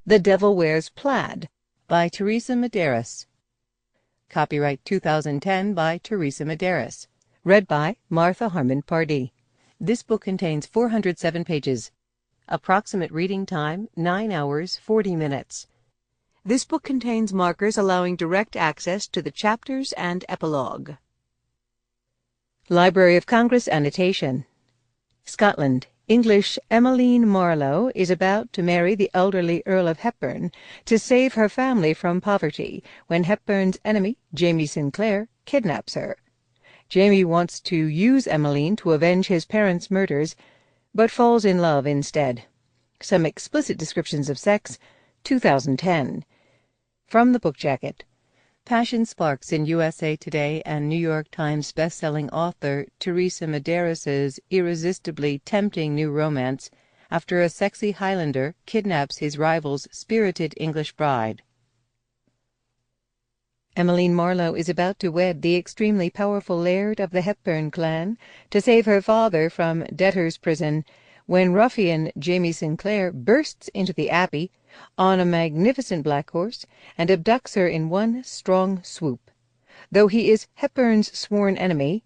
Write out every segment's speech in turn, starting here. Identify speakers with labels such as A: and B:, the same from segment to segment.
A: The Devil Wears Plaid by Teresa Medeiros. Copyright 2010 by Teresa Medeiros. Read by Martha Harmon Pardee. This book contains 407 pages. Approximate reading time 9 hours 40 minutes. This book contains markers allowing direct access to the chapters and epilogue. Library of Congress annotation. Scotland. English Emmeline Marlowe is about to marry the elderly Earl of Hepburn to save her family from poverty when Hepburn's enemy, Jamie Sinclair, kidnaps her. Jamie wants to use Emmeline to avenge his parents' murders, but falls in love instead. Some explicit descriptions of sex, 2010. From the book jacket. Passion sparks in USA Today and New York Times best-selling author Teresa Medeiros's irresistibly tempting new romance after a sexy Highlander kidnaps his rival's spirited English bride. Emmeline Marlowe is about to wed the extremely powerful laird of the Hepburn clan to save her father from debtor's prison when ruffian Jamie Sinclair bursts into the Abbey on a magnificent black horse and abducts her in one strong swoop. Though he is Hepburn's sworn enemy,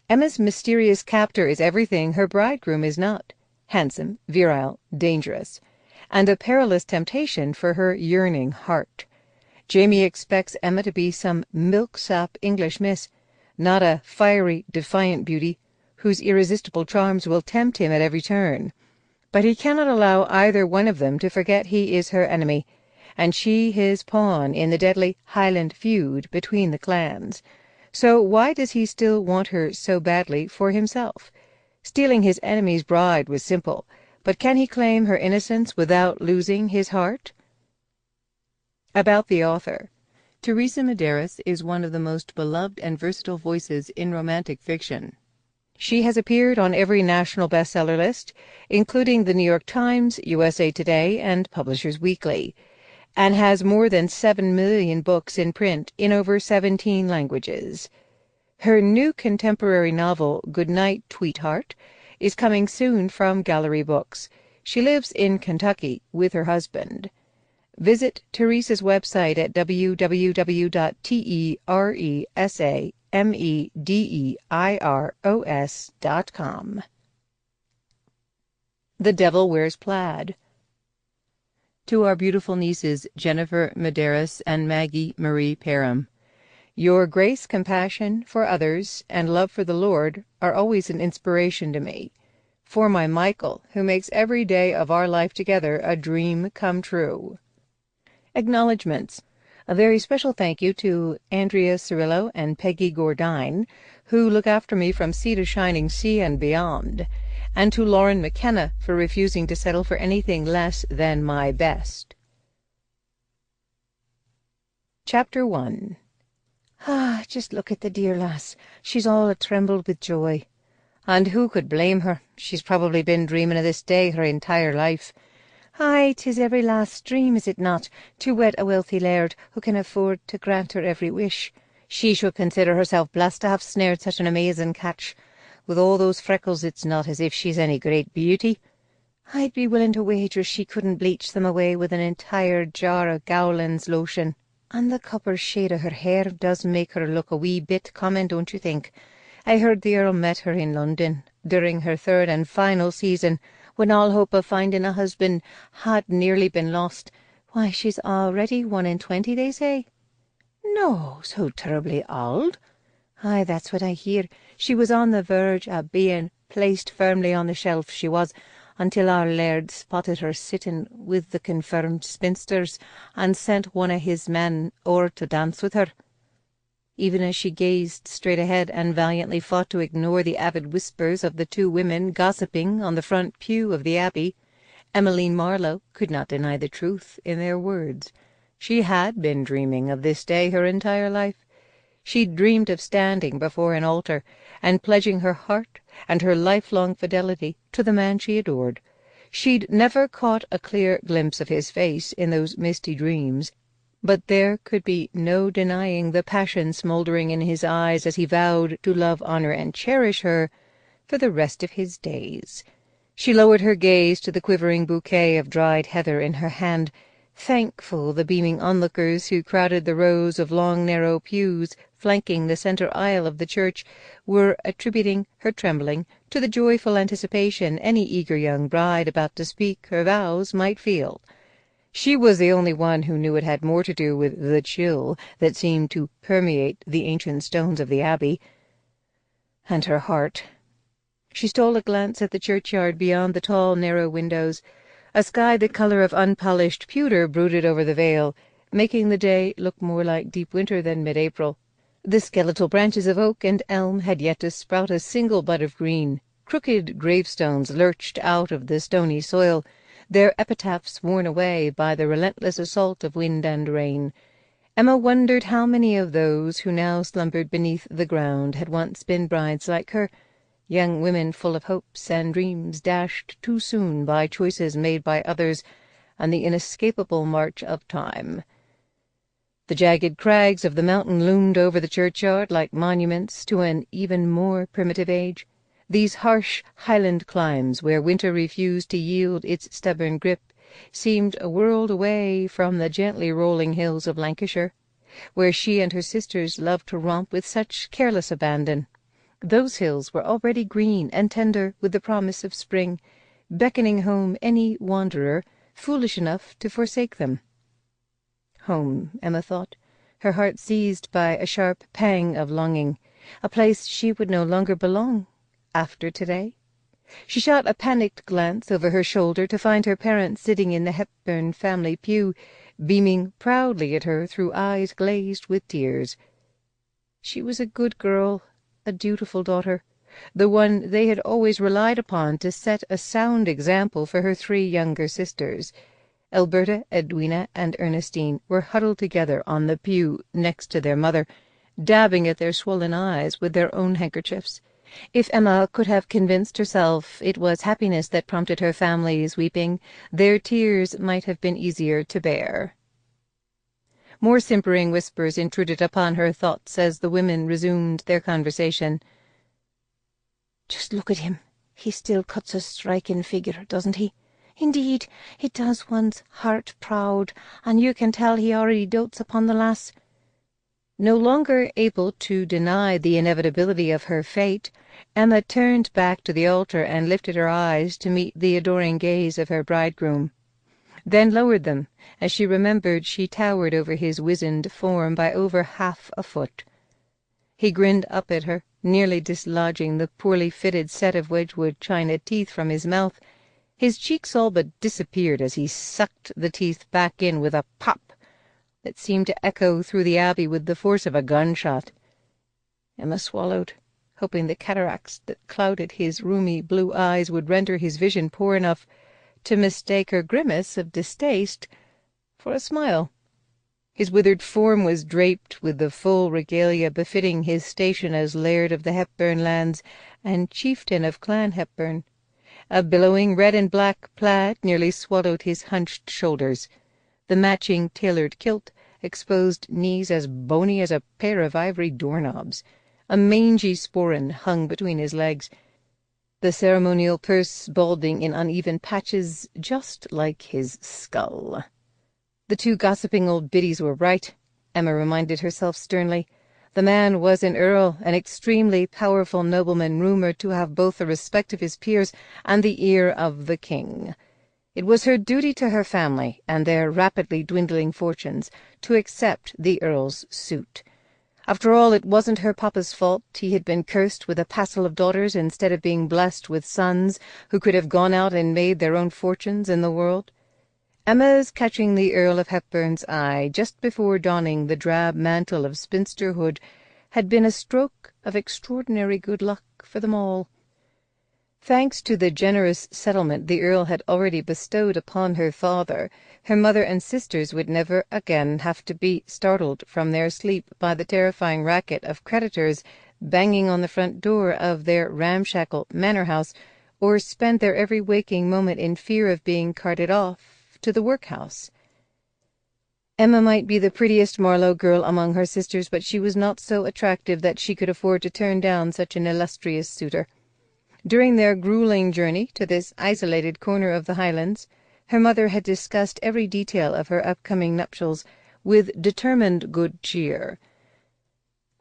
A: Emma's mysterious captor is everything her bridegroom is not: handsome, virile, dangerous, and a perilous temptation for her yearning heart. Jamie expects Emma to be some milksop English miss, not a fiery, defiant beauty whose irresistible charms will tempt him at every turn. But he cannot allow either one of them to forget he is her enemy, and she his pawn in the deadly Highland feud between the clans. So why does he still want her so badly for himself? Stealing his enemy's bride was simple, but can he claim her innocence without losing his heart? About the author. Teresa Medeiros is one of the most beloved and versatile voices in romantic fiction. She has appeared on every national bestseller list, including the New York Times, USA Today, and Publishers Weekly, and has more than 7 million books in print in over 17 languages. Her new contemporary novel, Goodnight, Tweetheart, is coming soon from Gallery Books. She lives in Kentucky with her husband. Visit Teresa's website at www.teresamedeiros.com. The Devil Wears Plaid. To our beautiful nieces Jennifer Medeiros and Maggie Marie Parham, your grace, compassion for others, and love for the Lord are always an inspiration to me. For my Michael, who makes every day of our life together a dream come true. Acknowledgements. A very special thank you to Andrea Cirillo and Peggy Gordine, who look after me from sea to shining sea and beyond, and to Lauren McKenna for refusing to settle for anything less than my best. Chapter 1. Just look at the dear lass. She's all a-trembled with joy. And who could blame her? She's probably been dreaming of this day her entire life. Aye, 'tis every lass' dream, is it not, to wed a wealthy laird who can afford to grant her every wish? She should consider herself blessed to have snared such an amazing catch. With all those freckles, it's not as if she's any great beauty. I'd be willing to wager she couldn't bleach them away with an entire jar of Gowland's lotion. And the copper shade of her hair does make her look a wee bit common, don't you think? I heard the Earl met her in London during her third and final season, when all hope of finding a husband had nearly been lost. Why, she's already 21, they say. No, so terribly old? Aye, that's what I hear. She was on the verge of being placed firmly on the shelf, she was, until our laird spotted her sitting with the confirmed spinsters, and sent one of his men o'er to dance with her. Even as she gazed straight ahead and valiantly fought to ignore the avid whispers of the two women gossiping on the front pew of the Abbey, Emmeline Marlowe could not deny the truth in their words. She had been dreaming of this day her entire life. She'd dreamed of standing before an altar and pledging her heart and her lifelong fidelity to the man she adored. She'd never caught a clear glimpse of his face in those misty dreams, but there could be no denying the passion smouldering in his eyes as he vowed to love, honor, and cherish her for the rest of his days. She lowered her gaze to the quivering bouquet of dried heather in her hand, thankful the beaming onlookers who crowded the rows of long narrow pews flanking the centre aisle of the church were attributing her trembling to the joyful anticipation any eager young bride about to speak her vows might feel. She was the only one who knew it had more to do with the chill that seemed to permeate the ancient stones of the abbey. And her heart. She stole a glance at the churchyard beyond the tall, narrow windows. A sky the colour of unpolished pewter brooded over the vale, making the day look more like deep winter than mid-April. The skeletal branches of oak and elm had yet to sprout a single bud of green. Crooked gravestones lurched out of the stony soil, their epitaphs worn away by the relentless assault of wind and rain. Emma wondered how many of those who now slumbered beneath the ground had once been brides like her, young women full of hopes and dreams dashed too soon by choices made by others and the inescapable march of time. The jagged crags of the mountain loomed over the churchyard like monuments to an even more primitive age. These harsh Highland climes, where winter refused to yield its stubborn grip, seemed a world away from the gently rolling hills of Lancashire, where she and her sisters loved to romp with such careless abandon. Those hills were already green and tender with the promise of spring, beckoning home any wanderer foolish enough to forsake them. Home, Emma thought, her heart seized by a sharp pang of longing, a place she would no longer belong after today. She shot a panicked glance over her shoulder to find her parents sitting in the Hepburn family pew, beaming proudly at her through eyes glazed with tears. She was a good girl, a dutiful daughter, the one they had always relied upon to set a sound example for her three younger sisters. Alberta, Edwina, and Ernestine were huddled together on the pew next to their mother, dabbing at their swollen eyes with their own handkerchiefs. If Emma could have convinced herself it was happiness that prompted her family's weeping, their tears might have been easier to bear. More simpering whispers intruded upon her thoughts as the women resumed their conversation. "Just look at him. He still cuts a striking figure, doesn't he? Indeed, it does one's heart proud, and you can tell he already dotes upon the lass." No longer able to deny the inevitability of her fate, Emma turned back to the altar and lifted her eyes to meet the adoring gaze of her bridegroom, then lowered them as she remembered she towered over his wizened form by over half a foot. He grinned up at her, nearly dislodging the poorly fitted set of Wedgwood china teeth from his mouth. His cheeks all but disappeared as he sucked the teeth back in with a pop that seemed to echo through the abbey with the force of a gunshot. Emma swallowed, hoping the cataracts that clouded his rheumy blue eyes would render his vision poor enough to mistake her grimace of distaste for a smile. His withered form was draped with the full regalia befitting his station as laird of the Hepburn lands and chieftain of Clan Hepburn. A billowing red and black plaid nearly swallowed his hunched shoulders. The matching tailored kilt exposed knees as bony as a pair of ivory doorknobs. A mangy sporran hung between his legs, the ceremonial purse balding in uneven patches just like his skull. The two gossiping old biddies were right, Emma reminded herself sternly. The man was an earl, an extremely powerful nobleman rumoured to have both the respect of his peers and the ear of the king. It was her duty to her family and their rapidly dwindling fortunes to accept the earl's suit. After all, it wasn't her papa's fault he had been cursed with a passel of daughters instead of being blessed with sons who could have gone out and made their own fortunes in the world. Emma's catching the Earl of Hepburn's eye just before donning the drab mantle of spinsterhood had been a stroke of extraordinary good luck for them all. Thanks to the generous settlement the Earl had already bestowed upon her father, her mother and sisters would never again have to be startled from their sleep by the terrifying racket of creditors banging on the front door of their ramshackle manor-house, or spend their every waking moment in fear of being carted off to the workhouse. Emma might be the prettiest Marlowe girl among her sisters, but she was not so attractive that she could afford to turn down such an illustrious suitor. During their grueling journey to this isolated corner of the Highlands, Her mother had discussed every detail of her upcoming nuptials with determined good cheer.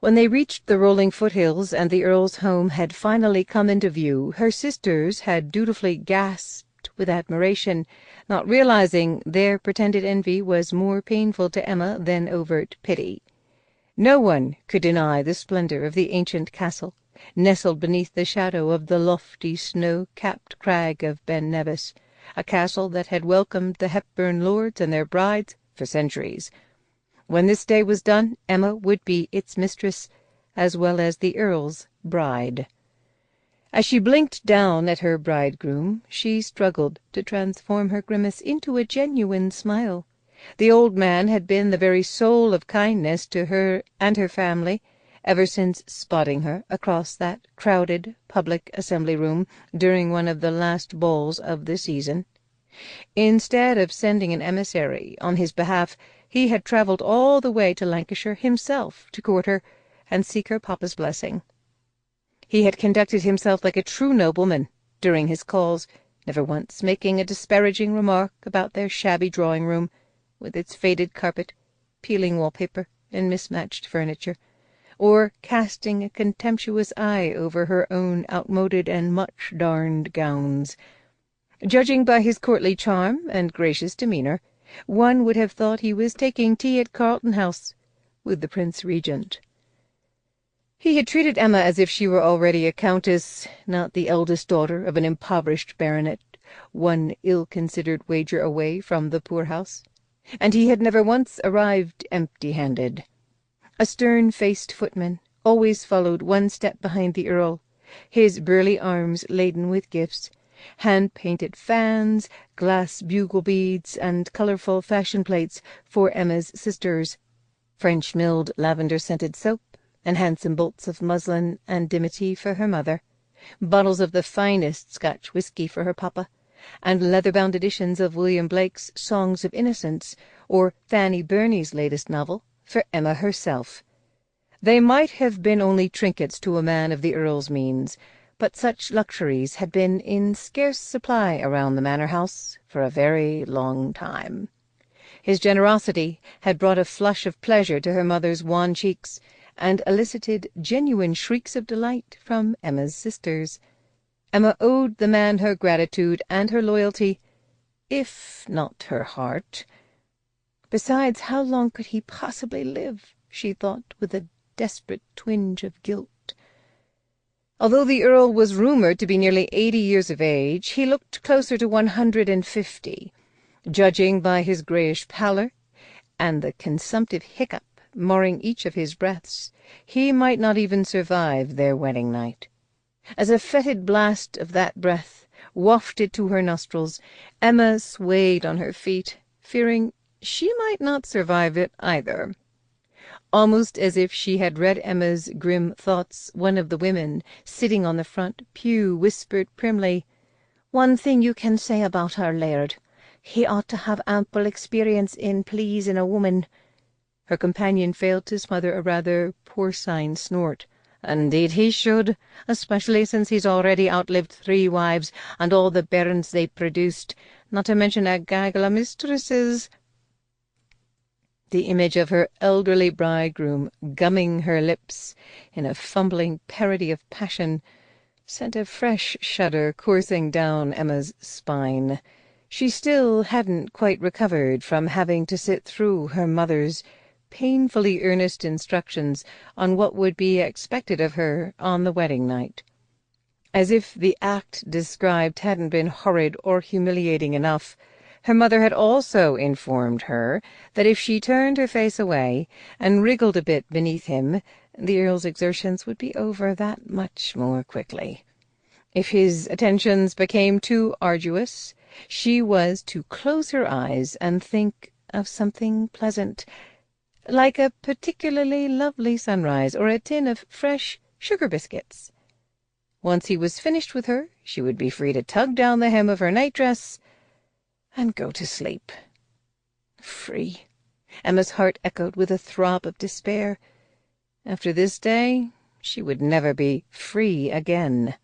A: When they reached the rolling foothills and the Earl's home had finally come into view, her sisters had dutifully gasped with admiration, not realizing their pretended envy was more painful to Emma than overt pity. No one could deny the splendor of the ancient castle, nestled beneath the shadow of the lofty snow-capped crag of Ben Nevis, a castle that had welcomed the Hepburn lords and their brides for centuries. When this day was done, Emma would be its mistress, as well as the Earl's bride. As she blinked down at her bridegroom, she struggled to transform her grimace into a genuine smile. The old man had been the very soul of kindness to her and her family, ever since spotting her across that crowded public assembly-room during one of the last balls of the season. Instead of sending an emissary on his behalf, he had travelled all the way to Lancashire himself to court her and seek her papa's blessing. He had conducted himself like a true nobleman during his calls, never once making a disparaging remark about their shabby drawing-room, with its faded carpet, peeling wallpaper, and mismatched furniture, or casting a contemptuous eye over her own outmoded and much-darned gowns. Judging by his courtly charm and gracious demeanour, one would have thought he was taking tea at Carlton House with the Prince Regent. He had treated Emma as if she were already a countess, not the eldest daughter of an impoverished baronet, one ill-considered wager away from the poorhouse, and he had never once arrived empty-handed. A stern-faced footman always followed one step behind the Earl, his burly arms laden with gifts, hand-painted fans, glass bugle beads, and colourful fashion plates for Emma's sisters, French-milled lavender-scented soap, and handsome bolts of muslin and dimity for her mother, bottles of the finest Scotch whisky for her papa, and leather-bound editions of William Blake's Songs of Innocence, or Fanny Burney's latest novel, for Emma herself. They might have been only trinkets to a man of the Earl's means, but such luxuries had been in scarce supply around the manor-house for a very long time. His generosity had brought a flush of pleasure to her mother's wan cheeks, and elicited genuine shrieks of delight from Emma's sisters. Emma owed the man her gratitude and her loyalty, if not her heart. Besides, how long could he possibly live, she thought, with a desperate twinge of guilt. Although the Earl was rumoured to be nearly 80 years of age, he looked closer to 150, judging by his greyish pallor and the consumptive hiccup marring each of his breaths. He might not even survive their wedding night. As a fetid blast of that breath wafted to her nostrils, Emma swayed on her feet, fearing she might not survive it either. Almost as if she had read Emma's grim thoughts, one of the women, sitting on the front pew, whispered primly, "One thing you can say about our laird. He ought to have ample experience in pleasing a woman." Her companion failed to smother a rather porcine snort. "Indeed he should, especially since he's already outlived 3 wives and all the bairns they produced, not to mention a gaggle of mistresses." The image of her elderly bridegroom gumming her lips in a fumbling parody of passion sent a fresh shudder coursing down Emma's spine. She still hadn't quite recovered from having to sit through her mother's painfully earnest instructions on what would be expected of her on the wedding night. As if the act described hadn't been horrid or humiliating enough, her mother had also informed her that if she turned her face away and wriggled a bit beneath him, the Earl's exertions would be over that much more quickly. If his attentions became too arduous, she was to close her eyes and think of something pleasant, like a particularly lovely sunrise or a tin of fresh sugar biscuits. Once he was finished with her, she would be free to tug down the hem of her nightdress and go to sleep. Free. Emma's heart echoed with a throb of despair. After this day, she would never be free again.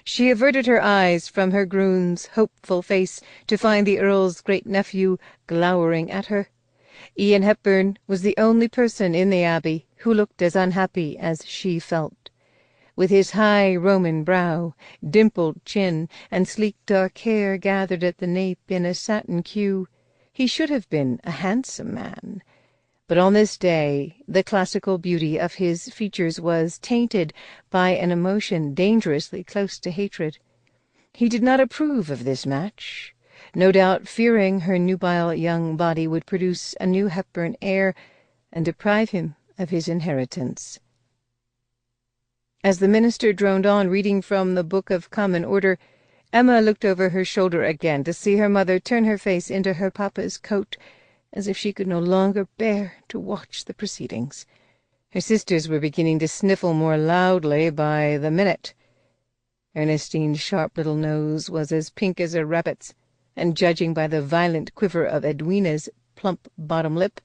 A: She averted her eyes from her groom's hopeful face to find the Earl's great-nephew glowering at her. Ian Hepburn was the only person in the Abbey who looked as unhappy as she felt. With his high Roman brow, dimpled chin, and sleek dark hair gathered at the nape in a satin queue, he should have been a handsome man. But on this day the classical beauty of his features was tainted by an emotion dangerously close to hatred. He did not approve of this match, no doubt fearing her nubile young body would produce a new Hepburn heir and deprive him of his inheritance. As the minister droned on, reading from the Book of Common Order, Emma looked over her shoulder again to see her mother turn her face into her papa's coat, as if she could no longer bear to watch the proceedings. Her sisters were beginning to sniffle more loudly by the minute. Ernestine's sharp little nose was as pink as a rabbit's, and judging by the violent quiver of Edwina's plump bottom lip,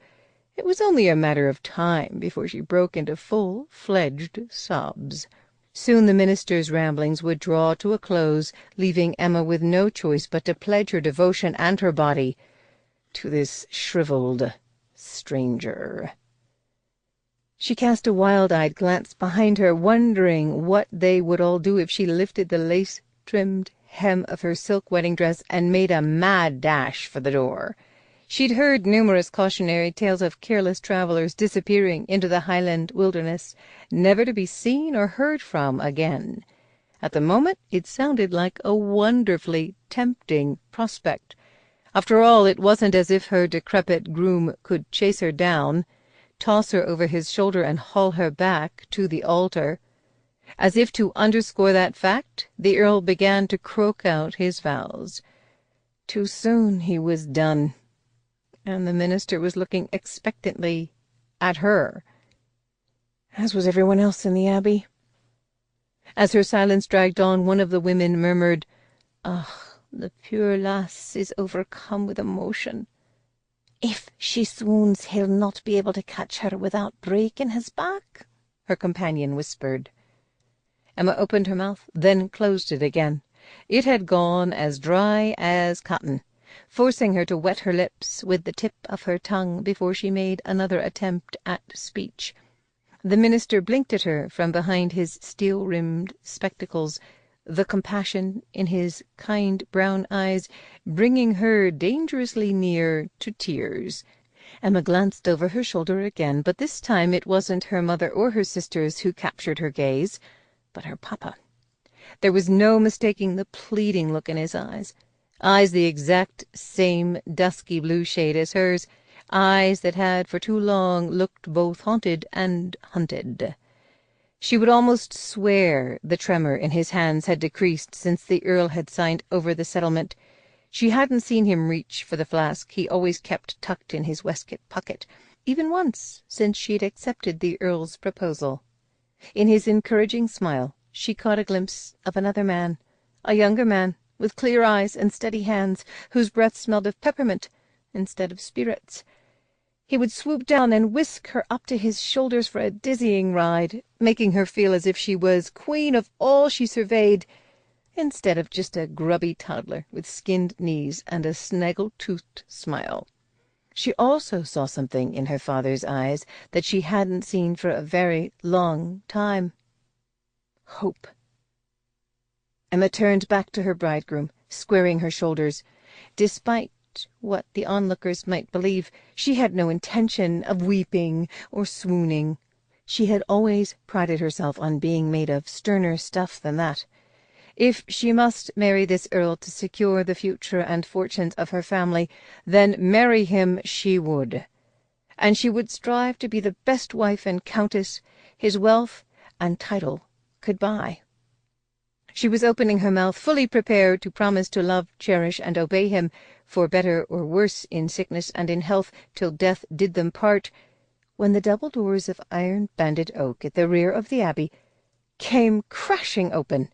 A: it was only a matter of time before she broke into full-fledged sobs. Soon the minister's ramblings would draw to a close, leaving Emma with no choice but to pledge her devotion and her body to this shriveled stranger. She cast a wild-eyed glance behind her, wondering what they would all do if she lifted the lace-trimmed hem of her silk wedding dress and made a mad dash for the door. She'd heard numerous cautionary tales of careless travellers disappearing into the Highland wilderness, never to be seen or heard from again. At the moment it sounded like a wonderfully tempting prospect. After all, it wasn't as if her decrepit groom could chase her down, toss her over his shoulder, and haul her back to the altar. As if to underscore that fact, the Earl began to croak out his vows. Too soon he was done, and the minister was looking expectantly at her, as was everyone else in the Abbey. As her silence dragged on, one of the women murmured, "Ah, the poor lass is overcome with emotion. If she swoons, he'll not be able to catch her without breaking his back," her companion whispered. Emma opened her mouth, then closed it again. It had gone as dry as cotton, forcing her to wet her lips with the tip of her tongue before she made another attempt at speech. The minister blinked at her from behind his steel-rimmed spectacles, the compassion in his kind brown eyes bringing her dangerously near to tears. Emma glanced over her shoulder again, but this time it wasn't her mother or her sisters who captured her gaze, but her papa. There was no mistaking the pleading look in his eyes the exact same dusky blue shade as hers, eyes that had for too long looked both haunted and hunted. She would almost swear the tremor in his hands had decreased since the Earl had signed over the settlement. She hadn't seen him reach for the flask he always kept tucked in his waistcoat pocket, even once since she'd accepted the Earl's proposal. In his encouraging smile she caught a glimpse of another man, a younger man, with clear eyes and steady hands, whose breath smelled of peppermint instead of spirits. He would swoop down and whisk her up to his shoulders for a dizzying ride, making her feel as if she was queen of all she surveyed, instead of just a grubby toddler with skinned knees and a snaggle-toothed smile. She also saw something in her father's eyes that she hadn't seen for a very long time. Hope. Emma turned back to her bridegroom, squaring her shoulders. Despite what the onlookers might believe, she had no intention of weeping or swooning. She had always prided herself on being made of sterner stuff than that. If she must marry this Earl to secure the future and fortunes of her family, then marry him she would. And she would strive to be the best wife and countess his wealth and title could buy. She was opening her mouth, fully prepared to promise to love, cherish, and obey him, for better or worse, in sickness and in health, till death did them part, when the double doors of iron-banded oak at the rear of the Abbey came crashing open,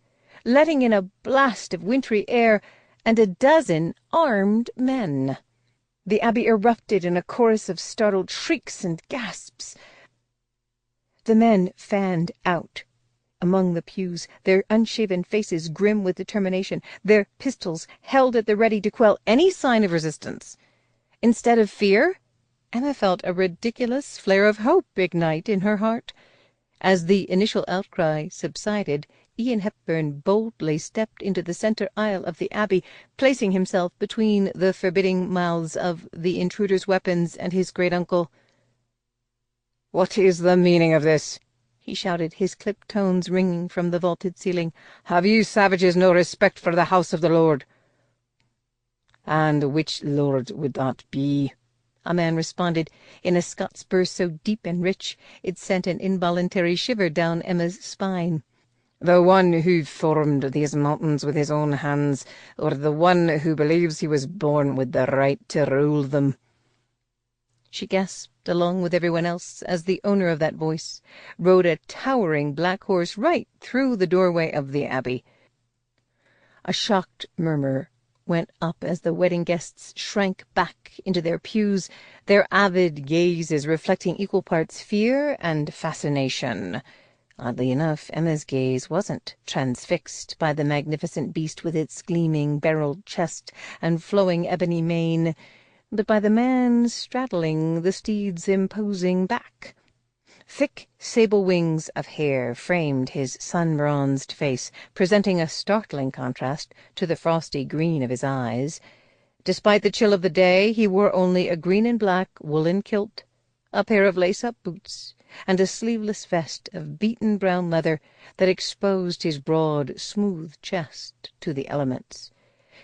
A: letting in a blast of wintry air and a dozen armed men. The Abbey erupted in a chorus of startled shrieks and gasps. The men fanned out among the pews, their unshaven faces grim with determination, their pistols held at the ready to quell any sign of resistance. Instead of fear, Emma felt a ridiculous flare of hope ignite in her heart. As the initial outcry subsided, Ian Hepburn boldly stepped into the centre aisle of the Abbey, placing himself between the forbidding mouths of the intruders' weapons and his great-uncle.
B: "What is the meaning of this?"
A: he shouted, his clipped tones ringing from the vaulted ceiling.
B: "Have you savages no respect for the house of the Lord?"
A: "And which Lord would that be?" a man responded, in a Scots burst so deep and rich it sent an involuntary shiver down Emma's spine.
B: "The one who formed these mountains with his own hands, or the one who believes he was born with the right to rule them?"
A: She gasped along with everyone else as the owner of that voice rode a towering black horse right through the doorway of the Abbey. A shocked murmur went up as the wedding guests shrank back into their pews, their avid gazes reflecting equal parts fear and fascination. Oddly enough, Emma's gaze wasn't transfixed by the magnificent beast with its gleaming barreled chest and flowing ebony mane, but by the man straddling the steed's imposing back. Thick sable wings of hair framed his sun-bronzed face, presenting a startling contrast to the frosty green of his eyes. Despite the chill of the day, he wore only a green and black woolen kilt, a pair of lace-up boots, and a sleeveless vest of beaten brown leather that exposed his broad, smooth chest to the elements.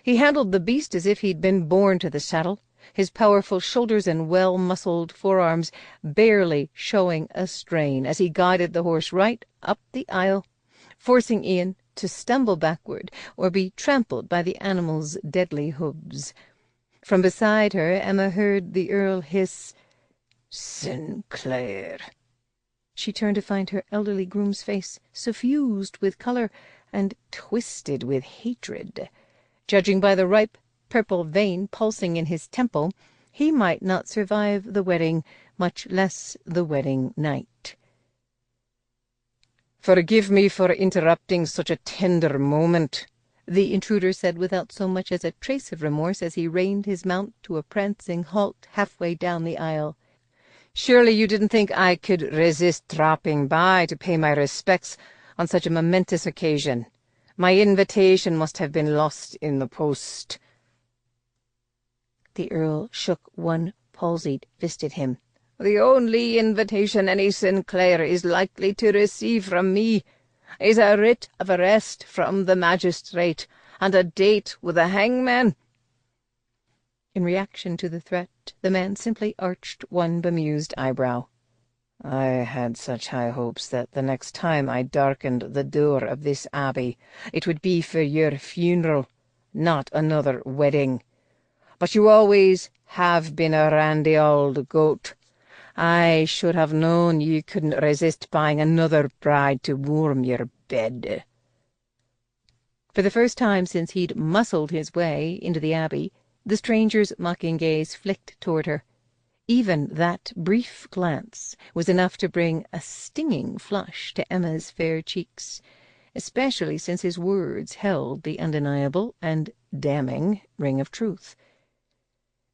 A: He handled the beast as if he'd been born to the saddle, his powerful shoulders and well-muscled forearms barely showing a strain as he guided the horse right up the aisle, forcing Ian to stumble backward or be trampled by the animal's deadly hooves. From beside her, Emma heard the Earl hiss, "Sinclair." She turned to find her elderly groom's face suffused with colour and twisted with hatred. Judging by the ripe purple vein pulsing in his temple, he might not survive the wedding, much less the wedding night.
B: "Forgive me for interrupting such a tender moment,"
A: the intruder said without so much as a trace of remorse as he reined his mount to a prancing halt halfway down the aisle.
B: "Surely you didn't think I could resist dropping by to pay my respects on such a momentous occasion. My invitation must have been lost in the post."
A: The Earl shook one palsied fist at him.
B: "The only invitation any Sinclair is likely to receive from me is a writ of arrest from the magistrate and a date with the hangman."
A: In reaction to the threat, the man simply arched one bemused eyebrow.
B: "I had such high hopes that the next time I darkened the door of this abbey it would be for your funeral, not another wedding. But you always have been a randy old goat. I should have known you couldn't resist buying another bride to warm your bed."
A: For the first time since he'd muscled his way into the Abbey, the stranger's mocking gaze flicked toward her. Even that brief glance was enough to bring a stinging flush to Emma's fair cheeks, especially since his words held the undeniable and damning ring of truth.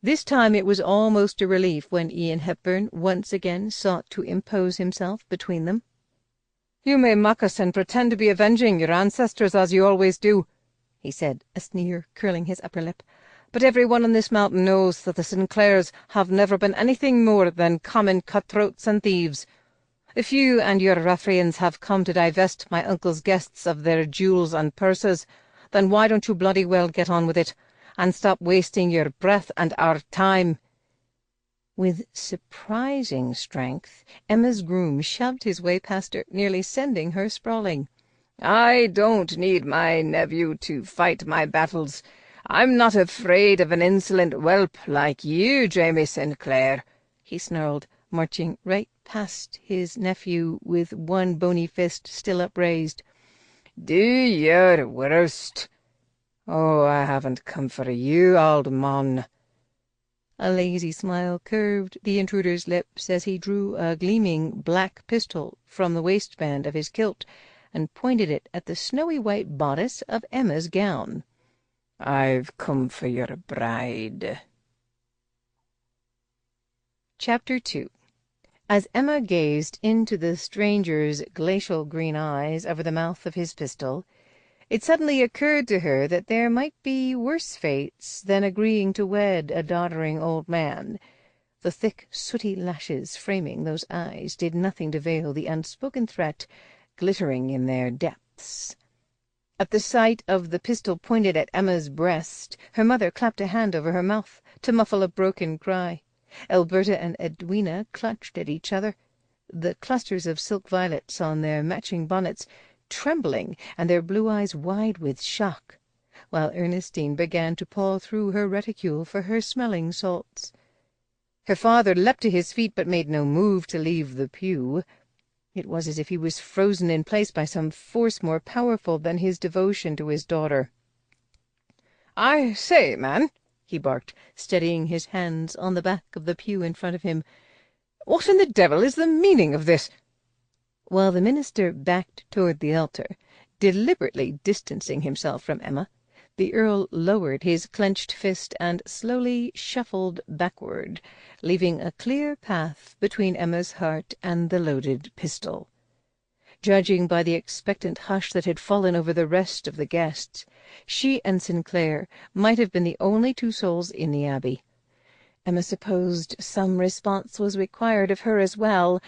A: This time it was almost a relief when Ian Hepburn once again sought to impose himself between them.
B: "You may mock us and pretend to be avenging your ancestors as you always do," he said, a sneer curling his upper lip, "but everyone on this mountain knows that the Sinclairs have never been anything more than common cutthroats and thieves. If you and your ruffians have come to divest my uncle's guests of their jewels and purses, then why don't you bloody well get on with it, and stop wasting your breath and our time?"
A: With surprising strength, Emma's groom shoved his way past her, nearly sending her sprawling.
B: "I don't need my nephew to fight my battles. I'm not afraid of an insolent whelp like you, Jamie Sinclair,"
A: he snarled, marching right past his nephew with one bony fist still upraised.
B: "Do your worst. Oh, I haven't come for you, old mon."
A: A lazy smile curved the intruder's lips as he drew a gleaming black pistol from the waistband of his kilt and pointed it at the snowy white bodice of Emma's gown.
B: "I've come for your bride."
A: Chapter 2. As Emma gazed into the stranger's glacial green eyes over the mouth of his pistol, it suddenly occurred to her that there might be worse fates than agreeing to wed a doddering old man. The thick, sooty lashes framing those eyes did nothing to veil the unspoken threat glittering in their depths. At the sight of the pistol pointed at Emma's breast, her mother clapped a hand over her mouth to muffle a broken cry. Alberta and Edwina clutched at each other, the clusters of silk violets on their matching bonnets trembling and their blue eyes wide with shock, while Ernestine began to paw through her reticule for her smelling salts. Her father leapt to his feet, but made no move to leave the pew. It was as if he was frozen in place by some force more powerful than his devotion to his daughter.
B: "I say, man,"
A: he barked, steadying his hands on the back of the pew in front of him,
B: "what in the devil is the meaning of this?"
A: While the minister backed toward the altar, deliberately distancing himself from Emma, the Earl lowered his clenched fist and slowly shuffled backward, leaving a clear path between Emma's heart and the loaded pistol. Judging by the expectant hush that had fallen over the rest of the guests, she and Sinclair might have been the only two souls in the abbey. Emma supposed some response was required of her as well,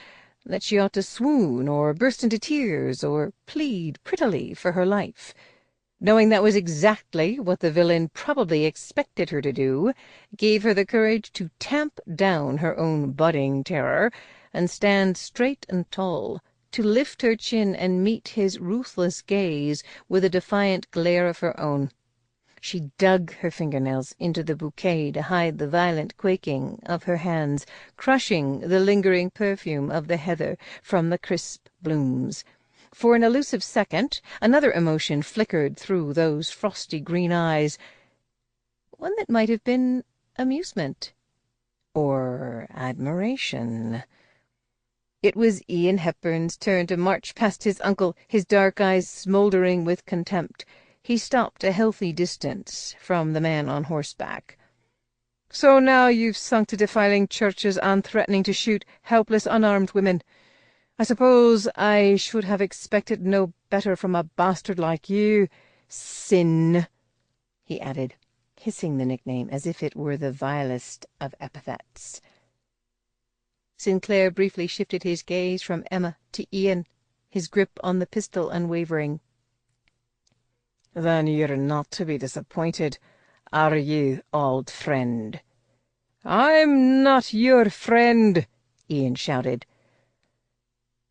A: that she ought to swoon or burst into tears or plead prettily for her life. Knowing that was exactly what the villain probably expected her to do, gave her the courage to tamp down her own budding terror and stand straight and tall, to lift her chin and meet his ruthless gaze with a defiant glare of her own. She dug her fingernails into the bouquet to hide the violent quaking of her hands, crushing the lingering perfume of the heather from the crisp blooms. For an elusive second, another emotion flickered through those frosty green eyes, one that might have been amusement or admiration. It was Ian Hepburn's turn to march past his uncle, his dark eyes smouldering with contempt. He stopped a healthy distance from the man on horseback.
B: "So now you've sunk to defiling churches and threatening to shoot helpless unarmed women. I suppose I should have expected no better from a bastard like you. Sin," he added, hissing the nickname as if it were the vilest of epithets.
A: Sinclair briefly shifted his gaze from Emma to Ian, his grip on the pistol unwavering.
B: "Then you're not to be disappointed, are you, old friend?" "I'm not your friend," Ian shouted.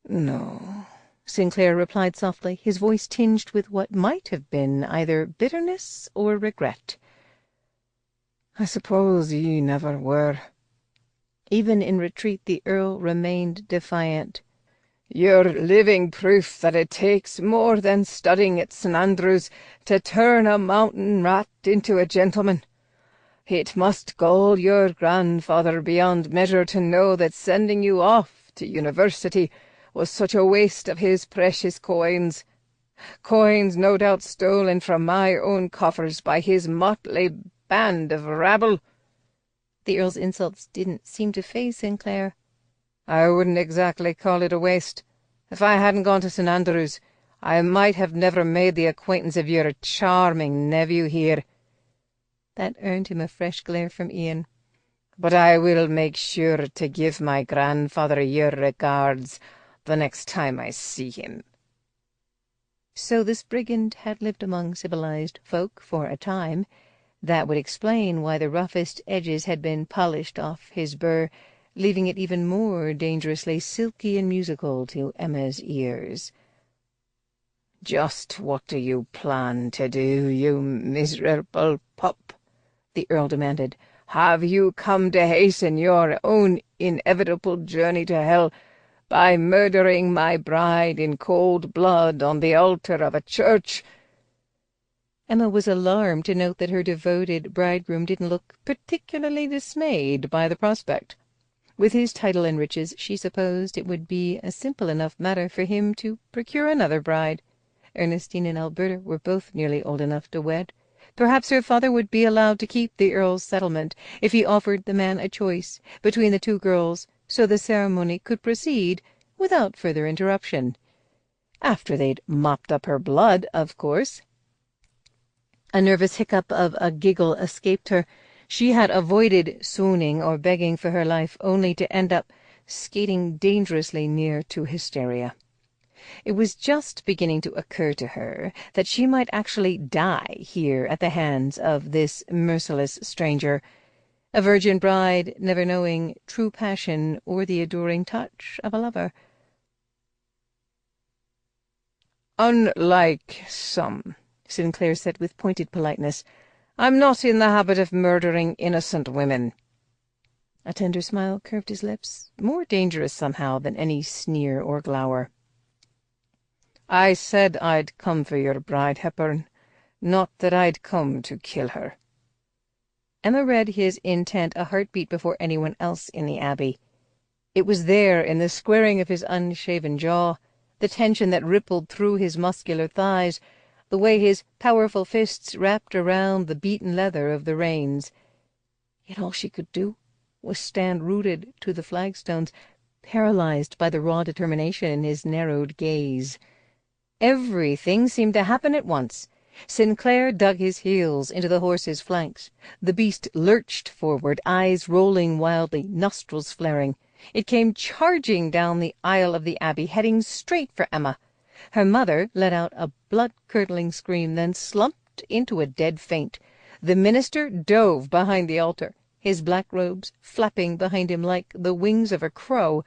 A: "No," Sinclair replied softly, his voice tinged with what might have been either bitterness or regret.
B: "I suppose you never were."
A: Even in retreat the Earl remained defiant.
B: "You're living proof that it takes more than studying at St. Andrews to turn a mountain rat into a gentleman. It must gall your grandfather beyond measure to know that sending you off to university was such a waste of his precious coins. Coins no doubt stolen from my own coffers by his motley band of rabble."
A: The Earl's insults didn't seem to faze Sinclair.
B: "I wouldn't exactly call it a waste. If I hadn't gone to St. Andrews, I might have never made the acquaintance of your charming nephew here."
A: That earned him a fresh glare from Ian.
B: "But I will make sure to give my grandfather your regards the next time I see him."
A: So this brigand had lived among civilized folk for a time. That would explain why the roughest edges had been polished off his burr, leaving it even more dangerously silky and musical to Emma's ears.
B: "Just what do you plan to do, you miserable pup?" the Earl demanded. "Have you come to hasten your own inevitable journey to hell by murdering my bride in cold blood on the altar of a church?"
A: Emma was alarmed to note that her devoted bridegroom didn't look particularly dismayed by the prospect.
B: With his title and riches, she supposed it would be a simple enough matter for him to procure another bride. Ernestine and Alberta were both nearly old enough to wed. Perhaps her father would be allowed to keep the Earl's settlement if he offered the man a choice between the two girls, so the ceremony could proceed without further interruption. After they'd mopped up her blood, of course. A nervous hiccup of a giggle escaped her. She had avoided swooning or begging for her life, only to end up skating dangerously near to hysteria. It was just beginning to occur to her that she might actually die here at the hands of this merciless stranger, a virgin bride never knowing true passion or the adoring touch of a lover.
A: "Unlike some," Sinclair said with pointed politeness, "I'm not in the habit of murdering innocent women."
B: A tender smile curved his lips, more dangerous somehow than any sneer or glower.
A: "I said I'd come for your bride, Hepburn, not that I'd come to kill her."
B: Emma read his intent a heartbeat before anyone else in the Abbey. It was there in the squaring of his unshaven jaw, the tension that rippled through his muscular thighs, the way his powerful fists wrapped around the beaten leather of the reins. Yet all she could do was stand rooted to the flagstones, paralyzed by the raw determination in his narrowed gaze. Everything seemed to happen at once. Sinclair dug his heels into the horse's flanks. The beast lurched forward, eyes rolling wildly, nostrils flaring. It came charging down the aisle of the Abbey, heading straight for Emma. Her mother let out a blood-curdling scream, then slumped into a dead faint. The minister dove behind the altar, his black robes flapping behind him like the wings of a crow.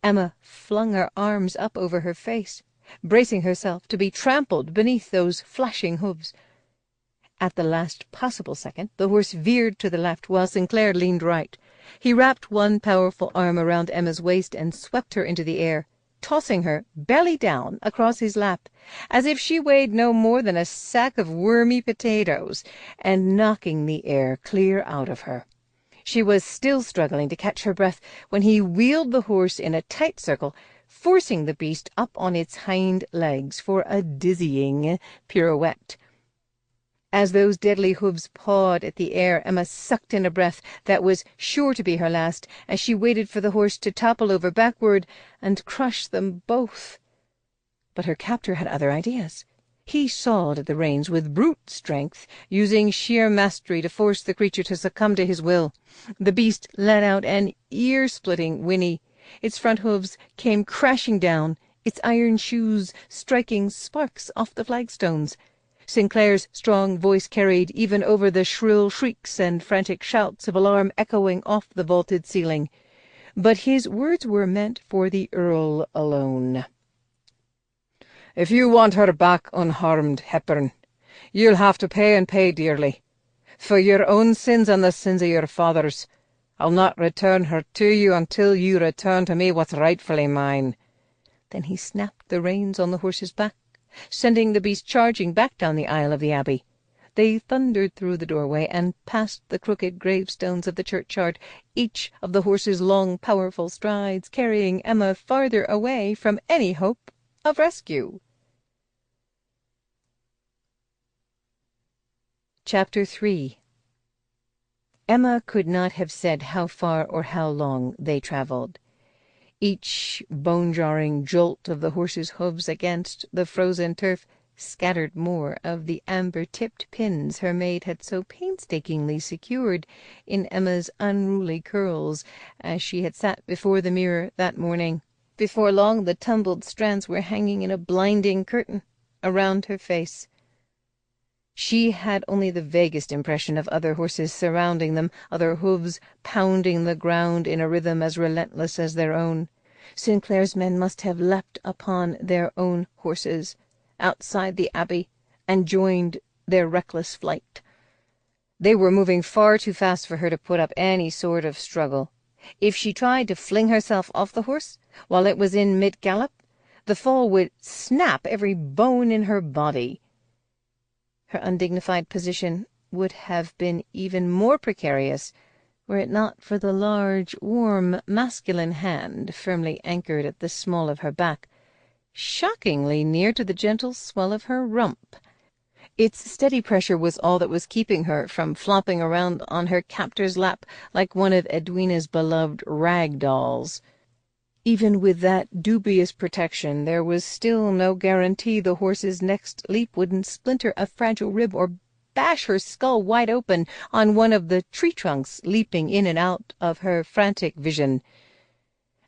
B: Emma flung her arms up over her face, bracing herself to be trampled beneath those flashing hooves. At the last possible second, the horse veered to the left, while Sinclair leaned right. He wrapped one powerful arm around Emma's waist and swept her into the air, tossing her belly down across his lap, as if she weighed no more than a sack of wormy potatoes, and knocking the air clear out of her. She was still struggling to catch her breath when he wheeled the horse in a tight circle, forcing the beast up on its hind legs for a dizzying pirouette. As those deadly hooves pawed at the air, Emma sucked in a breath that was sure to be her last, as she waited for the horse to topple over backward and crush them both. But her captor had other ideas. He sawed at the reins with brute strength, using sheer mastery to force the creature to succumb to his will. The beast let out an ear-splitting whinny. Its front hooves came crashing down, its iron shoes striking sparks off the flagstones. Sinclair's strong voice carried even over the shrill shrieks and frantic shouts of alarm echoing off the vaulted ceiling. But his words were meant for the Earl alone.
A: "If you want her back unharmed, Hepburn, you'll have to pay, and pay dearly. For your own sins and the sins of your fathers, I'll not return her to you until you return to me what's rightfully mine."
B: Then he snapped the reins on the horse's back, sending the beast charging back down the aisle of the Abbey. They thundered through the doorway and past the crooked gravestones of the churchyard, each of the horse's long, powerful strides carrying Emma farther away from any hope of rescue. Chapter 3. Emma could not have said how far or how long they travelled. Each bone-jarring jolt of the horse's hoofs against the frozen turf scattered more of the amber-tipped pins her maid had so painstakingly secured in Emma's unruly curls as she had sat before the mirror that morning. Before long the tumbled strands were hanging in a blinding curtain around her face. She had only the vaguest impression of other horses surrounding them, other hooves pounding the ground in a rhythm as relentless as their own. Sinclair's men must have leapt upon their own horses outside the Abbey and joined their reckless flight. They were moving far too fast for her to put up any sort of struggle. If she tried to fling herself off the horse while it was in mid-gallop, the fall would snap every bone in her body. Her undignified position would have been even more precarious
A: were it not for the large, warm, masculine hand firmly anchored at the small of her back, shockingly near to the gentle swell of her rump. Its steady pressure was all that was keeping her from flopping around on her captor's lap like one of Edwina's beloved rag dolls. Even with that dubious protection, there was still no guarantee the horse's next leap wouldn't splinter a fragile rib or bash her skull wide open on one of the tree trunks leaping in and out of her frantic vision.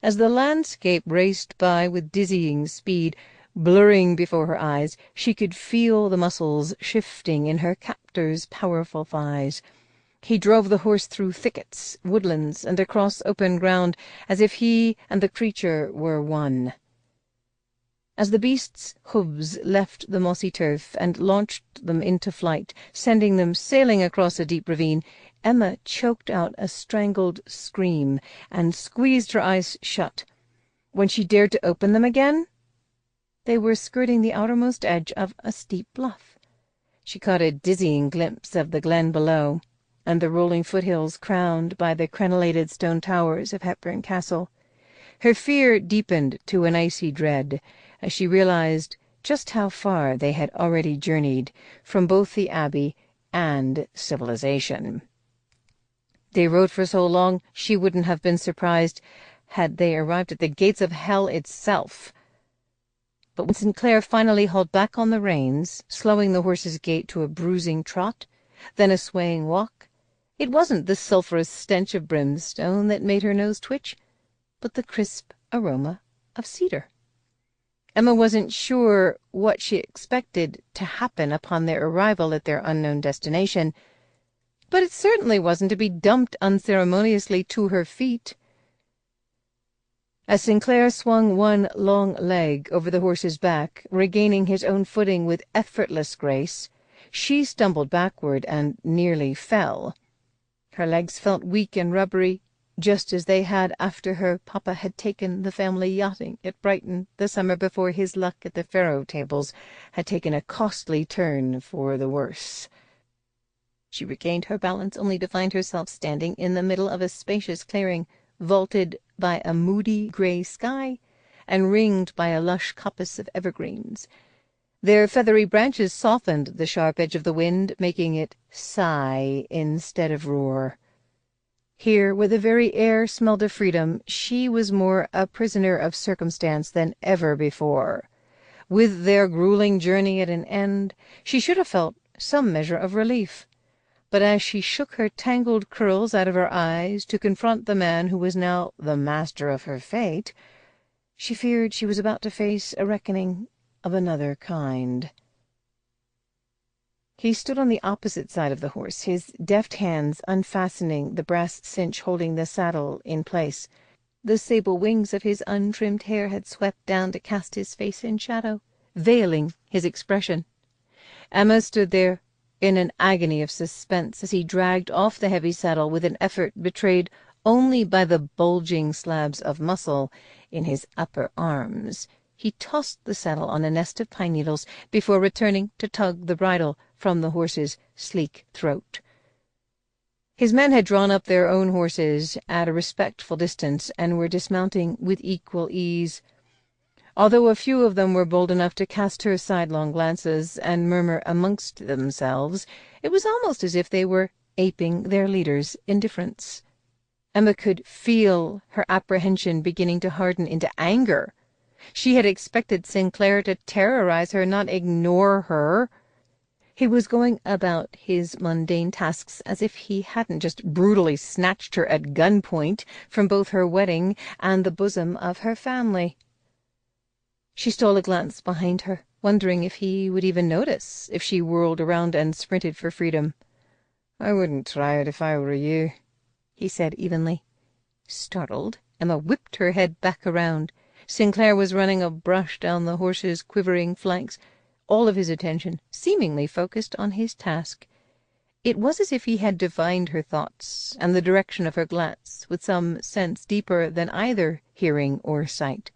A: As the landscape raced by with dizzying speed, blurring before her eyes, she could feel the muscles shifting in her captor's powerful thighs. He drove the horse through thickets, woodlands, and across open ground, as if he and the creature were one. As the beast's hooves left the mossy turf and launched them into flight, sending them sailing across a deep ravine, Emma choked out a strangled scream and squeezed her eyes shut. When she dared to open them again, they were skirting the outermost edge of a steep bluff. She caught a dizzying glimpse of the glen below, and the rolling foothills crowned by the crenellated stone towers of Hepburn Castle. Her fear deepened to an icy dread as she realized just how far they had already journeyed from both the Abbey and civilization. They rode for so long she wouldn't have been surprised had they arrived at the gates of hell itself. But when Sinclair finally hauled back on the reins, slowing the horse's gait to a bruising trot, then a swaying walk, it wasn't the sulphurous stench of brimstone that made her nose twitch, but the crisp aroma of cedar. Emma wasn't sure what she expected to happen upon their arrival at their unknown destination, but it certainly wasn't to be dumped unceremoniously to her feet. As Sinclair swung one long leg over the horse's back, regaining his own footing with effortless grace, she stumbled backward and nearly fell. Her legs felt weak and rubbery, just as they had after her papa had taken the family yachting at Brighton the summer before his luck at the faro tables had taken a costly turn for the worse. She regained her balance only to find herself standing in the middle of a spacious clearing, vaulted by a moody grey sky and ringed by a lush coppice of evergreens. Their feathery branches softened the sharp edge of the wind, making it sigh instead of roar. Here, where the very air smelled of freedom, she was more a prisoner of circumstance than ever before. With their grueling journey at an end, she should have felt some measure of relief. But as she shook her tangled curls out of her eyes to confront the man who was now the master of her fate, she feared she was about to face a reckoning of another kind. He stood on the opposite side of the horse, his deft hands unfastening the brass cinch holding the saddle in place. The sable wings of his untrimmed hair had swept down to cast his face in shadow, veiling his expression. Emma stood there in an agony of suspense as he dragged off the heavy saddle with an effort betrayed only by the bulging slabs of muscle in his upper arms. He tossed the saddle on a nest of pine needles before returning to tug the bridle from the horse's sleek throat. His men had drawn up their own horses at a respectful distance and were dismounting with equal ease. Although a few of them were bold enough to cast her sidelong glances and murmur amongst themselves, it was almost as if they were aping their leader's indifference. Emma could feel her apprehension beginning to harden into anger. She had expected Sinclair to terrorize her, not ignore her. He was going about his mundane tasks as if he hadn't just brutally snatched her at gunpoint from both her wedding and the bosom of her family. She stole a glance behind her, wondering if he would even notice if she whirled around and sprinted for freedom. "I wouldn't try it if I were you," he said evenly. Startled, Emma whipped her head back around. Sinclair was running a brush down the horse's quivering flanks, all of his attention seemingly focused on his task. It was as if he had divined her thoughts and the direction of her glance with some sense deeper than either hearing or sight.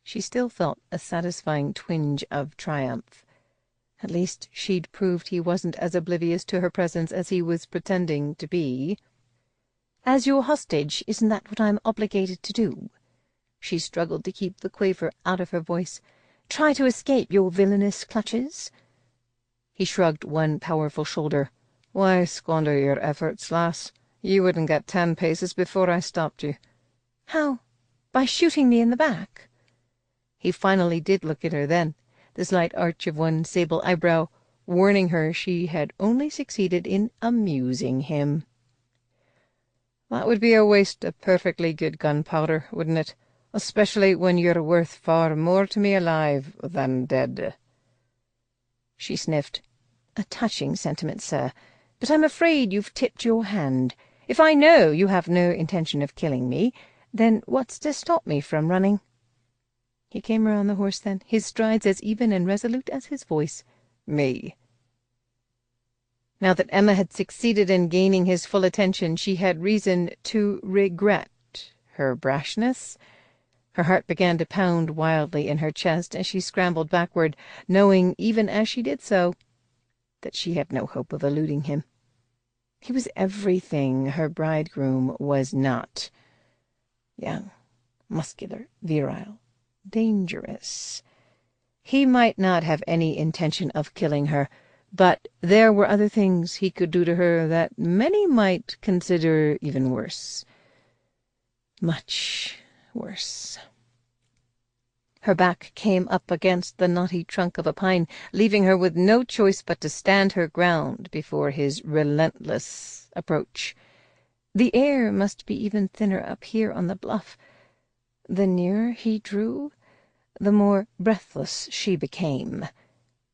A: She still felt a satisfying twinge of triumph. At least she'd proved he wasn't as oblivious to her presence as he was pretending to be. As your hostage, isn't that what I'm obligated to do?" She struggled to keep the quaver out of her voice. "Try to escape your villainous clutches?" He shrugged one powerful shoulder.
B: "Why squander your efforts, lass? You wouldn't get 10 paces before I stopped you."
A: "How? By shooting me in the back?"
B: He finally did look at her then, the slight arch of one sable eyebrow warning her she had only succeeded in amusing him. "That would be a waste of perfectly good gunpowder, wouldn't it? Especially when you're worth far more to me alive than dead."
A: She sniffed. "A touching sentiment, sir, but I'm afraid you've tipped your hand. If I know you have no intention of killing me, then what's to stop me from running?"
B: He came round the horse then, his strides as even and resolute as his voice. "Me." Now that Emma had succeeded in gaining his full attention, she had reason to regret her brashness. Her heart began to pound wildly in her chest as she scrambled backward, knowing, even as she did so, that she had no hope of eluding him. He was everything her bridegroom was not. Young, muscular, virile, dangerous. He might not have any intention of killing her, but there were other things he could do to her that many might consider even worse. Much worse. Her back came up against the knotty trunk of a pine, leaving her with no choice but to stand her ground before his relentless approach. The air must be even thinner up here on the bluff. The nearer he drew, the more breathless she became.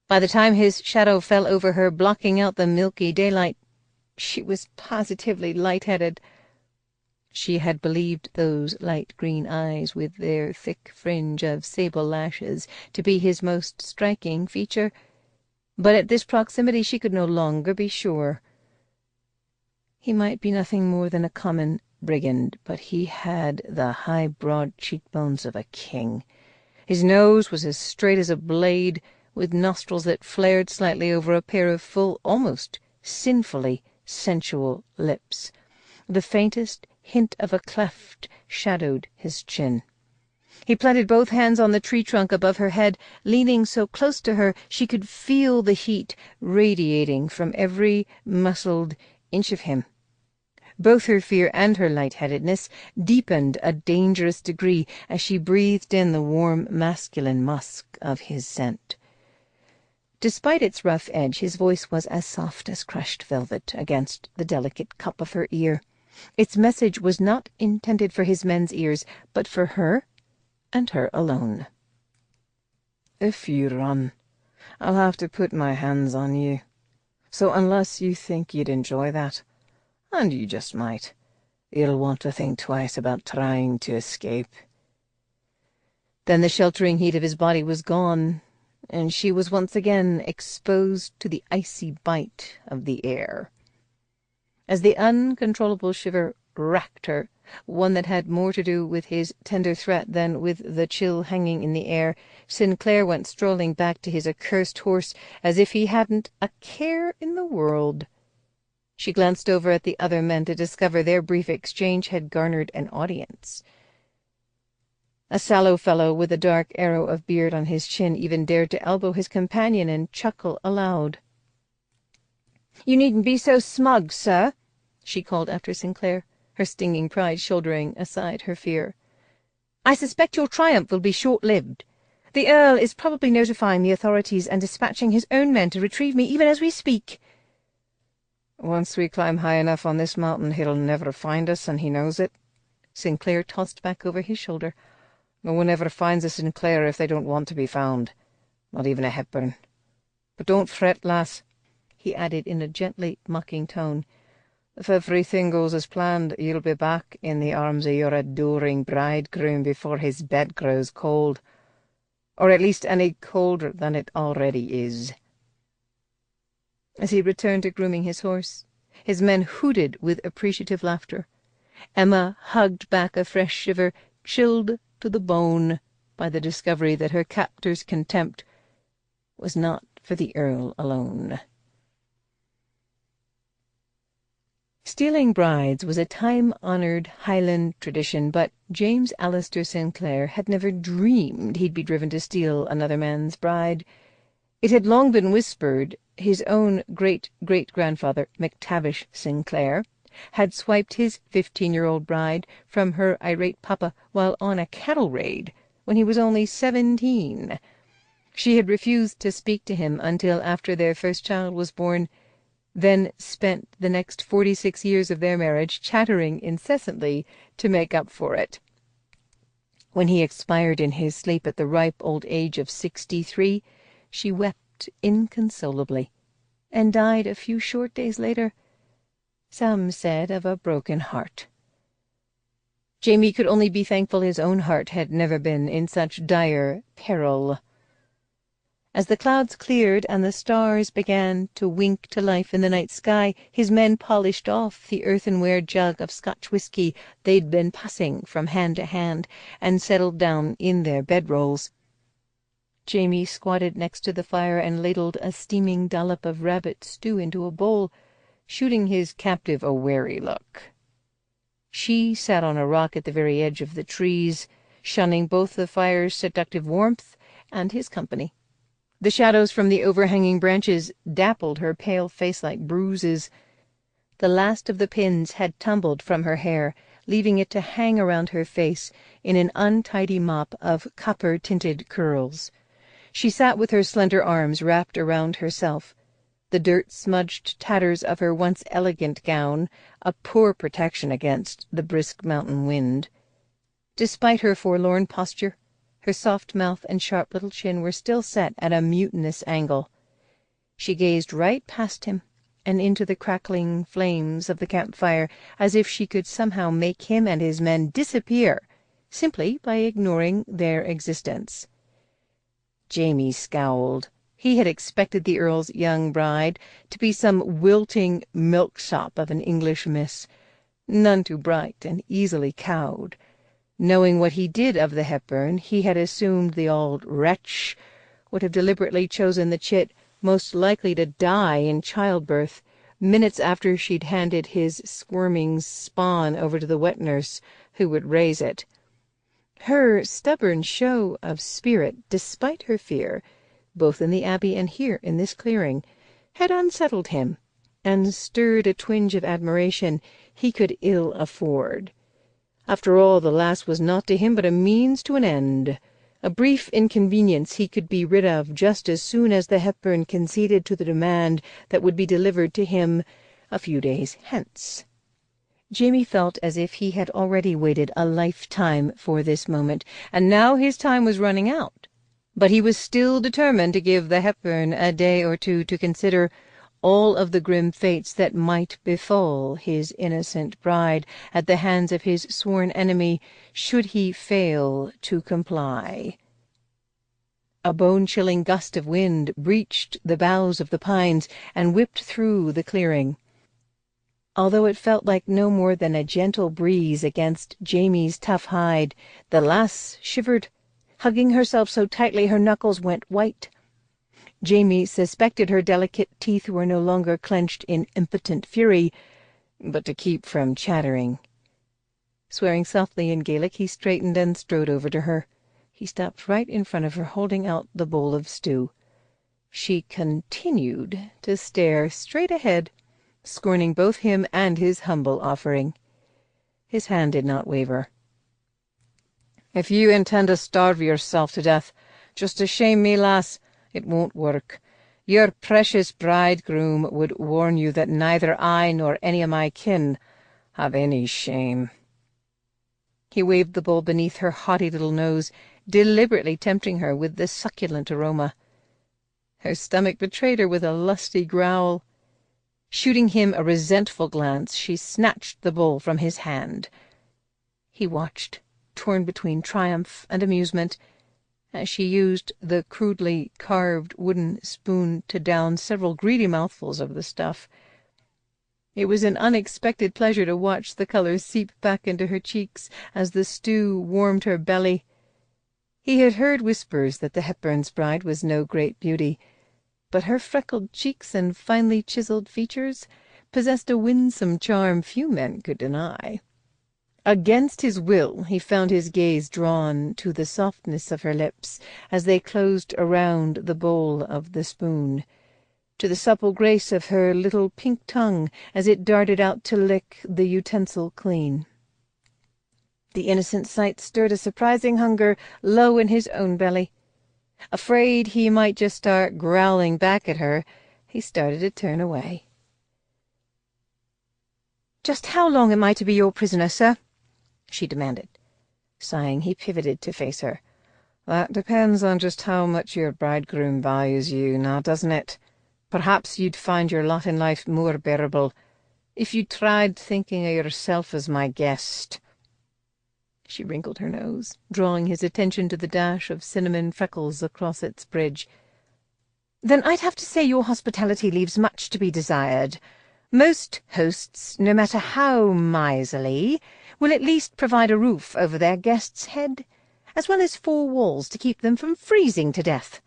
B: By the time his shadow fell over her, blocking out the milky daylight, she was positively light-headed. She had believed those light green eyes with their thick fringe of sable lashes to be his most striking feature, but at this proximity she could no longer be sure. He might be nothing more than a common brigand, but he had the high, broad cheekbones of a king. His nose was as straight as a blade, with nostrils that flared slightly over a pair of full, almost sinfully sensual lips. The faintest hint of a cleft shadowed his chin. He planted both hands on the tree trunk above her head, leaning so close to her she could feel the heat radiating from every muscled inch of him. Both her fear and her lightheadedness deepened a dangerous degree as she breathed in the warm masculine musk of his scent. Despite its rough edge, his voice was as soft as crushed velvet against the delicate cup of her ear. Its message was not intended for his men's ears, but for her and her alone. "If you run, I'll have to put my hands on you. So unless you think you'd enjoy that, and you just might, you'll want to think twice about trying to escape." Then the sheltering heat of his body was gone, and she was once again exposed to the icy bite of the air. As the uncontrollable shiver racked her, one that had more to do with his tender threat than with the chill hanging in the air, Sinclair went strolling back to his accursed horse as if he hadn't a care in the world. She glanced over at the other men to discover their brief exchange had garnered an audience. A sallow fellow with a dark arrow of beard on his chin even dared to elbow his companion and chuckle aloud.
A: "You needn't be so smug, sir," she called after Sinclair, her stinging pride shouldering aside her fear. "I suspect your triumph will be short-lived. The Earl is probably notifying the authorities and dispatching his own men to retrieve me even as we speak."
B: "Once we climb high enough on this mountain, he'll never find us, and he knows it." Sinclair tossed back over his shoulder. "No one ever finds a Sinclair if they don't want to be found. Not even a Hepburn. But don't fret, lass," he added in a gently mocking tone. "If everything goes as planned, you'll be back in the arms of your adoring bridegroom before his bed grows cold. Or at least any colder than it already is." As he returned to grooming his horse, his men hooted with appreciative laughter. Emma hugged back a fresh shiver, chilled to the bone by the discovery that her captor's contempt was not for the Earl alone.
A: Stealing brides was a time-honored Highland tradition, but James Alistair Sinclair had never dreamed he'd be driven to steal another man's bride. It had long been whispered his own great-great-grandfather, McTavish Sinclair, had swiped his 15-year-old bride from her irate papa while on a cattle raid when he was only 17. She had refused to speak to him until after their first child was born, then spent the next 46 years of their marriage chattering incessantly to make up for it. When he expired in his sleep at the ripe old age of 63, she wept inconsolably, and died a few short days later, some said of a broken heart. Jamie could only be thankful his own heart had never been in such dire peril. As the clouds cleared and the stars began to wink to life in the night sky, his men polished off the earthenware jug of Scotch whisky they'd been passing from hand to hand, and settled down in their bedrolls. Jamie squatted next to the fire and ladled a steaming dollop of rabbit stew into a bowl, shooting his captive a wary look. She sat on a rock at the very edge of the trees, shunning both the fire's seductive warmth and his company. The shadows from the overhanging branches dappled her pale face like bruises. The last of the pins had tumbled from her hair, leaving it to hang around her face in an untidy mop of copper-tinted curls. She sat with her slender arms wrapped around herself, the dirt-smudged tatters of her once elegant gown a poor protection against the brisk mountain wind. Despite her forlorn posture, her soft mouth and sharp little chin were still set at a mutinous angle. She gazed right past him and into the crackling flames of the campfire, as if she could somehow make him and his men disappear simply by ignoring their existence. Jamie scowled. He had expected the Earl's young bride to be some wilting milksop of an English miss, none too bright and easily cowed. Knowing what he did of the Hepburn, he had assumed the old wretch would have deliberately chosen the chit most likely to die in childbirth, minutes after she'd handed his squirming spawn over to the wet nurse who would raise it. Her stubborn show of spirit, despite her fear, both in the Abbey and here in this clearing, had unsettled him, and stirred a twinge of admiration he could ill afford. After all, the lass was naught to him but a means to an end, a brief inconvenience he could be rid of just as soon as the Hepburn conceded to the demand that would be delivered to him a few days hence. Jamie felt as if he had already waited a lifetime for this moment, and now his time was running out. But he was still determined to give the Hepburn a day or two to consider all of the grim fates that might befall his innocent bride at the hands of his sworn enemy should he fail to comply. A bone-chilling gust of wind breached the boughs of the pines and whipped through the clearing. Although it felt like no more than a gentle breeze against Jamie's tough hide, the lass shivered, hugging herself so tightly her knuckles went white. Jamie suspected her delicate teeth were no longer clenched in impotent fury, but to keep from chattering. Swearing softly in Gaelic, he straightened and strode over to her. He stopped right in front of her, holding out the bowl of stew. She continued to stare straight ahead, scorning both him and his humble offering. His hand did not waver. "If you intend to starve yourself to death, just to shame me, lass, it won't work. Your precious bridegroom would warn you that neither I nor any of my kin have any shame." He waved the bowl beneath her haughty little nose, deliberately tempting her with the succulent aroma. Her stomach betrayed her with a lusty growl. Shooting him a resentful glance, she snatched the bowl from his hand. He watched, torn between triumph and amusement, as she used the crudely carved wooden spoon to down several greedy mouthfuls of the stuff. It was an unexpected pleasure to watch the color seep back into her cheeks as the stew warmed her belly. He had heard whispers that the Hepburn's bride was no great beauty, but her freckled cheeks and finely chiseled features
B: possessed a winsome charm few men could deny. Against his will he found his gaze drawn to the softness of her lips as they closed around the bowl of the spoon, to the supple grace of her little pink tongue as it darted out to lick the utensil clean. The innocent sight stirred a surprising hunger low in his own belly. Afraid he might just start growling back at her, he started to turn away. "Just how long am I to be your prisoner, sir?" she demanded. Sighing, he pivoted to face her. "That depends on just how much your bridegroom values you, now doesn't it? Perhaps you'd find your lot in life more bearable if you tried thinking of yourself as my guest." She wrinkled her nose, drawing his attention to the dash of cinnamon freckles across its bridge. "Then I'd have to say your hospitality leaves much to be desired. Most hosts, no matter how miserly, will at least provide a roof over their guest's head, as well as 4 walls to keep them from freezing to death."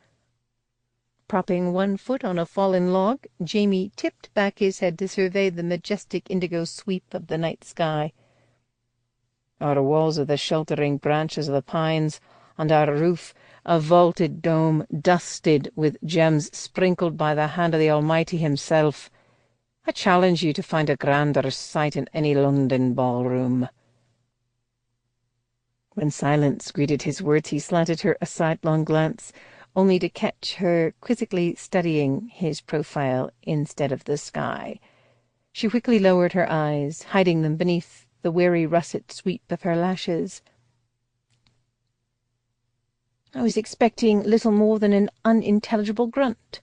B: Propping one foot on a fallen log, Jamie tipped back his head to survey the majestic indigo sweep of the night sky. "Our walls are the sheltering branches of the pines, and our roof a vaulted dome dusted with gems sprinkled by the hand of the Almighty himself. I challenge you to find a grander sight in any London ballroom." When silence greeted his words, he slanted her a sidelong glance, only to catch her quizzically studying his profile instead of the sky. She quickly lowered her eyes, hiding them beneath the wary russet sweep of her lashes. "I was expecting little more than an unintelligible grunt.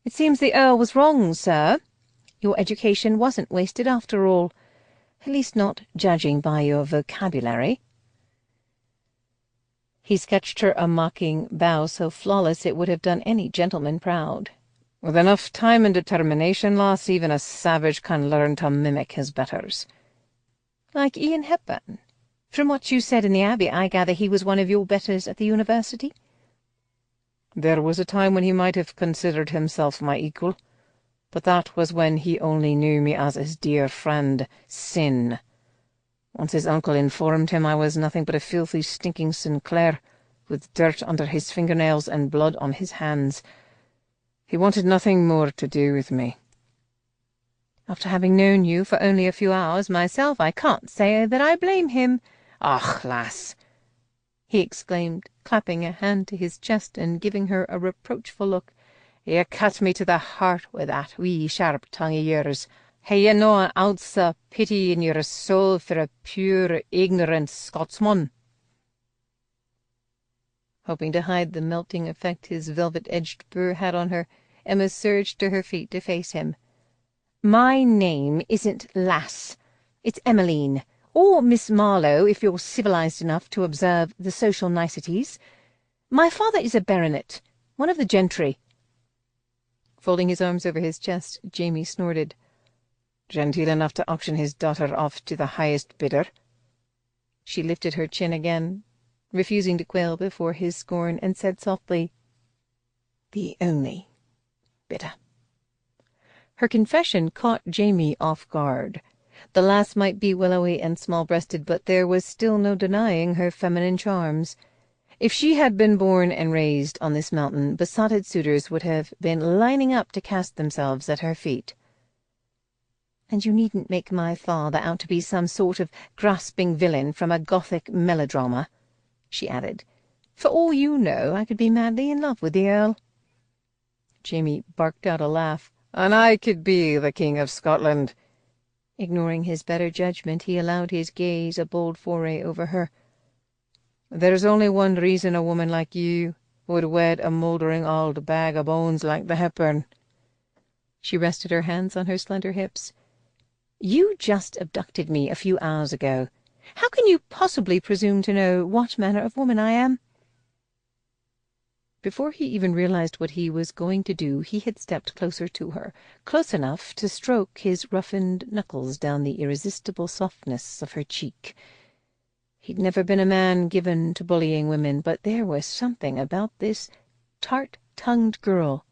B: It seems the Earl was wrong, sir. Your education wasn't wasted after all, at least not judging by your vocabulary." He sketched her a mocking bow so flawless it would have done any gentleman proud. "With enough time and determination, lass, even a savage can learn to mimic his betters." "Like Ian Hepburn. From what you said in the Abbey, I gather he was one of your betters at the university?" "There was a time when he might have considered himself my equal, but that was when he only knew me as his dear friend, Sin. Once his uncle informed him I was nothing but a filthy, stinking Sinclair, with dirt under his fingernails and blood on his hands. He wanted nothing more to do with me."
A: "After having known you for only a few hours myself, I can't say that I blame him."
B: "Och, lass!"
A: he exclaimed, clapping a hand to his chest and giving her a reproachful look.
B: "You cut me to the heart with that wee sharp tongue of yours. Hae ye no an ounce of pity in your soul for a pure, ignorant Scotsman?"
A: Hoping to hide the melting effect his velvet-edged burr had on her, Emma surged to her feet to face him. "My name isn't Lass. It's Emmeline, or Miss Marlowe, if you're civilized enough to observe the social niceties. My father is a baronet, one of the gentry." Folding his arms over his chest, Jamie snorted.
B: "Genteel enough to auction his daughter off to the highest bidder?"
A: She lifted her chin again, refusing to quail before his scorn, and said softly, "The only bidder." Her confession caught Jamie off guard. The lass might be willowy and small-breasted, but there was still no denying her feminine charms. If she had been born and raised on this mountain, besotted suitors would have been lining up to cast themselves at her feet. "And you needn't make my father out to be some sort of grasping villain from a Gothic melodrama," she added. "For all you know, I could be madly in love with the Earl."
B: Jamie barked out a laugh. "And I could be the King of Scotland."
A: Ignoring his better judgment, he allowed his gaze a bold foray over her.
B: "There's only one reason a woman like you would wed a mouldering old bag of bones like the Hepburn."
A: She rested her hands on her slender hips. "You just abducted me a few hours ago. How can you possibly presume to know what manner of woman I am?" Before he even realized what he was going to do, he had stepped closer to her, close enough to stroke his roughened knuckles down the irresistible softness of her cheek. He'd never been a man given to bullying women, but there was something about this tart-tongued girl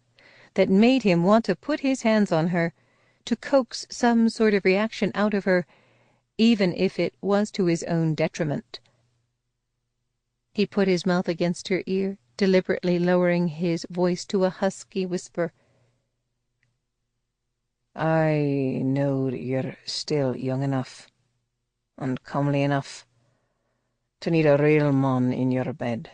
A: that made him want to put his hands on her, to coax some sort of reaction out of her, even if it was to his own detriment. He put his mouth against her ear, deliberately lowering his voice to a husky whisper. "I know that you're still young enough and comely enough to need a real man in your bed."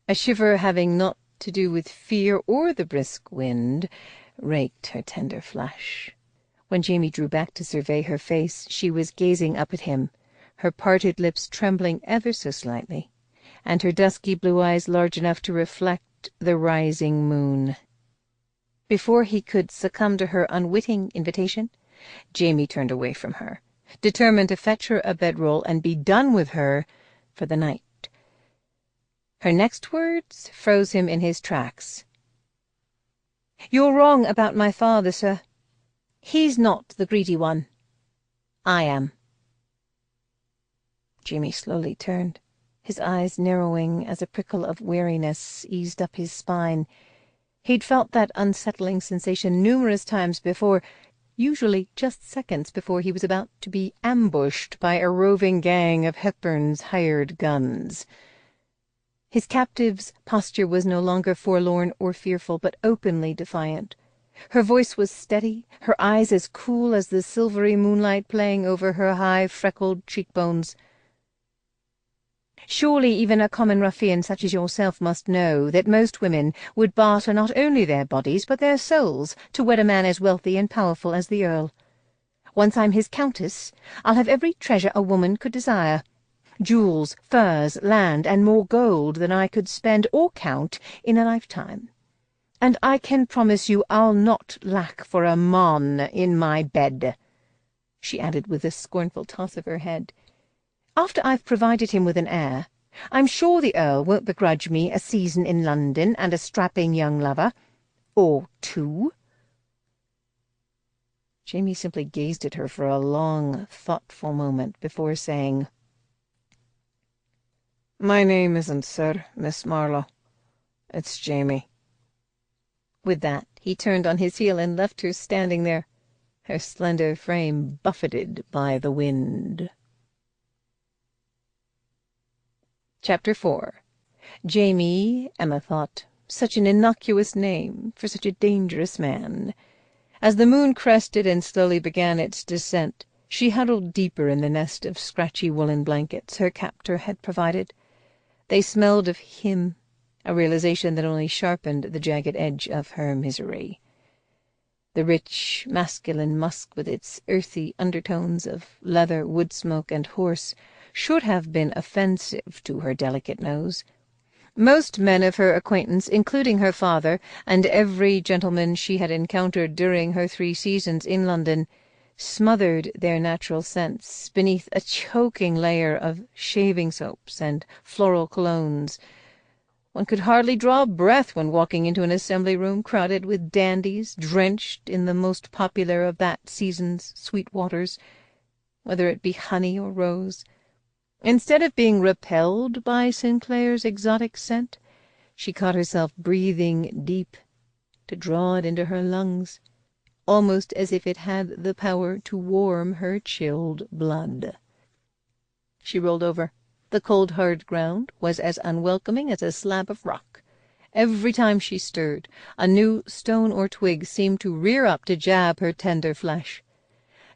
A: A shiver, having naught to do with fear or the brisk wind, raked her tender flesh. When Jamie drew back to survey her face, she was gazing up at him, her parted lips trembling ever so slightly, and her dusky blue eyes large enough to reflect the rising moon. Before he could succumb to her unwitting invitation, Jamie turned away from her, determined to fetch her a bedroll and be done with her for the night. Her next words froze him in his tracks. "You're wrong about my father, sir. He's not the greedy one. I am." Jamie slowly turned, his eyes narrowing as a prickle of weariness eased up his spine. He'd felt that unsettling sensation numerous times before, usually just seconds before he was about to be ambushed by a roving gang of Hepburn's hired guns. His captive's posture was no longer forlorn or fearful, but openly defiant. Her voice was steady, her eyes as cool as the silvery moonlight playing over her high, freckled cheekbones. "Surely even a common ruffian such as yourself must know that most women would barter not only their bodies but their souls to wed a man as wealthy and powerful as the Earl. Once I'm his countess, I'll have every treasure a woman could desire. Jewels, furs, land, and more gold than I could spend or count in a lifetime. And I can promise you I'll not lack for a man in my bed," she added with a scornful toss of her head. "After I've provided him with an heir, I'm sure the Earl won't begrudge me a season in London and a strapping young lover. Or two." Jamie simply gazed at her for a long, thoughtful moment before saying, "My name isn't Sir, Miss Marlowe. It's Jamie." With that, he turned on his heel and left her standing there, her slender frame buffeted by the wind. Chapter 4. Jamie, Emma thought, such an innocuous name for such a dangerous man. As the moon crested and slowly began its descent, she huddled deeper in the nest of scratchy woolen blankets her captor had provided. They smelled of him, a realization that only sharpened the jagged edge of her misery. The rich, masculine musk with its earthy undertones of leather, wood smoke, and horse should have been offensive to her delicate nose. Most men of her acquaintance, including her father and every gentleman she had encountered during her 3 seasons in London, smothered their natural scents beneath a choking layer of shaving soaps and floral colognes. One could hardly draw breath when walking into an assembly room crowded with dandies, drenched in the most popular of that season's sweet waters, whether it be honey or rose. Instead of being repelled by Sinclair's exotic scent, she caught herself breathing deep to draw it into her lungs, almost as if it had the power to warm her chilled blood. She rolled over. The cold, hard ground was as unwelcoming as a slab of rock. Every time she stirred, a new stone or twig seemed to rear up to jab her tender flesh.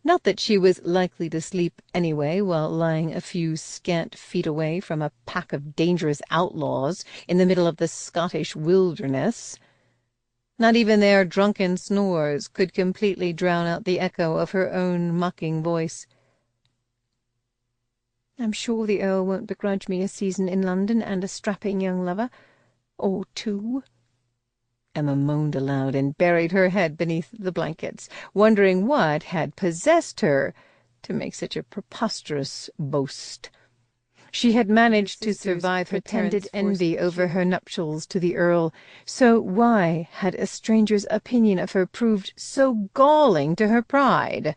A: Not that she was likely to sleep anyway while lying a few scant feet away from a pack of dangerous outlaws in the middle of the Scottish wilderness. Not even their drunken snores could completely drown out the echo of her own mocking voice. "I'm sure the Earl won't begrudge me a season in London and a strapping young lover. Or two." Emma moaned aloud and buried her head beneath the blankets, wondering what had possessed her to make such a preposterous boast. She had managed to survive her pretended envy over her nuptials to the Earl, so why had a stranger's opinion of her proved so galling to her pride?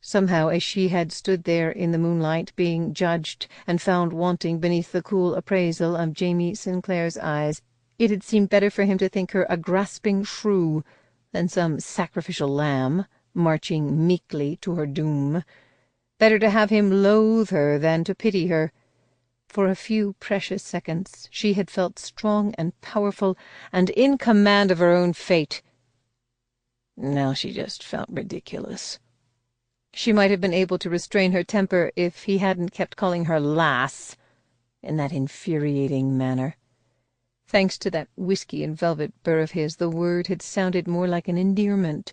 A: Somehow, as she had stood there in the moonlight, being judged and found wanting beneath the cool appraisal of Jamie Sinclair's eyes, it had seemed better for him to think her a grasping shrew than some sacrificial lamb marching meekly to her doom. Better to have him loathe her than to pity her. For a few precious seconds she had felt strong and powerful and in command of her own fate. Now she just felt ridiculous. She might have been able to restrain her temper if he hadn't kept calling her lass in that infuriating manner. Thanks to that whiskey and velvet burr of his, the word had sounded more like an endearment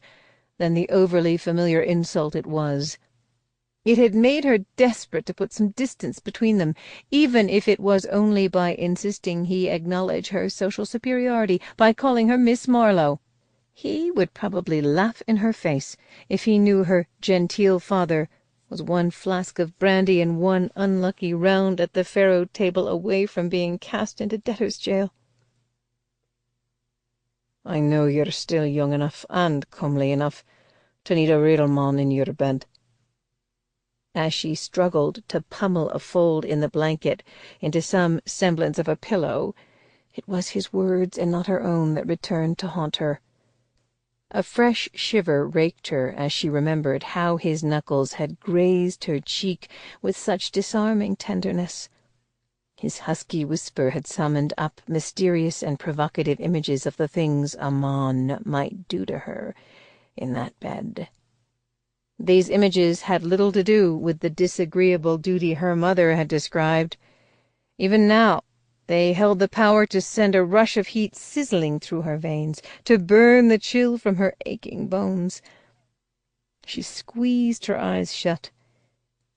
A: than the overly familiar insult it was. It had made her desperate to put some distance between them, even if it was only by insisting he acknowledge her social superiority, by calling her Miss Marlowe. He would probably laugh in her face if he knew her genteel father was one flask of brandy and one unlucky round at the faro table away from being cast into debtor's jail. "I know you're still young enough and comely enough to need a real man in your bed." As she struggled to pummel a fold in the blanket into some semblance of a pillow, it was his words and not her own that returned to haunt her. A fresh shiver raked her as she remembered how his knuckles had grazed her cheek with such disarming tenderness. His husky whisper had summoned up mysterious and provocative images of the things a man might do to her in that bed. These images had little to do with the disagreeable duty her mother had described. Even now, they held the power to send a rush of heat sizzling through her veins, to burn the chill from her aching bones. She squeezed her eyes shut.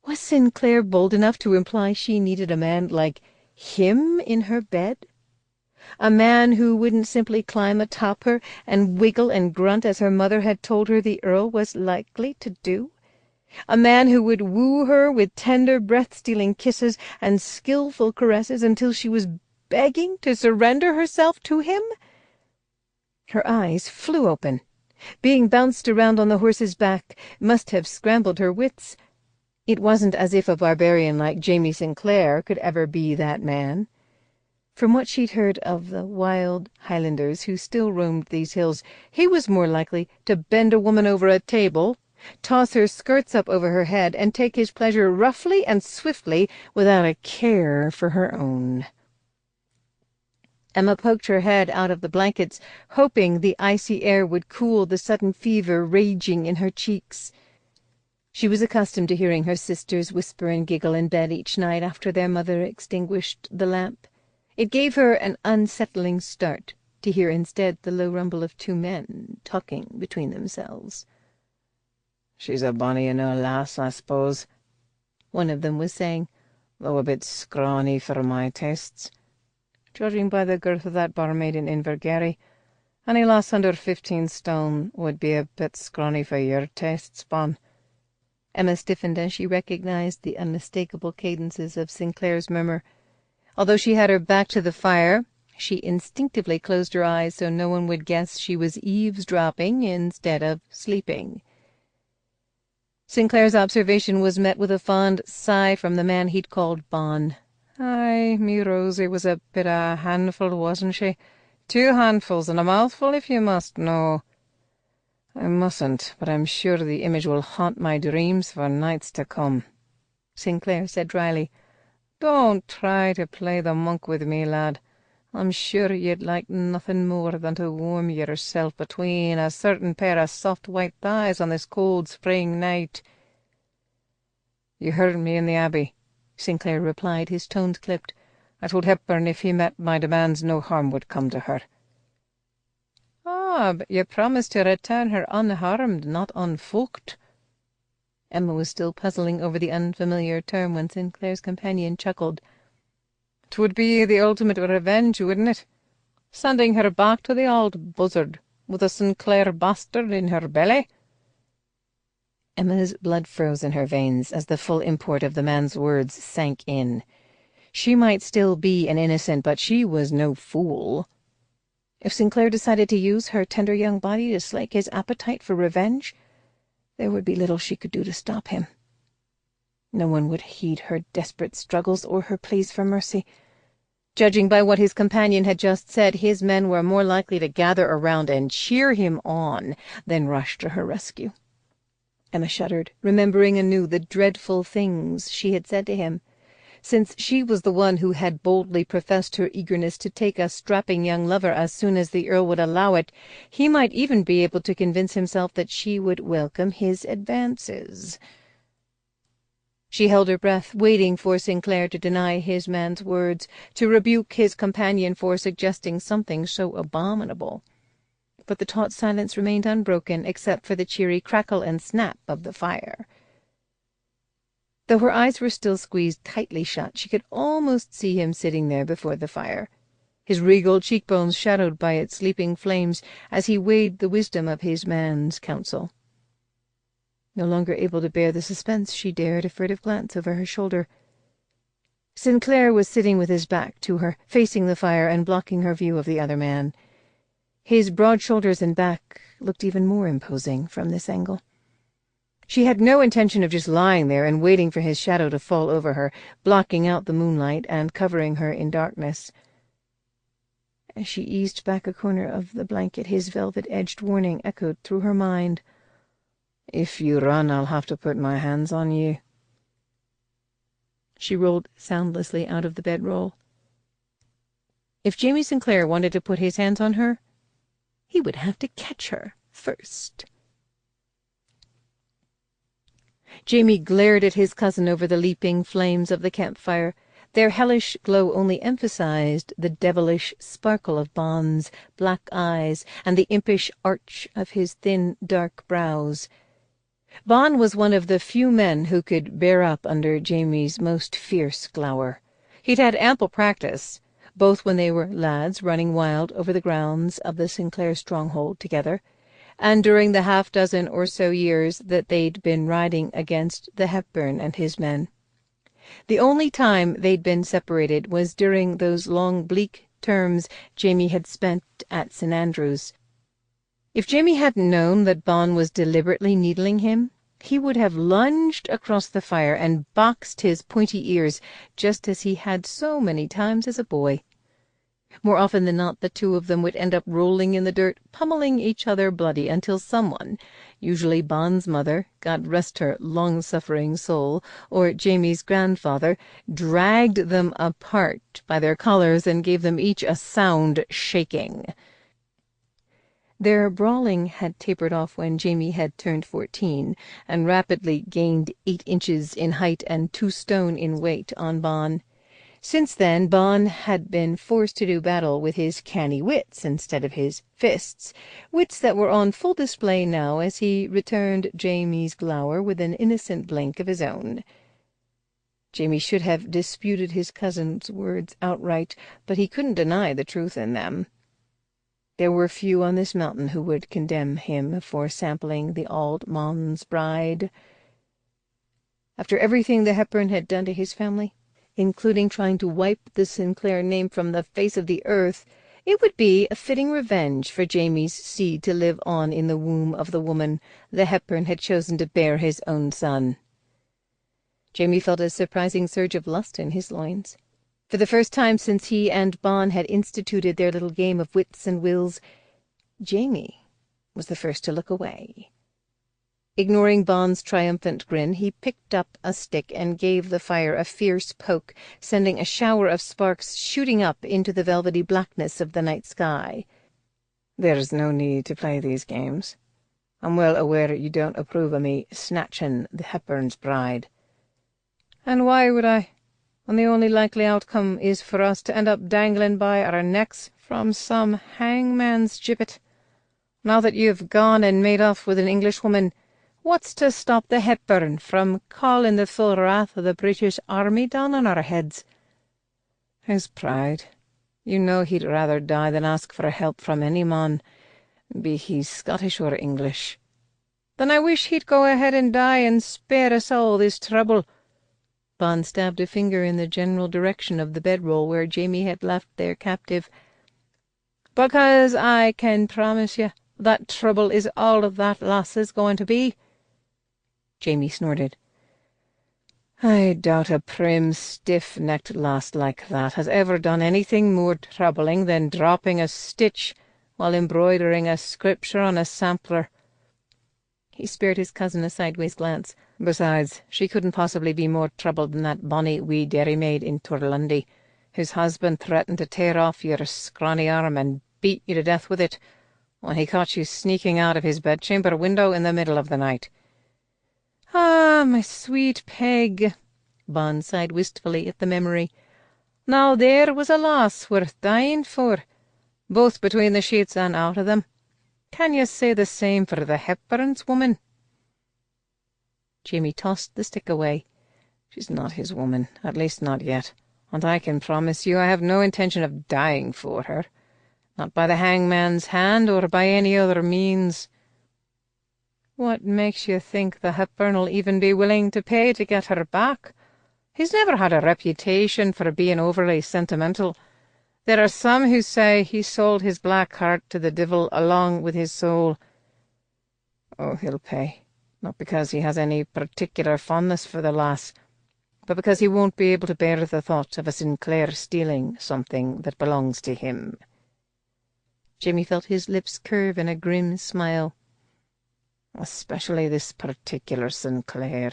A: Was Sinclair bold enough to imply she needed a man like him in her bed? A man who wouldn't simply climb atop her and wiggle and grunt as her mother had told her the Earl was likely to do? A man who would woo her with tender, breath-stealing kisses and skillful caresses until she was begging to surrender herself to him? Her eyes flew open. Being bounced around on the horse's back must have scrambled her wits. It wasn't as if a barbarian like Jamie Sinclair could ever be that man. From what she'd heard of the wild Highlanders who still roamed these hills, he was more likely to bend a woman over a table, toss her skirts up over her head, and take his pleasure roughly and swiftly without a care for her own. Emma poked her head out of the blankets, hoping the icy air would cool the sudden fever raging in her cheeks. She was accustomed to hearing her sisters whisper and giggle in bed each night after their mother extinguished the lamp. It gave her an unsettling start to hear instead the low rumble of two men talking between themselves. "She's a bonny enough lass, I suppose," one of them was saying, "though a bit scrawny for my tastes. Judging by the girth of that barmaid in Invergary, any lass under 15 stone would be a bit scrawny for your tastes, Bon." Emma stiffened as she recognized the unmistakable cadences of Sinclair's murmur. Although she had her back to the fire, she instinctively closed her eyes so no one would guess she was eavesdropping instead of sleeping. Sinclair's observation was met with a fond sigh from the man he'd called Bon. "Aye, me Rosie was a bit of a handful, wasn't she? 2 handfuls and a mouthful, if you must know. I mustn't, but I'm sure the image will haunt my dreams for nights to come," Sinclair said dryly. "Don't try to play the monk with me, lad. I'm sure you'd like nothing more than to warm yourself between a certain pair of soft white thighs on this cold spring night." "You heard me in the Abbey," Sinclair replied, his tones clipped. "I told Hepburn if he met my demands no harm would come to her." "Ah, but you promised to return her unharmed, not unfucked." Emma was still puzzling over the unfamiliar term when Sinclair's companion chuckled. "'Twould be the ultimate revenge, wouldn't it? Sending her back to the old buzzard with a Sinclair bastard in her belly?" Emma's blood froze in her veins as the full import of the man's words sank in. She might still be an innocent, but she was no fool. If Sinclair decided to use her tender young body to slake his appetite for revenge, there would be little she could do to stop him. No one would heed her desperate struggles or her pleas for mercy. Judging by what his companion had just said, his men were more likely to gather around and cheer him on than rush to her rescue. Emma shuddered, remembering anew the dreadful things she had said to him. Since she was the one who had boldly professed her eagerness to take a strapping young lover as soon as the Earl would allow it, he might even be able to convince himself that she would welcome his advances. She held her breath, waiting for Sinclair to deny his man's words, to rebuke his companion for suggesting something so abominable. But the taut silence remained unbroken, except for the cheery crackle and snap of the fire. Though her eyes were still squeezed tightly shut, she could almost see him sitting there before the fire, his regal cheekbones shadowed by its sleeping flames, as he weighed the wisdom of his man's counsel. No longer able to bear the suspense, she dared a furtive glance over her shoulder. Sinclair was sitting with his back to her, facing the fire and blocking her view of the other man. His broad shoulders and back looked even more imposing from this angle. She had no intention of just lying there and waiting for his shadow to fall over her, blocking out the moonlight and covering her in darkness. As she eased back a corner of the blanket, his velvet-edged warning echoed through her mind. "If you run, I'll have to put my hands on you." She rolled soundlessly out of the bedroll. If Jamie Sinclair wanted to put his hands on her, he would have to catch her first. Jamie glared at his cousin over the leaping flames of the campfire. Their hellish glow only emphasized the devilish sparkle of Bond's black eyes and the impish arch of his thin, dark brows. Bond was one of the few men who could bear up under Jamie's most fierce glower. He'd had ample practice, both when they were lads running wild over the grounds of the Sinclair stronghold together, and during the half-dozen or so years that they'd been riding against the Hepburn and his men. The only time they'd been separated was during those long, bleak terms Jamie had spent at St. Andrews. If Jamie hadn't known that Bond was deliberately needling him, he would have lunged across the fire and boxed his pointy ears, just as he had so many times as a boy. More often than not, the two of them would end up rolling in the dirt, pummeling each other bloody, until someone, usually Bond's mother, God rest her long-suffering soul, or Jamie's grandfather, dragged them apart by their collars and gave them each a sound shaking. Their brawling had tapered off when Jamie had turned 14 and rapidly gained 8 inches in height and 2 stone in weight on Bond. Since then, Bond had been forced to do battle with his canny wits instead of his fists, wits that were on full display now as he returned Jamie's glower with an innocent blink of his own. Jamie should have disputed his cousin's words outright, but he couldn't deny the truth in them. There were few on this mountain who would condemn him for sampling the Auld Man's bride. After everything the Hepburn had done to his family, including trying to wipe the Sinclair name from the face of the earth, it would be a fitting revenge for Jamie's seed to live on in the womb of the woman the Hepburn had chosen to bear his own son. Jamie felt a surprising surge of lust in his loins. For the first time since he and Bond had instituted their little game of wits and wills, Jamie was the first to look away. Ignoring Bond's triumphant grin, he picked up a stick and gave the fire a fierce poke, sending a shower of sparks shooting up into the velvety blackness of the night sky. "There's no need to play these games. I'm well aware you don't approve of me snatching the Hepburn's bride." "And why would I, when the only likely outcome is for us to end up dangling by our necks from some hangman's gibbet? Now that you've gone and made off with an Englishwoman, what's to stop the Hepburn from calling the full wrath of the British army down on our heads?" "His pride. You know he'd rather die than ask for help from any man, be he Scottish or English." "Then I wish he'd go ahead and die and spare us all this trouble." Bond stabbed a finger in the general direction of the bedroll where Jamie had left their captive. "Because I can promise you that trouble is all that lass is going to be." Jamie snorted.
B: I doubt a prim, stiff-necked lass like that has ever done anything more troubling than dropping a stitch while embroidering a scripture on a sampler." He spared his cousin a sideways glance. "Besides, she couldn't possibly be more troubled than that bonny wee dairymaid in Torlundy, whose husband threatened to tear off your scrawny arm and beat you to death with it when he caught you sneaking out of his bedchamber window in the middle of the night." "Ah, my sweet Peg," Bon sighed wistfully at the memory. "Now there was a lass worth dying for, both between the sheets and out of them. Can you say the same for the Hepburns, woman?" Jamie tossed the stick away. "She's not his woman, at least not yet, and I can promise you I have no intention of dying for her, not by the hangman's hand or by any other means." "What makes you think the Hepburn'll even be willing to pay to get her back? He's never had a reputation for being overly sentimental. There are some who say he sold his black heart to the devil along with his soul. Oh, he'll pay, not because he has any particular fondness for the lass, but because he won't be able to bear the thought of a Sinclair stealing something that belongs to him." Jamie felt his lips curve in a grim smile. "Especially this particular Sinclair.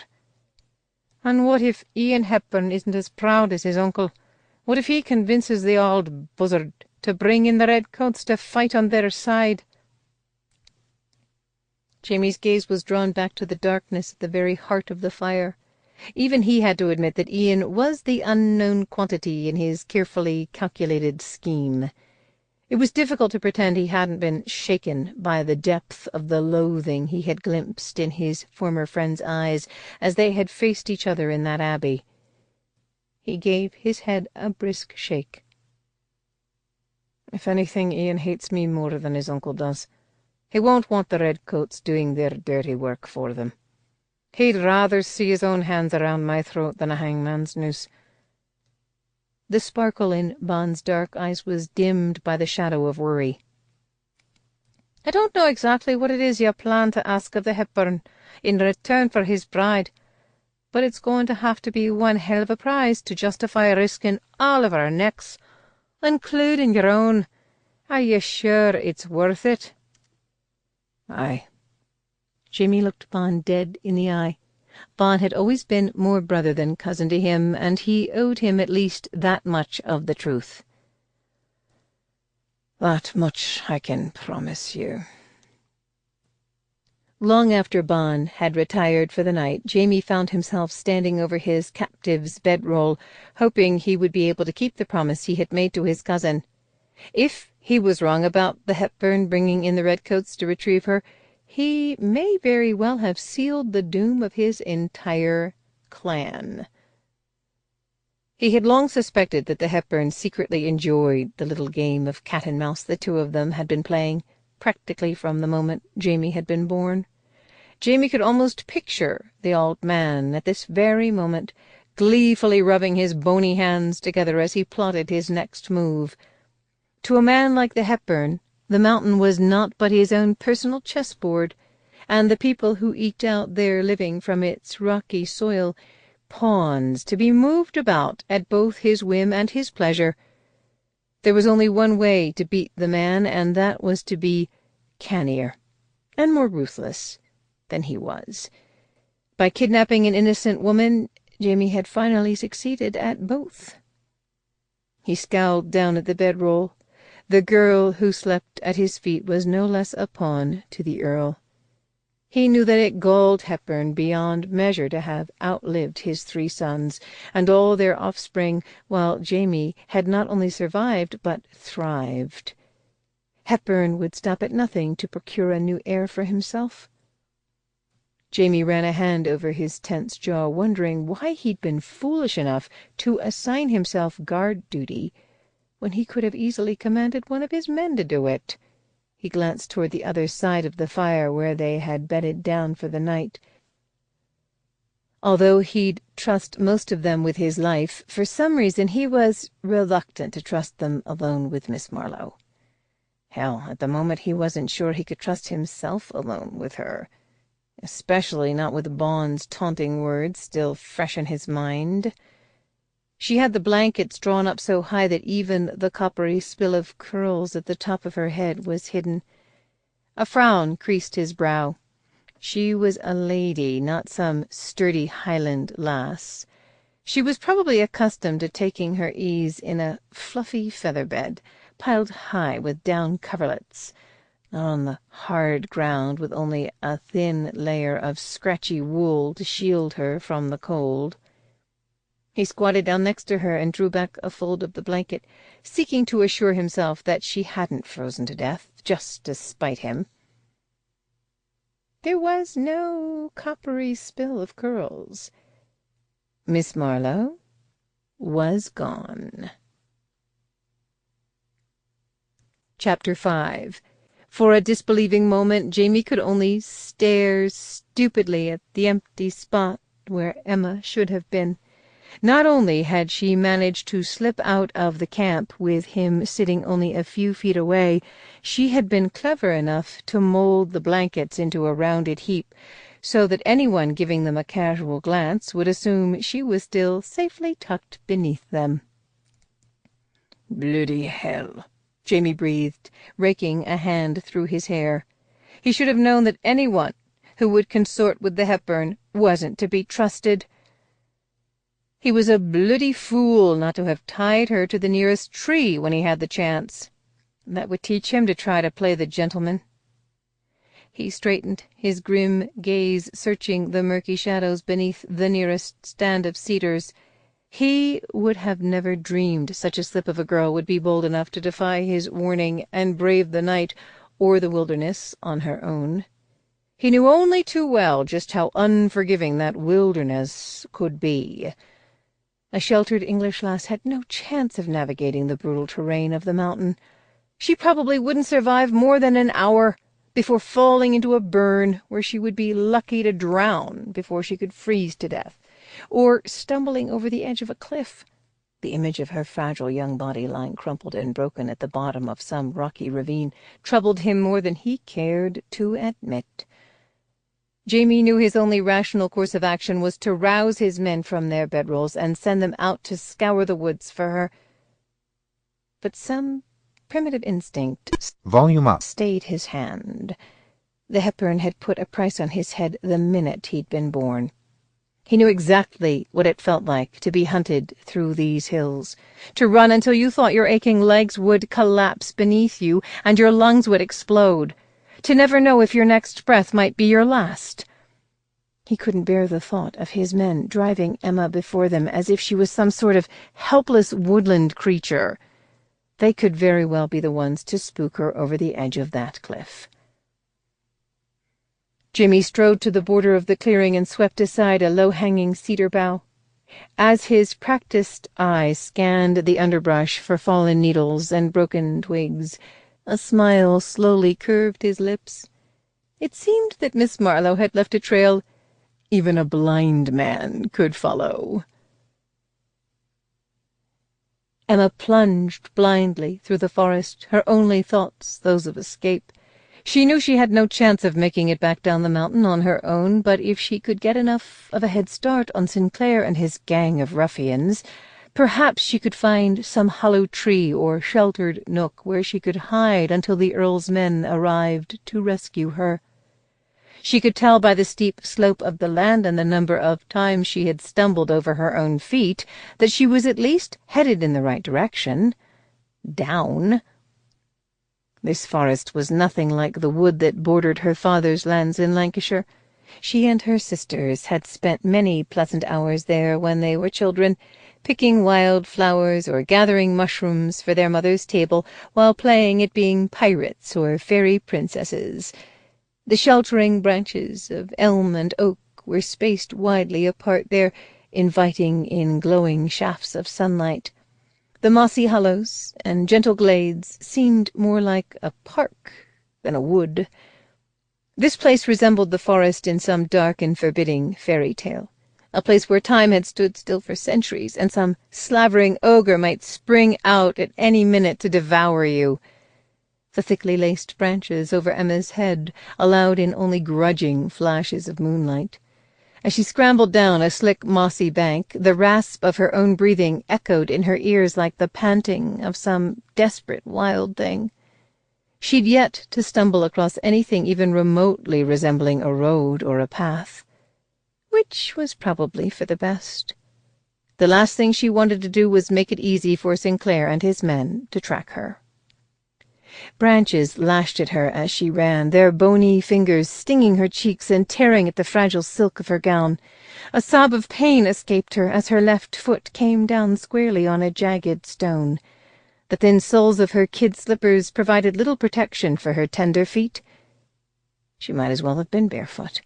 B: And what if Ian Hepburn isn't as proud as his uncle? What if he convinces the old buzzard to bring in the redcoats to fight on their side?" Jamie's gaze was drawn back to the darkness at the very heart of the fire. Even he had to admit that Ian was the unknown quantity in his carefully calculated scheme. It was difficult to pretend he hadn't been shaken by the depth of the loathing he had glimpsed in his former friend's eyes as they had faced each other in that abbey. He gave his head a brisk shake. "If anything, Ian hates me more than his uncle does. He won't want the redcoats doing their dirty work for them. He'd rather see his own hands around my throat than a hangman's noose." The sparkle in Bon's dark eyes was dimmed by the shadow of worry. "I don't know exactly what it is you plan to ask of the Hepburn in return for his bride, but it's going to have to be one hell of a prize to justify risking all of our necks, including your own. Are you sure it's worth it?" "Aye." Jamie looked Bon dead in the eye. Bon had always been more brother than cousin to him, and he owed him at least that much of the truth. "That much I can promise you." Long after Bon had retired for the night, Jamie found himself standing over his captive's bedroll, hoping he would be able to keep the promise he had made to his cousin. If he was wrong about the Hepburn bringing in the redcoats to retrieve her, he may very well have sealed the doom of his entire clan. He had long suspected that the Hepburns secretly enjoyed the little game of cat-and-mouse the two of them had been playing, practically from the moment Jamie had been born. Jamie could almost picture the old man at this very moment, gleefully rubbing his bony hands together as he plotted his next move. To a man like the Hepburn, the mountain was naught but his own personal chessboard, and the people who eked out their living from its rocky soil, pawns to be moved about at both his whim and his pleasure. There was only one way to beat the man, and that was to be cannier and more ruthless than he was. By kidnapping an innocent woman, Jamie had finally succeeded at both. He scowled down at the bedroll. The girl who slept at his feet was no less a pawn to the Earl. He knew that it galled Hepburn beyond measure to have outlived his 3 sons and all their offspring, while Jamie had not only survived but thrived. Hepburn would stop at nothing to procure a new heir for himself. Jamie ran a hand over his tense jaw, wondering why he'd been foolish enough to assign himself guard duty when he could have easily commanded one of his men to do it. He glanced toward the other side of the fire where they had bedded down for the night. Although he'd trust most of them with his life, for some reason he was reluctant to trust them alone with Miss Marlowe. Hell, at the moment he wasn't sure he could trust himself alone with her. especially not with Bond's taunting words still fresh in his mind. She had the blankets drawn up so high that even the coppery spill of curls at the top of her head was hidden. A frown creased his brow. She was a lady, not some sturdy Highland lass. She was probably accustomed to taking her ease in a fluffy feather bed, piled high with down coverlets, not on the hard ground with only a thin layer of scratchy wool to shield her from the cold. He squatted down next to her and drew back a fold of the blanket, seeking to assure himself that she hadn't frozen to death, just to spite him. There was no coppery spill of curls. Miss Marlowe was gone. Chapter 5. For a disbelieving moment, Jamie could only stare stupidly at the empty spot where Emma should have been. Not only had she managed to slip out of the camp with him sitting only a few feet away, she had been clever enough to mold the blankets into a rounded heap, so that anyone giving them a casual glance would assume she was still safely tucked beneath them. "Bloody hell," Jamie breathed, raking a hand through his hair. He should have known that anyone who would consort with the Hepburn wasn't to be trusted. He was a bloody fool not to have tied her to the nearest tree when he had the chance. That would teach him to try to play the gentleman. He straightened, his grim gaze searching the murky shadows beneath the nearest stand of cedars. He would have never dreamed such a slip of a girl would be bold enough to defy his warning and brave the night or the wilderness on her own. He knew only too well just how unforgiving that wilderness could be. A sheltered English lass had no chance of navigating the brutal terrain of the mountain. She probably wouldn't survive more than an hour before falling into a burn where she would be lucky to drown before she could freeze to death, or stumbling over the edge of a cliff, the image of her fragile young body lying crumpled and broken at the bottom of some rocky ravine troubled him more than he cared to admit. Jamie knew his only rational course of action was to rouse his men from their bedrolls and send them out to scour the woods for her. But some primitive instinct
C: Volume up.
B: stayed his hand. The Hepburn had put a price on his head the minute he'd been born. He knew exactly what it felt like to be hunted through these hills, to run until you thought your aching legs would collapse beneath you and your lungs would explode, to never know if your next breath might be your last. He couldn't bear the thought of his men driving Emma before them as if she was some sort of helpless woodland creature. They could very well be the ones to spook her over the edge of that cliff. Jimmy strode to the border of the clearing and swept aside a low-hanging cedar bough. As his practiced eye scanned the underbrush for fallen needles and broken twigs, a smile slowly curved his lips. It seemed that Miss Marlowe had left a trail even a blind man could follow. Emma plunged blindly through the forest, her only thoughts those of escape. She knew she had no chance of making it back down the mountain on her own, but if she could get enough of a head start on Sinclair and his gang of ruffians, perhaps she could find some hollow tree or sheltered nook where she could hide until the Earl's men arrived to rescue her. She could tell by the steep slope of the land and the number of times she had stumbled over her own feet that she was at least headed in the right direction. Down. This forest was nothing like the wood that bordered her father's lands in Lancashire. She and her sisters had spent many pleasant hours there when they were children, picking wild flowers or gathering mushrooms for their mother's table while playing at being pirates or fairy princesses. The sheltering branches of elm and oak were spaced widely apart there, inviting in glowing shafts of sunlight. The mossy hollows and gentle glades seemed more like a park than a wood. This place resembled the forest in some dark and forbidding fairy tale, a place where time had stood still for centuries, and some slavering ogre might spring out at any minute to devour you. The thickly laced branches over Emma's head allowed in only grudging flashes of moonlight. As she scrambled down a slick, mossy bank, the rasp of her own breathing echoed in her ears like the panting of some desperate wild thing. She'd yet to stumble across anything even remotely resembling a road or a path, which was probably for the best. The last thing she wanted to do was make it easy for Sinclair and his men to track her. Branches lashed at her as she ran, their bony fingers stinging her cheeks and tearing at the fragile silk of her gown. A sob of pain escaped her as her left foot came down squarely on a jagged stone. The thin soles of her kid slippers provided little protection for her tender feet. She might as well have been barefoot.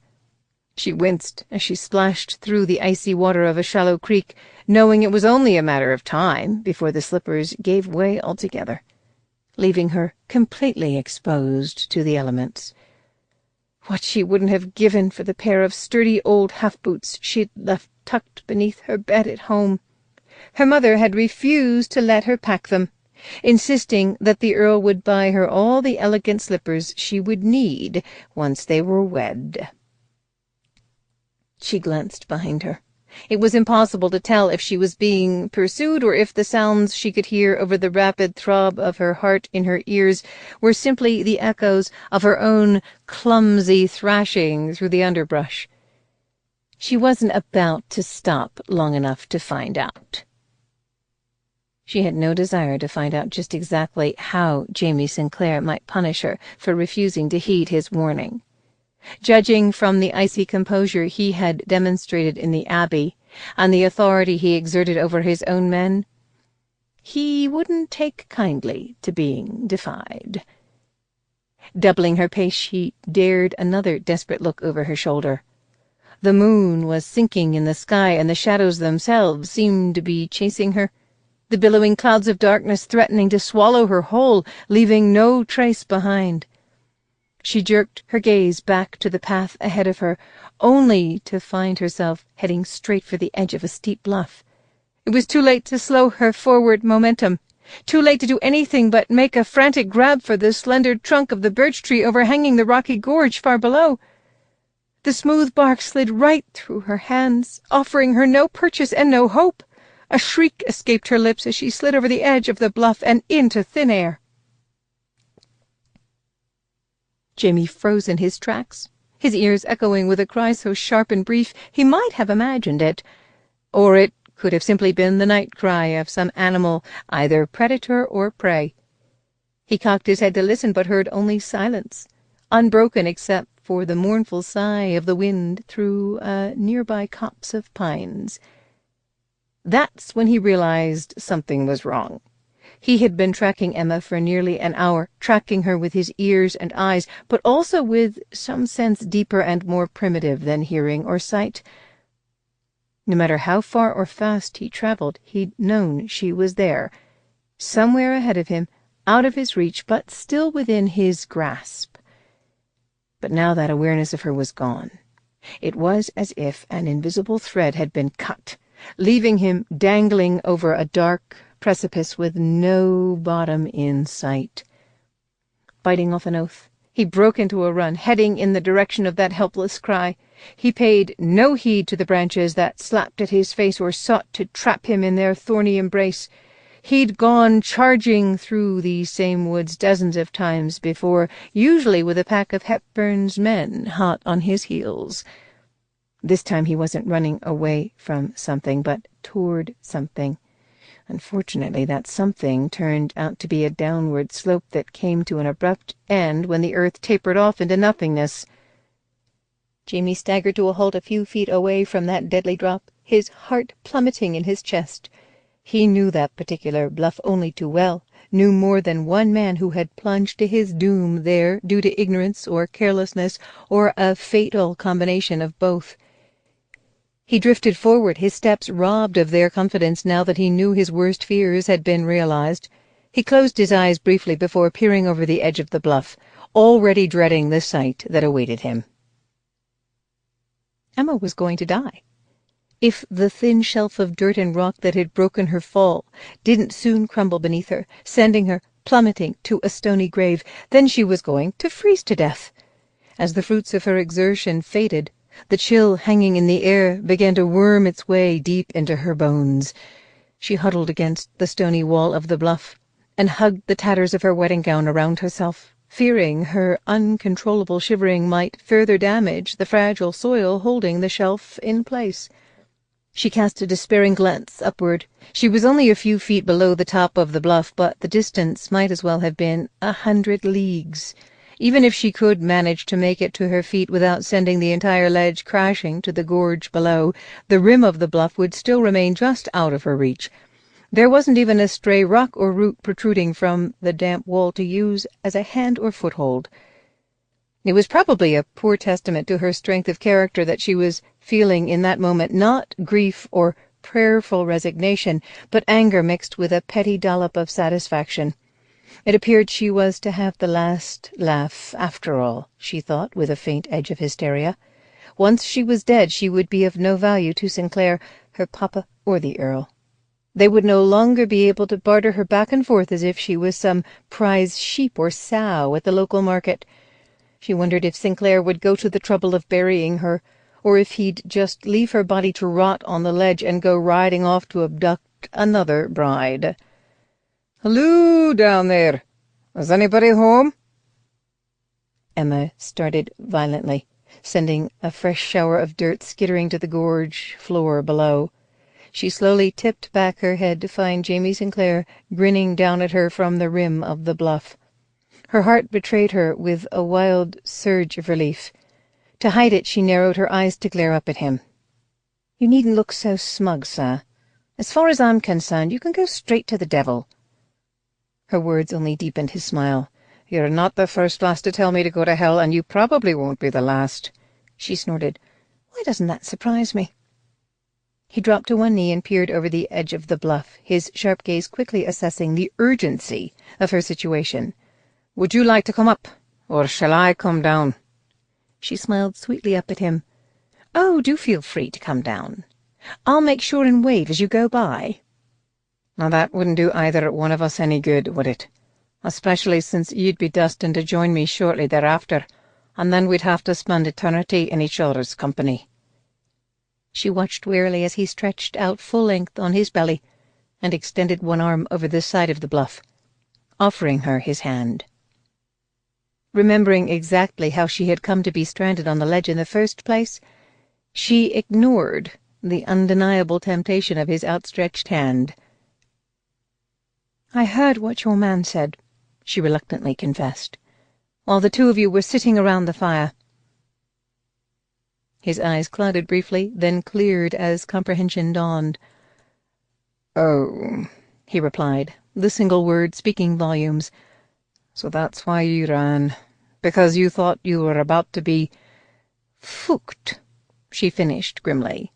B: She winced as she splashed through the icy water of a shallow creek, knowing it was only a matter of time before the slippers gave way altogether, leaving her completely exposed to the elements. What she wouldn't have given for the pair of sturdy old half-boots she'd left tucked beneath her bed at home. Her mother had refused to let her pack them, insisting that the Earl would buy her all the elegant slippers she would need once they were wed. She glanced behind her. It was impossible to tell if she was being pursued or if the sounds she could hear over the rapid throb of her heart in her ears were simply the echoes of her own clumsy thrashing through the underbrush. She wasn't about to stop long enough to find out. She had no desire to find out just exactly how Jamie Sinclair might punish her for refusing to heed his warning. Judging from the icy composure he had demonstrated in the Abbey and the authority he exerted over his own men, he wouldn't take kindly to being defied. Doubling her pace, she dared another desperate look over her shoulder. The moon was sinking in the sky, and the shadows themselves seemed to be chasing her, the billowing clouds of darkness threatening to swallow her whole, leaving no trace behind. She jerked her gaze back to the path ahead of her, only to find herself heading straight for the edge of a steep bluff. It was too late to slow her forward momentum, too late to do anything but make a frantic grab for the slender trunk of the birch tree overhanging the rocky gorge far below. The smooth bark slid right through her hands, offering her no purchase and no hope. A shriek escaped her lips as she slid over the edge of the bluff and into thin air. Jamie froze in his tracks, his ears echoing with a cry so sharp and brief he might have imagined it, or it could have simply been the night cry of some animal, either predator or prey. He cocked his head to listen, but heard only silence, unbroken except for the mournful sigh of the wind through a nearby copse of pines. That's when he realized something was wrong. He had been tracking Emma for nearly an hour, tracking her with his ears and eyes, but also with some sense deeper and more primitive than hearing or sight. No matter how far or fast he traveled, he'd known she was there, somewhere ahead of him, out of his reach, but still within his grasp. But now that awareness of her was gone. It was as if an invisible thread had been cut, leaving him dangling over a dark precipice with no bottom in sight. Biting off an oath, he broke into a run, heading in the direction of that helpless cry. He paid no heed to the branches that slapped at his face or sought to trap him in their thorny embrace. He'd gone charging through these same woods dozens of times before, usually with a pack of Hepburn's men hot on his heels. This time he wasn't running away from something, but toward something. Unfortunately, that something turned out to be a downward slope that came to an abrupt end when the earth tapered off into nothingness. Jamie staggered to a halt a few feet away from that deadly drop, his heart plummeting in his chest. He knew that particular bluff only too well, knew more than one man who had plunged to his doom there due to ignorance or carelessness or a fatal combination of both. He drifted forward, his steps robbed of their confidence now that he knew his worst fears had been realized. He closed his eyes briefly before peering over the edge of the bluff, already dreading the sight that awaited him. Emma was going to die. If the thin shelf of dirt and rock that had broken her fall didn't soon crumble beneath her, sending her
A: plummeting to a stony grave. Then she was going to freeze to death. As the fruits of her exertion faded, the chill hanging in the air began to worm its way deep into her bones. She huddled against the stony wall of the bluff and hugged the tatters of her wedding gown around herself, fearing her uncontrollable shivering might further damage the fragile soil holding the shelf in place. She cast a despairing glance upward. She was only a few feet below the top of the bluff, but the distance might as well have been 100 leagues. Even if she could manage to make it to her feet without sending the entire ledge crashing to the gorge below, the rim of the bluff would still remain just out of her reach. There wasn't even a stray rock or root protruding from the damp wall to use as a hand or foothold. It was probably a poor testament to her strength of character that she was feeling in that moment not grief or prayerful resignation, but anger mixed with a petty dollop of satisfaction. It appeared she was to have the last laugh after all, she thought, with a faint edge of hysteria. Once she was dead, she would be of no value to Sinclair, her papa, or the Earl. They would no longer be able to barter her back and forth as if she was some prize sheep or sow at the local market. She wondered if Sinclair would go to the trouble of burying her, or if he'd just leave her body to rot on the ledge and go riding off to abduct another bride. "Halloo, down there! Is anybody home?" Emma started violently, sending a fresh shower of dirt skittering to the gorge floor below. She slowly tipped back her head to find Jamie Sinclair grinning down at her from the rim of the bluff. Her heart betrayed her with a wild surge of relief. To hide it, she narrowed her eyes to glare up at him. "You needn't look so smug, sir. As far as I'm concerned, you can go straight to the devil." Her words only deepened his smile. "You're not the first lass to tell me to go to hell, and you probably won't be the last," she snorted. "Why doesn't that surprise me?" He dropped to one knee and peered over the edge of the bluff, his sharp gaze quickly assessing the urgency of her situation. "Would you like to come up, or shall I come down?" She smiled sweetly up at him. "Oh, do feel free to come down. I'll make sure and wave as you go by." "Now that wouldn't do either one of us any good, would it? Especially since you'd be destined to join me shortly thereafter, and then we'd have to spend eternity in each other's company." She watched wearily as he stretched out full length on his belly and extended one arm over the side of the bluff, offering her his hand. Remembering exactly how she had come to be stranded on the ledge in the first place, she ignored the undeniable temptation of his outstretched hand. "I heard what your man said," she reluctantly confessed, "while the two of you were sitting around the fire." His eyes clouded briefly, then cleared as comprehension dawned. "Oh," he replied, the single word speaking volumes. "So that's why you ran. Because you thought you were about to be fooked," she finished grimly.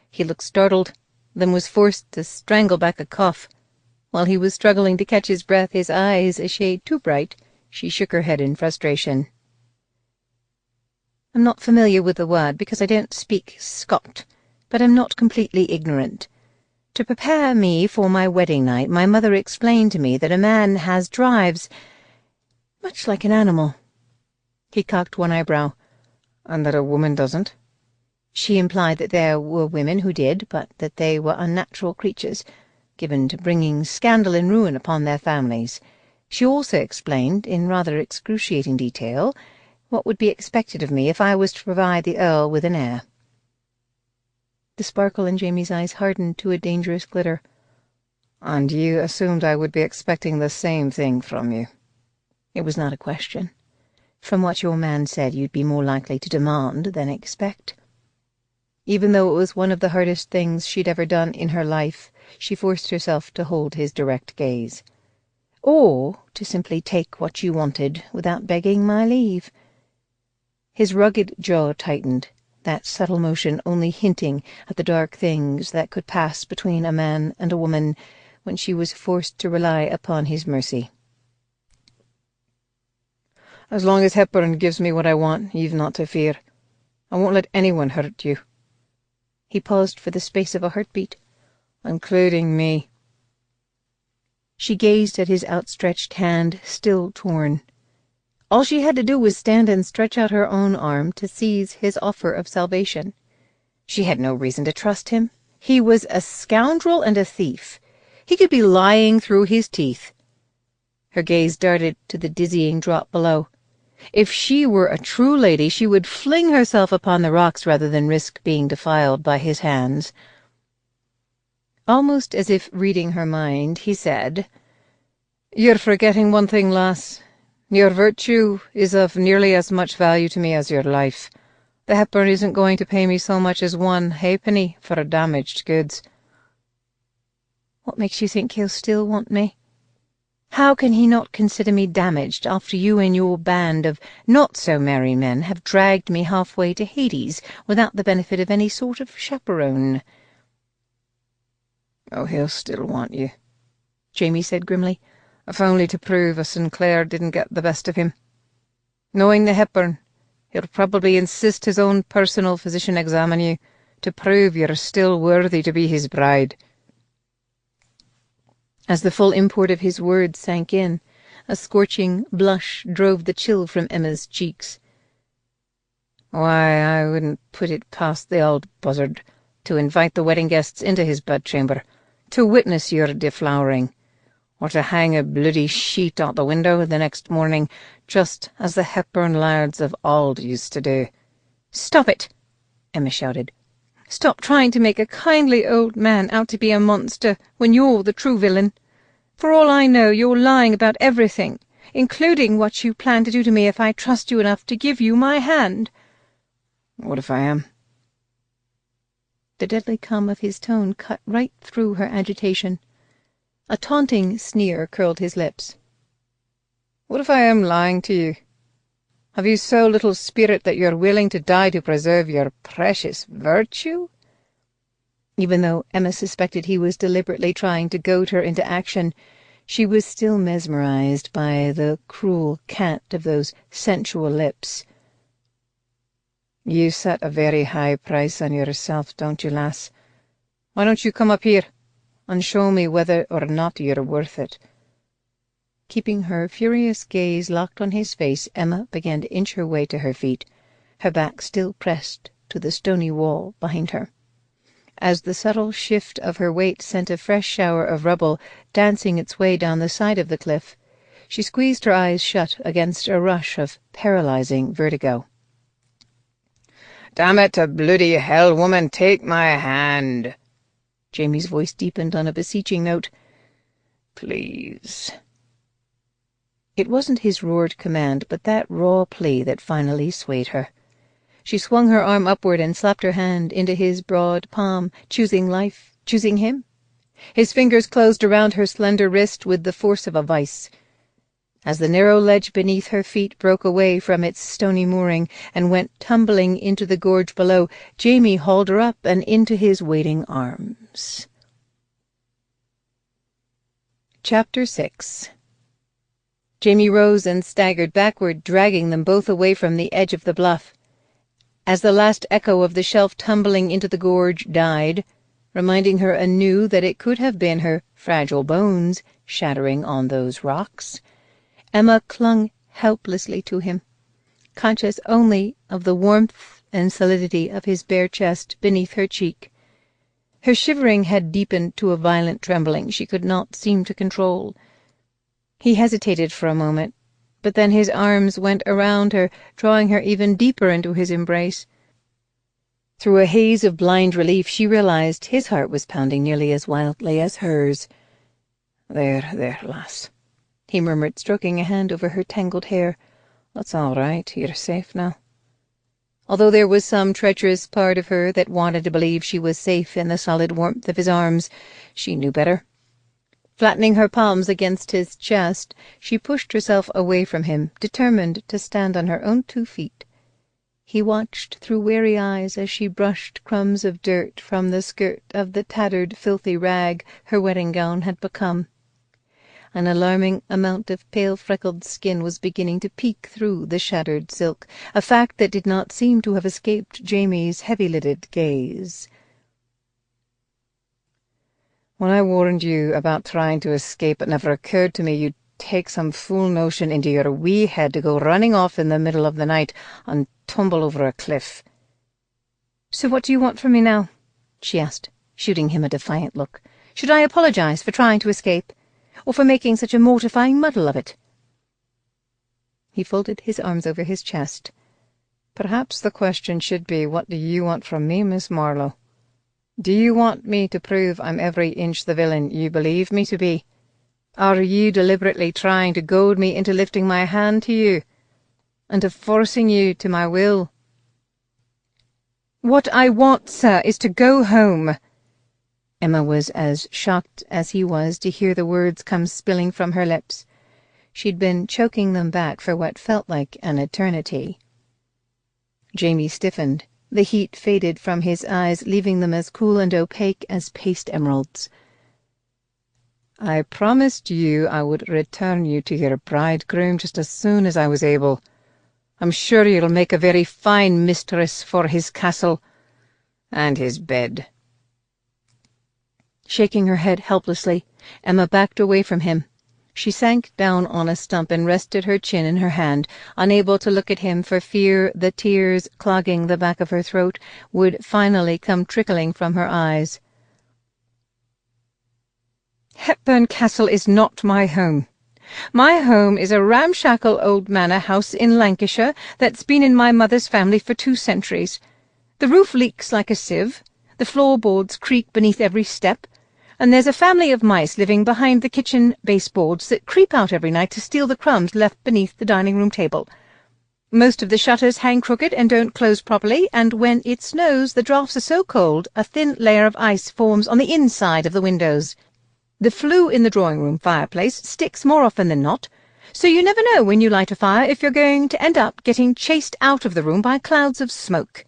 A: He looked startled, then was forced to strangle back a cough. While he was struggling to catch his breath, his eyes a shade too bright, she shook her head in frustration. "I'm not familiar with the word because I don't speak Scot, but I'm not completely ignorant. To prepare me for my wedding night, my mother explained to me that a man has drives much like an animal." He cocked one eyebrow. "And that a woman doesn't?" She implied that there were women who did, but that they were unnatural creatures, given to bringing scandal and ruin upon their families. She also explained, in rather excruciating detail, what would be expected of me if I was to provide the Earl with an heir. The sparkle in Jamie's eyes hardened to a dangerous glitter. "And you assumed I would be expecting the same thing from you?" "It was not a question. From what your man said, you'd be more likely to demand than expect." Even though it was one of the hardest things she'd ever done in her life, she forced herself to hold his direct gaze. "Or to simply take what you wanted without begging my leave." His rugged jaw tightened, that subtle motion only hinting at the dark things that could pass between a man and a woman when she was forced to rely upon his mercy. "As long as Hepburn gives me what I want, you've not to fear. I won't let anyone hurt you." He paused for the space of a heartbeat. "Including me." She gazed at his outstretched hand, still torn. All she had to do was stand and stretch out her own arm to seize his offer of salvation. She had no reason to trust him. He was a scoundrel and a thief. He could be lying through his teeth. Her gaze darted to the dizzying drop below. If she were a true lady, she would fling herself upon the rocks rather than risk being defiled by his hands. Almost as if reading her mind, he said, "You're forgetting one thing, lass. Your virtue is of nearly as much value to me as your life. The Hepburn isn't going to pay me so much as one halfpenny for damaged goods." "What makes you think he'll still want me? How can he not consider me damaged after you and your band of not-so-merry men have dragged me halfway to Hades without the benefit of any sort of chaperone?"
B: "Oh, he'll still want you," Jamie said grimly, "if only to prove a Sinclair didn't get the best of him. Knowing the Hepburn, he'll probably insist his own personal physician examine you to prove you're still worthy to be his bride."
A: As the full import of his words sank in, a scorching blush drove the chill from Emma's cheeks.
B: "Why, I wouldn't put it past the old buzzard to invite the wedding guests into his bedchamber to witness your deflowering, or to hang a bloody sheet out the window the next morning, just as the Hepburn lairds of Auld used to do."
A: "Stop it!" Emma shouted. "Stop trying to make a kindly old man out to be a monster when you're the true villain. For all I know, you're lying about everything, including what you plan to do to me if I trust you enough to give you my hand."
B: "What if I am?"
A: The deadly calm of his tone cut right through her agitation. A taunting sneer curled his lips.
B: "What if I am lying to you? Have you so little spirit that you're willing to die to preserve your precious virtue?"
A: Even though Emma suspected he was deliberately trying to goad her into action, she was still mesmerized by the cruel cant of those sensual lips.
B: "You set a very high price on yourself, don't you, lass? Why don't you come up here and show me whether or not you're worth it?"
A: Keeping her furious gaze locked on his face, Emma began to inch her way to her feet, her back still pressed to the stony wall behind her. As the subtle shift of her weight sent a fresh shower of rubble dancing its way down the side of the cliff, she squeezed her eyes shut against a rush of paralyzing vertigo.
B: "Damn it to bloody hell, woman, take my hand."
A: Jamie's voice deepened on a beseeching note.
B: "Please."
A: It wasn't his roared command, but that raw plea that finally swayed her. She swung her arm upward and slapped her hand into his broad palm, choosing life, choosing him. His fingers closed around her slender wrist with the force of a vice. As the narrow ledge beneath her feet broke away from its stony mooring and went tumbling into the gorge below, Jamie hauled her up and into his waiting arms. Chapter 6. Jamie rose and staggered backward, dragging them both away from the edge of the bluff. As the last echo of the shelf tumbling into the gorge died, reminding her anew that it could have been her fragile bones shattering on those rocks, Emma clung helplessly to him, conscious only of the warmth and solidity of his bare chest beneath her cheek. Her shivering had deepened to a violent trembling she could not seem to control. He hesitated for a moment, but then his arms went around her, drawing her even deeper into his embrace. Through a haze of blind relief she realized his heart was pounding nearly as wildly as hers.
B: There, lass,"
A: he murmured, stroking a hand over her tangled hair.
B: "That's all right. You're safe now."
A: Although there was some treacherous part of her that wanted to believe she was safe in the solid warmth of his arms, she knew better. Flattening her palms against his chest, she pushed herself away from him, determined to stand on her own 2 feet. He watched through weary eyes as she brushed crumbs of dirt from the skirt of the tattered, filthy rag her wedding gown had become. An alarming amount of pale freckled skin was beginning to peek through the shattered silk, a fact that did not seem to have escaped Jamie's heavy-lidded gaze.
B: When I warned you about trying to escape, it never occurred to me you'd take some fool notion into your wee head to go running off in the middle of the night and tumble over a cliff."
A: "So what do you want from me now?" she asked, shooting him a defiant look. "Should I apologize for trying to escape, or for making such a mortifying muddle of it?"
B: He folded his arms over his chest. "Perhaps the question should be, what do you want from me, Miss Marlowe? Do you want me to prove I'm every inch the villain you believe me to be? Are you deliberately trying to goad me into lifting my hand to you, and of forcing you to my will?"
A: "What I want, sir, is to go home." Emma was as shocked as he was to hear the words come spilling from her lips. She'd been choking them back for what felt like an eternity. Jamie stiffened. The heat faded from his eyes, leaving them as cool and opaque as paste emeralds.
B: "I promised you I would return you to your bridegroom just as soon as I was able. I'm sure you'll make a very fine mistress for his castle and his bed."
A: Shaking her head helplessly, Emma backed away from him. She sank down on a stump and rested her chin in her hand, unable to look at him for fear the tears clogging the back of her throat would finally come trickling from her eyes.
B: "Hepburn Castle is not my home. My home is a ramshackle old manor house in Lancashire that's been in my mother's family for 2 centuries. The roof leaks like a sieve, the floorboards creak beneath every step, and there's a family of mice living behind the kitchen baseboards that creep out every night to steal the crumbs left beneath the dining-room table. Most of the shutters hang crooked and don't close properly, and when it snows the draughts are so cold a thin layer of ice forms on the inside of the windows. The flue in the drawing-room fireplace sticks more often than not, so you never know when you light a fire if you're going to end up getting chased out of the room by clouds of smoke."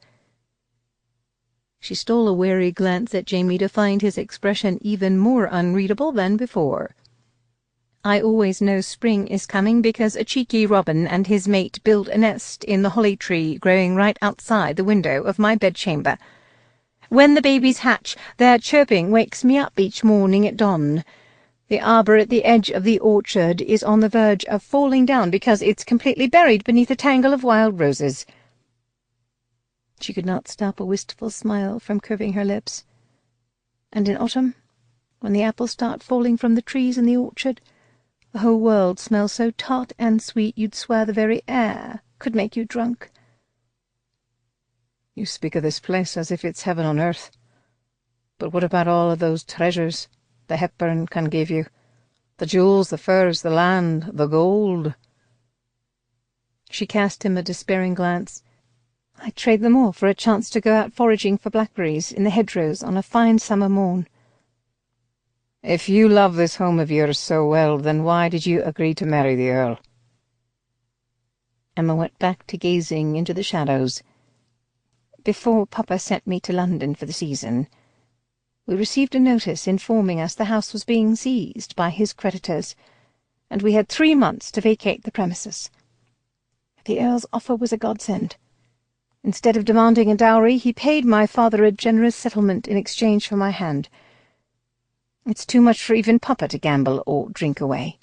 B: She stole a wary glance at Jamie to find his expression even more unreadable than before. "I always know spring is coming because a cheeky robin and his mate build a nest in the holly tree growing right outside the window of my bedchamber. When the babies hatch, their chirping wakes me up each morning at dawn. The arbour at the edge of the orchard is on the verge of falling down because it's completely buried beneath a tangle of wild roses." She could not stop a wistful smile from curving her lips. "And in autumn, when the apples start falling from the trees in the orchard, the whole world smells so tart and sweet you'd swear the very air could make you drunk." "You speak of this place as if it's heaven on earth. But what about all of those treasures the Hepburn can give you? The jewels, the furs, the land, the gold?"
A: She cast him a despairing glance. "I'd trade them all for a chance to go out foraging for blackberries in the hedgerows on a fine summer morn."
B: "If you love this home of yours so well, then why did you agree to marry the Earl?"
A: Emma went back to gazing into the shadows. "Before Papa sent me to London for the season, we received a notice informing us the house was being seized by his creditors, and we had 3 months to vacate the premises. The Earl's offer was a godsend. Instead of demanding a dowry, he paid my father a generous settlement in exchange for my hand. It's too much for even Papa to gamble or drink away.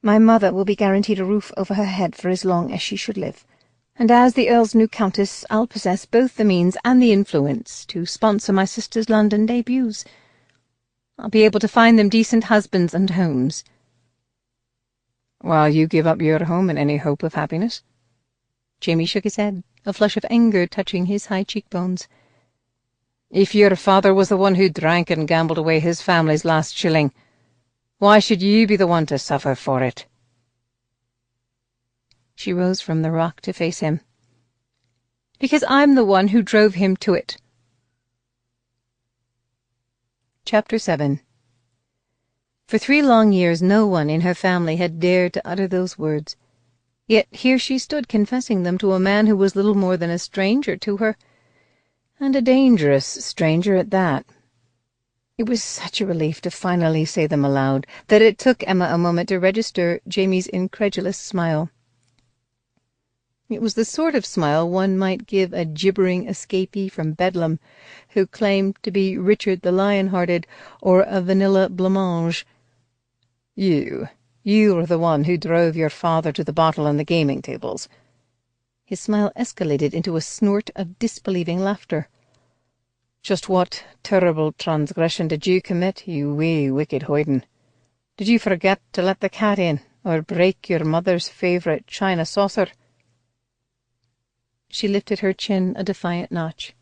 A: My mother will be guaranteed a roof over her head for as long as she should live, and as the Earl's new countess, I'll possess both the means and the influence to sponsor my sister's London debuts. I'll be able to find them decent husbands and homes."
B: "While you give up your home and any hope of happiness?"
A: Jamie shook his head, a flush of anger touching his high cheekbones.
B: "If your father was the one who drank and gambled away his family's last shilling, why should you be the one to suffer for it?"
A: She rose from the rock to face him. "Because I'm the one who drove him to it." Chapter 7. For 3 long years no one in her family had dared to utter those words. Yet here she stood confessing them to a man who was little more than a stranger to her, and a dangerous stranger at that. It was such a relief to finally say them aloud that it took Emma a moment to register Jamie's incredulous smile. It was the sort of smile one might give a gibbering escapee from Bedlam who claimed to be Richard the Lion-Hearted or a vanilla blancmange. You are the one who drove your father to the bottle and the gaming tables." His smile escalated into a snort of disbelieving laughter. "Just what terrible transgression did you commit, you wee wicked hoyden? Did you forget to let the cat in, or break your mother's favourite china saucer?" She lifted her chin a defiant notch.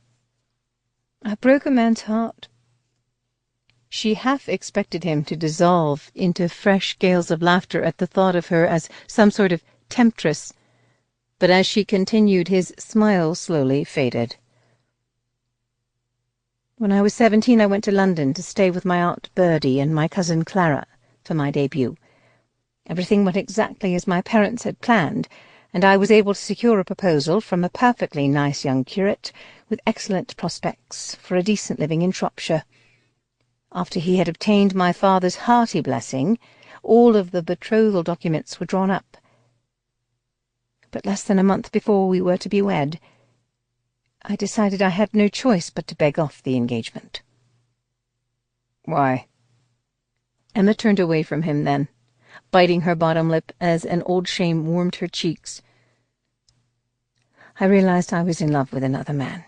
A: "I broke a man's heart." She half expected him to dissolve into fresh gales of laughter at the thought of her as some sort of temptress, but as she continued his smile slowly faded. "When I was 17 I went to London to stay with my Aunt Birdie and my cousin Clara for my debut. Everything went exactly as my parents had planned, and I was able to secure a proposal from a perfectly nice young curate with excellent prospects for a decent living in Shropshire. After he had obtained my father's hearty blessing, all of the betrothal documents were drawn up. But less than a month before we were to be wed, I decided I had no choice but to beg off the engagement." "Why?" Emma turned away from him then, biting her bottom lip as an old shame warmed her cheeks. "I realized I was in love with another man.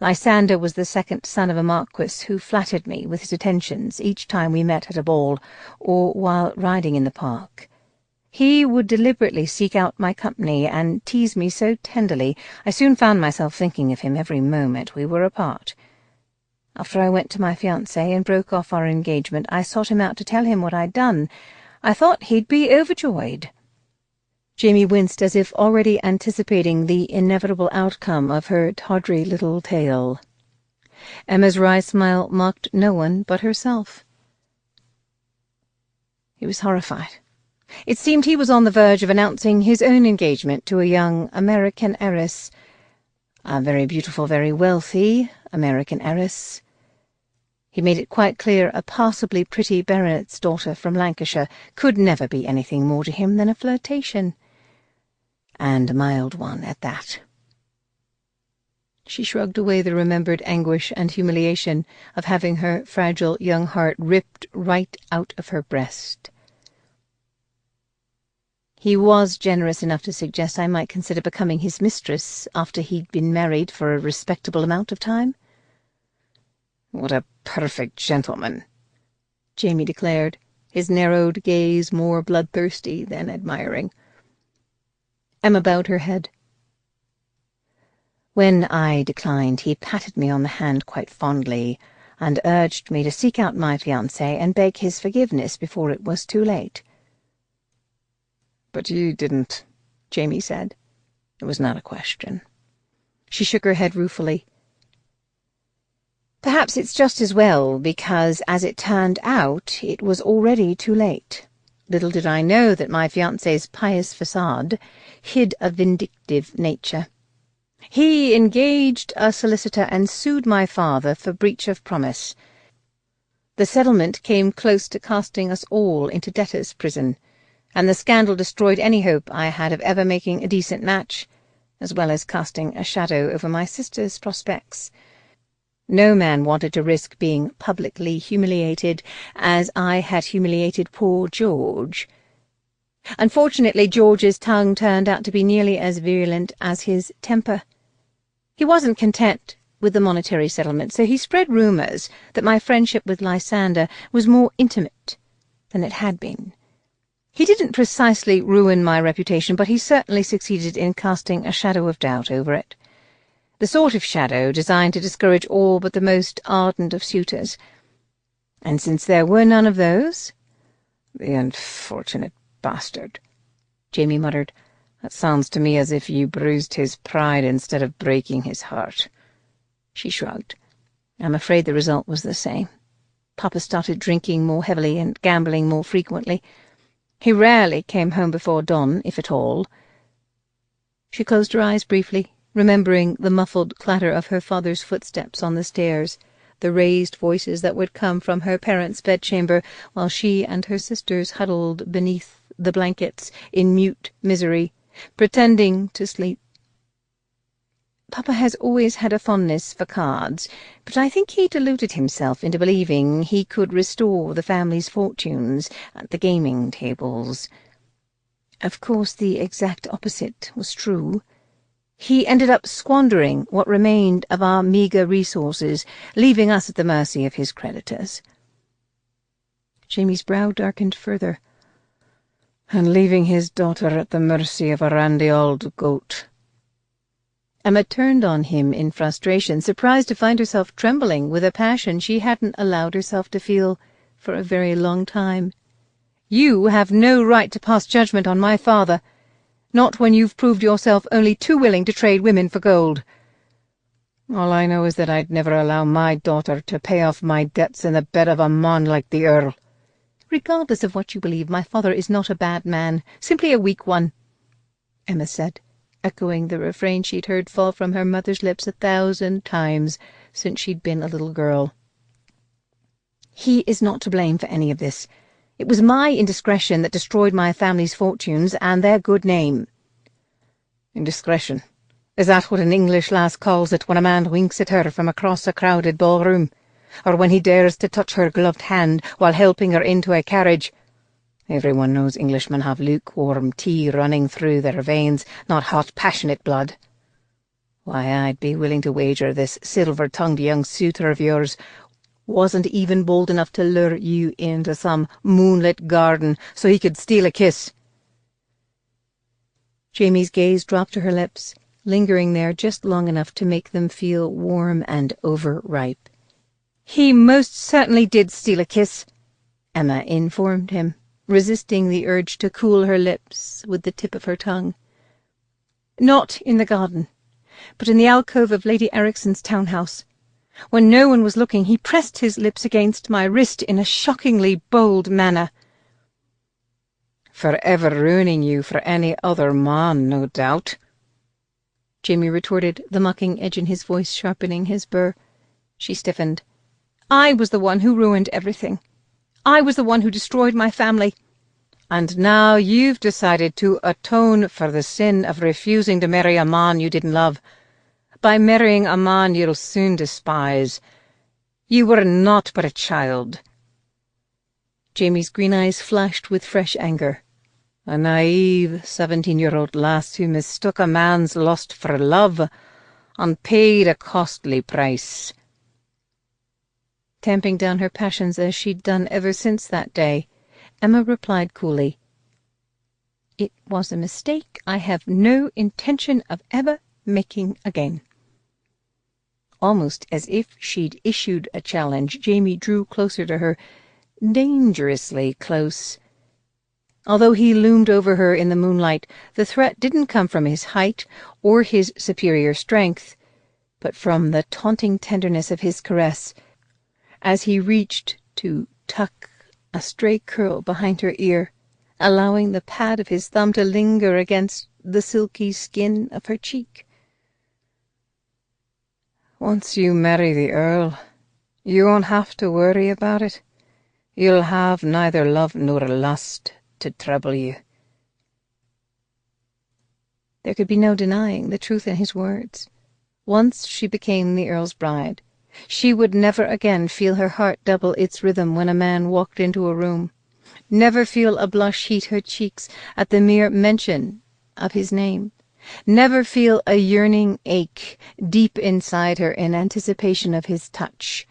A: Lysander was the second son of a marquis who flattered me with his attentions each time we met at a ball or while riding in the park. He would deliberately seek out my company and tease me so tenderly I soon found myself thinking of him every moment we were apart. After I went to my fiancé and broke off our engagement, I sought him out to tell him what I'd done. I thought he'd be overjoyed." Jamie winced as if already anticipating the inevitable outcome of her tawdry little tale. Emma's wry smile mocked no one but herself. He was horrified. It seemed he was on the verge of announcing his own engagement to a young American heiress. A very beautiful, very wealthy American heiress. He made it quite clear a passably pretty baronet's daughter from Lancashire could never be anything more to him than a flirtation. And a mild one at that. She shrugged away the remembered anguish and humiliation of having her fragile young heart ripped right out of her breast. He was generous enough to suggest I might consider becoming his mistress after he'd been married for a respectable amount of time. "What a perfect gentleman," Jamie declared, his narrowed gaze more bloodthirsty than admiring. Emma bowed her head. "When I declined, he patted me on the hand quite fondly and urged me to seek out my fiancé and beg his forgiveness before it was too late." "But you didn't," Jamie said. "It was not a question." She shook her head ruefully. "Perhaps it's just as well, because, as it turned out, it was already too late. Little did I know that my fiancé's pious facade hid a vindictive nature. He engaged a solicitor and sued my father for breach of promise. The settlement came close to casting us all into debtor's prison, and the scandal destroyed any hope I had of ever making a decent match, as well as casting a shadow over my sister's prospects. No man wanted to risk being publicly humiliated, as I had humiliated poor George. Unfortunately, George's tongue turned out to be nearly as virulent as his temper. He wasn't content with the monetary settlement, so he spread rumours that my friendship with Lysander was more intimate than it had been. He didn't precisely ruin my reputation, but he certainly succeeded in casting a shadow of doubt over it. The sort of shadow designed to discourage all but the most ardent of suitors. And since there were none of those— "The unfortunate bastard," Jamie muttered. "That sounds to me as if you bruised his pride instead of breaking his heart." She shrugged. "I'm afraid the result was the same. Papa started drinking more heavily and gambling more frequently. He rarely came home before dawn, if at all." She closed her eyes briefly, remembering the muffled clatter of her father's footsteps on the stairs, the raised voices that would come from her parents' bedchamber while she and her sisters huddled beneath the blankets in mute misery,
B: pretending to sleep. Papa has always had a fondness for cards, but I think he deluded himself into believing he could restore the family's fortunes at the gaming tables. Of course, the exact opposite was true. He ended up squandering what remained of our meagre resources, leaving us at the mercy of his creditors. Jamie's brow darkened further. And leaving his daughter at the mercy of a randy old goat. Emma turned on him in frustration, surprised to find herself trembling with a passion she hadn't allowed herself to feel for a very long time. "You have no right to pass judgment on my father, not when you've proved yourself only too willing to trade women for gold. All I know is that I'd never allow my daughter to pay off my debts in the bed of a man like the Earl." "Regardless of what you believe, my father is not a bad man, simply a weak one," Emma said, echoing the refrain she'd heard fall from her mother's lips 1,000 times since she'd been a little girl. "He is not to blame for any of this. It was my indiscretion that destroyed my family's fortunes and their good name." "Indiscretion? Is that what an English lass calls it when a man winks at her from across a crowded ballroom? Or when he dares to touch her gloved hand while helping her into a carriage? Everyone knows Englishmen have lukewarm tea running through their veins, not hot, passionate blood. Why, I'd be willing to wager this silver-tongued young suitor of yours wasn't even bold enough to lure you into some moonlit garden so he could steal a kiss." Jamie's gaze dropped to her lips, lingering there just long enough to make them feel warm and overripe. "He most certainly did steal a kiss," Emma informed him, resisting the urge to cool her lips with the tip of her tongue. "Not in the garden, but in the alcove of Lady Ericsson's townhouse. When no one was looking, he pressed his lips against my wrist in a shockingly bold manner." "Forever ruining you for any other man, no doubt," Jamie retorted, the mocking edge in his voice sharpening his burr. She stiffened. "I was the one who ruined everything. I was the one who destroyed my family. And now you've decided to atone for the sin of refusing to marry a man you didn't love, by marrying a man you'll soon despise. You were naught but a child." Jamie's green eyes flashed with fresh anger. "A naive 17-year-old lass who mistook a man's lust for love, and paid a costly price." Tamping down her passions as she'd done ever since that day, Emma replied coolly, "It was a mistake I have no intention of ever making again." Almost as if she'd issued a challenge, Jamie drew closer to her, dangerously close. Although he loomed over her in the moonlight, the threat didn't come from his height or his superior strength, but from the taunting tenderness of his caress, as he reached to tuck a stray curl behind her ear, allowing the pad of his thumb to linger against the silky skin of her cheek. "Once you marry the Earl, you won't have to worry about it. You'll have neither love nor lust to trouble you." There could be no denying the truth in his words. Once she became the Earl's bride, she would never again feel her heart double its rhythm when a man walked into a room, never feel a blush heat her cheeks at the mere mention of his name, never feel a yearning ache deep inside her in anticipation of his touch,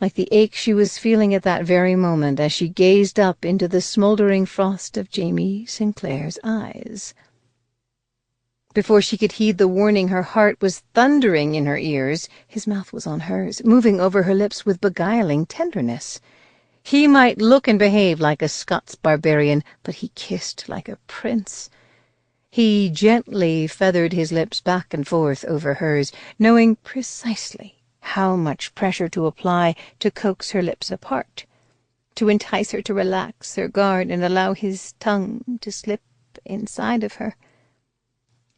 B: like the ache she was feeling at that very moment as she gazed up into the smouldering frost of Jamie Sinclair's eyes. Before she could heed the warning, her heart was thundering in her ears. His mouth was on hers, moving over her lips with beguiling tenderness. He might look and behave like a Scots barbarian, but he kissed like a prince. He gently feathered his lips back and forth over hers, knowing precisely how much pressure to apply to coax her lips apart, to entice her to relax her guard and allow his tongue to slip inside of her.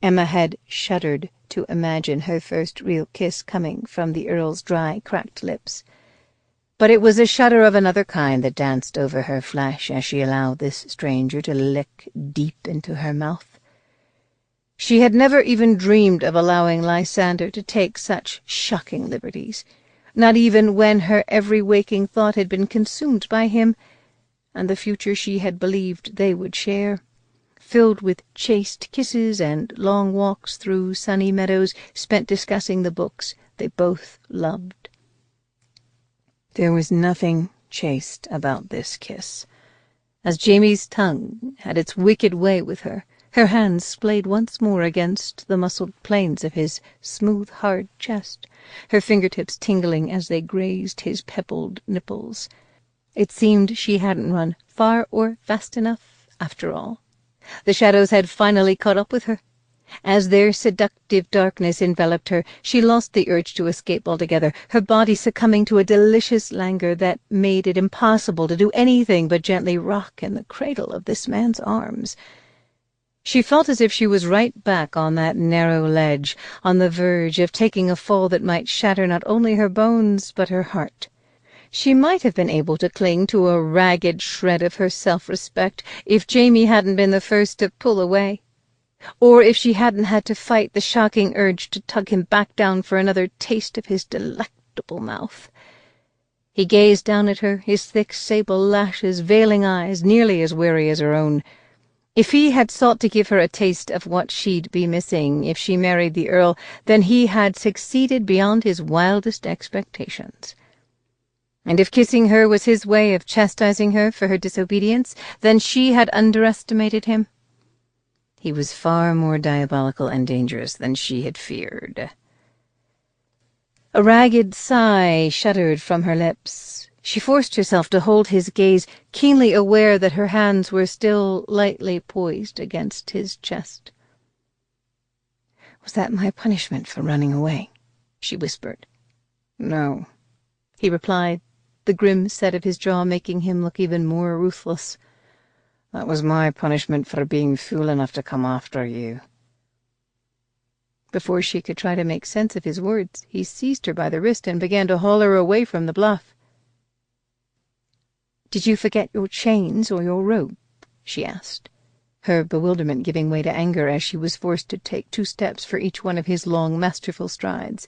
B: Emma had shuddered to imagine her first real kiss coming from the Earl's dry, cracked lips.
A: but it was a shudder of another kind that danced over her flesh as she allowed this stranger to lick deep into her mouth. She had never even dreamed of allowing Lysander to take such shocking liberties, not even when her every waking thought had been consumed by him, and the future she had believed they would share, filled with chaste kisses and long walks through sunny meadows spent discussing the books they both loved. There was nothing chaste about this kiss. As Jamie's tongue had its wicked way with her, her hands splayed once more against the muscled planes of his smooth, hard chest, her fingertips tingling as they grazed his pebbled nipples. It seemed she hadn't run far or fast enough, after all. The shadows had finally caught up with her. As their seductive darkness enveloped her, she lost the urge to escape altogether, her body succumbing to a delicious languor that made it impossible to do anything but gently rock in the cradle of this man's arms. She felt as if she was right back on that narrow ledge, on the verge of taking a fall that might shatter not only her bones but her heart. She might have been able to cling to a ragged shred of her self-respect if Jamie hadn't been the first to pull away, or if she hadn't had to fight the shocking urge to tug him back down for another taste of his delectable mouth. He gazed down at her, his thick sable lashes veiling eyes nearly as weary as her own. If he had sought to give her a taste of what she'd be missing if she married the Earl, then he had succeeded beyond his wildest expectations. And if kissing her was his way of chastising her for her disobedience, then she had underestimated him. He was far more diabolical and dangerous than she had feared. A ragged sigh shuddered from her lips. She forced herself to hold his gaze, keenly aware that her hands were still lightly poised against his chest. "Was that my punishment for running away?" she whispered. "No," he replied, the grim set of his jaw making him look even more ruthless. "That was my punishment for being fool enough to come after you." Before she could try to make sense of his words, he seized her by the wrist and began to haul her away from the bluff. "Did you forget your chains or your rope?" she asked, her bewilderment giving way to anger as she was forced to take 2 steps for each one of his long, masterful strides.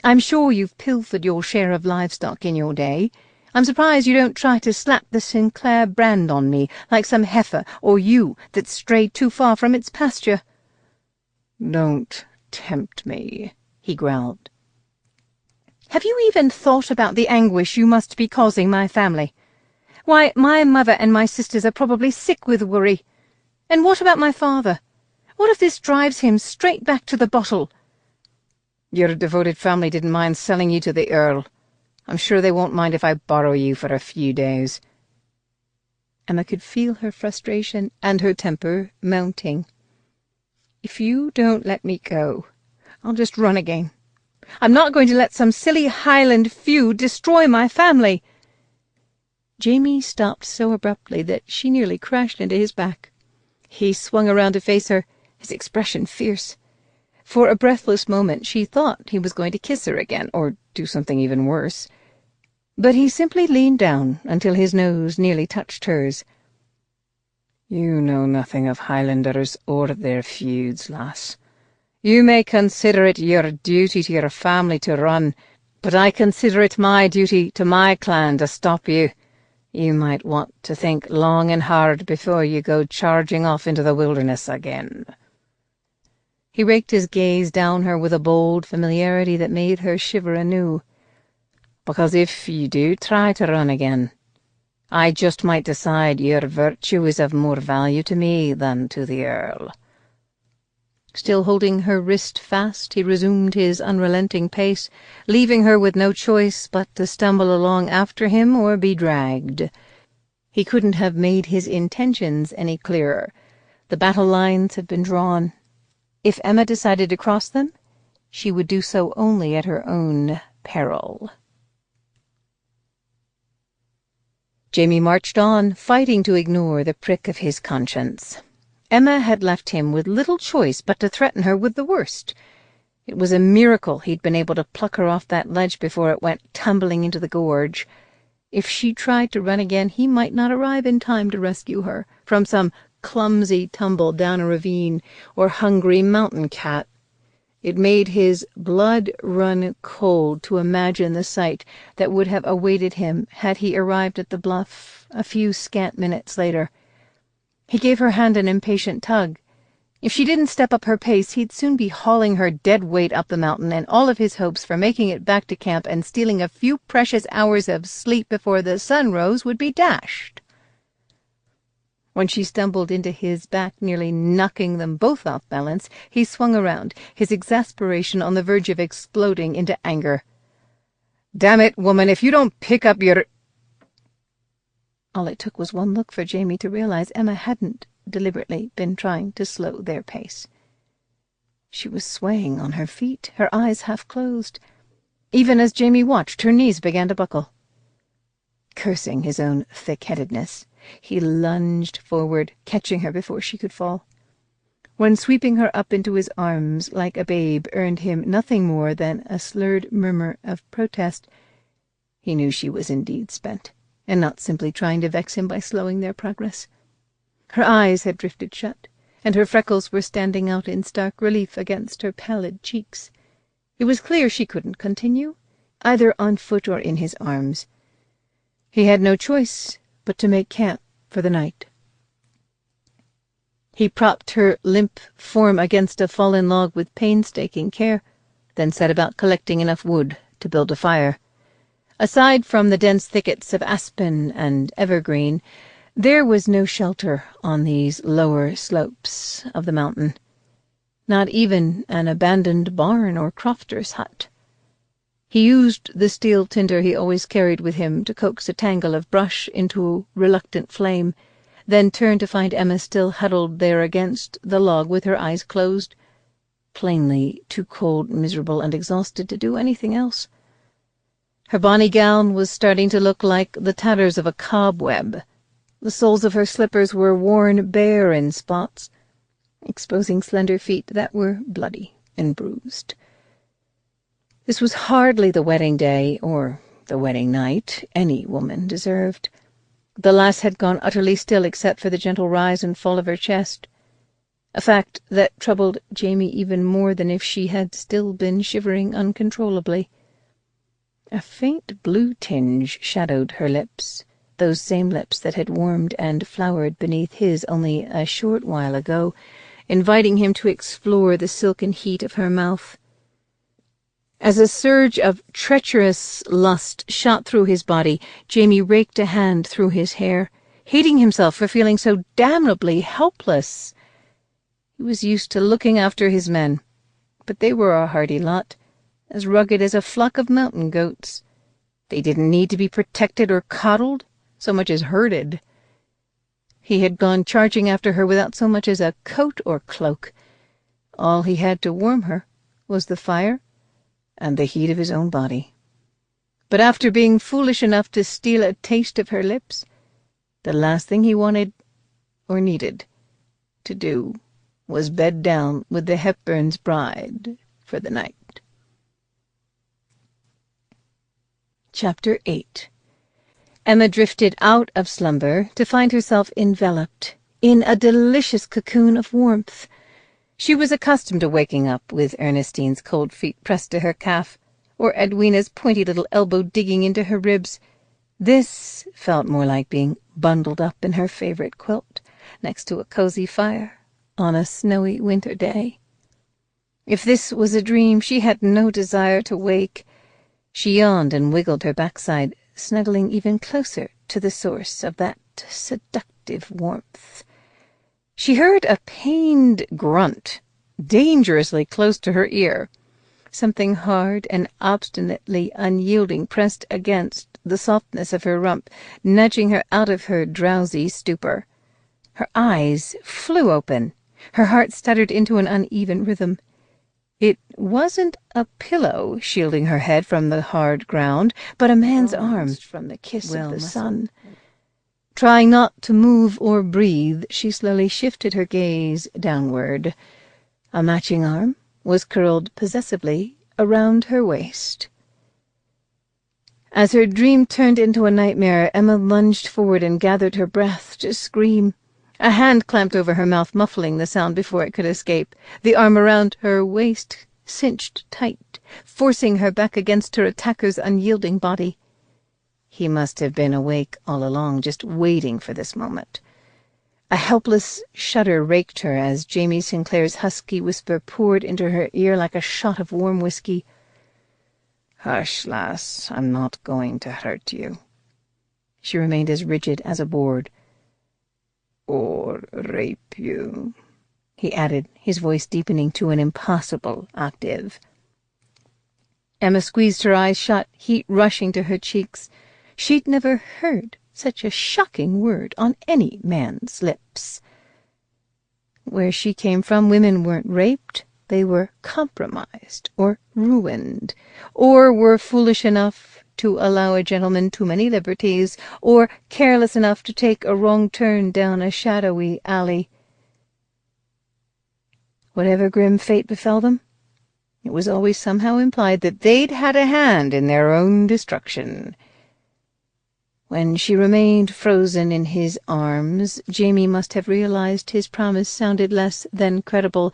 A: "I'm sure you've pilfered your share of livestock in your day. I'm surprised you don't try to slap the Sinclair brand on me like some heifer or ewe that's strayed too far from its pasture." "Don't tempt me," he growled. "Have you even thought about the anguish you must be causing my family? Why, my mother and my sisters are probably sick with worry. And what about my father? What if this drives him straight back to the bottle?" "Your devoted family didn't mind selling you to the Earl. I'm sure they won't mind if I borrow you for a few days." Emma could feel her frustration and her temper mounting. "If you don't let me go, I'll just run again. I'm not going to let some silly Highland feud destroy my family." Jamie stopped so abruptly that she nearly crashed into his back. He swung around to face her, his expression fierce. For a breathless moment she thought he was going to kiss her again, or do something even worse. But he simply leaned down until his nose nearly touched hers. "You know nothing of Highlanders or their feuds, lass. You may consider it your duty to your family to run, but I consider it my duty to my clan to stop you. You might want to think long and hard before you go charging off into the wilderness again." He raked his gaze down her with a bold familiarity that made her shiver anew. "Because if you do try to run again, I just might decide your virtue is of more value to me than to the Earl." Still holding her wrist fast, he resumed his unrelenting pace, leaving her with no choice but to stumble along after him or be dragged. He couldn't have made his intentions any clearer. The battle lines had been drawn. If Emma decided to cross them, she would do so only at her own peril. Jamie marched on, fighting to ignore the prick of his conscience. Emma had left him with little choice but to threaten her with the worst. It was a miracle he'd been able to pluck her off that ledge before it went tumbling into the gorge.
B: If she tried to run again, he might not arrive in time to rescue her from some clumsy tumble down a ravine or hungry mountain cat. It made his blood run cold to imagine the sight that would have awaited him had he arrived at the bluff a few scant minutes later. He gave her hand an impatient tug. If she didn't step up her pace, he'd soon be hauling her dead weight up the mountain, and all of his hopes for making it back to camp and stealing a few precious hours of sleep before the sun rose would be dashed. When she stumbled into his back, nearly knocking them both off balance, he swung around, his exasperation on the verge of exploding into anger. "Damn it, woman, if you don't pick up your—" All it took was one look for Jamie to realize Emma hadn't deliberately been trying to slow their pace. She was swaying on her feet, her eyes half closed. Even as Jamie watched, her knees began to buckle. Cursing his own thick-headedness, he lunged forward, catching her before she could fall. When sweeping her up into his arms like a babe earned him nothing more than a slurred murmur of protest, he knew she was indeed spent, and not simply trying to vex him by slowing their progress. Her eyes had drifted shut, and her freckles were standing out in stark relief against her pallid cheeks. It was clear she couldn't continue, either on foot or in his arms. He had no choice but to make camp for the night. He propped her limp form against a fallen log with painstaking care, then set about collecting enough wood to build a fire. Aside from the dense thickets of aspen and evergreen, there was no shelter on these lower slopes of the mountain, not even an abandoned barn or crofter's hut. He used the steel tinder he always carried with him to coax a tangle of brush into reluctant flame, then turned to find Emma still huddled there against the log with her eyes closed, plainly too cold, miserable, and exhausted to do anything else. Her bonny gown was starting to look like the tatters of a cobweb. The soles of her slippers were worn bare in spots, exposing slender feet that were bloody and bruised. This was hardly the wedding day, or the wedding night, any woman deserved. The lass had gone utterly still except for the gentle rise and fall of her chest, a fact that troubled Jamie even more than if she had still been shivering uncontrollably. A faint blue tinge shadowed her lips, those same lips that had warmed and flowered beneath his only a short while ago, inviting him to explore the silken heat of her mouth. As a surge of treacherous lust shot through his body, Jamie raked a hand through his hair, hating himself for feeling so damnably helpless. He was used to looking after his men, but they were a hardy lot, as rugged as a flock of mountain goats. They didn't need to be protected or coddled, so much as herded. He had gone charging after her without so much as a coat or cloak. All he had to warm her was the fire and the heat of his own body. But after being foolish enough to steal a taste of her lips, the last thing he wanted, or needed, to do was bed down with the Hepburn's bride for the night. Chapter 8. Emma drifted out of slumber to find herself enveloped in a delicious cocoon of warmth. She was accustomed to waking up with Ernestine's cold feet pressed to her calf, or Edwina's pointy little elbow digging into her ribs. This felt more like being bundled up in her favorite quilt, next to a cozy fire, on a snowy winter day. If this was a dream, she had no desire to wake. She yawned and wiggled her backside, snuggling even closer to the source of that seductive warmth. She heard a pained grunt, dangerously close to her ear. Something hard and obstinately unyielding pressed against the softness of her rump, nudging her out of her drowsy stupor. Her eyes flew open. Her heart stuttered into an uneven rhythm. It wasn't a pillow shielding her head from the hard ground, but a man's arms from the kiss of the sun. Trying not to move or breathe, she slowly shifted her gaze downward. A matching arm was curled possessively around her waist. As her dream turned into a nightmare, Emma lunged forward and gathered her breath to scream. A hand clamped over her mouth, muffling the sound before it could escape. The arm around her waist cinched tight, forcing her back against her attacker's unyielding body. He must have been awake all along, just waiting for this moment. A helpless shudder raked her as Jamie Sinclair's husky whisper poured into her ear like a shot of warm whiskey. "Hush, lass, I'm not going to hurt you." She remained as rigid as a board. "Or rape you," he added, his voice deepening to an impossible octave. Emma squeezed her eyes shut, heat rushing to her cheeks. She'd never heard such a shocking word on any man's lips. Where she came from, women weren't raped. They were compromised or ruined, or were foolish enough to allow a gentleman too many liberties, or careless enough to take a wrong turn down a shadowy alley. Whatever grim fate befell them, it was always somehow implied that they'd had a hand in their own destruction. When she remained frozen in his arms, Jamie must have realized his promise sounded less than credible,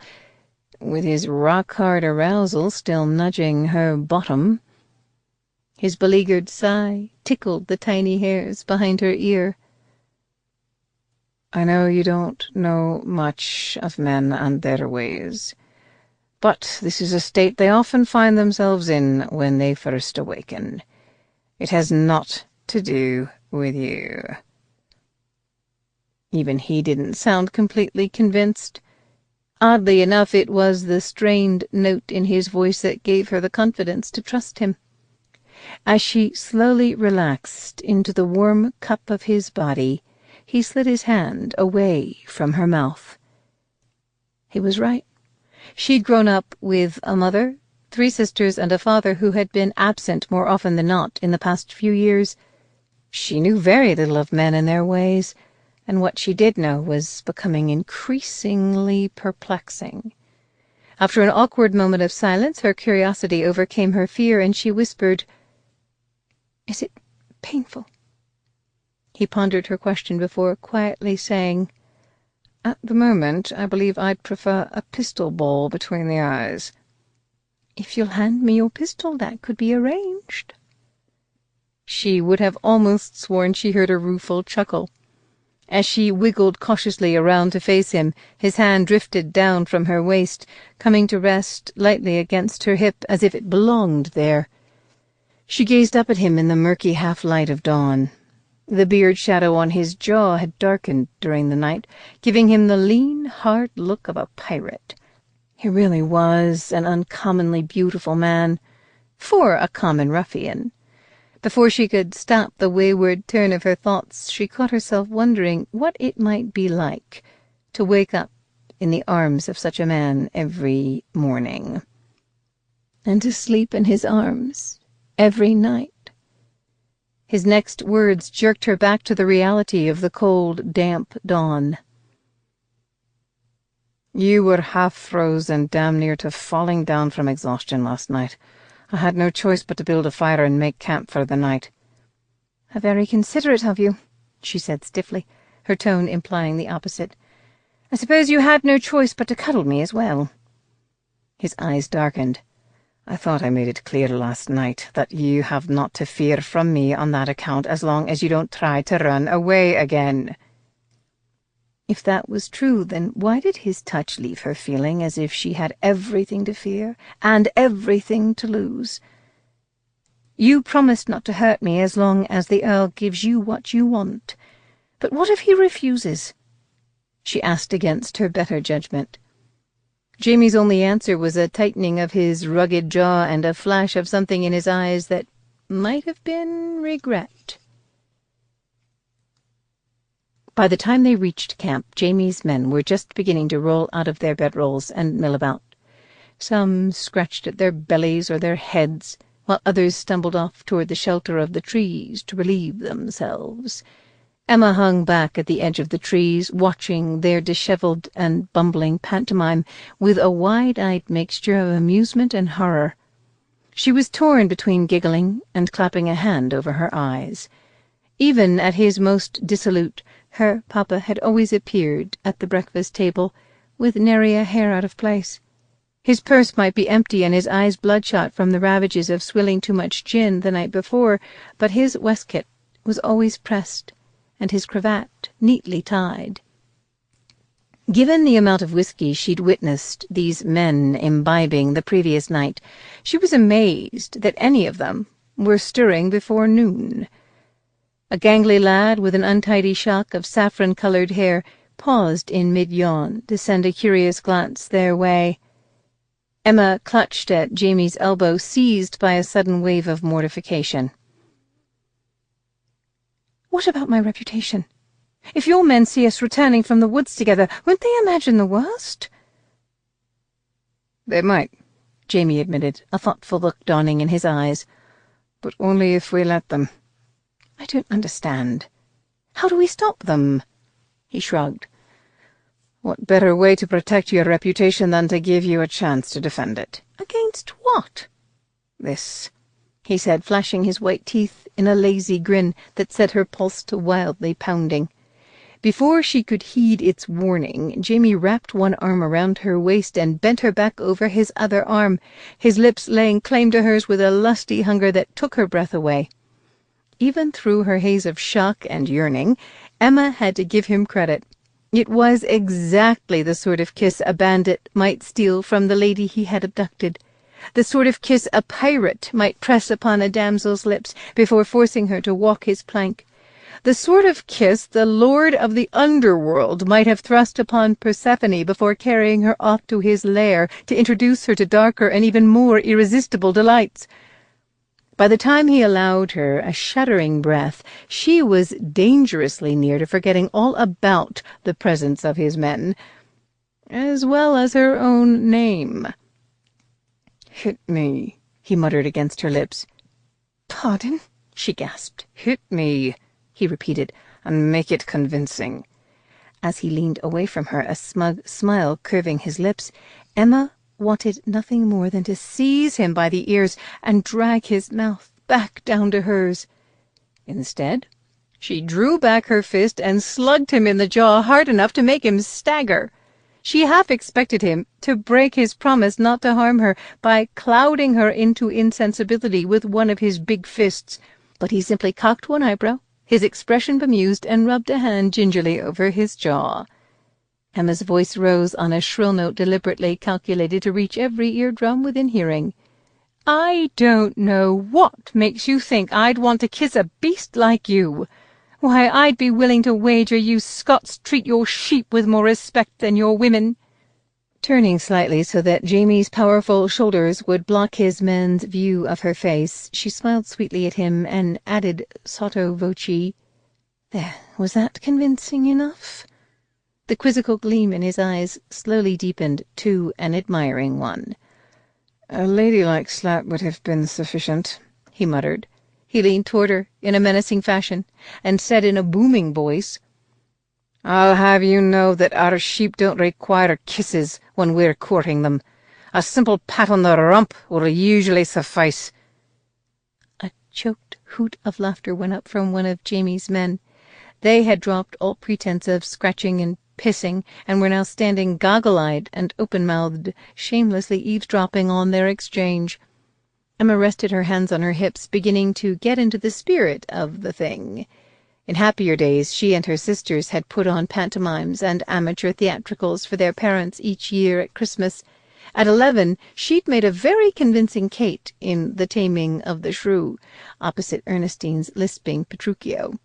B: with his rock-hard arousal still nudging her bottom. His beleaguered sigh tickled the tiny hairs behind her ear. "I know you don't know much of men and their ways, but this is a state they often find themselves in when they first awaken. It has not to do with you." Even he didn't sound completely convinced. Oddly enough, it was the strained note in his voice that gave her the confidence to trust him. As she slowly relaxed into the warm cup of his body, he slid his hand away from her mouth. He was right. She'd grown up with a mother, 3 sisters, and a father who had been absent more often than not in the past few years. She knew very little of men and their ways, and what she did know was becoming increasingly perplexing. After an awkward moment of silence, her curiosity overcame her fear, and she whispered, "Is it painful?" He pondered her question before quietly saying, "At the moment, I believe I'd prefer a pistol ball between the eyes." "If you'll hand me your pistol, that could be arranged." She would have almost sworn she heard a rueful chuckle. As she wiggled cautiously around to face him, his hand drifted down from her waist, coming to rest lightly against her hip as if it belonged there. She gazed up at him in the murky half-light of dawn. The beard shadow on his jaw had darkened during the night, giving him the lean, hard look of a pirate. He really was an uncommonly beautiful man, for a common ruffian. Before she could stop the wayward turn of her thoughts, she caught herself wondering what it might be like to wake up in the arms of such a man every morning, and to sleep in his arms every night. His next words jerked her back to the reality of the cold, damp dawn. "You were half froze and damn near to falling down from exhaustion last night. I had no choice but to build a fire and make camp for the night." "How very considerate of you," she said stiffly, her tone implying the opposite. "I suppose you had no choice but to cuddle me as well." His eyes darkened. "I thought I made it clear last night that you have not to fear from me on that account as long as you don't try to run away again." If that was true, then why did his touch leave her feeling as if she had everything to fear and everything to lose? "You promised not to hurt me as long as the Earl gives you what you want. But what if he refuses?" she asked against her better judgment. Jamie's only answer was a tightening of his rugged jaw and a flash of something in his eyes that might have been regret. By the time they reached camp, Jamie's men were just beginning to roll out of their bedrolls and mill about. Some scratched at their bellies or their heads, while others stumbled off toward the shelter of the trees to relieve themselves. Emma hung back at the edge of the trees, watching their dishevelled and bumbling pantomime with a wide-eyed mixture of amusement and horror.
A: She was torn between giggling and clapping a hand over her eyes. Even at his most dissolute, her papa had always appeared at the breakfast table with nary a hair out of place. His purse might be empty and his eyes bloodshot from the ravages of swilling too much gin the night before, but his waistcoat was always pressed and his cravat neatly tied. Given the amount of whiskey she'd witnessed these men imbibing the previous night, she was amazed that any of them were stirring before noon. A gangly lad with an untidy shock of saffron-coloured hair paused in mid-yawn to send a curious glance their way. Emma clutched at Jamie's elbow, seized by a sudden wave of mortification. "What about my reputation? If your men see us returning from the woods together, won't they imagine the worst?"
B: "They might," Jamie admitted, a thoughtful look dawning in his eyes. "But only if we let them."
A: "I don't understand. How do we stop them?" He shrugged.
B: "What better way to protect your reputation than to give you a chance to defend it?"
A: "Against what?"
B: "This,"
A: he said, flashing his white teeth in a lazy grin that set her pulse to wildly pounding. Before she could heed its warning, Jamie wrapped one arm around her waist and bent her back over his other arm, his lips laying claim to hers with a lusty hunger that took her breath away. Even through her haze of shock and yearning, Emma had to give him credit. It was exactly the sort of kiss a bandit might steal from the lady he had abducted, the sort of kiss a pirate might press upon a damsel's lips before forcing her to walk his plank, the sort of kiss the lord of the underworld might have thrust upon Persephone before carrying her off to his lair to introduce her to darker and even more irresistible delights. By the time he allowed her a shuddering breath, she was dangerously near to forgetting all about the presence of his men, as well as her own name.
B: "Hit me," he muttered against her lips.
A: "Pardon?"
B: she gasped. "Hit me," he repeated, "and make it convincing." As he leaned away from her, a smug smile curving his lips, Emma wanted nothing more than to seize him by the ears and drag his mouth back down to hers. Instead, she drew back her fist and slugged him in the jaw hard enough to make him stagger. She half expected him to break his promise not to harm her by clouding her into insensibility with one of his big fists, but he simply cocked one eyebrow, his expression bemused, and rubbed a hand gingerly over his jaw. Emma's voice rose on a shrill note deliberately calculated to reach every eardrum within hearing. "I don't know what makes you think I'd want to kiss a beast like you. Why, I'd be willing to wager you Scots treat your sheep with more respect than your women." Turning slightly so that Jamie's powerful shoulders would block his men's view of her face, she smiled sweetly at him and added sotto voce, "There, was that convincing enough?" The quizzical gleam in his eyes slowly deepened to an admiring one. "A ladylike slap would have been sufficient,"
A: he muttered. He leaned toward her in a menacing fashion and said in a booming voice,
B: "I'll have you know that our sheep don't require kisses when we're courting them. A simple pat on the rump will usually suffice."
A: A choked hoot of laughter went up from one of Jamie's men. They had dropped all pretense of scratching and pissing, and were now standing goggle-eyed and open-mouthed, shamelessly eavesdropping on their exchange. Emma rested her hands on her hips, beginning to get into the spirit of the thing. In happier days she and her sisters had put on pantomimes and amateur theatricals for their parents each year at Christmas. At 11 she'd made a very convincing Kate in The Taming of the Shrew, opposite Ernestine's lisping Petruchio.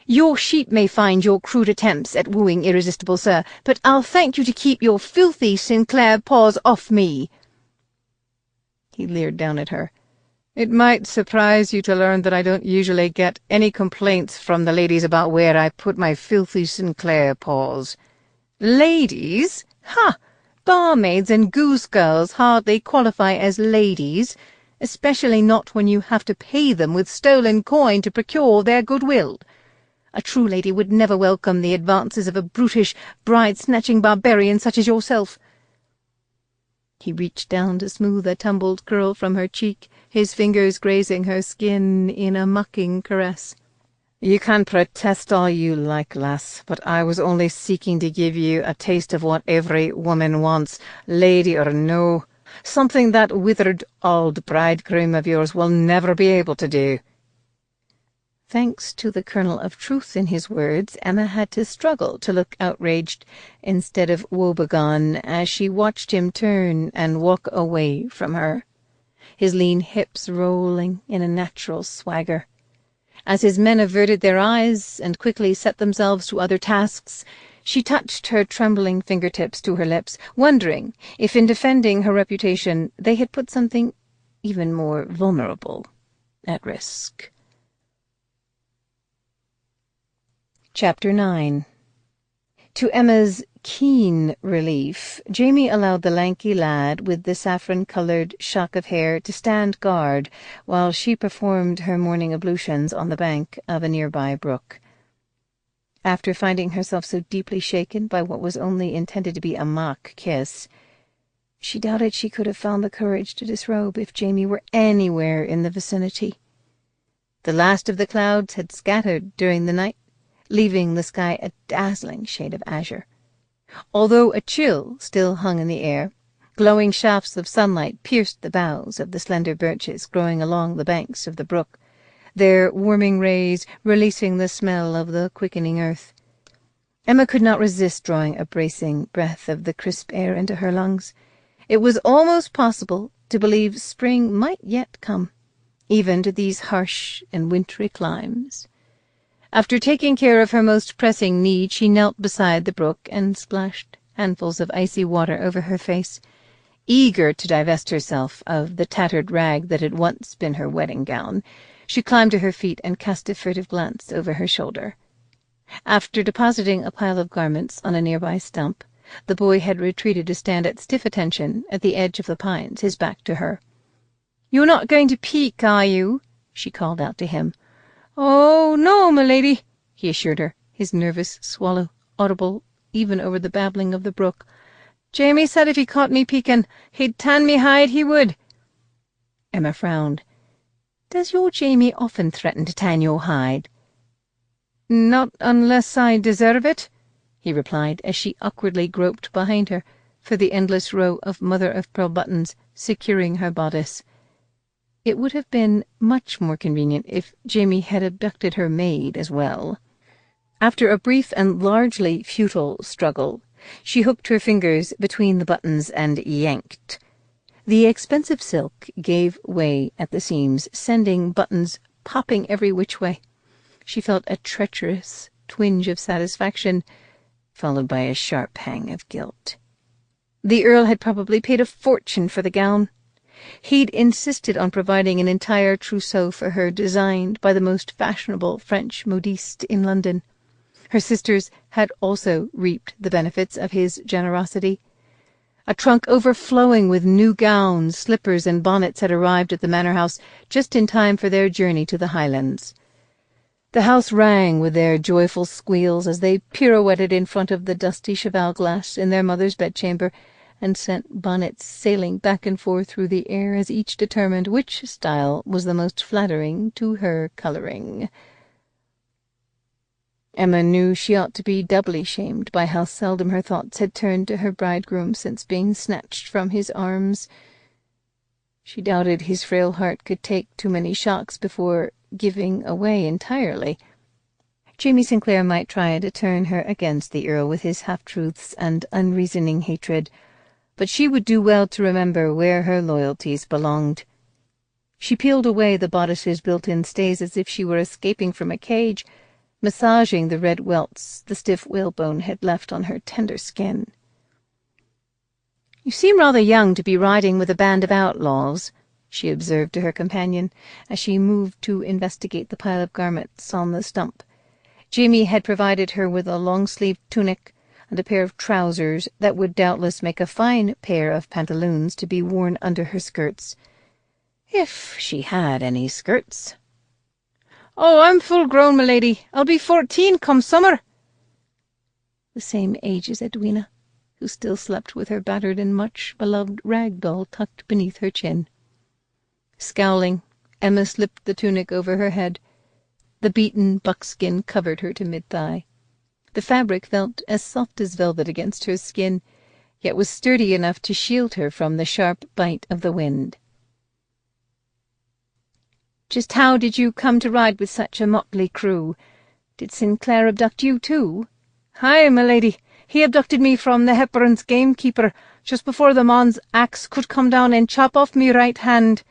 A: "Your sheep may find your crude attempts at wooing irresistible, sir, but I'll thank you to keep your filthy Sinclair paws off me." He leered down at her.
B: "It might surprise you to learn that I don't usually get any complaints from the ladies about where I put my filthy Sinclair paws."
A: "Ladies? Ha! Barmaids and goose girls hardly qualify as ladies, especially not when you have to pay them with stolen coin to procure their goodwill. A true lady would never welcome the advances of a brutish, bride-snatching barbarian such as yourself." He reached down to smooth a tumbled curl from her cheek, his fingers grazing her skin in a mocking caress.
B: "You can protest all you like, lass, but I was only seeking to give you a taste of what every woman wants, lady or no. Something that withered old bridegroom of yours will never be able to do."
A: Thanks to the kernel of truth in his words, Emma had to struggle to look outraged instead of woebegone as she watched him turn and walk away from her, his lean hips rolling in a natural swagger. As his men averted their eyes and quickly set themselves to other tasks, she touched her trembling fingertips to her lips, wondering if in defending her reputation they had put something even more vulnerable at risk. Chapter 9. To Emma's keen relief, Jamie allowed the lanky lad with the saffron-coloured shock of hair to stand guard while she performed her morning ablutions on the bank of a nearby brook. After finding herself so deeply shaken by what was only intended to be a mock kiss, she doubted she could have found the courage to disrobe if Jamie were anywhere in the vicinity. The last of the clouds had scattered during the night, leaving the sky a dazzling shade of azure. Although a chill still hung in the air, glowing shafts of sunlight pierced the boughs of the slender birches growing along the banks of the brook, their warming rays releasing the smell of the quickening earth. Emma could not resist drawing a bracing breath of the crisp air into her lungs. It was almost possible to believe spring might yet come, even to these harsh and wintry climes. After taking care of her most pressing need, she knelt beside the brook and splashed handfuls of icy water over her face, eager to divest herself of the tattered rag that had once been her wedding gown. She climbed to her feet and cast a furtive glance over her shoulder. After depositing a pile of garments on a nearby stump, the boy had retreated to stand at stiff attention at the edge of the pines, his back to her. "You're not going to peek, are you?" she called out to him. "Oh, no, m'lady," he assured her, his nervous swallow audible even over the babbling of the brook. "Jamie said if he caught me peeking, he'd tan me hide, he would." Emma frowned. "Does your Jamie often threaten to tan your hide?" "Not unless I deserve it," he replied, as she awkwardly groped behind her for the endless row of mother-of-pearl buttons securing her bodice. It would have been much more convenient if Jamie had abducted her maid as well. After a brief and largely futile struggle, she hooked her fingers between the buttons and yanked. The expensive silk gave way at the seams, sending buttons popping every which way. She felt a treacherous twinge of satisfaction, followed by a sharp pang of guilt. The Earl had probably paid a fortune for the gown. He'd insisted on providing an entire trousseau for her, designed by the most fashionable French modiste in London. Her sisters had also reaped the benefits of his generosity. A trunk overflowing with new gowns, slippers, and bonnets had arrived at the manor house just in time for their journey to the Highlands. The house rang with their joyful squeals as they pirouetted in front of the dusty cheval-glass in their mother's bedchamber, and sent bonnets sailing back and forth through the air as each determined which style was the most flattering to her colouring. Emma knew she ought to be doubly shamed by how seldom her thoughts had turned to her bridegroom since being snatched from his arms. She doubted his frail heart could take too many shocks before giving away entirely. Jamie Sinclair might try to turn her against the Earl with his half-truths and unreasoning hatred, but she would do well to remember where her loyalties belonged. She peeled away the bodice's built-in stays as if she were escaping from a cage, massaging the red welts the stiff whalebone had left on her tender skin. "You seem rather young to be riding with a band of outlaws," she observed to her companion, as she moved to investigate the pile of garments on the stump. Jamie had provided her with a long-sleeved tunic and a pair of trousers that would doubtless make a fine pair of pantaloons to be worn under her skirts, if she had any skirts. "Oh, I'm full-grown, m'lady. I'll be 14 come summer." "The same age as Edwina," who still slept with her battered and much-beloved rag doll tucked beneath her chin. Scowling, Emma slipped the tunic over her head. The beaten buckskin covered her to mid-thigh. The fabric felt as soft as velvet against her skin, yet was sturdy enough to shield her from the sharp bite of the wind. "Just how did you come to ride with such a motley crew? Did Sinclair abduct you too?"
B: "Aye, my lady. He abducted me from the Hepburn's gamekeeper just before the man's axe could come down and chop off me right hand."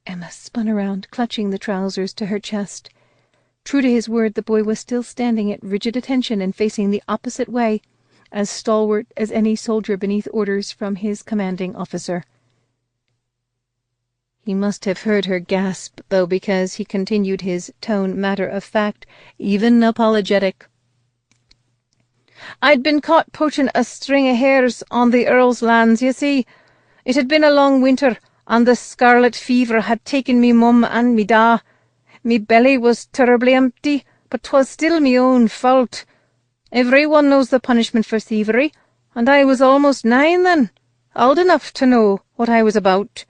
A: Emma spun around, clutching the trousers to her chest. True to his word, the boy was still standing at rigid attention and facing the opposite way, as stalwart as any soldier beneath orders from his commanding officer. He must have heard her gasp, though, because he continued, his tone matter-of-fact, even apologetic.
B: "I'd been caught poaching a string of hares on the Earl's lands, you see. It had been a long winter, and the scarlet fever had taken me mum and me da. Me belly was terribly empty, but 'twas still me own fault. Every one knows the punishment for thievery, and I was almost 9 then, old enough to know what I was about."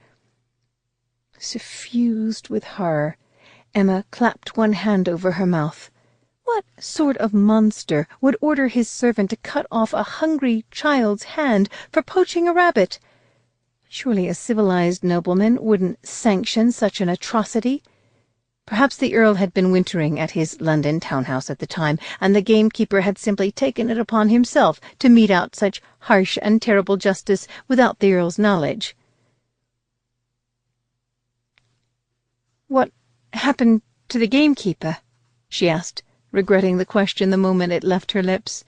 A: Suffused with horror, Emma clapped one hand over her mouth. What sort of monster would order his servant to cut off a hungry child's hand for poaching a rabbit? Surely a civilized nobleman wouldn't sanction such an atrocity. Perhaps the Earl had been wintering at his London townhouse at the time, and the gamekeeper had simply taken it upon himself to mete out such harsh and terrible justice without the Earl's knowledge. "What happened to the gamekeeper?" she asked, regretting the question the moment it left her lips.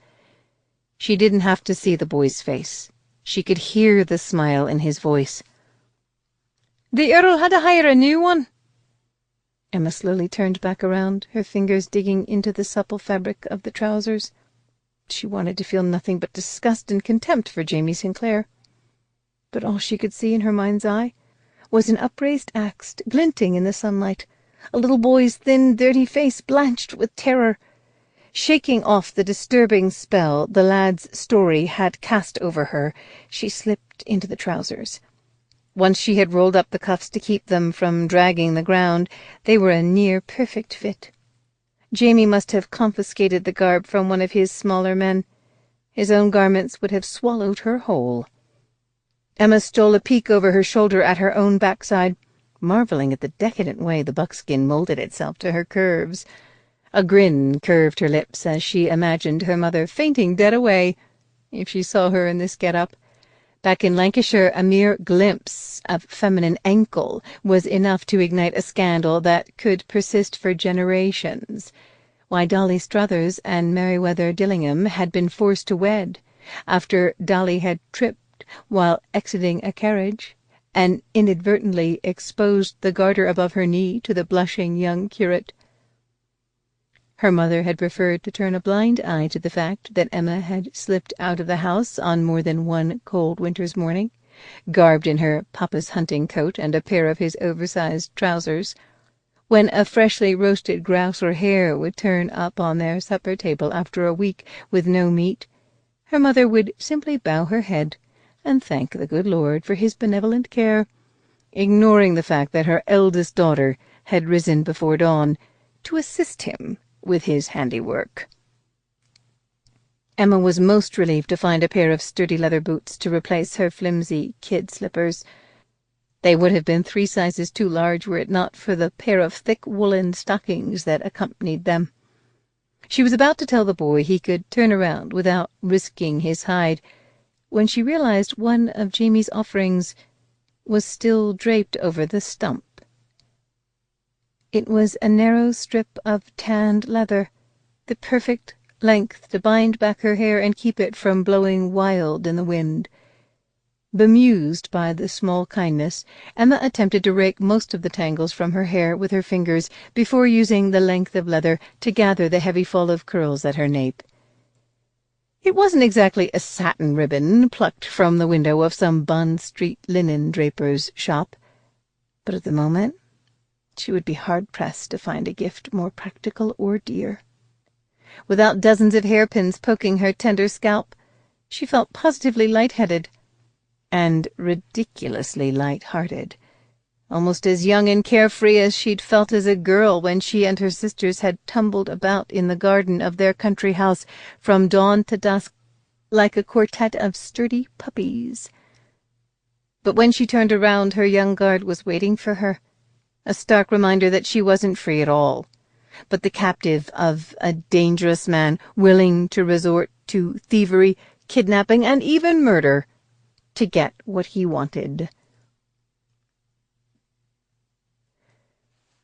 A: She didn't have to see the boy's face. She could hear the smile in his voice.
B: "The Earl had to hire a new one."
A: Emma slowly turned back around, her fingers digging into the supple fabric of the trousers. She wanted to feel nothing but disgust and contempt for Jamie Sinclair. But all she could see in her mind's eye was an upraised axe glinting in the sunlight, a little boy's thin, dirty face blanched with terror. Shaking off the disturbing spell the lad's story had cast over her, she slipped into the trousers. Once she had rolled up the cuffs to keep them from dragging the ground, they were a near-perfect fit. Jamie must have confiscated the garb from one of his smaller men. His own garments would have swallowed her whole. Emma stole a peek over her shoulder at her own backside, marveling at the decadent way the buckskin molded itself to her curves. A grin curved her lips as she imagined her mother fainting dead away if she saw her in this get-up. Back in Lancashire, a mere glimpse of feminine ankle was enough to ignite a scandal that could persist for generations. Why Dolly Struthers and Meriwether Dillingham had been forced to wed, after Dolly had tripped while exiting a carriage, and inadvertently exposed the garter above her knee to the blushing young curate. Her mother had preferred to turn a blind eye to the fact that Emma had slipped out of the house on more than one cold winter's morning, garbed in her papa's hunting coat and a pair of his oversized trousers, when a freshly roasted grouse or hare would turn up on their supper table after a week with no meat. Her mother would simply bow her head and thank the good Lord for his benevolent care, ignoring the fact that her eldest daughter had risen before dawn to assist him with his handiwork. Emma was most relieved to find a pair of sturdy leather boots to replace her flimsy kid slippers. They would have been 3 sizes too large were it not for the pair of thick woolen stockings that accompanied them. She was about to tell the boy he could turn around without risking his hide, when she realized one of Jamie's offerings was still draped over the stump. It was a narrow strip of tanned leather, the perfect length to bind back her hair and keep it from blowing wild in the wind. Bemused by the small kindness, Emma attempted to rake most of the tangles from her hair with her fingers before using the length of leather to gather the heavy fall of curls at her nape. It wasn't exactly a satin ribbon plucked from the window of some Bond Street linen draper's shop, but at the moment she would be hard-pressed to find a gift more practical or dear. Without dozens of hairpins poking her tender scalp, She felt positively light-headed and ridiculously light-hearted, almost as young and carefree as she'd felt as a girl when she and her sisters had tumbled about in the garden of their country house from dawn to dusk like a quartet of sturdy puppies. But when she turned around, her young guard was waiting for her, a stark reminder that she wasn't free at all, but the captive of a dangerous man willing to resort to thievery, kidnapping, and even murder to get what he wanted.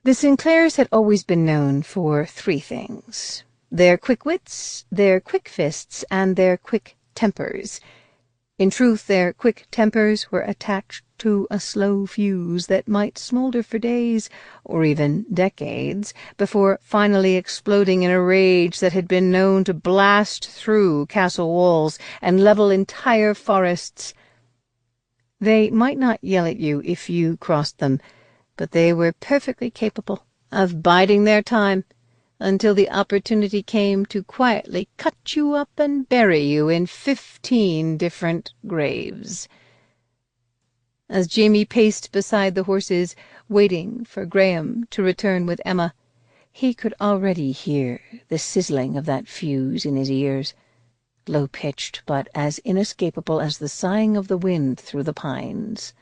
A: The Sinclairs had always been known for three things: their quick wits, their quick fists, and their quick tempers. In truth, their quick tempers were attached to a slow fuse that might smolder for days, or even decades, before finally exploding in a rage that had been known to blast through castle walls and level entire forests. They might not yell at you if you crossed them, but they were perfectly capable of biding their time until the opportunity came to quietly cut you up and bury you in 15 different graves. As Jamie paced beside the horses, waiting for Graham to return with Emma, he could already hear the sizzling of that fuse in his ears, low-pitched but as inescapable as the sighing of the wind through the pines.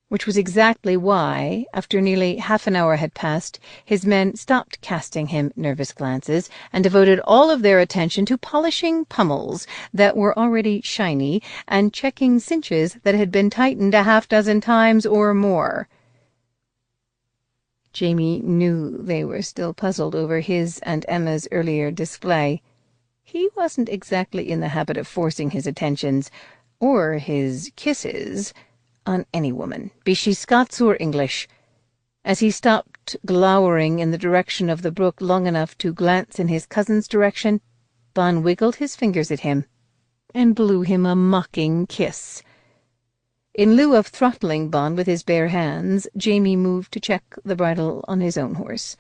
A: Which was exactly why, after nearly half an hour had passed, his men stopped casting him nervous glances and devoted all of their attention to polishing pummels that were already shiny and checking cinches that had been tightened a half-dozen times or more. Jamie knew they were still puzzled over his and Emma's earlier display. He wasn't exactly in the habit of forcing his attentions, or his kisses, on any woman, be she Scots or English. As he stopped glowering in the direction of the brook long enough to glance in his cousin's direction, Bon wiggled his fingers at him and blew him a mocking kiss. In lieu of throttling Bon with his bare hands, Jamie moved to check the bridle on his own horse.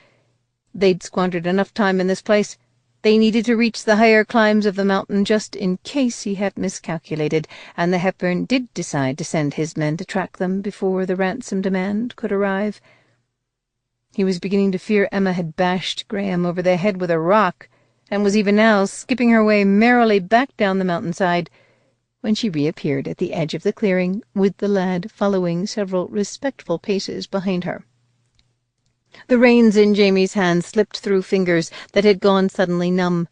A: They'd squandered enough time in this place. They needed to reach the higher climbs of the mountain just in case he had miscalculated, and the Hepburn did decide to send his men to track them before the ransom demand could arrive. He was beginning to fear Emma had bashed Graham over the head with a rock, and was even now skipping her way merrily back down the mountainside, when she reappeared at the edge of the clearing, with the lad following several respectful paces behind her. The reins in Jamie's hand slipped through fingers that had gone suddenly numb.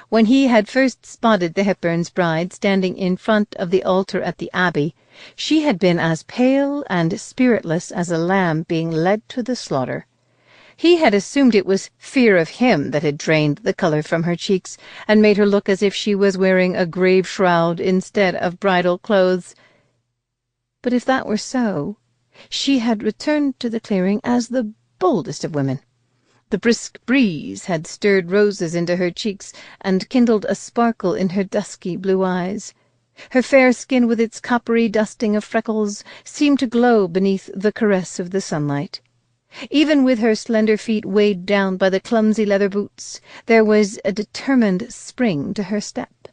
A: When he had first spotted the Hepburn's bride standing in front of the altar at the Abbey, she had been as pale and spiritless as a lamb being led to the slaughter. He had assumed it was fear of him that had drained the color from her cheeks and made her look as if she was wearing a grave shroud instead of bridal clothes. But if that were so, she had returned to the clearing as the boldest of women. The brisk breeze had stirred roses into her cheeks and kindled a sparkle in her dusky blue eyes. Her fair skin, with its coppery dusting of freckles, seemed to glow beneath the caress of the sunlight. Even with her slender feet weighed down by the clumsy leather boots, there was a determined spring to her step.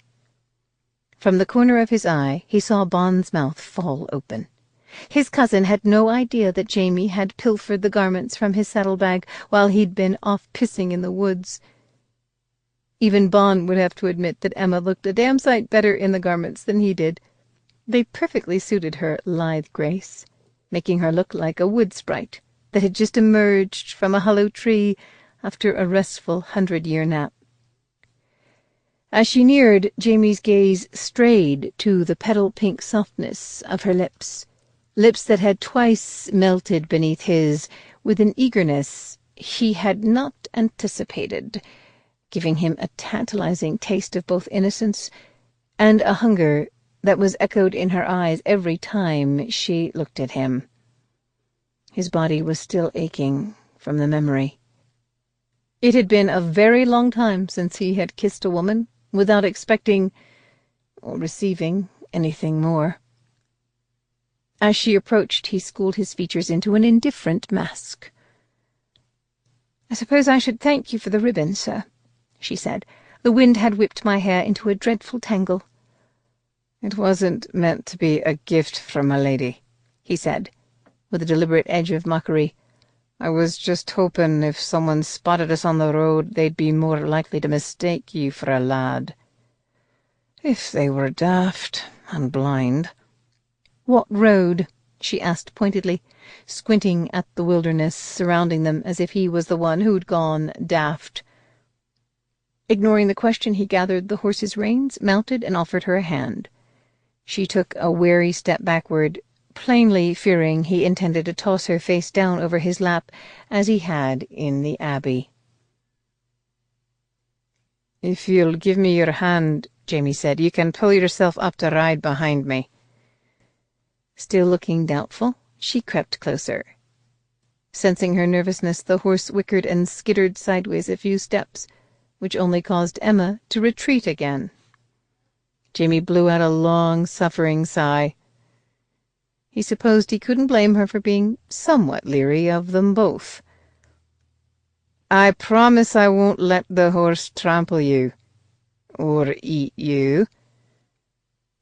A: From the corner of his eye he saw Bon's mouth fall open. His cousin had no idea that Jamie had pilfered the garments from his saddlebag while he'd been off pissing in the woods. Even Bon would have to admit that Emma looked a damn sight better in the garments than he did. They perfectly suited her lithe grace, making her look like a wood sprite that had just emerged from a hollow tree after a restful 100-year nap. As she neared, Jamie's gaze strayed to the petal-pink softness of her lips that had twice melted beneath his with an eagerness he had not anticipated, giving him a tantalizing taste of both innocence and a hunger that was echoed in her eyes every time she looked at him. His body was still aching from the memory. It had been a very long time since he had kissed a woman without expecting or receiving anything more. As she approached, he schooled his features into an indifferent mask. "I suppose I should thank you for the ribbon, sir," she said. "The wind had whipped my hair into a dreadful tangle."
B: "It wasn't meant to be a gift from a lady," he said, with a deliberate edge of mockery. "I was just hoping if someone spotted us on the road, they'd be more likely to mistake you for a lad. If they were daft and blind."
A: "What road?" she asked pointedly, squinting at the wilderness surrounding them as if he was the one who'd gone daft. Ignoring the question, he gathered the horse's reins, mounted, and offered her a hand. She took a wary step backward, plainly fearing he intended to toss her face down over his lap, as he had in the Abbey.
B: "If you'll give me your hand," Jamie said, "you can pull yourself up to ride behind me."
A: Still looking doubtful, she crept closer. Sensing her nervousness, the horse whickered and skittered sideways a few steps, which only caused Emma to retreat again. Jamie blew out a long, suffering sigh. He supposed he couldn't blame her for being somewhat leery of them both.
B: "I promise I won't let the horse trample you, or eat you,"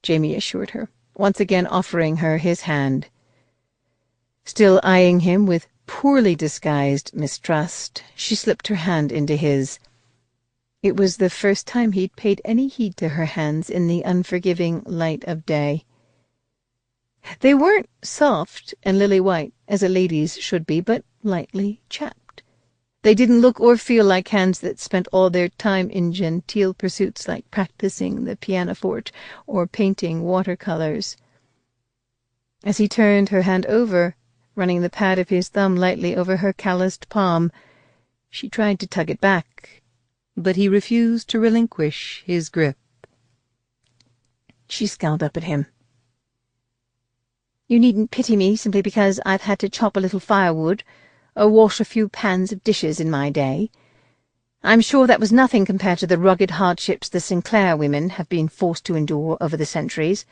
B: Jamie assured her, once again offering her his hand.
A: Still eyeing him with poorly disguised mistrust, she slipped her hand into his. It was the first time he'd paid any heed to her hands in the unforgiving light of day. They weren't soft and lily-white, as a lady's should be, but lightly chapped. They didn't look or feel like hands that spent all their time in genteel pursuits like practicing the pianoforte or painting watercolors. As he turned her hand over, running the pad of his thumb lightly over her calloused palm, she tried to tug it back, but he refused to relinquish his grip. She scowled up at him. "You needn't pity me simply because I've had to chop a little firewood, or wash a few pans of dishes in my day. I'm sure that was nothing compared to the rugged hardships the Sinclair women have been forced to endure over the centuries.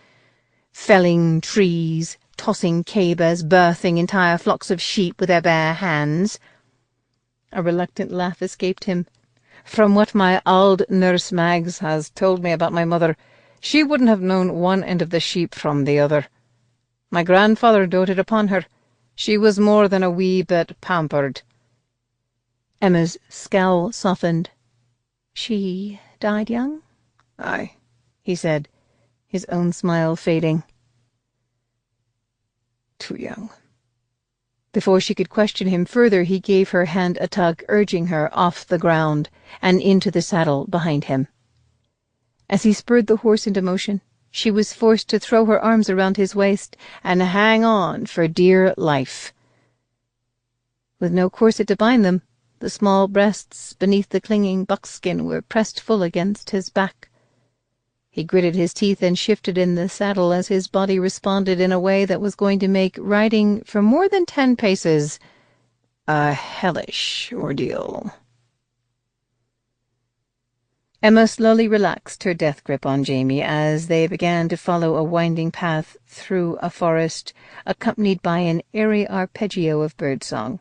A: Felling trees, tossing cabers, birthing entire flocks of sheep with their bare hands." A reluctant laugh escaped him. "From what my auld nurse Mags has told me about my mother, she wouldn't have known one end of the sheep from the other. My grandfather doted upon her. She was more than a wee bit pampered." Emma's scowl softened. "She died young?"
B: "Aye,"
A: he said, his own smile fading.
B: "Too young."
A: Before she could question him further, he gave her hand a tug, urging her off the ground and into the saddle behind him. As he spurred the horse into motion, she was forced to throw her arms around his waist and hang on for dear life. With no corset to bind them, the small breasts beneath the clinging buckskin were pressed full against his back. He gritted his teeth and shifted in the saddle as his body responded in a way that was going to make riding for more than 10 paces a hellish ordeal. Emma slowly relaxed her death grip on Jamie as they began to follow a winding path through a forest, accompanied by an airy arpeggio of birdsong.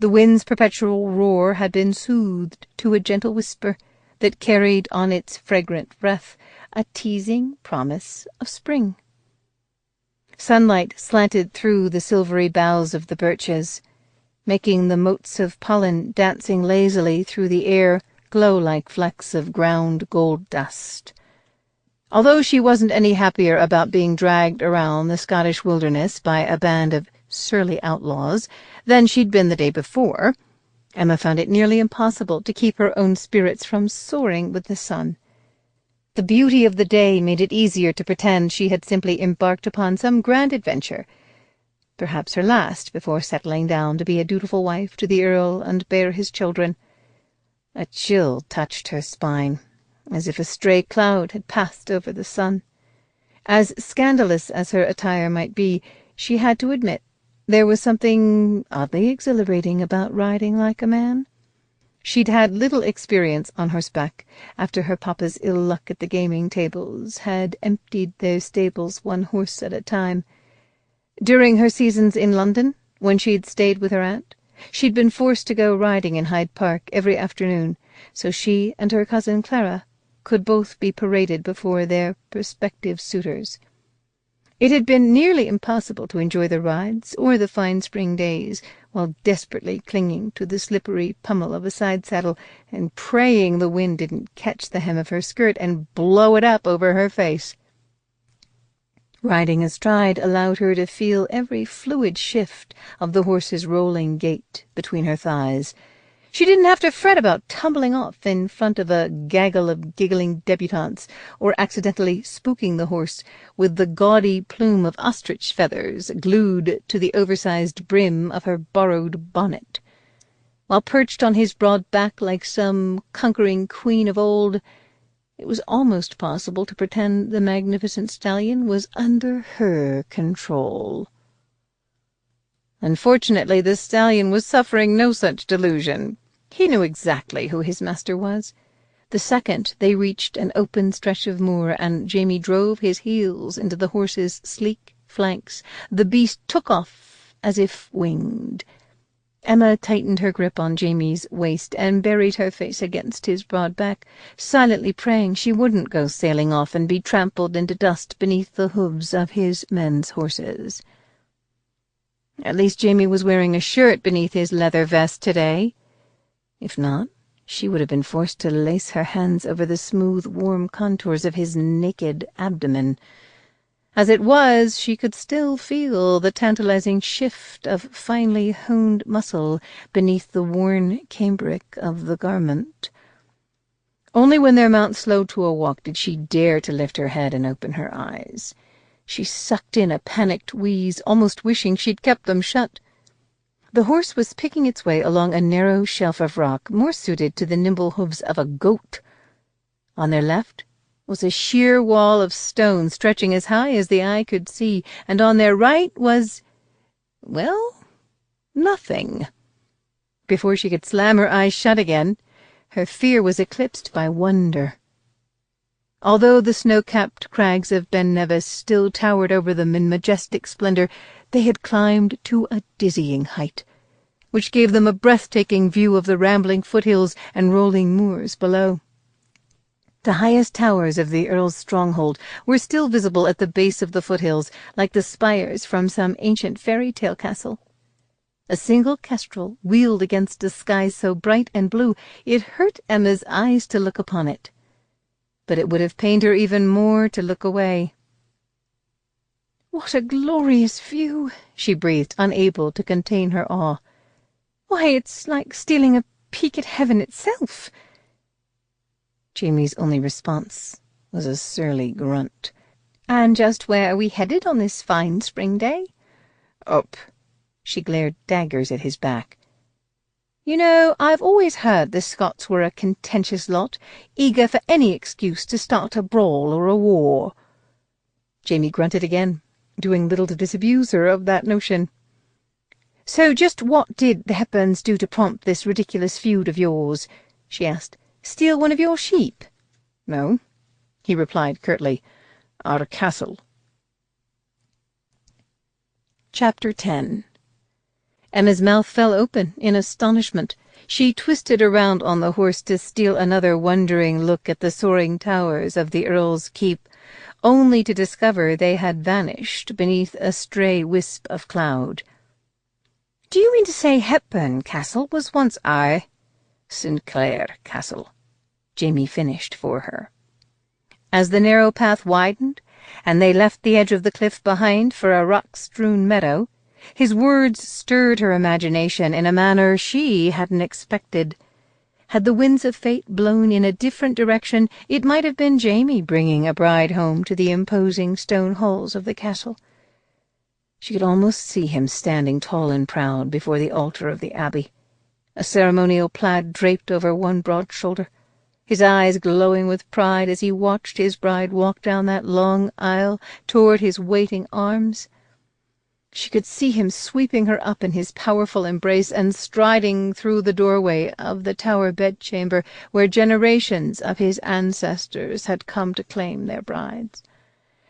A: The wind's perpetual roar had been soothed to a gentle whisper that carried on its fragrant breath a teasing promise of spring. Sunlight slanted through the silvery boughs of the birches, making the motes of pollen dancing lazily through the air glow like flecks of ground gold dust. Although she wasn't any happier about being dragged around the Scottish wilderness by a band of surly outlaws than she'd been the day before, Emma found it nearly impossible to keep her own spirits from soaring with the sun. The beauty of the day made it easier to pretend she had simply embarked upon some grand adventure, perhaps her last before settling down to be a dutiful wife to the Earl and bear his children. A chill touched her spine, as if a stray cloud had passed over the sun. As scandalous as her attire might be, she had to admit there was something oddly exhilarating about riding like a man. She'd had little experience on horseback after her papa's ill luck at the gaming tables had emptied their stables one horse at a time. During her seasons in London, when she'd stayed with her aunt, she'd been forced to go riding in Hyde Park every afternoon, so she and her cousin Clara could both be paraded before their prospective suitors. It had been nearly impossible to enjoy the rides or the fine spring days while desperately clinging to the slippery pummel of a side-saddle and praying the wind didn't catch the hem of her skirt and blow it up over her face. Riding astride allowed her to feel every fluid shift of the horse's rolling gait between her thighs. She didn't have to fret about tumbling off in front of a gaggle of giggling debutantes or accidentally spooking the horse with the gaudy plume of ostrich feathers glued to the oversized brim of her borrowed bonnet. While perched on his broad back like some conquering queen of old, it was almost possible to pretend the magnificent stallion was under her control. Unfortunately, the stallion was suffering no such delusion. He knew exactly who his master was. The second they reached an open stretch of moor and Jamie drove his heels into the horse's sleek flanks, the beast took off as if winged. Emma tightened her grip on Jamie's waist and buried her face against his broad back, silently praying she wouldn't go sailing off and be trampled into dust beneath the hooves of his men's horses. At least Jamie was wearing a shirt beneath his leather vest today. If not, she would have been forced to lace her hands over the smooth, warm contours of his naked abdomen. As it was, she could still feel the tantalizing shift of finely honed muscle beneath the worn cambric of the garment. Only when their mount slowed to a walk did she dare to lift her head and open her eyes. She sucked in a panicked wheeze, almost wishing she'd kept them shut. The horse was picking its way along a narrow shelf of rock, more suited to the nimble hooves of a goat. On their left was a sheer wall of stone stretching as high as the eye could see, and on their right was, well, nothing. Before she could slam her eyes shut again, her fear was eclipsed by wonder. Although the snow-capped crags of Ben Nevis still towered over them in majestic splendor, they had climbed to a dizzying height, which gave them a breathtaking view of the rambling foothills and rolling moors below. The highest towers of the Earl's stronghold were still visible at the base of the foothills, like the spires from some ancient fairy-tale castle. A single kestrel wheeled against a sky so bright and blue it hurt Emma's eyes to look upon it, but it would have pained her even more to look away. "What a glorious view!" she breathed, unable to contain her awe. "Why, it's like stealing a peek at heaven itself." Jamie's only response was a surly grunt. "And just where are we headed on this fine spring day?" "Up." She glared daggers at his back. "You know, I've always heard the Scots were a contentious lot, eager for any excuse to start a brawl or a war." Jamie grunted again, doing little to disabuse her of that notion. "So just what did the Hepburns do to prompt this ridiculous feud of yours?" she asked. "Steal one of your sheep?" "No," he replied curtly. "Our castle." Chapter 10. Emma's mouth fell open in astonishment. She twisted around on the horse to steal another wondering look at the soaring towers of the Earl's keep, only to discover they had vanished beneath a stray wisp of cloud. "Do you mean to say Hepburn Castle was once Sinclair Castle," Jamie finished for her. As the narrow path widened, and they left the edge of the cliff behind for a rock-strewn meadow, his words stirred her imagination in a manner she hadn't expected. Had the winds of fate blown in a different direction, it might have been Jamie bringing a bride home to the imposing stone halls of the castle. She could almost see him standing tall and proud before the altar of the abbey, a ceremonial plaid draped over one broad shoulder, his eyes glowing with pride as he watched his bride walk down that long aisle toward his waiting arms. She could see him sweeping her up in his powerful embrace and striding through the doorway of the tower bedchamber where generations of his ancestors had come to claim their brides.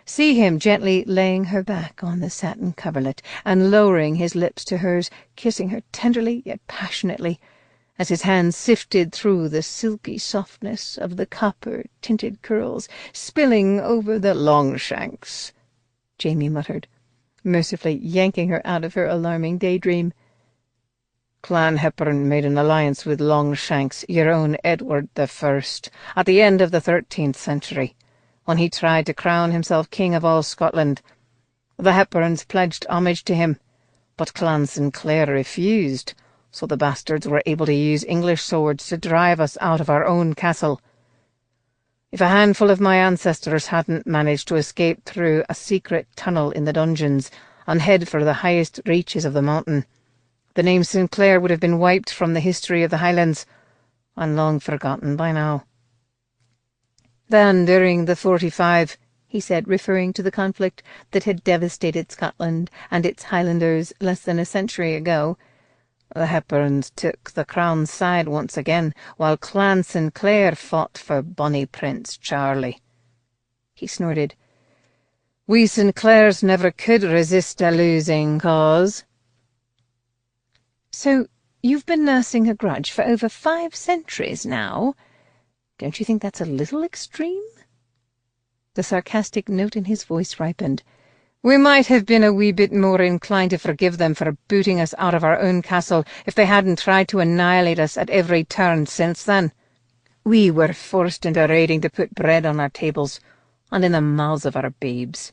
A: See him gently laying her back on the satin coverlet and lowering his lips to hers, kissing her tenderly yet passionately, as his hands sifted through the silky softness of the copper-tinted curls, spilling over the Longshanks, Jamie muttered, mercifully yanking her out of her alarming daydream. Clan Hepburn made an alliance with Longshanks, your own Edward I, at the end of the 13th century, when he tried to crown himself king of all Scotland. The Hepburns pledged homage to him, but Clan Sinclair refused, so the bastards were able to use English swords to drive us out of our own castle. If a handful of my ancestors hadn't managed to escape through a secret tunnel in the dungeons and head for the highest reaches of the mountain, the name Sinclair would have been wiped from the history of the Highlands, and long forgotten by now. Then, during the 45, he said, referring to the conflict that had devastated Scotland and its Highlanders less than a century ago, the Hepburns took the crown's side once again, while Clan Sinclair fought for bonny Prince Charlie. He snorted. We Sinclairs never could resist a losing cause. So you've been nursing a grudge for over 5 centuries now? Don't you think that's a little extreme? The sarcastic note in his voice ripened. We might have been a wee bit more inclined to forgive them for booting us out of our own castle if they hadn't tried to annihilate us at every turn since then. We were forced into raiding to put bread on our tables and in the mouths of our babes.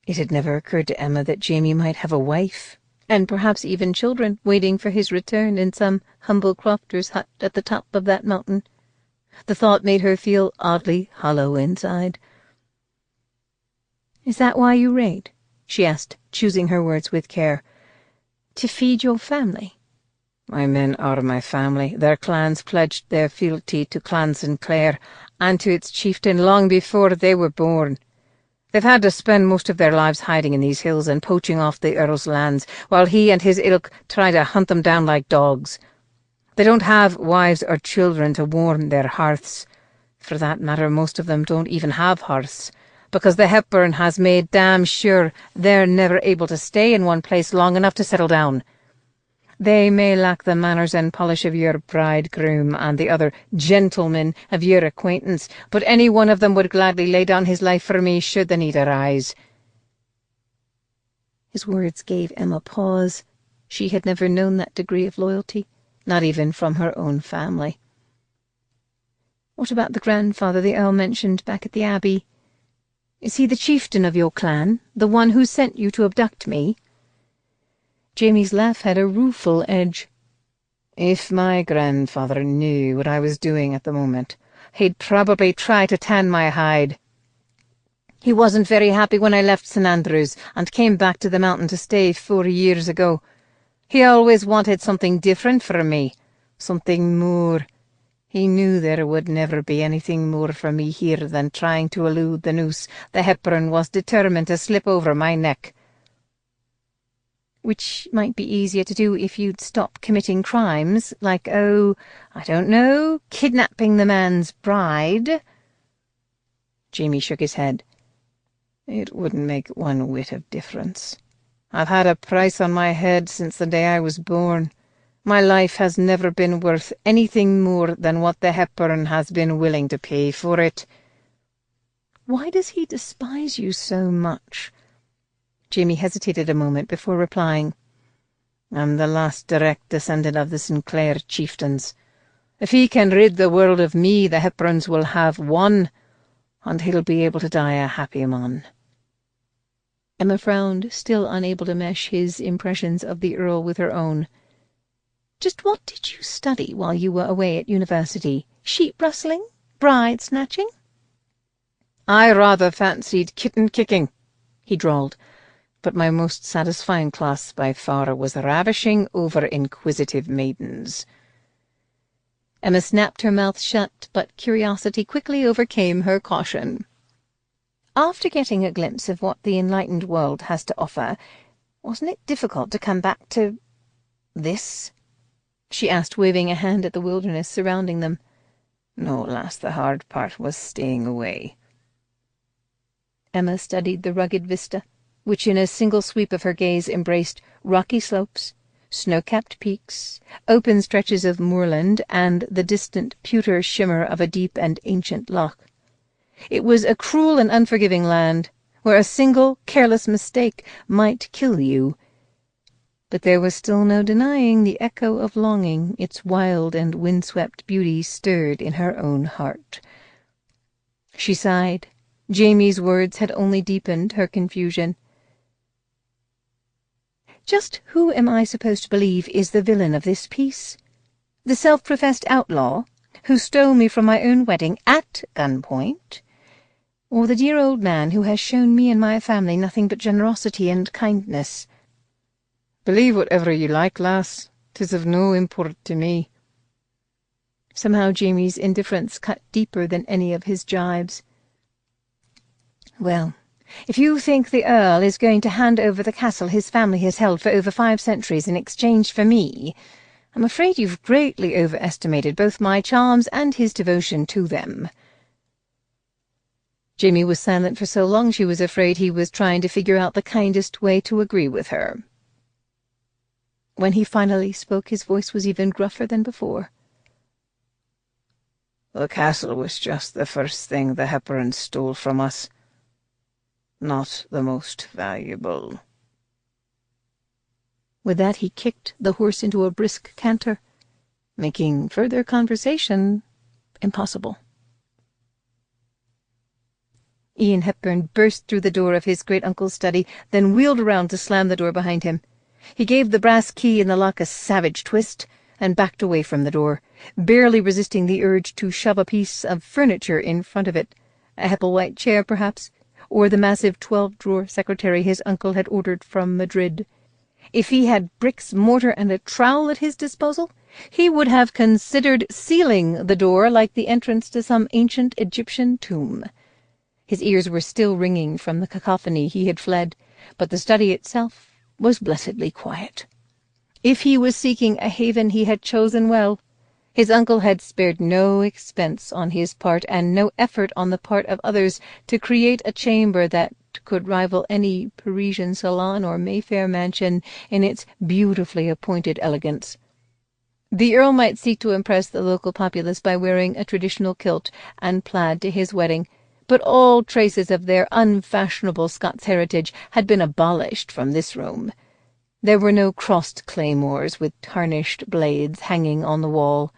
A: It had never occurred to Emma that Jamie might have a wife, and perhaps even children, waiting for his return in some humble crofter's hut at the top of that mountain. The thought made her feel oddly hollow inside. "Is that why you raid?" she asked, choosing her words with care. "To feed your family?" My men are my family. Their clans pledged their fealty to Clan Sinclair and to its chieftain long before they were born. They've had to spend most of their lives hiding in these hills and poaching off the Earl's lands, while he and his ilk try to hunt them down like dogs. They don't have wives or children to warm their hearths. For that matter, most of them don't even have hearths, because the Hepburn has made damn sure they're never able to stay in one place long enough to settle down. They may lack the manners and polish of your bridegroom and the other gentlemen of your acquaintance, but any one of them would gladly lay down his life for me should the need arise." His words gave Emma pause. She had never known that degree of loyalty, not even from her own family. "What about the grandfather the Earl mentioned back at the Abbey? Is he the chieftain of your clan, the one who sent you to abduct me?" Jamie's laugh had a rueful edge. "If my grandfather knew what I was doing at the moment, he'd probably try to tan my hide. He wasn't very happy when I left St. Andrews and came back to the mountain to stay 4 years ago. He always wanted something different from me, something more. He knew there would never be anything more for me here than trying to elude the noose the Hepburn was determined to slip over my neck." "Which might be easier to do if you'd stop committing crimes, like, I don't know, kidnapping the man's bride." Jamie shook his head. "It wouldn't make one whit of difference. I've had a price on my head since the day I was born. My life has never been worth anything more than what the Hepburn has been willing to pay for it." "Why does he despise you so much?" Jamie hesitated a moment before replying. "I'm the last direct descendant of the Sinclair chieftains. If he can rid the world of me, the Hepburns will have won, and he'll be able to die a happy man." Emma frowned, still unable to mesh his impressions of the Earl with her own. "Just what did you study while you were away at university? Sheep-rustling? Bride-snatching?" "I rather fancied kitten-kicking," he drawled, "but my most satisfying class by far was ravishing over inquisitive maidens." Emma snapped her mouth shut, but curiosity quickly overcame her caution. "After getting a glimpse of what the enlightened world has to offer, wasn't it difficult to come back to this?" she asked, waving a hand at the wilderness surrounding them. "No, lass, the hard part was staying away." Emma studied the rugged vista, which in a single sweep of her gaze embraced rocky slopes, snow-capped peaks, open stretches of moorland, and the distant pewter shimmer of a deep and ancient loch. It was a cruel and unforgiving land, where a single careless mistake might kill you. But there was still no denying the echo of longing its wild and windswept beauty stirred in her own heart. She sighed. Jamie's words had only deepened her confusion. Just who am I supposed to believe is the villain of this piece? The self-professed outlaw, who stole me from my own wedding at gunpoint? Or the dear old man who has shown me and my family nothing but generosity and kindness?
B: Believe whatever you like, lass. 'Tis of no import to me.
A: Somehow Jamie's indifference cut deeper than any of his jibes. Well, if you think the Earl is going to hand over the castle his family has held for over 5 centuries in exchange for me, I'm afraid you've greatly overestimated both my charms and his devotion to them. Jamie was silent for so long she was afraid he was trying to figure out the kindest way to agree with her. When he finally spoke, his voice was even gruffer than before.
B: The castle was just the first thing the Hepburns stole from us. Not the most valuable.
A: With that he kicked the horse into a brisk canter, making further conversation impossible. Ian Hepburn burst through the door of his great-uncle's study, then wheeled around to slam the door behind him. He gave the brass key in the lock a savage twist and backed away from the door, barely resisting the urge to shove a piece of furniture in front of it, a Hepplewhite chair, perhaps, or the massive 12-drawer secretary his uncle had ordered from Madrid. If he had bricks, mortar, and a trowel at his disposal, he would have considered sealing the door like the entrance to some ancient Egyptian tomb. His ears were still ringing from the cacophony he had fled, but the study itself was blessedly quiet. If he was seeking a haven, he had chosen well. His uncle had spared no expense on his part, and no effort on the part of others, to create a chamber that could rival any Parisian salon or Mayfair mansion in its beautifully appointed elegance. The Earl might seek to impress the local populace by wearing a traditional kilt and plaid to his wedding, but all traces of their unfashionable Scots heritage had been abolished from this room. There were no crossed claymores with tarnished blades hanging on the wall,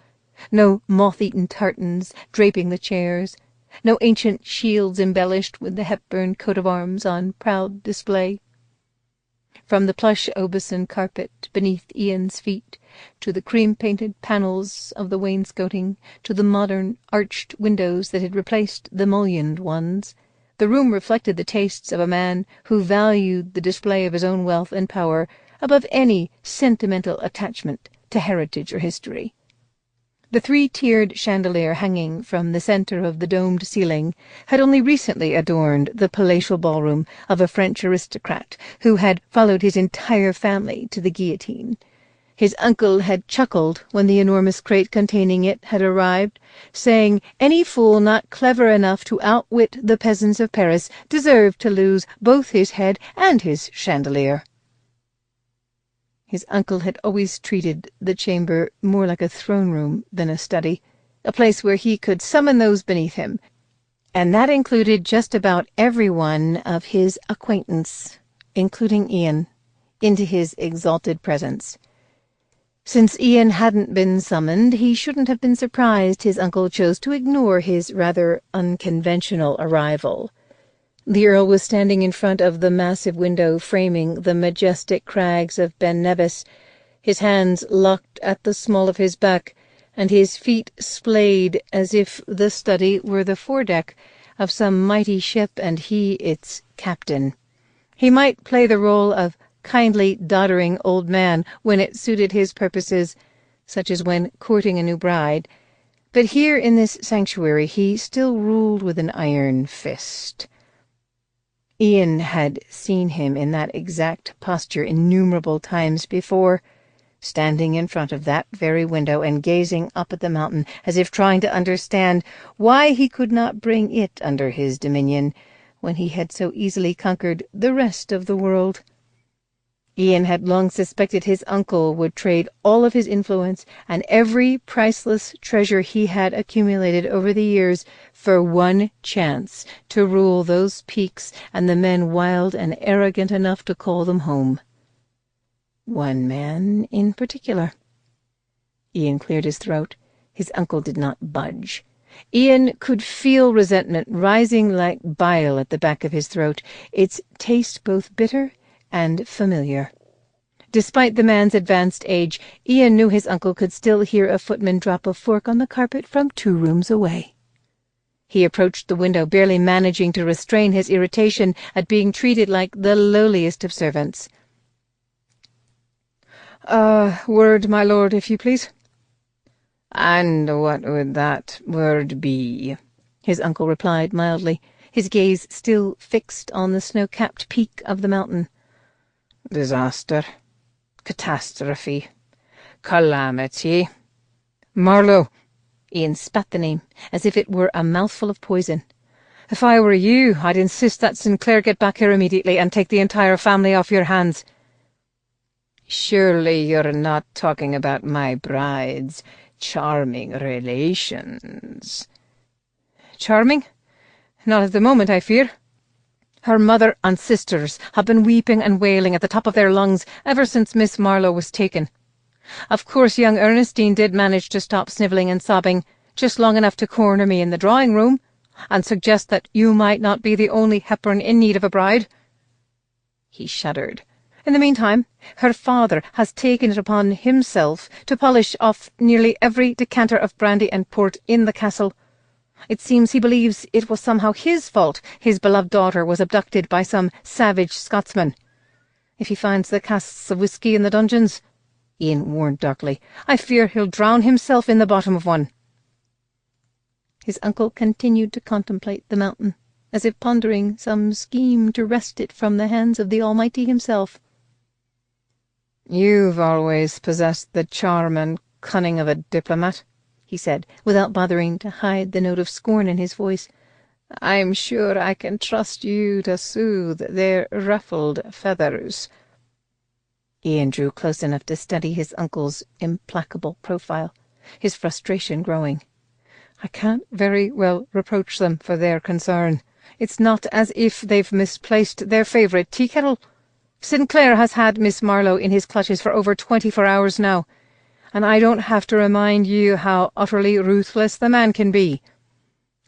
A: no moth-eaten tartans draping the chairs, no ancient shields embellished with the Hepburn coat of arms on proud display. From the plush Aubusson carpet beneath Ian's feet, to the cream-painted panels of the wainscoting, to the modern arched windows that had replaced the mullioned ones, the room reflected the tastes of a man who valued the display of his own wealth and power above any sentimental attachment to heritage or history. The 3-tiered chandelier hanging from the centre of the domed ceiling had only recently adorned the palatial ballroom of a French aristocrat who had followed his entire family to the guillotine. His uncle had chuckled when the enormous crate containing it had arrived, saying any fool not clever enough to outwit the peasants of Paris deserved to lose both his head and his chandelier. His uncle had always treated the chamber more like a throne-room than a study, a place where he could summon those beneath him, and that included just about everyone of his acquaintance, including Ian, into his exalted presence. Since Ian hadn't been summoned, he shouldn't have been surprised his uncle chose to ignore his rather unconventional arrival. The Earl was standing in front of the massive window framing the majestic crags of Ben Nevis, his hands locked at the small of his back, and his feet splayed as if the study were the foredeck of some mighty ship and he its captain. He might play the role of kindly, doddering old man when it suited his purposes, such as when courting a new bride, but here in this sanctuary he still ruled with an iron fist. Ian had seen him in that exact posture innumerable times before, standing in front of that very window and gazing up at the mountain as if trying to understand why he could not bring it under his dominion when he had so easily conquered the rest of the world. Ian had long suspected his uncle would trade all of his influence and every priceless treasure he had accumulated over the years for one chance to rule those peaks and the men wild and arrogant enough to call them home. One man in particular. Ian cleared his throat. His uncle did not budge. Ian could feel resentment rising like bile at the back of his throat, its taste both bitter and familiar. Despite the man's advanced age, Ian knew his uncle could still hear a footman drop a fork on the carpet from 2 rooms away. He approached the window, barely managing to restrain his irritation at being treated like the lowliest of servants.
B: Word, my lord, if you please."
A: "And what would that word be?" his uncle replied mildly, his gaze still fixed on the snow-capped peak of the mountain. "Disaster, catastrophe, calamity."
B: "Marlowe."
A: Ian spat the name, as if it were a mouthful of poison.
B: "If I were you, I'd insist that Sinclair get back here immediately and take the entire family off your hands."
A: "Surely you're not talking about my bride's charming relations?"
B: "Charming? Not at the moment, I fear. Her mother and sisters have been weeping and wailing at the top of their lungs ever since Miss Marlowe was taken. Of course young Ernestine did manage to stop snivelling and sobbing just long enough to corner me in the drawing-room and suggest that you might not be the only Hepburn in need of a bride."
A: He shuddered.
B: "In the meantime, her father has taken it upon himself to polish off nearly every decanter of brandy and port in the castle. It seems he believes it was somehow his fault his beloved daughter was abducted by some savage Scotsman. If he finds the casks of whisky in the dungeons," Ian warned darkly, "I fear he'll drown himself in the bottom of one." His uncle continued to contemplate the mountain, as if pondering some scheme to wrest it from the hands of the Almighty himself. "You've always possessed the charm and cunning of a diplomat,"
A: he said, without bothering to hide the note of scorn in his voice.
B: "I'm sure I can trust you to soothe their ruffled feathers."
A: Ian drew close enough to study his uncle's implacable profile, his frustration growing.
B: "I can't very well reproach them for their concern. It's not as if they've misplaced their favourite tea-kettle. Sinclair has had Miss Marlowe in his clutches for over 24 hours now, and I don't have to remind you how utterly ruthless the man can be.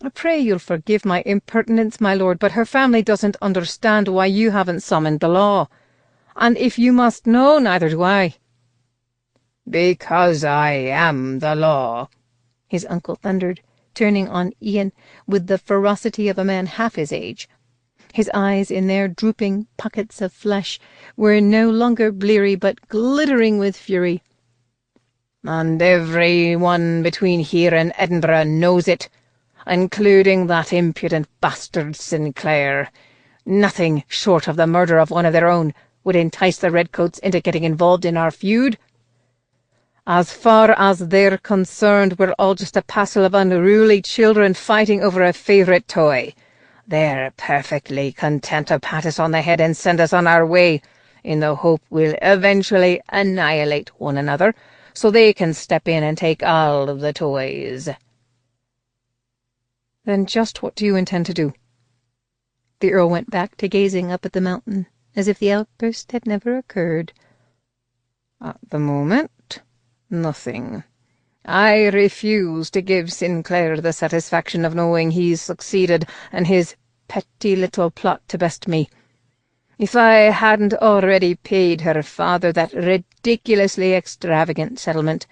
B: I pray you'll forgive my impertinence, my lord, but her family doesn't understand why you haven't summoned the law. And if you must know, neither do I."
A: "Because I am the law," his uncle thundered, turning on Ian with the ferocity of a man half his age. His eyes, in their drooping pockets of flesh, were no longer bleary but glittering with fury. "And every one between here and Edinburgh knows it, including that impudent bastard Sinclair. Nothing short of the murder of one of their own would entice the redcoats into getting involved in our feud.
B: As far as they're concerned, we're all just a passel of unruly children fighting over a favourite toy.
A: They're perfectly content to pat us on the head and send us on our way, in the hope we'll eventually annihilate one another, so they can step in and take all of the toys."
B: "Then just what do you intend to do?"
A: The Earl went back to gazing up at the mountain, as if the outburst had never occurred.
B: "At the moment, nothing. I refuse to give Sinclair the satisfaction of knowing he's succeeded in his petty little plot to best me. If I hadn't already paid her father that ridiculously extravagant settlement,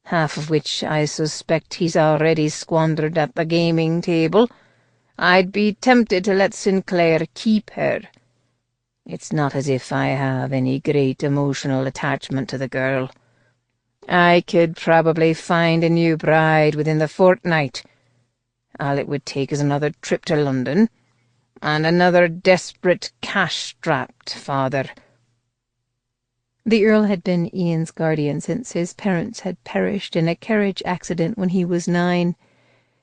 B: half of which I suspect he's already squandered at the gaming table, I'd be tempted to let Sinclair keep her. It's not as if I have any great emotional attachment to the girl. I could probably find a new bride within the fortnight. All it would take is another trip to London, and another desperate cash-strapped father."
A: The Earl had been Ian's guardian since his parents had perished in a carriage accident when he was 9.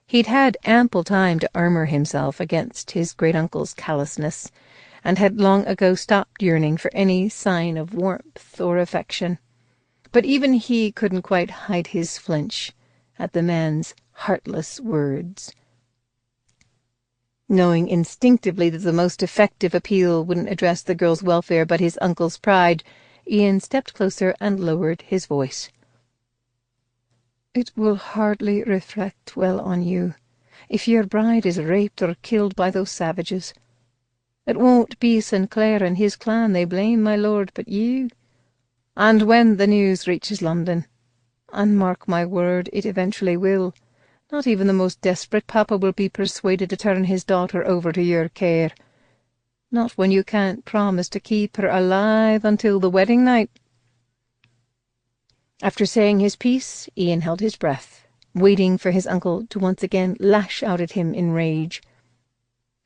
A: He'd had ample time to armour himself against his great-uncle's callousness,
B: and had long ago stopped yearning for any sign of warmth or affection. But even he couldn't quite hide his flinch at the man's heartless words. Knowing instinctively that the most effective appeal wouldn't address the girl's welfare but his uncle's pride, Ian stepped closer and lowered his voice. "It will hardly reflect well on you if your bride is raped or killed by those savages. It won't be Sinclair and his clan they blame, my lord, but you. And when the news reaches London, and mark my word, it eventually will, not even the most desperate papa will be persuaded to turn his daughter over to your care. Not when you can't promise to keep her alive until the wedding night." After saying his piece, Ian held his breath, waiting for his uncle to once again lash out at him in rage.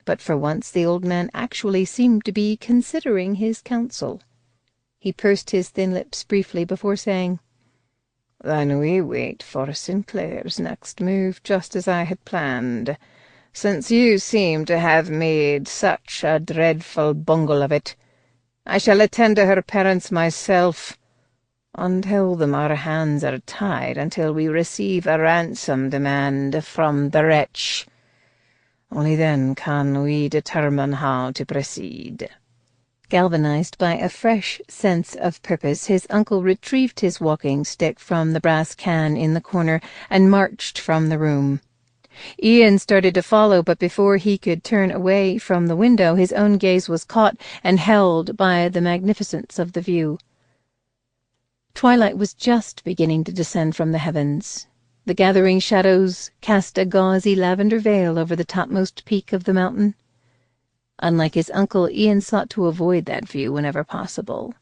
B: But for once the old man actually seemed to be considering his counsel. He pursed his thin lips briefly before saying, "Then we wait for Sinclair's next move, just as I had planned, since you seem to have made such a dreadful bungle of it. I shall attend to her parents myself, and tell them our hands are tied until we receive a ransom demand from the wretch. Only then can we determine how to proceed." Galvanized by a fresh sense of purpose, his uncle retrieved his walking stick from the brass can in the corner and marched from the room. Ian started to follow, but before he could turn away from the window, his own gaze was caught and held by the magnificence of the view. Twilight was just beginning to descend from the heavens. The gathering shadows cast a gauzy lavender veil over the topmost peak of the mountain. Unlike his uncle, Ian sought to avoid that view whenever possible.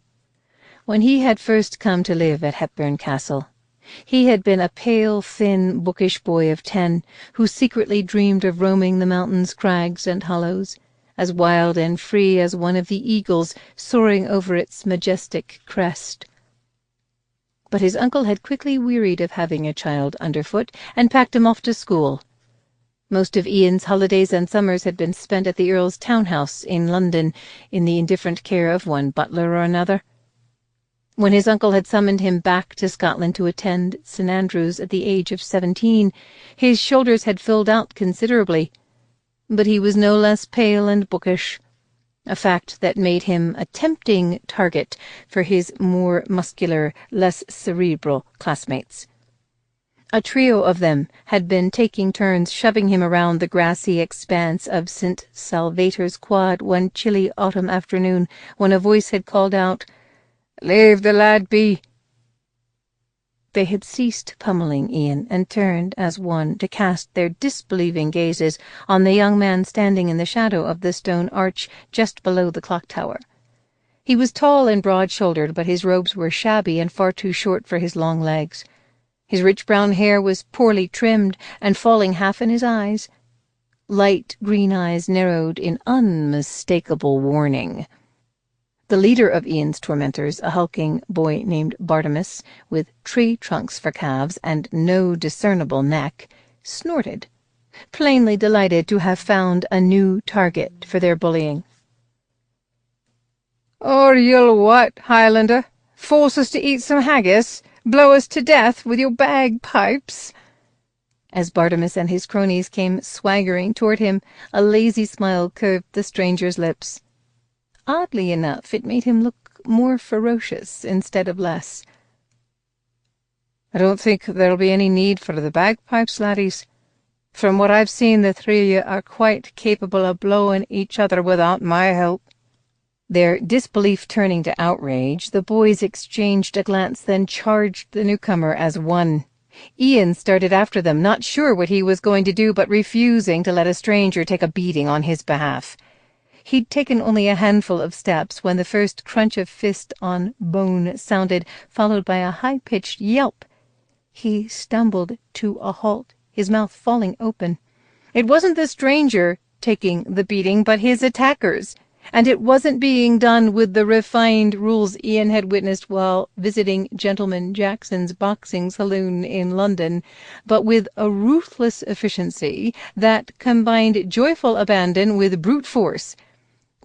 B: When he had first come to live at Hepburn Castle, he had been a pale, thin, bookish boy of 10, who secretly dreamed of roaming the mountain's crags and hollows, as wild and free as one of the eagles soaring over its majestic crest. But his uncle had quickly wearied of having a child underfoot and packed him off to school. Most of Ian's holidays and summers had been spent at the Earl's townhouse in London, in the indifferent care of one butler or another. When his uncle had summoned him back to Scotland to attend St. Andrews at the age of 17, his shoulders had filled out considerably, but he was no less pale and bookish, a fact that made him a tempting target for his more muscular, less cerebral classmates. A trio of them had been taking turns shoving him around the grassy expanse of St. Salvator's Quad one chilly autumn afternoon when a voice had called out, "Leave the lad be." They had ceased pummeling Ian and turned as one to cast their disbelieving gazes on the young man standing in the shadow of the stone arch just below the clock tower. He was tall and broad-shouldered, but his robes were shabby and far too short for his long legs. His rich brown hair was poorly trimmed and falling half in his eyes. Light green eyes narrowed in unmistakable warning. The leader of Ian's tormentors, a hulking boy named Bartimus, with tree trunks for calves and no discernible neck, snorted, plainly delighted to have found a new target for their bullying.
A: "Or you'll what, Highlander? Force us to eat some haggis? Blow us to death with your bagpipes?"
B: As Bartimus and his cronies came swaggering toward him, a lazy smile curved the stranger's lips. Oddly enough, it made him look more ferocious instead of less.
A: "I don't think there'll be any need for the bagpipes, laddies. From what I've seen, the three of you are quite capable of blowing each other without my help."
B: Their disbelief turning to outrage, the boys exchanged a glance, then charged the newcomer as one. Ian started after them, not sure what he was going to do, but refusing to let a stranger take a beating on his behalf. He'd taken only a handful of steps when the first crunch of fist on bone sounded, followed by a high-pitched yelp. He stumbled to a halt, his mouth falling open. It wasn't the stranger taking the beating, but his attackers. And it wasn't being done with the refined rules Ian had witnessed while visiting Gentleman Jackson's boxing saloon in London, but with a ruthless efficiency that combined joyful abandon with brute force.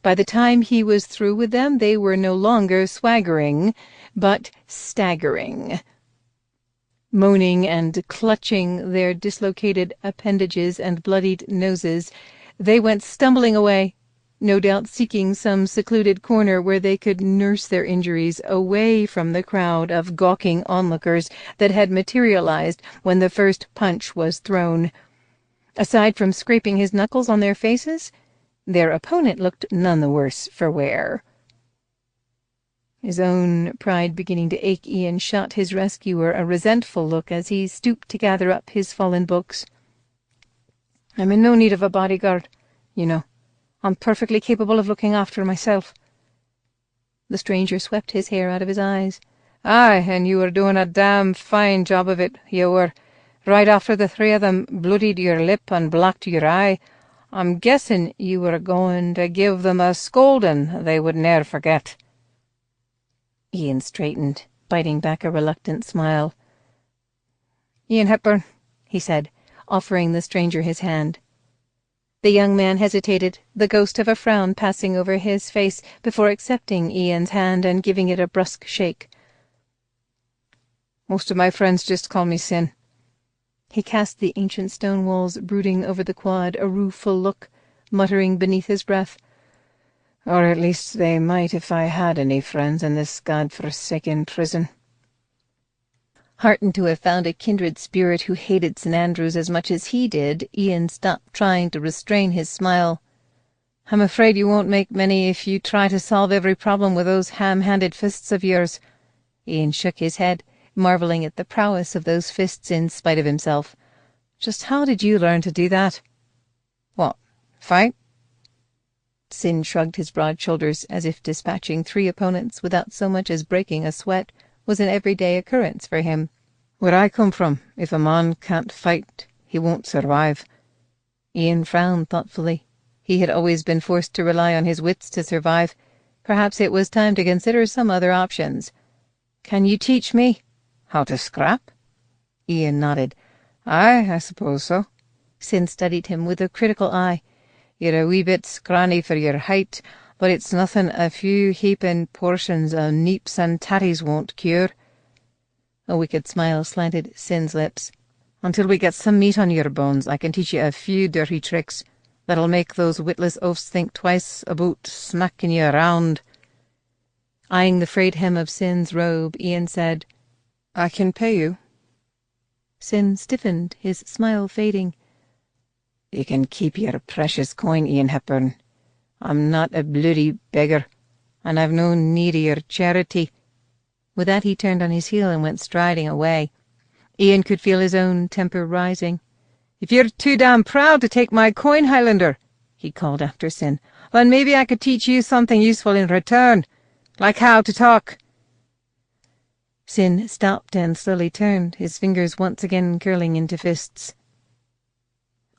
B: By the time he was through with them, they were no longer swaggering, but staggering. Moaning and clutching their dislocated appendages and bloodied noses, they went stumbling away, no doubt seeking some secluded corner where they could nurse their injuries away from the crowd of gawking onlookers that had materialized when the first punch was thrown. Aside from scraping his knuckles on their faces, their opponent looked none the worse for wear. His own pride beginning to ache, Ian shot his rescuer a resentful look as he stooped to gather up his fallen books. "I'm in no need of a bodyguard, you know. I'm perfectly capable of looking after myself." The stranger swept his hair out of his eyes. "Aye, and you were doing a damn fine job of it, you were. Right after the three of them bloodied your lip and blocked your eye, I'm guessing you were going to give them a scolding they would ne'er forget." Ian straightened, biting back a reluctant smile. "Ian Hepburn," he said, offering the stranger his hand. The young man hesitated, the ghost of a frown passing over his face, before accepting Ian's hand and giving it a brusque shake. "Most of my friends just call me Sin." He cast the ancient stone walls brooding over the quad a rueful look, muttering beneath his breath, "Or at least they might if I had any friends in this god-forsaken prison." Heartened to have found a kindred spirit who hated St. Andrews as much as he did, Ian stopped trying to restrain his smile. "I'm afraid you won't make many if you try to solve every problem with those ham-handed fists of yours." Ian shook his head, marveling at the prowess of those fists in spite of himself. "Just how did you learn to do that?" "What, fight?" Sin shrugged his broad shoulders, as if dispatching 3 opponents without so much as breaking a sweat was an everyday occurrence for him. "Where I come from, if a man can't fight, he won't survive." Ian frowned thoughtfully. He had always been forced to rely on his wits to survive. Perhaps it was time to consider some other options. "Can you teach me?" "How to scrap?" Ian nodded. "Aye, I suppose so." Sin studied him with a critical eye. "You're a wee bit scrawny for your height, but it's nothing a few heaping portions of neeps and tatties won't cure." A wicked smile slanted Sin's lips. "Until we get some meat on your bones, I can teach you a few dirty tricks that'll make those witless oafs think twice about smacking you around." Eyeing the frayed hem of Sin's robe, Ian said, "I can pay you." Sin stiffened, his smile fading. "You can keep your precious coin, Ian Hepburn. I'm not a bloody beggar, and I've no need of your charity." With that he turned on his heel and went striding away. Ian could feel his own temper rising. "If you're too damn proud to take my coin, Highlander," he called after Sin, "then maybe I could teach you something useful in return, like how to talk." Sin stopped and slowly turned, his fingers once again curling into fists.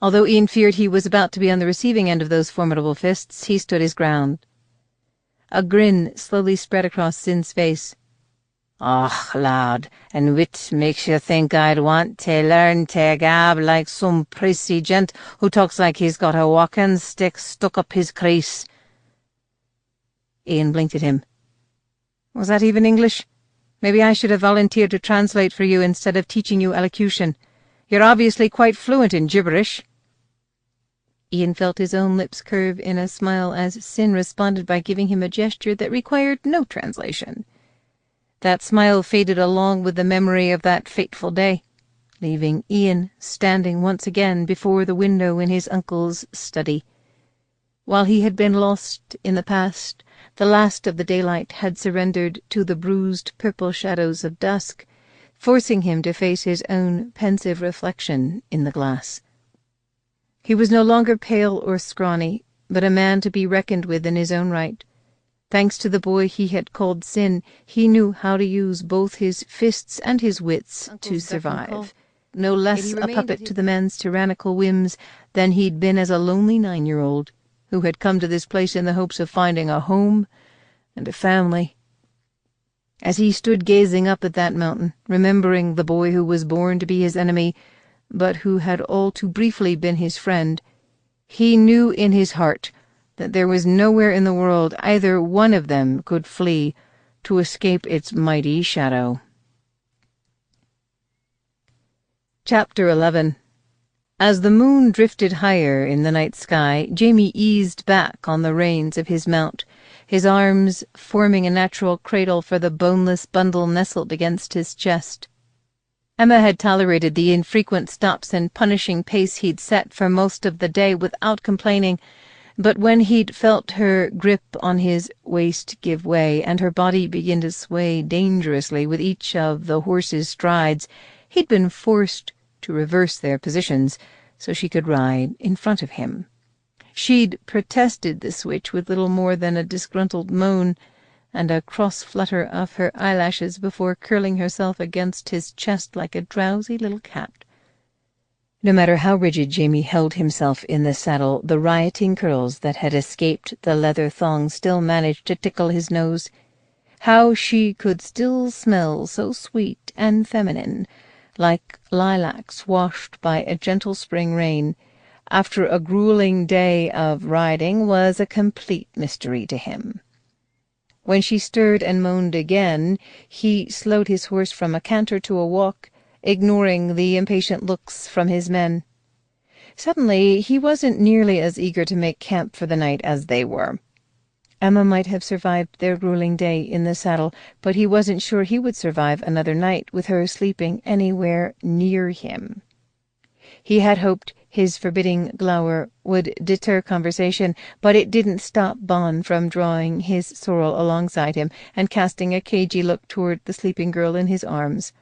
B: Although Ian feared he was about to be on the receiving end of those formidable fists, he stood his ground. A grin slowly spread across Sin's face. "Och, lad, and wit makes you think I'd want to learn to gab like some prissy gent who talks like he's got a walking stick stuck up his crease." Ian blinked at him. "Was that even English? Maybe I should have volunteered to translate for you instead of teaching you elocution. You're obviously quite fluent in gibberish." Ian felt his own lips curve in a smile as Sin responded by giving him a gesture that required no translation. That smile faded along with the memory of that fateful day, leaving Ian standing once again before the window in his uncle's study. While he had been lost in the past, the last of the daylight had surrendered to the bruised purple shadows of dusk, forcing him to face his own pensive reflection in the glass. He was no longer pale or scrawny, but a man to be reckoned with in his own right. Thanks to the boy he had called Sin, he knew how to use both his fists and his wits to survive, no less a puppet to the man's tyrannical whims than he'd been as a lonely 9-year-old who had come to this place in the hopes of finding a home and a family. As he stood gazing up at that mountain, remembering the boy who was born to be his enemy, but who had all too briefly been his friend, he knew in his heart
A: that there was nowhere in the world either one of them could flee to escape its mighty shadow. Chapter 11. As the moon drifted higher in the night sky, Jamie eased back on the reins of his mount, his arms forming a natural cradle for the boneless bundle nestled against his chest. Emma had tolerated the infrequent stops and punishing pace he'd set for most of the day without complaining, but when he'd felt her grip on his waist give way and her body begin to sway dangerously with each of the horse's strides, he'd been forced to reverse their positions so she could ride in front of him. She'd protested the switch with little more than a disgruntled moan and a cross-flutter of her eyelashes before curling herself against his chest like a drowsy little cat. No matter how rigid Jamie held himself in the saddle, the rioting curls that had escaped the leather thong still managed to tickle his nose. How she could still smell so sweet and feminine, like lilacs washed by a gentle spring rain, after a grueling day of riding was a complete mystery to him. When she stirred and moaned again, he slowed his horse from a canter to a walk, ignoring the impatient looks from his men. Suddenly, he wasn't nearly as eager to make camp for the night as they were. Emma might have survived their grueling day in the saddle, but he wasn't sure he would survive another night with her sleeping anywhere near him. He had hoped his forbidding glower would deter conversation, but it didn't stop Bon from drawing his sorrel alongside him and casting a cagey look toward the sleeping girl in his arms.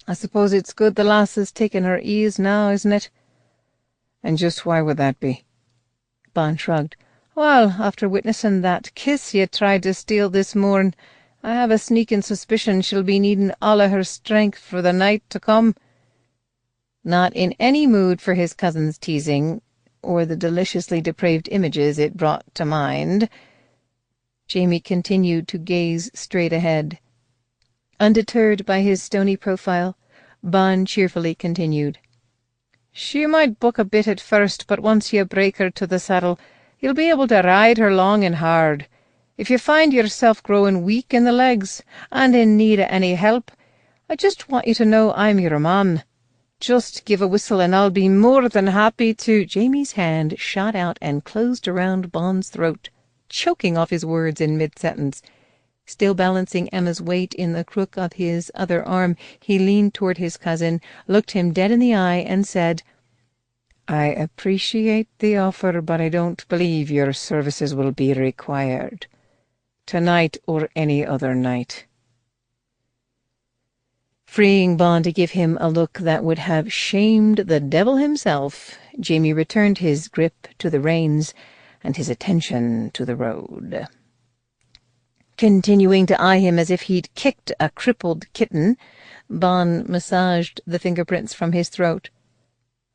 A: "I suppose it's good the lass has taken her ease now, isn't it?" "And just why would that be?" Bon shrugged. "Well, after witnessing that kiss you tried to steal this morn, I have a sneaking suspicion she'll be needing all of her strength for the night to come." Not in any mood for his cousin's teasing, or the deliciously depraved images it brought to mind, Jamie continued to gaze straight ahead. Undeterred by his stony profile, Bon cheerfully continued. "She might buck a bit at first, but once you break her to the saddle, you'll be able to ride her long and hard. If you find yourself growing weak in the legs and in need of any help, I just want you to know I'm your man. Just give a whistle and I'll be more than happy to—" Jamie's hand shot out and closed around Bon's throat, choking off his words in mid-sentence. Still balancing Emma's weight in the crook of his other arm, he leaned toward his cousin, looked him dead in the eye, and said, "I appreciate the offer, but I don't believe your services will be required. Tonight or any other night." Freeing Bon to give him a look that would have shamed the devil himself, Jamie returned his grip to the reins and his attention to the road. Continuing to eye him as if he'd kicked a crippled kitten, Bon massaged the fingerprints from his throat.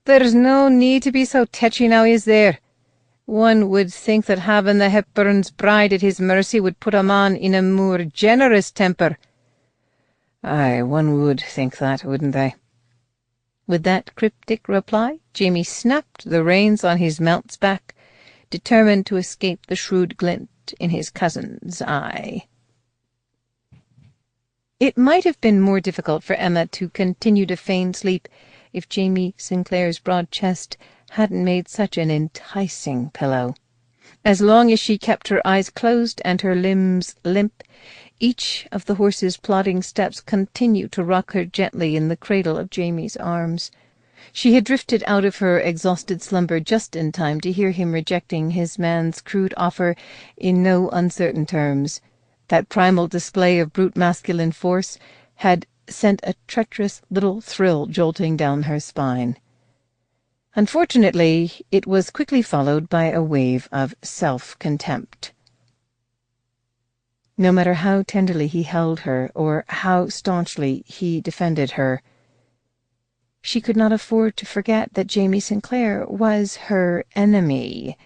A: "There's no need to be so tetchy now, is there? One would think that having the Hepburn's bride at his mercy would put a man in a more generous temper." "Aye, one would think that, wouldn't they?" With that cryptic reply, Jamie snapped the reins on his mount's back, determined to escape the shrewd glint in his cousin's eye. It might have been more difficult for Emma to continue to feign sleep if Jamie Sinclair's broad chest hadn't made such an enticing pillow. As long as she kept her eyes closed and her limbs limp, each of the horse's plodding steps continued to rock her gently in the cradle of Jamie's arms. She had drifted out of her exhausted slumber just in time to hear him rejecting his man's crude offer in no uncertain terms. That primal display of brute masculine force had sent a treacherous little thrill jolting down her spine. Unfortunately, it was quickly followed by a wave of self-contempt. No matter how tenderly he held her, or how staunchly he defended her, she could not afford to forget that Jamie Sinclair was her enemy.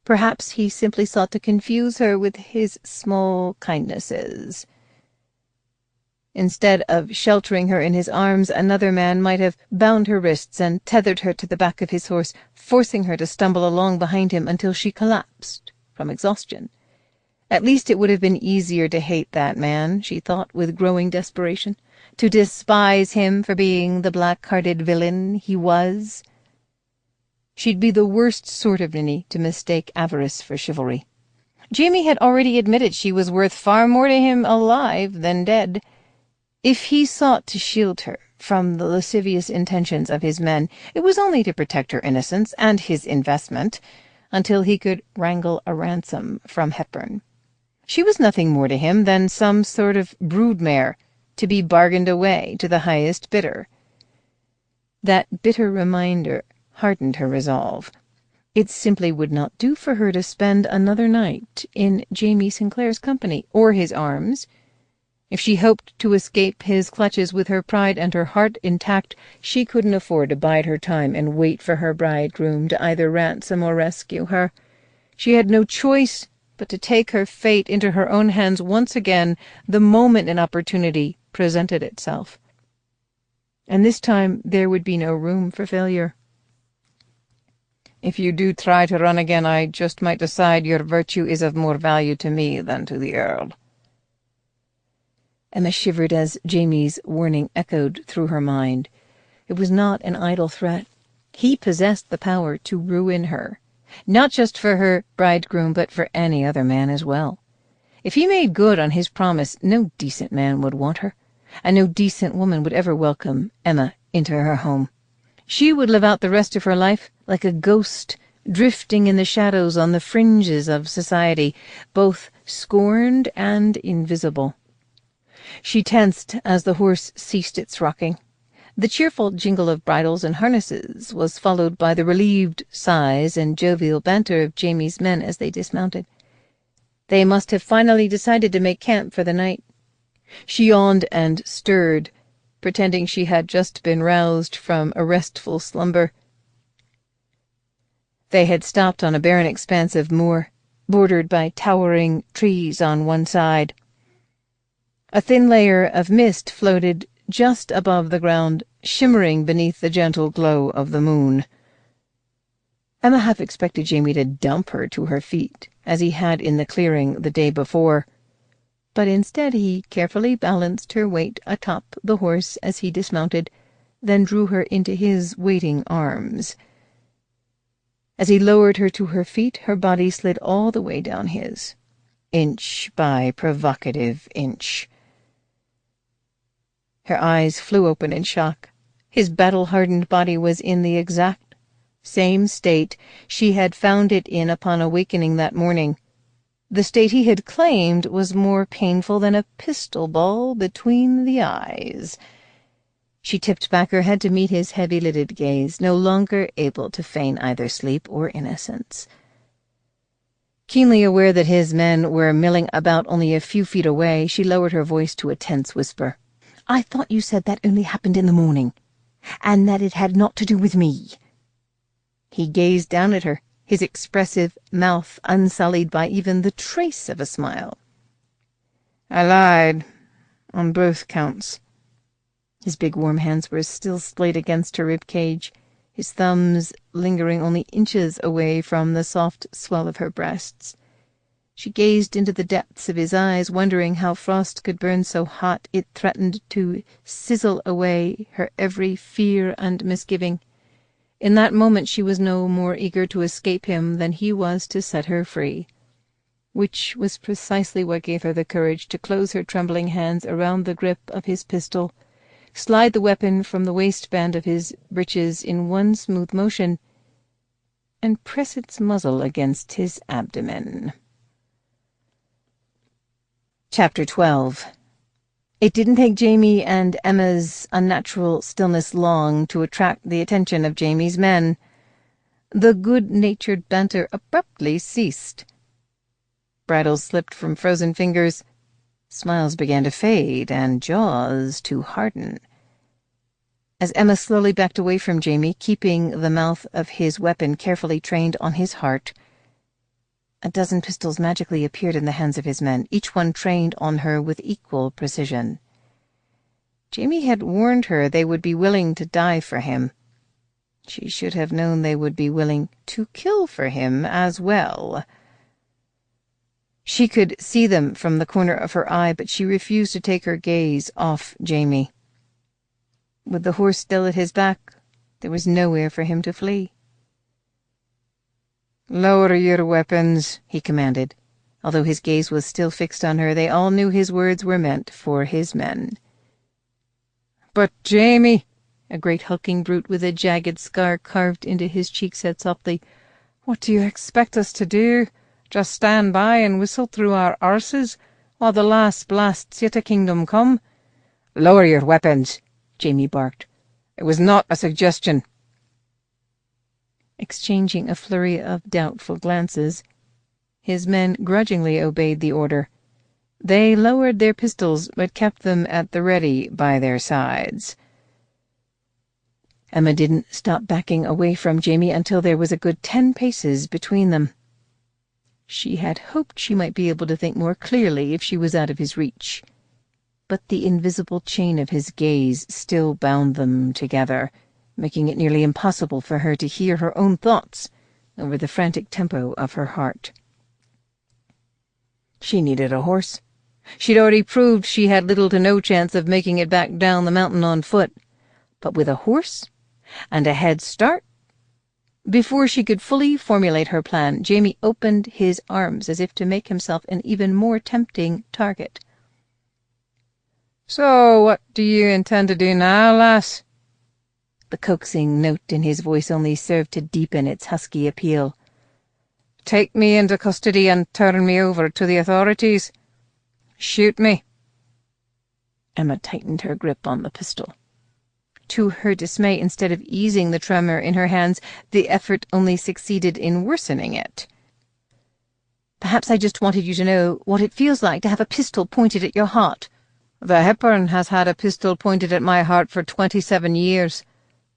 A: Perhaps he simply sought to confuse her with his small kindnesses.
B: Instead of sheltering her in his arms, another man might have bound her wrists and tethered her to the back of his horse, forcing her to stumble along behind him until she collapsed from exhaustion. At least it would have been easier to hate that man, she thought with growing desperation, to despise him for being the black-hearted villain he was. She'd be the worst sort of ninny to mistake avarice for chivalry. Jamie had already admitted she was worth far more to him alive than dead. If he sought to shield her from the lascivious intentions of his men, it was only to protect her innocence and his investment, until he could wrangle a ransom from Hepburn. She was nothing more to him than some sort of broodmare, to be bargained away to the highest bidder. That bitter reminder hardened her resolve. It simply would not do for her to spend another night in Jamie Sinclair's company, or his arms. If she hoped to escape his clutches with her pride and her heart intact, she couldn't afford to bide her time and wait for her bridegroom to either ransom or rescue her. She had no choice but to take her fate into her own hands once again the moment an opportunity presented itself. And this time there would be no room for failure. "If you do try to run again, I just might decide your virtue is of more value to me than to the Earl." Emma shivered as Jamie's warning echoed through her mind. It was not an idle threat. He possessed the power to ruin her, not just for her bridegroom, but for any other man as well. If he made good on his promise, no decent man would want her, and no decent woman would ever welcome Emma into her home. She would live out the rest of her life like a ghost, drifting in the shadows on the fringes of society, both scorned and invisible. She tensed as the horse ceased its rocking. The cheerful jingle of bridles and harnesses was followed by the relieved sighs and jovial banter of Jamie's men as they dismounted. They must have finally decided to make camp for the night. She yawned and stirred, pretending she had just been roused from a restful slumber. They had stopped on a barren expanse of moor, bordered by towering trees on one side. A thin layer of mist floated just above the ground, shimmering beneath the gentle glow of the moon. Emma half expected Jamie to dump her to her feet, as he had in the clearing the day before, but instead he carefully balanced her weight atop the horse as he dismounted, then drew her into his waiting arms. As he lowered her to her feet, her body slid all the way down his, inch by provocative inch. Her eyes flew open in shock. His battle-hardened body was in the exact same state she had found it in upon awakening that morning. The state he had claimed was more painful than a pistol ball between the eyes. She tipped back her head to meet his heavy-lidded gaze, no longer able to feign either sleep or innocence. Keenly aware that his men were milling about only a few feet away, she lowered her voice to a tense whisper. "I thought you said that only happened in the morning, and that it had not to do with me." He gazed down at her, his expressive mouth unsullied by even the trace of a smile. "I lied, on both counts." His big warm hands were still splayed against her rib-cage, his thumbs lingering only inches away from the soft swell of her breasts. She gazed into the depths of his eyes, wondering how frost could burn so hot it threatened to sizzle away her every fear and misgiving. In that moment she was no more eager to escape him than he was to set her free, which was precisely what gave her the courage to close her trembling hands around the grip of his pistol, slide the weapon from the waistband of his breeches in one smooth motion, and press its muzzle against his abdomen. Chapter 12. It didn't take Jamie and Emma's unnatural stillness long to attract the attention of Jamie's men. The good-natured banter abruptly ceased. Bridles slipped from frozen fingers, smiles began to fade, and jaws to harden. As Emma slowly backed away from Jamie, keeping the mouth of his weapon carefully trained on his heart, a dozen pistols magically appeared in the hands of his men, each one trained on her with equal precision.
A: Jamie had warned her they would be willing to die for him. She should have known they would be willing to kill for him as well. She could see them from the corner of her eye, but she refused to take her gaze off Jamie. With the horse still at his back, there was nowhere for him to flee. "Lower your weapons," he commanded. Although his gaze was still fixed on her, they all knew his words were meant for his men.
B: "But, Jamie,"
A: a great hulking brute with a jagged scar carved into his cheek said softly,
B: "what do you expect us to do? Just stand by and whistle through our arses while the last blasts yet a kingdom come?"
A: "Lower your weapons," Jamie barked.
B: "It was not a suggestion."
A: Exchanging a flurry of doubtful glances, his men grudgingly obeyed the order. They lowered their pistols, but kept them at the ready by their sides. Emma didn't stop backing away from Jamie until there was a good 10 paces between them. She had hoped she might be able to think more clearly if she was out of his reach. But the invisible chain of his gaze still bound them together, making it nearly impossible for her to hear her own thoughts over the frantic tempo of her heart. She needed a horse. She'd already proved she had little to no chance of making it back down the mountain on foot. But with a horse and a head start, before she could fully formulate her plan, Jamie opened his arms as if to make himself an even more tempting target.
B: "So what do you intend to do now, lass?"
A: The coaxing note in his voice only served to deepen its husky appeal.
B: "Take me into custody and turn me over to the authorities? Shoot me?"
A: Emma tightened her grip on the pistol. To her dismay, instead of easing the tremor in her hands, the effort only succeeded in worsening it. "Perhaps I just wanted you to know what it feels like to have a pistol pointed at your heart."
B: "The Hepburn has had a pistol pointed at my heart for 27 years.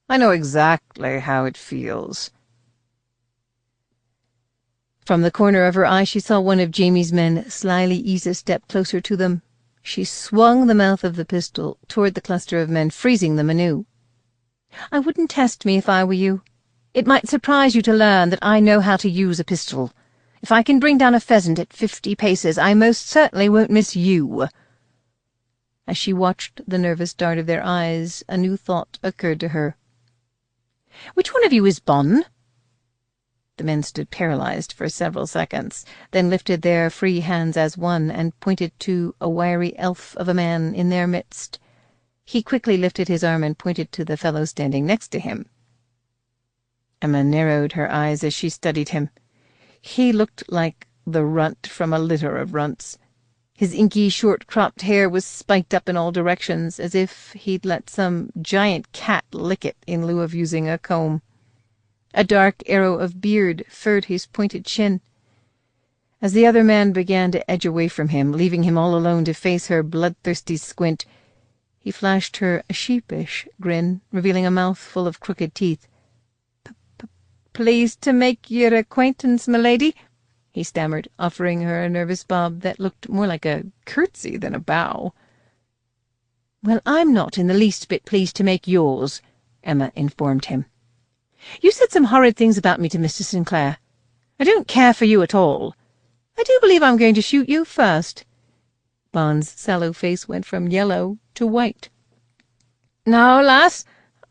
B: I know exactly how it feels."
A: From the corner of her eye she saw one of Jamie's men slyly ease a step closer to them. She swung the mouth of the pistol toward the cluster of men, freezing them anew. "I wouldn't test me if I were you. It might surprise you to learn that I know how to use a pistol. If I can bring down a pheasant at 50 paces, I most certainly won't miss you." As she watched the nervous dart of their eyes, a new thought occurred to her. "Which one of you is Bon?" The men stood paralyzed for several seconds, then lifted their free hands as one and pointed to a wiry elf of a man in their midst. He quickly lifted his arm and pointed to the fellow standing next to him. Emma narrowed her eyes as she studied him. He looked like the runt from a litter of runts. His inky, short-cropped hair was spiked up in all directions, as if he'd let some giant cat lick it in lieu of using a comb. A dark arrow of beard furred his pointed chin. As the other man began to edge away from him, leaving him all alone to face her bloodthirsty squint, he flashed her a sheepish grin, revealing a mouth full of crooked teeth.
B: "Pleased to make your acquaintance, milady,"
A: he stammered, offering her a nervous bob that looked more like a curtsy than a bow. "Well, I'm not in the least bit pleased to make yours," Emma informed him. "You said some horrid things about me to Mr. Sinclair. I don't care for you at all. I do believe I'm going to shoot you first." Bon's sallow face went from yellow to white.
B: "Now, lass,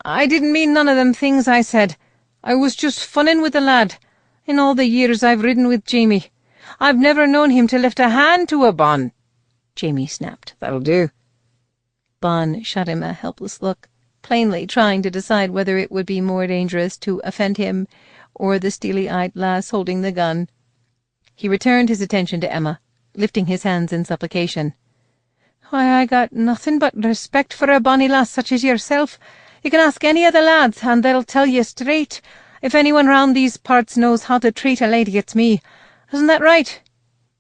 B: I didn't mean none of them things I said. I was just funning with the lad. In all the years I've ridden with Jamie, I've never known him to lift a hand to a Bon."
A: Jamie snapped.
B: "That'll do."
A: Bon shot him a helpless look, plainly trying to decide whether it would be more dangerous to offend him or the steely-eyed lass holding the gun. He returned his attention to Emma, lifting his hands in supplication.
B: "Why, I got nothing but respect for a bonny lass such as yourself. You can ask any of the lads, and they'll tell you straight. If anyone round these parts knows how to treat a lady, it's me. Isn't that right?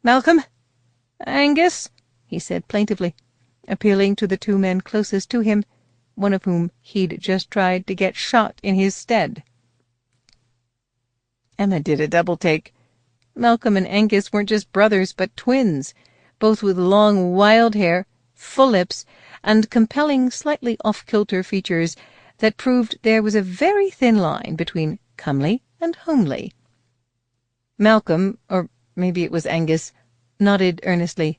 B: Malcolm? Angus?" he said plaintively, appealing to the 2 men closest to him, one of whom he'd just tried to get shot in his stead. Emma did a double-take. Malcolm and Angus weren't just brothers, but twins, both with long, wild hair,
A: full lips, and compelling, slightly off-kilter features that proved there was a very thin line between comely and homely. Malcolm, or maybe it was Angus, nodded earnestly.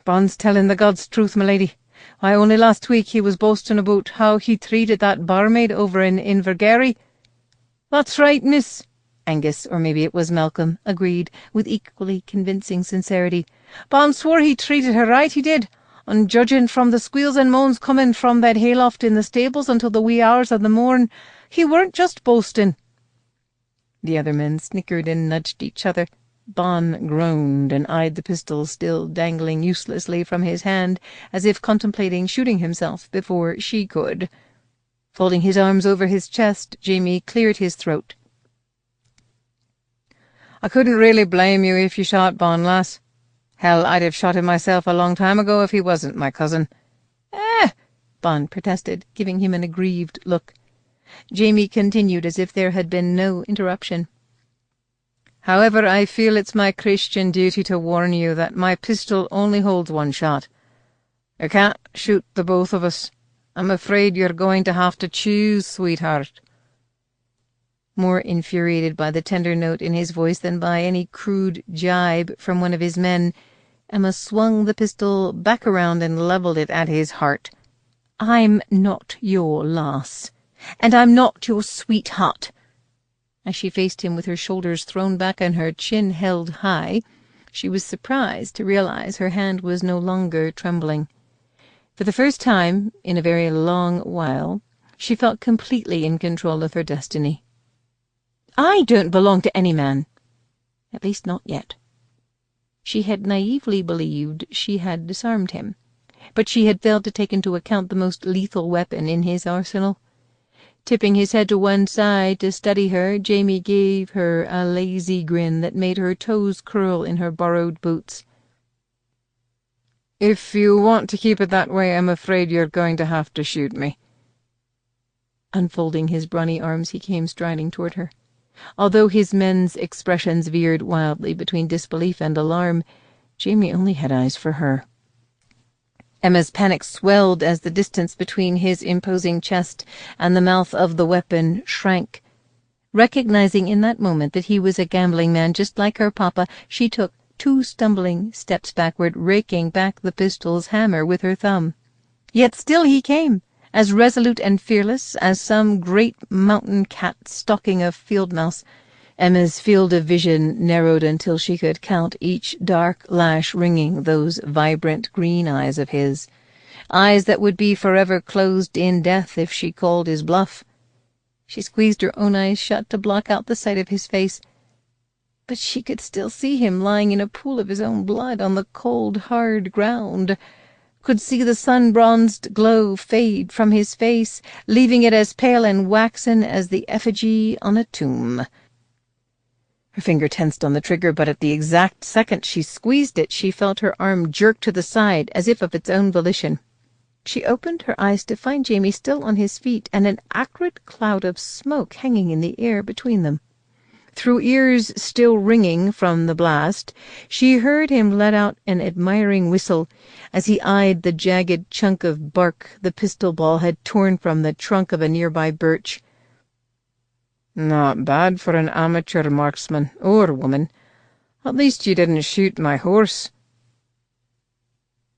A: "Bon's telling the God's truth, my lady. Why, only last week he was boasting about how he treated that barmaid over in Invergary." "That's right, miss," Angus, or maybe it was Malcolm, agreed, with equally convincing sincerity. "Bon swore he treated her right, he did, and judging from the squeals and moans coming from that hayloft in the stables until the wee hours of the morn, he weren't just boasting." The other men snickered and nudged each other. Bon groaned and eyed the pistol still dangling uselessly from his hand, as if contemplating shooting himself before she could. Folding his arms over his chest, Jamie cleared his throat. "I couldn't really blame you if you shot Bon, lass. Hell, I'd have shot him myself a long time ago if he wasn't my cousin." Bon protested, giving him an aggrieved look. Jamie continued as if there had been no interruption. "However, I feel it's my Christian duty to warn you that my pistol only holds one shot. I can't shoot the both of us. I'm afraid you're going to have to choose, sweetheart." More infuriated by the tender note in his voice than by any crude jibe from one of his men, Emma swung the pistol back around and levelled it at his heart. "I'm not your lass, and I'm not your sweetheart." As she faced him with her shoulders thrown back and her chin held high, she was surprised to realize her hand was no longer trembling. For the first time in a very long while, she felt completely in control of her destiny. "I don't belong to any man. At least not yet." She had naively believed she had disarmed him, but she had failed to take into account the most lethal weapon in his arsenal. Tipping his head to one side to steady her, Jamie gave her a lazy grin that made her toes curl in her borrowed boots. "If you want to keep it that way, I'm afraid you're going to have to shoot me." Unfolding his brawny arms, he came striding toward her. Although his men's expressions veered wildly between disbelief and alarm, Jamie only had eyes for her. Emma's panic swelled as the distance between his imposing chest and the mouth of the weapon shrank. Recognizing in that moment that he was a gambling man just like her papa, she took 2 stumbling steps backward, raking back the pistol's hammer with her thumb. Yet still he came, as resolute and fearless as some great mountain cat stalking a field mouse. Emma's field of vision narrowed until she could count each dark lash ringing those vibrant green eyes of his, eyes that would be forever closed in death if she called his bluff. She squeezed her own eyes shut to block out the sight of his face, but she could still see him lying in a pool of his own blood on the cold, hard ground, could see the sun-bronzed glow fade from his face, leaving it as pale and waxen as the effigy on a tomb. Her finger tensed on the trigger, but at the exact second she squeezed it, she felt her arm jerk to the side, as if of its own volition. She opened her eyes to find Jamie still on his feet, and an acrid cloud of smoke hanging in the air between them. Through ears still ringing from the blast, she heard him let out an admiring whistle as he eyed the jagged chunk of bark the pistol ball had torn from the trunk of a nearby birch. "Not bad for an amateur marksman, or woman. At least you didn't shoot my horse."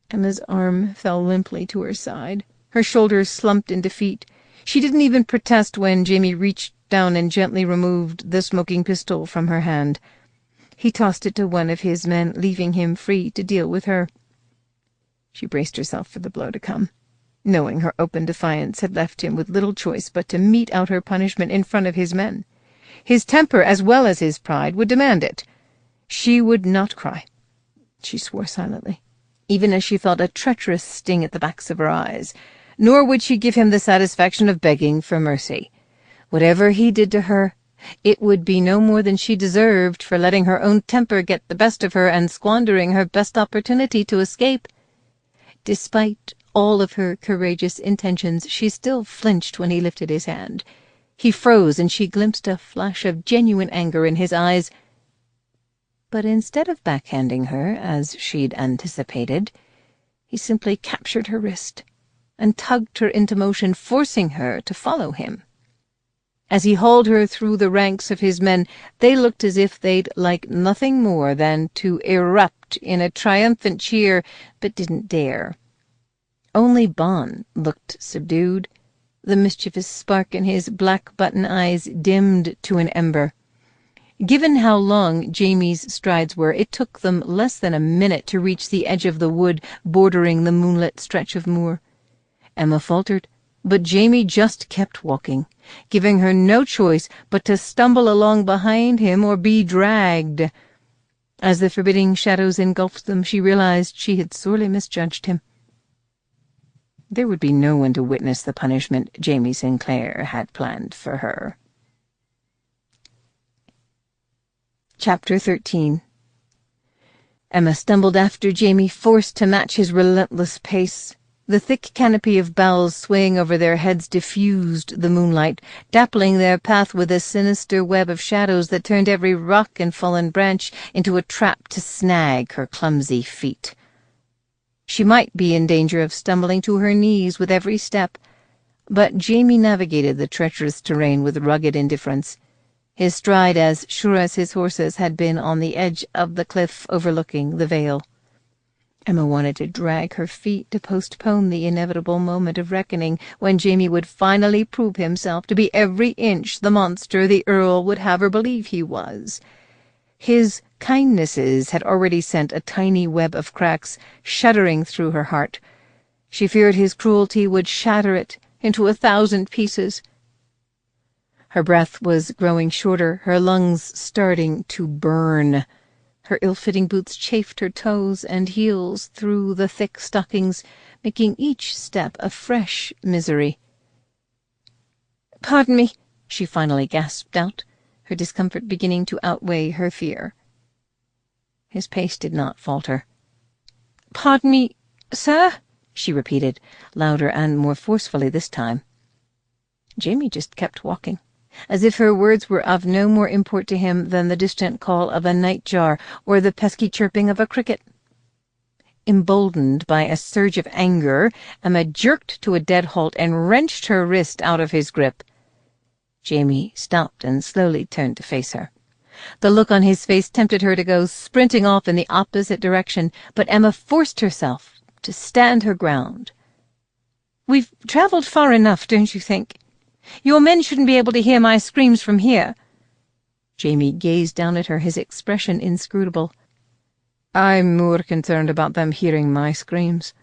A: Emma's arm fell limply to her side. Her shoulders slumped in defeat. She didn't even protest when Jamie reached down and gently removed the smoking pistol from her hand. He tossed it to one of his men, leaving him free to deal with her. She braced herself for the blow to come, knowing her open defiance had left him with little choice but to mete out her punishment in front of his men. His temper, as well as his pride, would demand it. She would not cry. She swore silently, even as she felt a treacherous sting at the backs of her eyes, nor would she give him the satisfaction of begging for mercy. Whatever he did to her, it would be no more than she deserved for letting her own temper get the best of her and squandering her best opportunity to escape. Despite all of her courageous intentions, she still flinched when he lifted his hand. He froze, and she glimpsed a flash of genuine anger in his eyes. But instead of backhanding her, as she'd anticipated, He simply captured her wrist and tugged her into motion, forcing her to follow him. As he hauled her through the ranks of his men, they looked as if they'd like nothing more than to erupt in a triumphant cheer, but didn't dare. Only Bon looked subdued, the mischievous spark in his black button eyes dimmed to an ember. Given how long Jamie's strides were, it took them less than a minute to reach the edge of the wood bordering the moonlit stretch of moor. Emma faltered, but Jamie just kept walking, giving her no choice but to stumble along behind him or be dragged. As the forbidding shadows engulfed them, she realized she had sorely misjudged him. There would be no one to witness the punishment Jamie Sinclair had planned for her. Chapter 13. Emma stumbled after Jamie, forced to match his relentless pace. The thick canopy of boughs swaying over their heads diffused the moonlight, dappling their path with a sinister web of shadows that turned every rock and fallen branch into a trap to snag her clumsy feet. She might be in danger of stumbling to her knees with every step, but Jamie navigated the treacherous terrain with rugged indifference, his stride as sure as his horse's had been on the edge of the cliff overlooking the vale. Emma wanted to drag her feet to postpone the inevitable moment of reckoning when Jamie would finally prove himself to be every inch the monster the Earl would have her believe he was. His kindnesses had already sent a tiny web of cracks shuddering through her heart. She feared his cruelty would shatter it into 1,000 pieces. Her breath was growing shorter, her lungs starting to burn. Her ill-fitting boots chafed her toes and heels through the thick stockings, making each step a fresh misery. "Pardon me," she finally gasped out, her discomfort beginning to outweigh her fear. His pace did not falter. "Pardon me, sir," she repeated, louder and more forcefully this time. Jamie just kept walking, as if her words were of no more import to him than the distant call of a nightjar or the pesky chirping of a cricket. Emboldened by a surge of anger, Emma jerked to a dead halt and wrenched her wrist out of his grip. Jamie stopped and slowly turned to face her. The look on his face tempted her to go sprinting off in the opposite direction, but Emma forced herself to stand her ground. "We've travelled far enough, don't you think? Your men shouldn't be able to hear my screams from here." Jamie gazed down at her, his expression inscrutable. "I'm more concerned about them hearing my screams.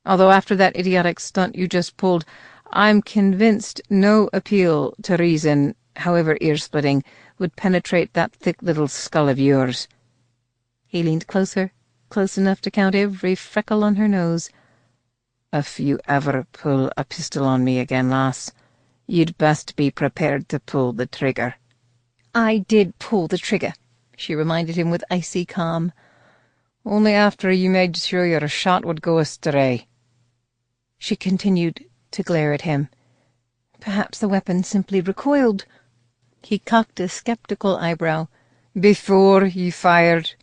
A: Although after that idiotic stunt you just pulled, I'm convinced no appeal to reason, however ear-splitting, would penetrate that thick little skull of yours." He leaned closer, close enough to count every freckle on her nose. "If you ever pull a pistol on me again, lass, you'd best be prepared to pull the trigger." "I did pull the trigger," she reminded him with icy calm. "Only after you made sure your shot would go astray." She continued to glare at him. Perhaps the weapon simply recoiled. He cocked a skeptical eyebrow. "Before you fired."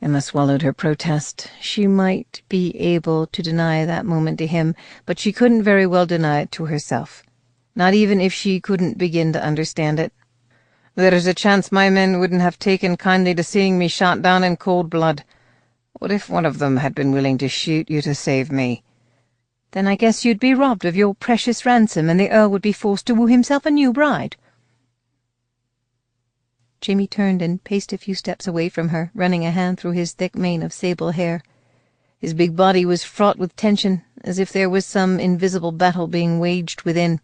A: Emma swallowed her protest. She might be able to deny that moment to him, but she couldn't very well deny it to herself, not even if she couldn't begin to understand it. "There's a chance my men wouldn't have taken kindly to seeing me shot down in cold blood. What if one of them had been willing to shoot you to save me?" "Then I guess you'd be robbed of your precious ransom, and the Earl would be forced to woo himself a new bride." Jamie turned and paced a few steps away from her, running a hand through his thick mane of sable hair. His big body was fraught with tension, as if there was some invisible battle being waged within.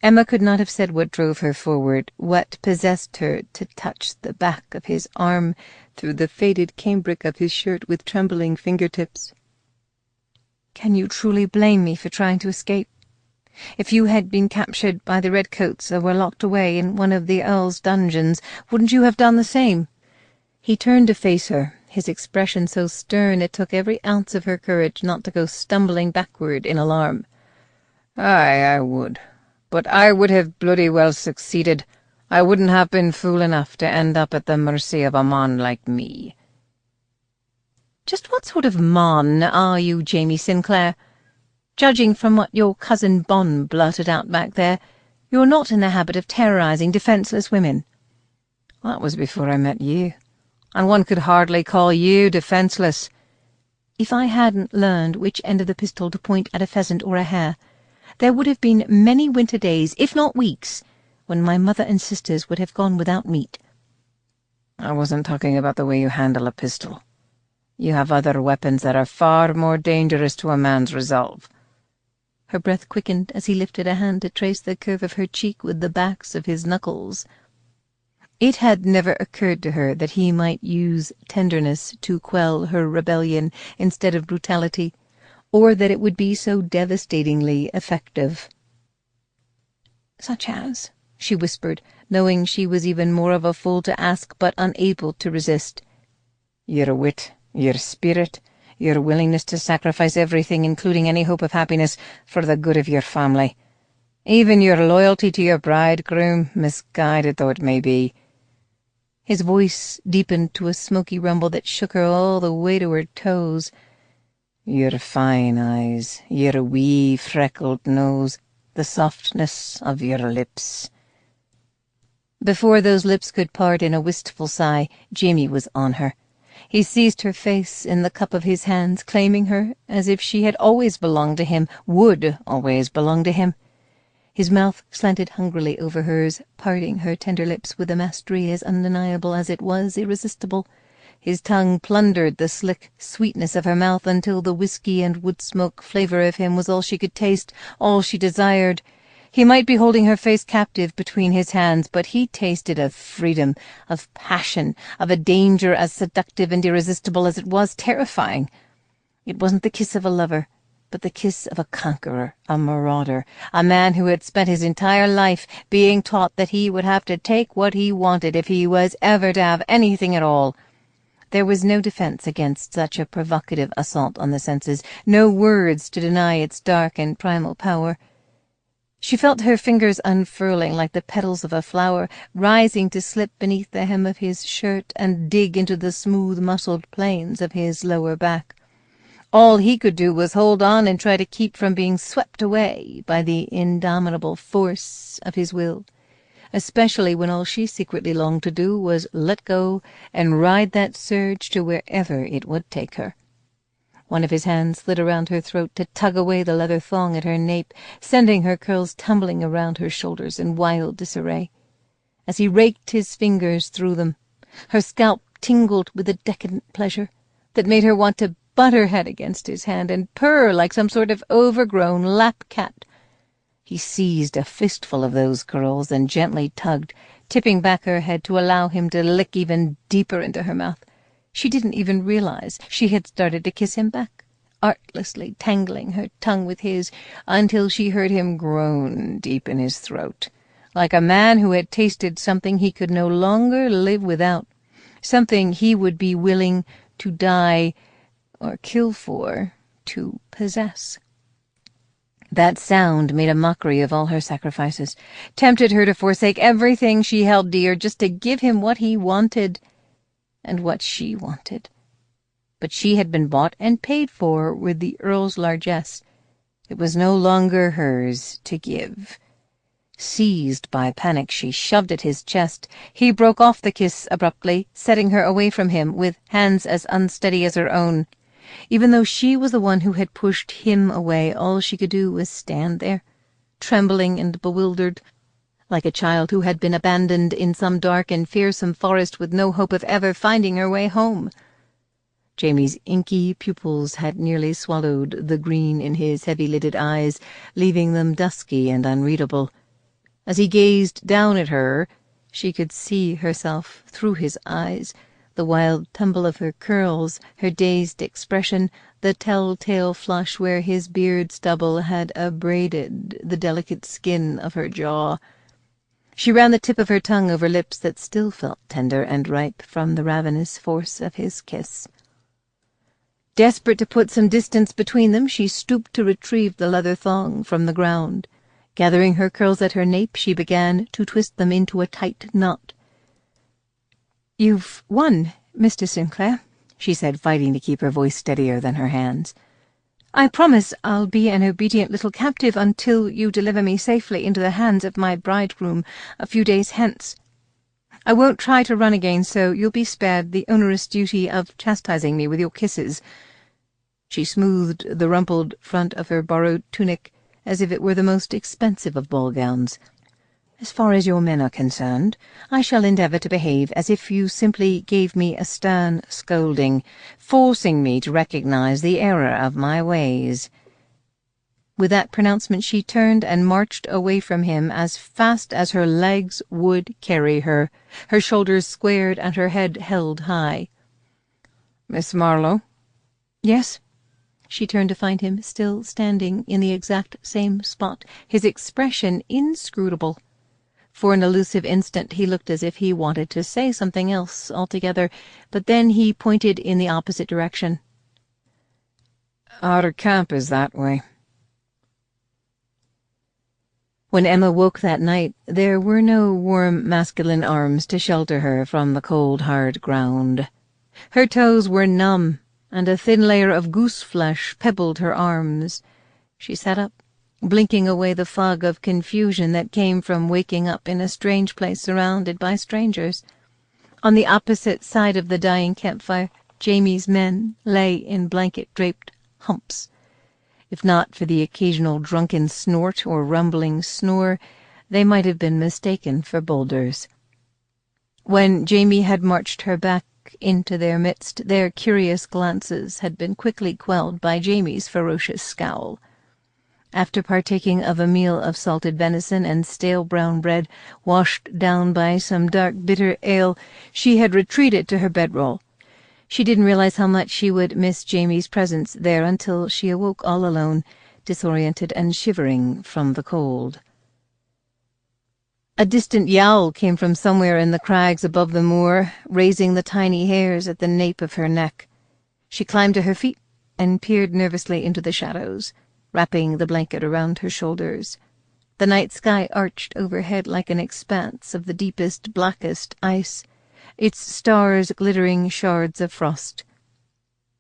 A: Emma could not have said what drove her forward, what possessed her to touch the back of his arm through the faded cambric of his shirt with trembling fingertips. "Can you truly blame me for trying to escape? If you had been captured by the redcoats or were locked away in one of the Earl's dungeons, wouldn't you have done the same?" He turned to face her, his expression so stern it took every ounce of her courage not to go stumbling backward in alarm. "Aye, I would. But I would have bloody well succeeded. I wouldn't have been fool enough to end up at the mercy of a man like me." Just what sort of man are you, Jamie Sinclair? Judging from what your cousin Bon blurted out back there, you're not in the habit of terrorizing defenseless women." "That was before I met you, and one could hardly call you defenseless." "If I hadn't learned which end of the pistol to point at a pheasant or a hare, there would have been many winter days, if not weeks, when my mother and sisters would have gone without meat." "I wasn't talking about the way you handle a pistol. You have other weapons that are far more dangerous to a man's resolve." Her breath quickened as he lifted a hand to trace the curve of her cheek with the backs of his knuckles. It had never occurred to her that he might use tenderness to quell her rebellion instead of brutality, or that it would be so devastatingly effective. "Such as?" she whispered, knowing she was even more of a fool to ask, but unable to resist. "Your wit, your spirit, your willingness to sacrifice everything, including any hope of happiness, for the good of your family. Even your loyalty to your bridegroom, misguided though it may be." His voice deepened to a smoky rumble that shook her all the way to her toes. "Your fine eyes, your wee freckled nose, the softness of your lips." Before those lips could part in a wistful sigh, Jamie was on her. He seized her face in the cup of his hands, claiming her as if she had always belonged to him, would always belong to him. His mouth slanted hungrily over hers, parting her tender lips with a mastery as undeniable as it was irresistible. His tongue plundered the slick sweetness of her mouth until the whiskey and wood-smoke flavor of him was all she could taste, all she desired. He might be holding her face captive between his hands, but he tasted of freedom, of passion, of a danger as seductive and irresistible as it was terrifying. It wasn't the kiss of a lover, but the kiss of a conqueror, a marauder, a man who had spent his entire life being taught that he would have to take what he wanted if he was ever to have anything at all. There was no defense against such a provocative assault on the senses, no words to deny its dark and primal power. She felt her fingers unfurling like the petals of a flower, rising to slip beneath the hem of his shirt and dig into the smooth, muscled planes of his lower back. All he could do was hold on and try to keep from being swept away by the indomitable force of his will, especially when all she secretly longed to do was let go and ride that surge to wherever it would take her. One of his hands slid around her throat to tug away the leather thong at her nape, sending her curls tumbling around her shoulders in wild disarray. As he raked his fingers through them, her scalp tingled with a decadent pleasure that made her want to butt her head against his hand and purr like some sort of overgrown lap cat. He seized a fistful of those curls and gently tugged, tipping back her head to allow him to lick even deeper into her mouth. She didn't even realize she had started to kiss him back, artlessly tangling her tongue with his until she heard him groan deep in his throat, like a man who had tasted something he could no longer live without, something he would be willing to die or kill for, to possess. That sound made a mockery of all her sacrifices, tempted her to forsake everything she held dear just to give him what he wanted and what she wanted. But she had been bought and paid for with the Earl's largesse. It was no longer hers to give. Seized by panic, she shoved at his chest. He broke off the kiss abruptly, setting her away from him with hands as unsteady as her own. Even though she was the one who had pushed him away, all she could do was stand there, trembling and bewildered, like a child who had been abandoned in some dark and fearsome forest with no hope of ever finding her way home. Jamie's inky pupils had nearly swallowed the green in his heavy-lidded eyes, leaving them dusky and unreadable. As he gazed down at her, she could see herself through his eyes, the wild tumble of her curls, her dazed expression, the tell-tale flush where his beard stubble had abraded the delicate skin of her jaw. She ran the tip of her tongue over lips that still felt tender and ripe from the ravenous force of his kiss. Desperate to put some distance between them, she stooped to retrieve the leather thong from the ground. Gathering her curls at her nape, she began to twist them into a tight knot. "You've won, Mr. Sinclair," she said, fighting to keep her voice steadier than her hands. "I promise I'll be an obedient little captive until you deliver me safely into the hands of my bridegroom a few days hence. I won't try to run again, so you'll be spared the onerous duty of chastising me with your kisses." She smoothed the rumpled front of her borrowed tunic as if it were the most expensive of ball gowns. "As far as your men are concerned, I shall endeavour to behave as if you simply gave me a stern scolding, forcing me to recognize the error of my ways." With that pronouncement she turned and marched away from him as fast as her legs would carry her, her shoulders squared and her head held high. "Miss Marlowe?" "Yes?" She turned to find him still standing in the exact same spot, his expression inscrutable. For an elusive instant he looked as if he wanted to say something else altogether, but then he pointed in the opposite direction. "Our camp is that way." When Emma woke that night, there were no warm masculine arms to shelter her from the cold, hard ground. Her toes were numb, and a thin layer of goose flesh pebbled her arms. She sat up, blinking away the fog of confusion that came from waking up in a strange place surrounded by strangers. On the opposite side of the dying campfire, Jamie's men lay in blanket-draped humps. If not for the occasional drunken snort or rumbling snore, they might have been mistaken for boulders. When Jamie had marched her back into their midst, their curious glances had been quickly quelled by Jamie's ferocious scowl. After partaking of a meal of salted venison and stale brown bread, washed down by some dark, bitter ale, she had retreated to her bedroll. She didn't realize how much she would miss Jamie's presence there until she awoke all alone, disoriented and shivering from the cold. A distant yowl came from somewhere in the crags above the moor, raising the tiny hairs at the nape of her neck. She climbed to her feet and peered nervously into the shadows, wrapping the blanket around her shoulders. The night sky arched overhead like an expanse of the deepest, blackest ice, its stars glittering shards of frost.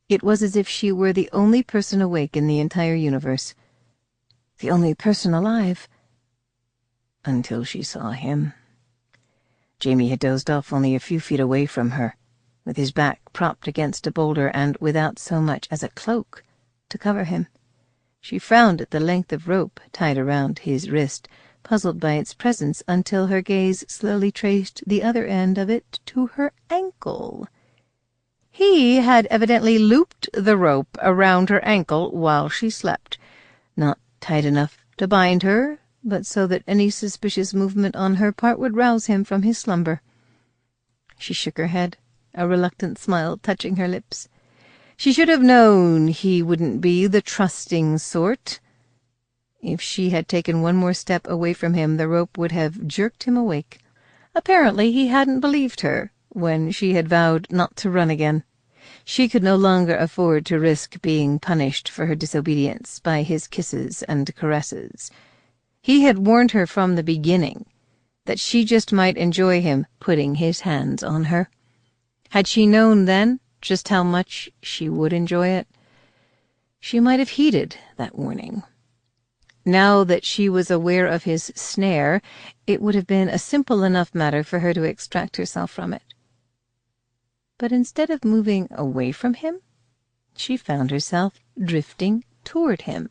A: It was as if she were the only person awake in the entire universe, the only person alive, until she saw him. Jamie had dozed off only a few feet away from her, with his back propped against a boulder and without so much as a cloak to cover him. She frowned at the length of rope tied around his wrist, puzzled by its presence, until her gaze slowly traced the other end of it to her ankle. He had evidently looped the rope around her ankle while she slept, not tight enough to bind her, but so that any suspicious movement on her part would rouse him from his slumber. She shook her head, a reluctant smile touching her lips. She should have known he wouldn't be the trusting sort. If she had taken one more step away from him, the rope would have jerked him awake. Apparently he hadn't believed her when she had vowed not to run again. She could no longer afford to risk being punished for her disobedience by his kisses and caresses. He had warned her from the beginning that she just might enjoy him putting his hands on her. Had she known then just how much she would enjoy it, she might have heeded that warning. Now that she was aware of his snare, it would have been a simple enough matter for her to extract herself from it. But instead of moving away from him, she found herself drifting toward him.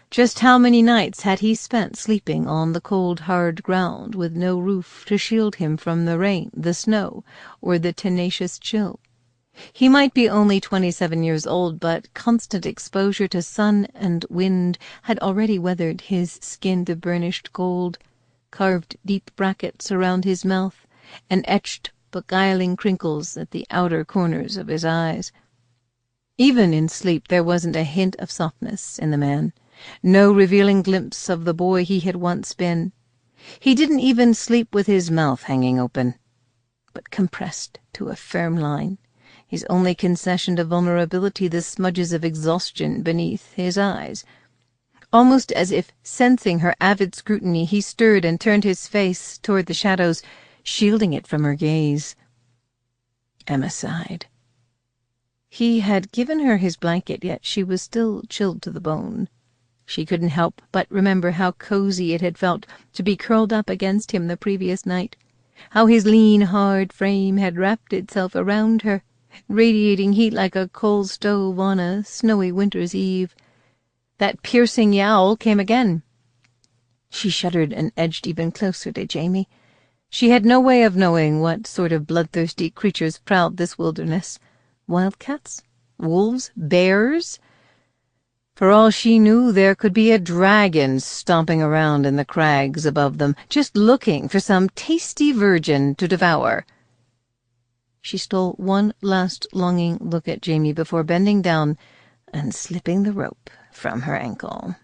A: Just how many nights had he spent sleeping on the cold, hard ground, with no roof to shield him from the rain, the snow, or the tenacious chill? He might be only 27 years old, but constant exposure to sun and wind had already weathered his skin to burnished gold, carved deep brackets around his mouth, and etched beguiling crinkles at the outer corners of his eyes. Even in sleep there wasn't a hint of softness in the man, no revealing glimpse of the boy he had once been. He didn't even sleep with his mouth hanging open, but compressed to a firm line, his only concession to vulnerability the smudges of exhaustion beneath his eyes. Almost as if sensing her avid scrutiny, he stirred and turned his face toward the shadows, shielding it from her gaze. Emma sighed.
B: He had given her his blanket, yet she was still chilled to the bone. She couldn't help but remember how cozy it had felt to be curled up against him the previous night, how his lean, hard frame had wrapped itself around her, radiating heat like a coal stove on a snowy winter's eve. That piercing yowl came again. She shuddered and edged even closer to Jamie. She had no way of knowing what sort of bloodthirsty creatures prowled this wilderness. Wildcats? Wolves? Bears? For all she knew, there could be a dragon stomping around in the crags above them, just looking for some tasty virgin to devour. She stole one last longing look at Jamie before bending down and slipping the rope from her ankle.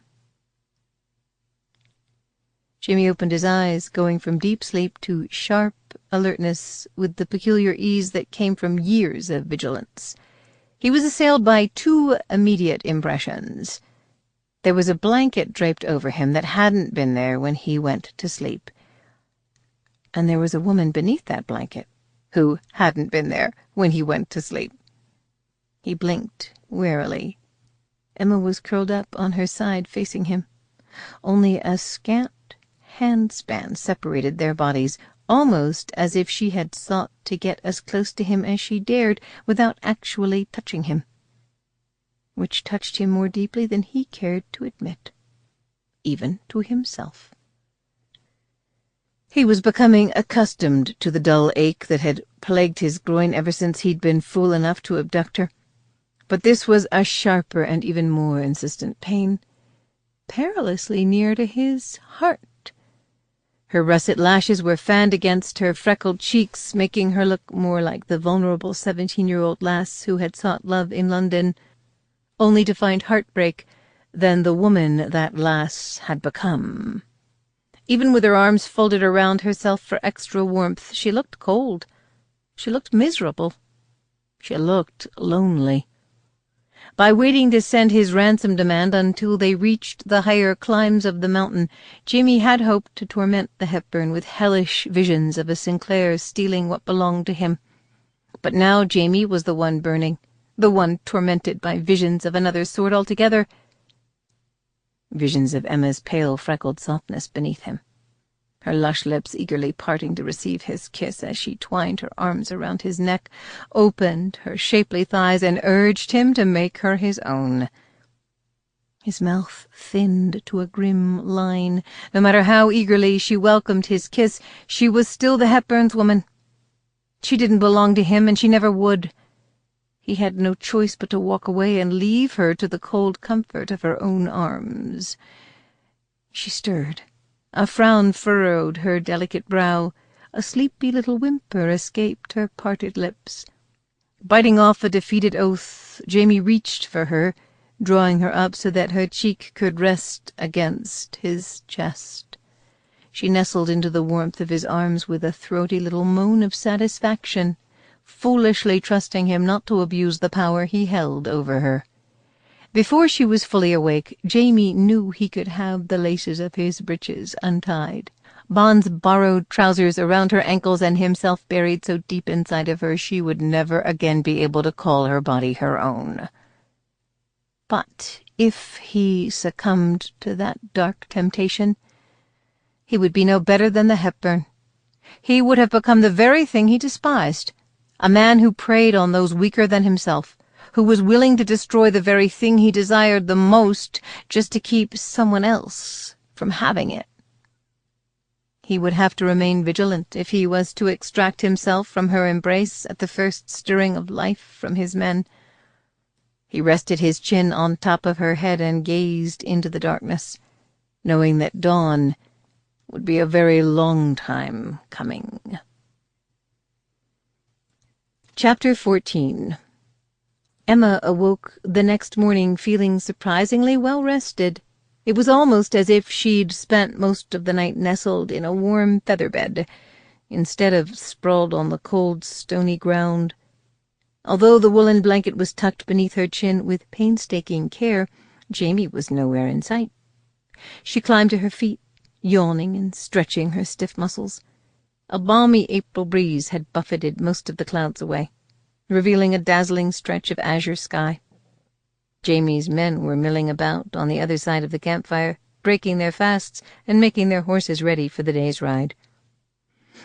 B: Jamie opened his eyes, going from deep sleep to sharp alertness with the peculiar ease that came from years of vigilance. He was assailed by two immediate impressions. There was a blanket draped over him that hadn't been there when he went to sleep. And there was a woman beneath that blanket who hadn't been there when he went to sleep. He blinked warily. Emma was curled up on her side facing him. Only a scant handspan separated their bodies, almost as if she had sought to get as close to him as she dared without actually touching him, which touched him more deeply than he cared to admit, even to himself. He was becoming accustomed to the dull ache that had plagued his groin ever since he'd been fool enough to abduct her, but this was a sharper and even more insistent pain, perilously near to his heart. Her russet lashes were fanned against her freckled cheeks, making her look more like the vulnerable 17-year-old lass who had sought love in London, only to find heartbreak, than the woman that lass had become. Even with her arms folded around herself for extra warmth, she looked cold. She looked miserable. She looked lonely. By waiting to send his ransom demand until they reached the higher climbs of the mountain, Jamie had hoped to torment the Hepburn with hellish visions of a Sinclair stealing what belonged to him. But now Jamie was the one burning, the one tormented by visions of another sort altogether. Visions of Emma's pale, freckled softness beneath him, her lush lips eagerly parting to receive his kiss as she twined her arms around his neck, opened her shapely thighs, and urged him to make her his own. His mouth thinned to a grim line. No matter how eagerly she welcomed his kiss, she was still the Hepburn's woman. She didn't belong to him, and she never would. He had no choice but to walk away and leave her to the cold comfort of her own arms. She stirred. A frown furrowed her delicate brow. A sleepy little whimper escaped her parted lips. Biting off a defeated oath, Jamie reached for her, drawing her up so that her cheek could rest against his chest. She nestled into the warmth of his arms with a throaty little moan of satisfaction, foolishly trusting him not to abuse the power he held over her. Before she was fully awake, Jamie knew he could have the laces of his breeches untied, Bond's borrowed trousers around her ankles, and himself buried so deep inside of her she would never again be able to call her body her own. But if he succumbed to that dark temptation, he would be no better than the Hepburn. He would have become the very thing he despised, a man who preyed on those weaker than himself, who was willing to destroy the very thing he desired the most just to keep someone else from having it. He would have to remain vigilant if he was to extract himself from her embrace at the first stirring of life from his men. He rested his chin on top of her head and gazed into the darkness, knowing that dawn would be a very long time coming. Chapter 14. Emma awoke the next morning feeling surprisingly well rested. It was almost as if she'd spent most of the night nestled in a warm feather bed, instead of sprawled on the cold, stony ground. Although the woolen blanket was tucked beneath her chin with painstaking care, Jamie was nowhere in sight. She climbed to her feet, yawning and stretching her stiff muscles. A balmy April breeze had buffeted most of the clouds away.
A: revealing a dazzling stretch of azure sky. Jamie's men were milling about on the other side of the campfire, breaking their fasts and making their horses ready for the day's ride.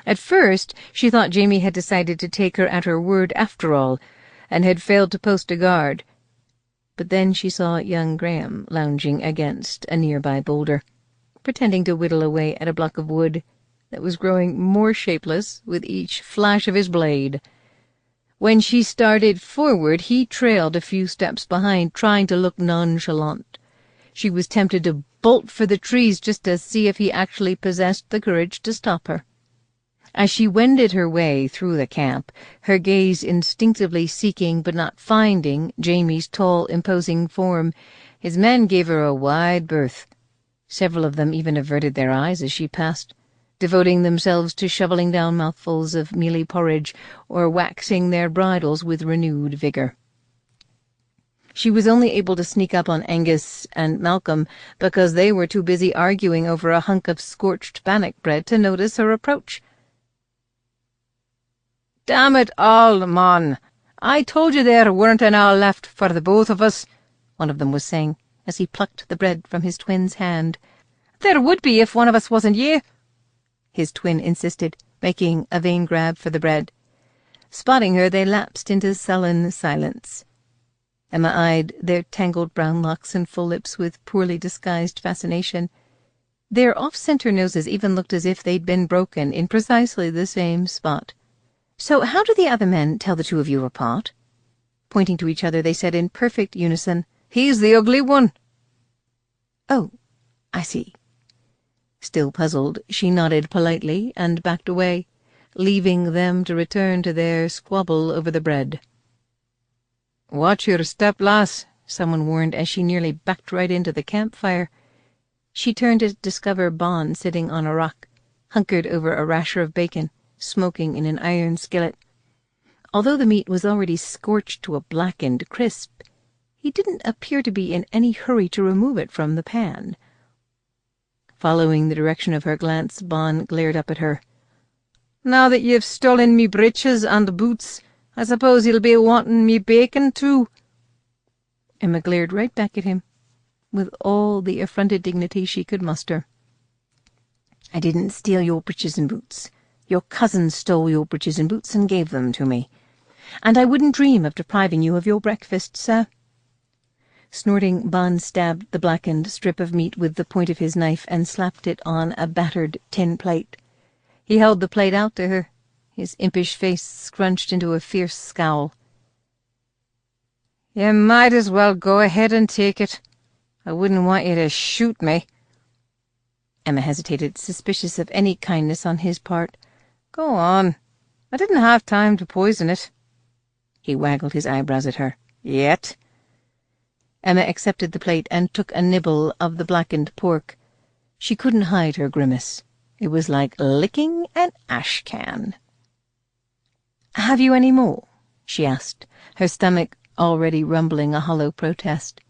A: At first, she thought Jamie had decided to take her at her word after all, and had failed to post a guard. But then she saw young Graham lounging against a nearby boulder, pretending to whittle away at a block of wood that was growing more shapeless with each flash of his blade. When she started forward, he trailed a few steps behind, trying to look nonchalant. She was tempted to bolt for the trees just to see if he actually possessed the courage to stop her. As she wended her way through the camp, her gaze instinctively seeking but not finding Jamie's tall, imposing form, his men gave her a wide berth. Several of them even averted their eyes as she passed, devoting themselves to shoveling down mouthfuls of mealy porridge or waxing their bridles with renewed vigor. She was only able to sneak up on Angus and Malcolm because they were too busy arguing over a hunk of scorched bannock bread to notice her approach. "Damn it all, man! I told you there weren't an hour left for the both of us," one of them was saying, as he plucked the bread from his twin's hand. "There would be if one of us wasn't ye," his twin insisted, making a vain grab for the bread. Spotting her, they lapsed into sullen silence. Emma eyed their tangled brown locks and full lips with poorly disguised fascination. Their off-center noses even looked as if they'd been broken in precisely the same spot. "So how do the other men tell the two of you apart?" Pointing to each other, they said in perfect unison, "He's the ugly one." "Oh, I see." Still puzzled, she nodded politely and backed away, leaving them to return to their squabble over the bread. "Watch your step, lass," someone warned as she nearly backed right into the campfire. She turned to discover Bon sitting on a rock, hunkered over a rasher of bacon, smoking in an iron skillet. Although the meat was already scorched to a blackened crisp, he didn't appear to be in any hurry to remove it from the pan. Following the direction of her glance, Bon glared up at her. "Now that you've stolen me breeches and boots, I suppose you'll be wanting me bacon too." Emma glared right back at him, with all the affronted dignity she could muster. "I didn't steal your breeches and boots. Your cousin stole your breeches and boots and gave them to me. And I wouldn't dream of depriving you of your breakfast, sir." Snorting, Bon stabbed the blackened strip of meat with the point of his knife and slapped it on a battered tin plate. He held the plate out to her, his impish face scrunched into a fierce scowl. "You might as well go ahead and take it. I wouldn't want you to shoot me." Emma hesitated, suspicious of any kindness on his part. "Go on. I didn't have time to poison it." He waggled his eyebrows at her. "Yet." Emma accepted the plate and took a nibble of the blackened pork. She couldn't hide her grimace. It was like licking an ash can. "Have you any more?" she asked, her stomach already rumbling a hollow protest.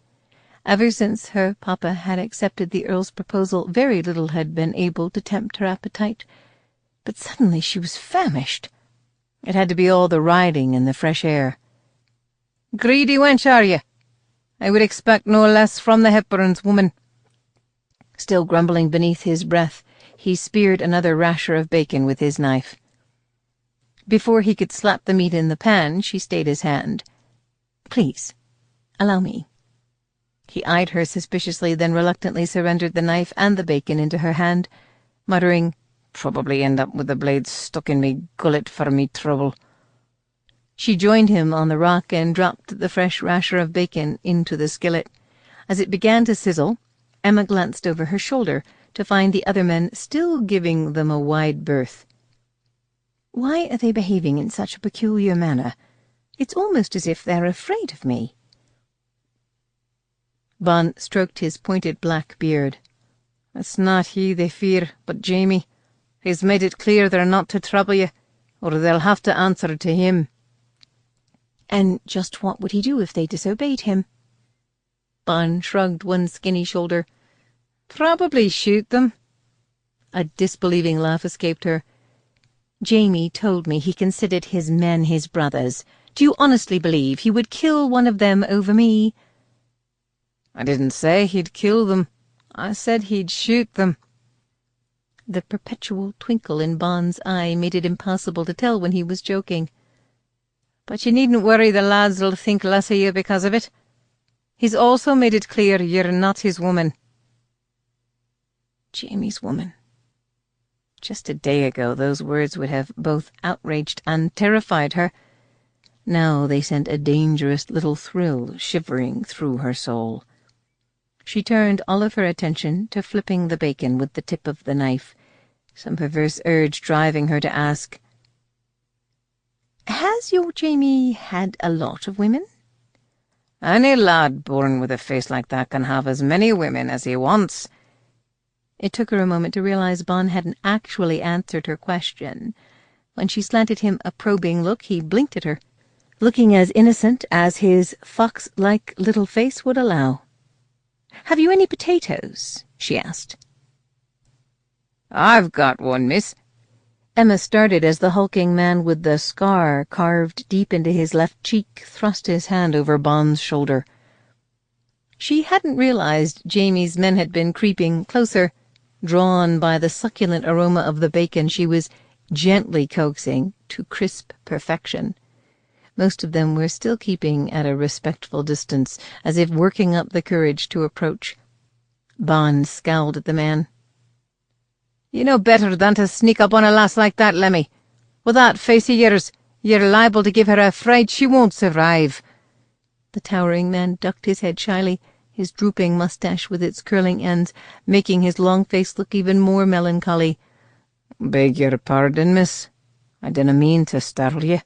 A: Ever since her papa had accepted the Earl's proposal, very little had been able to tempt her appetite. But suddenly she was famished. It had to be all the riding and the fresh air. "Greedy wench, are you? I would expect no less from the Hepburns, woman." Still grumbling beneath his breath, he speared another rasher of bacon with his knife. Before he could slap the meat in the pan, she stayed his hand. "Please, allow me." He eyed her suspiciously, then reluctantly surrendered the knife and the bacon into her hand, muttering, "Probably end up with the blade stuck in me gullet for me trouble." She joined him on the rock and dropped the fresh rasher of bacon into the skillet. As it began to sizzle, Emma glanced over her shoulder to find the other men still giving them a wide berth. "Why are they behaving in such a peculiar manner? It's almost as if they're afraid of me." Bon stroked his pointed black beard. "It's not he they fear, but Jamie. He's made it clear they're not to trouble you, or they'll have to answer to him." "And just what would he do if they disobeyed him?" Bon shrugged one skinny shoulder. "Probably shoot them." A disbelieving laugh escaped her. Jamie told me he considered his men his brothers. Do you honestly believe he would kill one of them over me?"
B: "I didn't say he'd kill them. I said he'd shoot them."
A: The perpetual twinkle in Bond's eye made it impossible to tell when he was joking.
B: "But you needn't worry, the lads'll think less of you because of it. He's also made it clear you're not his woman."
A: Jamie's woman. Just a day ago those words would have both outraged and terrified her. Now they sent a dangerous little thrill shivering through her soul. She turned all of her attention to flipping the bacon with the tip of the knife, some perverse urge driving her to ask, "Has your Jamie had a lot of women?"
B: "Any lad born with a face like that can have as many women as he wants."
A: It took her a moment to realize Bond hadn't actually answered her question. When she slanted him a probing look, he blinked at her, looking as innocent as his fox-like little face would allow. "Have you any potatoes?" she asked.
B: "I've got one, miss."
A: Emma started as the hulking man with the scar carved deep into his left cheek thrust his hand over Bond's shoulder. She hadn't realized Jamie's men had been creeping closer. Drawn by the succulent aroma of the bacon, she was gently coaxing to crisp perfection. Most of them were still keeping at a respectful distance, as if working up the courage to approach. Bond scowled at the man.
B: "You know better than to sneak up on a lass like that, Lemmy. With that face of yours, you're liable to give her a fright she won't survive."
A: The towering man ducked his head shyly, his drooping mustache with its curling ends making his long face look even more melancholy.
B: "Beg your pardon, miss. I didn't mean to startle you."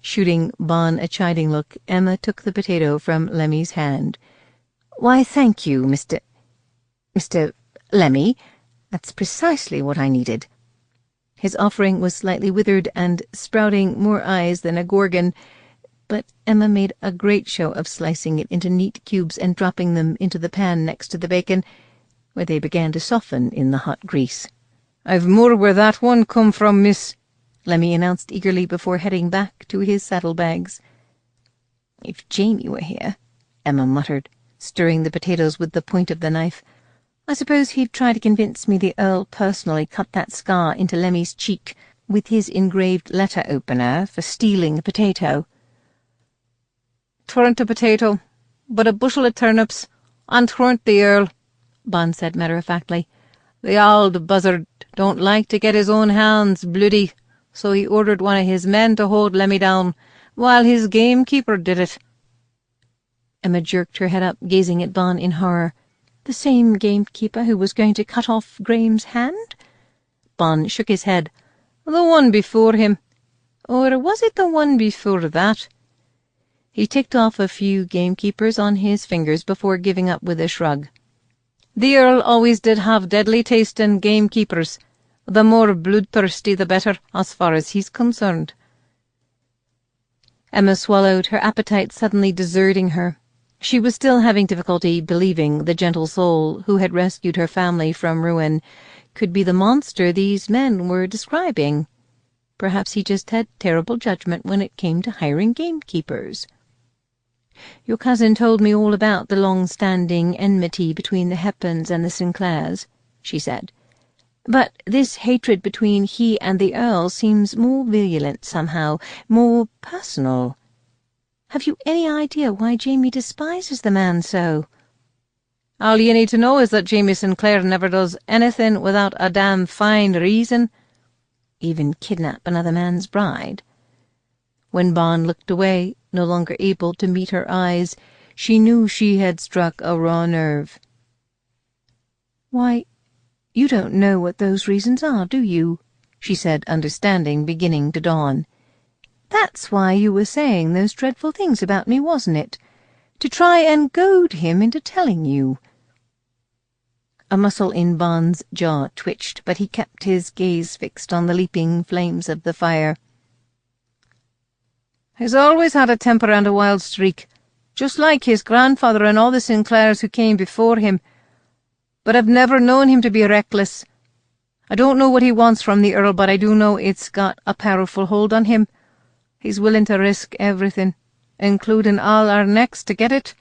A: Shooting Bond a chiding look, Emma took the potato from Lemmy's hand. "Why, thank you, Mr. Lemmy. That's precisely what I needed." His offering was slightly withered and sprouting more eyes than a gorgon, but Emma made a great show of slicing it into neat cubes and dropping them into the pan next to the bacon, where they began to soften in the hot grease.
B: "I've more where that one come from, miss,"
A: Lemmy announced eagerly before heading back to his saddlebags. "If Jamie were here," Emma muttered, stirring the potatoes with the point of the knife, "I suppose he'd try to convince me the Earl personally cut that scar into Lemmy's cheek with his engraved letter opener for stealing a potato."
B: "'Tweren't a potato, but a bushel of turnips, and 'tweren't the Earl,"
A: Bond said matter-of-factly.
B: "The old buzzard don't like to get his own hands bloody, so he ordered one of his men to hold Lemmy down, while his gamekeeper did it."
A: Emma jerked her head up, gazing at Bond in horror. The same gamekeeper who was going to cut off Graham's hand? Bond shook his head.
B: "The one before him. Or was it the one before that?"
A: He ticked off a few gamekeepers on his fingers before giving up with a shrug.
B: "The Earl always did have deadly taste in gamekeepers. The more bloodthirsty the better, as far as he's concerned."
A: Emma swallowed, her appetite suddenly deserting her. She was still having difficulty believing the gentle soul who had rescued her family from ruin could be the monster these men were describing. Perhaps he just had terrible judgment when it came to hiring gamekeepers. "Your cousin told me all about the long-standing enmity between the Hepburns and the Sinclairs," she said. "But this hatred between he and the Earl seems more virulent somehow, more personal. Have you any idea why Jamie despises the man so?"
B: "All you need to know is that Jamie Sinclair never does anything without a damn fine reason."
A: "Even kidnap another man's bride?" When Bond looked away, no longer able to meet her eyes, she knew she had struck a raw nerve. "Why, you don't know what those reasons are, do you?" she said, understanding beginning to dawn. "That's why you were saying those dreadful things about me, wasn't it? To try and goad him into telling you." A muscle in Bond's jaw twitched, but he kept his gaze fixed on the leaping flames of the fire.
B: "He's always had a temper and a wild streak, just like his grandfather and all the Sinclairs who came before him. But I've never known him to be reckless. I don't know what he wants from the Earl, but I do know it's got a powerful hold on him. He's willing to risk everything, including all our necks, to get it."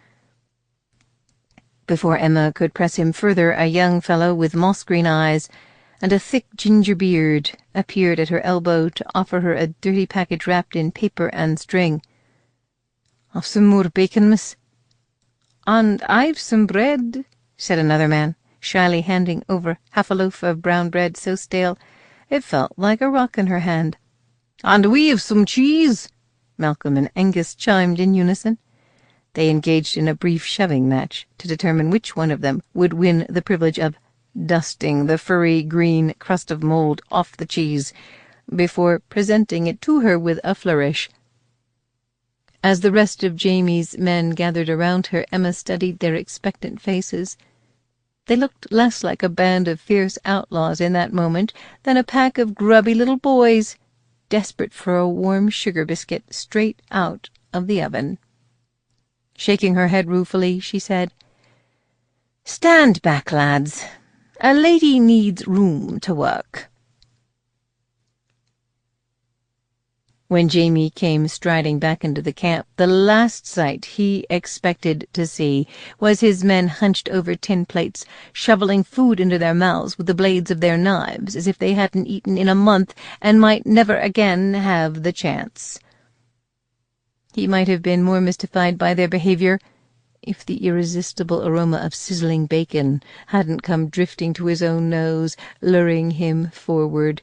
B: Before Emma could press him further, a young fellow with moss-green eyes and a thick ginger beard appeared at her elbow to offer her a dirty package wrapped in paper and string. "I've some more bacon, miss." "And I've some bread," said another man, shyly handing over half a loaf of brown bread so stale it felt like a rock in her hand. "And we've some cheese," Malcolm and Angus chimed in unison. They engaged in a brief shoving match to determine which one of them would win the privilege of dusting the furry green crust of mould off the cheese before presenting it to her with a flourish. As the rest of Jamie's men gathered around her, Emma studied their expectant faces. They looked less like a band of fierce outlaws in that moment than a pack of grubby little boys, desperate for a warm sugar biscuit straight out of the oven. Shaking her head ruefully, she said, "Stand back, lads. A lady needs room to work." When Jamie came striding back into the camp, the last sight he expected to see was his men hunched over tin plates, shoveling food into their mouths with the blades of their knives, as if they hadn't eaten in a month and might never again have the chance. He might have been more mystified by their behavior if the irresistible aroma of sizzling bacon hadn't come drifting to his own nose, luring him forward.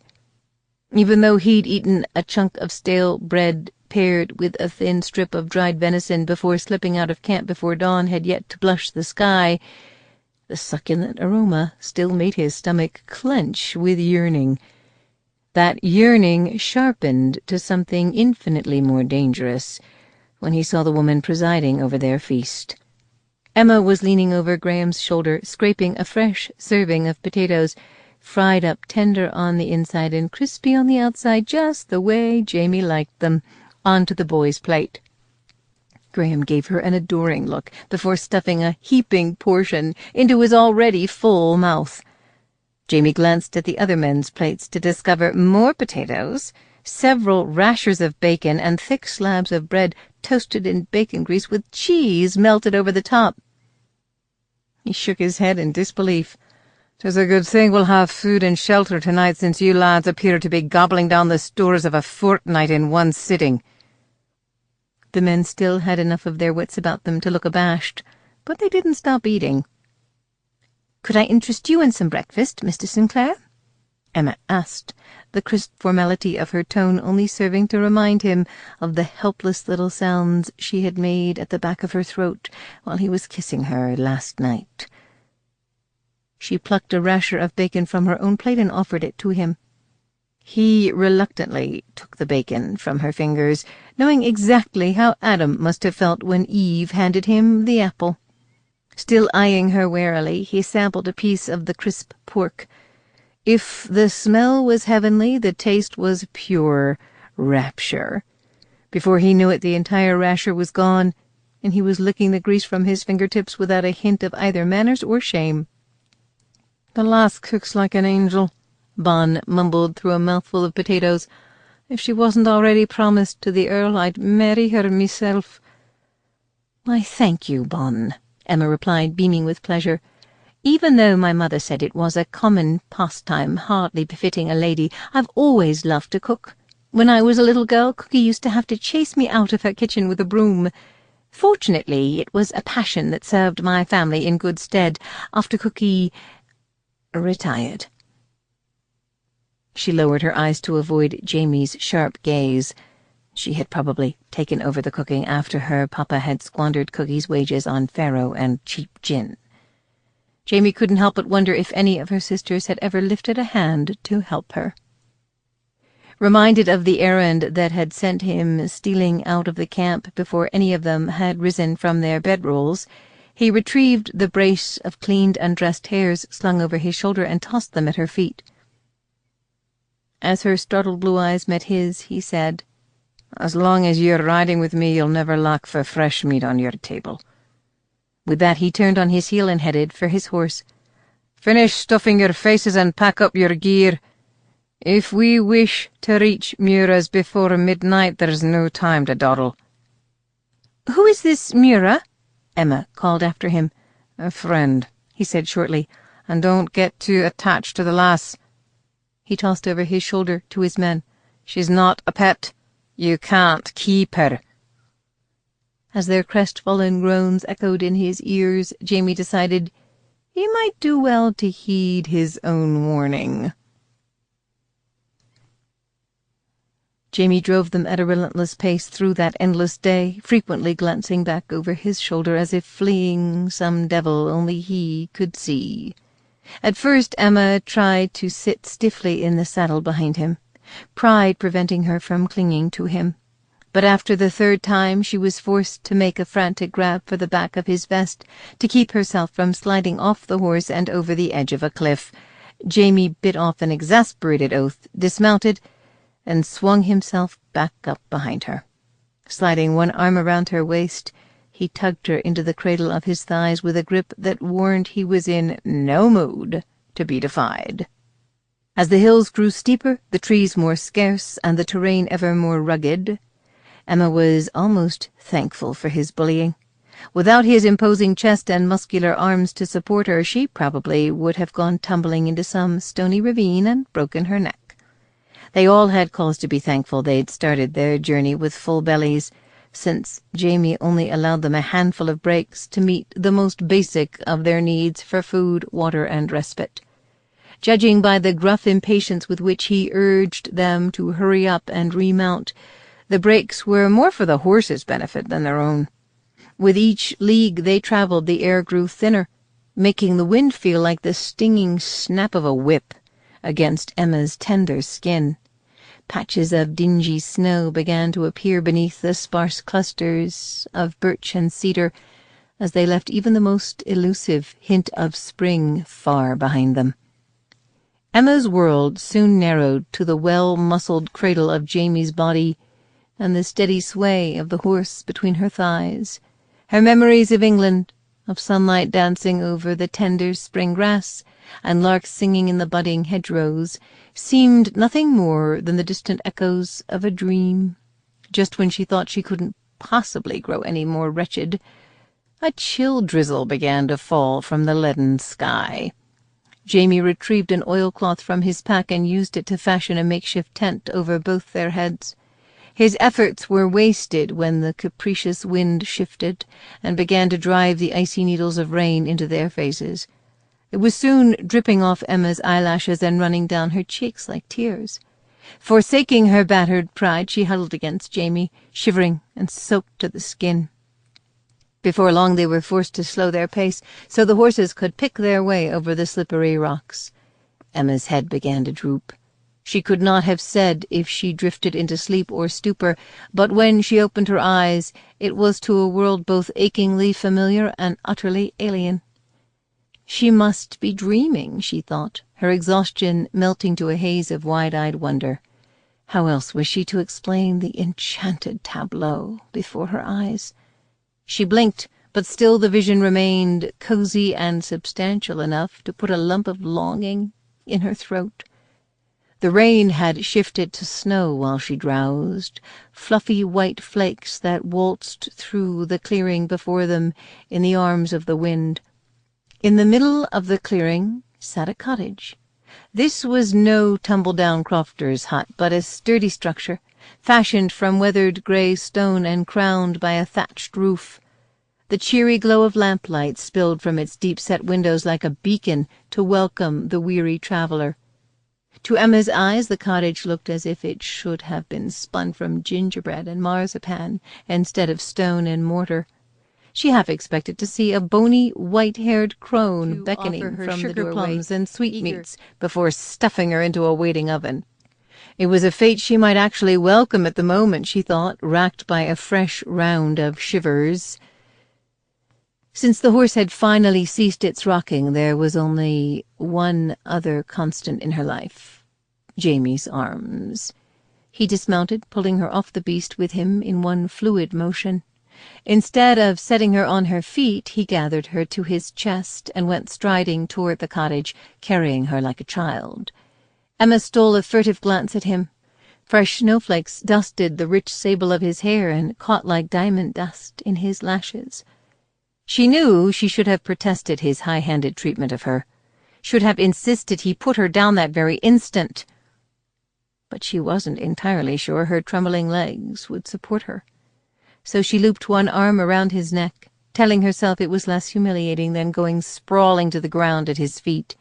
B: Even though he'd eaten a chunk of stale bread paired with a thin strip of dried venison before slipping out of camp before dawn had yet to blush the sky, the succulent aroma still made his stomach clench with yearning. That yearning sharpened to something infinitely more dangerous when he saw the woman presiding over their feast. Emma was leaning over Graham's shoulder, scraping a fresh serving of potatoes, fried up tender on the inside and crispy on the outside, just the way Jamie liked them, onto the boy's plate. Graham gave her an adoring look before stuffing a heaping portion into his already full mouth. Jamie glanced at the other men's plates to discover more potatoes, several rashers of bacon, and thick slabs of bread toasted in bacon grease with cheese melted over the top. He shook his head in disbelief. "'Tis a good thing we'll have food and shelter tonight, since you lads appear to be gobbling down the stores of a fortnight in one sitting." The men still had enough of their wits about them to look abashed, but they didn't stop eating. "Could I interest you in some breakfast, Mr. Sinclair?" Emma asked, the crisp formality of her tone only serving to remind him of the helpless little sounds she had made at the back of her throat while he was kissing her last night. She plucked a rasher of bacon from her own plate and offered it to him. He reluctantly took the bacon from her fingers, knowing exactly how Adam must have felt when Eve handed him the apple. Still eyeing her warily, he sampled a piece of the crisp pork. If the smell was heavenly, the taste was pure rapture. Before he knew it, the entire rasher was gone, and he was licking the grease from his fingertips without a hint of either manners or shame. "The lass cooks like an angel," Bon mumbled through a mouthful of potatoes. "If she wasn't already promised to the Earl, I'd marry her myself." "Why, thank you, Bon," Emma replied, beaming with pleasure. "Even though my mother said it was a common pastime hardly befitting a lady, I've always loved to cook. When I was a little girl, Cookie used to have to chase me out of her kitchen with a broom. Fortunately, it was a passion that served my family in good stead after Cookie retired." She lowered her eyes to avoid Jamie's sharp gaze. She had probably taken over the cooking after her papa had squandered Cookie's wages on faro and cheap gin. Jamie couldn't help but wonder if any of her sisters had ever lifted a hand to help her. Reminded of the errand that had sent him stealing out of the camp before any of them had risen from their bedrolls, he retrieved the brace of cleaned undressed hairs slung over his shoulder and tossed them at her feet. As her startled blue eyes met his, he said, "As long as you're riding with me, you'll never lack for fresh meat on your table." With that he turned on his heel and headed for his horse. Finish stuffing your faces and pack up your gear. If we wish to reach Mura's before midnight, there's no time to dawdle."
A: "Who is this Mura?" Emma called after him.
B: "A friend," he said shortly, "and don't get too attached to the lass."
A: He tossed over his shoulder to his men.
B: "She's not a pet. You can't keep her."
A: As their crestfallen groans echoed in his ears, Jamie decided he might do well to heed his own warning. Jamie drove them at a relentless pace through that endless day, frequently glancing back over his shoulder as if fleeing some devil only he could see. At first Emma tried to sit stiffly in the saddle behind him, pride preventing her from clinging to him. But after the third time she was forced to make a frantic grab for the back of his vest to keep herself from sliding off the horse and over the edge of a cliff. Jamie bit off an exasperated oath, dismounted, and swung himself back up behind her. Sliding one arm around her waist, he tugged her into the cradle of his thighs with a grip that warned he was in no mood to be defied. As the hills grew steeper, the trees more scarce, and the terrain ever more rugged, Emma was almost thankful for his bullying. Without his imposing chest and muscular arms to support her, she probably would have gone tumbling into some stony ravine and broken her neck. They all had cause to be thankful they'd started their journey with full bellies, since Jamie only allowed them a handful of breaks to meet the most basic of their needs for food, water, and respite. Judging by the gruff impatience with which he urged them to hurry up and remount, the breaks were more for the horses' benefit than their own. With each league they traveled, the air grew thinner, making the wind feel like the stinging snap of a whip against Emma's tender skin. Patches of dingy snow began to appear beneath the sparse clusters of birch and cedar, as they left even the most elusive hint of spring far behind them. Emma's world soon narrowed to the well-muscled cradle of Jamie's body and the steady sway of the horse between her thighs. Her memories of England, of sunlight dancing over the tender spring grass, and larks singing in the budding hedgerows, seemed nothing more than the distant echoes of a dream. Just when she thought she couldn't possibly grow any more wretched, a chill drizzle began to fall from the leaden sky. Jamie retrieved an oilcloth from his pack and used it to fashion a makeshift tent over both their heads. His efforts were wasted when the capricious wind shifted and began to drive the icy needles of rain into their faces. It was soon dripping off Emma's eyelashes and running down her cheeks like tears. Forsaking her battered pride, she huddled against Jamie, shivering and soaked to the skin. Before long they were forced to slow their pace so the horses could pick their way over the slippery rocks. Emma's head began to droop. She could not have said if she drifted into sleep or stupor, but when she opened her eyes it was to a world both achingly familiar and utterly alien. She must be dreaming, she thought, her exhaustion melting to a haze of wide-eyed wonder. How else was she to explain the enchanted tableau before her eyes? She blinked, but still the vision remained cozy and substantial enough to put a lump of longing in her throat. The rain had shifted to snow while she drowsed, fluffy white flakes that waltzed through the clearing before them in the arms of the wind. In the middle of the clearing sat a cottage. This was no tumble-down crofter's hut, but a sturdy structure, fashioned from weathered grey stone and crowned by a thatched roof. The cheery glow of lamplight spilled from its deep-set windows like a beacon to welcome the weary traveller. To Emma's eyes the cottage looked as if it should have been spun from gingerbread and marzipan instead of stone and mortar. She half expected to see a bony, white-haired crone beckoning from the doorway, plums and sweetmeats before stuffing her into a waiting oven. It was a fate she might actually welcome at the moment, she thought, racked by a fresh round of shivers. Since the horse had finally ceased its rocking, there was only one other constant in her life: Jamie's arms. He dismounted, pulling her off the beast with him in one fluid motion.
B: Instead of setting her on her feet, he gathered her to his chest and went striding toward the cottage, carrying her like a child. Emma stole a furtive glance at him. Fresh snowflakes dusted the rich sable of his hair and caught like diamond dust in his lashes. She knew she should have protested his high-handed treatment of her, should have insisted he put her down that very instant. But she wasn't entirely sure her trembling legs would support her. So she looped one arm around his neck, telling herself it was less humiliating than going sprawling to the ground at his feet.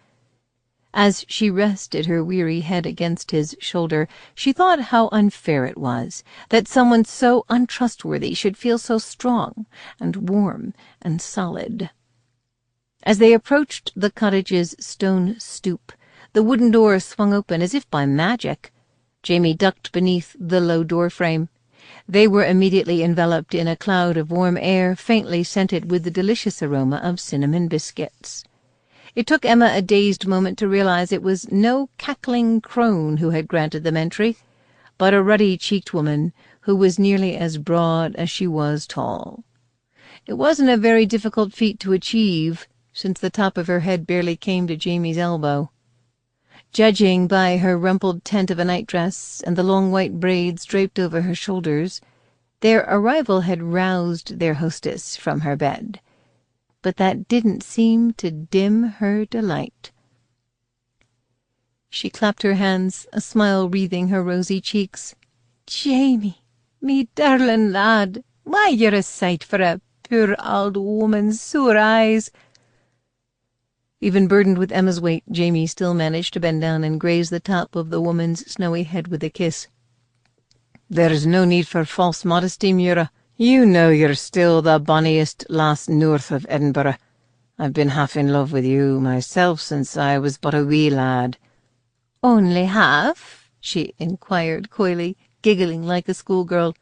B: As she rested her weary head against his shoulder, she thought how unfair it was that someone so untrustworthy should feel so strong and warm and solid. As they approached the cottage's stone stoop, the wooden door swung open as if by magic. Jamie ducked beneath the low door frame. They were immediately enveloped in a cloud of warm air, faintly scented with the delicious aroma of cinnamon biscuits. It took Emma a dazed moment to realize it was no cackling crone who had granted them entry, but a ruddy-cheeked woman who was nearly as broad as she was tall. It wasn't a very difficult feat to achieve, since the top of her head barely came to Jamie's elbow. Judging by her rumpled tent of a nightdress and the long white braids draped over her shoulders, their arrival had roused their hostess from her bed. But that didn't seem to dim her delight. She clapped her hands, a smile wreathing her rosy cheeks. "Jamie, me darling lad, why you're a sight for a poor old woman's sore eyes." Even burdened with Emma's weight, Jamie still managed to bend down and graze the top of the woman's snowy head with a kiss. "There's no need for false modesty, Mura. You know you're still the bonniest lass north of Edinburgh. I've been half in love with you myself since I was but a wee lad." "Only half?" she inquired coyly, giggling like a schoolgirl.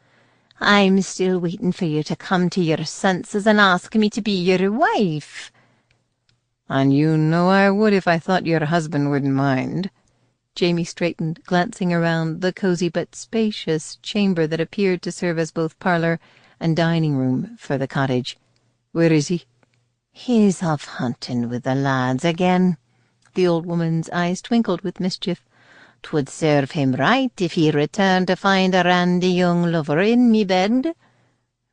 B: "I'm still waiting for you to come to your senses and ask me to be your wife." "And you know I would if I thought your husband wouldn't mind." Jamie straightened, glancing around the cozy but spacious chamber that appeared to serve as both parlour and dining room for the cottage. "Where is he?"
A: "He's off hunting with the lads again." The old woman's eyes twinkled with mischief. "'Twould serve him right if he returned to find a randy young lover in me bed."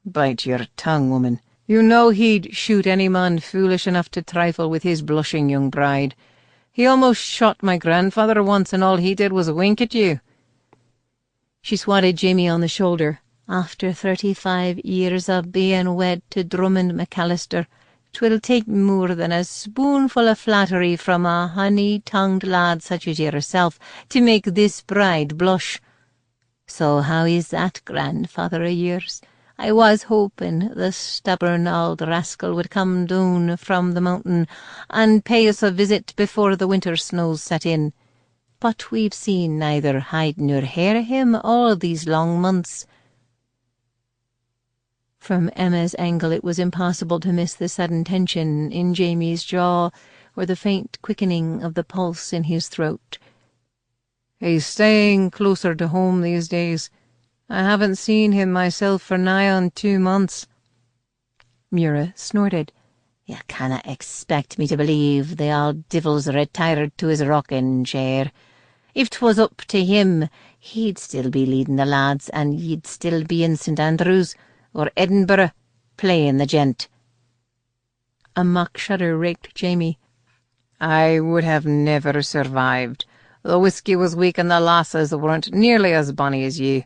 B: "Bite your tongue, woman. You know he'd shoot any man foolish enough to trifle with his blushing young bride. He almost shot my grandfather once, and all he did was wink at you." She swatted Jamie on the shoulder.
A: "After 35 years of being wed to Drummond McAllister, 'twill take more than a spoonful of flattery from a honey-tongued lad such as yourself to make this bride blush. So how is that grandfather of yours? I was hoping the stubborn old rascal would come down from the mountain and pay us a visit before the winter snows set in. But we've seen neither hide nor hair of him all these long months." From Emma's angle it was impossible to miss the sudden tension in Jamie's jaw or the faint quickening of the pulse in his throat.
B: "He's staying closer to home these days. I haven't seen him myself for nigh on 2 months."
A: Mura snorted. "You cannot expect me to believe the old divil's retired to his rocking chair. If 'twas up to him, he'd still be leading the lads, and ye'd still be in St. Andrews or Edinburgh, playing the gent."
B: A mock shudder raked Jamie. "I would have never survived. The whiskey was weak and the lasses weren't nearly as bonny as you."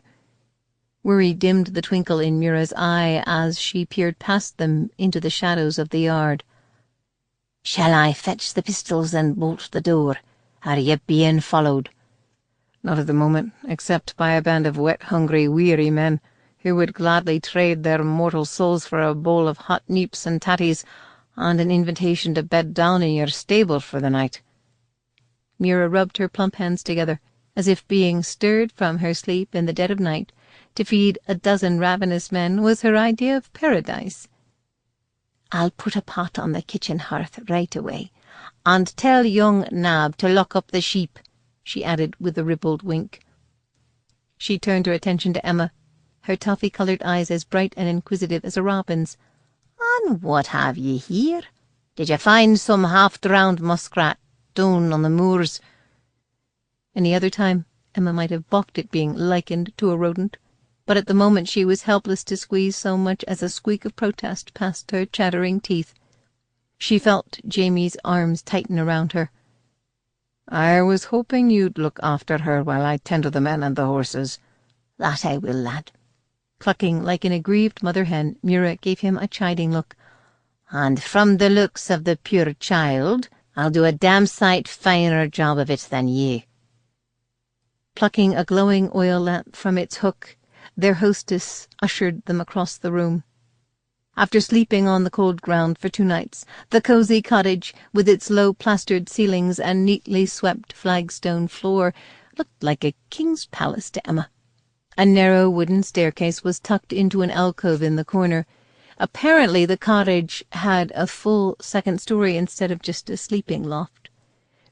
A: Worry dimmed the twinkle in Mura's eye as she peered past them into the shadows of the yard. "Shall I fetch the pistols and bolt the door? Are ye being followed?"
B: "Not at the moment, except by a band of wet, hungry, weary men who would gladly trade their mortal souls for a bowl of hot neeps and tatties and an invitation to bed down in your stable for the night."
A: Mura rubbed her plump hands together, as if being stirred from her sleep in the dead of night to feed a dozen ravenous men was her idea of paradise. "I'll put a pot on the kitchen hearth right away, and tell young Nab to lock up the sheep," she added with a ribald wink. She turned her attention to Emma. her toffee-coloured eyes as bright and inquisitive as a robin's. "And what have ye here? Did ye find some half-drowned muskrat down on the moors?" Any other time Emma might have balked at being likened to a rodent, but at the moment she was helpless to squeeze so much as a squeak of protest past her chattering teeth. She felt Jamie's arms tighten around her.
B: "I was hoping you'd look after her while I tend to the men and the horses."
A: "That I will, lad." Clucking like an aggrieved mother-hen, Mura gave him a chiding look. "And from the looks of the pure child, I'll do a damn sight finer job of it than ye." Plucking a glowing oil lamp from its hook, their hostess ushered them across the room. After sleeping on the cold ground for 2 nights, the cosy cottage, with its low plastered ceilings and neatly swept flagstone floor, looked like a king's palace to Emma. A narrow wooden staircase was tucked into an alcove in the corner. Apparently the cottage had a full second story instead of just a sleeping loft.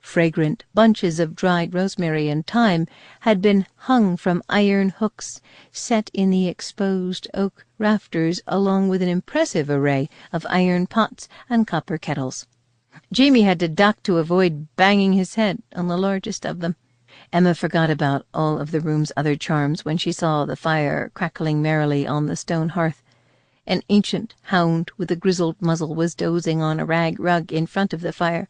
A: Fragrant bunches of dried rosemary and thyme had been hung from iron hooks set in the exposed oak rafters, along with an impressive array of iron pots and copper kettles. Jamie had to duck to avoid banging his head on the largest of them. Emma forgot about all of the room's other charms when she saw the fire crackling merrily on the stone hearth. An ancient hound with a grizzled muzzle was dozing on a rag rug in front of the fire.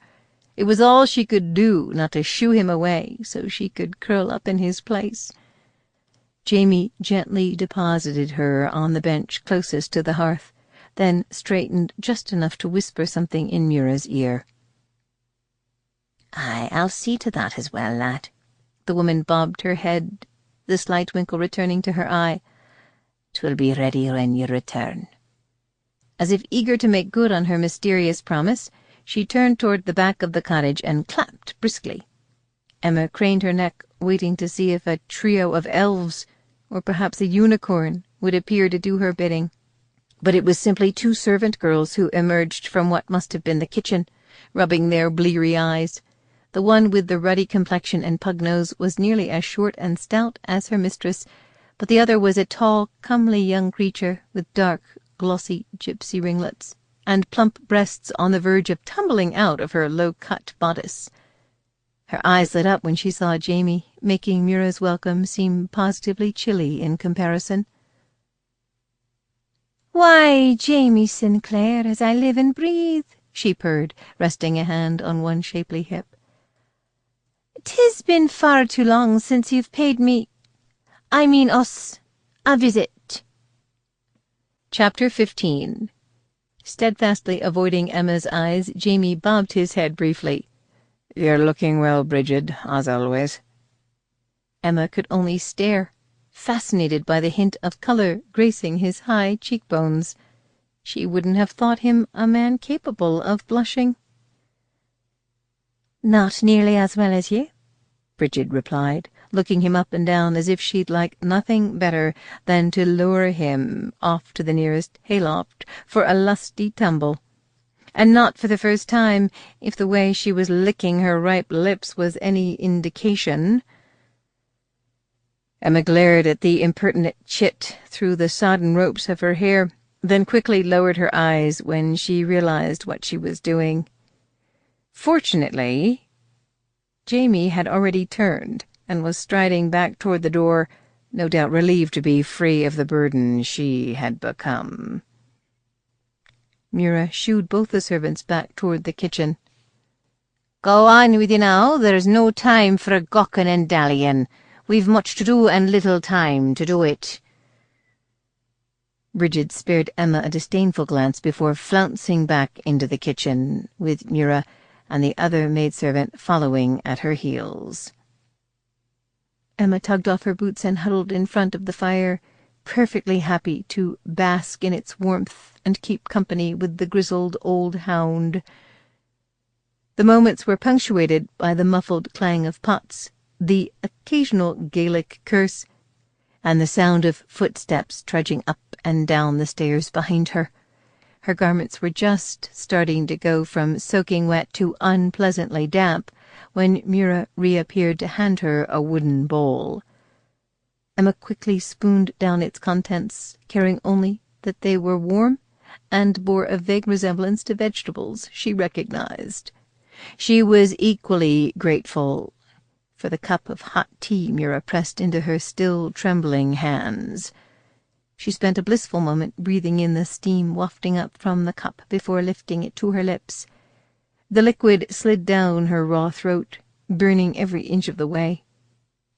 A: It was all she could do not to shoo him away, so she could curl up in his place. Jamie gently deposited her on the bench closest to the hearth, then straightened just enough to whisper something in Mura's ear. "I'll see to that as well, lad." The woman bobbed her head, the slight twinkle returning to her eye. "'Twill be ready when you return." As if eager to make good on her mysterious promise, she turned toward the back of the cottage and clapped briskly. Emma craned her neck, waiting to see if a trio of elves, or perhaps a unicorn, would appear to do her bidding. But it was simply 2 servant girls who emerged from what must have been the kitchen, rubbing their bleary eyes. The one with the ruddy complexion and pug nose was nearly as short and stout as her mistress, but the other was a tall, comely young creature with dark, glossy gypsy ringlets, and plump breasts on the verge of tumbling out of her low-cut bodice. Her eyes lit up when she saw Jamie, making Mura's welcome seem positively chilly in comparison. "Why, Jamie Sinclair, as I live and breathe," she purred, resting a hand on one shapely hip. "'Tis been far too long since you've paid us, a visit." Chapter 15. Steadfastly avoiding Emma's eyes, Jamie bobbed his head briefly.
B: "You're looking well, Bridget, as always."
A: Emma could only stare, fascinated by the hint of colour gracing his high cheekbones. She wouldn't have thought him a man capable of blushing. "Not nearly as well as you," Bridget replied, looking him up and down as if she'd like nothing better than to lure him off to the nearest hayloft for a lusty tumble. And not for the first time, if the way she was licking her ripe lips was any indication. Emma glared at the impertinent chit through the sodden ropes of her hair, then quickly lowered her eyes when she realized what she was doing. Fortunately, Jamie had already turned and was striding back toward the door, no doubt relieved to be free of the burden she had become. Mura shooed both the servants back toward the kitchen. "Go on with you now. There's no time for gawking and dallying. We've much to do and little time to do it." Bridget spared Emma a disdainful glance before flouncing back into the kitchen, with Mura and the other maidservant following at her heels. Emma tugged off her boots and huddled in front of the fire, perfectly happy to bask in its warmth and keep company with the grizzled old hound. The moments were punctuated by the muffled clang of pots, the occasional Gaelic curse, and the sound of footsteps trudging up and down the stairs behind her. Her garments were just starting to go from soaking wet to unpleasantly damp when Mura reappeared to hand her a wooden bowl. Emma quickly spooned down its contents, caring only that they were warm and bore a vague resemblance to vegetables she recognized. She was equally grateful for the cup of hot tea Mira pressed into her still trembling hands. She spent a blissful moment breathing in the steam wafting up from the cup before lifting it to her lips. The liquid slid down her raw throat, burning every inch of the way.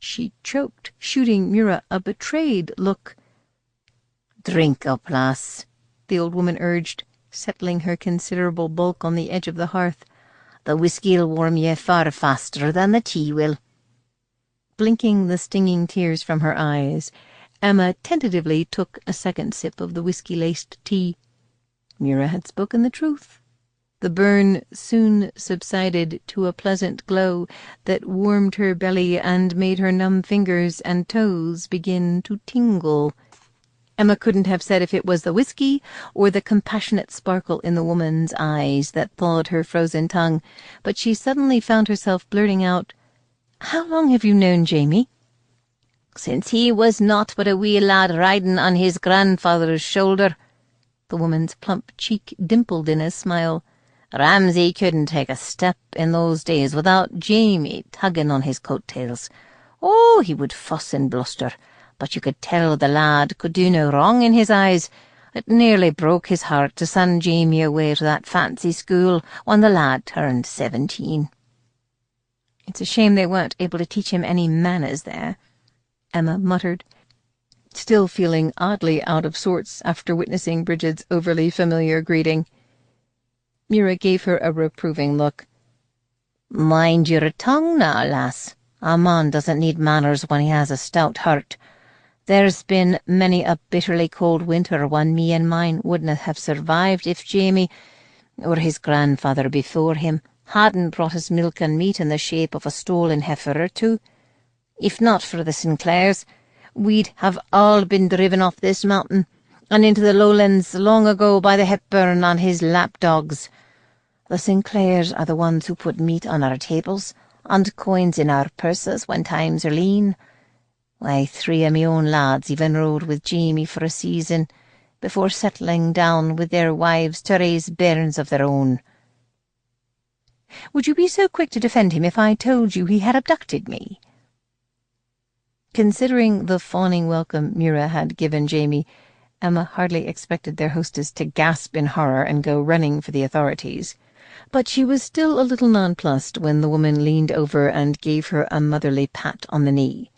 A: She choked, shooting Mira a betrayed look. "Drink up, lass," the old woman urged, settling her considerable bulk on the edge of the hearth. "The whisky'll warm ye far faster than the tea will." Blinking the stinging tears from her eyes, Emma tentatively took a second sip of the whisky-laced tea. Mira had spoken the truth. The burn soon subsided to a pleasant glow that warmed her belly and made her numb fingers and toes begin to tingle. Emma couldn't have said if it was the whisky or the compassionate sparkle in the woman's eyes that thawed her frozen tongue, but she suddenly found herself blurting out, "How long have you known Jamie?" "Since he was naught but a wee lad riding on his grandfather's shoulder." The woman's plump cheek dimpled in a smile. "Ramsay couldn't take a step in those days without Jamie tugging on his coat-tails. Oh, he would fuss and bluster, but you could tell the lad could do no wrong in his eyes. It nearly broke his heart to send Jamie away to that fancy school when the lad turned 17. "It's a shame they weren't able to teach him any manners there," Emma muttered, still feeling oddly out of sorts after witnessing Bridget's overly familiar greeting. Mira gave her a reproving look. "Mind your tongue now, lass. A man doesn't need manners when he has a stout heart. There's been many a bitterly cold winter when me and mine wouldn't have survived if Jamie, or his grandfather before him, hadn't brought us milk and meat in the shape of a stolen heifer or two. If not for the Sinclairs, we'd have all been driven off this mountain and into the lowlands long ago by the Hepburn and his lapdogs. The Sinclairs are the ones who put meat on our tables and coins in our purses when times are lean. Why, 3 of me own lads even rode with Jamie for a season before settling down with their wives to raise bairns of their own." "Would you be so quick to defend him if I told you he had abducted me?" Considering the fawning welcome Mira had given Jamie, Emma hardly expected their hostess to gasp in horror and go running for the authorities. But she was still a little nonplussed when the woman leaned over and gave her a motherly pat on the knee.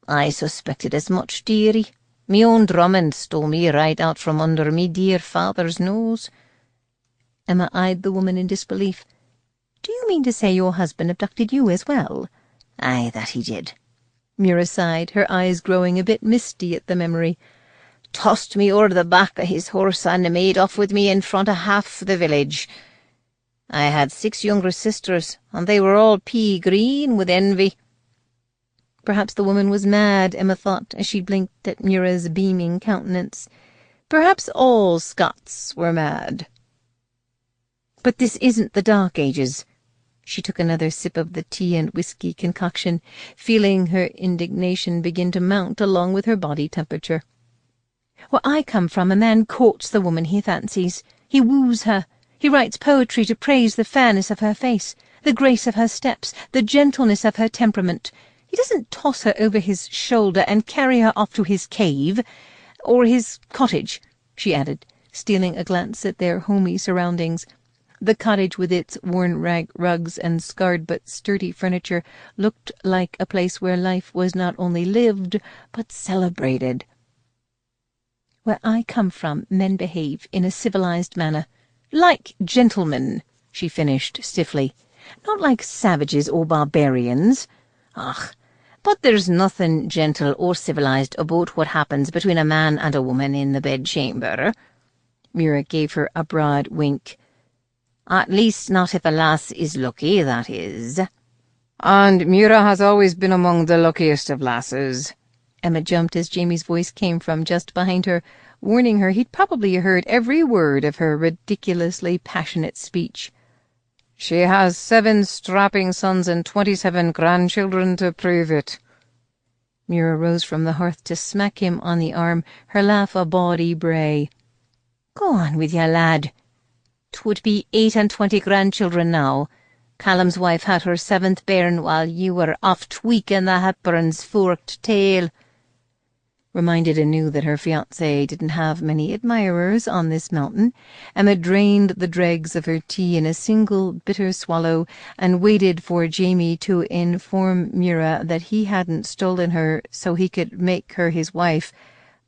A: "I suspected as much, dearie. Me own Drummond stole me right out from under me dear father's nose." Emma eyed the woman in disbelief. "Do you mean to say your husband abducted you as well?" "Aye, that he did." Mira sighed, her eyes growing a bit misty at the memory. "Tossed me o'er the back of his horse and made off with me in front of half the village. I had 6 younger sisters, and they were all pea-green with envy." Perhaps the woman was mad, Emma thought, as she blinked at Mira's beaming countenance. Perhaps all Scots were mad. "But this isn't the Dark Ages." She took another sip of the tea and whisky concoction, feeling her indignation begin to mount along with her body temperature. "Where I come from, a man courts the woman he fancies. He woos her. He writes poetry to praise the fairness of her face, the grace of her steps, the gentleness of her temperament. He doesn't toss her over his shoulder and carry her off to his cave, or his cottage," she added, stealing a glance at their homey surroundings. The cottage, with its worn rag rugs and scarred but sturdy furniture, looked like a place where life was not only lived, but celebrated. "Where I come from, men behave in a civilized manner. Like gentlemen," she finished stiffly. "Not like savages or barbarians. Ach, but there's nothing gentle or civilized about what happens between a man and a woman in the bedchamber." Mira gave her a broad wink. "At least not if a lass is lucky, that is." "And Mira has always been among the luckiest of lasses." Emma jumped as Jamie's voice came from just behind her, warning her he'd probably heard every word of her ridiculously passionate speech. "She has 7 strapping sons and 27 grandchildren to prove it." Mira rose from the hearth to smack him on the arm, her laugh a bawdy bray. "Go on with ya, lad. 'Twould be 28 grandchildren now. Callum's wife had her 7th bairn while you were off tweaking the Hepburn's forked tail." Reminded anew that her fiancé didn't have many admirers on this mountain, Emma drained the dregs of her tea in a single bitter swallow and waited for Jamie to inform Mira that he hadn't stolen her so he could make her his wife,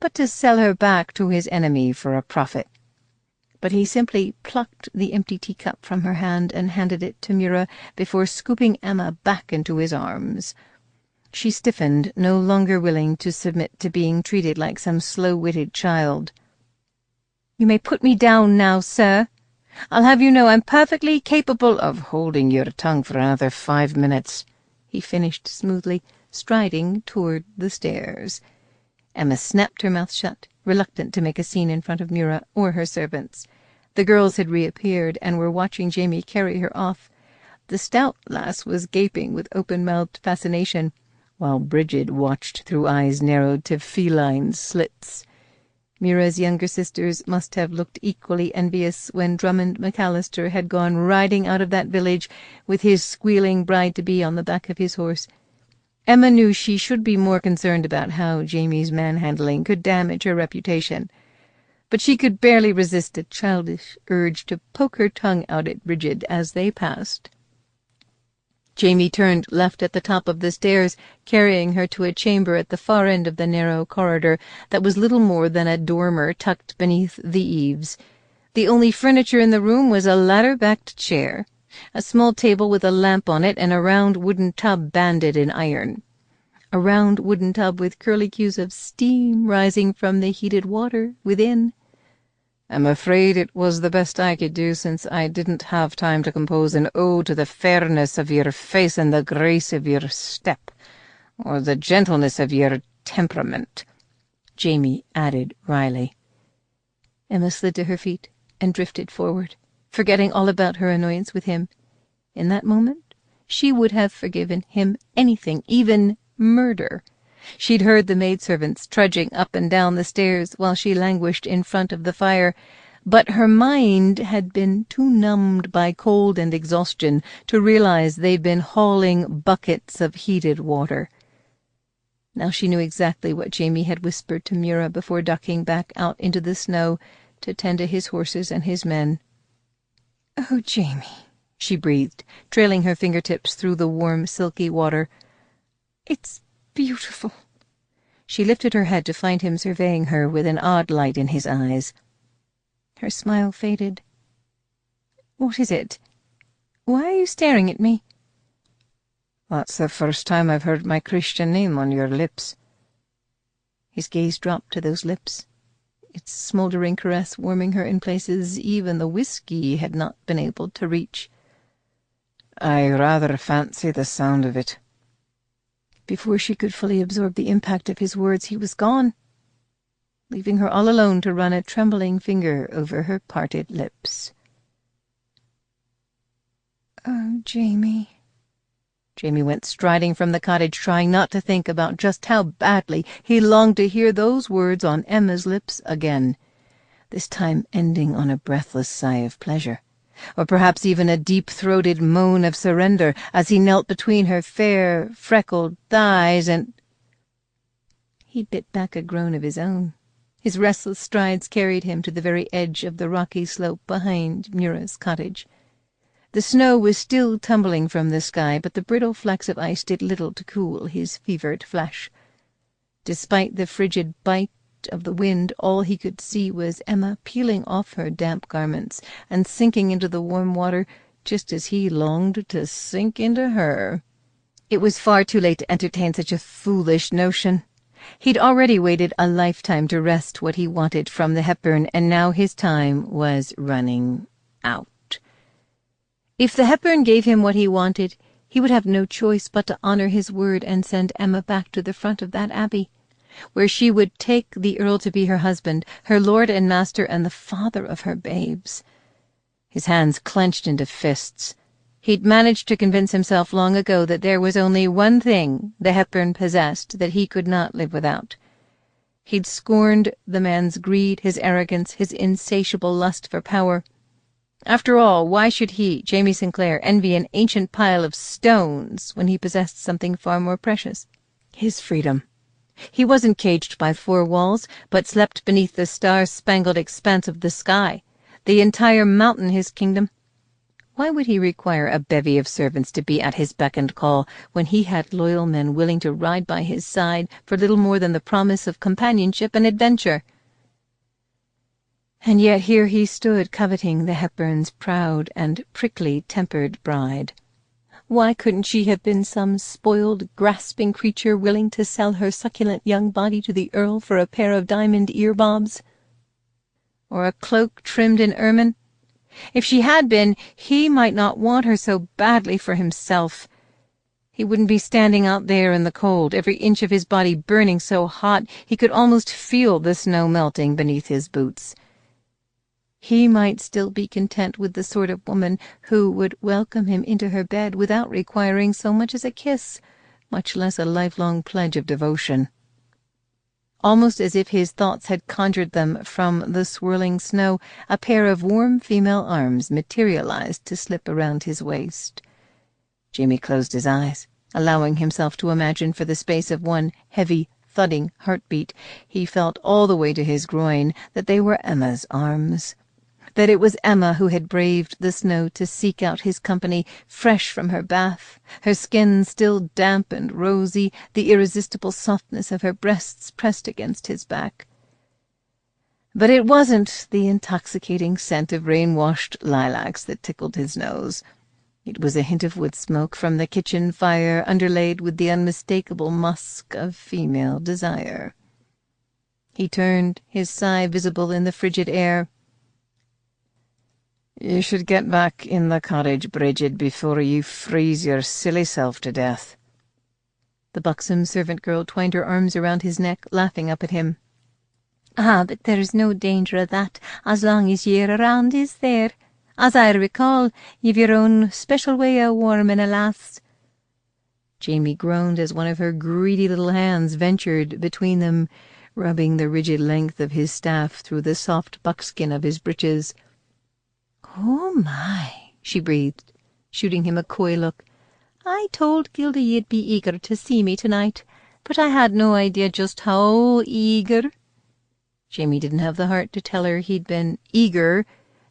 A: but to sell her back to his enemy for a profit. But he simply plucked the empty teacup from her hand and handed it to Mira before scooping Emma back into his arms. She stiffened, no longer willing to submit to being treated like some slow-witted child. "You may put me down now, sir. I'll have you know I'm perfectly capable of holding your tongue for another 5 minutes," he finished smoothly, striding toward the stairs. Emma snapped her mouth shut, reluctant to make a scene in front of Mira or her servants. The girls had reappeared and were watching Jamie carry her off. The stout lass was gaping with open-mouthed fascination, while Bridget watched through eyes narrowed to feline slits. Mira's younger sisters must have looked equally envious when Drummond McAllister had gone riding out of that village with his squealing bride-to-be on the back of his horse. Emma knew she should be more concerned about how Jamie's manhandling could damage her reputation, but she could barely resist a childish urge to poke her tongue out at Bridget as they passed. Jamie turned left at the top of the stairs, carrying her to a chamber at the far end of the narrow corridor that was little more than a dormer tucked beneath the eaves. The only furniture in the room was a ladder-backed chair, a small table with a lamp on it, and a round wooden tub banded in iron. A round wooden tub with curlicues of steam rising from the heated water within. "I'm afraid it was the best I could do, since I didn't have time to compose an ode to the fairness of your face and the grace of your step, or the gentleness of your temperament," Jamie added wryly. Emma slid to her feet and drifted forward, forgetting all about her annoyance with him. In that moment, she would have forgiven him anything, even murder. She'd heard the maidservants trudging up and down the stairs while she languished in front of the fire, but her mind had been too numbed by cold and exhaustion to realize they'd been hauling buckets of heated water. Now she knew exactly what Jamie had whispered to Mira before ducking back out into the snow to tend to his horses and his men. "Oh, Jamie," she breathed, trailing her fingertips through the warm, silky water. "It's beautiful." She lifted her head to find him surveying her with an odd light in his eyes. Her smile faded. "What is it? Why are you staring at me?" "That's the first time I've heard my Christian name on your lips." His gaze dropped to those lips, its smouldering caress warming her in places even the whiskey had not been able to reach. "I rather fancy the sound of it." Before she could fully absorb the impact of his words, he was gone, leaving her all alone to run a trembling finger over her parted lips. "Oh, Jamie." Jamie went striding from the cottage, trying not to think about just how badly he longed to hear those words on Emma's lips again, this time ending on a breathless sigh of pleasure, or perhaps even a deep-throated moan of surrender as he knelt between her fair, freckled thighs and— He bit back a groan of his own. His restless strides carried him to the very edge of the rocky slope behind Mura's cottage. The snow was still tumbling from the sky, but the brittle flecks of ice did little to cool his fevered flesh. Despite the frigid bite of the wind, all he could see was Emma peeling off her damp garments and sinking into the warm water just as he longed to sink into her. It was far too late to entertain such a foolish notion. He'd already waited a lifetime to wrest what he wanted from the Hepburn, and now his time was running out. If the Hepburn gave him what he wanted, he would have no choice but to honor his word and send Emma back to the front of that abbey, where she would take the Earl to be her husband, her lord and master, and the father of her babes. His hands clenched into fists. He'd managed to convince himself long ago that there was only one thing the Hepburn possessed that he could not live without. He'd scorned the man's greed, his arrogance, his insatiable lust for power. After all, why should he, Jamie Sinclair, envy an ancient pile of stones when he possessed something far more precious? His freedom. He wasn't caged by four walls, but slept beneath the star-spangled expanse of the sky, the entire mountain his kingdom. Why would he require a bevy of servants to be at his beck and call when he had loyal men willing to ride by his side for little more than the promise of companionship and adventure? And yet here he stood coveting the Hepburn's proud and prickly-tempered bride. Why couldn't she have been some spoiled, grasping creature willing to sell her succulent young body to the Earl for a pair of diamond ear-bobs? Or a cloak trimmed in ermine? If she had been, he might not want her so badly for himself. He wouldn't be standing out there in the cold, every inch of his body burning so hot he could almost feel the snow melting beneath his boots. He might still be content with the sort of woman who would welcome him into her bed without requiring so much as a kiss, much less a lifelong pledge of devotion. Almost as if his thoughts had conjured them from the swirling snow, a pair of warm female arms materialized to slip around his waist. Jamie closed his eyes, allowing himself to imagine for the space of one heavy, thudding heartbeat. He felt all the way to his groin that they were Emma's arms, that it was Emma who had braved the snow to seek out his company, fresh from her bath, her skin still damp and rosy, the irresistible softness of her breasts pressed against his back. But it wasn't the intoxicating scent of rain-washed lilacs that tickled his nose. It was a hint of wood smoke from the kitchen fire, underlaid with the unmistakable musk of female desire. He turned, his sigh visible in the frigid air. "You should get back in the cottage, Bridget, before you freeze your silly self to death." The buxom servant girl twined her arms around his neck, laughing up at him. "Ah, but there's no danger of that, as long as ye're around, is there? As I recall, you've your own special way of warming a lass." Jamie groaned as one of her greedy little hands ventured between them, rubbing the rigid length of his staff through the soft buckskin of his breeches. "Oh, my," she breathed, shooting him a coy look. "I told Gilda you'd be eager to see me tonight, but I had no idea just how eager." Jamie didn't have the heart to tell her he'd been eager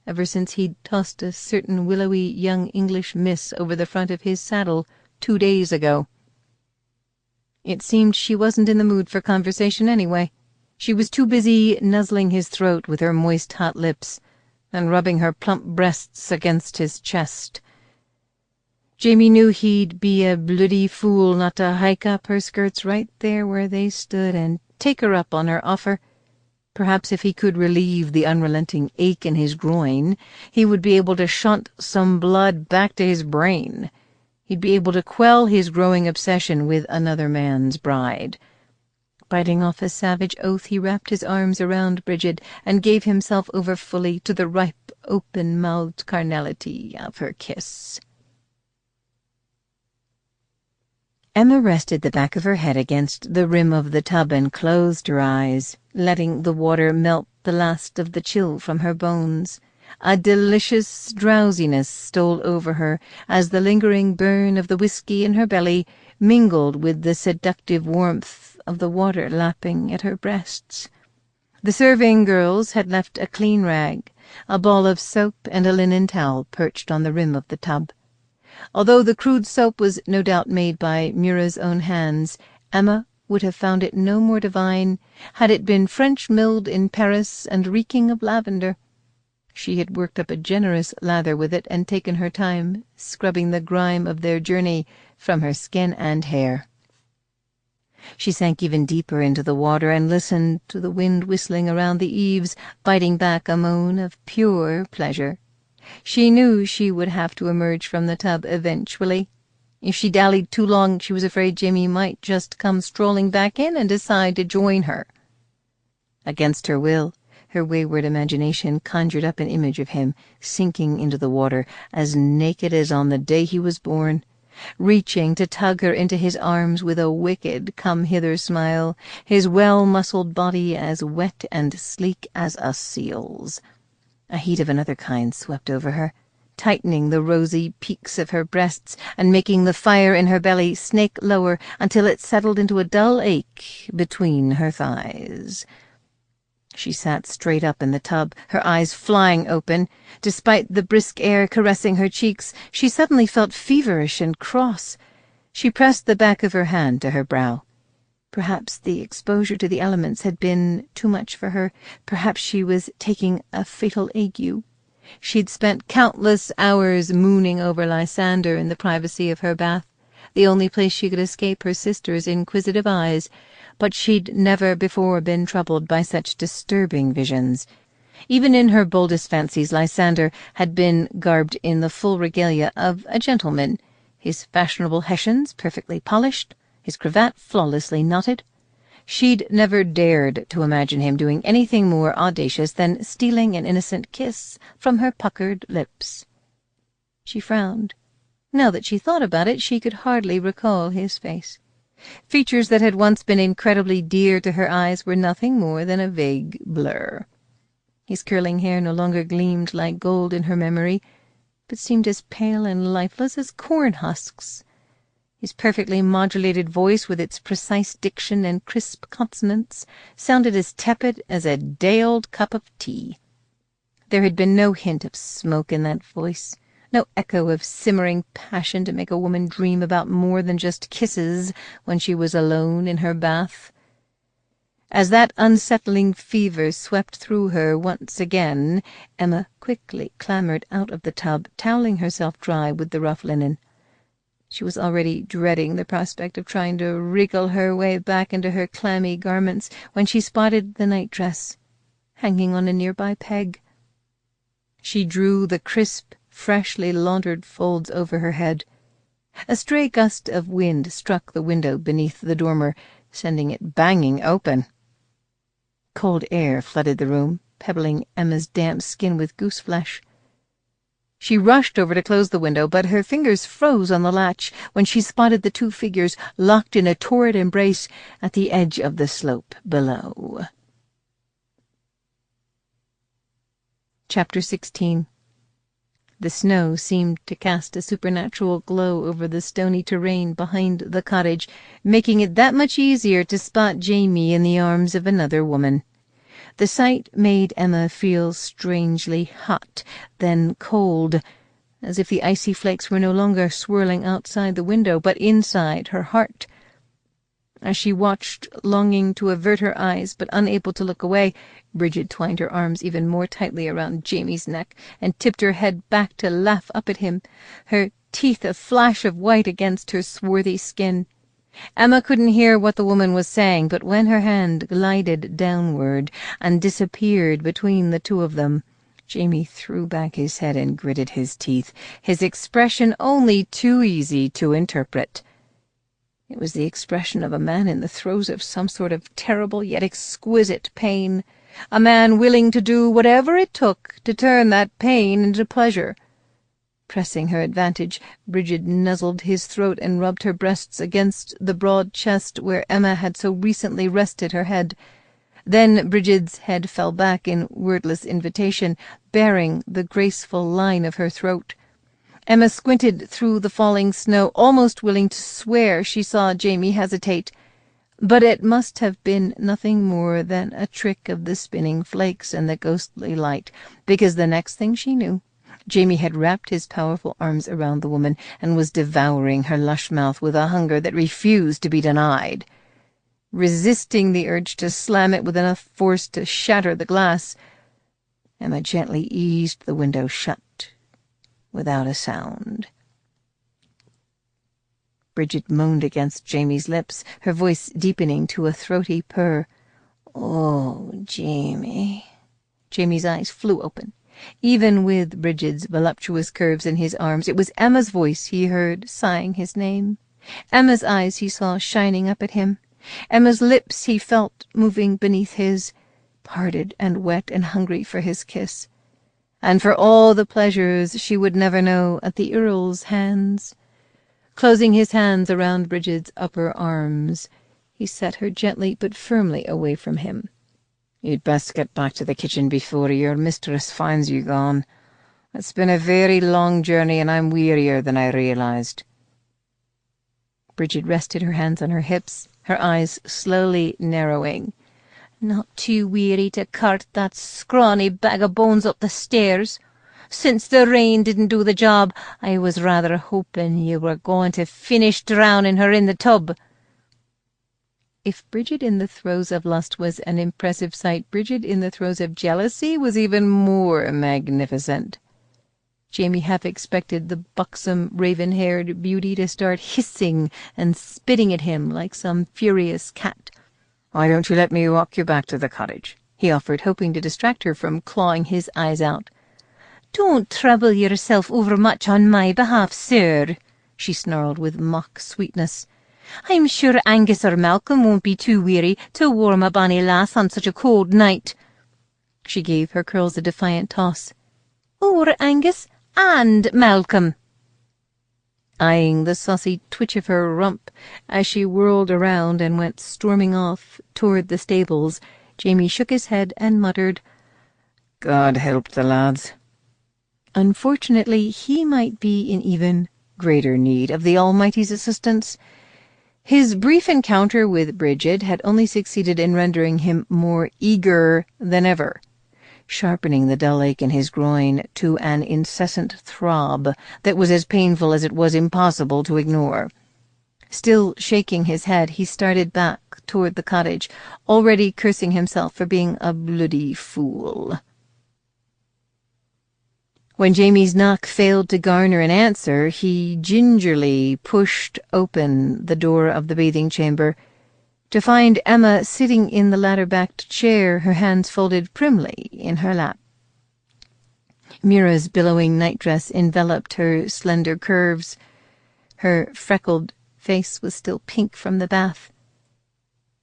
A: ever since he'd tossed a certain willowy young English miss over the front of his saddle 2 days ago. It seemed she wasn't in the mood for conversation anyway. She was too busy nuzzling his throat with her moist hot lips and rubbing her plump breasts against his chest. Jamie knew he'd be a bloody fool not to hike up her skirts right there where they stood and take her up on her offer. Perhaps if he could relieve the unrelenting ache in his groin, he would be able to shunt some blood back to his brain. He'd be able to quell his growing obsession with another man's bride. Biting off a savage oath, he wrapped his arms around Bridget and gave himself over fully to the ripe, open-mouthed carnality of her kiss. Emma rested the back of her head against the rim of the tub and closed her eyes, letting the water melt the last of the chill from her bones. A delicious drowsiness stole over her as the lingering burn of the whiskey in her belly mingled with the seductive warmth of the water lapping at her breasts. The serving girls had left a clean rag, a ball of soap, and a linen towel perched on the rim of the tub. Although the crude soap was no doubt made by Mura's own hands, Emma would have found it no more divine had it been French-milled in Paris and reeking of lavender. She had worked up a generous lather with it and taken her time, scrubbing the grime of their journey from her skin and hair. She sank even deeper into the water and listened to the wind whistling around the eaves, biting back a moan of pure pleasure. She knew she would have to emerge from the tub eventually. If she dallied too long, she was afraid Jamie might just come strolling back in and decide to join her. Against her will, Her wayward imagination conjured up an image of him sinking into the water, as naked as on the day he was born, reaching to tug her into his arms with a wicked come-hither smile, his well-muscled body as wet and sleek as a seal's. A heat of another kind swept over her, tightening the rosy peaks of her breasts and making the fire in her belly snake lower until it settled into a dull ache between her thighs. She sat straight up in the tub, her eyes flying open. Despite the brisk air caressing her cheeks, she suddenly felt feverish and cross. She pressed the back of her hand to her brow. Perhaps the exposure to the elements had been too much for her. Perhaps she was taking a fatal ague. She'd spent countless hours mooning over Lysander in the privacy of her bath, the only place she could escape her sister's inquisitive eyes, but she'd never before been troubled by such disturbing visions. Even in her boldest fancies, Lysander had been garbed in the full regalia of a gentleman, his fashionable hessians perfectly polished, his cravat flawlessly knotted. She'd never dared to imagine him doing anything more audacious than stealing an innocent kiss from her puckered lips. She frowned. Now that she thought about it, she could hardly recall his face. Features that had once been incredibly dear to her eyes were nothing more than a vague blur. His curling hair no longer gleamed like gold in her memory, but seemed as pale and lifeless as corn husks. His perfectly modulated voice, with its precise diction and crisp consonants, sounded as tepid as a day-old cup of tea. There had been no hint of smoke in that voice, no echo of simmering passion to make a woman dream about more than just kisses when she was alone in her bath. As that unsettling fever swept through her once again, Emma quickly clambered out of the tub, toweling herself dry with the rough linen. She was already dreading the prospect of trying to wriggle her way back into her clammy garments when she spotted the nightdress hanging on a nearby peg. She drew the crisp, freshly laundered folds over her head. A stray gust of wind struck the window beneath the dormer, sending it banging open. Cold air flooded the room, pebbling Emma's damp skin with goose-flesh. She rushed over to close the window, but her fingers froze on the latch when she spotted the two figures locked in a torrid embrace at the edge of the slope below. Chapter 16. The snow seemed to cast a supernatural glow over the stony terrain behind the cottage, making it that much easier to spot Jamie in the arms of another woman. The sight made Emma feel strangely hot, then cold, as if the icy flakes were no longer swirling outside the window, but inside her heart. As she watched, longing to avert her eyes but unable to look away, Bridget twined her arms even more tightly around Jamie's neck and tipped her head back to laugh up at him, her teeth a flash of white against her swarthy skin. Emma couldn't hear what the woman was saying, but when her hand glided downward and disappeared between the two of them, Jamie threw back his head and gritted his teeth, his expression only too easy to interpret. It was the expression of a man in the throes of some sort of terrible yet exquisite pain, a man willing to do whatever it took to turn that pain into pleasure. Pressing her advantage, Bridget nuzzled his throat and rubbed her breasts against the broad chest where Emma had so recently rested her head. Then Bridget's head fell back in wordless invitation, baring the graceful line of her throat. Emma squinted through the falling snow, almost willing to swear she saw Jamie hesitate. But it must have been nothing more than a trick of the spinning flakes and the ghostly light, because the next thing she knew, Jamie had wrapped his powerful arms around the woman and was devouring her lush mouth with a hunger that refused to be denied. Resisting the urge to slam it with enough force to shatter the glass, Emma gently eased the window shut without a sound. Bridget moaned against Jamie's lips, her voice deepening to a throaty purr. "Oh, Jamie." Jamie's eyes flew open. Even with Bridget's voluptuous curves in his arms, it was Emma's voice he heard sighing his name. Emma's eyes he saw shining up at him. Emma's lips he felt moving beneath his.
B: parted and wet and hungry for his kiss, and for all the pleasures she would never know at the Earl's hands. Closing his hands around Bridget's upper arms, he set her gently but firmly away from him. "You'd best get back to the kitchen before your mistress finds you gone. It's been a very long journey, and I'm wearier than I realized." Bridget rested her hands on her hips, her eyes slowly narrowing. "Not too weary to cart that scrawny bag of bones up the stairs. Since the rain didn't do the job, I was rather hoping you were going to finish drowning her in the tub." If Bridget in the throes of lust was an impressive sight, Bridget in the throes of jealousy was even more magnificent. Jamie half expected the buxom, raven-haired beauty to start hissing and spitting at him like some furious cat. "Why don't you let me walk you back to the cottage?" he offered, hoping to distract her from clawing his eyes out. "Don't trouble yourself overmuch on my behalf, sir," she snarled with mock sweetness. "I'm sure Angus or Malcolm won't be too weary to warm a bonny lass on such a cold night." She gave her curls a defiant toss. "Or Angus and Malcolm." Eyeing the saucy twitch of her rump as she whirled around and went storming off toward the stables, Jamie shook his head and muttered, "God help the lads." Unfortunately, he might be in even greater need of the Almighty's assistance. His brief encounter with Bridget had only succeeded in rendering him more eager than ever, sharpening the dull ache in his groin to an incessant throb that was as painful as it was impossible to ignore. Still shaking his head, he started back toward the cottage, already cursing himself for being a bloody fool. When Jamie's knock failed to garner an answer, he gingerly pushed open the door of the bathing chamber, to find Emma sitting in the ladder-backed chair, her hands folded primly in her lap. Mira's billowing nightdress enveloped her slender curves. Her freckled face was still pink from the bath.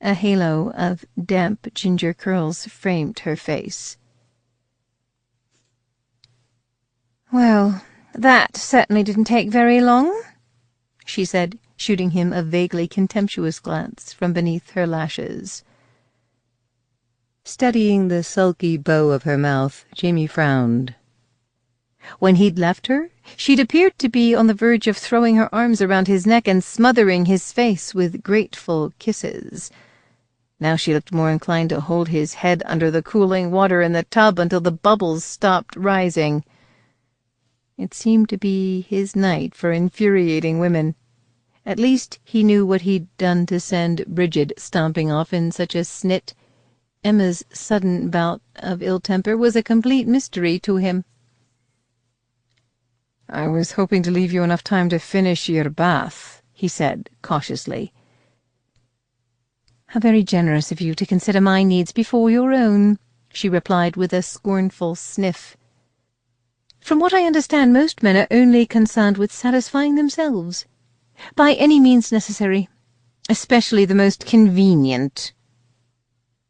B: A halo of damp ginger curls framed her face. "Well, that certainly didn't take very long," she said, shooting him a vaguely contemptuous glance from beneath her lashes. Studying the sulky bow of her mouth, Jamie frowned. When he'd left her, she'd appeared to be on the verge of throwing her arms around his neck and smothering his face with grateful kisses. Now she looked more inclined to hold his head under the cooling water in the tub until the bubbles stopped rising. It seemed to be his night for infuriating women. At least he knew what he'd done to send Bridget stomping off in such a snit. Emma's sudden bout of ill temper was a complete mystery to him. "I was hoping to leave you enough time to finish your bath," he said cautiously. "How very generous of you to consider my needs before your own," she replied with a scornful sniff. "From what I understand, most men are only concerned with satisfying themselves, by any means necessary, especially the most convenient."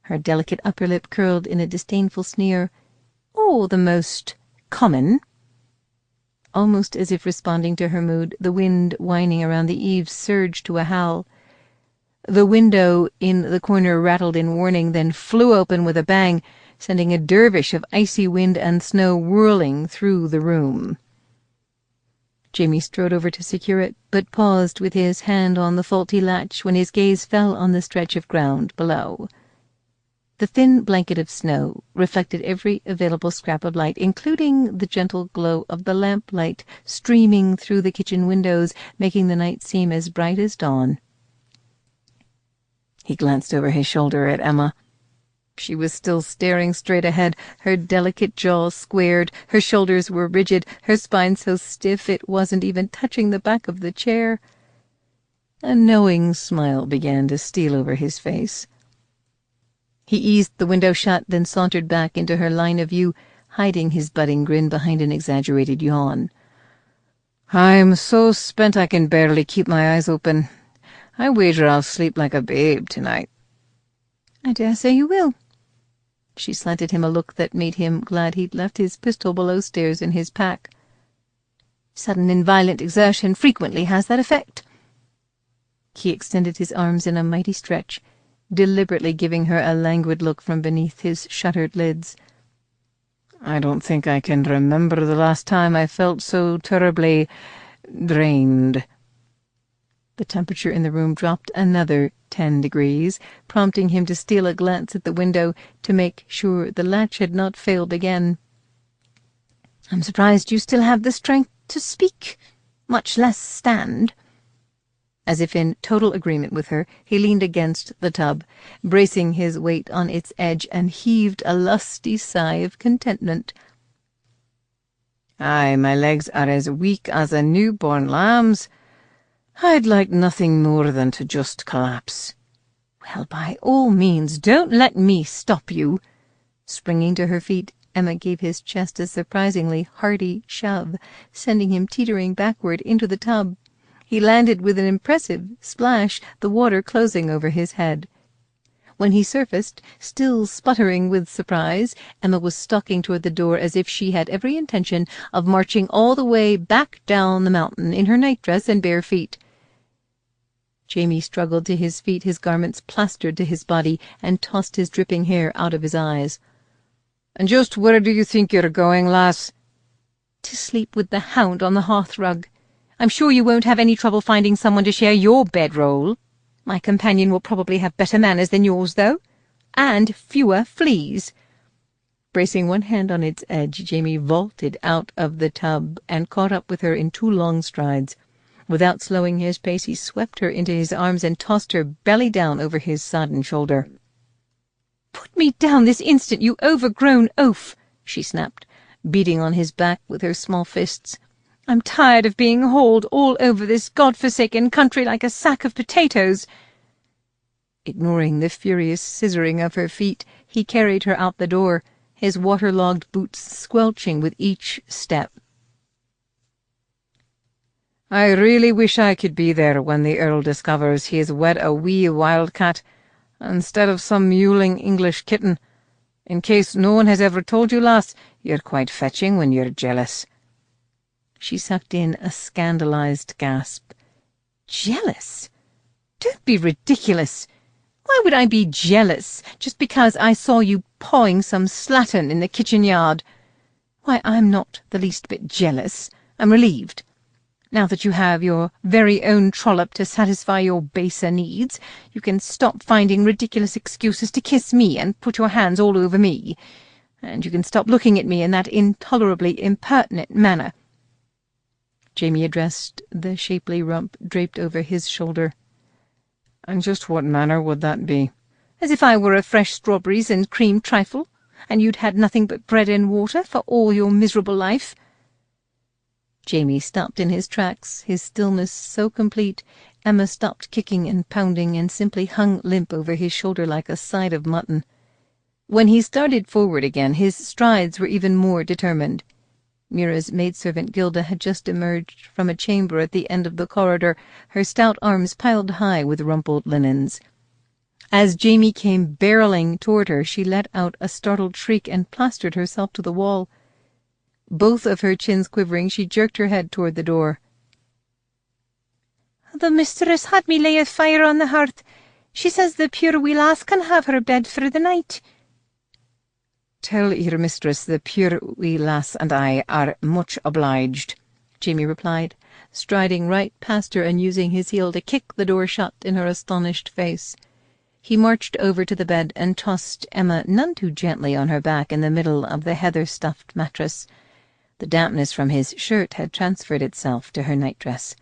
B: Her delicate upper lip curled in a disdainful sneer. "Or the most common." Almost as if responding to her mood, the wind whining around the eaves surged to a howl. The window in the corner rattled in warning, then flew open with a bang, sending a dervish of icy wind and snow whirling through the room. Jamie strode over to secure it, but paused with his hand on the faulty latch when his gaze fell on the stretch of ground below. The thin blanket of snow reflected every available scrap of light, including the gentle glow of the lamplight streaming through the kitchen windows, making the night seem as bright as dawn. He glanced over his shoulder at Emma. She was still staring straight ahead, her delicate jaw squared, her shoulders were rigid, her spine so stiff it wasn't even touching the back of the chair. A knowing smile began to steal over his face. He eased the window shut, then sauntered back into her line of view, hiding his budding grin behind an exaggerated yawn. "I'm so spent I can barely keep my eyes open. I wager I'll sleep like a babe tonight." "I dare say you will."
A: She slanted him a look that made him glad he'd left his pistol below stairs in his pack. Sudden and violent exertion frequently has that effect. He extended his arms in a mighty stretch, deliberately giving her a languid look from beneath his shuttered lids. I don't think I can remember the last time I felt so terribly drained. The temperature in the room dropped another 10 degrees, prompting him to steal a glance at the window to make sure the latch had not failed again. I'm surprised you still have the strength to speak, much less stand. As if in total agreement with her, he leaned against the tub, bracing his weight on its edge, and heaved a lusty sigh of contentment. Aye, my legs are as weak as a newborn lamb's. I'd like nothing more than to just collapse. Well, by all means, don't let me stop you. Springing to her feet, Emma gave his chest a surprisingly hearty shove, sending him teetering backward into the tub. He landed with an impressive splash, the water closing over his head. When he surfaced, still sputtering with surprise, Emma was stalking toward the door as if she had every intention of marching all the way back down the mountain in her nightdress and bare feet. Jamie struggled to his feet, his garments plastered to his body, and tossed his dripping hair out of his eyes. "And just where do you think you're going, lass?" "To sleep with the hound on the hearth-rug. I'm sure you won't have any trouble finding someone to share your bedroll. My companion will probably have better manners than yours, though, and fewer fleas." Bracing one hand on its edge, Jamie vaulted out of the tub and caught up with her in 2 long strides. Without slowing his pace, he swept her into his arms and tossed her belly down over his sodden shoulder. "Put me down this instant, you overgrown oaf!" she snapped, beating on his back with her small fists. "I'm tired of being hauled all over this God-forsaken country like a sack of potatoes." Ignoring the furious scissoring of her feet, he carried her out the door, his waterlogged boots squelching with each step. "I really wish I could be there when the Earl discovers he has wed a wee wildcat instead of some mewling English kitten. In case no one has ever told you, lass, you're quite fetching when you're jealous." She sucked in a scandalized gasp. "Jealous? Don't be ridiculous. Why would I be jealous just because I saw you pawing some slattern in the kitchen yard? Why, I'm not the least bit jealous. I'm relieved. Now that you have your very own trollop to satisfy your baser needs, you can stop finding ridiculous excuses to kiss me and put your hands all over me, and you can stop looking at me in that intolerably impertinent manner." Jamie addressed the shapely rump draped over his shoulder. "And just what manner would that be?" "As if I were a fresh strawberries and cream trifle, and you'd had nothing but bread and water for all your miserable life." Jamie stopped in his tracks, his stillness so complete, Emma stopped kicking and pounding and simply hung limp over his shoulder like a side of mutton. When he started forward again, his strides were even more determined. Mira's maidservant Gilda had just emerged from a chamber at the end of the corridor, her stout arms piled high with rumpled linens. As Jamie came barreling toward her, she let out a startled shriek and plastered herself to the wall. Both of her chins quivering, she jerked her head toward the door. "The mistress had me lay a fire on the hearth. She says the puir wee lass can have her bed for the night." "Tell your mistress the puir wee lass and I are much obliged," Jamie replied, striding right past her and using his heel to kick the door shut in her astonished face. He marched over to the bed and tossed Emma none too gently on her back in the middle of the heather-stuffed mattress. The dampness from his shirt had transferred itself to her nightdress,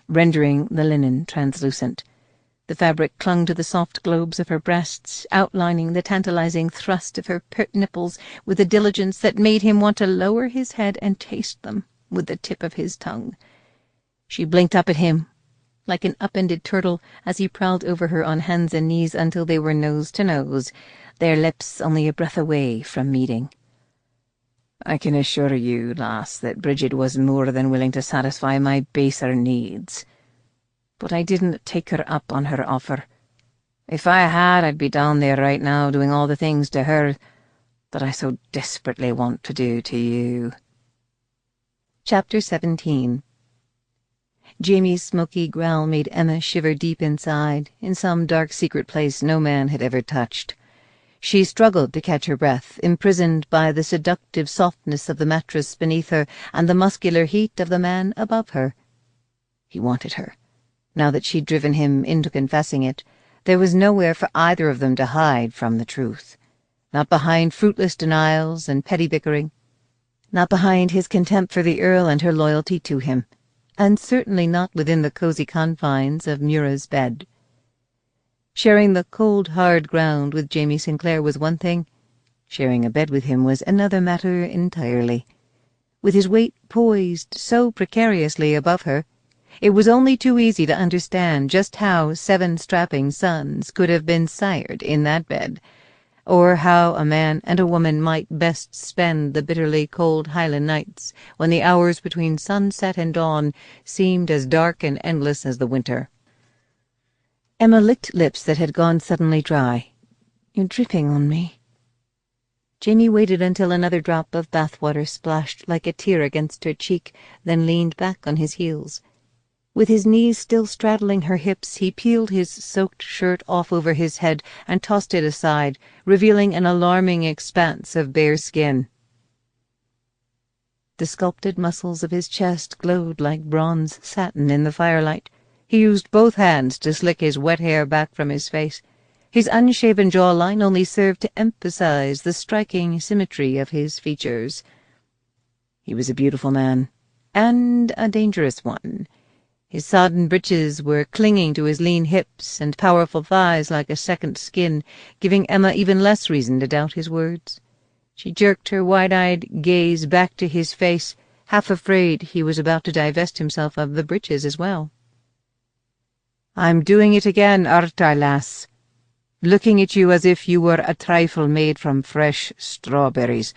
A: rendering the linen translucent. The fabric clung to the soft globes of her breasts, outlining the tantalizing thrust of her pert nipples with a diligence that made him want to lower his head and taste them with the tip of his tongue. She blinked up at him like an upended turtle as he prowled over her on hands and knees until they were nose to nose, their lips only a breath away from meeting. "I can assure you, lass, that Bridget was more than willing to satisfy my baser needs. But I didn't take her up on her offer. If I had, I'd be down there right now doing all the things to her,
B: that I so desperately want to do to you.
A: Chapter 17. Jamie's smoky growl made Emma shiver deep inside, in some dark secret place no man had ever touched. She struggled to catch her breath, imprisoned by the seductive softness of the mattress beneath her and the muscular heat of the man above her. He wanted her. Now that she'd driven him into confessing it, there was nowhere for either of them to hide from the truth. Not behind fruitless denials and petty bickering. Not behind his contempt for the Earl and her loyalty to him. And certainly not within the cozy confines of Mura's bed. Sharing the cold, hard ground with Jamie Sinclair was one thing. Sharing a bed with him was another matter entirely. With his weight poised so precariously above her, it was only too easy to understand just how 7 strapping sons could have been sired in that bed, or how a man and a woman might best spend the bitterly cold Highland nights when the hours between sunset and dawn seemed as dark and endless as the winter. Emma licked lips that had gone suddenly dry. "You're dripping on me." Jamie waited until another drop of bathwater splashed like a tear against her cheek, then leaned back on his heels. With his knees still straddling her hips, he peeled his soaked shirt off over his head and tossed it aside, revealing an alarming expanse of bare skin. The sculpted muscles of his chest glowed like bronze satin in the firelight. He used both hands to slick his wet hair back from his face. His unshaven jawline only served to emphasize the striking symmetry of his features. He was a beautiful man, and a dangerous one. His sodden breeches were clinging to his lean hips and powerful thighs like a second skin, giving Emma even less reason to doubt his words. She jerked her wide-eyed gaze back to his face, half afraid he was about to divest himself of the breeches as well. "I'm doing it again, aren't I, lass? Looking at you as if you were a trifle made from fresh strawberries."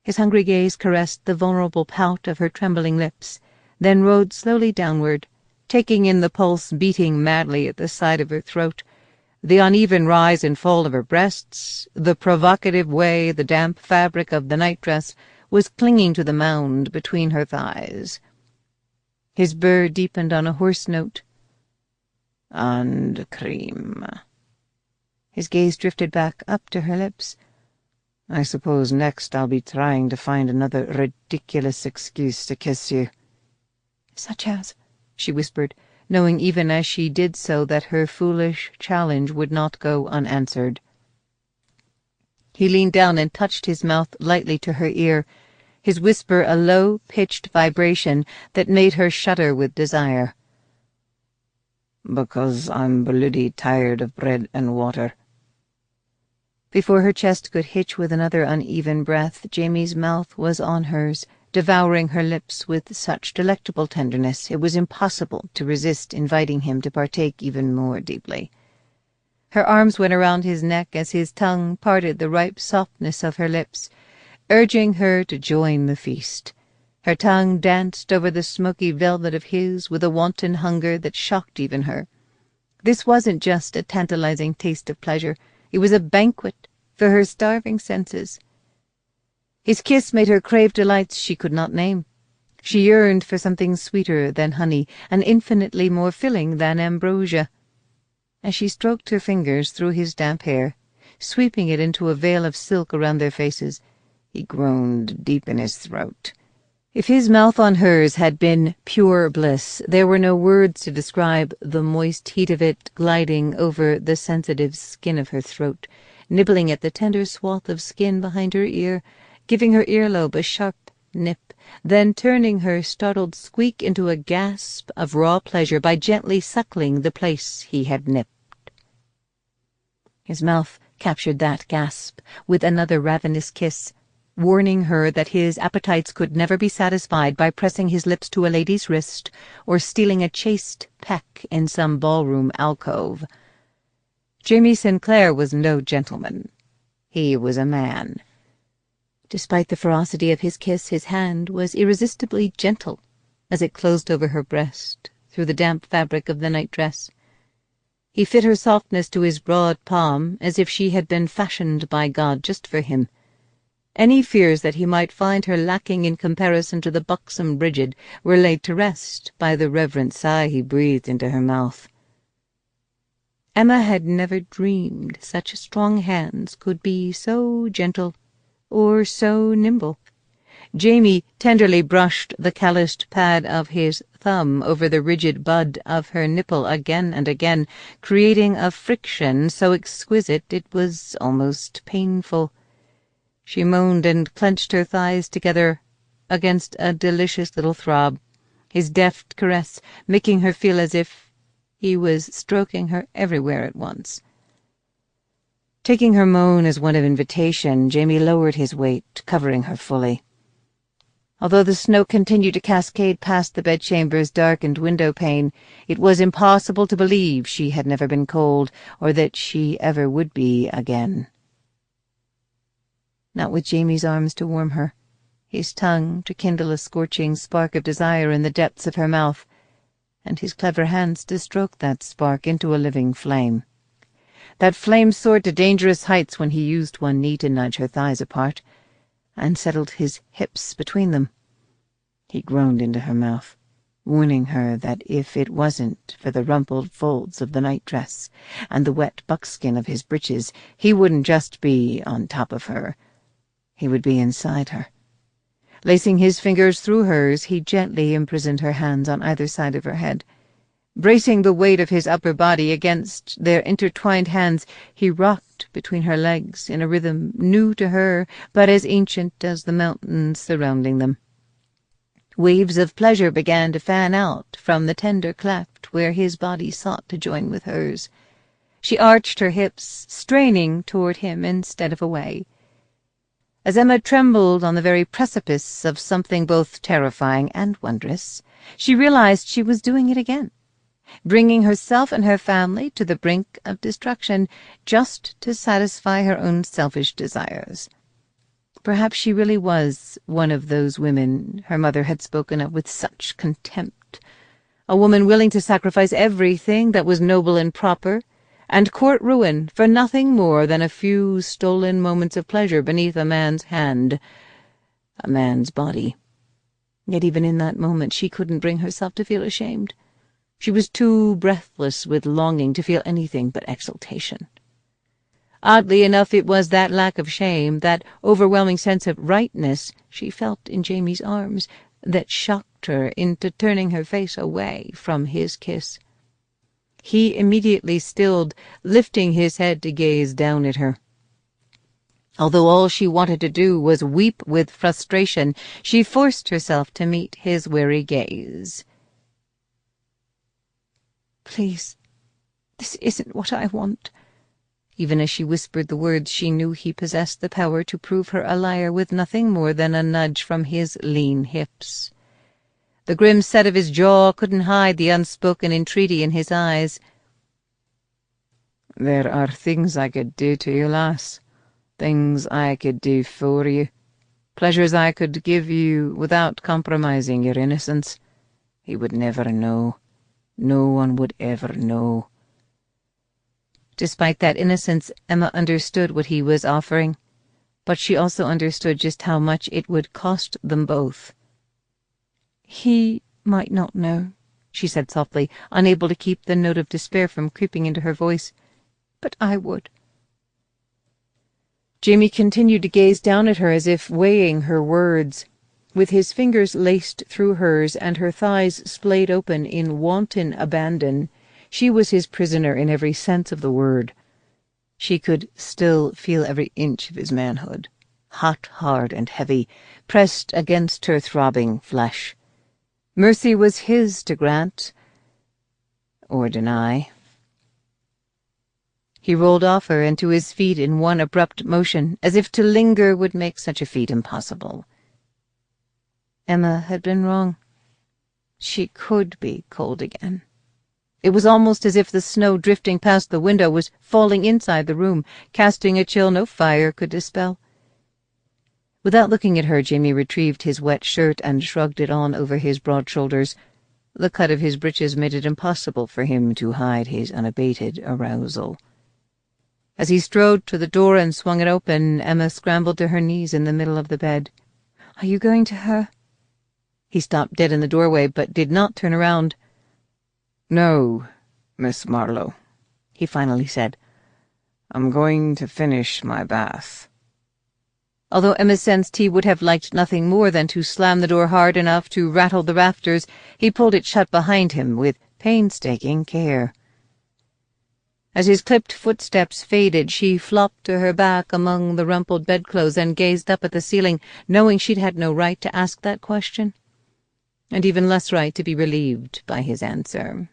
A: His hungry gaze caressed the vulnerable pout of her trembling lips, then rode slowly downward, taking in the pulse beating madly at the side of her throat, the uneven rise and fall of her breasts, the provocative way the damp fabric of the nightdress was clinging to the mound between her thighs. His burr deepened on a hoarse note. "And cream." His gaze drifted back up to her lips. "I suppose next I'll be trying to find another ridiculous excuse to kiss you." "Such as?" she whispered, knowing even as she did so that her foolish challenge would not go unanswered. He leaned down and touched his mouth lightly to her ear, his whisper a low-pitched vibration that made her shudder with desire. "Because I'm bloody tired of bread and water." Before her chest could hitch with another uneven breath, Jamie's mouth was on hers, devouring her lips with such delectable tenderness it was impossible to resist inviting him to partake even more deeply. Her arms went around his neck as his tongue parted the ripe softness of her lips, urging her to join the feast. Her tongue danced over the smoky velvet of his with a wanton hunger that shocked even her. This wasn't just a tantalizing taste of pleasure. It was a banquet for her starving senses. His kiss made her crave delights she could not name. She yearned for something sweeter than honey, and infinitely more filling than ambrosia. As she stroked her fingers through his damp hair, sweeping it into a veil of silk around their faces, he groaned deep in his throat. If his mouth on hers had been pure bliss, there were no words to describe the moist heat of it gliding over the sensitive skin of her throat, nibbling at the tender swath of skin behind her ear, giving her earlobe a sharp nip, then turning her startled squeak into a gasp of raw pleasure by gently suckling the place he had nipped. His mouth captured that gasp with another ravenous kiss, warning her that his appetites could never be satisfied by pressing his lips to a lady's wrist or stealing a chaste peck in some ballroom alcove. Jamie Sinclair was no gentleman. He was a man. Despite the ferocity of his kiss, his hand was irresistibly gentle as it closed over her breast through the damp fabric of the nightdress. He fit her softness to his broad palm, as if she had been fashioned by God just for him. Any fears that he might find her lacking in comparison to the buxom Bridget were laid to rest by the reverent sigh he breathed into her mouth. Emma had never dreamed such strong hands could be so gentle or so nimble. Jamie tenderly brushed the calloused pad of his thumb over the rigid bud of her nipple again and again, creating a friction so exquisite it was almost painful. She moaned and clenched her thighs together against a delicious little throb, his deft caress making her feel as if he was stroking her everywhere at once. Taking her moan as one of invitation, Jamie lowered his weight, covering her fully. Although the snow continued to cascade past the bedchamber's darkened window pane, it was impossible to believe she had never been cold, or that she ever would be again. Not with Jamie's arms to warm her, his tongue to kindle a scorching spark of desire in the depths of her mouth, and his clever hands to stroke that spark into a living flame. That flame soared to dangerous heights when he used one knee to nudge her thighs apart, and settled his hips between them. He groaned into her mouth, warning her that if it wasn't for the rumpled folds of the nightdress and the wet buckskin of his breeches, he wouldn't just be on top of her. He would be inside her. Lacing his fingers through hers, he gently imprisoned her hands on either side of her head. Bracing the weight of his upper body against their intertwined hands, he rocked between her legs in a rhythm new to her, but as ancient as the mountains surrounding them. Waves of pleasure began to fan out from the tender cleft where his body sought to join with hers. She arched her hips, straining toward him instead of away. As Emma trembled on the very precipice of something both terrifying and wondrous, she realized she was doing it again, bringing herself and her family to the brink of destruction just to satisfy her own selfish desires. Perhaps she really was one of those women her mother had spoken of with such contempt, a woman willing to sacrifice everything that was noble and proper, and court ruin for nothing more than a few stolen moments of pleasure beneath a man's hand, a man's body. Yet even in that moment she couldn't bring herself to feel ashamed. She was too breathless with longing to feel anything but exultation. Oddly enough, it was that lack of shame, that overwhelming sense of rightness she felt in Jamie's arms, that shocked her into turning her face away from his kiss. He immediately stilled, lifting his head to gaze down at her. Although all she wanted to do was weep with frustration, she forced herself to meet his weary gaze. "Please, this isn't what I want." Even as she whispered the words, she knew he possessed the power to prove her a liar with nothing more than a nudge from his lean hips. The grim set of his jaw couldn't hide the unspoken entreaty in his eyes. "There are things I could do to you, lass. Things I could do for you. Pleasures I could give you without compromising your innocence. He would never know. No one would ever know." Despite that innocence, Emma understood what he was offering, but she also understood just how much it would cost them both. "He might not know," she said softly, unable to keep the note of despair from creeping into her voice. "But I would." Jamie continued to gaze down at her as if weighing her words. With his fingers laced through hers and her thighs splayed open in wanton abandon, she was his prisoner in every sense of the word. She could still feel every inch of his manhood, hot, hard, and heavy, pressed against her throbbing flesh. Mercy was his to grant or deny. He rolled off her and to his feet in one abrupt motion, as if to linger would make such a feat impossible. Emma had been wrong. She could be cold again. It was almost as if the snow drifting past the window was falling inside the room, casting a chill no fire could dispel. Without looking at her, Jamie retrieved his wet shirt and shrugged it on over his broad shoulders. The cut of his breeches made it impossible for him to hide his unabated arousal. As he strode to the door and swung it open, Emma scrambled to her knees in the middle of the bed. "Are you going to her?" He stopped dead in the doorway, but did not turn around. "No, Miss Marlowe," he finally said. "I'm going to finish my bath." Although Emma sensed he would have liked nothing more than to slam the door hard enough to rattle the rafters, he pulled it shut behind him with painstaking care. As his clipped footsteps faded, she flopped to her back among the rumpled bedclothes and gazed up at the ceiling, knowing she'd had no right to ask that question, and even less right to be relieved by his answer.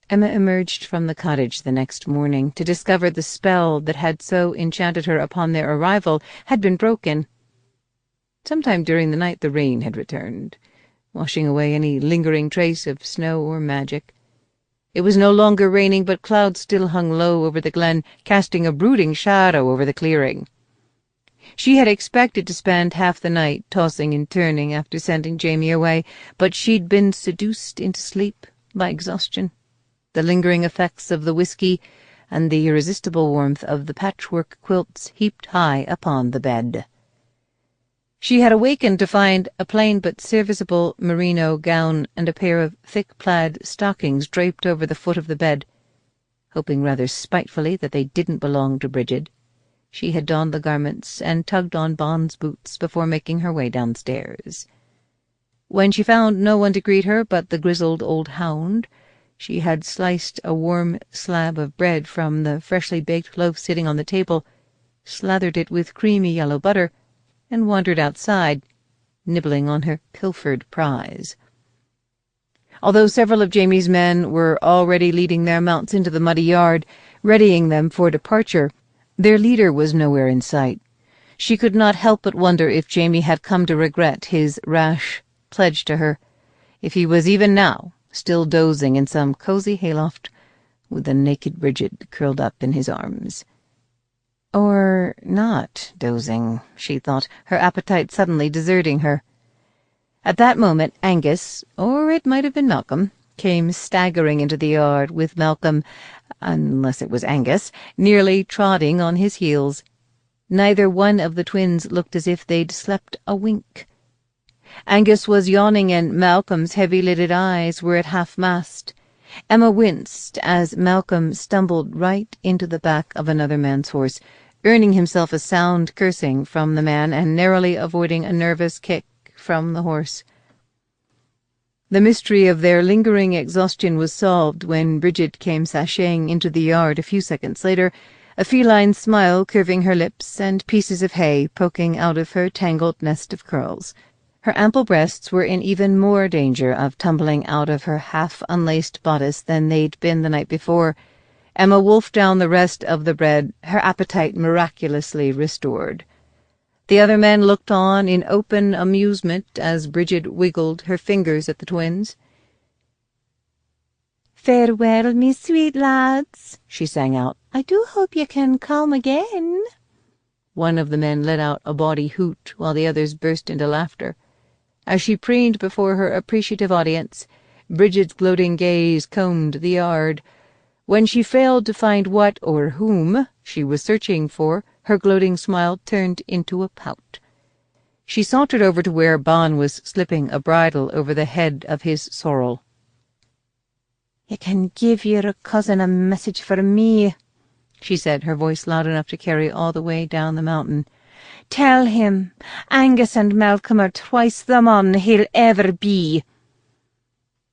A: Emma emerged from the cottage the next morning to discover the spell that had so enchanted her upon their arrival had been broken. Sometime during the night the rain had returned, washing away any lingering trace of snow or magic. It was no longer raining, but clouds still hung low over the glen, casting a brooding shadow over the clearing. She had expected to spend half the night tossing and turning after sending Jamie away, but she'd been seduced into sleep by exhaustion, the lingering effects of the whiskey, and the irresistible warmth of the patchwork quilts heaped high upon the bed. She had awakened to find a plain but serviceable merino gown and a pair of thick plaid stockings draped over the foot of the bed. Hoping rather spitefully that they didn't belong to Bridget, she had donned the garments and tugged on Bond's boots before making her way downstairs. When she found no one to greet her but the grizzled old hound, she had sliced a warm slab of bread from the freshly baked loaf sitting on the table, slathered it with creamy yellow butter, and wandered outside, nibbling on her pilfered prize. Although several of Jamie's men were already leading their mounts into the muddy yard, readying them for departure, their leader was nowhere in sight. She could not help but wonder if Jamie had come to regret his rash pledge to her, if he was even now still dozing in some cozy hayloft with the naked Bridget curled up in his arms. Or not dozing, she thought, her appetite suddenly deserting her. At that moment Angus, or it might have been Malcolm, came staggering into the yard, with Malcolm, unless it was Angus, nearly trotting on his heels. Neither one of the twins looked as if they'd slept a wink. Angus was yawning, and Malcolm's heavy-lidded eyes were at half-mast. Emma winced as Malcolm stumbled right into the back of another man's horse, earning himself a sound cursing from the man and narrowly avoiding a nervous kick from the horse. The mystery of their lingering exhaustion was solved when Bridget came sashaying into the yard a few seconds later, a feline smile curving her lips and pieces of hay poking out of her tangled nest of curls. Her ample breasts were in even more danger of tumbling out of her half-unlaced bodice than they'd been the night before. Emma wolfed down the rest of the bread, her appetite miraculously restored. The other men looked on in open amusement as Bridget wiggled her fingers at the twins. "Farewell, me sweet lads," she sang out. "I do hope ye can come again." One of the men let out a bawdy hoot, while the others burst into laughter. As she preened before her appreciative audience, Bridget's gloating gaze combed the yard. When she failed to find what or whom she was searching for, her gloating smile turned into a pout. She sauntered over to where Bon was slipping a bridle over the head of his sorrel. "You can give your cousin a message for me," she said, her voice loud enough to carry all the way down the mountain. "Tell him Angus and Malcolm are twice the mon he'll ever be."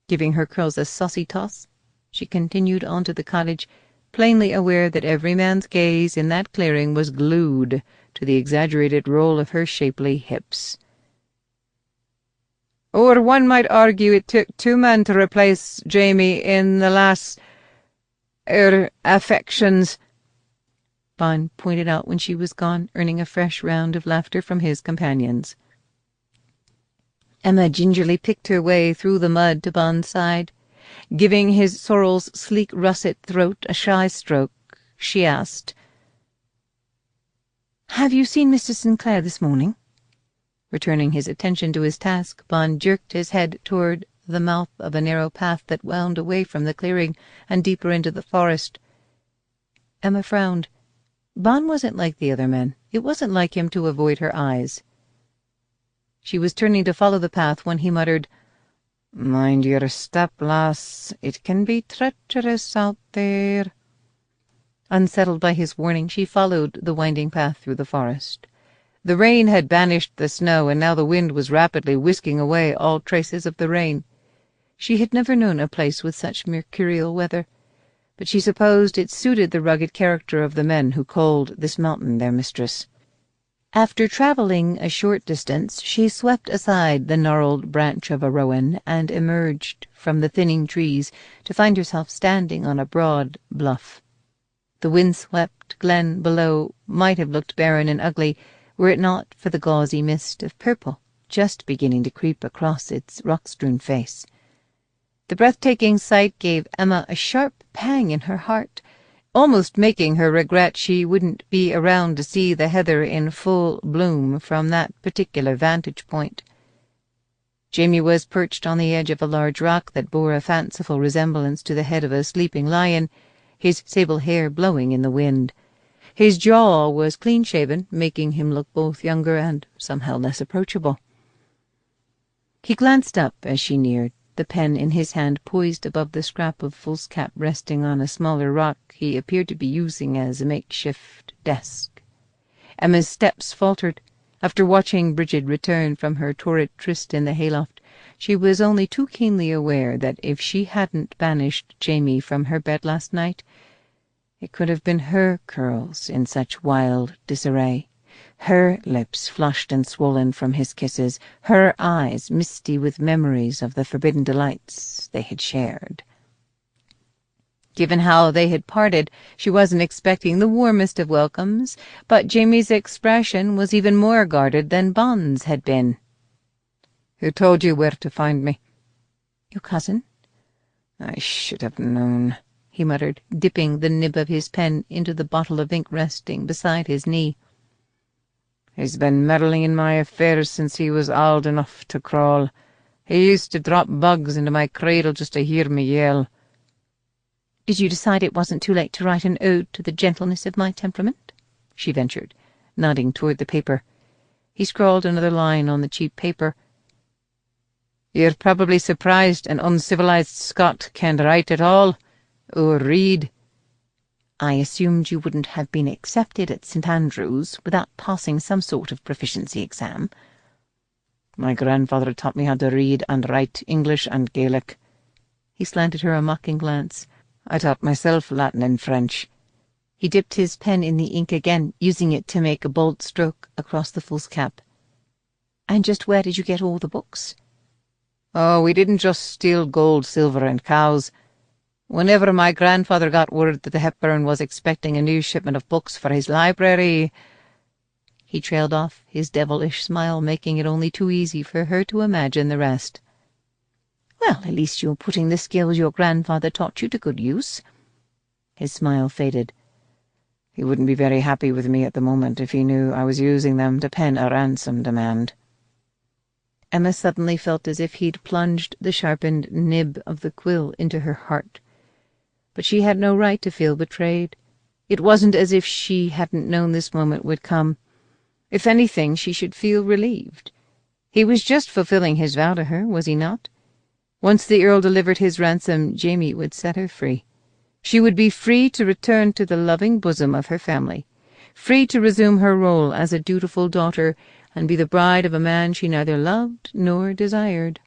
A: Giving her curls a saucy toss, she continued on to the cottage, plainly aware that every man's gaze in that clearing was glued to the exaggerated roll of her shapely hips. "Or one might argue it took two men to replace Jamie in the last affections," Bon pointed out when she was gone, earning a fresh round of laughter from his companions. Emma gingerly picked her way through the mud to Bon's side. Giving his sorrel's sleek russet throat a shy stroke, she asked, "Have you seen Mr. Sinclair this morning?" Returning his attention to his task, Bond jerked his head toward the mouth of a narrow path that wound away from the clearing and deeper into the forest. Emma frowned. Bond wasn't like the other men. It wasn't like him to avoid her eyes. She was turning to follow the path when he muttered, "Mind your step, lass. It can be treacherous out there." Unsettled by his warning, she followed the winding path through the forest. The rain had banished the snow, and now the wind was rapidly whisking away all traces of the rain. She had never known a place with such mercurial weather, but she supposed it suited the rugged character of the men who called this mountain their mistress. After travelling a short distance, she swept aside the gnarled branch of a rowan and emerged from the thinning trees to find herself standing on a broad bluff. The wind-swept glen below might have looked barren and ugly were it not for the gauzy mist of purple just beginning to creep across its rock-strewn face. The breathtaking sight gave Emma a sharp pang in her heart, almost making her regret she wouldn't be around to see the heather in full bloom from that particular vantage point. Jamie was perched on the edge of a large rock that bore a fanciful resemblance to the head of a sleeping lion, his sable hair blowing in the wind. His jaw was clean-shaven, making him look both younger and somehow less approachable. He glanced up as she neared, the pen in his hand poised above the scrap of foolscap resting on a smaller rock he appeared to be using as a makeshift desk. Emma's steps faltered. After watching Bridget return from her torrid tryst in the hayloft, she was only too keenly aware that if she hadn't banished Jamie from her bed last night, it could have been her curls in such wild disarray, her lips flushed and swollen from his kisses, her eyes misty with memories of the forbidden delights they had shared. Given how they had parted, she wasn't expecting the warmest of welcomes, but Jamie's expression was even more guarded than Bond's had been. "Who told you where to find me?" "Your cousin." "I should have known," he muttered, dipping the nib of his pen into the bottle of ink resting beside his knee. "He's been meddling in my affairs since he was auld enough to crawl. He used to drop bugs into my cradle just to hear me yell." "Did you decide it wasn't too late to write an ode to the gentleness of my temperament?" she ventured, nodding toward the paper. He scrawled another line on the cheap paper. "You're probably surprised an uncivilized Scot can't write at all, or read." "I assumed you wouldn't have been accepted at St. Andrews without passing some sort of proficiency exam." "My grandfather taught me how to read and write English and Gaelic." He slanted her a mocking glance. "I taught myself Latin and French." He dipped his pen in the ink again, using it to make a bold stroke across the foolscap. "And just where did you get all the books?" "Oh, we didn't just steal gold, silver, and cows. Whenever my grandfather got word that the Hepburn was expecting a new shipment of books for his library—" He trailed off, his devilish smile making it only too easy for her to imagine the rest. "Well, at least you're putting the skills your grandfather taught you to good use." His smile faded. "He wouldn't be very happy with me at the moment if he knew I was using them to pen a ransom demand." Emma suddenly felt as if he'd plunged the sharpened nib of the quill into her heart. But she had no right to feel betrayed. It wasn't as if she hadn't known this moment would come. If anything, she should feel relieved. He was just fulfilling his vow to her, was he not? Once the Earl delivered his ransom, Jamie would set her free. She would be free to return to the loving bosom of her family, free to resume her role as a dutiful daughter and be the bride of a man she neither loved nor desired.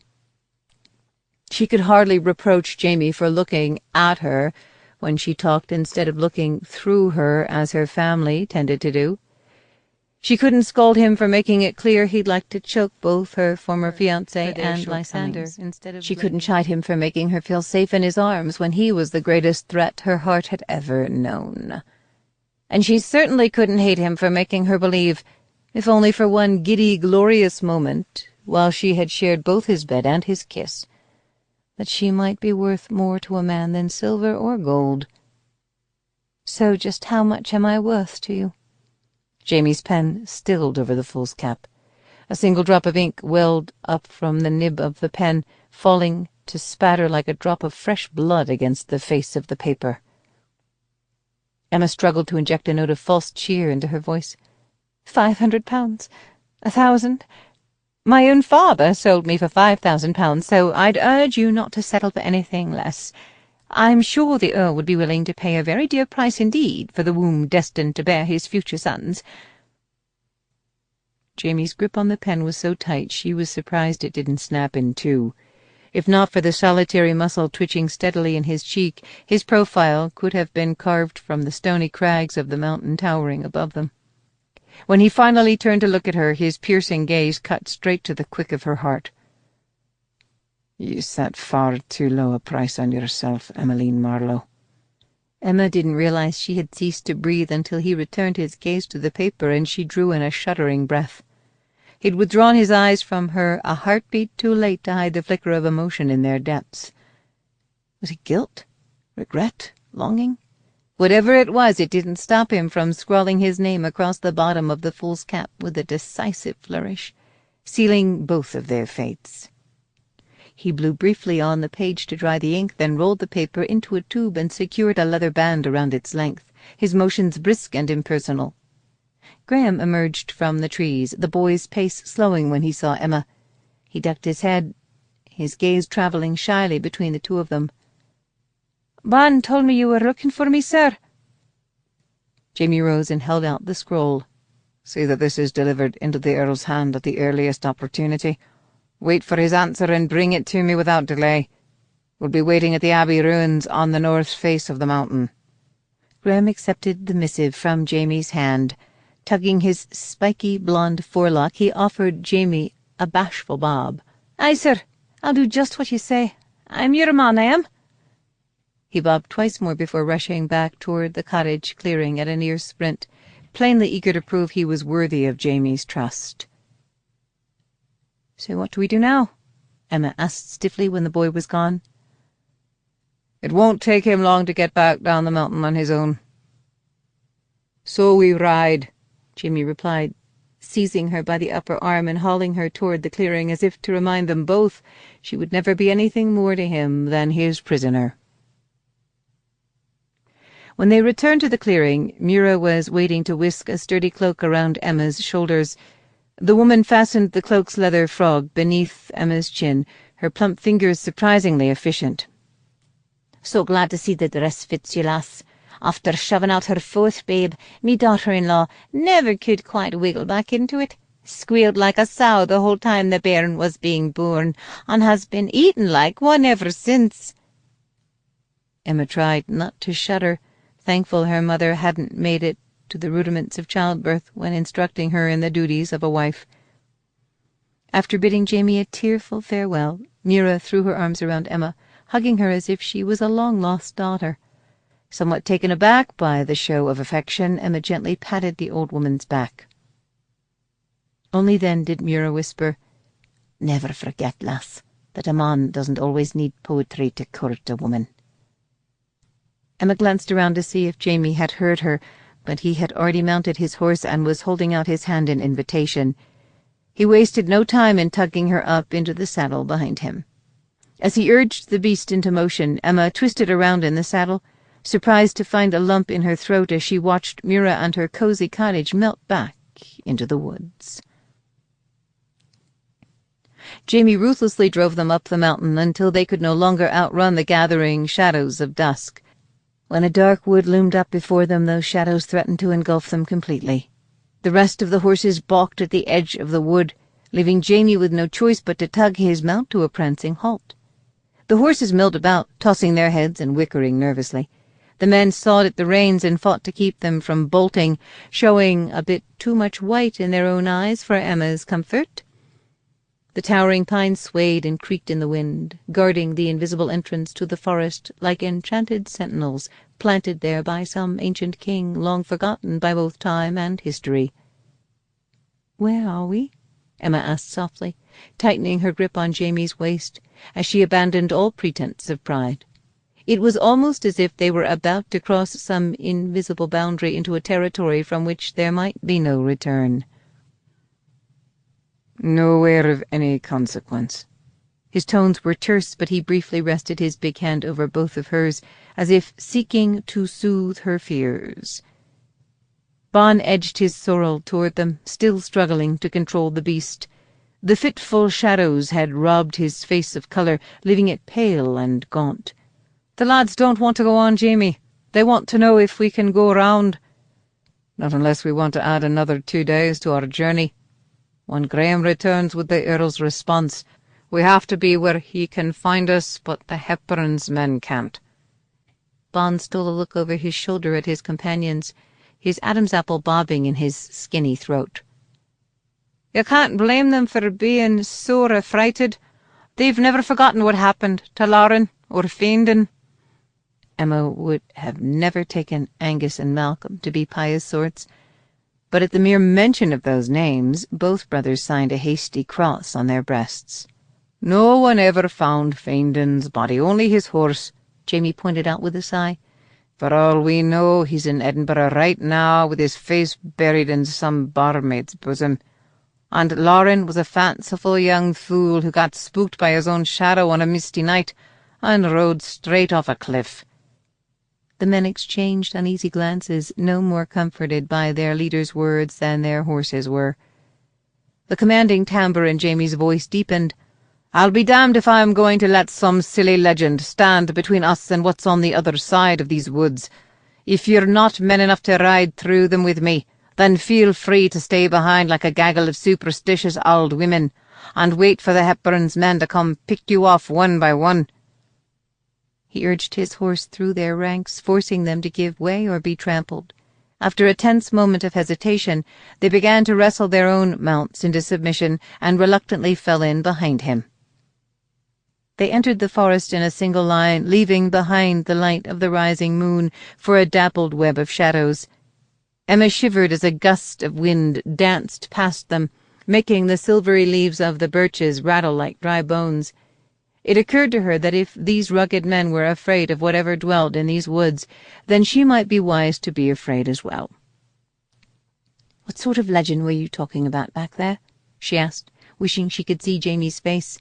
A: She could hardly reproach Jamie for looking at her when she talked instead of looking through her as her family tended to do. She couldn't scold him for making it clear he'd like to choke both her former fiancé and Lysander. She couldn't chide him for making her feel safe in his arms when he was the greatest threat her heart had ever known. And she certainly couldn't hate him for making her believe, if only for one giddy, glorious moment, while she had shared both his bed and his kiss, that she might be worth more to a man than silver or gold. "So just how much am I worth to you?" Jamie's pen stilled over the foolscap.
B: A single drop of ink welled up from the nib of the pen, falling to spatter like a drop of fresh blood against the face of the paper. Emma struggled to inject a note of false cheer into her voice. £500. £1,000. My own father sold me for £5,000, so I'd urge you not to settle for anything less. I'm sure the Earl would be willing to pay a very dear price indeed for the womb destined to bear his future sons. Jamie's grip on the pen was so tight she was surprised it didn't snap in two. If not for the solitary muscle twitching steadily in his cheek, his profile could have been carved from the stony crags of the mountain towering above them. When he finally turned to look at her, his piercing gaze cut straight to the quick of her heart. "You set far too low a price on yourself, Emmeline Marlowe." Emma didn't realize she had ceased to breathe until he returned his gaze to the paper, and she drew in a shuddering breath. He'd withdrawn his eyes from her a heartbeat too late to hide the flicker of emotion in their depths. Was it guilt? Regret? Longing? Whatever it was, it didn't stop him from scrawling his name across the bottom of the fool's cap with a decisive flourish, sealing both of their fates. He blew briefly on the page to dry the ink, then rolled the paper into a tube and secured a leather band around its length, his motions brisk and impersonal. Graham emerged from the trees, the boy's pace slowing when he saw Emma. He ducked his head, his gaze travelling shyly between the two of them. "Ban told me you were looking for me, sir." Jamie rose and held out the scroll. "See that this is delivered into the Earl's hand at the earliest opportunity. Wait for his answer and bring it to me without delay. We'll be waiting at the Abbey ruins on the north face of the mountain." Graham accepted the missive from Jamie's hand. Tugging his spiky blonde forelock, he offered Jamie a bashful bob. "Aye, sir, I'll do just what you say. I'm your man, I am." He bobbed twice more before rushing back toward the cottage clearing at a near sprint, plainly eager to prove he was worthy of Jamie's trust. "So what do we do now?" Emma asked stiffly when the boy was gone. "It won't take him long to get back down the mountain on his own." "So we ride," Jamie replied, seizing her by the upper arm and hauling her toward the clearing as if to remind them both she would never be anything more to him than his prisoner. When they returned to the clearing, Mura was waiting to whisk a sturdy cloak around Emma's shoulders. The woman fastened the cloak's leather frog beneath Emma's chin, her plump fingers surprisingly efficient. "So glad to see the dress fits you, lass. After shoving out her fourth babe, me daughter-in-law never could quite wiggle back into it. Squealed like a sow the whole time the bairn was being born, and has been eating like one ever since." Emma tried not to shudder, thankful her mother hadn't made it to the rudiments of childbirth when instructing her in the duties of a wife. After bidding Jamie a tearful farewell, Mura threw her arms around Emma, hugging her as if she was a long-lost daughter. Somewhat taken aback by the show of affection, Emma gently patted the old woman's back. Only then did Mura whisper, "Never forget, lass, that a man doesn't always need poetry to court a woman." Emma glanced around to see if Jamie had heard her, but he had already mounted his horse and was holding out his hand in invitation. He wasted no time in tugging her up into the saddle behind him. As he urged the beast into motion, Emma twisted around in the saddle, surprised to find a lump in her throat as she watched Mura and her cozy cottage melt back into the woods. Jamie ruthlessly drove them up the mountain until they could no longer outrun the gathering shadows of dusk. When a dark wood loomed up before them, those shadows threatened to engulf them completely. The rest of the horses balked at the edge of the wood, leaving Jamie with no choice but to tug his mount to a prancing halt. The horses milled about, tossing their heads and whickering nervously. The men sawed at the reins and fought to keep them from bolting, showing a bit too much white in their own eyes for Emma's comfort. The towering pines swayed and creaked in the wind, guarding the invisible entrance to the forest like enchanted sentinels planted there by some ancient king long forgotten by both time and history. "Where are we?" Emma asked softly, tightening her grip on Jamie's waist as she abandoned all pretense of pride. It was almost as if they were about to cross some invisible boundary into a territory from which there might be no return. Nowhere of any consequence." His tones were terse, but he briefly rested his big hand over both of hers, as if seeking to soothe her fears. Bon edged his sorrel toward them, still struggling to control the beast. The fitful shadows had robbed his face of colour, leaving it pale and gaunt. "The lads don't want to go on, Jamie. They want to know if we can go round." "Not unless we want to add another 2 days to our journey. When Graham returns with the Earl's response, we have to be where he can find us, but the Hepburn's men can't." Bon stole a look over his shoulder at his companions, his Adam's apple bobbing in his skinny throat. "You can't blame them for being sore affrighted. They've never forgotten what happened to Lauren or Fiendin." Emma would have never taken Angus and Malcolm to be pious sorts, but at the mere mention of those names, both brothers signed a hasty cross on their breasts. "No one ever found Fiendin's body, only his horse," Jamie pointed out with a sigh. "For all we know, he's in Edinburgh right now, with his face buried in some barmaid's bosom. And Lauren was a fanciful young fool who got spooked by his own shadow on a misty night and rode straight off a cliff." The men exchanged uneasy glances, no more comforted by their leader's words than their horses were. The commanding timbre in Jamie's voice deepened. "I'll be damned if I'm going to let some silly legend stand between us and what's on the other side of these woods. If you're not men enough to ride through them with me, then feel free to stay behind like a gaggle of superstitious old women, and wait for the Hepburn's men to come pick you off one by one." He urged his horse through their ranks, forcing them to give way or be trampled. After a tense moment of hesitation, they began to wrestle their own mounts into submission and reluctantly fell in behind him. They entered the forest in a single line, leaving behind the light of the rising moon for a dappled web of shadows. Emma shivered as a gust of wind danced past them, making the silvery leaves of the birches rattle like dry bones. It occurred to her that if these rugged men were afraid of whatever dwelt in these woods, then she might be wise to be afraid as well. "What sort of legend were you talking about back there?" she asked, wishing she could see Jamie's face.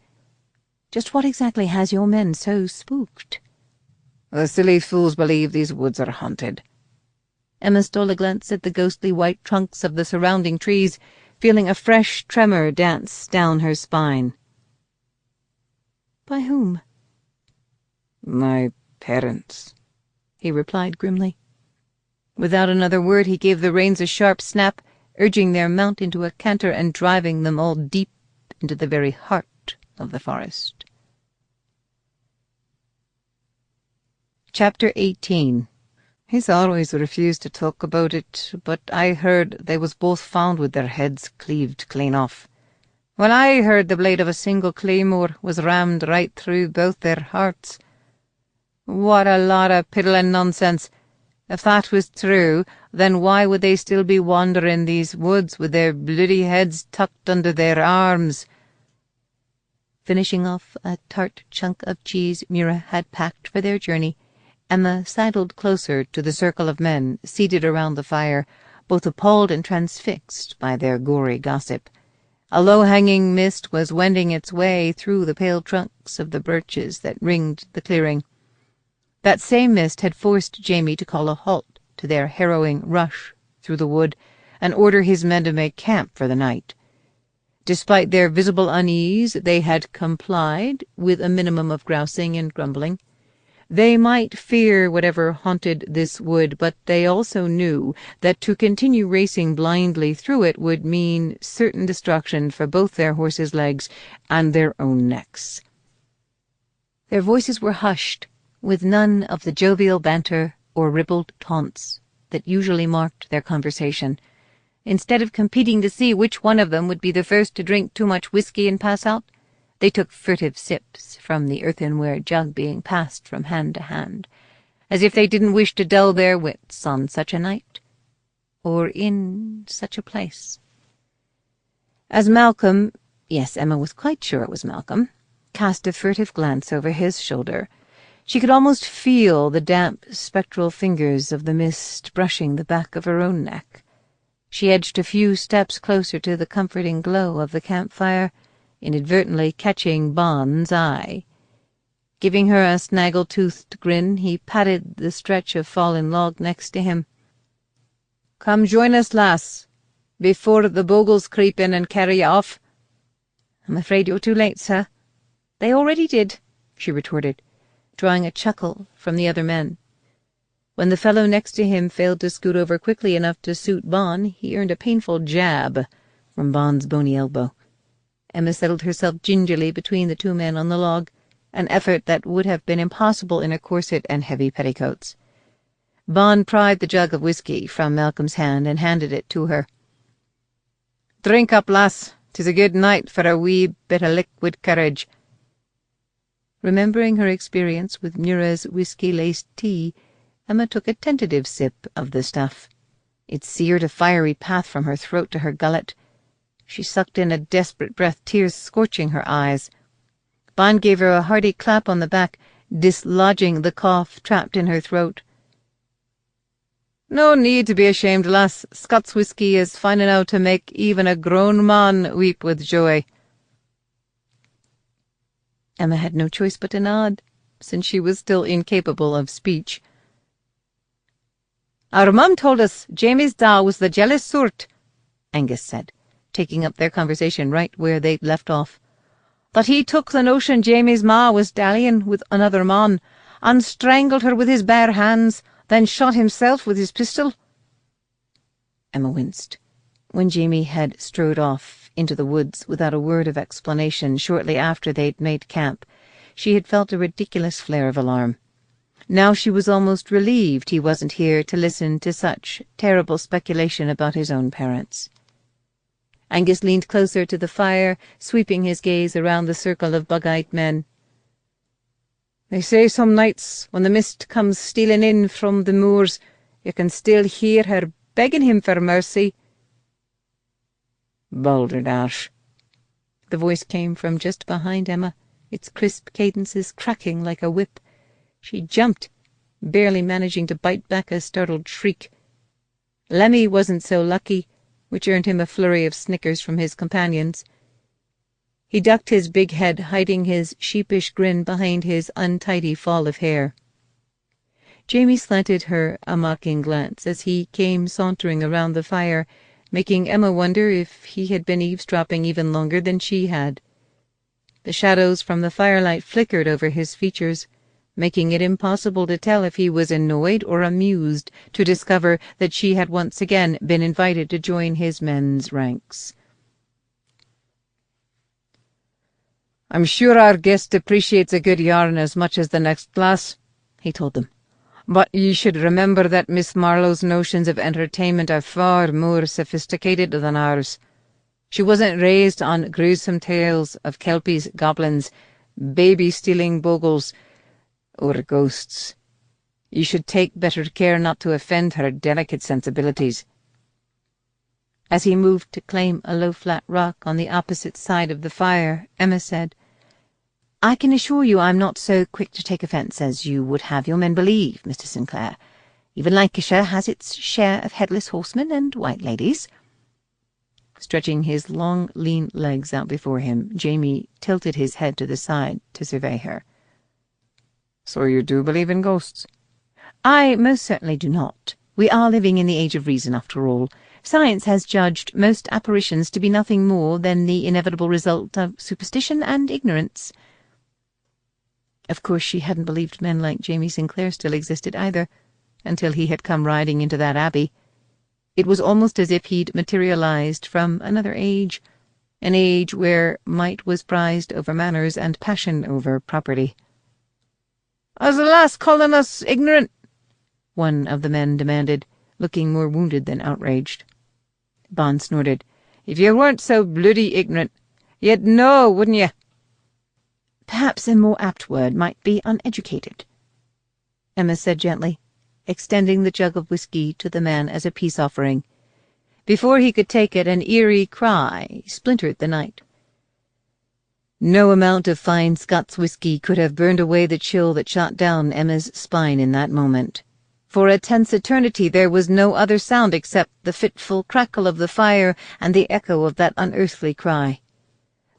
B: "Just what exactly has your men so spooked?" "The silly fools believe these woods are haunted." Emma stole a glance at the ghostly white trunks of the surrounding trees, feeling a fresh tremor dance down her spine. "By whom?" "My parents," he replied grimly. Without another word he gave the reins a sharp snap, urging their mount into a canter and driving them all deep into the very heart of the forest. Chapter 18. "He's always refused to talk about it, but I heard they was both found with their heads cleaved clean off. Well, I heard the blade of a single claymore was rammed right through both their hearts. What a lot of piddling nonsense! If that was true, then why would they still be wandering these woods with their bloody heads tucked under their arms?" Finishing off a tart chunk of cheese Mira had packed for their journey, Emma sidled closer to the circle of men seated around the fire, both appalled and transfixed by their gory gossip. A low-hanging mist was wending its way through the pale trunks of the birches that ringed the clearing. That same mist had forced Jamie to call a halt to their harrowing rush through the wood and order his men to make camp for the night. Despite their visible unease, they had complied, with a minimum of grousing and grumbling. They might fear whatever haunted this wood, but they also knew that to continue racing blindly through it would mean certain destruction for both their horses' legs and their own necks. Their voices were hushed, with none of the jovial banter or ribald taunts that usually marked their conversation. Instead of competing to see which one of them would be the first to drink too much whiskey and pass out, they took furtive sips from the earthenware jug being passed from hand to hand, as if they didn't wish to dull their wits on such a night, or in such a place. As Malcolm, yes, Emma was quite sure it was Malcolm, cast a furtive glance over his shoulder, she could almost feel the damp, spectral fingers of the mist brushing the back of her own neck.
A: She edged a few steps closer to the comforting glow of the campfire, inadvertently catching Bond's eye. Giving her a snaggle-toothed grin, he patted the stretch of fallen log next to him. "Come join us, lass, before the bogles creep in and carry you off." "I'm afraid you're too late, sir." "They already did," she retorted, drawing a chuckle from the other men. When the fellow next to him failed to scoot over quickly enough to suit Bond, he earned a painful jab from Bond's bony elbow. Emma settled herself gingerly between the two men on the log, an effort that would have been impossible in a corset and heavy petticoats. Bond pried the jug of whiskey from Malcolm's hand and handed it to her. "Drink up, lass. 'Tis a good night for a wee bit of liquid courage." Remembering her experience with Mura's whiskey-laced tea, Emma took a tentative sip of the stuff. It seared a fiery path from her throat to her gullet. She sucked in a desperate breath, tears scorching her eyes. Bond gave her a hearty clap on the back, dislodging the cough trapped in her throat. "No need to be ashamed, lass. Scots whisky is fine enough to make even a grown man weep with joy." Emma had no choice but to nod, since she was still incapable of speech. "Our mum told us Jamie's da was the jealous sort," Angus said, taking up their conversation right where they'd left off. "That he took the notion Jamie's ma was dallying with another man, and strangled her with his bare hands, then shot himself with his pistol." Emma winced. When Jamie had strode off into the woods without a word of explanation shortly after they'd made camp, she had felt a ridiculous flare of alarm. Now she was almost relieved he wasn't here to listen to such terrible speculation about his own parents. Angus leaned closer to the fire, sweeping his gaze around the circle of bug-eyed men. "They say some nights, when the mist comes stealing in from the moors, you can still hear her begging him for mercy." "Balderdash." The voice came from just behind Emma, its crisp cadences cracking like a whip. She jumped, barely managing to bite back a startled shriek. Lemmy wasn't so lucky, which earned him a flurry of snickers from his companions. He ducked his big head, hiding his sheepish grin behind his untidy fall of hair. Jamie slanted her a mocking glance as he came sauntering around the fire, making Emma wonder if he had been eavesdropping even longer than she had. The shadows from the firelight flickered over his features, making it impossible to tell if he was annoyed or amused to discover that she had once again been invited to join his men's ranks. "I'm sure our guest appreciates a good yarn as much as the next glass," he told them. "But ye should remember that Miss Marlowe's notions of entertainment are far more sophisticated than ours. She wasn't raised on gruesome tales of kelpies, goblins, baby-stealing bogles, or ghosts. You should take better care not to offend her delicate sensibilities." As he moved to claim a low flat rock on the opposite side of the fire, Emma said, "I can assure you I'm not so quick to take offence as you would have your men believe, Mr. Sinclair. Even Lancashire has its share of headless horsemen and white ladies." Stretching his long, lean legs out before him, Jamie tilted his head to the side to survey her. "So you do believe in ghosts?" "I most certainly do not. We are living in the age of reason, after all. Science has judged most apparitions to be nothing more than the inevitable result of superstition and ignorance." Of course she hadn't believed men like Jamie Sinclair still existed either, until he had come riding into that abbey. It was almost as if he'd materialized from another age, an age where might was prized over manners and passion over property. "As the lass calling us ignorant?" one of the men demanded, looking more wounded than outraged. Bond snorted. "If you weren't so bloody ignorant, you'd know, wouldn't you?" "Perhaps a more apt word might be uneducated," Emma said gently, extending the jug of whiskey to the man as a peace offering. Before he could take it, an eerie cry splintered the night. No amount of fine Scots whiskey could have burned away the chill that shot down Emma's spine in that moment. For a tense eternity there was no other sound except the fitful crackle of the fire and the echo of that unearthly cry.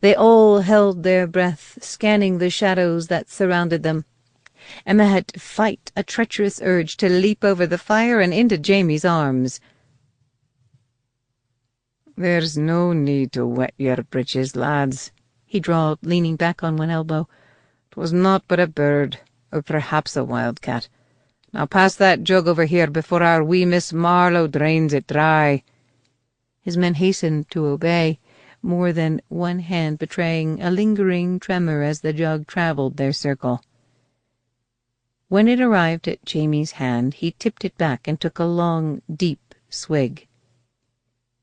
A: They all held their breath, scanning the shadows that surrounded them. Emma had to fight a treacherous urge to leap over the fire and into Jamie's arms.
B: "There's no need to wet your breeches, lads," he drawled, leaning back on one elbow. "'Twas naught but a bird, or perhaps a wildcat. Now pass that jug over here before our wee Miss Marlowe drains it dry."
A: His men hastened to obey, more than one hand betraying a lingering tremor as the jug travelled their circle. When it arrived at Jamie's hand, he tipped it back and took a long, deep swig.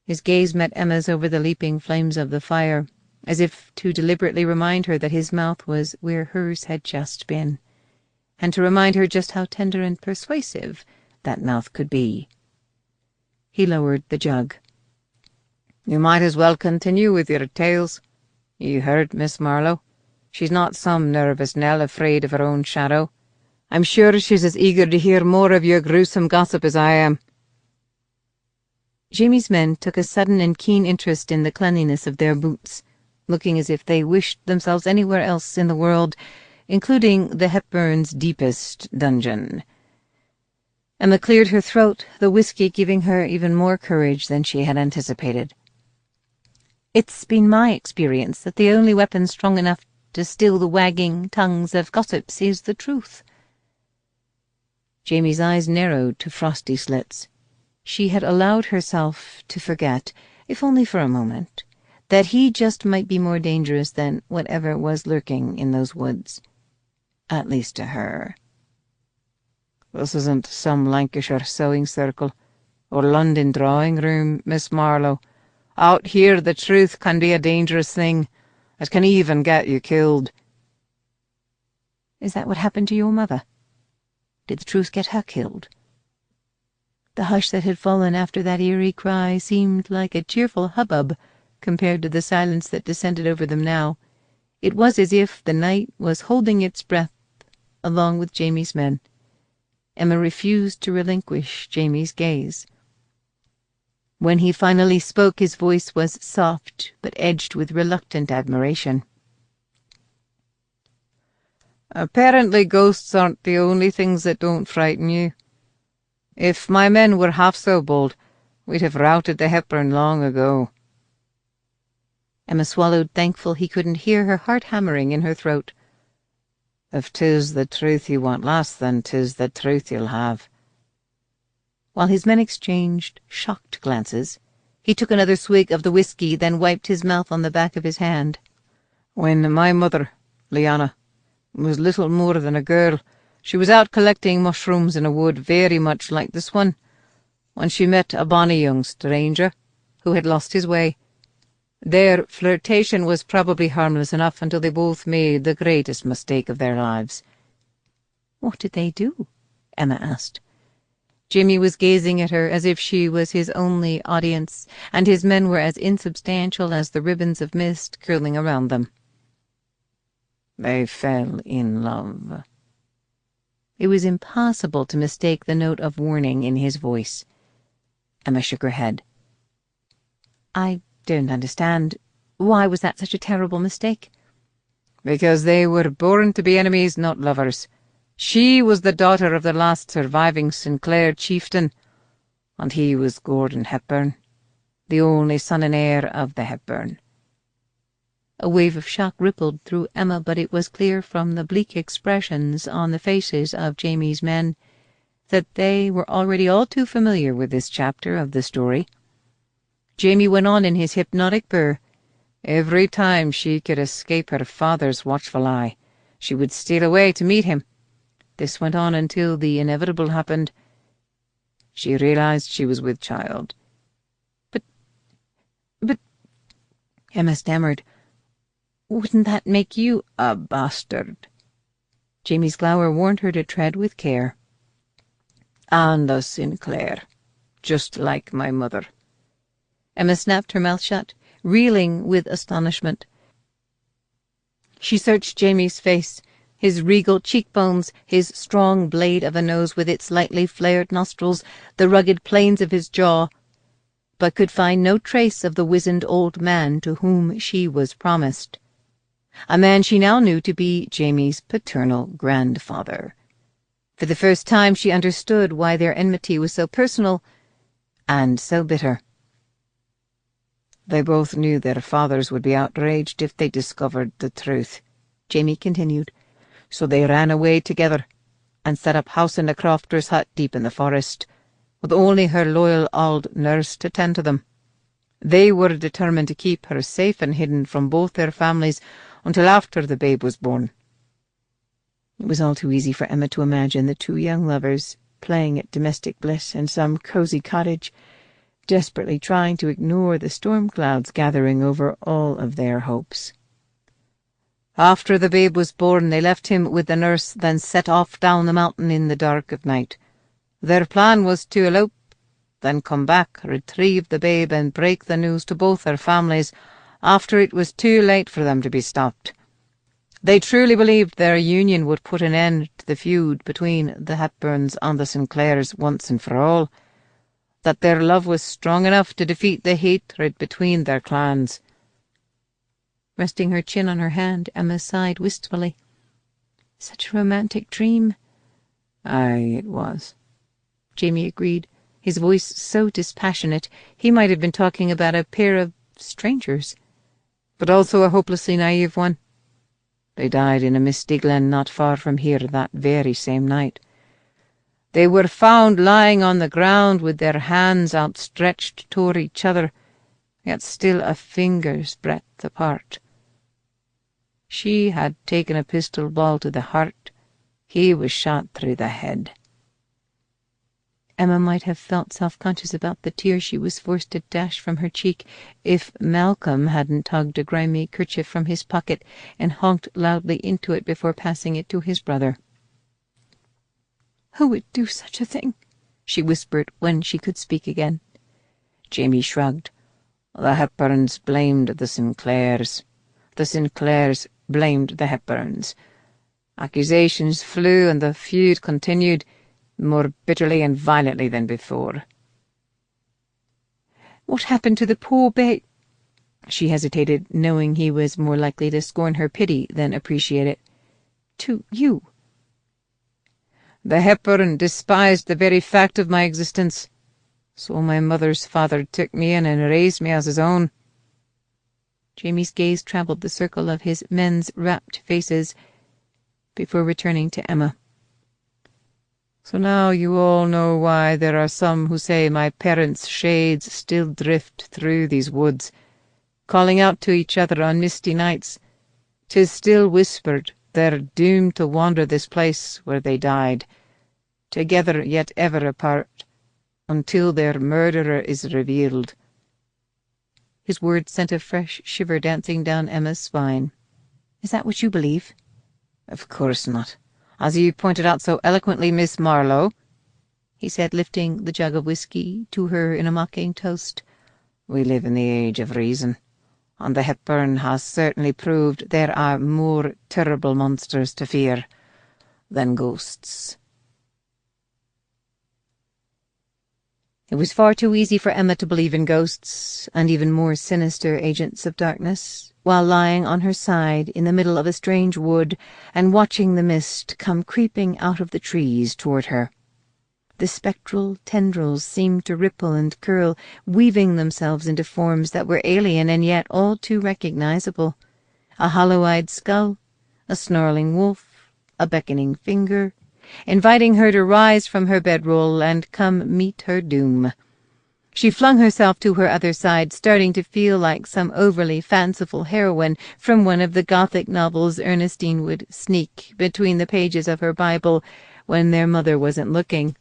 A: His gaze met Emma's over the leaping flames of the fire, as if to deliberately remind her that his mouth was where hers had just been, and to remind her just how tender and persuasive that mouth could be. He lowered the jug.
B: "You might as well continue with your tales. You heard Miss Marlowe. She's not some nervous Nell afraid of her own shadow. I'm sure she's as eager to hear more of your gruesome gossip as I am."
A: Jamie's men took a sudden and keen interest in the cleanliness of their boots, looking as if they wished themselves anywhere else in the world, including the Hepburn's deepest dungeon. Emma cleared her throat, the whiskey giving her even more courage than she had anticipated. "It's been my experience that the only weapon strong enough to still the wagging tongues of gossips is the truth." Jamie's eyes narrowed to frosty slits. She had allowed herself to forget, if only for a moment, that he just might be more dangerous than whatever was lurking in those woods. At least to her.
B: "This isn't some Lancashire sewing circle or London drawing-room, Miss Marlowe. Out here the truth can be a dangerous thing. It can even get you killed."
A: "Is that what happened to your mother? Did the truth get her killed?" The hush that had fallen after that eerie cry seemed like a cheerful hubbub compared to the silence that descended over them now. It was as if the night was holding its breath along with Jamie's men. Emma refused to relinquish Jamie's gaze. When he finally spoke, his voice was soft but edged with reluctant admiration.
B: "Apparently ghosts aren't the only things that don't frighten you. If my men were half so bold, we'd have routed the Hepburn long ago."
A: Emma swallowed, thankful he couldn't hear her heart hammering in her throat.
B: "If 'tis the truth you want, lass, then 'tis the truth you'll have."
A: While his men exchanged shocked glances, he took another swig of the whiskey, then wiped his mouth on the back of his hand.
B: "When my mother, Liana, was little more than a girl, she was out collecting mushrooms in a wood very much like this one, when she met a bonny young stranger who had lost his way. Their flirtation was probably harmless enough until they both made the greatest mistake of their lives."
A: "What did they do?" Emma asked. Jamie was gazing at her as if she was his only audience, and his men were as insubstantial as the ribbons of mist curling around them.
B: "They fell in love."
A: It was impossible to mistake the note of warning in his voice. Emma shook her head. "I don't understand. Why was that such a terrible mistake?"
B: "Because they were born to be enemies, not lovers. She was the daughter of the last surviving Sinclair chieftain, and he was Gordon Hepburn, the only son and heir of the Hepburn."
A: A wave of shock rippled through Emma, but it was clear from the bleak expressions on the faces of Jamie's men that they were already all too familiar with this chapter of the story. Jamie went on in his hypnotic burr.
B: "Every time she could escape her father's watchful eye, she would steal away to meet him. This went on until the inevitable happened. She realized she was with child."
A: But, Emma stammered, "wouldn't that make you
B: "A bastard."
A: Jamie's glower warned her to tread with care.
B: "And a Sinclair, just like my mother."
A: Emma snapped her mouth shut, reeling with astonishment. She searched Jamie's face, His regal cheekbones, his strong blade of a nose with its lightly flared nostrils, the rugged planes of his jaw, but could find no trace of the wizened old man to whom she was promised. A man she now knew to be Jamie's paternal grandfather. For the first time she understood why their enmity was so personal and so bitter.
B: They both knew their fathers would be outraged if they discovered the truth, Jamie continued, so they ran away together and set up house in a crofter's hut deep in the forest, with only her loyal old nurse to tend to them. They were determined to keep her safe and hidden from both their families until after the babe was born. It was all too easy for Emma to imagine the two young lovers playing at domestic bliss in some cosy cottage, desperately trying to ignore the storm clouds gathering over all of their hopes. After the babe was born, they left him with the nurse, then set off down the mountain in the dark of night. Their plan was to elope, then come back, retrieve the babe, and break the news to both their families after it was too late for them to be stopped. They truly believed their union would put an end to the feud between the Hepburns and the Sinclairs once and for all, that their love was strong enough to defeat the hatred between their clans.
A: Resting her chin on her hand, Emma sighed wistfully. Such a romantic dream.
B: Aye, it was,
A: Jamie agreed, his voice so dispassionate he might have been talking about a pair of strangers,
B: but also a hopelessly naive one. They died in a misty glen not far from here that very same night. They were found lying on the ground with their hands outstretched toward each other, yet still a finger's breadth apart. She had taken a pistol ball to the heart. He was shot through the head.
A: Emma might have felt self-conscious about the tear she was forced to dash from her cheek if Malcolm hadn't tugged a grimy kerchief from his pocket and honked loudly into it before passing it to his brother.
B: "Who would do such a thing?" she whispered when she could speak again. Jamie shrugged. The Hepburns blamed the Sinclairs. The Sinclairs blamed the Hepburns. Accusations flew and the feud continued, more bitterly and violently than before.
A: "What happened to the poor babe?" She hesitated, knowing he was more likely to scorn her pity than appreciate it. "To you?"
B: "The Hepburn despised the very fact of my existence, so my mother's father took me in and raised me as his own."
A: Jamie's gaze travelled the circle of his men's rapt faces before returning to Emma.
B: "So now you all know why there are some who say my parents' shades still drift through these woods, calling out to each other on misty nights. 'Tis still whispered they're doomed to wander this place where they died, together yet ever apart, until their murderer is revealed."
A: His words sent a fresh shiver dancing down Emma's spine. "Is that what you believe?"
B: "Of course not. As you pointed out so eloquently, Miss Marlowe," he said, lifting the jug of whiskey to her in a mocking toast, "we live in the age of reason, and the Hepburn has certainly proved there are more terrible monsters to fear than ghosts."
A: It was far too easy for Emma to believe in ghosts, and even more sinister agents of darkness, while lying on her side in the middle of a strange wood and watching the mist come creeping out of the trees toward her. The spectral tendrils seemed to ripple and curl, weaving themselves into forms that were alien and yet all too recognizable. A hollow-eyed skull, a snarling wolf, a beckoning finger, inviting her to rise from her bedroll and come meet her doom. She flung herself to her other side, starting to feel like some overly fanciful heroine from one of the Gothic novels Ernestine would sneak between the pages of her Bible when their mother wasn't looking.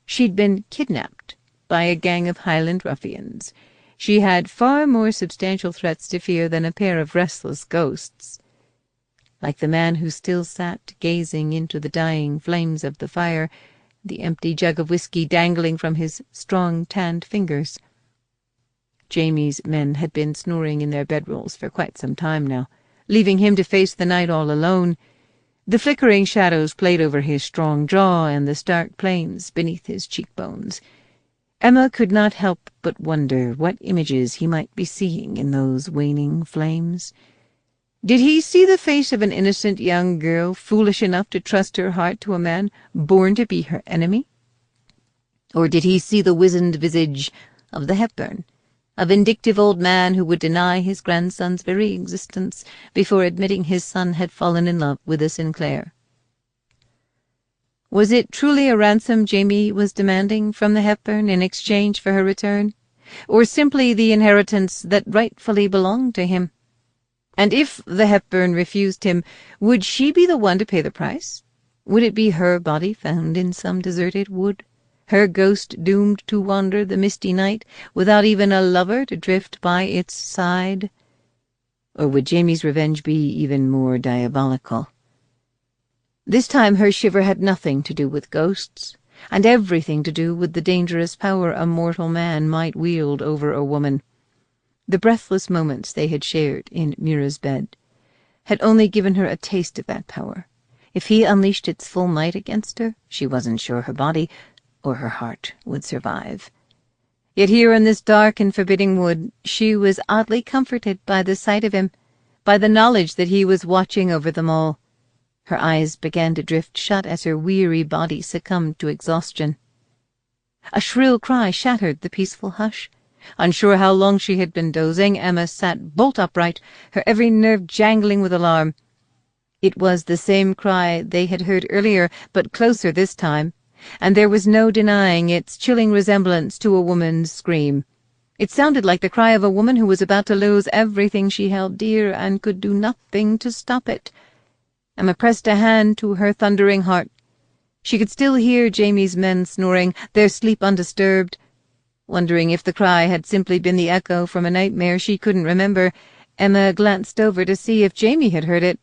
A: She'd been kidnapped by a gang of Highland ruffians. She had far more substantial threats to fear than a pair of restless ghosts. Like the man who still sat gazing into the dying flames of the fire, the empty jug of whiskey dangling from his strong tanned fingers. Jamie's men had been snoring in their bedrolls for quite some time now, leaving him to face the night all alone,
B: The flickering shadows played over his strong jaw and the stark planes beneath his cheekbones. Emma could not help but wonder what images he might be seeing in those waning flames. Did he see the face of an innocent young girl foolish enough to trust her heart to a man born to be her enemy? Or did he see the wizened visage of the Hepburn, a vindictive old man who would deny his grandson's very existence before admitting his son had fallen in love with a Sinclair? Was it truly a ransom Jamie was demanding from the Hepburn in exchange for her return, or simply the inheritance that rightfully belonged to him? And if the Hepburn refused him, would she be the one to pay the price? Would it be her body found in some deserted wood, her ghost doomed to wander the misty night without even a lover to drift by its side? Or would Jamie's revenge be even more diabolical? This time her shiver had nothing to do with ghosts, and everything to do with the dangerous power a mortal man might wield over a woman. The breathless moments they had shared in Mira's bed had only given her a taste of that power. If he unleashed its full might against her, she wasn't sure her body or her heart would survive. Yet here in this dark and forbidding wood, she was oddly comforted by the sight of him, by the knowledge that he was watching over them all. Her eyes began to drift shut as her weary body succumbed to exhaustion. A shrill cry shattered the peaceful hush. Unsure how long she had been dozing, Emma sat bolt upright, her every nerve jangling with alarm. It was the same cry they had heard earlier, but closer this time, and there was no denying its chilling resemblance to a woman's scream. It sounded like the cry of a woman who was about to lose everything she held dear and could do nothing to stop it. Emma pressed a hand to her thundering heart. She could still hear Jamie's men snoring, their sleep undisturbed. Wondering if the cry had simply been the echo from a nightmare she couldn't remember, Emma glanced over to see if Jamie had heard it.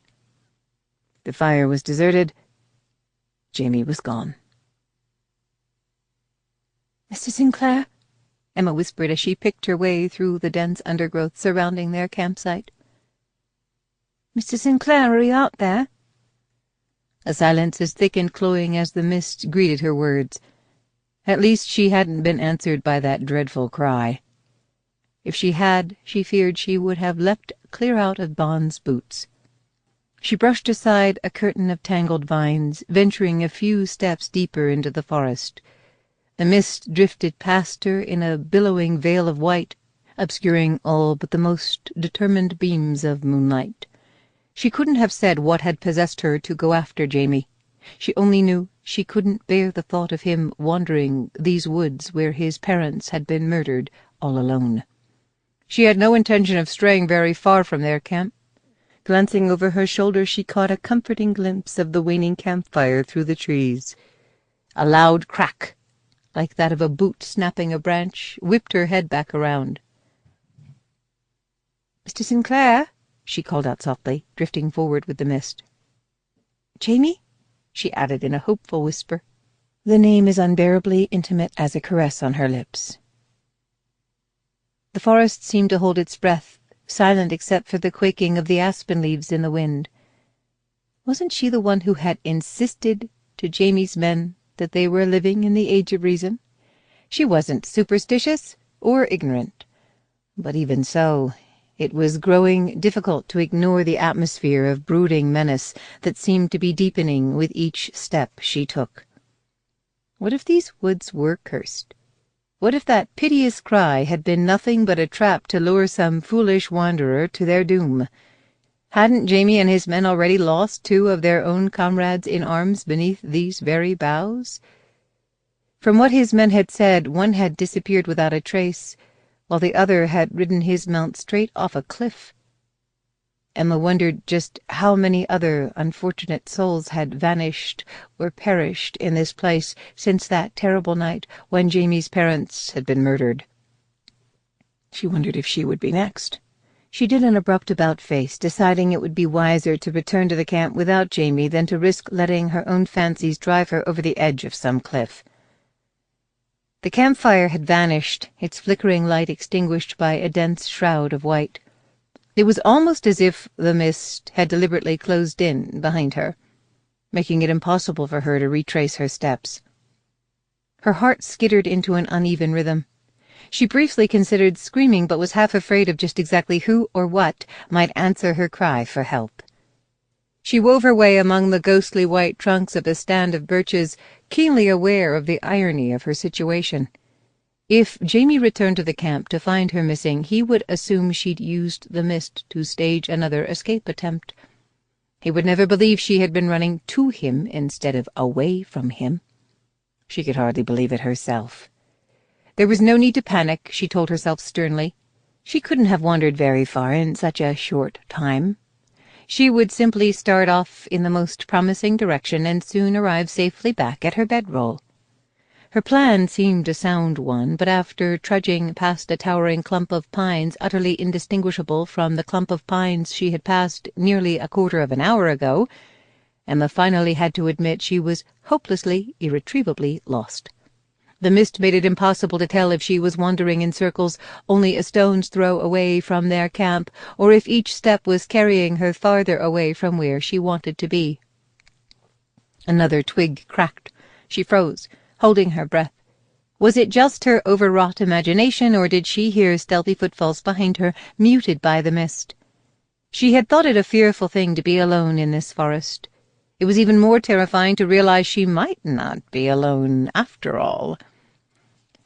B: The fire was deserted. Jamie was gone. "Mr. Sinclair?" Emma whispered as she picked her way through the dense undergrowth surrounding their campsite. "Mr. Sinclair, are you out there?" A silence as thick and cloying as the mist greeted her words. At least she hadn't been answered by that dreadful cry. If she had, she feared she would have leapt clear out of Bond's boots. She brushed aside a curtain of tangled vines, venturing a few steps deeper into the forest. The mist drifted past her in a billowing veil of white, obscuring all but the most determined beams of moonlight. She couldn't have said what had possessed her to go after Jamie. She only knew she couldn't bear the thought of him wandering these woods where his parents had been murdered all alone. She had no intention of straying very far from their camp. Glancing over her shoulder, she caught a comforting glimpse of the waning campfire through the trees. A loud crack, like that of a boot snapping a branch, whipped her head back around. "Mr. Sinclair?" she called out softly, drifting forward with the mist. "Jamie?" she added in a hopeful whisper. The name as unbearably intimate as a caress on her lips. The forest seemed to hold its breath, silent except for the quaking of the aspen leaves in the wind. Wasn't she the one who had insisted to Jamie's men that they were living in the age of reason? She wasn't superstitious or ignorant, but even so, it was growing difficult to ignore the atmosphere of brooding menace that seemed to be deepening with each step she took. What if these woods were cursed? What if that piteous cry had been nothing but a trap to lure some foolish wanderer to their doom? Hadn't Jamie and his men already lost 2 of their own comrades in arms beneath these very boughs? From what his men had said, one had disappeared without a trace, while the other had ridden his mount straight off a cliff. Emma wondered just how many other unfortunate souls had vanished or perished in this place since that terrible night when Jamie's parents had been murdered. She wondered if she would be next. She did an abrupt about-face, deciding it would be wiser to return to the camp without Jamie than to risk letting her own fancies drive her over the edge of some cliff. The campfire had vanished, its flickering light extinguished by a dense shroud of white. It was almost as if the mist had deliberately closed in behind her.
A: making it impossible for her to retrace her steps. Her heart skittered into an uneven rhythm. She briefly considered screaming, but was half afraid of just exactly who or what might answer her cry for help. She wove her way among the ghostly white trunks of a stand of birches, keenly aware of the irony of her situation. If Jamie returned to the camp to find her missing, he would assume she'd used the mist to stage another escape attempt. He would never believe she had been running to him instead of away from him. She could hardly believe it herself. There was no need to panic, she told herself sternly. She couldn't have wandered very far in such a short time. She would simply start off in the most promising direction and soon arrive safely back at her bedroll. Her plan seemed a sound one, but after trudging past a towering clump of pines utterly indistinguishable from the clump of pines she had passed nearly a quarter of an hour ago, Emma finally had to admit she was hopelessly, irretrievably lost. The mist made it impossible to tell if she was wandering in circles only a stone's throw away from their camp, or if each step was carrying her farther away from where she wanted to be. Another twig cracked. She froze, holding her breath. Was it just her overwrought imagination, or did she hear stealthy footfalls behind her, muted by the mist? She had thought it a fearful thing to be alone in this forest. It was even more terrifying to realize she might not be alone after all.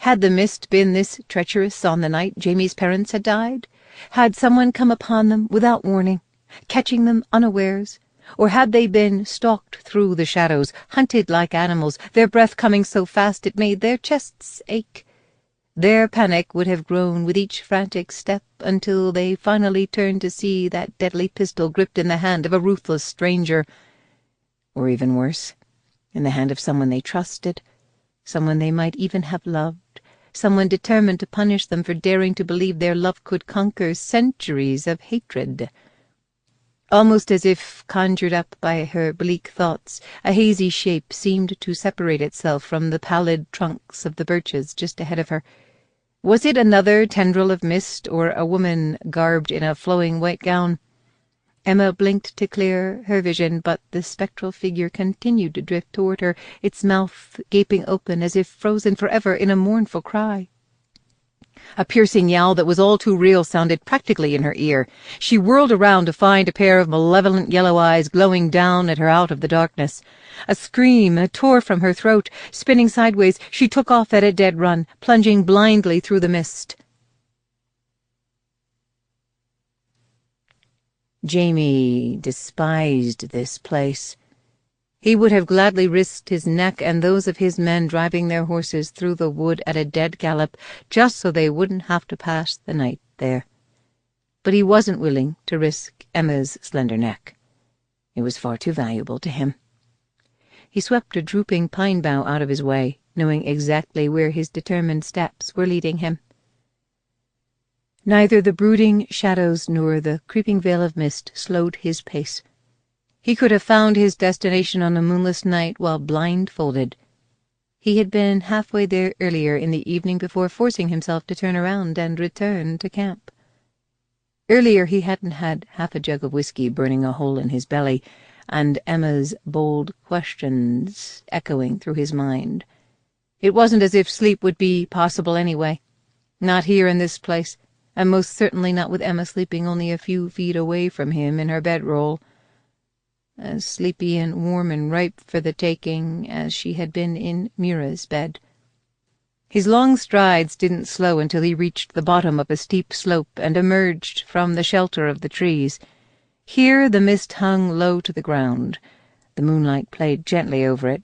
A: Had the mist been this treacherous on the night Jamie's parents had died? Had someone come upon them without warning, catching them unawares? Or had they been stalked through the shadows, hunted like animals, their breath coming so fast it made their chests ache? Their panic would have grown with each frantic step until they finally turned to see that deadly pistol gripped in the hand of a ruthless stranger. Or even worse, in the hand of someone they trusted, someone they might even have loved, someone determined to punish them for daring to believe their love could conquer centuries of hatred. Almost as if conjured up by her bleak thoughts, a hazy shape seemed to separate itself from the pallid trunks of the birches just ahead of her. Was it another tendril of mist, or a woman garbed in a flowing white gown? Emma blinked to clear her vision, but the spectral figure continued to drift toward her, its mouth gaping open as if frozen forever in a mournful cry. A piercing yowl that was all too real sounded practically in her ear. She whirled around to find a pair of malevolent yellow eyes glowing down at her out of the darkness. A scream tore from her throat. Spinning sideways, she took off at a dead run, plunging blindly through the mist. Jamie despised this place. He would have gladly risked his neck and those of his men driving their horses through the wood at a dead gallop just so they wouldn't have to pass the night there. But he wasn't willing to risk Emma's slender neck. It was far too valuable to him. He swept a drooping pine bough out of his way, knowing exactly where his determined steps were leading him. Neither the brooding shadows nor the creeping veil of mist slowed his pace. He could have found his destination on a moonless night while blindfolded. He had been halfway there earlier in the evening before forcing himself to turn around and return to camp. Earlier he hadn't had half a jug of whiskey burning a hole in his belly, and Emma's bold questions echoing through his mind. It wasn't as if sleep would be possible anyway. Not here in this place, and most certainly not with Emma sleeping only a few feet away from him in her bedroll. As sleepy and warm and ripe for the taking as she had been in Mira's bed. His long strides didn't slow until he reached the bottom of a steep slope and emerged from the shelter of the trees. Here the mist hung low to the ground. The moonlight played gently over it,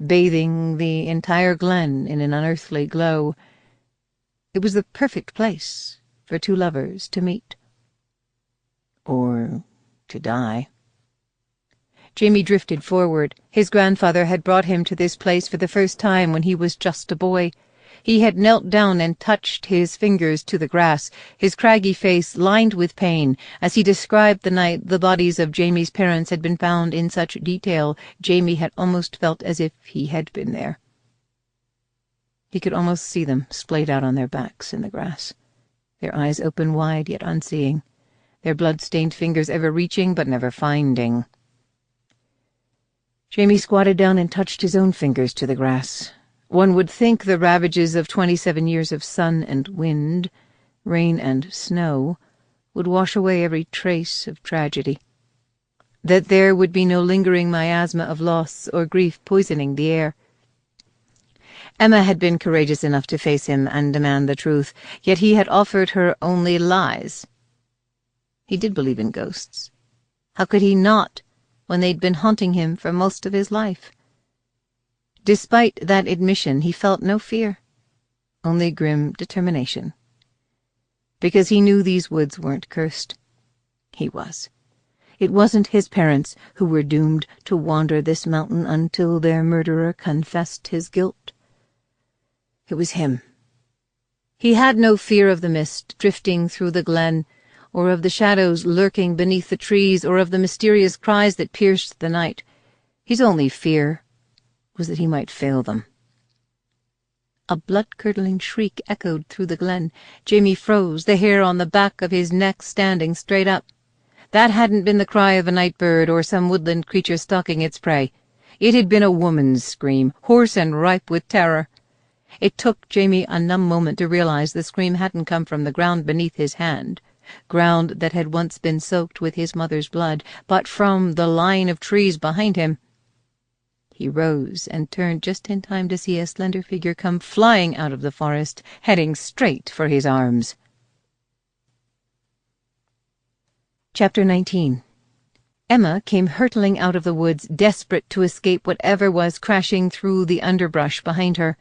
A: bathing the entire glen in an unearthly glow. It was the perfect place for two lovers to meet. Or to die. Jamie drifted forward. His grandfather had brought him to this place for the first time when he was just a boy. He had knelt down and touched his fingers to the grass, his craggy face lined with pain, as he described the night the bodies of Jamie's parents had been found in such detail Jamie had almost felt as if he had been there. He could almost see them splayed out on their backs in the grass, their eyes open wide yet unseeing, their blood-stained fingers ever reaching but never finding. Jamie squatted down and touched his own fingers to the grass. One would think the ravages of 27 years of sun and wind, rain and snow, would wash away every trace of tragedy. That there would be no lingering miasma of loss or grief poisoning the air. Emma had been courageous enough to face him and demand the truth, yet he had offered her only lies. He did believe in ghosts. How could he not, when they'd been haunting him for most of his life? Despite that admission, he felt no fear, only grim determination. Because he knew these woods weren't cursed. He was. It wasn't his parents who were doomed to wander this mountain until their murderer confessed his guilt. It was him. He had no fear of the mist drifting through the glen, or of the shadows lurking beneath the trees, or of the mysterious cries that pierced the night. His only fear was that he might fail them. A blood-curdling shriek echoed through the glen. Jamie froze, the hair on the back of his neck standing straight up. That hadn't been the cry of a night bird or some woodland creature stalking its prey. It had been a woman's scream, hoarse and ripe with terror. It took Jamie a numb moment to realize the scream hadn't come from the ground beneath his hand, ground that had once been soaked with his mother's blood, but from the line of trees behind him. He rose and turned just in time to see a slender figure come flying out of the forest, heading straight for his arms. Chapter 19. Emma came hurtling out of the woods, desperate to escape whatever was crashing through the underbrush behind her.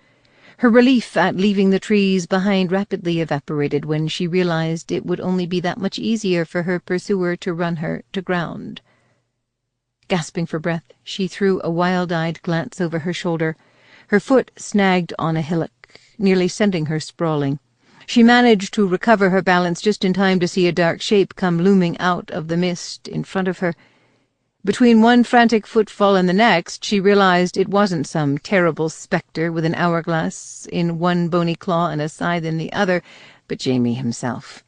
A: Her relief at leaving the trees behind rapidly evaporated when she realized it would only be that much easier for her pursuer to run her to ground. Gasping for breath, she threw a wild-eyed glance over her shoulder. Her foot snagged on a hillock, nearly sending her sprawling. She managed to recover her balance just in time to see a dark shape come looming out of the mist in front of her. Between one frantic footfall and the next, she realized it wasn't some terrible spectre with an hourglass in one bony claw and a scythe in the other, but Jamie himself.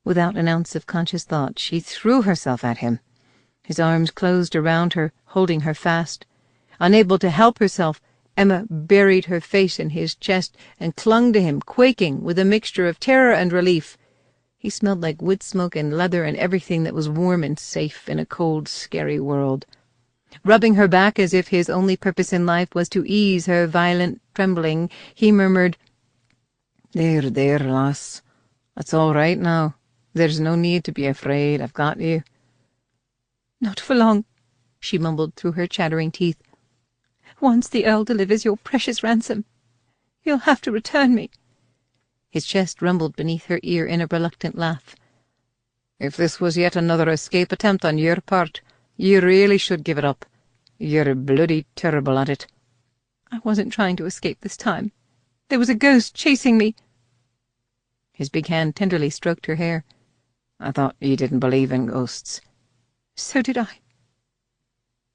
A: Without an ounce of conscious thought, she threw herself at him. His arms closed around her, holding her fast. Unable to help herself, Emma buried her face in his chest and clung to him, quaking with a mixture of terror and relief. He smelled like wood smoke and leather and everything that was warm and safe in a cold, scary world. Rubbing her back as if his only purpose in life was to ease her violent trembling, he murmured, There, lass. It's all right now. There's no need to be afraid. I've got you." "Not for long," she mumbled through her chattering teeth. "Once the Earl delivers your precious ransom, you'll have to return me." His chest rumbled beneath her ear in a reluctant laugh. "If this was yet another escape attempt on your part, you really should give it up. You're bloody terrible at it." "I wasn't trying to escape this time. There was a ghost chasing me." His big hand tenderly stroked her hair. "I thought you didn't believe in ghosts." "So did I."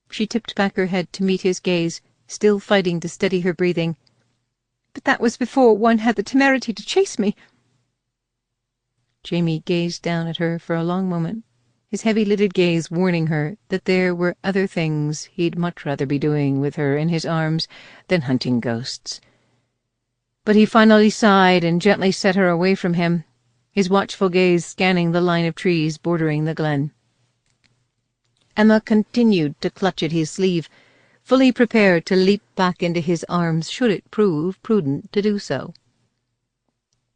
A: She tipped back her head to meet his gaze, still fighting to steady her breathing. "But that was before one had the temerity to chase me." Jamie gazed down at her for a long moment, his heavy-lidded gaze warning her that there were other things he'd much rather be doing with her in his arms than hunting ghosts. But he finally sighed and gently set her away from him, his watchful gaze scanning the line of trees bordering the glen. Emma continued to clutch at his sleeve, fully prepared to leap back into his arms should it prove prudent to do so.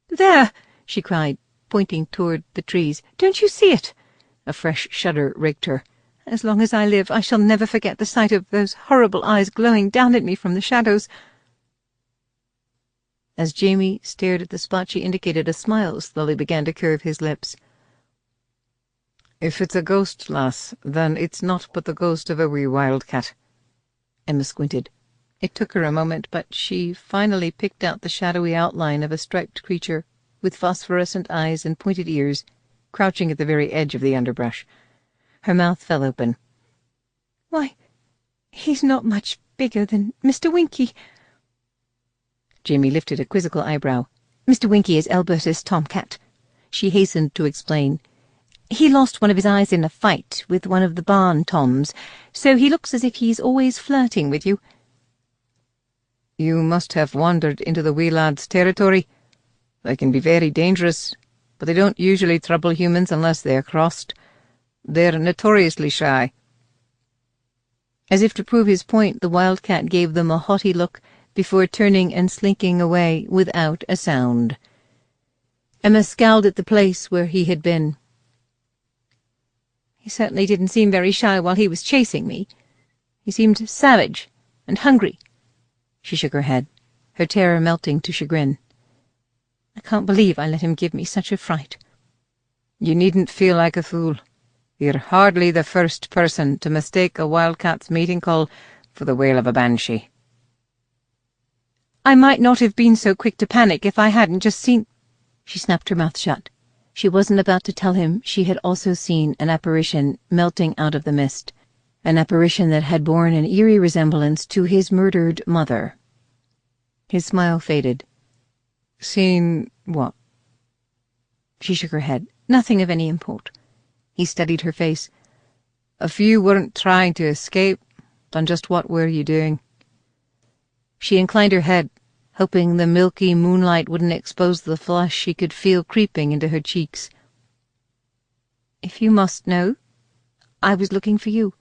A: "There!" she cried, pointing toward the trees. "Don't you see it?" A fresh shudder raked her. "As long as I live, I shall never forget the sight of those horrible eyes glowing down at me from the shadows." As Jamie stared at the spot she indicated, a smile slowly began to curve his lips. "If it's a ghost, lass, then it's not but the ghost of a wee wildcat." Emma squinted. It took her a moment, but she finally picked out the shadowy outline of a striped creature with phosphorescent eyes and pointed ears, crouching at the very edge of the underbrush. Her mouth fell open. "Why, he's not much bigger than Mr. Winky." Jamie lifted a quizzical eyebrow. "Mr. Winky is Alberta's tomcat," she hastened to explain. He lost one of his eyes in a fight with one of the barn toms, so he looks as if he's always flirting with you."
B: "You must have wandered into the wee lad's territory. They can be very dangerous, but they don't usually trouble humans unless they're crossed. They're notoriously shy."
A: As if to prove his point, the wildcat gave them a haughty look before turning and slinking away without a sound. Emma scowled at the place where he had been. "He certainly didn't seem very shy while he was chasing me. He seemed savage and hungry." She shook her head, her terror melting to chagrin. "I can't believe I let him give me such a fright."
B: "You needn't feel like a fool. You're hardly the first person to mistake a wildcat's mating call for the wail of a banshee."
A: "I might not have been so quick to panic if I hadn't just seen—" She snapped her mouth shut. She wasn't about to tell him she had also seen an apparition melting out of the mist, an apparition that had borne an eerie resemblance to his murdered mother. His smile faded.
B: "Seen what?"
A: She shook her head. "Nothing of any import." He studied her face.
B: "If you weren't trying to escape, then just what were you doing?"
A: She inclined her head, hoping the milky moonlight wouldn't expose the flush she could feel creeping into her cheeks. "If you must know, I was looking for you."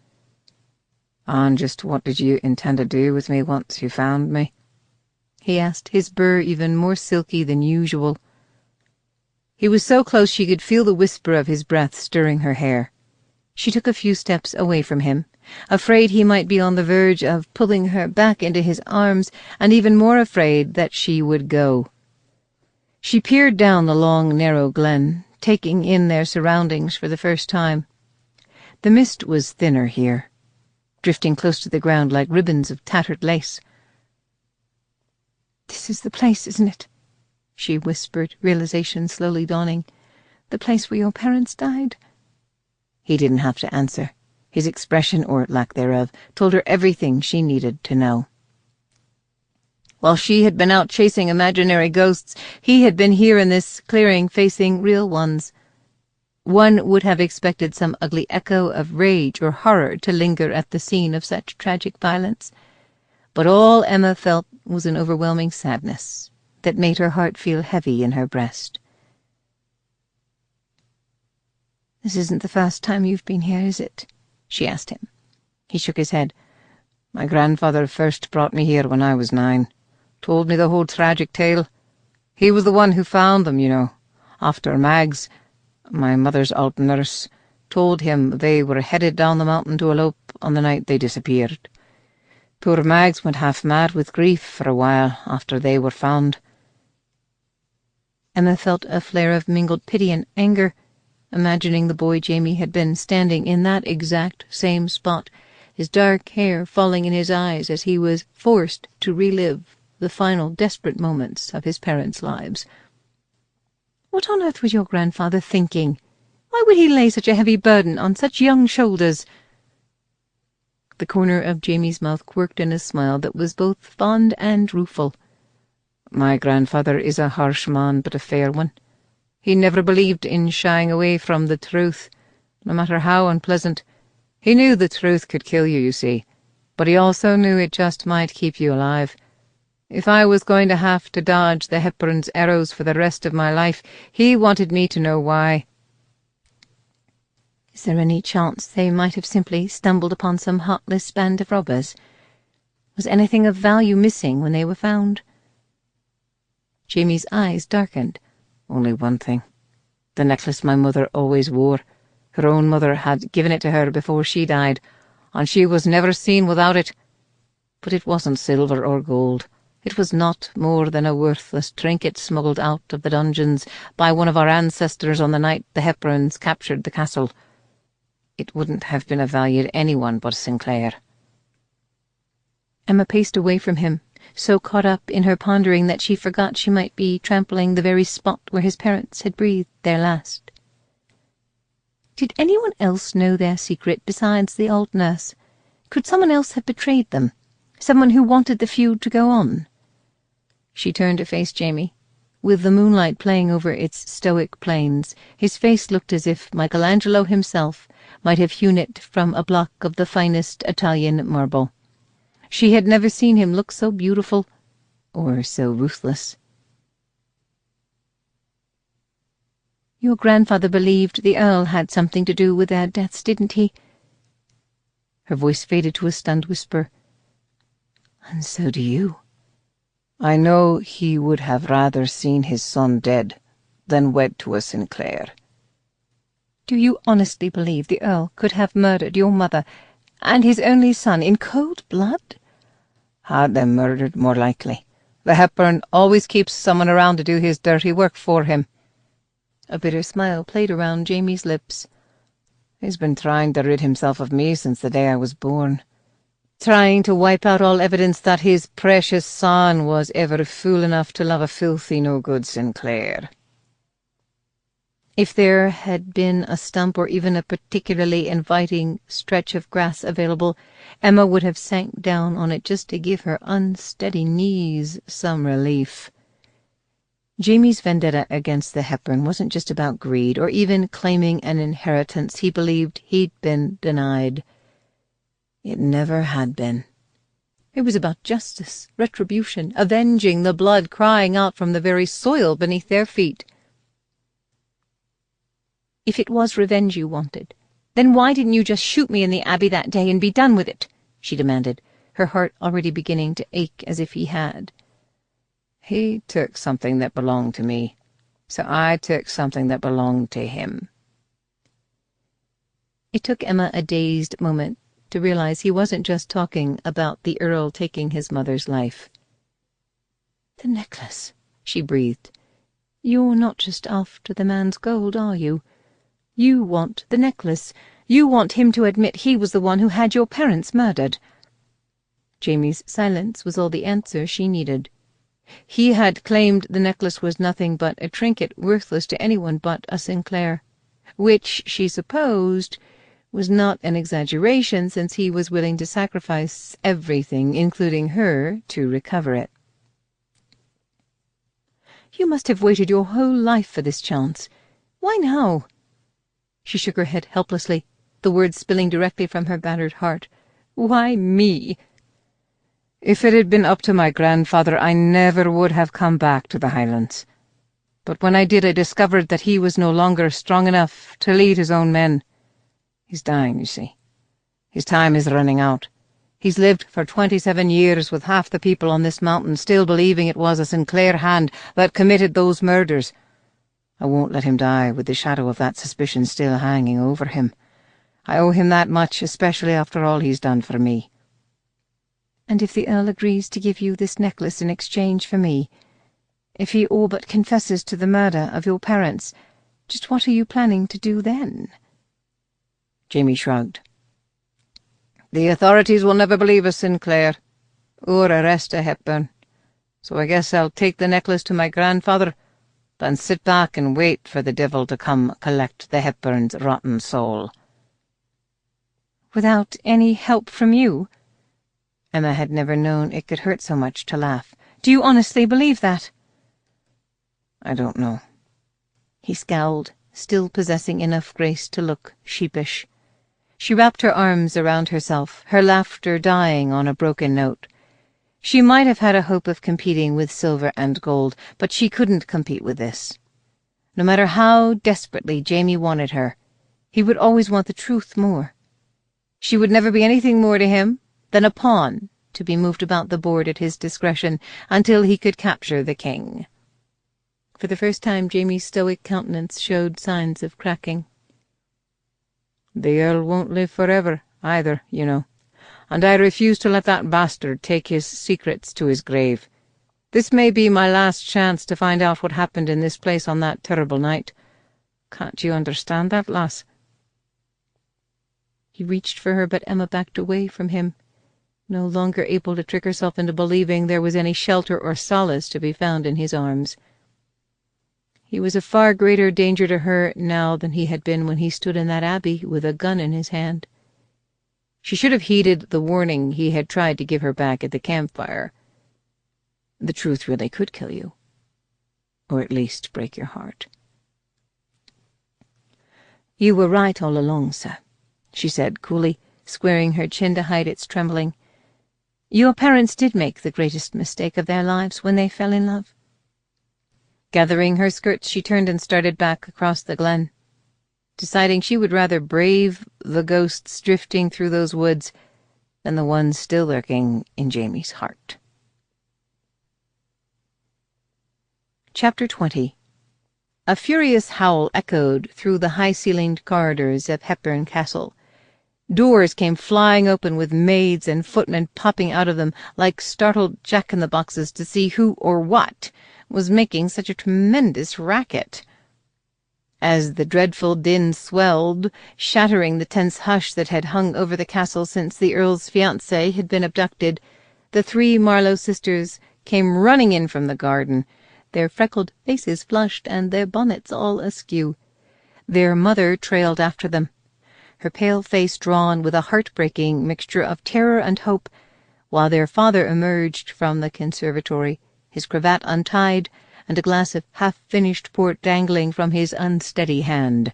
B: "And just what did you intend to do with me once you found me?"
A: he asked, his burr even more silky than usual. He was so close she could feel the whisper of his breath stirring her hair. She took a few steps away from him, afraid he might be on the verge of pulling her back into his arms, and even more afraid that she would go. She peered down the long, narrow glen, taking in their surroundings for the first time. The mist was thinner here, drifting close to the ground like ribbons of tattered lace. "This is the place, isn't it?" she whispered, realization slowly dawning. "The place where your parents died?" He didn't have to answer. His expression, or lack thereof, told her everything she needed to know. While she had been out chasing imaginary ghosts, he had been here in this clearing facing real ones. One would have expected some ugly echo of rage or horror to linger at the scene of such tragic violence, but all Emma felt was an overwhelming sadness that made her heart feel heavy in her breast. "This isn't the first time you've been here, is it?" she asked him. He shook his head. "My grandfather first brought me here when I was 9. Told me the whole tragic tale. He was the one who found them, you know, after Mags, my mother's old nurse, told him they were headed down the mountain to elope on the night they disappeared. Poor Mags went half mad with grief for a while after they were found." Emma felt a flare of mingled pity and anger, imagining the boy Jamie had been standing in that exact same spot, his dark hair falling in his eyes as he was forced to relive the final desperate moments of his parents' lives. What on earth was your grandfather thinking? Why would he lay such a heavy burden on such young shoulders? The corner of Jamie's mouth quirked in a smile that was both fond and rueful. "My grandfather is a harsh man, but a fair one. He never believed in shying away from the truth, no matter how unpleasant. He knew the truth could kill you, you see, but he also knew it just might keep you alive. If I was going to have to dodge the Hepburn's arrows for the rest of my life, he wanted me to know why." "Is there any chance they might have simply stumbled upon some heartless band of robbers? Was anything of value missing when they were found?" Jamie's eyes darkened. "Only one thing. The necklace my mother always wore. Her own mother had given it to her before she died, and she was never seen without it. But it wasn't silver or gold. It was not more than a worthless trinket smuggled out of the dungeons by one of our ancestors on the night the Hepburns captured the castle. It wouldn't have been of value to anyone but Sinclair." Emma paced away from him, so caught up in her pondering that she forgot she might be trampling the very spot where his parents had breathed their last. Did anyone else know their secret besides the old nurse? Could someone else have betrayed them? Someone who wanted the feud to go on? She turned to face Jamie. With the moonlight playing over its stoic plains, his face looked as if Michelangelo himself might have hewn it from a block of the finest Italian marble. She had never seen him look so beautiful or so ruthless. "Your grandfather believed the Earl had something to do with their deaths, didn't he?" Her voice faded to a stunned whisper. "And so do you."
B: "I know he would have rather seen his son dead than wed to a Sinclair."
A: "Do you honestly believe the Earl could have murdered your mother and his only son in cold blood?"
B: "Had them murdered, more likely. The Hepburn always keeps someone around to do his dirty work for him."
A: A bitter smile played around Jamie's lips.
B: "He's been trying to rid himself of me since the day I was born.
A: Trying to wipe out all evidence that his precious son was ever fool enough to love a filthy, no-good Sinclair." If there had been a stump or even a particularly inviting stretch of grass available, Emma would have sank down on it just to give her unsteady knees some relief. Jamie's vendetta against the Hepburn wasn't just about greed, or even claiming an inheritance he believed he'd been denied. It never had been. It was about justice, retribution, avenging the blood crying out from the very soil beneath their feet. "If it was revenge you wanted, then why didn't you just shoot me in the Abbey that day and be done with it?" she demanded, her heart already beginning to ache as if he had.
B: "He took something that belonged to me, so I took something that belonged to him."
A: It took Emma a dazed moment to realize he wasn't just talking about the Earl taking his mother's life. "The necklace," she breathed. "You're not just after the man's gold, are you? You want the necklace. You want him to admit he was the one who had your parents murdered." Jamie's silence was all the answer she needed. He had claimed the necklace was nothing but a trinket worthless to anyone but a Sinclair, which, she supposed, was not an exaggeration, since he was willing to sacrifice everything, including her, to recover it. "You must have waited your whole life for this chance. Why now?" She shook her head helplessly, the words spilling directly from her battered heart. "Why me?"
B: "If it had been up to my grandfather, I never would have come back to the Highlands. But when I did, I discovered that he was no longer strong enough to lead his own men. He's dying, you see. His time is running out. He's lived for 27 years with half the people on this mountain still believing it was a Sinclair hand that committed those murders. I won't let him die with the shadow of that suspicion still hanging over him. I owe him that much, especially after all he's done for me."
A: "And if the Earl agrees to give you this necklace in exchange for me, if he all but confesses to the murder of your parents, just what are you planning to do then?"
B: Jamie shrugged. "The authorities will never believe a Sinclair, or arrest a Hepburn, so I guess I'll take the necklace to my grandfather, then sit back and wait for the devil to come collect the Hepburn's rotten soul."
A: "Without any help from you?"
B: Emma had never known it could hurt so much to laugh.
A: "Do you honestly believe that?"
B: "I don't know."
A: He scowled, still possessing enough grace to look sheepish. She wrapped her arms around herself, her laughter dying on a broken note. She might have had a hope of competing with silver and gold, but she couldn't compete with this. No matter how desperately Jamie wanted her, he would always want the truth more. She would never be anything more to him than a pawn to be moved about the board at his discretion until he could capture the king. For the first time, Jamie's stoic countenance showed signs of cracking.
B: "The Earl won't live forever, either, you know, and I refuse to let that bastard take his secrets to his grave. This may be my last chance to find out what happened in this place on that terrible night. Can't you understand that, lass?"
A: He reached for her, but Emma backed away from him, no longer able to trick herself into believing there was any shelter or solace to be found in his arms. He was a far greater danger to her now than he had been when he stood in that abbey with a gun in his hand. She should have heeded the warning he had tried to give her back at the campfire. The truth really could kill you. or at least break your heart. "You were right all along, sir," she said coolly, squaring her chin to hide its trembling. "Your parents did make the greatest mistake of their lives when they fell in love." Gathering her skirts, she turned and started back across the glen, deciding she would rather brave the ghosts drifting through those woods than the ones still lurking in Jamie's heart. Chapter 20. A furious howl echoed through the high-ceilinged corridors of Hepburn Castle. Doors came flying open with maids and footmen popping out of them like startled jack-in-the-boxes to see who or what was making such a tremendous racket. As the dreadful din swelled, shattering the tense hush that had hung over the castle since the Earl's fiancée had been abducted, the 3 Marlowe sisters came running in from the garden, their freckled faces flushed and their bonnets all askew. Their mother trailed after them, her pale face drawn with a heartbreaking mixture of terror and hope, while their father emerged from the conservatory, his cravat untied and a glass of half-finished port dangling from his unsteady hand.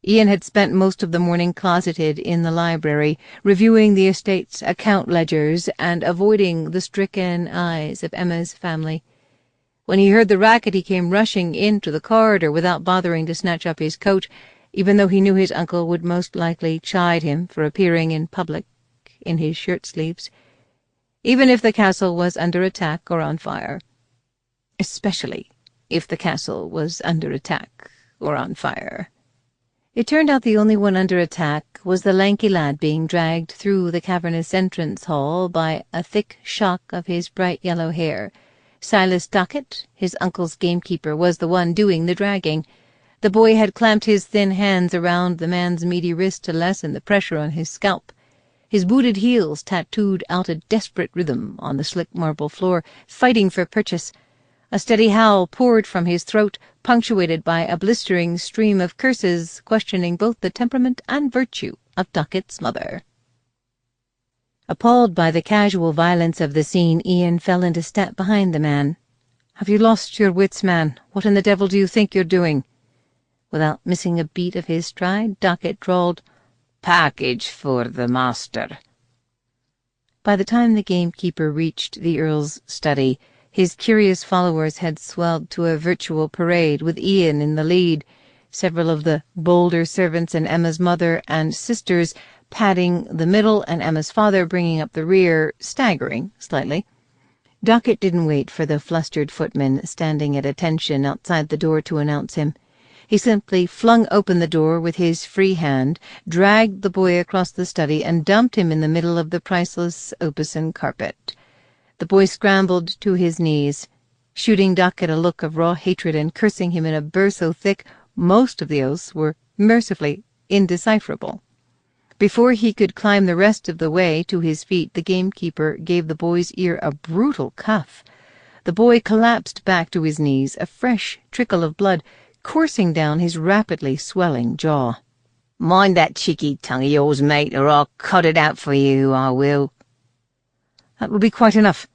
A: Ian had spent most of the morning closeted in the library, reviewing the estate's account ledgers and avoiding the stricken eyes of Emma's family. When he heard the racket, he came rushing into the corridor without bothering to snatch up his coat, even though he knew his uncle would most likely chide him for appearing in public in his shirt-sleeves, even if the castle was under attack or on fire. Especially if the castle was under attack or on fire. It turned out the only one under attack was the lanky lad being dragged through the cavernous entrance hall by a thick shock of his bright yellow hair. Silas Dockett, his uncle's gamekeeper, was the one doing the dragging. The boy had clamped his thin hands around the man's meaty wrist to lessen the pressure on his scalp. His booted heels tattooed out a desperate rhythm on the slick marble floor, fighting for purchase. A steady howl poured from his throat, punctuated by a blistering stream of curses questioning both the temperament and virtue of Dockett's mother. Appalled by the casual violence of the scene, Ian fell into step behind the man. "Have you lost your wits, man? What in the devil do you think you're doing?" Without missing a beat of his stride, Dockett drawled, "Package for the master." By the time the gamekeeper reached the Earl's study, his curious followers had swelled to a virtual parade, with Ian in the lead, several of the bolder servants and Emma's mother and sisters padding the middle and Emma's father bringing up the rear, staggering slightly. Dockett didn't wait for the flustered footman standing at attention outside the door to announce him. He simply flung open the door with his free hand, dragged the boy across the study, and dumped him in the middle of the priceless Opusson carpet. The boy scrambled to his knees, shooting Dockett a look of raw hatred and cursing him in a burr so thick most of the oaths were mercifully indecipherable. Before he could climb the rest of the way to his feet, the gamekeeper gave the boy's ear a brutal cuff. The boy collapsed back to his knees, a fresh trickle of blood coursing down his rapidly swelling jaw. "Mind that cheeky tongue of yours, mate, or I'll cut it out for you, I will." "That will be quite enough,"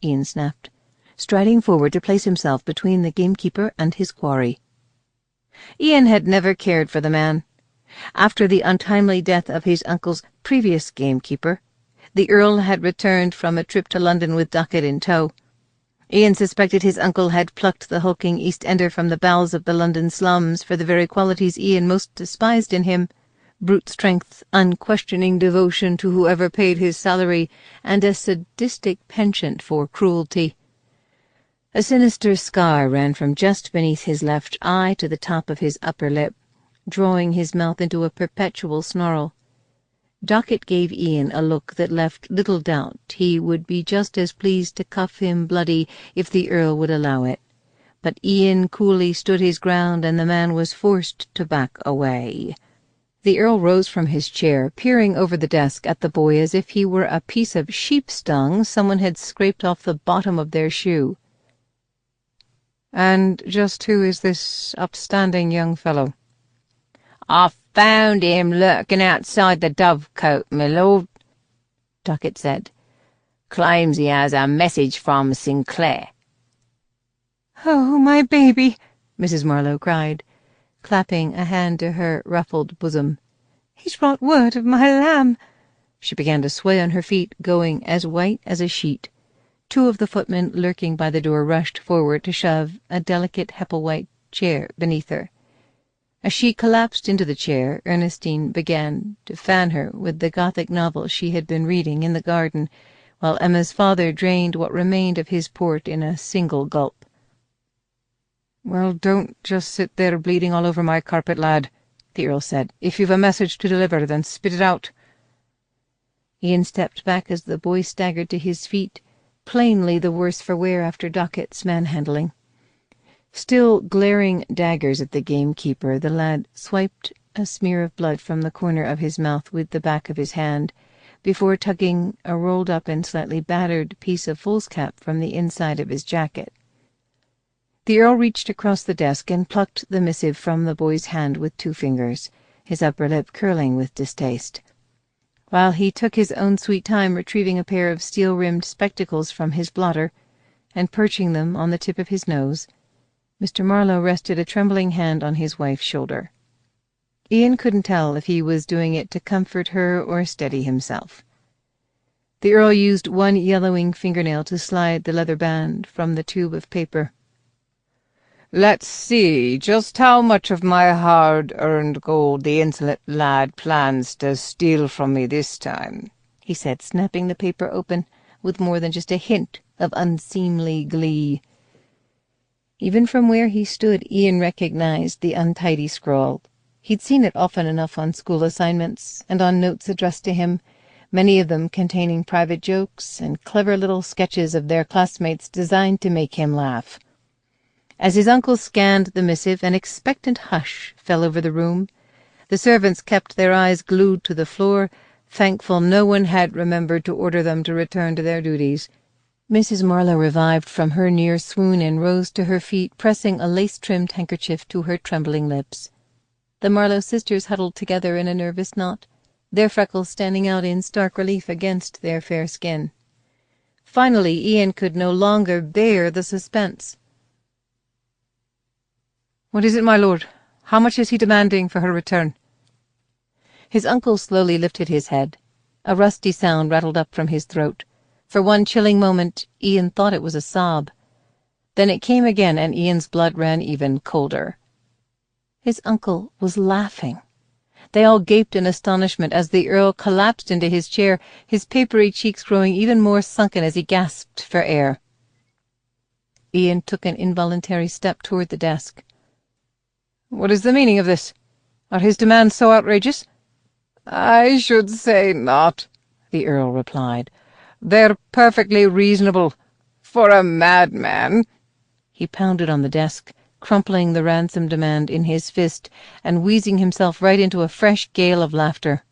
A: Ian snapped, striding forward to place himself between the gamekeeper and his quarry. Ian had never cared for the man. After the untimely death of his uncle's previous gamekeeper, the Earl had returned from a trip to London with Dockett in tow. Ian suspected his uncle had plucked the hulking East Ender from the bowels of the London slums for the very qualities Ian most despised in him: brute strength, unquestioning devotion to whoever paid his salary, and a sadistic penchant for cruelty. A sinister scar ran from just beneath his left eye to the top of his upper lip, drawing his mouth into a perpetual snarl. Dockett gave Ian a look that left little doubt he would be just as pleased to cuff him bloody if the Earl would allow it. But Ian coolly stood his ground, and the man was forced to back away. The Earl rose from his chair, peering over the desk at the boy as if he were a piece of sheep-dung someone had scraped off the bottom of their shoe. "And just who is this upstanding young fellow?" "I found him lurking outside the Dovecote, my lord," Dockett said. "Claims he has a message from Sinclair." "Oh, my baby!" Mrs. Marlowe cried, clapping a hand to her ruffled bosom. "He's brought word of my lamb." She began to sway on her feet, going as white as a sheet. Two of the footmen lurking by the door rushed forward to shove a delicate Hepplewhite chair beneath her. As she collapsed into the chair, Ernestine began to fan her with the Gothic novel she had been reading in the garden, while Emma's father drained what remained of his port in a single gulp. "Well, don't just sit there bleeding all over my carpet, lad," the Earl said. "If you've a message to deliver, then spit it out." Ian stepped back as the boy staggered to his feet, plainly the worse for wear after Docket's manhandling. Still glaring daggers at the gamekeeper, the lad swiped a smear of blood from the corner of his mouth with the back of his hand, before tugging a rolled-up and slightly battered piece of foolscap from the inside of his jacket. The Earl reached across the desk and plucked the missive from the boy's hand with 2 fingers, his upper lip curling with distaste. While he took his own sweet time retrieving a pair of steel-rimmed spectacles from his blotter and perching them on the tip of his nose, Mr. Marlowe rested a trembling hand on his wife's shoulder. Ian couldn't tell if he was doing it to comfort her or steady himself. The Earl used one yellowing fingernail to slide the leather band from the tube of paper. "Let's see just how much of my hard-earned gold the insolent lad plans to steal from me this time," he said, snapping the paper open with more than just a hint of unseemly glee. Even from where he stood, Ian recognized the untidy scrawl. He'd seen it often enough on school assignments and on notes addressed to him, many of them containing private jokes and clever little sketches of their classmates designed to make him laugh. As his uncle scanned the missive, an expectant hush fell over the room. The servants kept their eyes glued to the floor, thankful no one had remembered to order them to return to their duties. Mrs. Marlowe revived from her near swoon and rose to her feet, pressing a lace-trimmed handkerchief to her trembling lips. The Marlowe sisters huddled together in a nervous knot, their freckles standing out in stark relief against their fair skin. Finally, Ian could no longer bear the suspense. "What is it, my lord? How much is he demanding for her return?" His uncle slowly lifted his head. A rusty sound rattled up from his throat. For one chilling moment, Ian thought it was a sob. Then it came again, and Ian's blood ran even colder. His uncle was laughing. They all gaped in astonishment as the Earl collapsed into his chair, his papery cheeks growing even more sunken as he gasped for air. Ian took an involuntary step toward the desk. "What is the meaning of this? Are his demands so outrageous?" "I should say not," the Earl replied. "They're perfectly reasonable. For a madman." He pounded on the desk, crumpling the ransom demand in his fist and wheezing himself right into a fresh gale of laughter.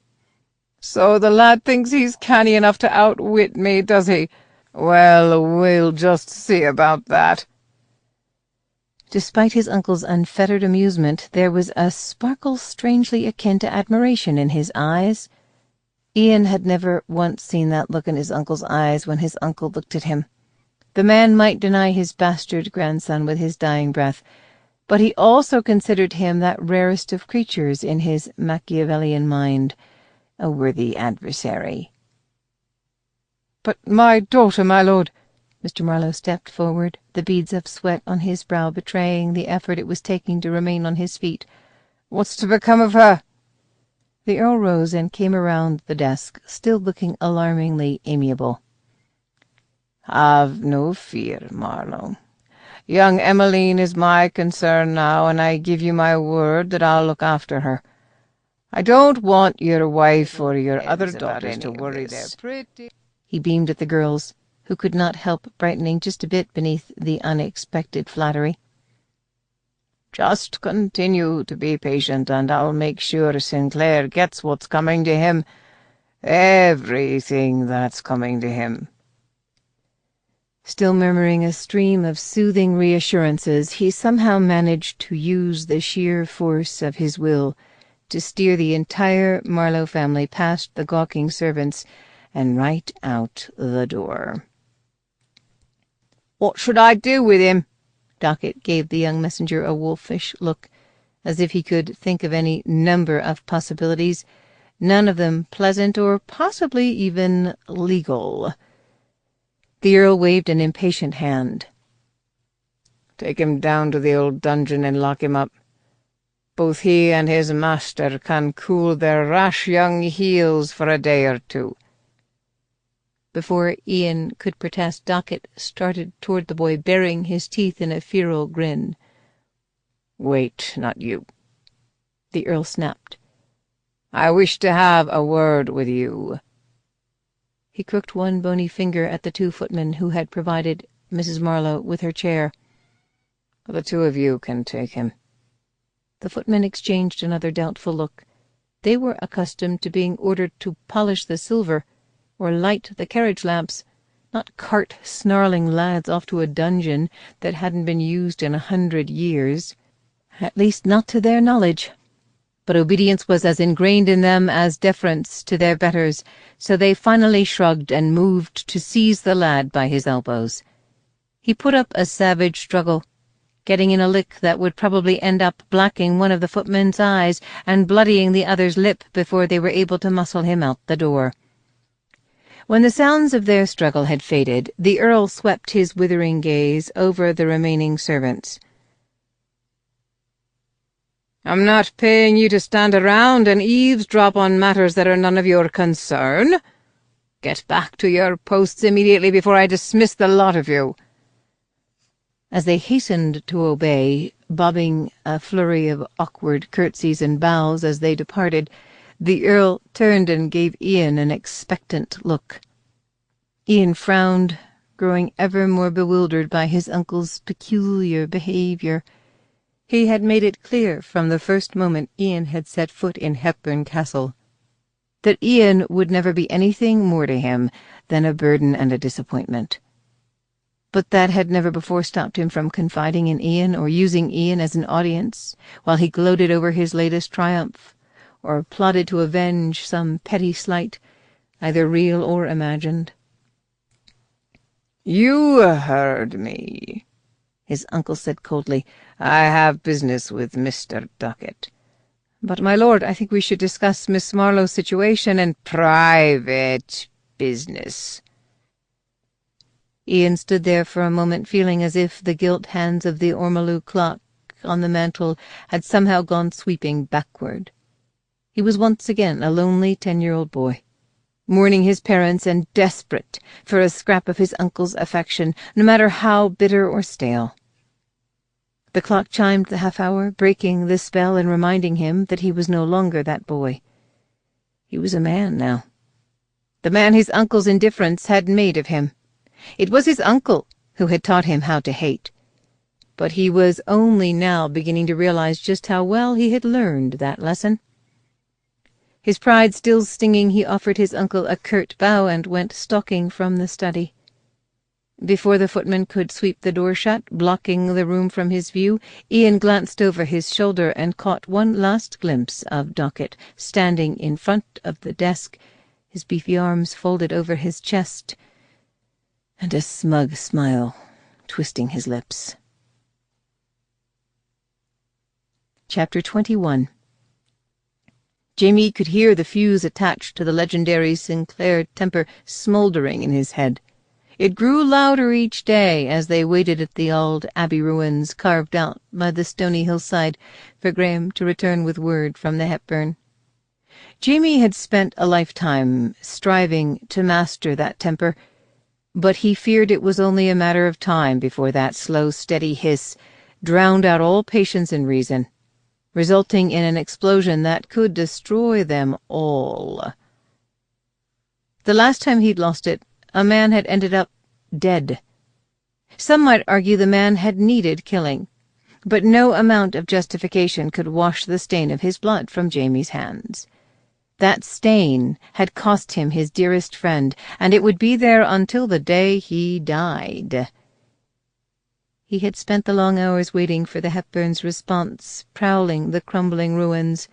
A: "So the lad thinks he's canny enough to outwit me, does he? Well, we'll just see about that." Despite his uncle's unfettered amusement, there was a sparkle strangely akin to admiration in his eyes. Ian had never once seen that look in his uncle's eyes when his uncle looked at him. The man might deny his bastard grandson with his dying breath, but he also considered him that rarest of creatures in his Machiavellian mind, a worthy adversary. "But my daughter, my lord—" Mr. Marlowe stepped forward, the beads of sweat on his brow betraying the effort it was taking to remain on his feet. "What's to become of her?" The Earl rose and came around the desk, still looking alarmingly amiable. "Have no fear, Marlowe. Young Emmeline is my concern now, and I give you my word that I'll look after her. I don't want your wife or your other daughters to worry their pretty—" He beamed at the girls, who could not help brightening just a bit beneath the unexpected flattery. "Just continue to be patient, and I'll make sure Sinclair gets what's coming to him. Everything that's coming to him." Still murmuring a stream of soothing reassurances, he somehow managed to use the sheer force of his will to steer the entire Marlowe family past the gawking servants and right out the door. "What should I do with him?" Dockett gave the young messenger a wolfish look, as if he could think of any number of possibilities, none of them pleasant or possibly even legal. The Earl waved an impatient hand. "Take him down to the old dungeon and lock him up. Both he and his master can cool their rash young heels for a day or two." Before Ian could protest, Dockett started toward the boy, baring his teeth in a feral grin. "Wait, not you," the Earl snapped. "I wish to have a word with you." He crooked one bony finger at the two footmen who had provided Mrs. Marlowe with her chair. "The two of you can take him." The footmen exchanged another doubtful look. They were accustomed to being ordered to polish the silver or light the carriage lamps, not cart snarling lads off to a dungeon that hadn't been used in 100 years, at least not to their knowledge. But obedience was as ingrained in them as deference to their betters, so they finally shrugged and moved to seize the lad by his elbows. He put up a savage struggle, getting in a lick that would probably end up blacking one of the footmen's eyes and bloodying the other's lip before they were able to muscle him out the door. When the sounds of their struggle had faded, the Earl swept his withering gaze over the remaining servants. "I'm not paying you to stand around and eavesdrop on matters that are none of your concern. Get back to your posts immediately before I dismiss the lot of you." As they hastened to obey, bobbing a flurry of awkward curtsies and bows as they departed, the Earl turned and gave Ian an expectant look. Ian frowned, growing ever more bewildered by his uncle's peculiar behaviour. He had made it clear from the first moment Ian had set foot in Hepburn Castle that Ian would never be anything more to him than a burden and a disappointment. But that had never before stopped him from confiding in Ian or using Ian as an audience while he gloated over his latest triumph, or plotted to avenge some petty slight, either real or imagined. "You heard me," his uncle said coldly. "I have business with Mr. Dockett." "But, my lord, I think we should discuss Miss Marlowe's situation and—" "Private business." Ian stood there for a moment, feeling as if the gilt hands of the ormolu clock on the mantel had somehow gone sweeping backward. He was once again a lonely 10-year-old boy, mourning his parents and desperate for a scrap of his uncle's affection, no matter how bitter or stale. The clock chimed the half-hour, breaking the spell and reminding him that he was no longer that boy. He was a man now. The man his uncle's indifference had made of him. It was his uncle who had taught him how to hate, but he was only now beginning to realize just how well he had learned that lesson. His pride still stinging, he offered his uncle a curt bow and went stalking from the study. Before the footman could sweep the door shut, blocking the room from his view, Ian glanced over his shoulder and caught one last glimpse of Dockett, standing in front of the desk, his beefy arms folded over his chest, and a smug smile twisting his lips. Chapter 21. Jamie could hear the fuse attached to the legendary Sinclair temper smouldering in his head. It grew louder each day as they waited at the old abbey ruins carved out by the stony hillside for Graham to return with word from the Hepburn. Jamie had spent a lifetime striving to master that temper, but he feared it was only a matter of time before that slow, steady hiss drowned out all patience and reason, resulting in an explosion that could destroy them all. The last time he'd lost it, a man had ended up dead. Some might argue the man had needed killing, but no amount of justification could wash the stain of his blood from Jamie's hands. That stain had cost him his dearest friend, and it would be there until the day he died. He had spent the long hours waiting for the Hepburn's response, prowling the crumbling ruins,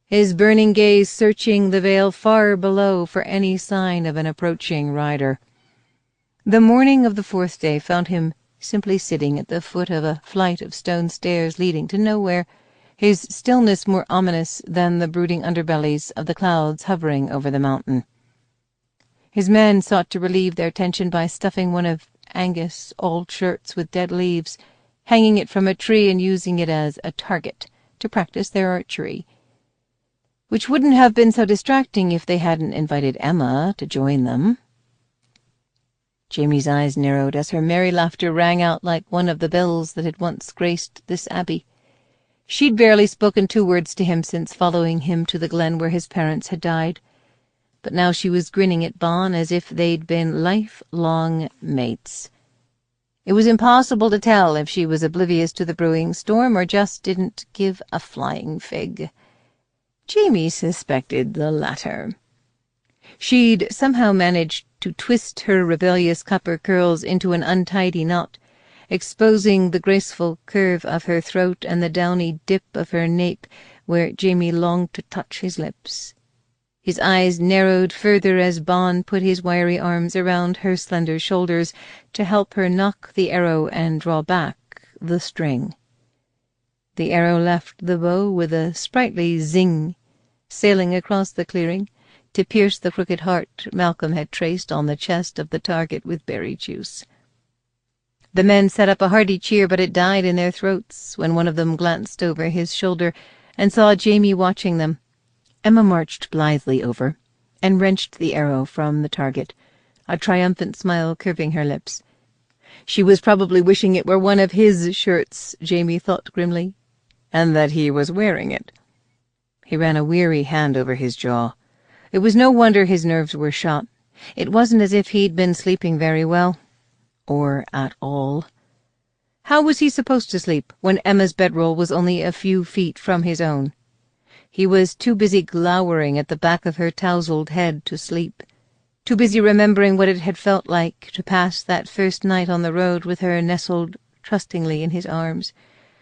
A: his burning gaze searching the vale far below for any sign of an approaching rider. The morning of the fourth day found him simply sitting at the foot of a flight of stone stairs leading to nowhere, his stillness more ominous than the brooding underbellies of the clouds hovering over the mountain. His men sought to relieve their tension by stuffing one of Angus' old shirts with dead leaves, hanging it from a tree and using it as a target to practice their archery, which wouldn't have been so distracting if they hadn't invited Emma to join them. Jamie's eyes narrowed as her merry laughter rang out like one of the bells that had once graced this abbey. She'd barely spoken 2 words to him since following him to the glen where his parents had died, but now she was grinning at Bon as if they'd been lifelong mates. It was impossible to tell if she was oblivious to the brewing storm or just didn't give a flying fig. Jamie suspected the latter. She'd somehow managed to twist her rebellious copper curls into an untidy knot, exposing the graceful curve of her throat and the downy dip of her nape where Jamie longed to touch his lips. His eyes narrowed further as Bon put his wiry arms around her slender shoulders to help her nock the arrow and draw back the string. The arrow left the bow with a sprightly zing, sailing across the clearing to pierce the crooked heart Malcolm had traced on the chest of the target with berry juice. The men set up a hearty cheer, but it died in their throats when one of them glanced over his shoulder and saw Jamie watching them. Emma marched blithely over and wrenched the arrow from the target, a triumphant smile curving her lips. She was probably wishing it were one of his shirts, Jamie thought grimly, and that he was wearing it. He ran a weary hand over his jaw. It was no wonder his nerves were shot. It wasn't as if he'd been sleeping very well, or at all. How was he supposed to sleep when Emma's bedroll was only a few feet from his own? He was too busy glowering at the back of her tousled head to sleep, too busy remembering what it had felt like to pass that first night on the road with her nestled trustingly in his arms,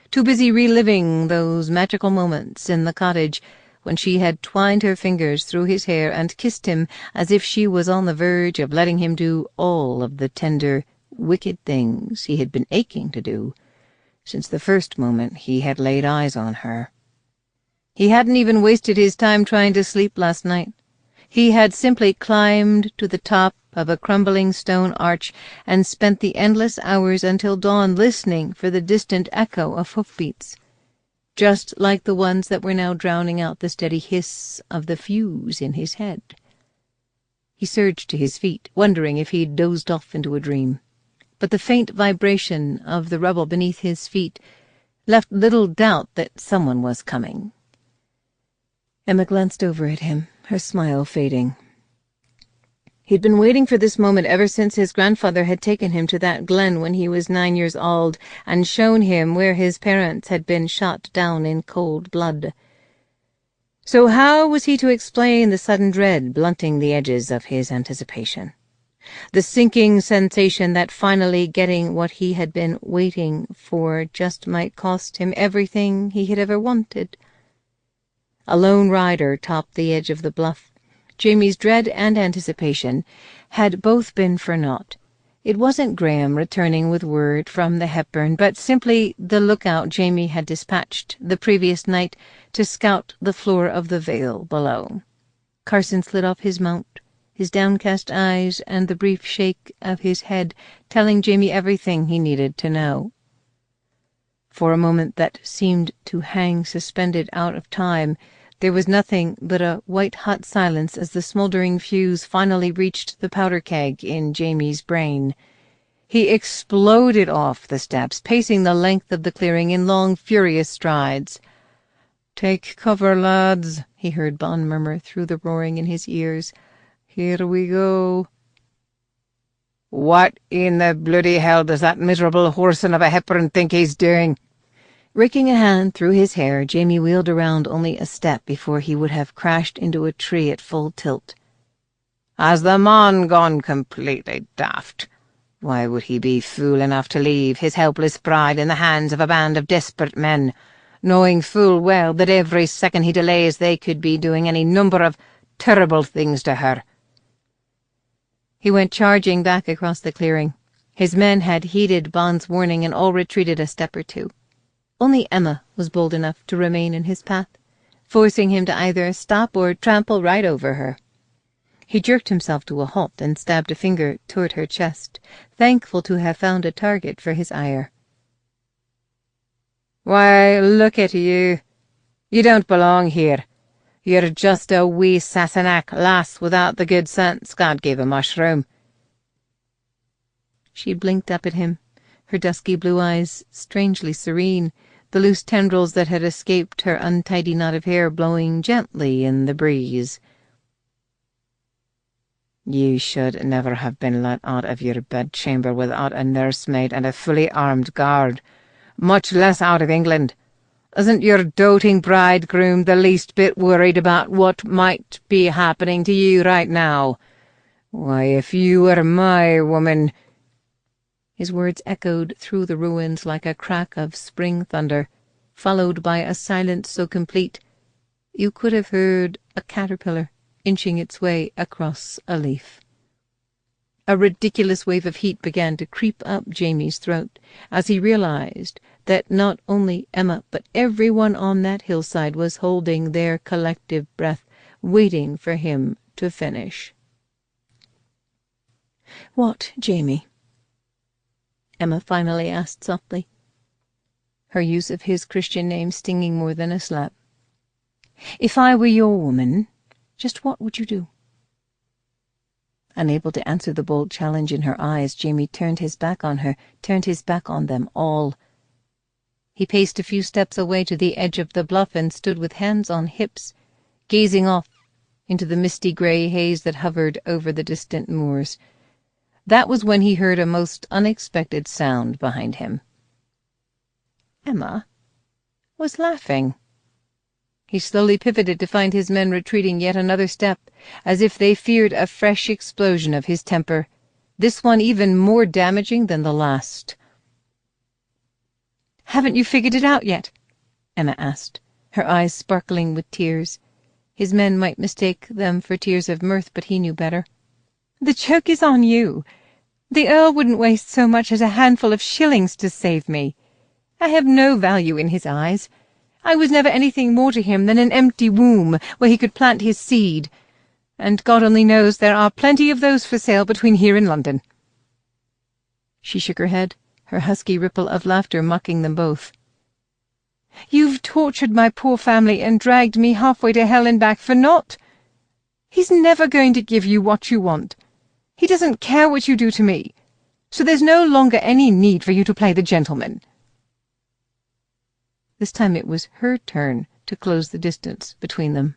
A: too busy reliving those magical moments in the cottage when she had twined her fingers through his hair and kissed him as if she was on the verge of letting him do all of the tender, wicked things he had been aching to do since the first moment he had laid eyes on her. He hadn't even wasted his time trying to sleep last night. He had simply climbed to the top of a crumbling stone arch and spent the endless hours until dawn listening for the distant echo of hoofbeats, just like the ones that were now drowning out the steady hiss of the fuse in his head. He surged to his feet, wondering if he'd dozed off into a dream, but the faint vibration of the rubble beneath his feet left little doubt that someone was coming. Emma glanced over at him, her smile fading. He'd been waiting for this moment ever since his grandfather had taken him to that glen when he was 9 years old and shown him where his parents had been shot down in cold blood. So how was he to explain the sudden dread blunting the edges of his anticipation? The sinking sensation that finally getting what he had been waiting for just might cost him everything he had ever wanted. A lone rider topped the edge of the bluff. Jamie's dread and anticipation had both been for naught. It wasn't Graham returning with word from the Hepburn, but simply the lookout Jamie had dispatched the previous night to scout the floor of the vale below. Carson slid off his mount, his downcast eyes and the brief shake of his head telling Jamie everything he needed to know. For a moment that seemed to hang suspended out of time, there was nothing but a white-hot silence as the smoldering fuse finally reached the powder keg in Jamie's brain. He exploded off the steps, pacing the length of the clearing in long, furious strides. "Take cover, lads," he heard Bon murmur through the roaring in his ears. "Here we go." "What in the bloody hell does that miserable whoreson of a Hepburn think he's doing?" Raking a hand through his hair, Jamie wheeled around only a step before he would have crashed into a tree at full tilt. "Has the man gone completely daft? Why would he be fool enough to leave his helpless bride in the hands of a band of desperate men, knowing full well that every second he delays they could be doing any number of terrible things to her?" He went charging back across the clearing, His men had heeded Bond's warning and all retreated a step or two. Only Emma was bold enough to remain in his path, forcing him to either stop or trample right over her. He jerked himself to a halt and stabbed a finger toward her chest, thankful to have found a target for his ire. "Why, look at you. You don't belong here. You're just a wee Sassenach lass without the good sense God gave a mushroom." She blinked up at him, her dusky blue eyes strangely serene, the loose tendrils that had escaped her untidy knot of hair blowing gently in the breeze. "You should never have been let out of your bedchamber without a nursemaid and a fully armed guard, much less out of England. Isn't your doting bridegroom the least bit worried about what might be happening to you right now? Why, if you were my woman—" His words echoed through the ruins like a crack of spring thunder, followed by a silence so complete you could have heard a caterpillar inching its way across a leaf. A ridiculous wave of heat began to creep up Jamie's throat as he realized that not only Emma but everyone on that hillside was holding their collective breath, waiting for him to finish. "What, Jamie?" Emma finally asked softly, her use of his Christian name stinging more than a slap. "If I were your woman, just what would you do?" Unable to answer the bold challenge in her eyes, Jamie turned his back on her, turned his back on them all. He paced a few steps away to the edge of the bluff and stood with hands on hips, gazing off into the misty grey haze that hovered over the distant moors. That was when he heard a most unexpected sound behind him. Emma was laughing. He slowly pivoted to find his men retreating yet another step, as if they feared a fresh explosion of his temper, this one even more damaging than the last. "Haven't you figured it out yet?" Emma asked, her eyes sparkling with tears. His men might mistake them for tears of mirth, but he knew better. "The joke is on you. The Earl wouldn't waste so much as a handful of shillings to save me. I have no value in his eyes. I was never anything more to him than an empty womb where he could plant his seed, and God only knows there are plenty of those for sale between here and London." She shook her head, her husky ripple of laughter mocking them both. "You've tortured my poor family and dragged me halfway to hell and back for naught. He's never going to give you what you want. He doesn't care what you do to me, so there's no longer any need for you to play the gentleman." This time it was her turn to close the distance between them.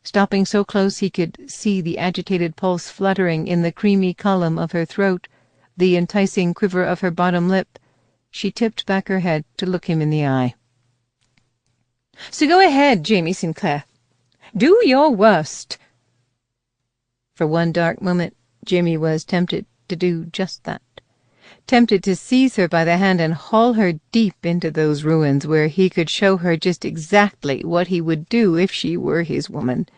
A: Stopping so close he could see the agitated pulse fluttering in the creamy column of her throat, the enticing quiver of her bottom lip, she tipped back her head to look him in the eye. "So go ahead, Jamie Sinclair. Do your worst." For one dark moment, Jamie was tempted to do just that. Tempted to seize her by the hand and haul her deep into those ruins where he could show her just exactly what he would do if she were his woman.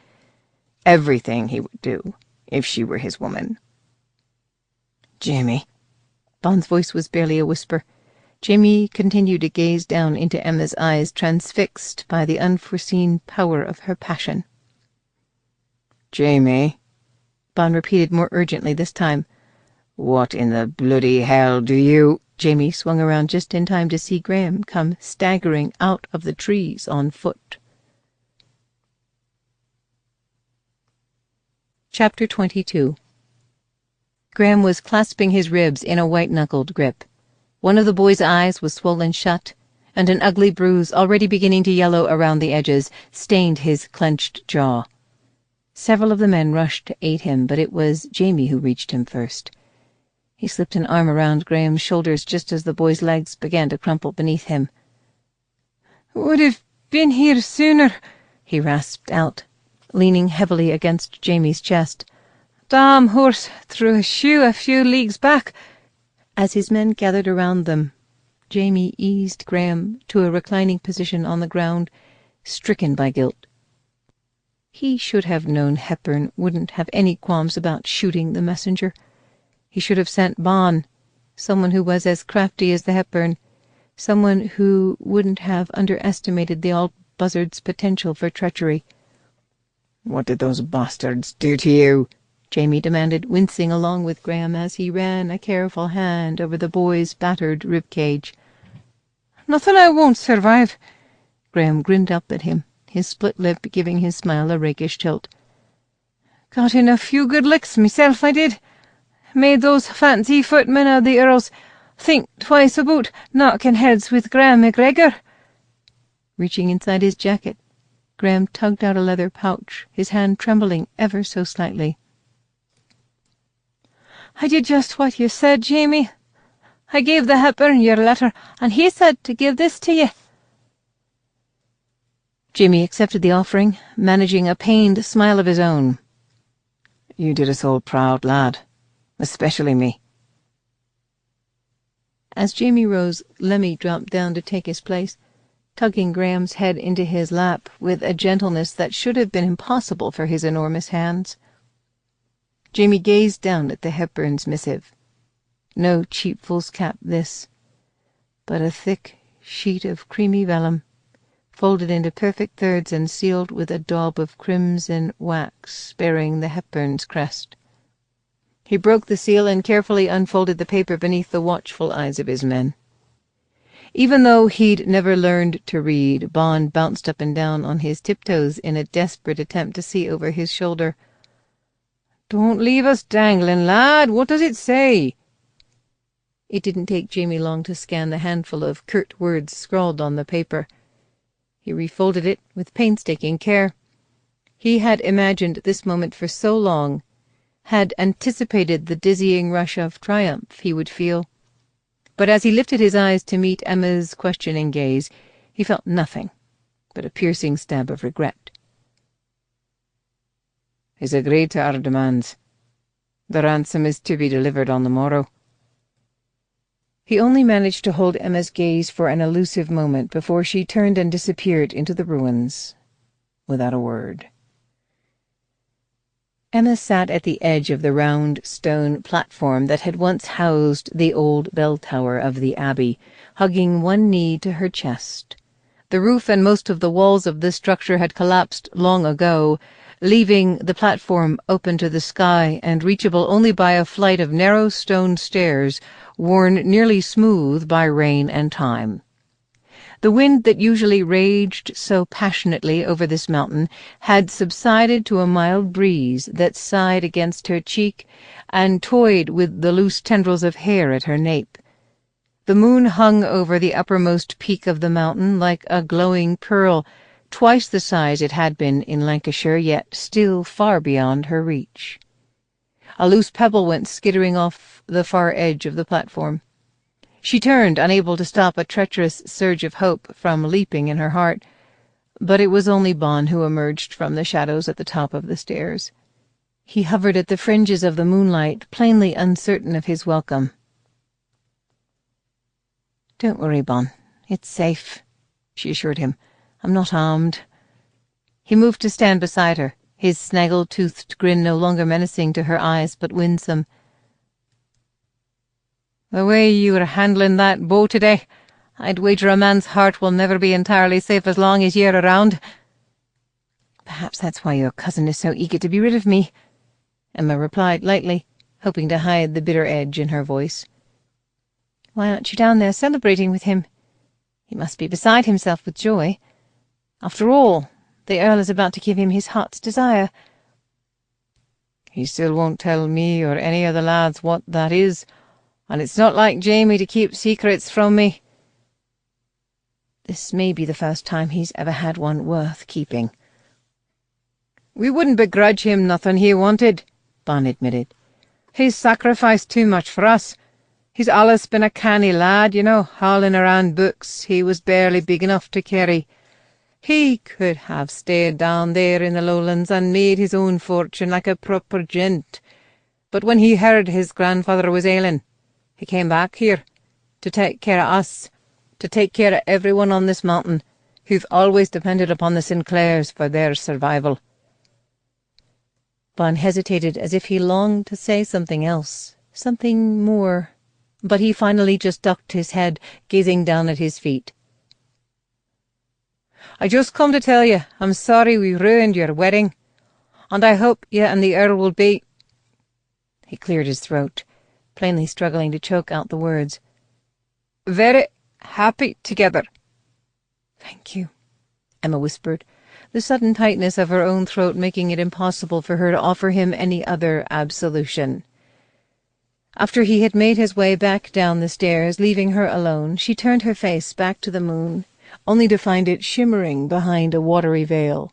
A: Everything he would do if she were his woman. "Jamie." Bond's voice was barely a whisper. Jamie continued to gaze down into Emma's eyes, transfixed by the unforeseen power of her passion. "Jamie," Bond repeated more urgently this time. "What in the bloody hell do you—" Jamie swung around just in time to see Graham come staggering out of the trees on foot. Chapter 22. Graham was clasping his ribs in a white-knuckled grip. One of the boy's eyes was swollen shut, and an ugly bruise, already beginning to yellow around the edges, stained his clenched jaw. Several of the men rushed to aid him, but it was Jamie who reached him first. He slipped an arm around Graham's shoulders just as the boy's legs began to crumple beneath him. "Would have been here sooner," he rasped out, leaning heavily against Jamie's chest. "Damn horse threw a shoe a few leagues back." As his men gathered around them, Jamie eased Graham to a reclining position on the ground, stricken by guilt. He should have known Hepburn wouldn't have any qualms about shooting the messenger. He should have sent Bon, someone who was as crafty as the Hepburn, someone who wouldn't have underestimated the old buzzard's potential for treachery.
B: "What did those bastards do to you?"
A: Jamie demanded, wincing along with Graham as he ran a careful hand over the boy's battered rib-cage.
B: "Nothing I won't survive."
A: Graham grinned up at him, his split lip giving his smile a rakish tilt.
B: "Got in a few good licks myself, I did. Made those fancy footmen of the Earl's think twice about knocking heads with Graham MacGregor."
A: Reaching inside his jacket, Graham tugged out a leather pouch, his hand trembling ever so slightly.
B: "I did just what you said, Jamie. I gave the Hepburn your letter, and he said to give this to you."
A: Jamie accepted the offering, managing a pained smile of his own.
B: "You did us all proud, lad. Especially me."
A: As Jamie rose, Lemmy dropped down to take his place, tugging Graham's head into his lap with a gentleness that should have been impossible for his enormous hands. Jamie gazed down at the Hepburn's missive. No cheap foolscap, this, but a thick sheet of creamy vellum, folded into perfect thirds and sealed with a daub of crimson wax bearing the Hepburn's crest. He broke the seal and carefully unfolded the paper beneath the watchful eyes of his men. Even though he'd never learned to read, Bond bounced up and down on his tiptoes in a desperate attempt to see over his shoulder.
B: "Don't leave us dangling, lad. What does it say?"
A: It didn't take Jamie long to scan the handful of curt words scrawled on the paper. He refolded it with painstaking care. He had imagined this moment for so long, had anticipated the dizzying rush of triumph he would feel. But as he lifted his eyes to meet Emma's questioning gaze, he felt nothing but a piercing stab of regret.
B: "He's agreed to our demands. The ransom is to be delivered on the morrow."
A: He only managed to hold Emma's gaze for an elusive moment before she turned and disappeared into the ruins, without a word. Emma sat at the edge of the round stone platform that had once housed the old bell tower of the abbey, hugging one knee to her chest. The roof and most of the walls of this structure had collapsed long ago, leaving the platform open to the sky and reachable only by a flight of narrow stone stairs worn nearly smooth by rain and time. The wind that usually raged so passionately over this mountain had subsided to a mild breeze that sighed against her cheek and toyed with the loose tendrils of hair at her nape. The moon hung over the uppermost peak of the mountain like a glowing pearl, twice the size it had been in Lancashire, yet still far beyond her reach. A loose pebble went skittering off the far edge of the platform. She turned, unable to stop a treacherous surge of hope from leaping in her heart, but it was only Bond who emerged from the shadows at the top of the stairs. He hovered at the fringes of the moonlight, plainly uncertain of his welcome. "Don't worry, Bond. It's safe," she assured him. "I'm not armed." He moved to stand beside her, his snaggle-toothed grin no longer menacing to her eyes but winsome.
B: "The way you were handling that bow today, I'd wager a man's heart will never be entirely safe as long as you're around."
A: "Perhaps that's why your cousin is so eager to be rid of me," Emma replied lightly, hoping to hide the bitter edge in her voice. "Why aren't you down there celebrating with him? He must be beside himself with joy. After all, the Earl is about to give him his heart's desire."
B: "He still won't tell me or any of the lads what that is, and it's not like Jamie to keep secrets from me."
A: "This may be the first time he's ever had one worth keeping."
B: "We wouldn't begrudge him nothing he wanted," Bond admitted. "He's sacrificed too much for us. He's allus been a canny lad, you know, hauling around books he was barely big enough to carry. He could have stayed down there in the lowlands and made his own fortune like a proper gent. But when he heard his grandfather was ailing, he came back here to take care of us, to take care of everyone on this mountain who've always depended upon the Sinclairs for their survival."
A: Bond hesitated as if he longed to say something else, something more but he finally just ducked his head, gazing down at his feet.
B: "I just come to tell you I'm sorry we ruined your wedding, and I hope you and the Earl will be—"
A: He cleared his throat, plainly struggling to choke out the words.
B: "very happy together."
A: "Thank you," Emma whispered, the sudden tightness of her own throat making it impossible for her to offer him any other absolution. After he had made his way back down the stairs, leaving her alone, she turned her face back to the moon, only to find it shimmering behind a watery veil.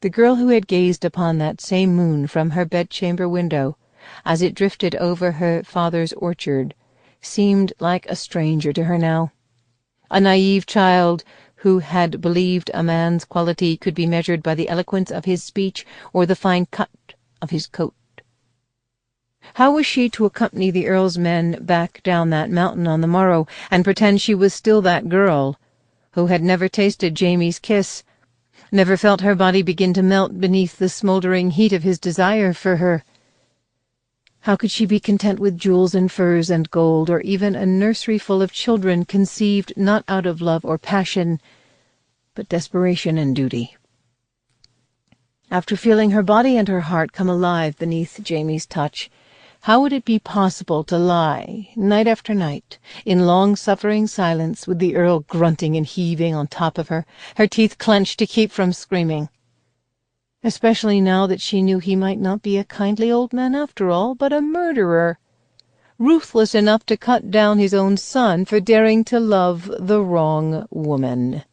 A: The girl who had gazed upon that same moon from her bedchamber window, as it drifted over her father's orchard, seemed like a stranger to her now, a naive child who had believed a man's quality could be measured by the eloquence of his speech or the fine cut of his coat. How was she to accompany the Earl's men back down that mountain on the morrow and pretend she was still that girl who had never tasted Jamie's kiss, never felt her body begin to melt beneath the smouldering heat of his desire for her? How could she be content with jewels and furs and gold, or even a nursery full of children conceived not out of love or passion, but desperation and duty? After feeling her body and her heart come alive beneath Jamie's touch, how would it be possible to lie, night after night, in long-suffering silence, with the Earl grunting and heaving on top of her, her teeth clenched to keep from screaming? Especially now that she knew he might not be a kindly old man after all, but a murderer, ruthless enough to cut down his own son for daring to love the wrong woman.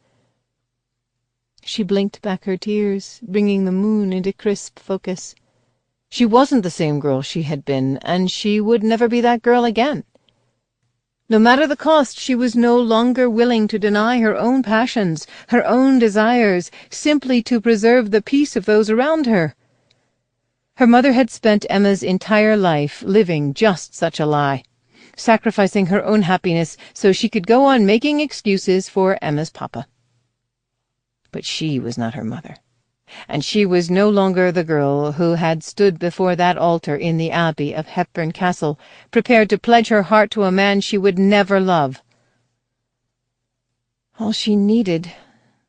A: She blinked back her tears, bringing the moon into crisp focus. She wasn't the same girl she had been, and she would never be that girl again. No matter the cost, she was no longer willing to deny her own passions, her own desires, simply to preserve the peace of those around her. Her mother had spent Emma's entire life living just such a lie, sacrificing her own happiness so she could go on making excuses for Emma's papa. But she was not her mother, and she was no longer the girl who had stood before that altar in the abbey of Hepburn Castle, prepared to pledge her heart to a man she would never love. All she needed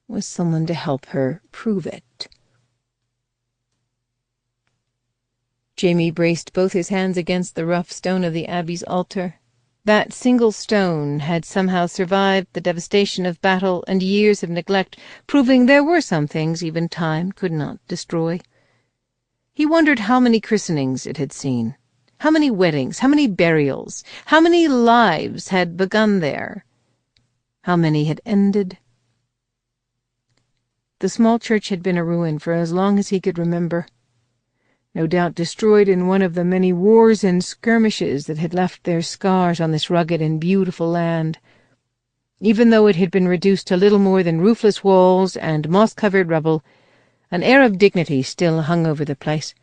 A: was someone to help her prove it. Jamie braced both his hands against the rough stone of the abbey's altar. That single stone had somehow survived the devastation of battle and years of neglect, proving there were some things even time could not destroy. He wondered how many christenings it had seen, how many weddings, how many burials, how many lives had begun there, how many had ended. The small church had been a ruin for as long as he could remember, no doubt destroyed in one of the many wars and skirmishes that had left their scars on this rugged and beautiful land. Even though it had been reduced to little more than roofless walls and moss-covered rubble, an air of dignity still hung over the place,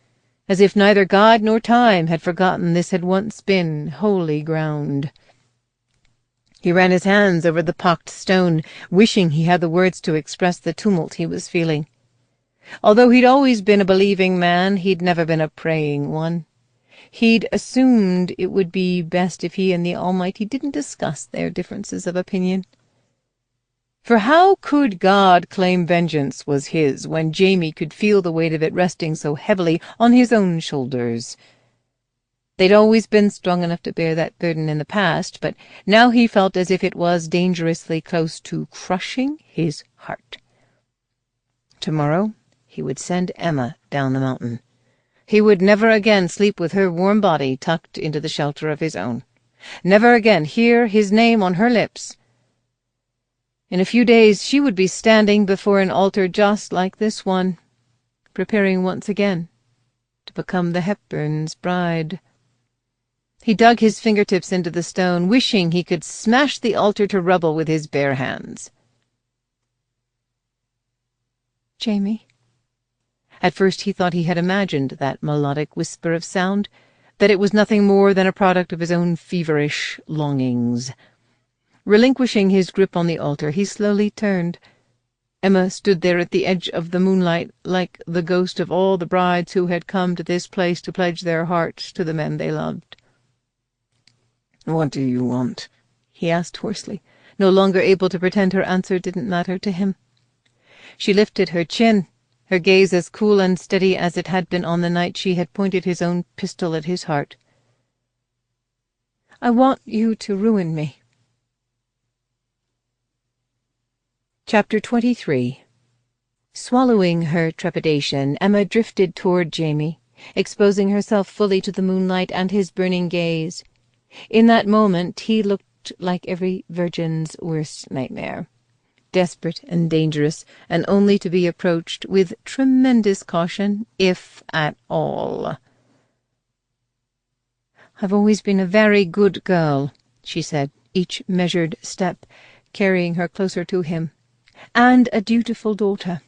A: as if neither God nor time had forgotten this had once been holy ground. He ran his hands over the pocked stone, wishing he had the words to express the tumult he was feeling. Although he'd always been a believing man, he'd never been a praying one. He'd assumed it would be best if he and the Almighty didn't discuss their differences of opinion. For how could God claim vengeance was his when Jamie could feel the weight of it resting so heavily on his own shoulders? They'd always been strong enough to bear that burden in the past, but now he felt as if it was dangerously close to crushing his heart. Tomorrow he would send Emma down the mountain. He would never again sleep with her warm body tucked into the shelter of his own. Never again hear his name on her lips. In a few days she would be standing before an altar just like this one, preparing once again to become the Hepburn's bride. He dug his fingertips into the stone, wishing he could smash the altar to rubble with his bare hands. Jamie. At first he thought he had imagined that melodic whisper of sound, that it was nothing more than a product of his own feverish longings. Relinquishing his grip on the altar, he slowly turned. Emma stood there at the edge of the moonlight, like the ghost of all the brides who had come to this place to pledge their hearts to the men they loved.
B: "What do you want?" he asked hoarsely, no longer able to pretend her answer didn't matter to him. She lifted her chin, her gaze as cool and steady as it had been on the night she had pointed his own pistol at his heart. "I want you to ruin me." Chapter 23. Swallowing her trepidation, Emma drifted toward Jamie, exposing herself fully to the moonlight and his burning gaze. In that moment he looked like every virgin's worst nightmare, desperate and dangerous, and only to be approached with tremendous caution, if at all. "I've always been a very good girl," she said, each measured step carrying her closer to him, "and a dutiful daughter.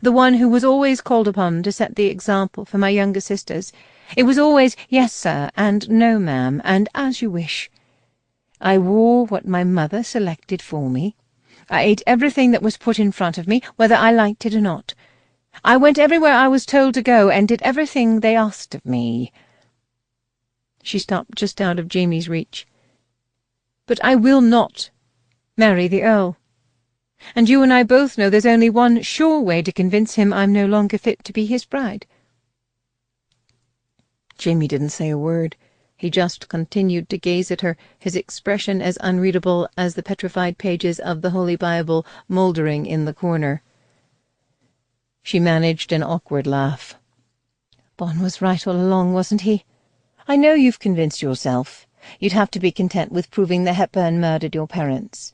B: The one who was always called upon to set the example for my younger sisters. It was always 'Yes, sir,' and 'No, ma'am,' and 'As you wish.' I wore what my mother selected for me. I ate everything that was put in front of me, whether I liked it or not. I went everywhere I was told to go, and did everything they asked of me." She stopped just out of Jamie's reach. "But I will not marry the Earl. And you and I both know there's only one sure way to convince him I'm no longer fit to be his bride." Jamie didn't say a word. He just continued to gaze at her, his expression as unreadable as the petrified pages of the Holy Bible mouldering in the corner. She managed an awkward laugh. "Bon was right all along, wasn't he? I know you've convinced yourself. You'd have to be content with proving that Hepburn murdered your parents.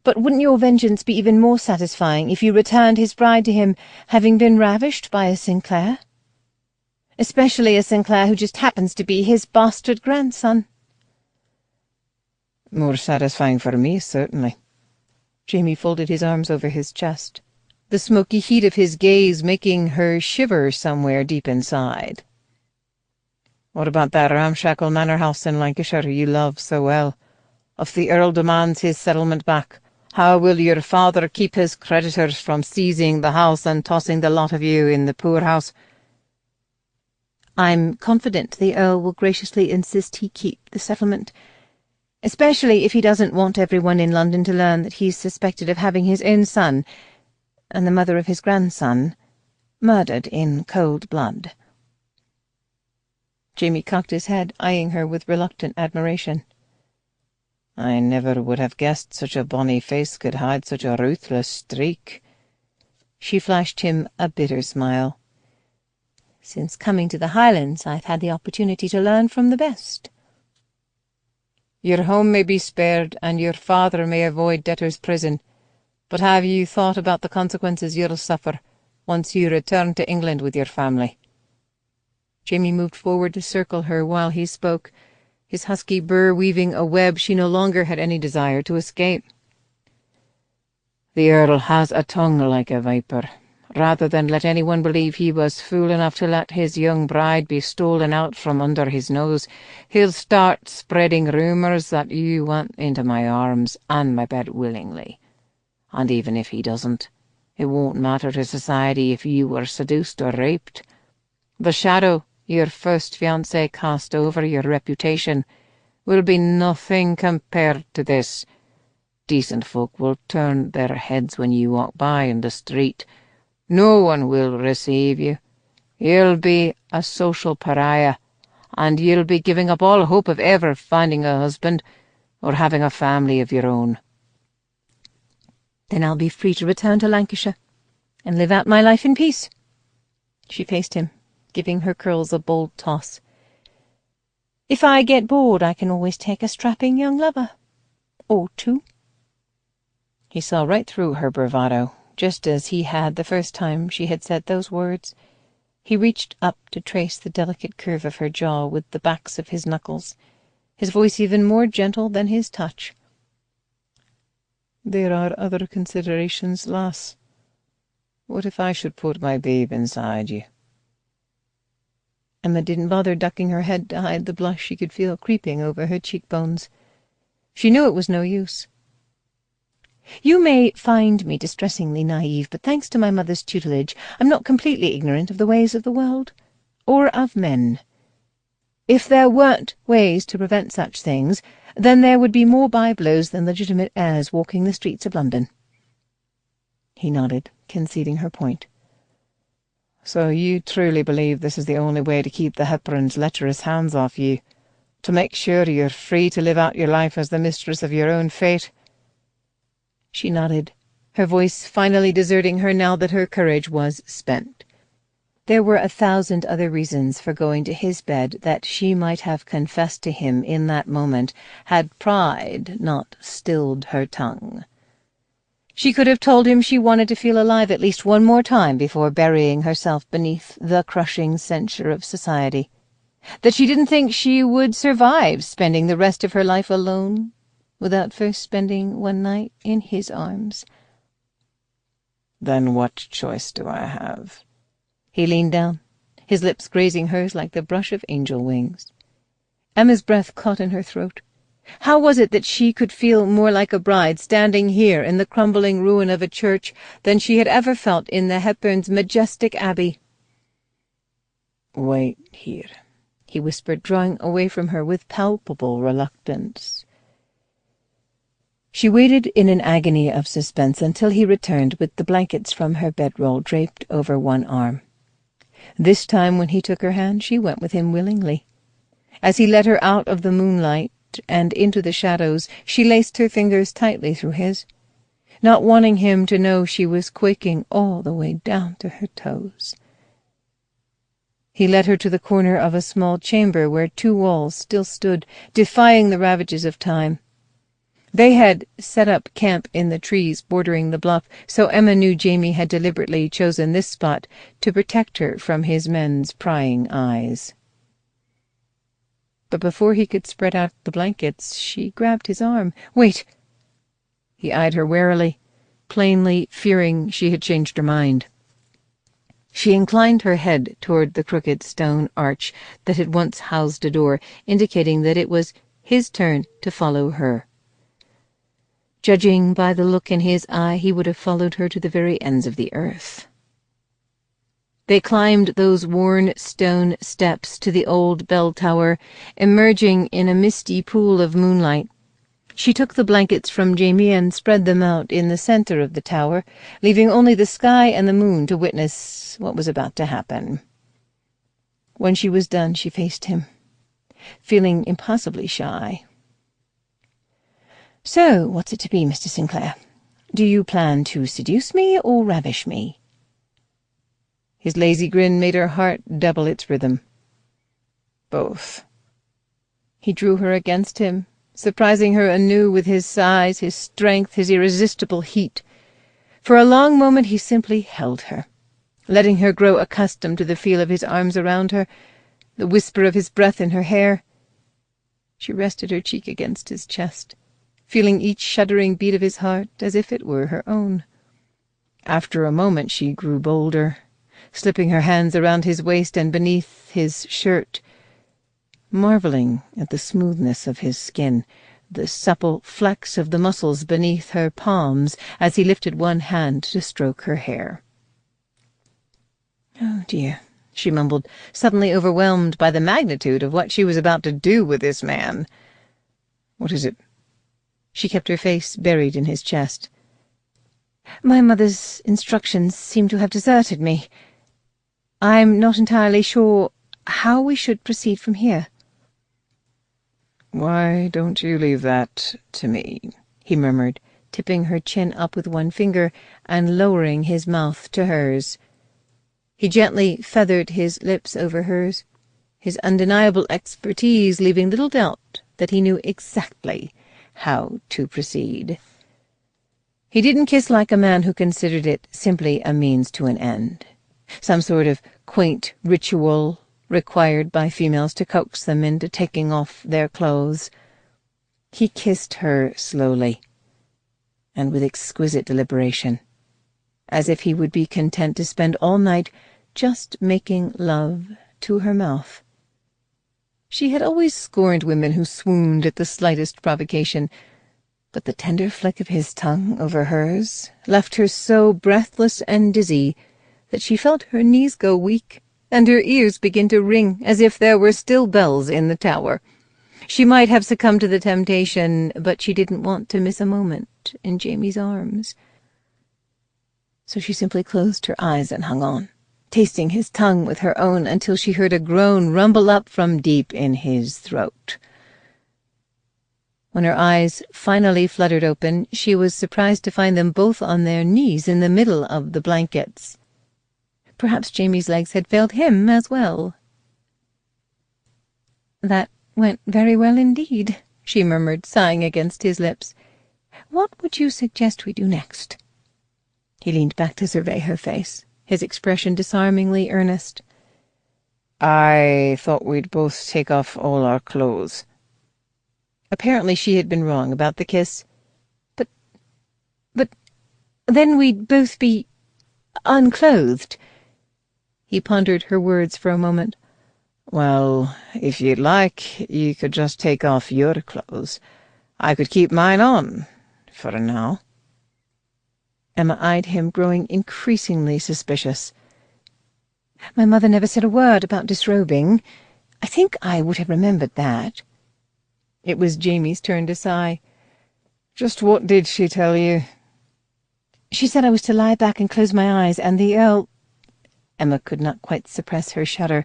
B: But wouldn't your vengeance be even more satisfying if you returned his bride to him, having been ravished by a Sinclair? Especially a Sinclair who just happens to be his bastard grandson."
A: "More satisfying for me, certainly."
B: Jamie folded his arms over his chest, the smoky heat of his gaze making her shiver somewhere deep inside.
A: "What about that ramshackle manor house in Lancashire you love so well? If the Earl demands his settlement back, how will your father keep his creditors from seizing the house and tossing the lot of you in the poorhouse?"
B: "I'm confident the Earl will graciously insist he keep the settlement, especially if he doesn't want everyone in London to learn that he's suspected of having his own son, and the mother of his grandson, murdered in cold blood." Jamie cocked his head, eyeing her with reluctant admiration.
A: "I never would have guessed such a bonny face could hide such a ruthless streak."
B: She flashed him a bitter smile. "Since coming to the Highlands, I've had the opportunity to learn from the best."
A: "Your home may be spared, and your father may avoid debtor's prison, but have you thought about the consequences you'll suffer once you return to England with your family?"
B: Jamie moved forward to circle her while he spoke, his husky burr weaving a web she no longer had any desire to escape.
A: "The Earl has a tongue like a viper. Rather than let anyone believe he was fool enough to let his young bride be stolen out from under his nose, he'll start spreading rumours that you went into my arms and my bed willingly. And even if he doesn't, it won't matter to society if you were seduced or raped. The shadow your first fiancé cast over your reputation will be nothing compared to this. Decent folk will turn their heads when you walk by in the street. No one will receive you. You'll be a social pariah, and you'll be giving up all hope of ever finding a husband or having a family of your own."
B: "Then I'll be free to return to Lancashire and live out my life in peace." She faced him, giving her curls a bold toss. "If I get bored, I can always take a strapping young lover. Or two." He saw right through her bravado, just as he had the first time she had said those words. He reached up to trace the delicate curve of her jaw with the backs of his knuckles, his voice even more gentle than his touch.
A: "There are other considerations, lass. What if I should put my babe inside you?"
B: Emma didn't bother ducking her head to hide the blush she could feel creeping over her cheekbones. She knew it was no use. "You may find me distressingly naive, but thanks to my mother's tutelage, I'm not completely ignorant of the ways of the world, or of men.
A: If there weren't ways to prevent such things, then there would be more byblows than legitimate heirs walking the streets of London.
B: He nodded, conceding her point. So you truly believe this is the only way to keep the Hepburns' lecherous hands off you, to make sure you're free to live out your life as the mistress of your own fate?
A: She nodded, her voice finally deserting her now that her courage was spent. There were 1,000 other reasons for going to his bed that she might have confessed to him in that moment, had pride not stilled her tongue. She could have told him she wanted to feel alive at least one more time before burying herself beneath the crushing censure of society, that she didn't think she would survive spending the rest of her life alone, without first spending one night in his arms.
B: Then what choice do I have?
A: He leaned down, his lips grazing hers like the brush of angel wings. Emma's breath caught in her throat. How was it that she could feel more like a bride standing here in the crumbling ruin of a church than she had ever felt in the Hepburns' majestic abbey?
B: "Wait here,"
A: he whispered, drawing away from her with palpable reluctance. She waited in an agony of suspense until he returned with the blankets from her bedroll draped over one arm. This time, when he took her hand, she went with him willingly. As he led her out of the moonlight and into the shadows, she laced her fingers tightly through his, not wanting him to know she was quaking all the way down to her toes. He led her to the corner of a small chamber where 2 walls still stood, defying the ravages of time. They had set up camp in the trees bordering the bluff, so Emma knew Jamie had deliberately chosen this spot to protect her from his men's prying eyes. But before he could spread out the blankets, she grabbed his arm. "Wait!" He eyed her warily, plainly fearing she had changed her mind. She inclined her head toward the crooked stone arch that had once housed a door, indicating that it was his turn to follow her. Judging by the look in his eye, he would have followed her to the very ends of the earth. They climbed those worn stone steps to the old bell tower, emerging in a misty pool of moonlight. She took the blankets from Jamie and spread them out in the center of the tower, leaving only the sky and the moon to witness what was about to happen. When she was done, she faced him, feeling impossibly shy. "So, what's it to be, Mr. Sinclair? Do you plan to seduce me or ravish me?" His lazy grin made her heart double its rhythm. "Both." He drew her against him, surprising her anew with his size, his strength, his irresistible heat. For a long moment he simply held her, letting her grow accustomed to the feel of his arms around her, the whisper of his breath in her hair. She rested her cheek against his chest, feeling each shuddering beat of his heart as if it were her own. After a moment she grew bolder, slipping her hands around his waist and beneath his shirt, marveling at the smoothness of his skin, the supple flex of the muscles beneath her palms as he lifted one hand to stroke her hair. "Oh, dear," she mumbled, suddenly overwhelmed by the magnitude of what she was about to do with this man. "What is it?" She kept her face buried in his chest. "My mother's instructions seem to have deserted me. I'm not entirely sure how we should proceed from here."
B: "Why don't you leave that to me?" he murmured, tipping her chin up with one finger and lowering his mouth to hers. He gently feathered his lips over hers, his undeniable expertise leaving little doubt that he knew exactly how to proceed. He didn't kiss like a man who considered it simply a means to an end, some sort of quaint ritual required by females to coax them into taking off their clothes. He kissed her slowly, and with exquisite deliberation, as if he would be content to spend all night just making love to her mouth. She had always scorned women who swooned at the slightest provocation, but the tender flick of his tongue over hers left her so breathless and dizzy that she felt her knees go weak
A: and her ears began to ring as if there were still bells in the tower. She might have succumbed to the temptation, but she didn't want to miss a moment in Jamie's arms. So she simply closed her eyes and hung on, tasting his tongue with her own until she heard a groan rumble up from deep in his throat. When her eyes finally fluttered open, she was surprised to find them both on their knees in the middle of the blankets. Perhaps Jamie's legs had failed him as well. "That went very well indeed," she murmured, sighing against his lips. "What would you suggest we do next?" He leaned back to survey her face, his expression disarmingly earnest.
B: "I thought we'd both take off all our clothes."
A: Apparently she had been wrong about the kiss. But then we'd both be unclothed." He pondered her words for a moment.
B: "Well, if you'd like, you could just take off your clothes. I could keep mine on, for now."
A: Emma eyed him, growing increasingly suspicious. "My mother never said a word about disrobing. I think I would have remembered that." It was Jamie's turn to sigh.
B: "Just what did she tell you?"
A: "She said I was to lie back and close my eyes, and the Earl—" Emma could not quite suppress her shudder.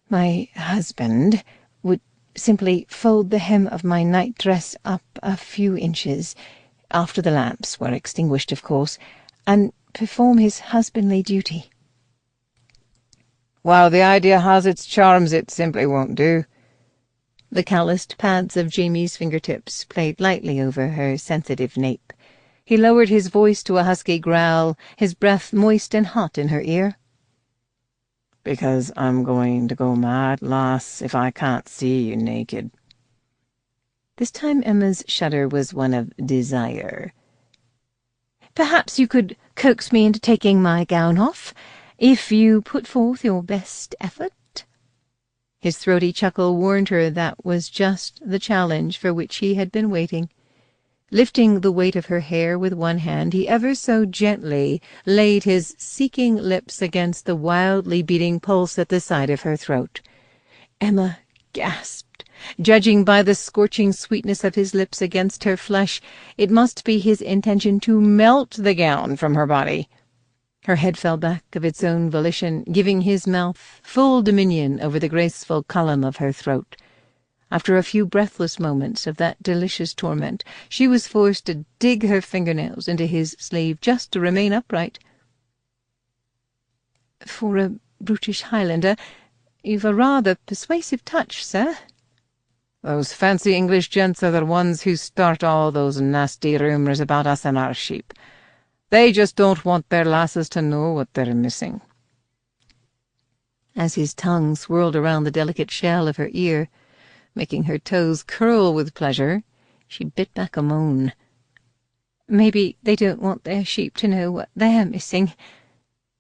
A: "My husband would simply fold the hem of my night-dress up a few inches, after the lamps were extinguished, of course, and perform his husbandly duty."
B: "While the idea has its charms, it simply won't do."
A: The calloused pads of Jamie's fingertips played lightly over her sensitive nape. He lowered his voice to a husky growl, his breath moist and hot in her ear.
B: "Because I'm going to go mad, lass, if I can't see you naked."
A: This time Emma's shudder was one of desire. "Perhaps you could coax me into taking my gown off, if you put forth your best effort." His throaty chuckle warned her that was just the challenge for which he had been waiting. Lifting the weight of her hair with one hand, he ever so gently laid his seeking lips against the wildly beating pulse at the side of her throat. Emma gasped. Judging by the scorching sweetness of his lips against her flesh, it must be his intention to melt the gown from her body. Her head fell back of its own volition, giving his mouth full dominion over the graceful column of her throat. After a few breathless moments of that delicious torment, she was forced to dig her fingernails into his sleeve just to remain upright. "For a brutish Highlander, you've a rather persuasive touch, sir."
B: "Those fancy English gents are the ones who start all those nasty rumours about us and our sheep. They just don't want their lasses to know what they're missing."
A: As his tongue swirled around the delicate shell of her ear, making her toes curl with pleasure, she bit back a moan. "Maybe they don't want their sheep to know what they're missing."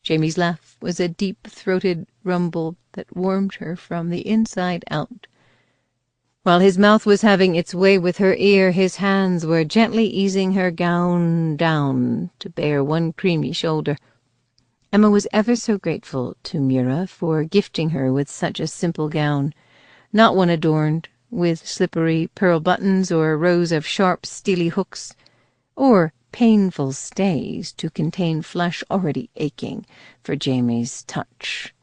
A: Jamie's laugh was a deep-throated rumble that warmed her from the inside out. While his mouth was having its way with her ear, his hands were gently easing her gown down to bare one creamy shoulder. Emma was ever so grateful to Mira for gifting her with such a simple gown, not one adorned with slippery pearl buttons or rows of sharp, steely hooks, or painful stays to contain flesh already aching for Jamie's touch.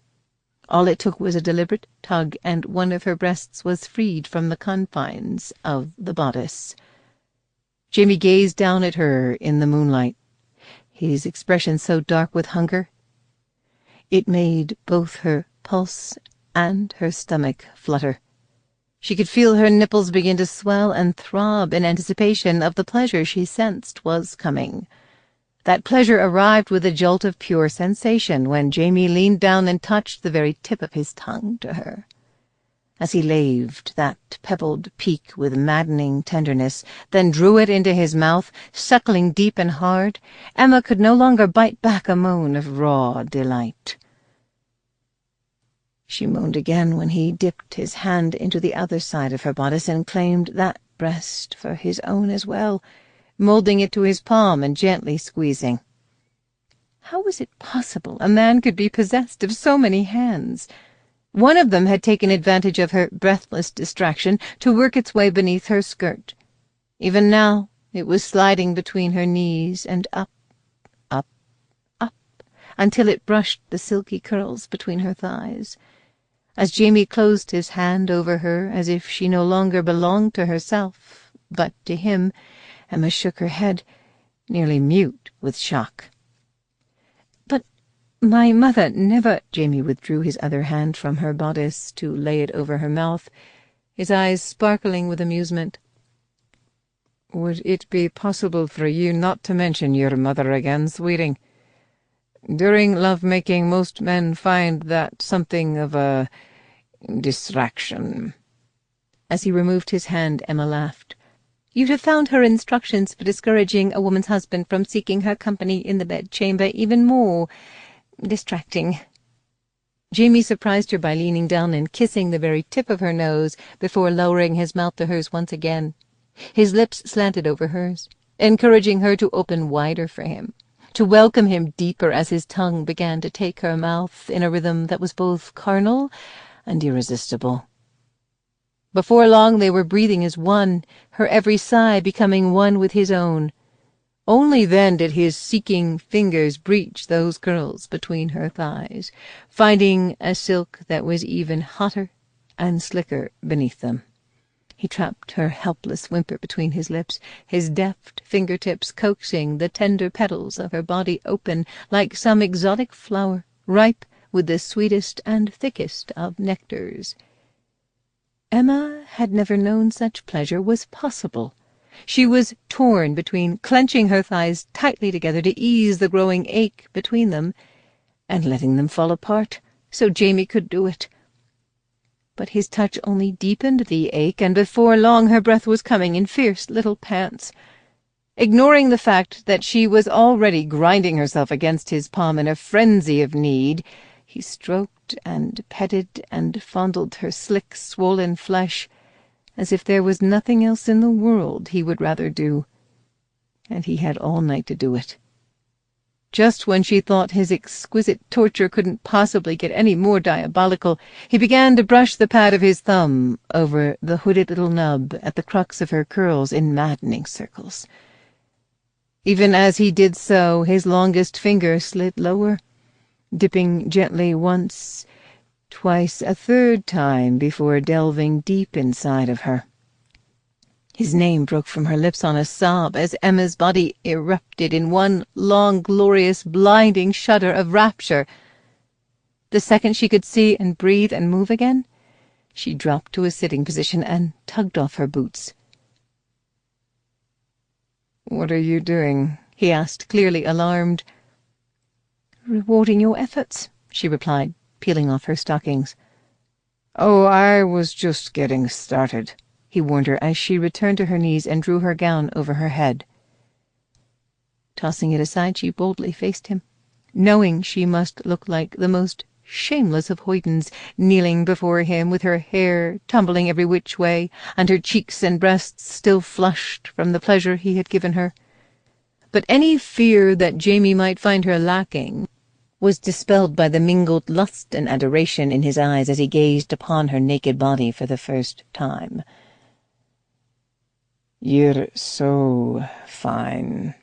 A: All it took was a deliberate tug, and one of her breasts was freed from the confines of the bodice. Jamie gazed down at her in the moonlight, his expression so dark with hunger it made both her pulse and her stomach flutter. She could feel her nipples begin to swell and throb in anticipation of the pleasure she sensed was coming. That pleasure arrived with a jolt of pure sensation when Jamie leaned down and touched the very tip of his tongue to her. As he laved that pebbled peak with maddening tenderness, then drew it into his mouth, suckling deep and hard, Emma could no longer bite back a moan of raw delight. She moaned again when he dipped his hand into the other side of her bodice and claimed that breast for his own as well, molding it to his palm and gently squeezing. How was it possible a man could be possessed of so many hands? One of them had taken advantage of her breathless distraction to work its way beneath her skirt. Even now it was sliding between her knees and up, up, up, until it brushed the silky curls between her thighs. As Jamie closed his hand over her as if she no longer belonged to herself, but to him, Emma shook her head, nearly mute with shock. "But my mother never—" Jamie withdrew his other hand from her bodice to lay it over her mouth, his eyes sparkling with amusement. "Would it be possible for you not to mention your mother again, sweeting? During love-making, most men find that something of a distraction." As he removed his hand, Emma laughed. "You'd have found her instructions for discouraging a woman's husband from seeking her company in the bedchamber even more distracting." Jamie surprised her by leaning down and kissing the very tip of her nose before lowering his mouth to hers once again. His lips slanted over hers, encouraging her to open wider for him, to welcome him deeper as his tongue began to take her mouth in a rhythm that was both carnal and irresistible. Before long they were breathing as one, her every sigh becoming one with his own. Only then did his seeking fingers breach those curls between her thighs, finding a silk that was even hotter and slicker beneath them. He trapped her helpless whimper between his lips, his deft fingertips coaxing the tender petals of her body open like some exotic flower, ripe with the sweetest and thickest of nectars. Emma had never known such pleasure was possible. She was torn between clenching her thighs tightly together to ease the growing ache between them, and letting them fall apart so Jamie could do it. But his touch only deepened the ache, and before long her breath was coming in fierce little pants. Ignoring the fact that she was already grinding herself against his palm in a frenzy of need, he stroked and petted and fondled her slick, swollen flesh, as if there was nothing else in the world he would rather do, and he had all night to do it. Just when she thought his exquisite torture couldn't possibly get any more diabolical, he began to brush the pad of his thumb over the hooded little nub at the crux of her curls in maddening circles. Even as he did so, his longest finger slid lower, dipping gently once, twice, a third time before delving deep inside of her. His name broke from her lips on a sob as Emma's body erupted in one long, glorious, blinding shudder of rapture. The second she could see and breathe and move again, she dropped to a sitting position and tugged off her boots. "What are you doing?" he asked, clearly alarmed. "Rewarding your efforts," she replied, peeling off her stockings. "Oh, I was just getting started," he warned her as she returned to her knees and drew her gown over her head. Tossing it aside, she boldly faced him, knowing she must look like the most shameless of hoydens, kneeling before him with her hair tumbling every which way and her cheeks and breasts still flushed from the pleasure he had given her. But any fear that Jamie might find her lacking was dispelled by the mingled lust and adoration in his eyes as he gazed upon her naked body for the first time. "You're so fine,"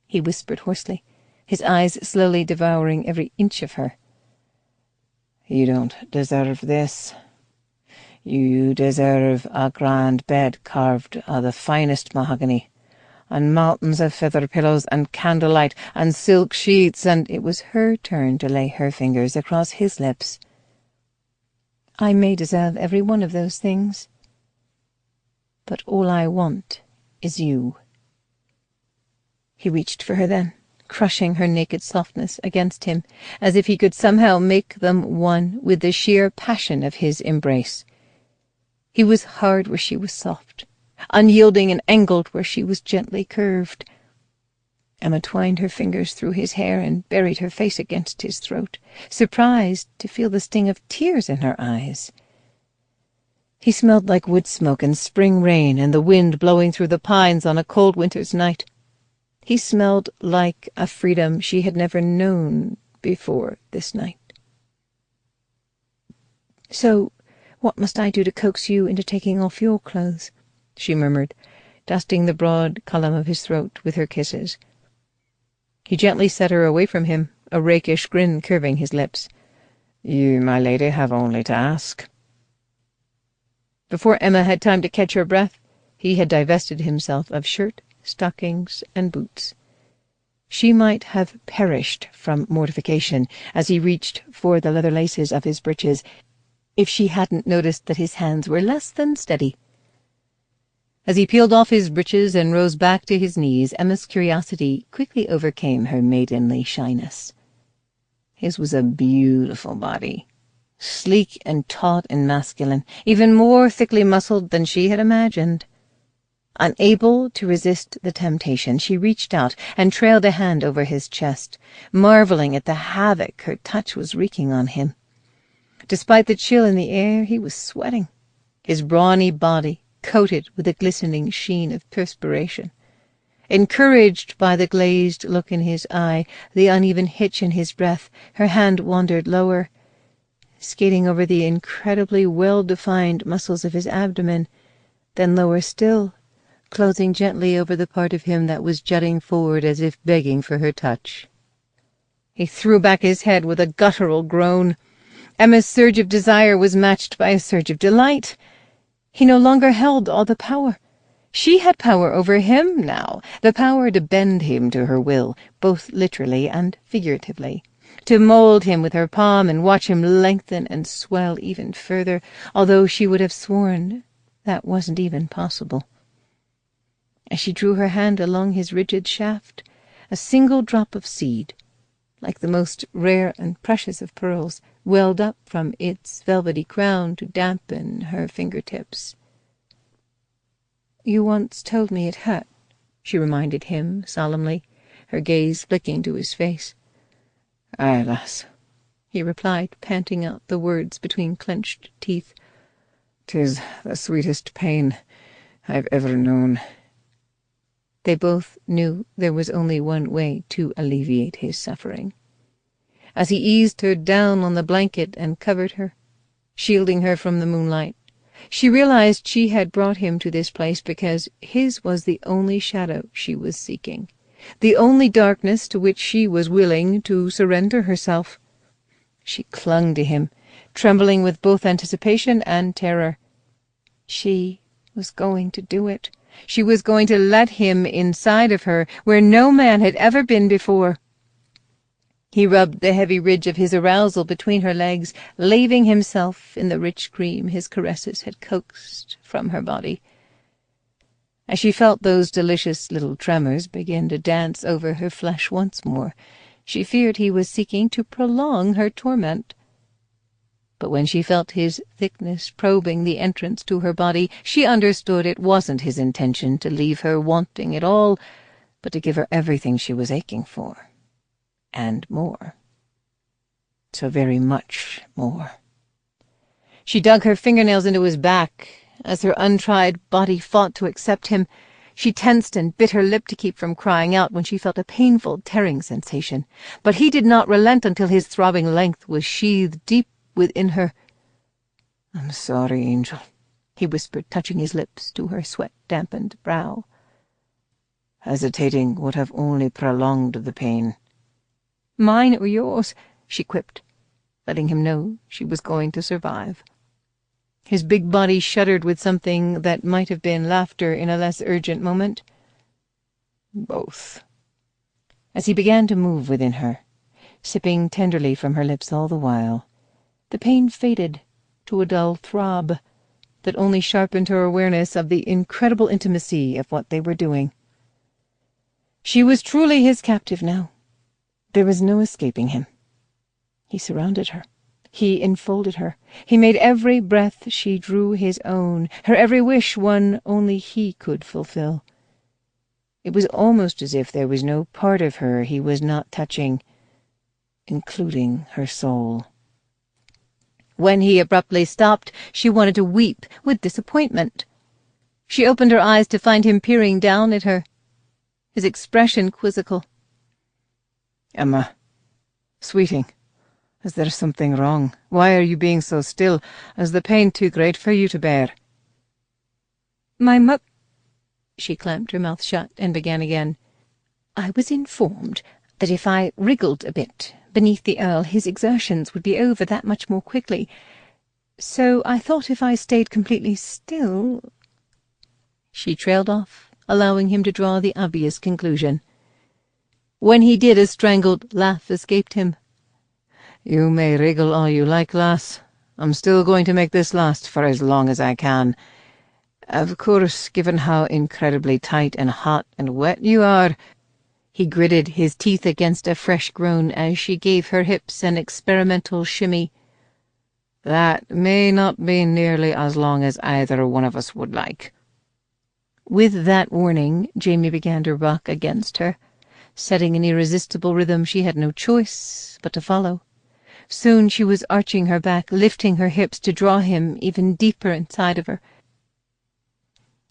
A: he whispered hoarsely, his eyes slowly devouring every inch of her. "You don't deserve this. You deserve a grand bed carved of the finest mahogany, and mountains of feather pillows, and candlelight, and silk sheets," and it was her turn to lay her fingers across his lips. "I may deserve every one of those things, but all I want is you." He reached for her then, crushing her naked softness against him, as if he could somehow make them one with the sheer passion of his embrace. He was hard where she was soft, unyielding and angled where she was gently curved. Emma twined her fingers through his hair and buried her face against his throat, surprised to feel the sting of tears in her eyes. He smelled like wood smoke and spring rain and the wind blowing through the pines on a cold winter's night. He smelled like a freedom she had never known before this night. "So, what must I do to coax you into taking off your clothes?" she murmured, dusting the broad column of his throat with her kisses. He gently set her away from him, a rakish grin curving his lips. "You, my lady, have only to ask." Before Emma had time to catch her breath, he had divested himself of shirt, stockings, and boots. She might have perished from mortification as he reached for the leather laces of his breeches if she hadn't noticed that his hands were less than steady. As he peeled off his breeches and rose back to his knees, Emma's curiosity quickly overcame her maidenly shyness. His was a beautiful body, sleek and taut and masculine, even more thickly muscled than she had imagined. Unable to resist the temptation, she reached out and trailed a hand over his chest, marveling at the havoc her touch was wreaking on him. Despite the chill in the air, he was sweating, his brawny body coated with a glistening sheen of perspiration. Encouraged by the glazed look in his eye, the uneven hitch in his breath, her hand wandered lower, skating over the incredibly well-defined muscles of his abdomen, then lower still, closing gently over the part of him that was jutting forward as if begging for her touch. He threw back his head with a guttural groan. Emma's surge of desire was matched by a surge of delight. He no longer held all the power. She had power over him now, the power to bend him to her will, both literally and figuratively, to mold him with her palm and watch him lengthen and swell even further, although she would have sworn that wasn't even possible. As she drew her hand along his rigid shaft, a single drop of seed, like the most rare and precious of pearls, welled up from its velvety crown to dampen her fingertips. "You once told me it hurt," she reminded him solemnly, her gaze flicking to his face. "Aye, lass," he replied, panting out the words between clenched teeth. "'Tis the sweetest pain I've ever known." They both knew there was only one way to alleviate his suffering. As he eased her down on the blanket and covered her, shielding her from the moonlight, she realized she had brought him to this place because his was the only shadow she was seeking, the only darkness to which she was willing to surrender herself. She clung to him, trembling with both anticipation and terror. She was going to do it. She was going to let him inside of her, where no man had ever been before. He rubbed the heavy ridge of his arousal between her legs, laving himself in the rich cream his caresses had coaxed from her body. As she felt those delicious little tremors begin to dance over her flesh once more, she feared he was seeking to prolong her torment. But when she felt his thickness probing the entrance to her body, she understood it wasn't his intention to leave her wanting at all, but to give her everything she was aching for. And more. So very much more. She dug her fingernails into his back as her untried body fought to accept him. She tensed and bit her lip to keep from crying out when she felt a painful tearing sensation. But he did not relent until his throbbing length was sheathed deep within her. "I'm sorry, Angel," he whispered, touching his lips to her sweat-dampened brow. "Hesitating would have only prolonged the pain." "Mine or yours," she quipped, letting him know she was going to survive. His big body shuddered with something that might have been laughter in a less urgent moment. "Both." As he began to move within her, sipping tenderly from her lips all the while, the pain faded to a dull throb that only sharpened her awareness of the incredible intimacy of what they were doing. She was truly his captive now. There was no escaping him. He surrounded her. He enfolded her. He made every breath she drew his own, her every wish one only he could fulfill. It was almost as if there was no part of her he was not touching, including her soul. When he abruptly stopped, she wanted to weep with disappointment. She opened her eyes to find him peering down at her.
B: his expression quizzical.
C: "Emma, sweeting, is there something wrong? Why are you being so still? Is the pain too great for you to bear?"
B: "My
A: She clamped her mouth shut and began again. "I was informed that if I wriggled a bit beneath the Earl, his exertions would be over that much more quickly. So I thought if I stayed completely still—" She trailed off, allowing him to draw the obvious conclusion. When he did, a strangled laugh escaped him.
C: "You may wriggle all you like, lass. I'm still going to make this last for as long as I can. Of course, given how incredibly tight and hot and wet you are—"
A: He gritted his teeth against a fresh groan as she gave her hips an experimental shimmy.
C: "that may not be nearly as long as either one of us would like."
A: With that warning, Jamie began to rock against her, setting an irresistible rhythm she had no choice but to follow. Soon she was arching her back, lifting her hips to draw him even deeper inside of her.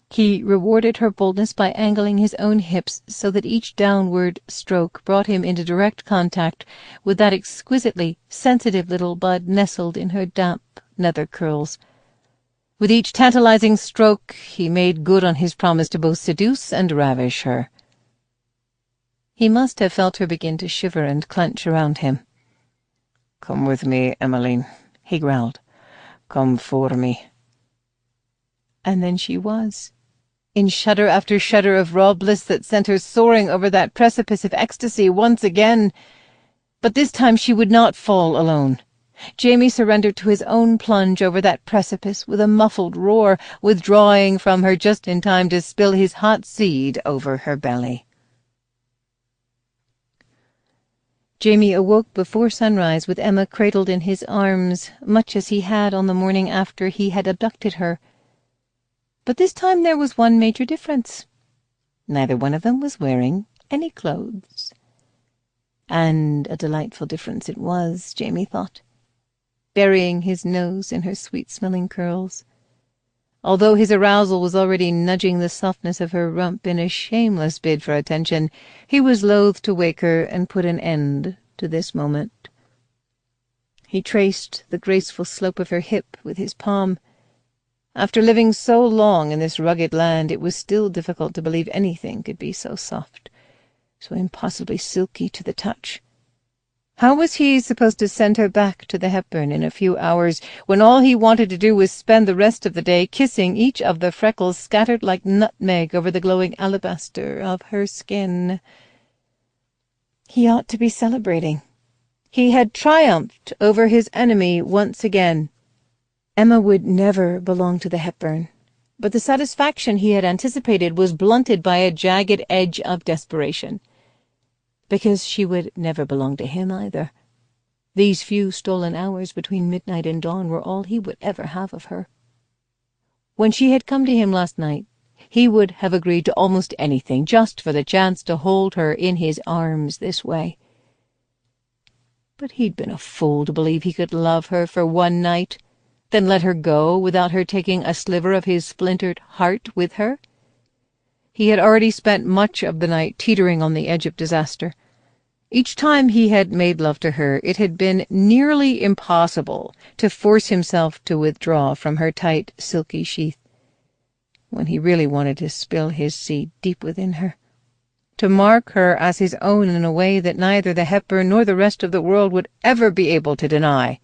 A: He rewarded her boldness by angling his own hips so that each downward stroke brought him into direct contact with that exquisitely sensitive little bud nestled in her damp nether curls. With each tantalizing stroke he made good on his promise to both seduce and ravish her. He must have felt her begin to shiver and clench around him.
C: "Come with me, Emmeline," he growled. "Come for me."
A: And then she was, in shudder after shudder of raw bliss that sent her soaring over that precipice of ecstasy once again. But this time she would not fall alone. Jamie surrendered to his own plunge over that precipice with a muffled roar, withdrawing from her just in time to spill his hot seed over her belly. Jamie awoke before sunrise with Emma cradled in his arms, much as he had on the morning after he had abducted her. But this time there was one major difference. Neither one of them was wearing any clothes. And a delightful difference it was, Jamie thought, burying his nose in her sweet-smelling curls. Although his arousal was already nudging the softness of her rump in a shameless bid for attention, he was loath to wake her and put an end to this moment. He traced the graceful slope of her hip with his palm. After living so long in this rugged land, it was still difficult to believe anything could be so soft, so impossibly silky to the touch. How was he supposed to send her back to the Hepburn in a few hours, when all he wanted to do was spend the rest of the day kissing each of the freckles scattered like nutmeg over the glowing alabaster of her skin? He ought to be celebrating. He had triumphed over his enemy once again. Emma would never belong to the Hepburn, but the satisfaction he had anticipated was blunted by a jagged edge of desperation. Because she would never belong to him either. These few stolen hours between midnight and dawn were all he would ever have of her. When she had come to him last night, he would have agreed to almost anything just for the chance to hold her in his arms this way. But he'd been a fool to believe he could love her for one night, then let her go without her taking a sliver of his splintered heart with her. He had already spent much of the night teetering on the edge of disaster. Each time he had made love to her, it had been nearly impossible to force himself to withdraw from her tight, silky sheath, when he really wanted to spill his seed deep within her, to mark her as his own in a way that neither the Hepburn nor the rest of the world would ever be able to deny.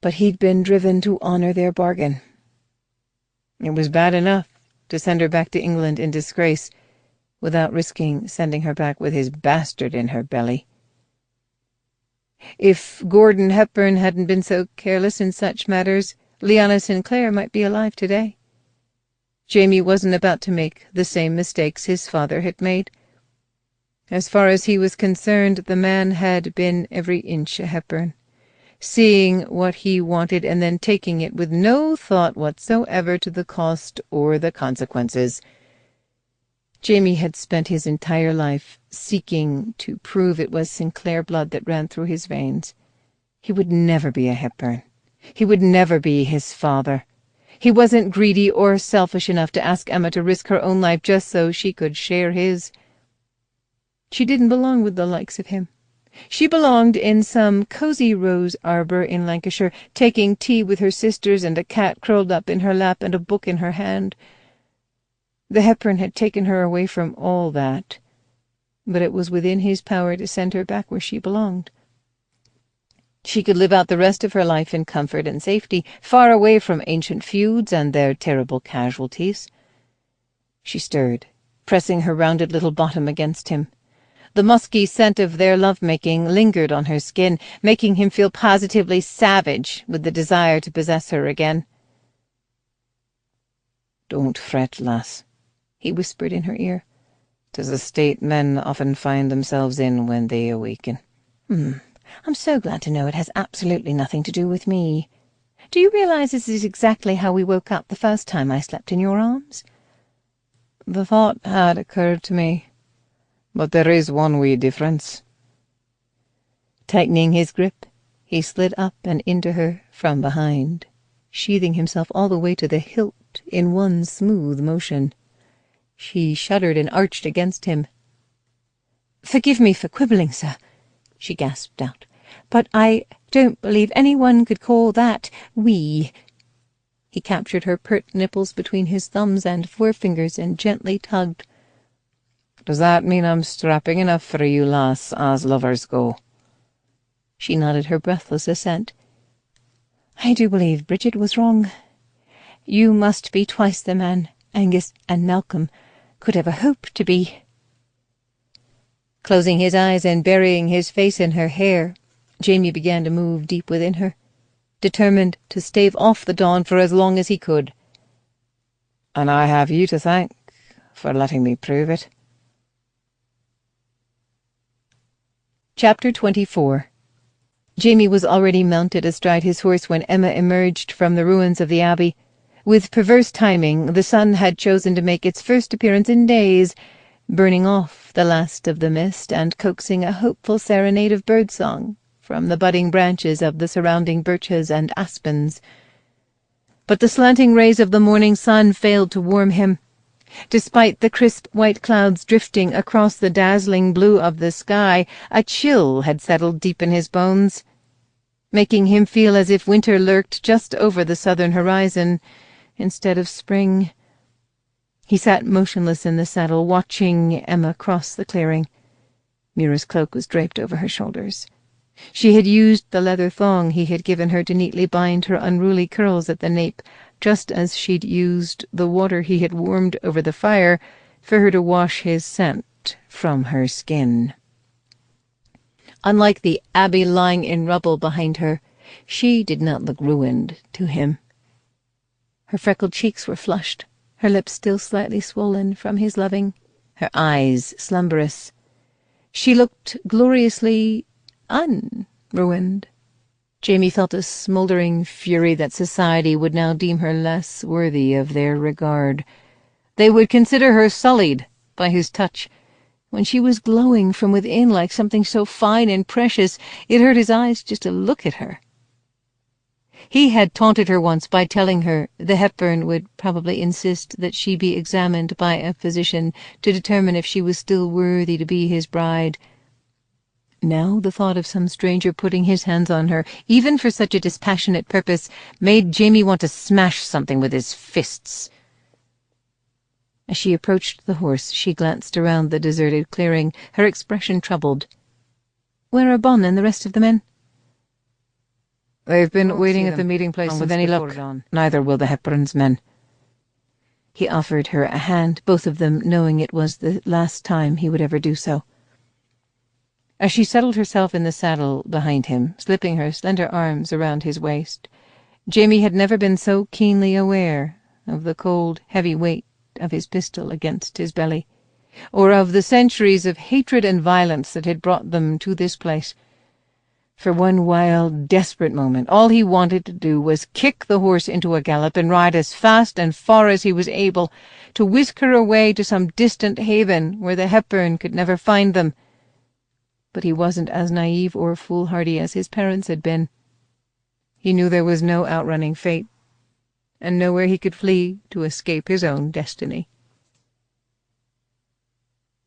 A: But he'd been driven to honor their bargain. It was bad enough to send her back to England in disgrace, without risking sending her back with his bastard in her belly. If Gordon Hepburn hadn't been so careless in such matters, Lyanna Sinclair might be alive today. Jamie wasn't about to make the same mistakes his father had made. As far as he was concerned, the man had been every inch a Hepburn, seeing what he wanted and then taking it with no thought whatsoever to the cost or the consequences. Jamie had spent his entire life seeking to prove it was Sinclair blood that ran through his veins. He would never be a Hepburn. He would never be his father.
B: He wasn't greedy or selfish enough to ask Emma to risk her own life just so she could share his. She didn't belong with the likes of him. She belonged in some cozy rose arbor in Lancashire, taking tea with her sisters and a cat curled up in her lap and a book in her hand. The Hepburn had taken her away from all that, but it was within his power to send her back where she belonged. She could live out the rest of her life in comfort and safety, far away from ancient feuds and their terrible casualties. She stirred, pressing her rounded little bottom against him. The musky scent of their love-making lingered on her skin, making him feel positively savage with the desire to possess her again.
C: "Don't fret, lass," he whispered in her ear. "'Tis a state men often find themselves in when they awaken."
A: I'm so glad to know it has absolutely nothing to do with me. Do you realize this is exactly how we woke up the first time I slept in your arms?
C: The thought had occurred to me, but there is one wee difference.
B: Tightening his grip, he slid up and into her from behind, sheathing himself all the way to the hilt in one smooth motion. She shuddered and arched against him. "Forgive me for quibbling, sir," she gasped out, "but I don't believe anyone could call that we." He captured her pert nipples between his thumbs and forefingers and gently tugged.
C: "Does that mean I'm strapping enough for you, lass, as lovers go?"
B: She nodded her breathless assent. "I do believe Bridget was wrong. You must be twice the man Angus and Malcolm could ever hope to be." Closing his eyes and burying his face in her hair, Jamie began to move deep within her, determined to stave off the dawn for as long as he could.
C: "And I have you to thank for letting me prove it."
B: Chapter 24. Jamie was already mounted astride his horse when Emma emerged from the ruins of the abbey. With perverse timing, the sun had chosen to make its first appearance in days, burning off the last of the mist and coaxing a hopeful serenade of birdsong from the budding branches of the surrounding birches and aspens. But the slanting rays of the morning sun failed to warm him. Despite the crisp white clouds drifting across the dazzling blue of the sky, a chill had settled deep in his bones, making him feel as if winter lurked just over the southern horizon instead of spring. He sat motionless in the saddle, watching Emma cross the clearing. Mira's cloak was draped over her shoulders. She had used the leather thong he had given her to neatly bind her unruly curls at the nape, just as she'd used the water he had warmed over the fire for her to wash his scent from her skin. Unlike the abbey lying in rubble behind her, she did not look ruined to him. Her freckled cheeks were flushed, her lips still slightly swollen from his loving, her eyes slumberous. She looked gloriously unruined. Jamie felt a smouldering fury that society would now deem her less worthy of their regard. They would consider her sullied by his touch. When she was glowing from within like something so fine and precious, it hurt his eyes just to look at her. He had taunted her once by telling her the Hepburn would probably insist that she be examined by a physician to determine if she was still worthy to be his bride. Now the thought of some stranger putting his hands on her, even for such a dispassionate purpose, made Jamie want to smash something with his fists. As she approached the horse, she glanced around the deserted clearing, her expression troubled. "Where are Bon and the rest of the men?"
C: "They've been waiting at the meeting place
B: with any luck,
C: neither will the Hepburn's men."
B: He offered her a hand, both of them knowing it was the last time he would ever do so. As she settled herself in the saddle behind him, slipping her slender arms around his waist, Jamie had never been so keenly aware of the cold, heavy weight of his pistol against his belly, or of the centuries of hatred and violence that had brought them to this place. For one wild, desperate moment, all he wanted to do was kick the horse into a gallop and ride as fast and far as he was able, to whisk her away to some distant haven where the Hepburn could never find them. But he wasn't as naive or foolhardy as his parents had been. He knew there was no outrunning fate.
C: and nowhere he could flee to escape his own destiny.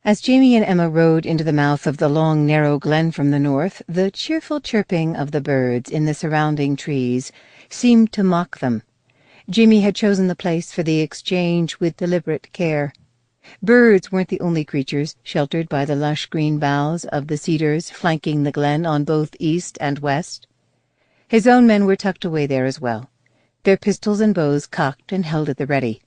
A: As Jamie and Emma rode into the mouth of the long, narrow glen from the north, the cheerful chirping of the birds in the surrounding trees seemed to mock them. Jamie had chosen the place for the exchange with deliberate care. Birds weren't the only creatures sheltered by the lush green boughs of the cedars flanking the glen on both east and west. His own men were tucked away there as well, their pistols and bows cocked and held at the ready.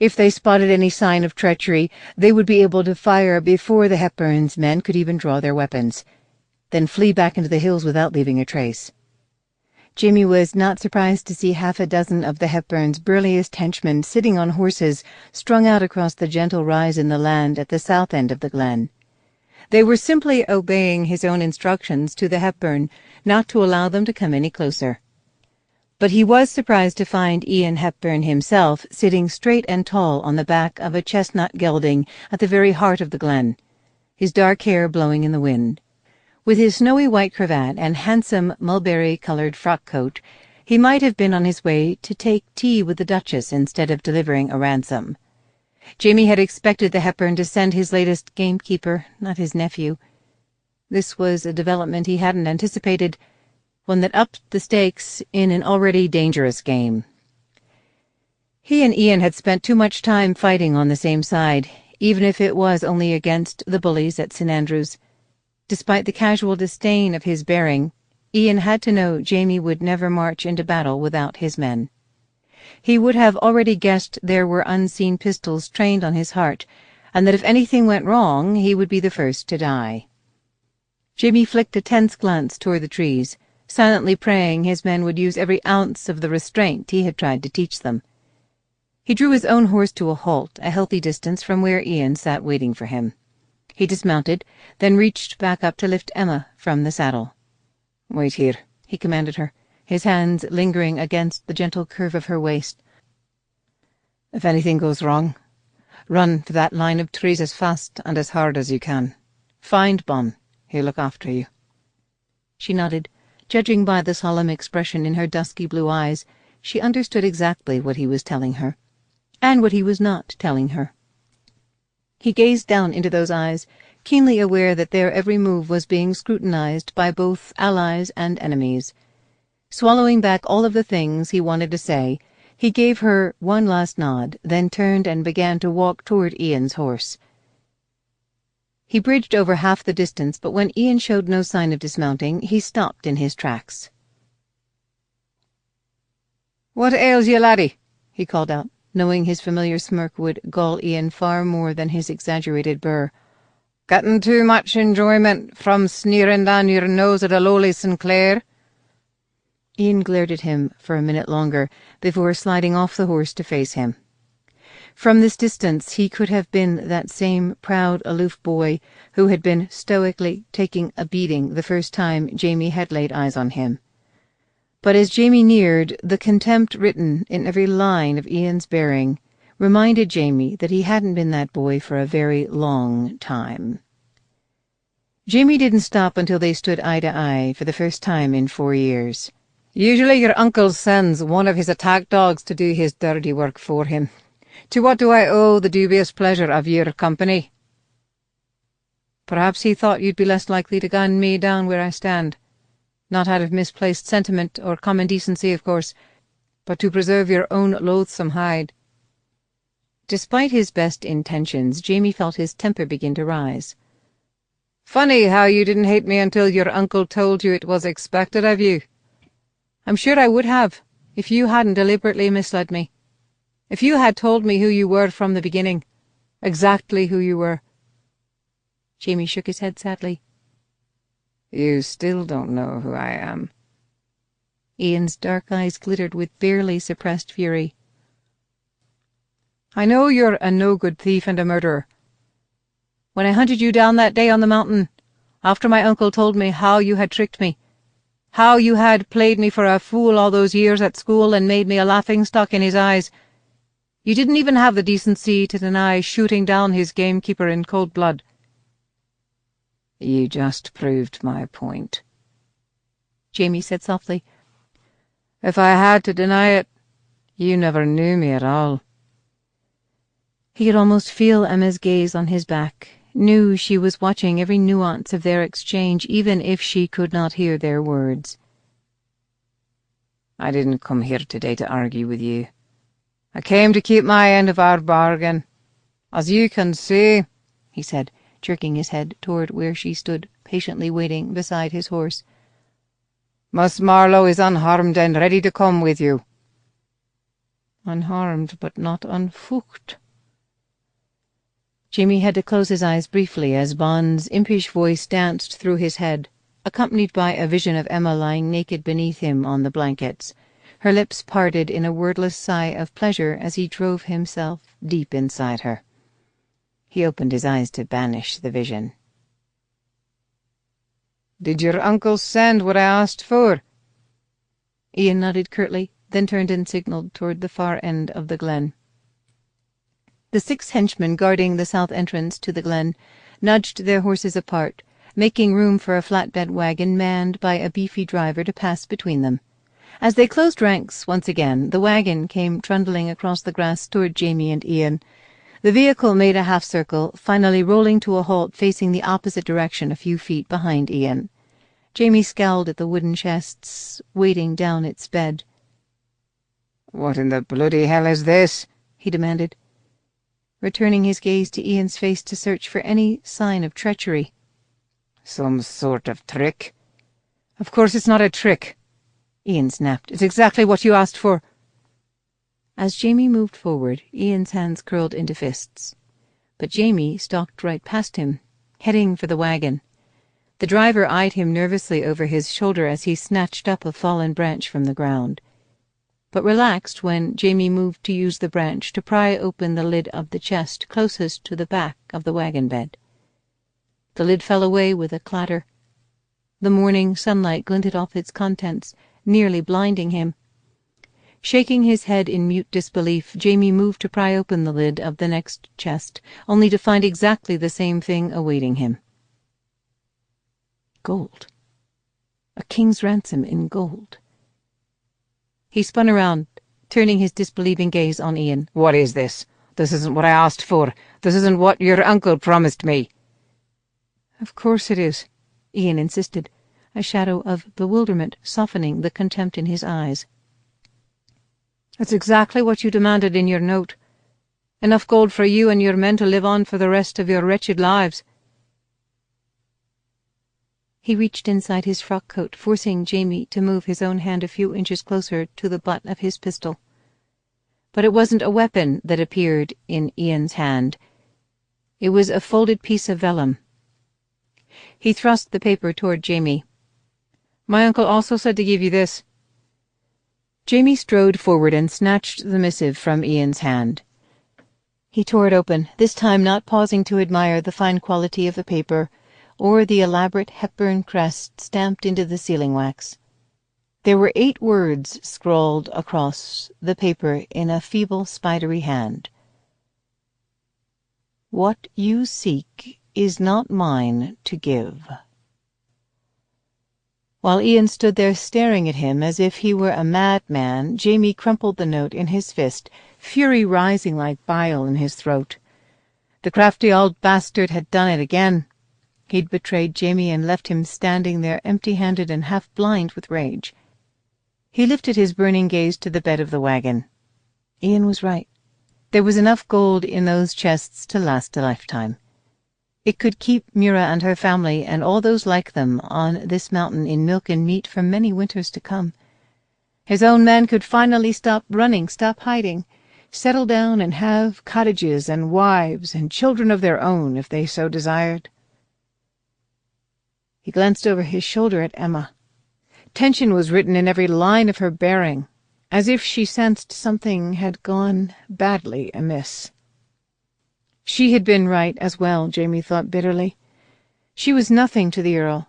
A: If they spotted any sign of treachery, they would be able to fire before the Hepburns' men could even draw their weapons, then flee back into the hills without leaving a trace. Jamie was not surprised to see half a dozen of the Hepburns' burliest henchmen sitting on horses strung out across the gentle rise in the land at the south end of the glen. They were simply obeying his own instructions to the Hepburn not to allow them to come any closer. But he was surprised to find Ian Hepburn himself sitting straight and tall on the back of a chestnut gelding at the very heart of the glen, his dark hair blowing in the wind. With his snowy white cravat and handsome mulberry-coloured frock-coat, he might have been on his way to take tea with the Duchess instead of delivering a ransom. Jamie had expected the Hepburn to send his latest gamekeeper, not his nephew. This was a development he hadn't anticipated, one that upped the stakes in an already dangerous game. He and Ian had spent too much time fighting on the same side, even if it was only against the bullies at St. Andrews. Despite the casual disdain of his bearing, Ian had to know Jamie would never march into battle without his men. He would have already guessed there were unseen pistols trained on his heart, and that if anything went wrong, he would be the first to die. Jamie flicked a tense glance toward the trees, silently praying his men would use every ounce of the restraint he had tried to teach them. He drew his own horse to a halt, a healthy distance from where Ian sat waiting for him. He dismounted, then reached back up to lift Emma from the saddle. "Wait here," he commanded her, his hands lingering against the gentle curve of her waist. "If anything goes wrong, run for that line of trees as fast and as hard as you can. Find Bon. He'll look after you." She nodded. Judging by the solemn expression in her dusky blue eyes, she understood exactly what he was telling her, and what he was not telling her. He gazed down into those eyes, keenly aware that their every move was being scrutinized by both allies and enemies. Swallowing back all of the things he wanted to say, he gave her one last nod, then turned and began to walk toward Ian's horse. He bridged over half the distance, but when Ian showed no sign of dismounting, he stopped in his tracks. "What ails ye, laddie?" he called out, knowing his familiar smirk would gall Ian far more than his exaggerated burr. "Getting too much enjoyment from sneering down your nose at a lowly Sinclair?" Ian glared at him for a minute longer before sliding off the horse to face him. From this distance he could have been that same proud, aloof boy who had been stoically taking a beating the first time Jamie had laid eyes on him. But as Jamie neared, the contempt written in every line of Ian's bearing reminded Jamie that he hadn't been that boy for a very long time. Jamie didn't stop until they stood eye to eye for the first time in 4 years. "Usually your uncle sends one of his attack dogs to do his dirty work for him. To what do I owe the dubious pleasure of your company?" "Perhaps he thought you'd be less likely to gun me down where I stand. Not out of misplaced sentiment or common decency, of course, but to preserve your own loathsome hide." Despite his best intentions, Jamie felt his temper begin to rise. "Funny how you didn't hate me until your uncle told you it was expected of you. I'm sure I would have, if you hadn't deliberately misled me. If you had told me who you were from the beginning, exactly who you were." Jamie shook his head sadly. "You still don't know who I am." Ian's dark eyes glittered with barely suppressed fury. "I know you're a no-good thief and a murderer. When I hunted you down that day on the mountain, after my uncle told me how you had tricked me, how you had played me for a fool all those years at school and made me a laughing-stock in his eyes, you didn't even have the decency to deny shooting down his gamekeeper in cold blood." "You just proved my point," Jamie said softly. "If I had to deny it,
C: You never knew me at all."
B: He could almost feel Emma's gaze on his back, knew she was watching every nuance of their exchange, even if she could not hear their words.
C: "I didn't come here today to argue with you. I came to keep my end of our bargain. As you can see," he said, jerking his head toward where she stood patiently waiting beside his horse, "Miss Marlowe is unharmed and ready to come with you."
B: Unharmed, but not unfucht. Jamie had to close his eyes briefly as Bond's impish voice danced through his head, accompanied by a vision of Emma lying naked beneath him on the blankets, her lips parted in a wordless sigh of pleasure as he drove himself deep inside her. He opened his eyes to banish the vision.
C: "Did your uncle send what I asked for?"
B: Ian nodded curtly, then turned and signalled toward the far end of the glen. The 6 henchmen guarding the south entrance to the glen nudged their horses apart, making room for a flatbed wagon manned by a beefy driver to pass between them. As they closed ranks once again, the wagon came trundling across the grass toward Jamie and Ian. The vehicle made a half-circle, finally rolling to a halt facing the opposite direction a few feet behind Ian. Jamie scowled at the wooden chests weighting down its bed.
C: "What in the bloody hell is this?"
B: he demanded, returning his gaze to Ian's face to search for any sign of treachery.
C: "Some sort of trick?"
B: "Of course it's not a trick," Ian snapped. "It's exactly what you asked for." As Jamie moved forward, Ian's hands curled into fists. But Jamie stalked right past him, heading for the wagon. The driver eyed him nervously over his shoulder as he snatched up a fallen branch from the ground, but relaxed when Jamie moved to use the branch to pry open the lid of the chest closest to the back of the wagon bed. The lid fell away with a clatter. The morning sunlight glinted off its contents, nearly blinding him. Shaking his head in mute disbelief, Jamie moved to pry open the lid of the next chest, only to find exactly the same thing awaiting him. Gold. A king's ransom in gold. He spun around, turning his disbelieving gaze on Ian.
C: "What is this? This isn't what I asked for. This isn't what your uncle promised me."
B: "Of course it is," Ian insisted, a shadow of bewilderment softening the contempt in his eyes. "It's exactly what you demanded in your note. Enough gold for you and your men to live on for the rest of your wretched lives." He reached inside his frock coat, forcing Jamie to move his own hand a few inches closer to the butt of his pistol. But it wasn't a weapon that appeared in Ian's hand. It was a folded piece of vellum. He thrust the paper toward Jamie. "My uncle also said to give you this." Jamie strode forward and snatched the missive from Ian's hand. He tore it open, this time not pausing to admire the fine quality of the paper or the elaborate Hepburn crest stamped into the sealing wax. There were 8 words scrawled across the paper in a feeble, spidery hand. "What you seek is not mine to give." While Ian stood there staring at him as if he were a madman, Jamie crumpled the note in his fist, fury rising like bile in his throat. The crafty old bastard had done it again. He'd betrayed Jamie and left him standing there empty-handed and half-blind with rage. He lifted his burning gaze to the bed of the wagon. Ian was right. There was enough gold in those chests to last a lifetime. It could keep Mura and her family and all those like them on this mountain in milk and meat for many winters to come. His own men could finally stop running, stop hiding, settle down and have cottages and wives and children of their own if they so desired. He glanced over his shoulder at Emma. Tension was written in every line of her bearing, as if she sensed something had gone badly amiss. She had been right as well, Jamie thought bitterly. She was nothing to the Earl.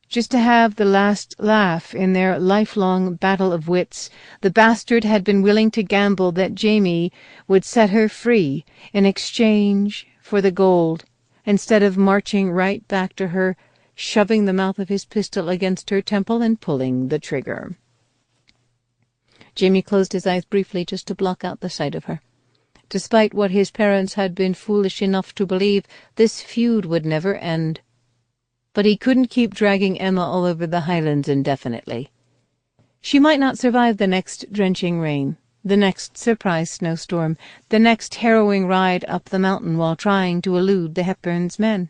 B: Just to have the last laugh in their lifelong battle of wits, the bastard had been willing to gamble that Jamie would set her free in exchange for the gold, instead of marching right back to her, shoving the mouth of his pistol against her temple and pulling the trigger.
A: Jamie closed his eyes briefly just to block out the sight of her. Despite what his parents had been foolish enough to believe, this feud would never end. But he couldn't keep dragging Emma all over the Highlands indefinitely. She might not survive the next drenching rain, the next surprise snowstorm, the next harrowing ride up the mountain while trying to elude the Hepburns' men.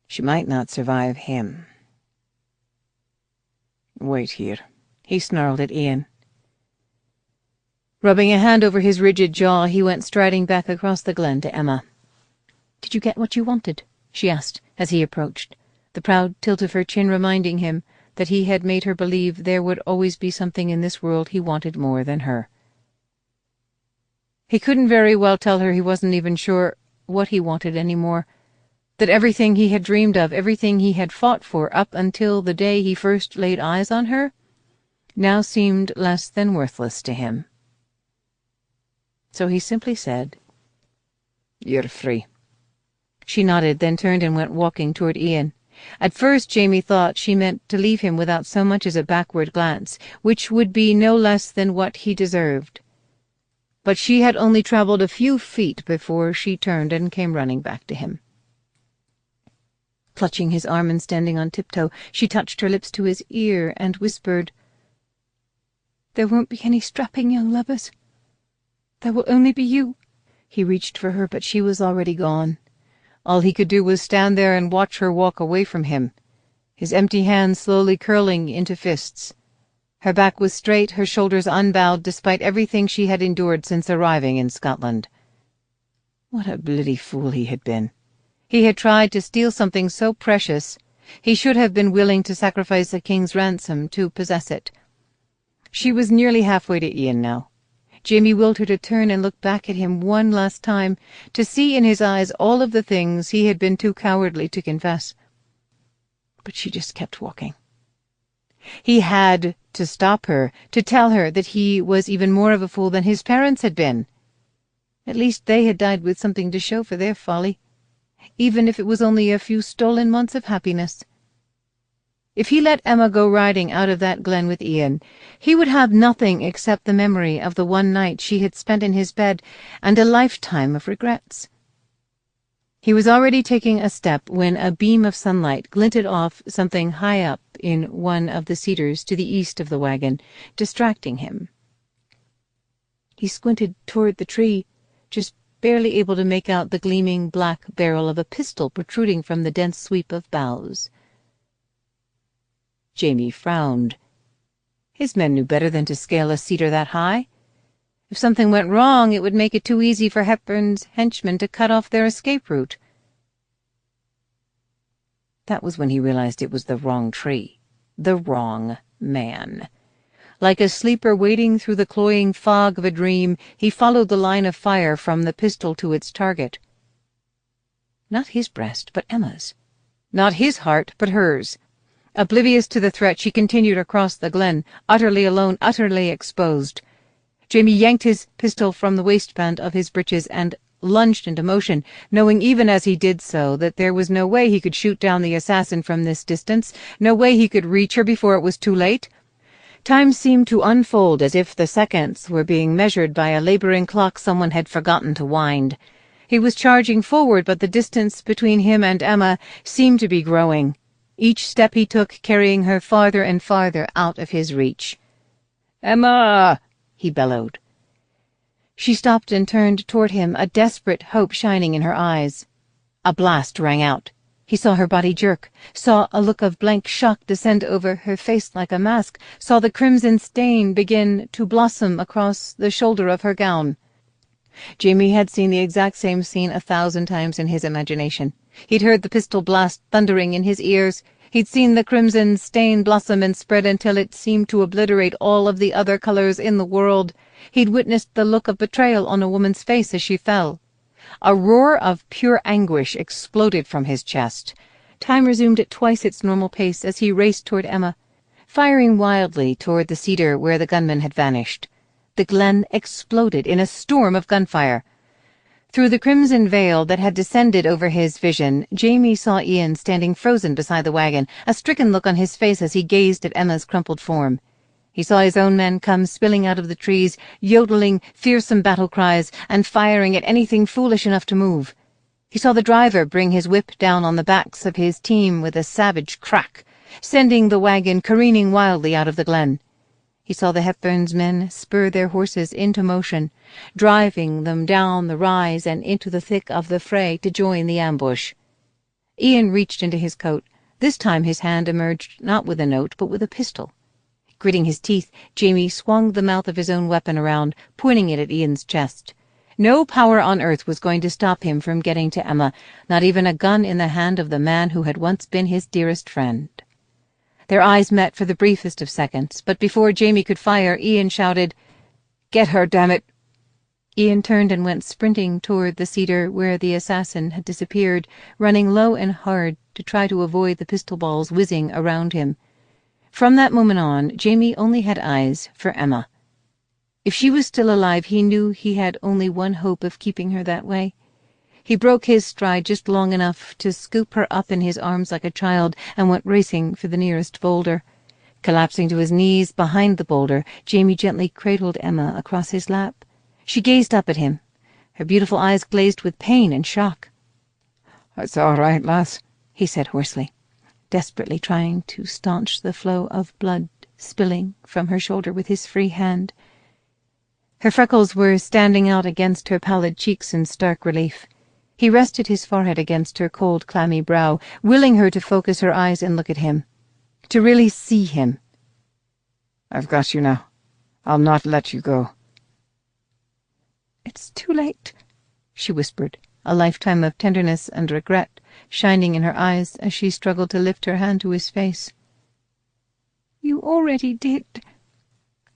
A: She might not survive him. "Wait here," he snarled at Ian. Rubbing a hand over his rigid jaw, he went striding back across the glen to Emma. "Did you get what you wanted?" she asked as he approached, the proud tilt of her chin reminding him that he had made her believe there would always be something in this world he wanted more than her. He couldn't very well tell her he wasn't even sure what he wanted anymore, that everything he had dreamed of, everything he had fought for up until the day he first laid eyes on her, now seemed less than worthless to him. So he simply said, "You're free." She nodded, then turned and went walking toward Ian. At first Jamie thought she meant to leave him without so much as a backward glance, which would be no less than what he deserved. But she had only travelled a few feet before she turned and came running back to him. Clutching his arm and standing on tiptoe, she touched her lips to his ear and whispered, "There won't be any strapping young lovers. There will only be you." He reached for her, but she was already gone. All he could do was stand there and watch her walk away from him, his empty hands slowly curling into fists. Her back was straight, her shoulders unbowed, despite everything she had endured since arriving in Scotland. What a bloody fool he had been. He had tried to steal something so precious, he should have been willing to sacrifice a king's ransom to possess it. She was nearly halfway to Ian now. Jamie willed her to turn and look back at him one last time, to see in his eyes all of the things he had been too cowardly to confess. But she just kept walking. He had to stop her, to tell her that he was even more of a fool than his parents had been. At least they had died with something to show for their folly, even if it was only a few stolen months of happiness. If he let Emma go riding out of that glen with Ian, he would have nothing except the memory of the one night she had spent in his bed and a lifetime of regrets. He was already taking a step when a beam of sunlight glinted off something high up in one of the cedars to the east of the wagon, distracting him. He squinted toward the tree, just barely able to make out the gleaming black barrel of a pistol protruding from the dense sweep of boughs. Jamie frowned. His men knew better than to scale a cedar that high. If something went wrong, it would make it too easy for Hepburn's henchmen to cut off their escape route. That was when he realized it was the wrong tree, the wrong man. Like a sleeper wading through the cloying fog of a dream, he followed the line of fire from the pistol to its target. Not his breast, but Emma's. Not his heart, but hers. Oblivious to the threat, she continued across the glen, utterly alone, utterly exposed. Jamie yanked his pistol from the waistband of his breeches and lunged into motion, knowing even as he did so that there was no way he could shoot down the assassin from this distance, no way he could reach her before it was too late. Time seemed to unfold as if the seconds were being measured by a laboring clock someone had forgotten to wind. He was charging forward, but the distance between him and Emma seemed to be growing, each step he took carrying her farther and farther out of his reach. "Emma!" he bellowed. She stopped and turned toward him, a desperate hope shining in her eyes. A blast rang out. He saw her body jerk, saw a look of blank shock descend over her face like a mask, saw the crimson stain begin to blossom across the shoulder of her gown. Jamie had seen the exact same scene 1,000 times in his imagination. He'd heard the pistol blast thundering in his ears. He'd seen the crimson stain blossom and spread until it seemed to obliterate all of the other colors in the world. He'd witnessed the look of betrayal on a woman's face as she fell. A roar of pure anguish exploded from his chest. Time resumed at twice its normal pace as he raced toward Emma, firing wildly toward the cedar where the gunman had vanished. The glen exploded in a storm of gunfire. Through the crimson veil that had descended over his vision, Jamie saw Ian standing frozen beside the wagon, a stricken look on his face as he gazed at Emma's crumpled form. He saw his own men come spilling out of the trees, yodeling fearsome battle cries and firing at anything foolish enough to move. He saw the driver bring his whip down on the backs of his team with a savage crack, sending the wagon careening wildly out of the glen. He saw the Hepburn's men spur their horses into motion, driving them down the rise and into the thick of the fray to join the ambush. Ian reached into his coat. This time his hand emerged not with a note, but with a pistol. Gritting his teeth, Jamie swung the mouth of his own weapon around, pointing it at Ian's chest. No power on earth was going to stop him from getting to Emma, not even a gun in the hand of the man who had once been his dearest friend. Their eyes met for the briefest of seconds, but before Jamie could fire, Ian shouted, "Get her, damn it!" Ian turned and went sprinting toward the cedar where the assassin had disappeared, running low and hard to try to avoid the pistol balls whizzing around him. From that moment on, Jamie only had eyes for Emma. If she was still alive, he knew he had only one hope of keeping her that way. He broke his stride just long enough to scoop her up in his arms like a child and went racing for the nearest boulder. Collapsing to his knees behind the boulder, Jamie gently cradled Emma across his lap. She gazed up at him, her beautiful eyes glazed with pain and shock. "It's all right, lass," he said hoarsely, desperately trying to staunch the flow of blood spilling from her shoulder with his free hand. Her freckles were standing out against her pallid cheeks in stark relief. He rested his forehead against her cold, clammy brow, willing her to focus her eyes and look at him, to really see him. "I've got you now. I'll not let you go." "It's too late," she whispered, a lifetime of tenderness and regret shining in her eyes as she struggled to lift her hand to his face. "You already did."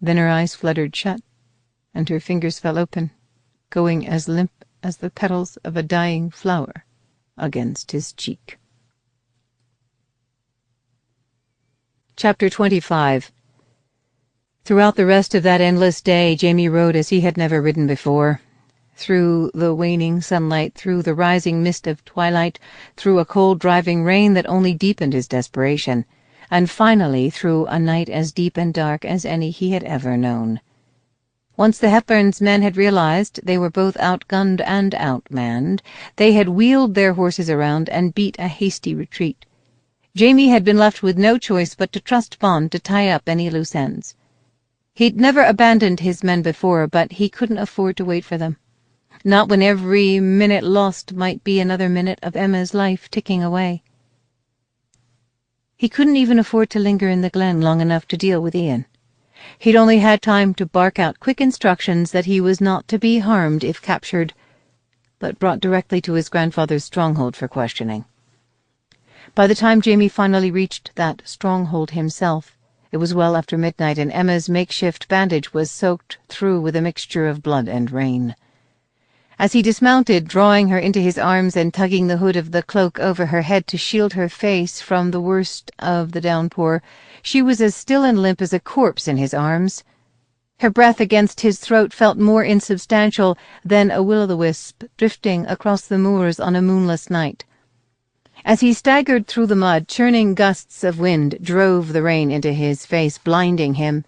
A: Then her eyes fluttered shut, and her fingers fell open, going as limp as the petals of a dying flower against his cheek. Chapter 25. Throughout the rest of that endless day, Jamie rode as he had never ridden before. Through the waning sunlight, through the rising mist of twilight, through a cold driving rain that only deepened his desperation, and finally through a night as deep and dark as any he had ever known. Once the Hepburn's men had realized they were both outgunned and outmanned, they had wheeled their horses around and beat a hasty retreat. Jamie had been left with no choice but to trust Bond to tie up any loose ends. He'd never abandoned his men before, but he couldn't afford to wait for them. Not when every minute lost might be another minute of Emma's life ticking away. He couldn't even afford to linger in the glen long enough to deal with Ian. He'd only had time to bark out quick instructions that he was not to be harmed if captured, but brought directly to his grandfather's stronghold for questioning. By the time Jamie finally reached that stronghold himself, it was well after midnight, and Emma's makeshift bandage was soaked through with a mixture of blood and rain. As he dismounted, drawing her into his arms and tugging the hood of the cloak over her head to shield her face from the worst of the downpour, she was as still and limp as a corpse in his arms. Her breath against his throat felt more insubstantial than a will-o'-the-wisp drifting across the moors on a moonless night. As he staggered through the mud, churning gusts of wind drove the rain into his face, blinding him.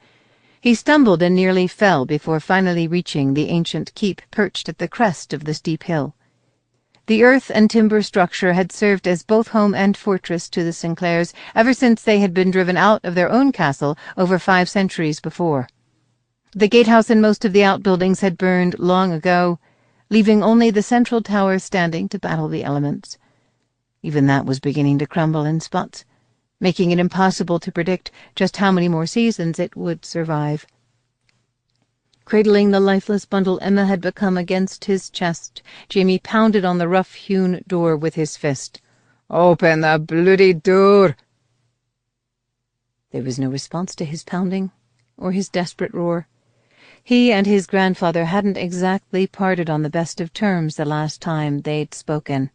A: He stumbled and nearly fell before finally reaching the ancient keep perched at the crest of the steep hill. The earth and timber structure had served as both home and fortress to the Sinclairs ever since they had been driven out of their own castle over 5 centuries before. The gatehouse and most of the outbuildings had burned long ago, leaving only the central tower standing to battle the elements. Even that was beginning to crumble in spots, making it impossible to predict just how many more seasons it would survive. Cradling the lifeless bundle Emma had become against his chest, Jamie pounded on the rough-hewn door with his fist. "Open the bloody door!" There was no response to his pounding or his desperate roar. He and his grandfather hadn't exactly parted on the best of terms the last time they'd spoken,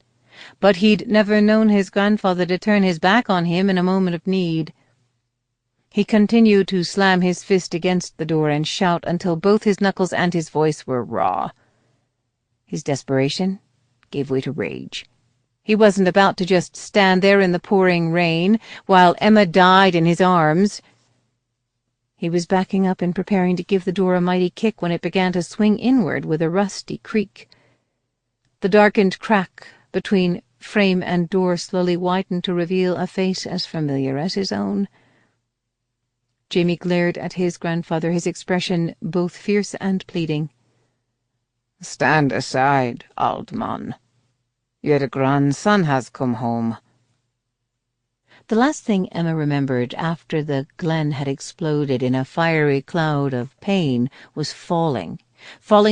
A: but he'd never known his grandfather to turn his back on him in a moment of need. He continued to slam his fist against the door and shout until both his knuckles and his voice were raw. His desperation gave way to rage. He wasn't about to just stand there in the pouring rain while Emma died in his arms. He was backing up and preparing to give the door a mighty kick when it began to swing inward with a rusty creak. The darkened crack between frame and door slowly widened to reveal a face as familiar as his own. Jamie glared at his grandfather, his expression both fierce and pleading.
C: "Stand aside, old man. Your grandson has come home."
A: The last thing Emma remembered after the glen had exploded in a fiery cloud of pain was falling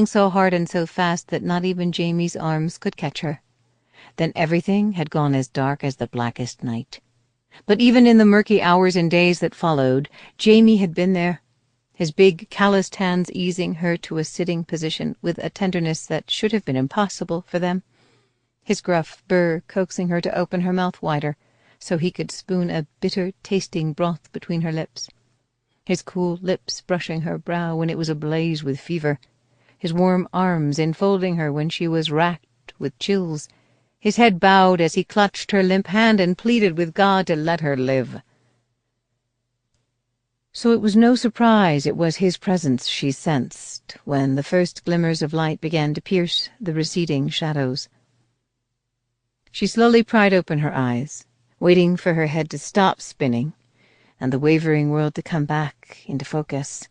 A: so hard and so fast that not even Jamie's arms could catch her. Then everything had gone as dark as the blackest night. But even in the murky hours and days that followed, Jamie had been there, his big, calloused hands easing her to a sitting position with a tenderness that should have been impossible for them, his gruff burr coaxing her to open her mouth wider so he could spoon a bitter-tasting broth between her lips, his cool lips brushing her brow when it was ablaze with fever, his warm arms enfolding her when she was racked with chills, his head bowed as he clutched her limp hand and pleaded with God to let her live. So it was no surprise it was his presence she sensed when the first glimmers of light began to pierce the receding shadows. She slowly pried open her eyes, waiting for her head to stop spinning and the wavering world to come back into focus.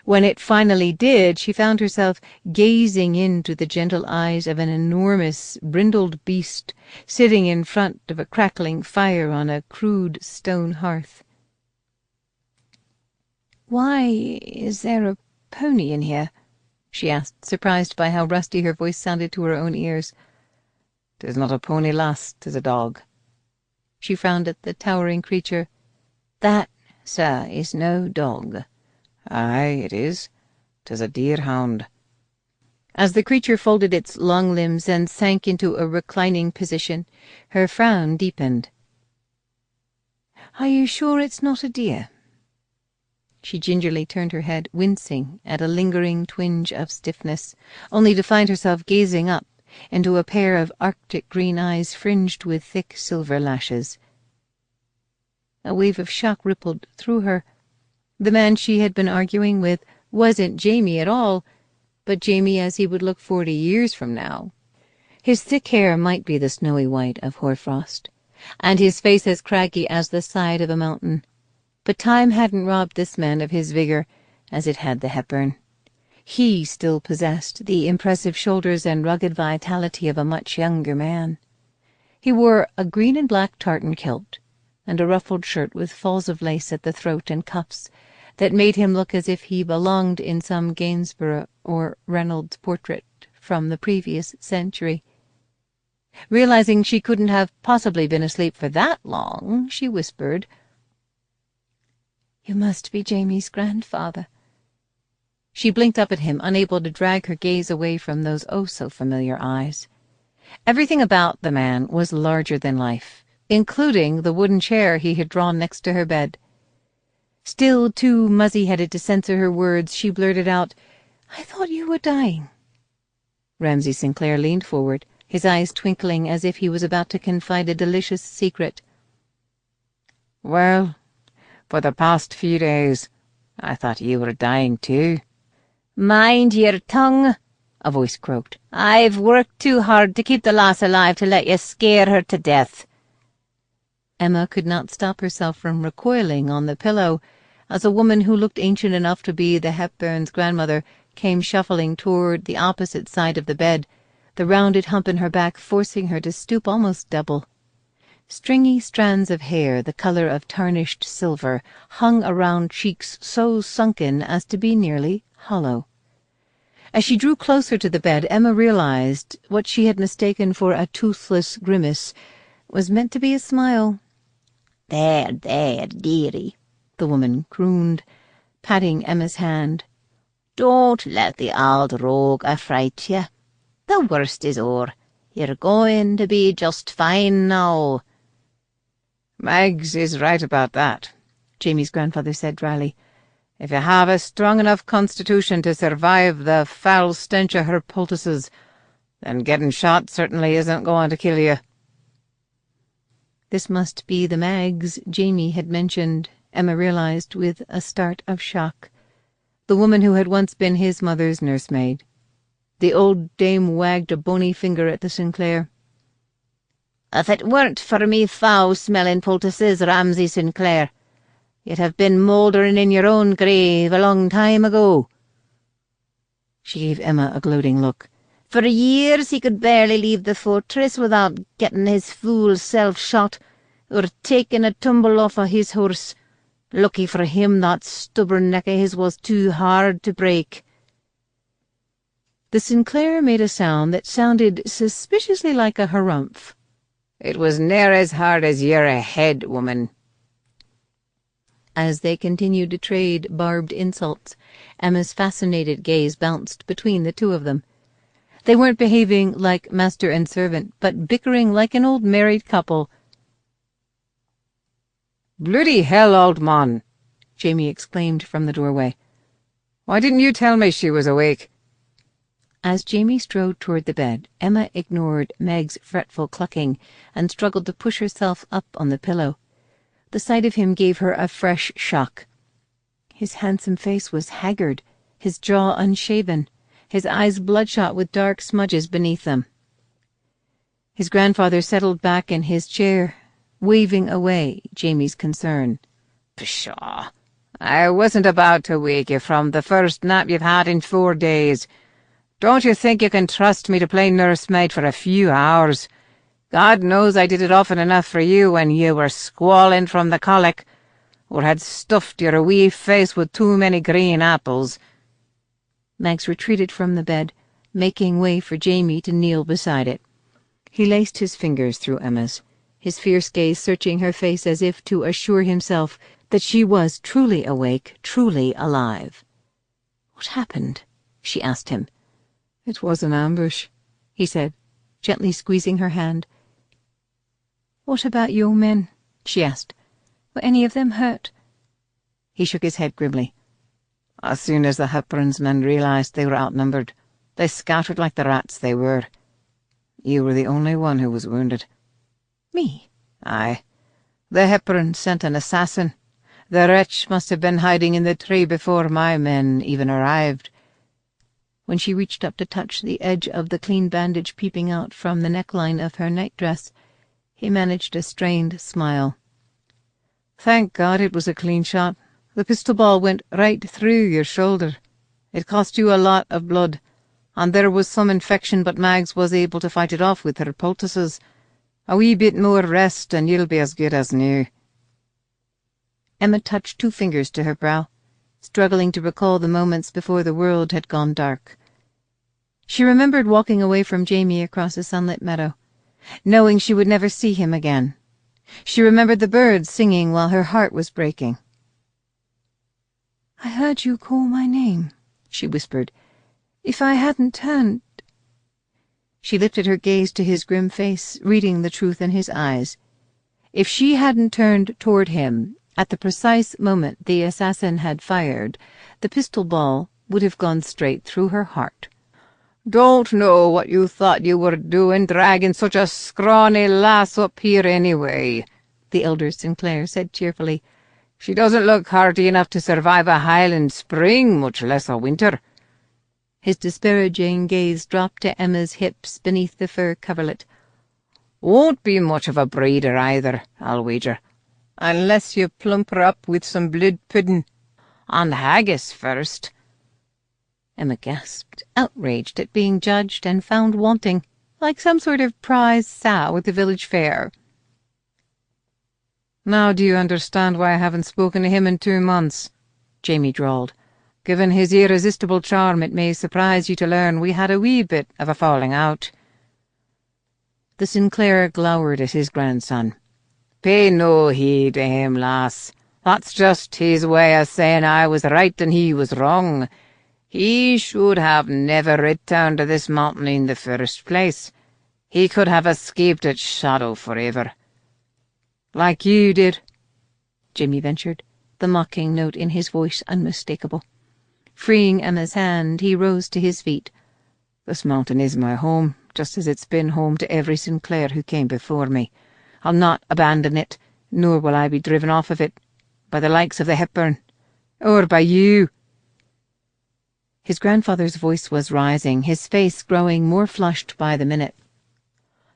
A: When it finally did, she found herself gazing into the gentle eyes of an enormous, brindled beast sitting in front of a crackling fire on a crude stone hearth. "Why is there a pony in here?" she asked, surprised by how rusty her voice sounded to her own ears.
C: "'Tis not a pony, lass, 'tis a dog."
A: She frowned at the towering creature. "That, sir, is no dog."
C: "Aye, it is. 'Tis a deerhound."
A: As the creature folded its long limbs and sank into a reclining position, her frown deepened. "Are you sure it's not a deer?" She gingerly turned her head, wincing at a lingering twinge of stiffness, only to find herself gazing up into a pair of arctic green eyes fringed with thick silver lashes. A wave of shock rippled through her. The man she had been arguing with wasn't Jamie at all, but Jamie as he would look 40 years from now. His thick hair might be the snowy white of hoarfrost, and his face as craggy as the side of a mountain. But time hadn't robbed this man of his vigor as it had the Hepburn. He still possessed the impressive shoulders and rugged vitality of a much younger man. He wore a green and black tartan kilt and a ruffled shirt with falls of lace at the throat and cuffs that made him look as if he belonged in some Gainsborough or Reynolds portrait from the previous century. Realizing she couldn't have possibly been asleep for that long, she whispered, "You must be Jamie's grandfather." She blinked up at him, unable to drag her gaze away from those oh-so-familiar eyes. Everything about the man was larger than life, including the wooden chair he had drawn next to her bed. Still too muzzy-headed to censor her words, she blurted out, "I thought you were dying." Ramsay Sinclair leaned forward, his eyes twinkling as if he was about to confide a delicious secret.
C: "Well, for the past few days, I thought you were dying too."
A: "Mind your tongue," a voice croaked. "I've worked too hard to keep the lass alive to let you scare her to death." Emma could not stop herself from recoiling on the pillow as a woman who looked ancient enough to be the Hepburns' grandmother came shuffling toward the opposite side of the bed, the rounded hump in her back forcing her to stoop almost double. Stringy strands of hair, the color of tarnished silver, hung around cheeks so sunken as to be nearly hollow. As she drew closer to the bed, Emma realized what she had mistaken for a toothless grimace was meant to be a smile. "There, there, dearie," the woman crooned, patting Emma's hand. "Don't let the old rogue affright you. The worst is o'er. You're going to be just fine now."
C: "Megs is right about that," Jamie's grandfather said dryly. "If you have a strong enough constitution to survive the foul stench of her poultices, then getting shot certainly isn't going to kill you." This must be the Mags Jamie had mentioned Emma realized with a start of shock. The woman who had once been his mother's nursemaid. The old dame wagged a bony finger at the Sinclair.
A: "If it weren't for me foul-smelling poultices, Ramsay Sinclair, you'd have been mouldering in your own grave a long time ago." She gave Emma a gloating look. "For years he could barely leave the fortress without getting his fool self shot, or taking a tumble off of his horse. Lucky for him that stubborn neck of his was too hard to break."
C: The Sinclair made a sound that sounded suspiciously like a harumph.
B: "It was near as hard as you're a head, woman."
C: As they continued to trade barbed insults, Emma's fascinated gaze bounced between the two of them. They weren't behaving like master and servant, but bickering like an old married couple.
B: "Bloody hell, old man!"
C: Jamie exclaimed from the doorway.
B: "Why didn't you tell me she was awake?"
C: As Jamie strode toward the bed, Emma ignored Meg's fretful clucking and struggled to push herself up on the pillow. The sight of him gave her a fresh shock. His handsome face was haggard, his jaw unshaven, his eyes bloodshot with dark smudges beneath them. His grandfather settled back in his chair, waving away Jamie's concern.
B: "Pshaw! I wasn't about to wake you from the first nap you've had in 4 days. Don't you think you can trust me to play nursemaid for a few hours? God knows I did it often enough for you when you were squalling from the colic, or had stuffed your wee face with too many green apples."
C: Max retreated from the bed, making way for Jamie to kneel beside it. He laced his fingers through Emma's, his fierce gaze searching her face as if to assure himself that she was truly awake, truly alive. "What happened?" she asked him.
B: "It was an ambush,"
C: he said, gently squeezing her hand. "What about your men?" she asked. "Were any of them hurt?" He shook his head grimly.
B: "As soon as the Hepburn's men realized they were outnumbered, they scattered like the rats they were. You were the only one who was wounded."
C: "Me?"
B: "Aye. The Hepburn sent an assassin. The wretch must have been hiding in the tree before my men even arrived."
C: When she reached up to touch the edge of the clean bandage peeping out from the neckline of her nightdress, he managed a strained smile.
B: "Thank God it was a clean shot. The pistol ball went right through your shoulder. It cost you a lot of blood, and there was some infection, but Mags was able to fight it off with her poultices. A wee bit more rest and you'll be as good as new."
C: Emma touched 2 fingers to her brow, struggling to recall the moments before the world had gone dark. She remembered walking away from Jamie across a sunlit meadow, knowing she would never see him again. She remembered the birds singing while her heart was breaking. "I heard you call my name," she whispered. "If I hadn't turned—" She lifted her gaze to his grim face, reading the truth in his eyes. If she hadn't turned toward him at the precise moment the assassin had fired, the pistol ball would have gone straight through her heart.
B: "Don't know what you thought you were doing, dragging such a scrawny lass up here anyway," the elder Sinclair said cheerfully. "She doesn't look hearty enough to survive a Highland spring, much less a winter."
C: His disparaging gaze dropped to Emma's hips beneath the fur coverlet.
B: "Won't be much of a breeder either, I'll wager. Unless you plump her up with some blood pudding. And haggis first."
C: Emma gasped, outraged at being judged and found wanting, like some sort of prize sow at the village fair.
B: "Now do you understand why I haven't spoken to him in 2 months?" Jamie drawled. "Given his irresistible charm, it may surprise you to learn we had a wee bit of a falling out."
C: The Sinclair glowered at his grandson.
B: "Pay no heed to him, lass. That's just his way of saying I was right and he was wrong. He should have never returned to this mountain in the first place. He could have escaped its shadow forever."
C: "Like you did," Jamie ventured, the mocking note in his voice unmistakable. Freeing Emma's hand, he rose to his feet.
B: "This mountain is my home, just as it's been home to every Sinclair who came before me. I'll not abandon it, nor will I be driven off of it.
C: by the likes of the Hepburn, or by you." His grandfather's voice was rising, his face growing more flushed by the minute.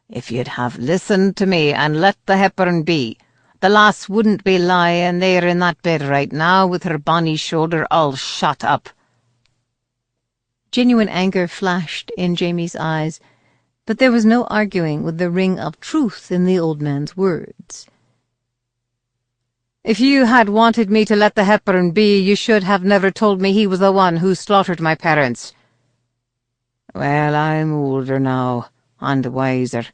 C: "If you'd have listened to me and let the Hepburn be, the lass wouldn't be lying there in that bed right now with her bonny shoulder all shot up."
A: Genuine anger flashed in Jamie's eyes, but there was no arguing with the ring of truth in the old man's words.
C: "If you had wanted me to let the Hepburn be, you should have never told me he was the one who slaughtered my parents." "Well, I'm older now, and wiser.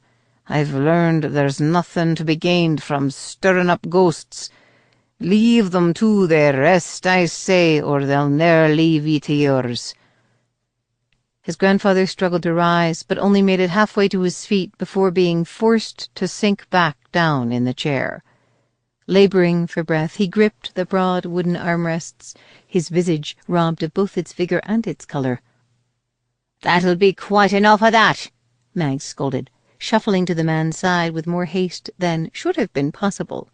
C: I've learned there's nothing to be gained from stirring up ghosts. Leave them to their rest, I say, or they'll ne'er leave ye to yours."
A: His grandfather struggled to rise, but only made it halfway to his feet before being forced to sink back down in the chair. Labouring for breath, he gripped the broad wooden armrests, his visage robbed of both its vigour and its colour.
B: "That'll be quite enough of that,"
A: Mag scolded, shuffling to the man's side with more haste than should have been possible.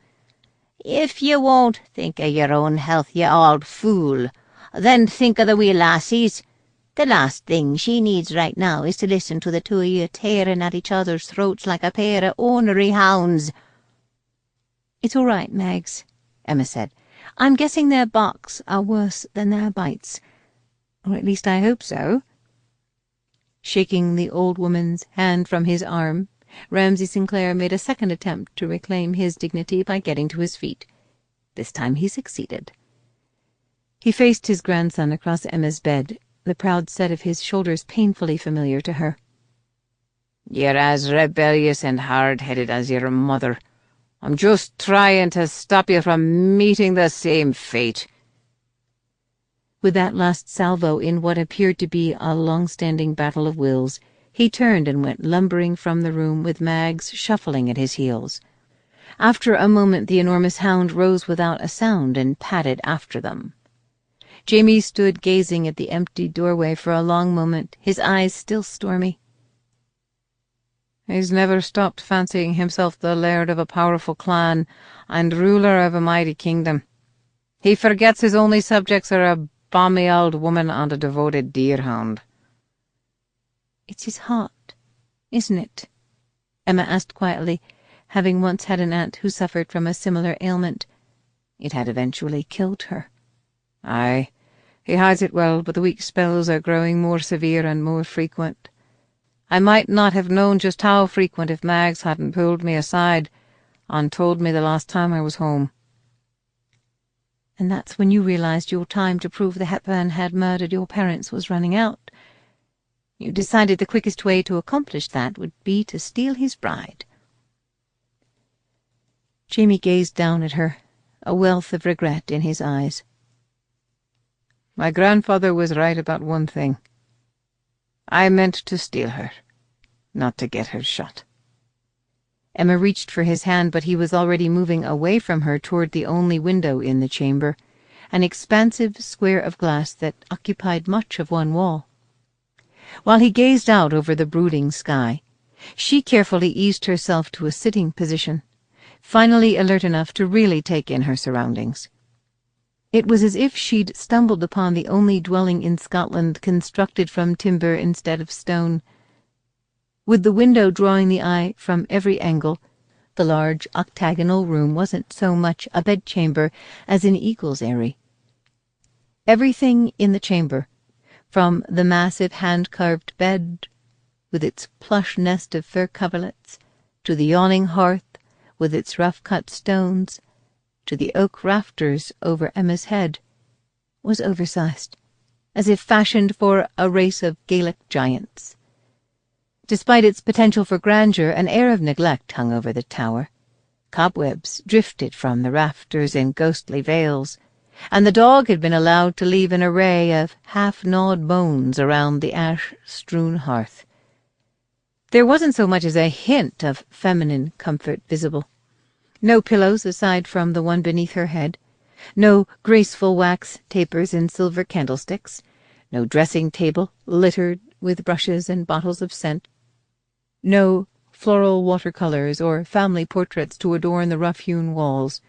B: "If you won't think of your own health, you old fool, then think of the wee lassie's. The last thing she needs right now is to listen to the two of you tearing at each other's throats like a pair of ornery hounds."
A: "It's all right, Mags," Emma said. "I'm guessing their barks are worse than their bites. Or at least I hope so." Shaking the old woman's hand from his arm, Ramsay Sinclair made a second attempt to reclaim his dignity by getting to his feet. This time he succeeded. He faced his grandson across Emma's bed, the proud set of his shoulders painfully familiar to her.
C: "You're as rebellious and hard-headed as your mother. I'm just trying to stop you from meeting the same fate."
A: With that last salvo in what appeared to be a long-standing battle of wills, he turned and went lumbering from the room with Mags shuffling at his heels. After a moment the enormous hound rose without a sound and padded after them. Jamie stood gazing at the empty doorway for a long moment, his eyes still stormy.
C: "He's never stopped fancying himself the laird of a powerful clan and ruler of a mighty kingdom. He forgets his only subjects are a balmy old woman and a devoted deerhound."
A: "It's his heart, isn't it?" Emma asked quietly, having once had an aunt who suffered from a similar ailment. It had eventually killed her.
C: "Aye, he hides it well, but the weak spells are growing more severe and more frequent. I might not have known just how frequent if Mags hadn't pulled me aside and told me the last time I was home."
A: "And that's when you realized your time to prove the Hepburn had murdered your parents was running out. You decided the quickest way to accomplish that would be to steal his bride." Jamie gazed down at her, a wealth of regret in his eyes.
C: "My grandfather was right about one thing. I meant to steal her, not to get her shot."
A: Emma reached for his hand, but he was already moving away from her toward the only window in the chamber, an expansive square of glass that occupied much of one wall. While he gazed out over the brooding sky, she carefully eased herself to a sitting position, finally alert enough to really take in her surroundings. It was as if she'd stumbled upon the only dwelling in Scotland constructed from timber instead of stone. With the window drawing the eye from every angle, the large octagonal room wasn't so much a bedchamber as an eagle's eyrie. Everything in the chamber, from the massive hand-carved bed, with its plush nest of fur coverlets, to the yawning hearth, with its rough-cut stones, to the oak rafters over Emma's head, was oversized, as if fashioned for a race of Gaelic giants. Despite its potential for grandeur, an air of neglect hung over the tower. Cobwebs drifted from the rafters in ghostly veils, and the dog had been allowed to leave an array of half-gnawed bones around the ash-strewn hearth. There wasn't so much as a hint of feminine comfort visible. No pillows aside from the one beneath her head, no graceful wax tapers in silver candlesticks, no dressing table littered with brushes and bottles of scent, no floral watercolors or family portraits to adorn the rough-hewn walls.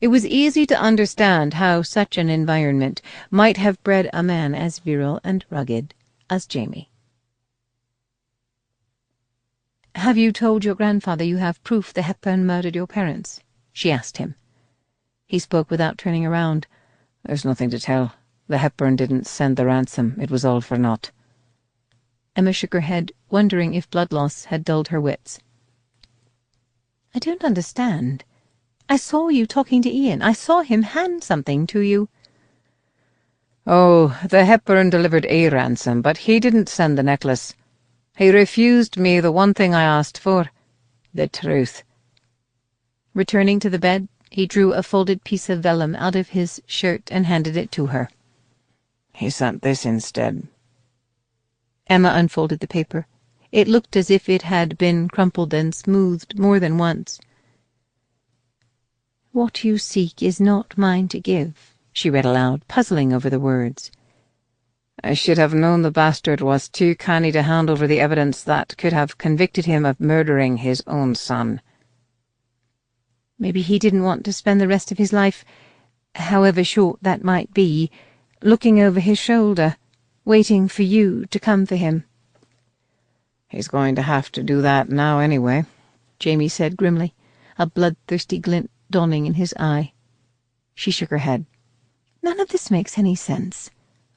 A: It was easy to understand how such an environment might have bred a man as virile and rugged as Jamie. "Have you told your grandfather you have proof the Hepburn murdered your parents?" she asked him. He spoke without turning around.
C: "There's nothing to tell. The Hepburn didn't send the ransom. It was all for naught."
A: Emma shook her head, wondering if blood loss had dulled her wits. "I don't understand. I saw you talking to Ian. I saw him hand something to you."
C: "Oh, the Hepburn delivered a ransom, but he didn't send the necklace. He refused me the one thing I asked for, the truth."
A: Returning to the bed, he drew a folded piece of vellum out of his shirt and handed it to her.
C: "He sent this instead."
A: Emma unfolded the paper. It looked as if it had been crumpled and smoothed more than once. "What you seek is not mine to give," she read aloud, puzzling over the words.
C: "I should have known the bastard was too canny to hand over the evidence that could have convicted him of murdering his own son."
A: Maybe he didn't want to spend the rest of his life, however short that might be, looking over his shoulder, waiting for you to come for him.
C: "He's going to have to do that now anyway,"
A: Jamie said grimly, a bloodthirsty glint dawning in his eye. She shook her head. "None of this makes any sense.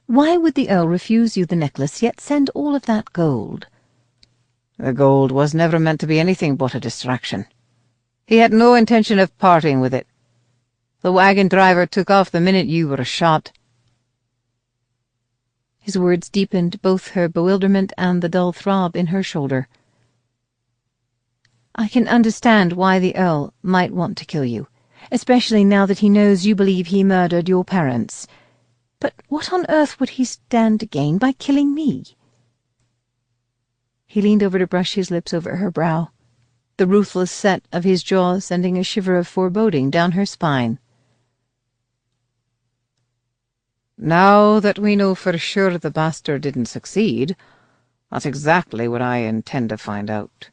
A: Why would the Earl refuse you the necklace, yet send all of that gold?"
C: "The gold was never meant to be anything but a distraction. He had no intention of parting with it. The wagon driver took off the minute you were shot."
A: His words deepened both her bewilderment and the dull throb in her shoulder. "I can understand why the Earl might want to kill you, especially now that he knows you believe he murdered your parents. But what on earth would he stand to gain by killing me?" He leaned over to brush his lips over her brow, the ruthless set of his jaw sending a shiver of foreboding down her spine.
C: "Now that we know for sure the bastard didn't succeed, that's exactly what I intend to find out."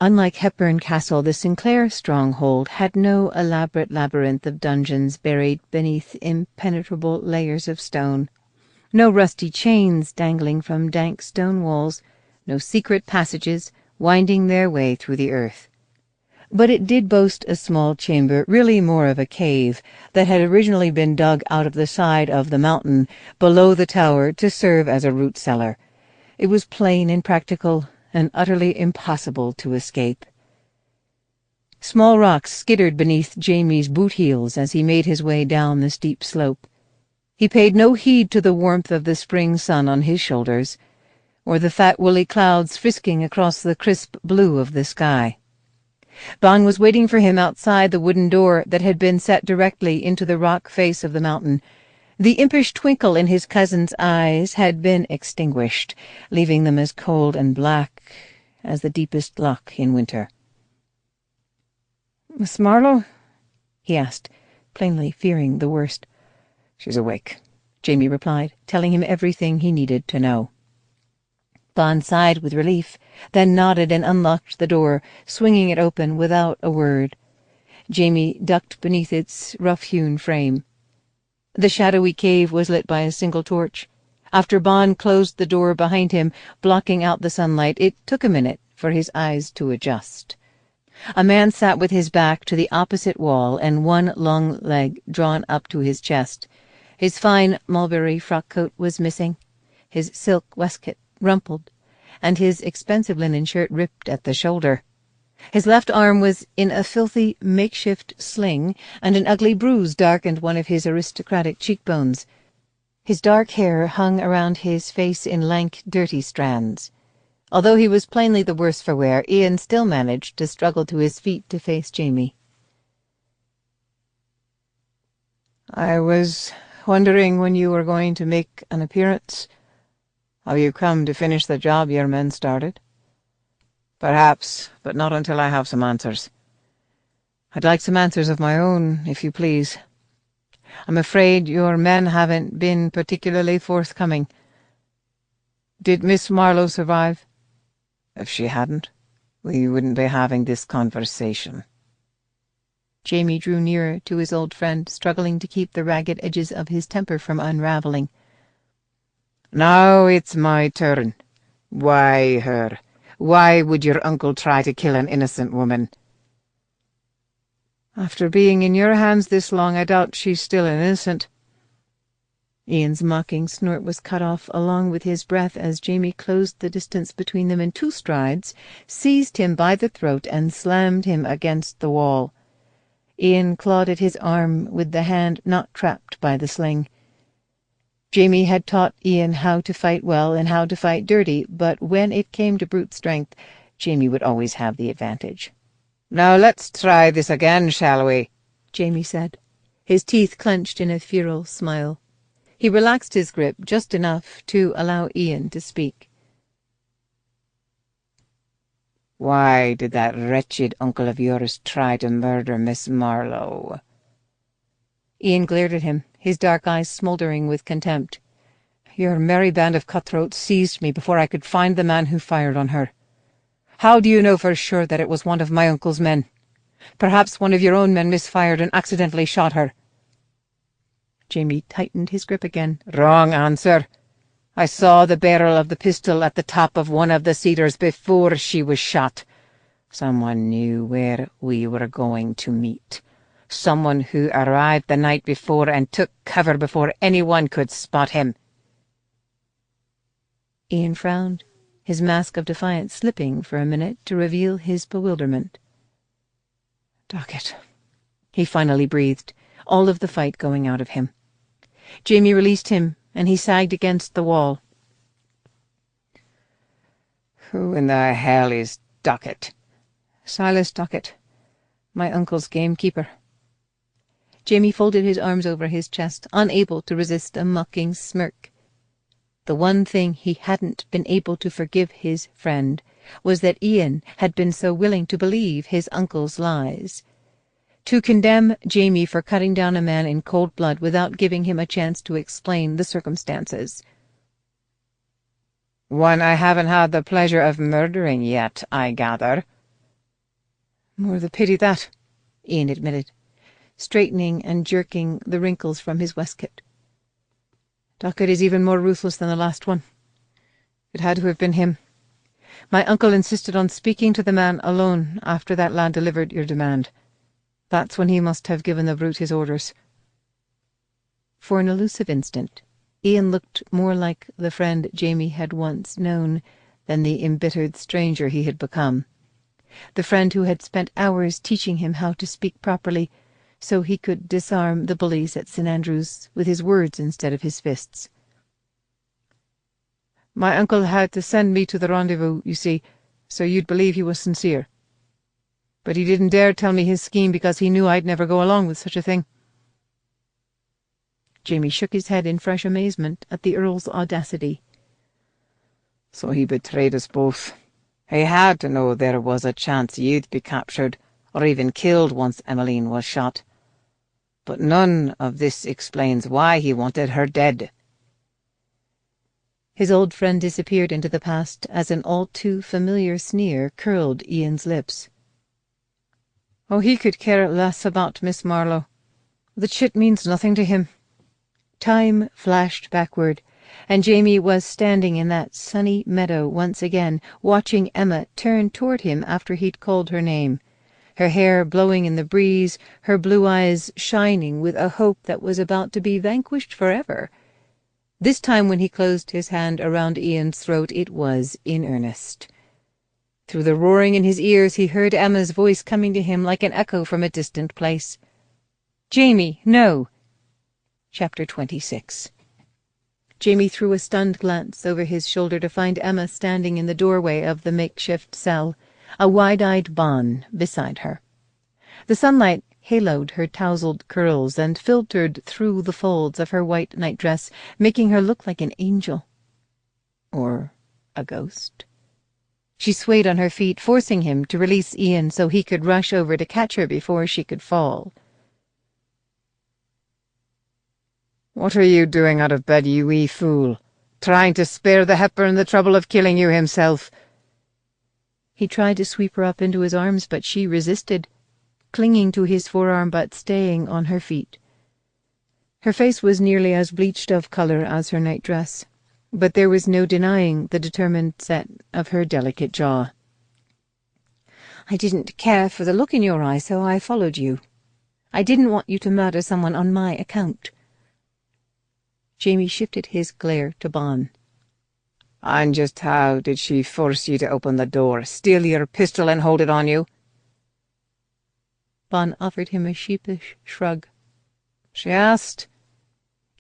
A: Unlike Hepburn Castle, the Sinclair stronghold had no elaborate labyrinth of dungeons buried beneath impenetrable layers of stone, no rusty chains dangling from dank stone walls, no secret passages winding their way through the earth. But it did boast a small chamber, really more of a cave, that had originally been dug out of the side of the mountain below the tower to serve as a root cellar. It was plain and practical, and utterly impossible to escape. Small rocks skittered beneath Jamie's boot heels as he made his way down the steep slope. He paid no heed to the warmth of the spring sun on his shoulders, or the fat woolly clouds frisking across the crisp blue of the sky. Bon was waiting for him outside the wooden door that had been set directly into the rock face of the mountain. The impish twinkle in his cousin's eyes had been extinguished, leaving them as cold and black as the deepest loch in winter.
C: "Miss Marlowe?"
A: he asked, plainly fearing the worst.
C: "She's awake,"
A: Jamie replied, telling him everything he needed to know. Bon sighed with relief, then nodded and unlocked the door, swinging it open without a word. Jamie ducked beneath its rough-hewn frame. The shadowy cave was lit by a single torch. After Bon closed the door behind him, blocking out the sunlight, it took a minute for his eyes to adjust. A man sat with his back to the opposite wall and one long leg drawn up to his chest. His fine mulberry frock coat was missing, his silk waistcoat rumpled, and his expensive linen shirt ripped at the shoulder. His left arm was in a filthy makeshift sling, and an ugly bruise darkened one of his aristocratic cheekbones. His dark hair hung around his face in lank, dirty strands. Although he was plainly the worse for wear, Ian still managed to struggle to his feet to face Jamie.
C: "I was wondering when you were going to make an appearance. Have you come to finish the job your men started?" "Perhaps, but not until I have some answers." "I'd like some answers of my own, if you please. I'm afraid your men haven't been particularly forthcoming. Did Miss Marlowe survive? If she hadn't, we wouldn't be having this conversation."
A: Jamie drew nearer to his old friend, struggling to keep the ragged edges of his temper from unravelling.
C: "Now it's my turn. Why her? Why would your uncle try to kill an innocent woman?" "After being in your hands this long, I doubt she's still innocent."
A: Ian's mocking snort was cut off along with his breath as Jamie closed the distance between them in 2 strides, seized him by the throat and slammed him against the wall. Ian clawed at his arm with the hand not trapped by the sling. Jamie had taught Ian how to fight well and how to fight dirty, but when it came to brute strength, Jamie would always have the advantage.
C: "Now let's try this again, shall we?"
A: Jamie said, his teeth clenched in a feral smile. He relaxed his grip just enough to allow Ian to speak.
C: "Why did that wretched uncle of yours try to murder Miss Marlowe?"
A: Ian glared at him, his dark eyes smouldering with contempt.
B: "Your merry band of cutthroats seized me before I could find the man who fired on her. How do you know for sure that it was one of my uncle's men? Perhaps one of your own men misfired and accidentally shot her."
A: Jamie tightened his grip again.
C: "Wrong answer. I saw the barrel of the pistol at the top of one of the cedars before she was shot. Someone knew where we were going to meet. Someone who arrived the night before and took cover before anyone could spot him."
A: Ian frowned, his mask of defiance slipping for a minute to reveal his bewilderment.
B: "Docket,"
A: he finally breathed, all of the fight going out of him. Jamie released him, and he sagged against the wall.
C: "Who in the hell is Docket?"
B: "Silas Docket, my uncle's gamekeeper."
A: Jamie folded his arms over his chest, unable to resist a mocking smirk. The one thing he hadn't been able to forgive his friend was that Ian had been so willing to believe his uncle's lies. To condemn Jamie for cutting down a man in cold blood without giving him a chance to explain the circumstances.
C: "One I haven't had the pleasure of murdering yet, I gather."
B: "More the pity that,"
A: Ian admitted, straightening and jerking the wrinkles from his waistcoat.
B: "Docket is even more ruthless than the last one. It had to have been him. My uncle insisted on speaking to the man alone after that lad delivered your demand. That's when he must have given the brute his orders."
A: For an elusive instant, Ian looked more like the friend Jamie had once known than the embittered stranger he had become. The friend who had spent hours teaching him how to speak properly so he could disarm the bullies at St. Andrews with his words instead of his fists.
B: "My uncle had to send me to the rendezvous, you see, so you'd believe he was sincere. But he didn't dare tell me his scheme because he knew I'd never go along with such a thing."
A: Jamie shook his head in fresh amazement at the Earl's audacity.
C: "So he betrayed us both. He had to know there was a chance you'd be captured, or even killed once Emmeline was shot. But none of this explains why he wanted her dead."
A: His old friend disappeared into the past as an all-too-familiar sneer curled Ian's lips.
B: "Oh, he could care less about Miss Marlowe. The chit means nothing to him."
A: Time flashed backward, and Jamie was standing in that sunny meadow once again, watching Emma turn toward him after he'd called her name, her hair blowing in the breeze, her blue eyes shining with a hope that was about to be vanquished forever. This time when he closed his hand around Ian's throat, it was in earnest. Through the roaring in his ears he heard Emma's voice coming to him like an echo from a distant place. "Jamie, no!" Chapter 26. Jamie threw a stunned glance over his shoulder to find Emma standing in the doorway of the makeshift cell, a wide-eyed Bon beside her. The sunlight haloed her tousled curls and filtered through the folds of her white nightdress, making her look like an angel. Or a ghost. She swayed on her feet, forcing him to release Ian so he could rush over to catch her before she could fall.
C: "What are you doing out of bed, you wee fool? Trying to spare the Hepburn the trouble of killing you himself?"
A: He tried to sweep her up into his arms, but she resisted. clinging to his forearm but staying on her feet. Her face was nearly as bleached of colour as her nightdress, but there was no denying the determined set of her delicate jaw. "I didn't care for the look in your eye, so I followed you. I didn't want you to murder someone on my account." Jamie shifted his glare to Bon.
C: "And just how did she force you to open the door, steal your pistol and hold it on you?"
A: Bon offered him a sheepish shrug.
C: "She asked."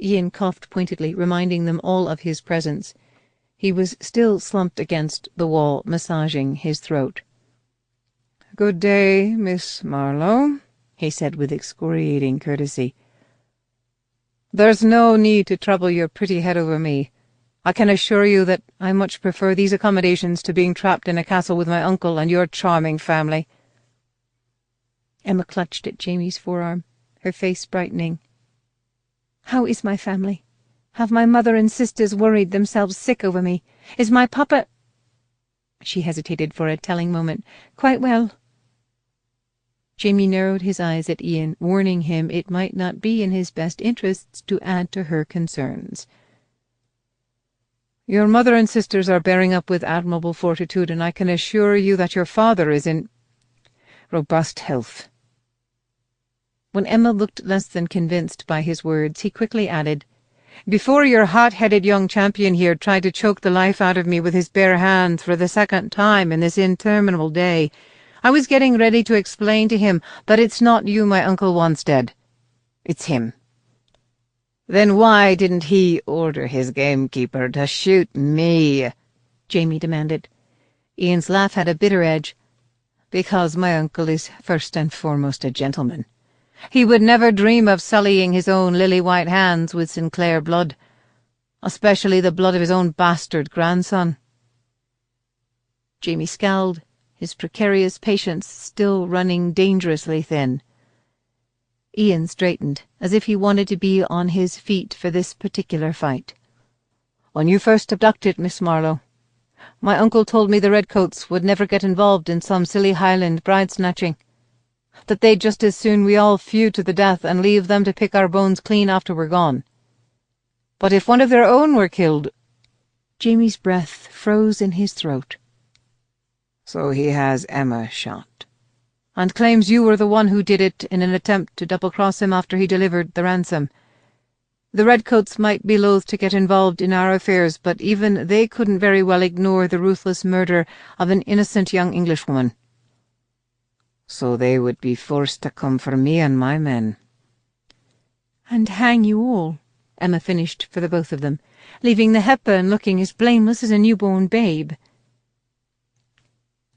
A: Ian coughed pointedly, reminding them all of his presence. He was still slumped against the wall, massaging his throat.
C: "Good day, Miss Marlowe," he said with excoriating courtesy. "There's no need to trouble your pretty head over me. I can assure you that I much prefer these accommodations to being trapped in a castle with my uncle and your charming family."
A: Emma clutched at Jamie's forearm, her face brightening. "How is my family? Have my mother and sisters worried themselves sick over me? Is my papa—" She hesitated for a telling moment. "Quite well?" Jamie narrowed his eyes at Ian, warning him it might not be in his best interests to add to her concerns.
C: "Your mother and sisters are bearing up with admirable fortitude, and I can assure you that your father is in robust health."
A: When Emma looked less than convinced by his words, he quickly added,
C: "Before your hot-headed young champion here tried to choke the life out of me with his bare hands for the second time in this interminable day, I was getting ready to explain to him that it's not you my uncle wants dead. It's him." "Then why didn't he order his gamekeeper to shoot me?"
A: Jamie demanded.
C: Ian's laugh had a bitter edge. "Because my uncle is first and foremost a gentleman. He would never dream of sullying his own lily-white hands with Sinclair blood, especially the blood of his own bastard grandson."
A: Jamie scowled, his precarious patience still running dangerously thin. Ian straightened, as if he wanted to be on his feet for this particular fight.
C: "When you first abducted Miss Marlowe, my uncle told me the Redcoats would never get involved in some silly Highland bride-snatching, that they'd just as soon we all feud to the death and leave them to pick our bones clean after we're gone. But if one of their own were killed—"
A: Jamie's breath froze in his throat.
C: "So he has Emma shot, and claims you were the one who did it in an attempt to double-cross him after he delivered the ransom. The Redcoats might be loath to get involved in our affairs, but even they couldn't very well ignore the ruthless murder of an innocent young Englishwoman. So they would be forced to come for me and my men."
A: "And hang you all," Emma finished for the both of them, "leaving the Hepburn looking as blameless as a newborn babe."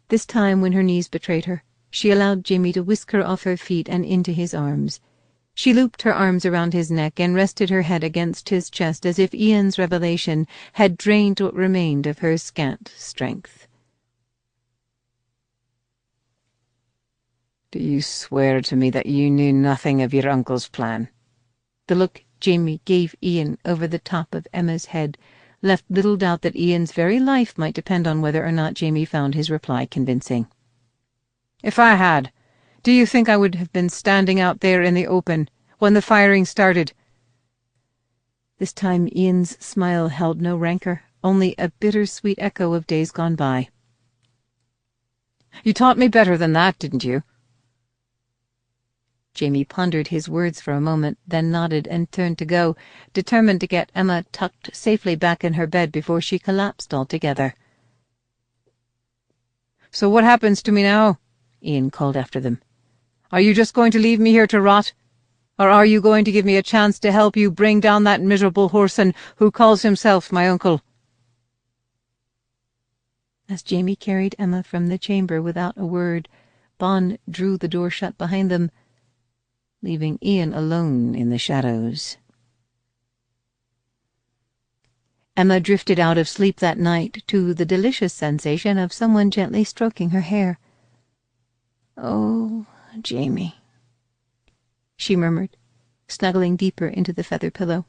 A: This time, when her knees betrayed her, she allowed Jamie to whisk her off her feet and into his arms. She looped her arms around his neck and rested her head against his chest as if Ian's revelation had drained what remained of her scant strength.
C: "Do you swear to me that you knew nothing of your uncle's plan?"
A: The look Jamie gave Ian over the top of Emma's head left little doubt that Ian's very life might depend on whether or not Jamie found his reply convincing.
C: "If I had, do you think I would have been standing out there in the open when the firing started?"
A: This time Ian's smile held no rancour, only a bitter-sweet echo of days gone by.
C: "You taught me better than that, didn't you?"
A: Jamie pondered his words for a moment, then nodded and turned to go, determined to get Emma tucked safely back in her bed before she collapsed altogether.
C: "So what happens to me now?" Ian called after them. "Are you just going to leave me here to rot? Or are you going to give me a chance to help you bring down that miserable whoreson who calls himself my uncle?"
A: As Jamie carried Emma from the chamber without a word, Bon drew the door shut behind them, leaving Ian alone in the shadows. Emma drifted out of sleep that night to the delicious sensation of someone gently stroking her hair. "Oh, Jamie," she murmured, snuggling deeper into the feather pillow.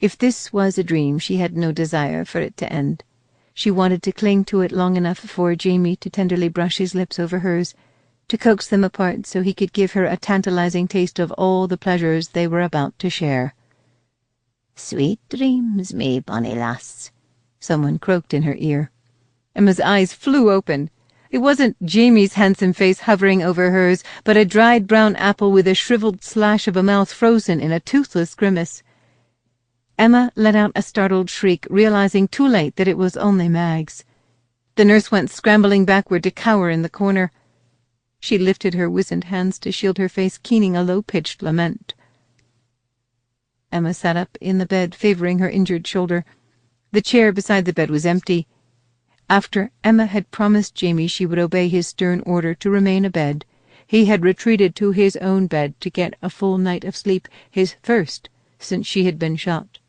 A: If this was a dream, she had no desire for it to end. She wanted to cling to it long enough for Jamie to tenderly brush his lips over hers, to coax them apart so he could give her a tantalizing taste of all the pleasures they were about to share.
B: "Sweet dreams, me bonny lass,"
A: someone croaked in her ear. Emma's eyes flew open. It wasn't Jamie's handsome face hovering over hers, but a dried brown apple with a shriveled slash of a mouth frozen in a toothless grimace. Emma let out a startled shriek, realizing too late that it was only Mag's. The nurse went scrambling backward to cower in the corner. She lifted her wizened hands to shield her face, keening a low-pitched lament. Emma sat up in the bed, favoring her injured shoulder. The chair beside the bed was empty. After Emma had promised Jamie she would obey his stern order to remain abed, he had retreated to his own bed to get a full night of sleep, his first since she had been shot.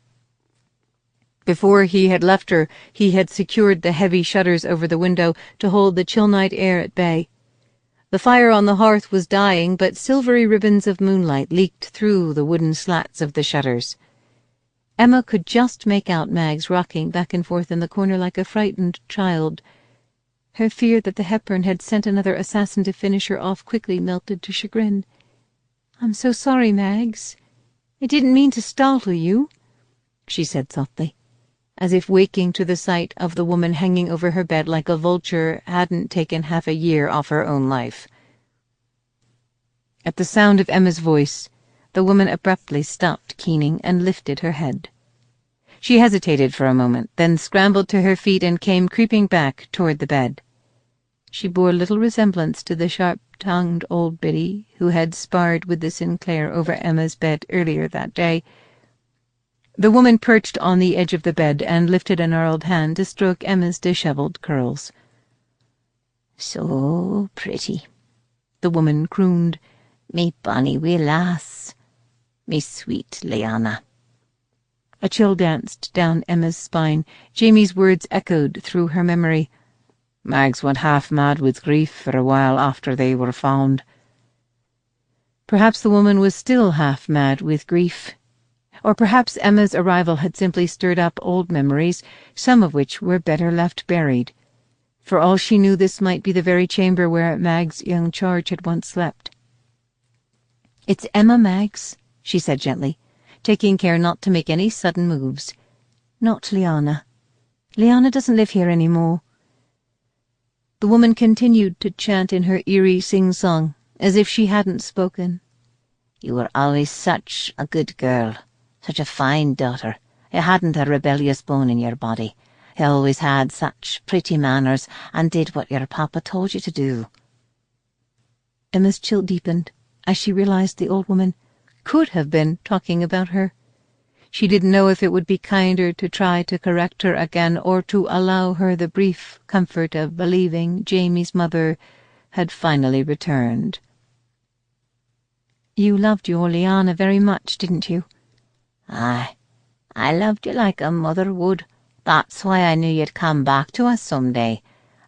A: Before he had left her, he had secured the heavy shutters over the window to hold the chill night air at bay. The fire on the hearth was dying, but silvery ribbons of moonlight leaked through the wooden slats of the shutters. Emma could just make out Mags rocking back and forth in the corner like a frightened child. Her fear that the Hepburn had sent another assassin to finish her off quickly melted to chagrin. "I'm so sorry, Mags. I didn't mean to startle you," she said softly, as if waking to the sight of the woman hanging over her bed like a vulture hadn't taken half a year off her own life. At the sound of Emma's voice, the woman abruptly stopped keening and lifted her head. She hesitated for a moment, then scrambled to her feet and came creeping back toward the bed. She bore little resemblance to the sharp-tongued old biddy who had sparred with the Sinclair over Emma's bed earlier that day. The woman perched on the edge of the bed and lifted a gnarled hand to stroke Emma's dishevelled curls.
B: "So pretty," the woman crooned. "Me bonny wee lass. Me sweet Liana."
A: A chill danced down Emma's spine. Jamie's words echoed through her memory.
C: Mags went half mad with grief for a while after they were found.
A: Perhaps the woman was still half mad with grief. Or perhaps Emma's arrival had simply stirred up old memories, some of which were better left buried. For all she knew, this might be the very chamber where Mag's young charge had once slept. "It's Emma, Mags," she said gently, taking care not to make any sudden moves. "Not Liana. Liana doesn't live here any more." The woman continued to chant in her eerie sing-song, as if she hadn't spoken.
B: "You were always such a good girl, such a fine daughter. You hadn't a rebellious bone in your body. You always had such pretty manners and did what your papa told you to do."
A: Emma's chill deepened as she realized the old woman could have been talking about her. She didn't know if it would be kinder to try to correct her again or to allow her the brief comfort of believing Jamie's mother had finally returned. "You loved your Liana very much, didn't you?"
B: "Aye, I loved you like a mother would. That's why I knew you'd come back to us some day.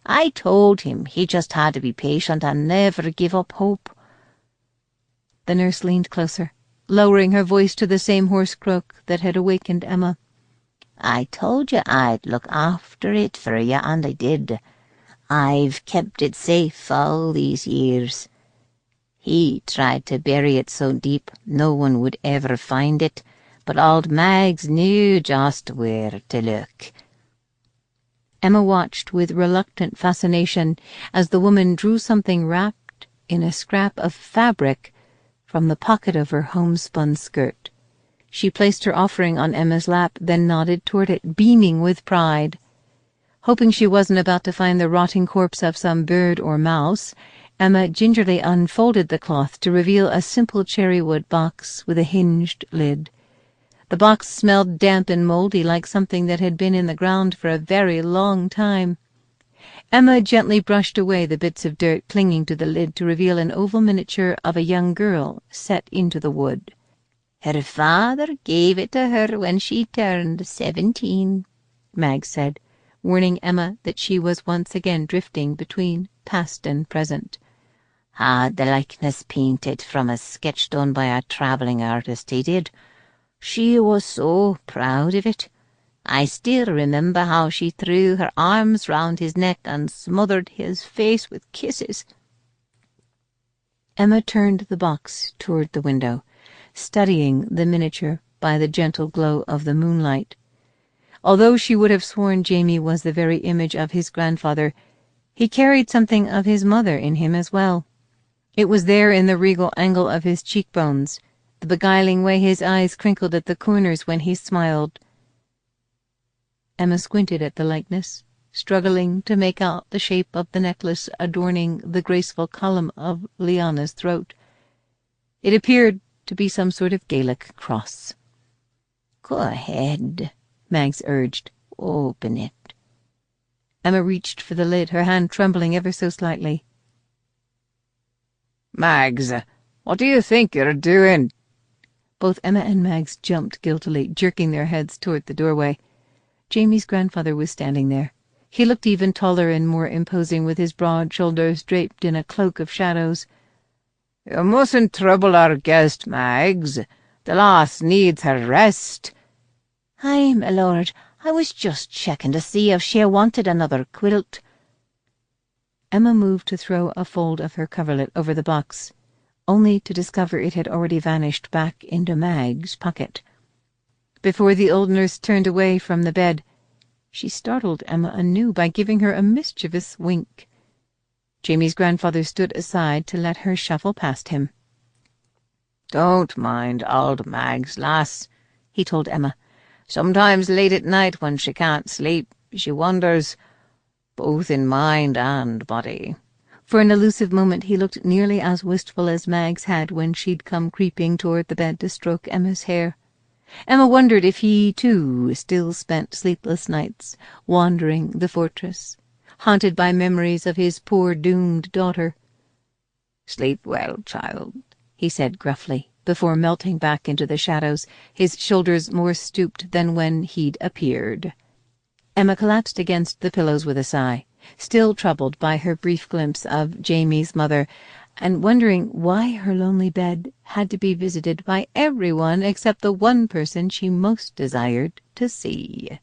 B: I told him he just had to be patient and never give up hope."
A: The nurse leaned closer, lowering her voice to the same hoarse croak that had awakened Emma.
B: "I told you I'd look after it for you, and I did. I've kept it safe all these years. He tried to bury it so deep no one would ever find it, but old Mags knew just where to look."
A: Emma watched with reluctant fascination as the woman drew something wrapped in a scrap of fabric from the pocket of her homespun skirt. She placed her offering on Emma's lap, then nodded toward it, beaming with pride. Hoping she wasn't about to find the rotting corpse of some bird or mouse, Emma gingerly unfolded the cloth to reveal a simple cherrywood box with a hinged lid. The box smelled damp and mouldy, like something that had been in the ground for a very long time. Emma gently brushed away the bits of dirt clinging to the lid to reveal an oval miniature of a young girl set into the wood.
B: "Her father gave it to her when she turned 17,
A: Mag said, warning Emma that she was once again drifting between past and present.
B: "Had the likeness painted from a sketch done by a travelling artist, he did. She was so proud of it. I still remember how she threw her arms round his neck and smothered his face with kisses."
A: Emma turned the box toward the window, studying the miniature by the gentle glow of the moonlight. Although she would have sworn Jamie was the very image of his grandfather, he carried something of his mother in him as well. It was there in the regal angle of his cheekbones, the beguiling way his eyes crinkled at the corners when he smiled. Emma squinted at the likeness, struggling to make out the shape of the necklace adorning the graceful column of Lyanna's throat. It appeared to be some sort of Gaelic cross. "Go ahead," Mags urged. "Open it." Emma reached for the lid, her hand trembling ever so slightly.
C: "Mags, what do you think you're doing?"
A: Both Emma and Mags jumped guiltily, jerking their heads toward the doorway. Jamie's grandfather was standing there. He looked even taller and more imposing, with his broad shoulders draped in a cloak of shadows.
C: "You mustn't trouble our guest, Mags. The lass needs her rest."
A: "Aye, my lord, I was just checking to see if she wanted another quilt." Emma moved to throw a fold of her coverlet over the box, only to discover it had already vanished back into Mag's pocket. Before the old nurse turned away from the bed, she startled Emma anew by giving her a mischievous wink. Jamie's grandfather stood aside to let her shuffle past him.
C: "Don't mind old Mags, lass," he told Emma. "Sometimes late at night when she can't sleep, she wanders, both in mind and body."
A: For an elusive moment he looked nearly as wistful as Mags had when she'd come creeping toward the bed to stroke Emma's hair. Emma wondered if he, too, still spent sleepless nights wandering the fortress, haunted by memories of his poor doomed daughter.
C: "Sleep well, child,"
A: he said gruffly, before melting back into the shadows, his shoulders more stooped than when he'd appeared. Emma collapsed against the pillows with a sigh, still troubled by her brief glimpse of Jamie's mother, and wondering why her lonely bed had to be visited by everyone except the one person she most desired to see.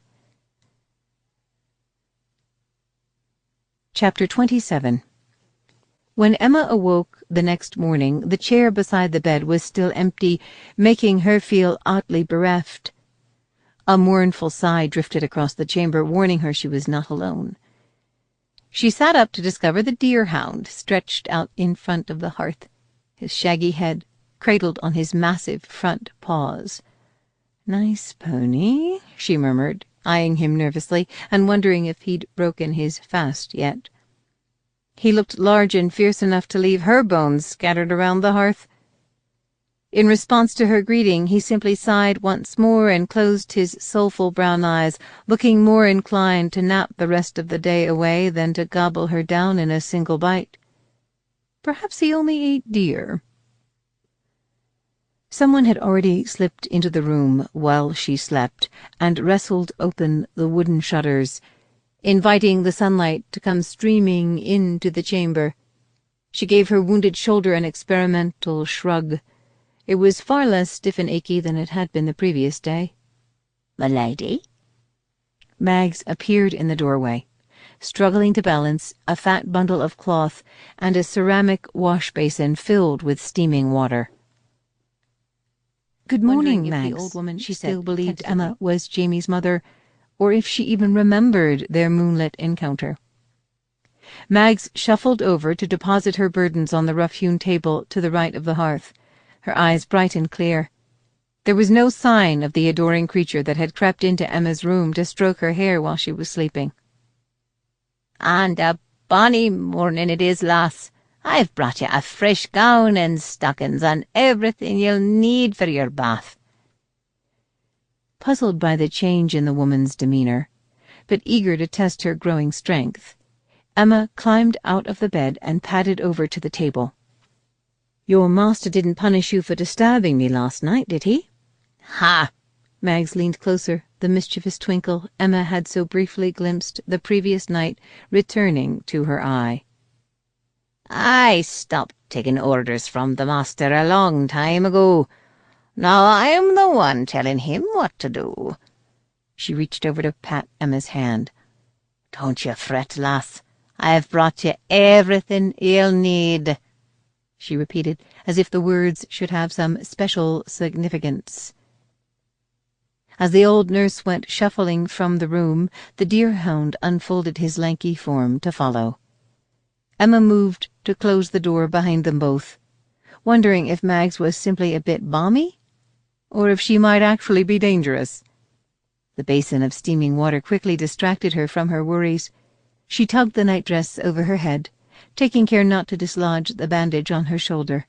A: Chapter 27. When Emma awoke the next morning, the chair beside the bed was still empty, making her feel oddly bereft. A mournful sigh drifted across the chamber, warning her she was not alone. She sat up to discover the deer-hound stretched out in front of the hearth, his shaggy head cradled on his massive front paws. "Nice pony," she murmured, eyeing him nervously and wondering if he'd broken his fast yet. He looked large and fierce enough to leave her bones scattered around the hearth. In response to her greeting, he simply sighed once more and closed his soulful brown eyes, looking more inclined to nap the rest of the day away than to gobble her down in a single bite. Perhaps he only ate deer. Someone had already slipped into the room while she slept and wrestled open the wooden shutters, inviting the sunlight to come streaming into the chamber. She gave her wounded shoulder an experimental shrug. It was far less stiff and achy than it had been the previous day. "My lady?" Mags appeared in the doorway, struggling to balance a fat bundle of cloth and a ceramic wash-basin filled with steaming water. "Good morning, Mags." The old woman, she still believed Emma was Jamie's mother, or if she even remembered their moonlit encounter. Mags shuffled over to deposit her burdens on the rough-hewn table to the right of the hearth, her eyes bright and clear. There was no sign of the adoring creature that had crept into Emma's room to stroke her hair while she was sleeping. "And a bonny morning it is, lass. I've brought you a fresh gown and stockings and everything you'll need for your bath." Puzzled by the change in the woman's demeanor, but eager to test her growing strength, Emma climbed out of the bed and padded over to the table. "Your master didn't punish you for disturbing me last night, did he?" "Ha!" Mags leaned closer, the mischievous twinkle Emma had so briefly glimpsed the previous night returning to her eye. "I stopped taking orders from the master a long time ago. Now I'm the one telling him what to do." She reached over to pat Emma's hand. "Don't you fret, lass. I've brought you everything you'll need." she repeated, as if the words should have some special significance. As the old nurse went shuffling from the room, the deerhound unfolded his lanky form to follow. Emma moved to close the door behind them both, wondering if Mags was simply a bit balmy, or if she might actually be dangerous. The basin of steaming water quickly distracted her from her worries. She tugged the nightdress over her head, taking care not to dislodge the bandage on her shoulder.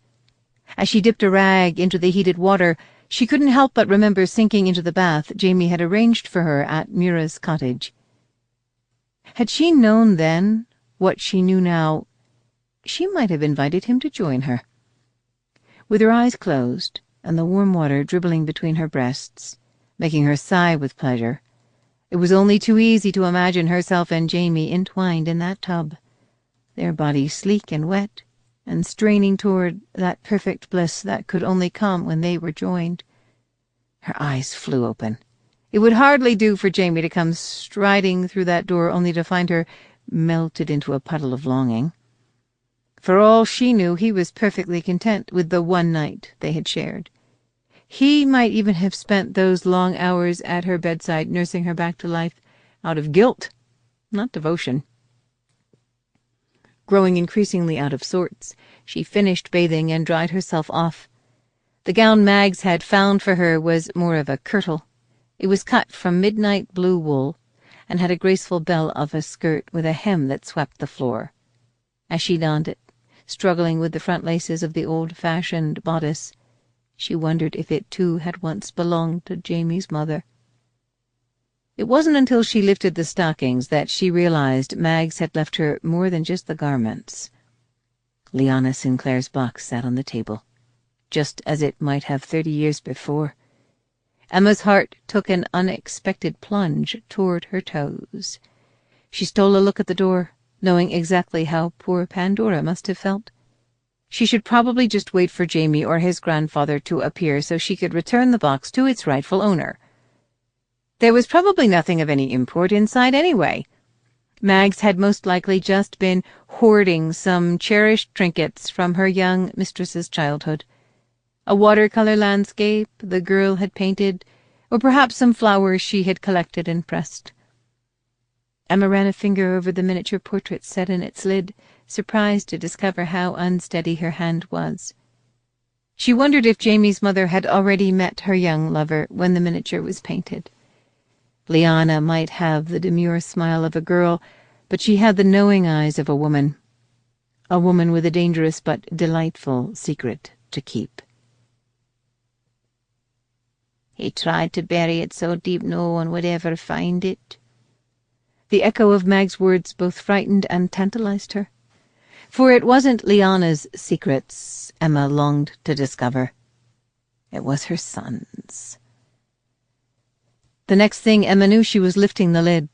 A: As she dipped a rag into the heated water, she couldn't help but remember sinking into the bath Jamie had arranged for her at Mura's cottage. Had she known then what she knew now, she might have invited him to join her. With her eyes closed and the warm water dribbling between her breasts, making her sigh with pleasure, it was only too easy to imagine herself and Jamie entwined in that tub, their bodies sleek and wet, and straining toward that perfect bliss that could only come when they were joined. Her eyes flew open. It would hardly do for Jamie to come striding through that door only to find her melted into a puddle of longing. For all she knew, he was perfectly content with the one night they had shared. He might even have spent those long hours at her bedside nursing her back to life out of guilt, not devotion. Growing increasingly out of sorts, she finished bathing and dried herself off. The gown Mags had found for her was more of a kirtle. It was cut from midnight blue wool, and had a graceful bell of a skirt with a hem that swept the floor. As she donned it, struggling with the front laces of the old-fashioned bodice, she wondered if it too had once belonged to Jamie's mother. It wasn't until she lifted the stockings that she realized Mags had left her more than just the garments. Lyanna Sinclair's box sat on the table, just as it might have 30 years before. Emma's heart took an unexpected plunge toward her toes. She stole a look at the door, knowing exactly how poor Pandora must have felt. She should probably just wait for Jamie or his grandfather to appear so she could return the box to its rightful owner. There was probably nothing of any import inside anyway. Mags had most likely just been hoarding some cherished trinkets from her young mistress's childhood. A watercolor landscape the girl had painted, or perhaps some flowers she had collected and pressed. Emma ran a finger over the miniature portrait set in its lid, surprised to discover how unsteady her hand was. She wondered if Jamie's mother had already met her young lover when the miniature was painted. Lyanna might have the demure smile of a girl, but she had the knowing eyes of a woman with a dangerous but delightful secret to keep. He tried to bury it so deep no one would ever find it. The echo of Mag's words both frightened and tantalized her. For it wasn't Lyanna's secrets Emma longed to discover. It was her son's. The next thing Emma knew, she was lifting the lid.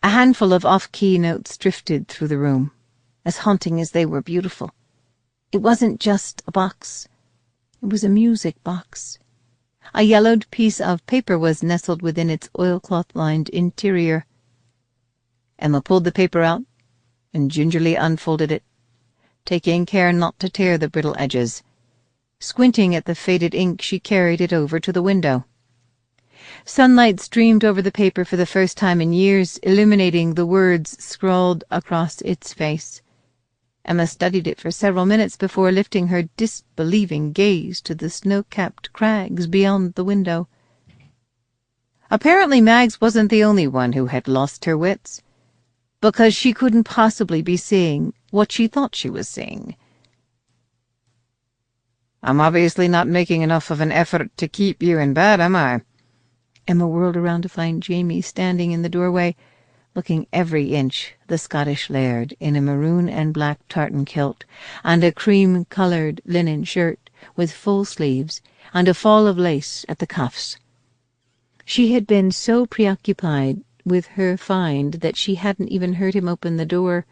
A: A handful of off-key notes drifted through the room, as haunting as they were beautiful. It wasn't just a box. It was a music box. A yellowed piece of paper was nestled within its oilcloth-lined interior. Emma pulled the paper out and gingerly unfolded it, taking care not to tear the brittle edges. Squinting at the faded ink, she carried it over to the window. Sunlight streamed over the paper for the first time in years, illuminating the words scrawled across its face. Emma studied it for several minutes before lifting her disbelieving gaze to the snow-capped crags beyond the window. Apparently Mags wasn't the only one who had lost her wits, because she couldn't possibly be seeing what she thought she was seeing.
C: I'm obviously not making enough of an effort to keep you in bed, am I?
A: Emma whirled around to find Jamie standing in the doorway, looking every inch the Scottish laird in a maroon and black tartan kilt and a cream-coloured linen shirt with full sleeves and a fall of lace at the cuffs. She had been so preoccupied with her find that she hadn't even heard him open the door.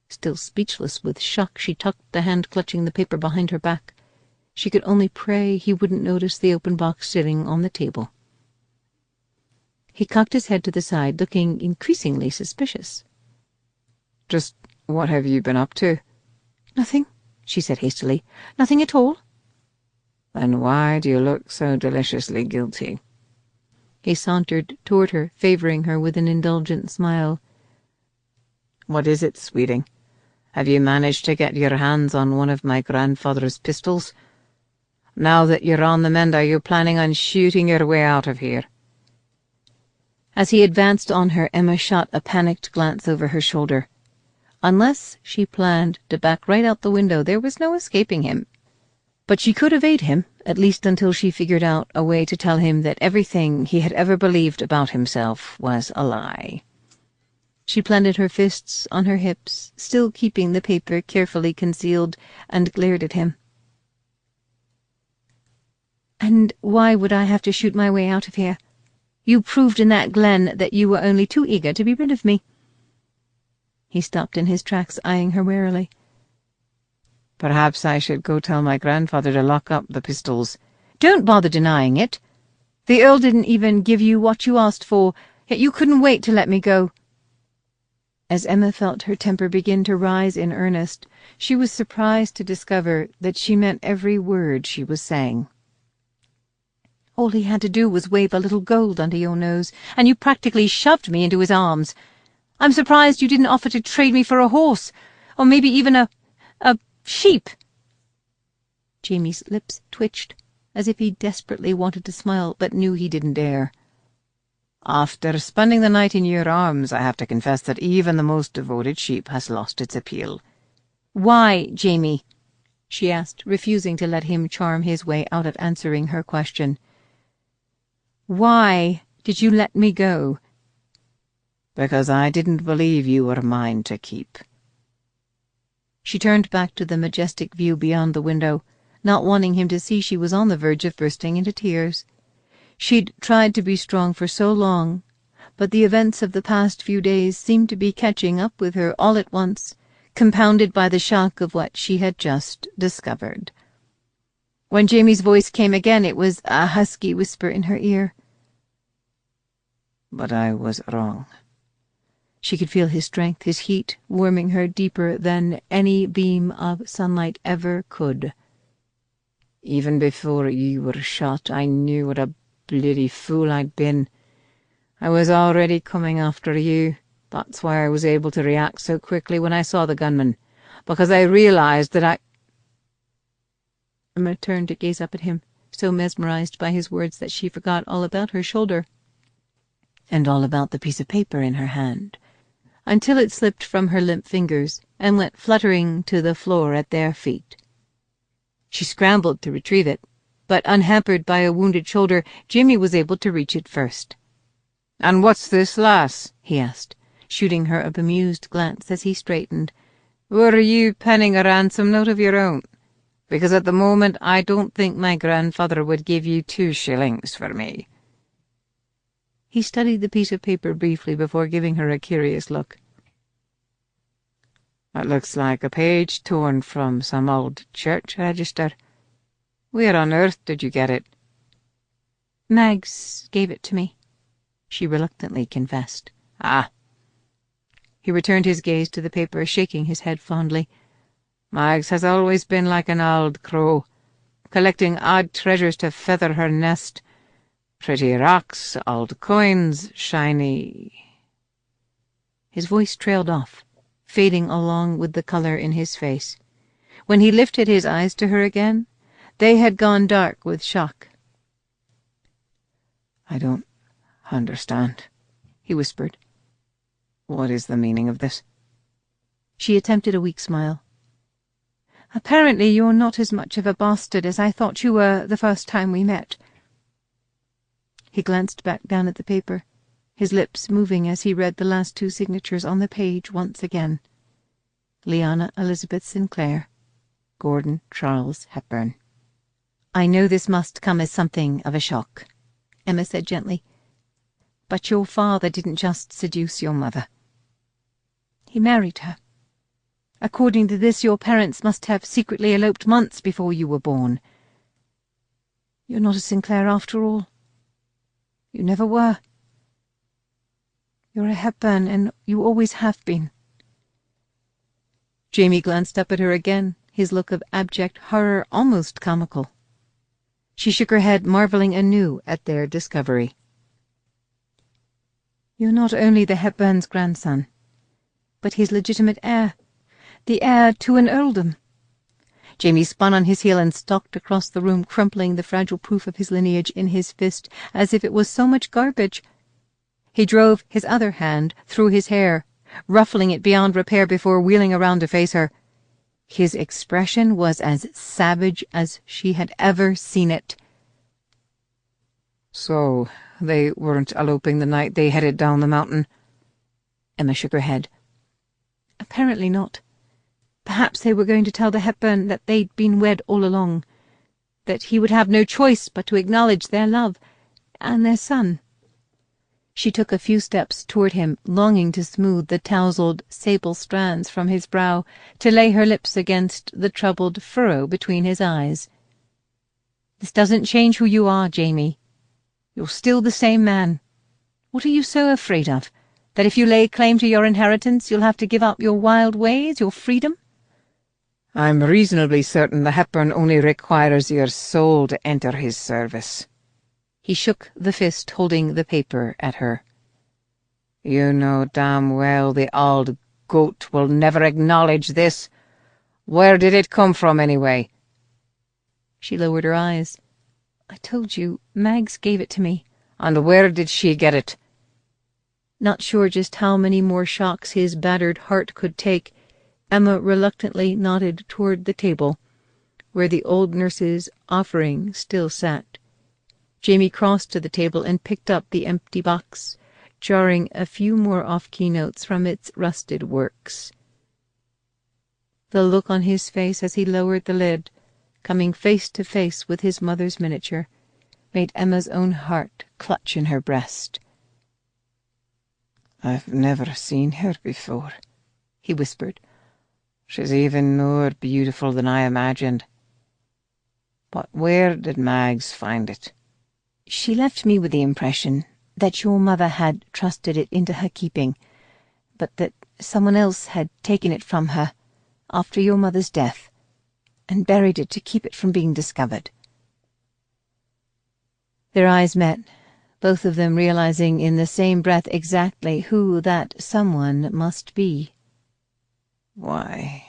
A: Still speechless with shock, she tucked the hand clutching the paper behind her back. She could only pray he wouldn't notice the open box sitting on the table. He cocked his head to the side, looking increasingly suspicious.
C: Just what have you been up to?
A: Nothing,
B: she said hastily. "Nothing at all."
C: "Then why do you look so deliciously guilty?"
B: He sauntered toward her, favouring her with an indulgent smile.
C: "What is it, sweeting? Have you managed to get your hands on one of my grandfather's pistols? Now that you're on the mend, are you planning on shooting your way out of here?"
B: As he advanced on her, Emma shot a panicked glance over her shoulder. Unless she planned to back right out the window, there was no escaping him. But she could evade him, at least until she figured out a way to tell him that everything he had ever believed about himself was a lie. She planted her fists on her hips, still keeping the paper carefully concealed, and glared at him. "And why would I have to shoot my way out of here? You proved in that glen that you were only too eager to be rid of me." He stopped in his tracks, eyeing her warily.
C: "Perhaps I should go tell my grandfather to lock up the pistols."
B: "Don't bother denying it. The Earl didn't even give you what you asked for, yet you couldn't wait to let me go." As Emma felt her temper begin to rise in earnest, she was surprised to discover that she meant every word she was saying. "All he had to do was wave a little gold under your nose, and you practically shoved me into his arms. I'm surprised you didn't offer to trade me for a horse, or maybe even a sheep." Jamie's lips twitched, as if he desperately wanted to smile, but knew he didn't dare.
C: "After spending the night in your arms, I have to confess that even the most devoted sheep has lost its appeal."
B: "Why, Jamie?" she asked, refusing to let him charm his way out of answering her question. "Why did you let me go?"
C: "Because I didn't believe you were mine to keep."
B: She turned back to the majestic view beyond the window, not wanting him to see she was on the verge of bursting into tears. She'd tried to be strong for so long, but the events of the past few days seemed to be catching up with her all at once, compounded by the shock of what she had just discovered. When Jamie's voice came again, it was a husky whisper in her ear.
C: "But I was wrong."
B: She could feel his strength, his heat, warming her deeper than any beam of sunlight ever could.
C: "Even before you were shot, I knew what a bloody fool I'd been. I was already coming after you. That's why I was able to react so quickly when I saw the gunman, because I realized that I—"
B: Emma turned to gaze up at him, so mesmerized by his words that she forgot all about her shoulder, and all about the piece of paper in her hand, until it slipped from her limp fingers and went fluttering to the floor at their feet. She scrambled to retrieve it, but unhampered by a wounded shoulder, Jamie was able to reach it first.
C: "And what's this, lass?"
B: he asked, shooting her a bemused glance as he straightened.
C: "Were you penning a ransom note of your own? Because at the moment I don't think my grandfather would give you 2 shillings for me."
B: He studied the piece of paper briefly before giving her a curious look.
C: "It looks like a page torn from some old church register. Where on earth did you get it?"
B: "Mags gave it to me," she reluctantly confessed.
C: "Ah."
B: He returned his gaze to the paper, shaking his head fondly.
C: "Mags has always been like an old crow, collecting odd treasures to feather her nest. Pretty rocks, old coins, shiny—"
B: His voice trailed off, fading along with the colour in his face. When he lifted his eyes to her again, they had gone dark with shock.
C: "I don't understand," he whispered. "What is the meaning of this?"
B: She attempted a weak smile. "Apparently you're not as much of a bastard as I thought you were the first time we met." He glanced back down at the paper, his lips moving as he read the last 2 signatures on the page once again. Leanna Elizabeth Sinclair, Gordon Charles Hepburn. "I know this must come as something of a shock," Emma said gently, "but your father didn't just seduce your mother. He married her. According to this, your parents must have secretly eloped months before you were born. You're not a Sinclair after all. You never were. You're a Hepburn, and you always have been." Jamie glanced up at her again,
A: his look of abject horror almost comical. She shook her head, marvelling anew at their discovery. "You're not only the Hepburns' grandson, but his legitimate heir, the heir to an earldom." Jamie spun on his heel and stalked across the room, crumpling the fragile proof of his lineage in his fist as if it was so much garbage. He drove his other hand through his hair, ruffling it beyond repair before wheeling around to face her. His expression was as savage as she had ever seen it.
C: "So they weren't eloping the night they headed down the mountain?"
A: Emma shook her head. "Apparently not. Perhaps they were going to tell the Hepburn that they'd been wed all along, that he would have no choice but to acknowledge their love and their son." She took a few steps toward him, longing to smooth the tousled sable strands from his brow, to lay her lips against the troubled furrow between his eyes. "This doesn't change who you are, Jamie. You're still the same man. What are you so afraid of? That if you lay claim to your inheritance, you'll have to give up your wild ways, your freedom?"
C: "I'm reasonably certain the Hepburn only requires your soul to enter his service."
A: He shook the fist holding the paper at her.
C: "You know damn well the old goat will never acknowledge this. Where did it come from, anyway?"
A: She lowered her eyes. "I told you, Mags gave it to me."
C: "And where did she get it?"
A: Not sure just how many more shocks his battered heart could take, Emma reluctantly nodded toward the table, where the old nurse's offering still sat. Jamie crossed to the table and picked up the empty box, jarring a few more off-key notes from its rusted works. The look on his face as he lowered the lid, coming face to face with his mother's miniature, made Emma's own heart clutch in her breast.
C: "I've never seen her before," he whispered. "She's even more beautiful than I imagined. But where did Mags find it?"
A: "She left me with the impression that your mother had trusted it into her keeping, but that someone else had taken it from her after your mother's death and buried it to keep it from being discovered." Their eyes met, both of them realizing in the same breath exactly who that someone must be.
C: "Why?"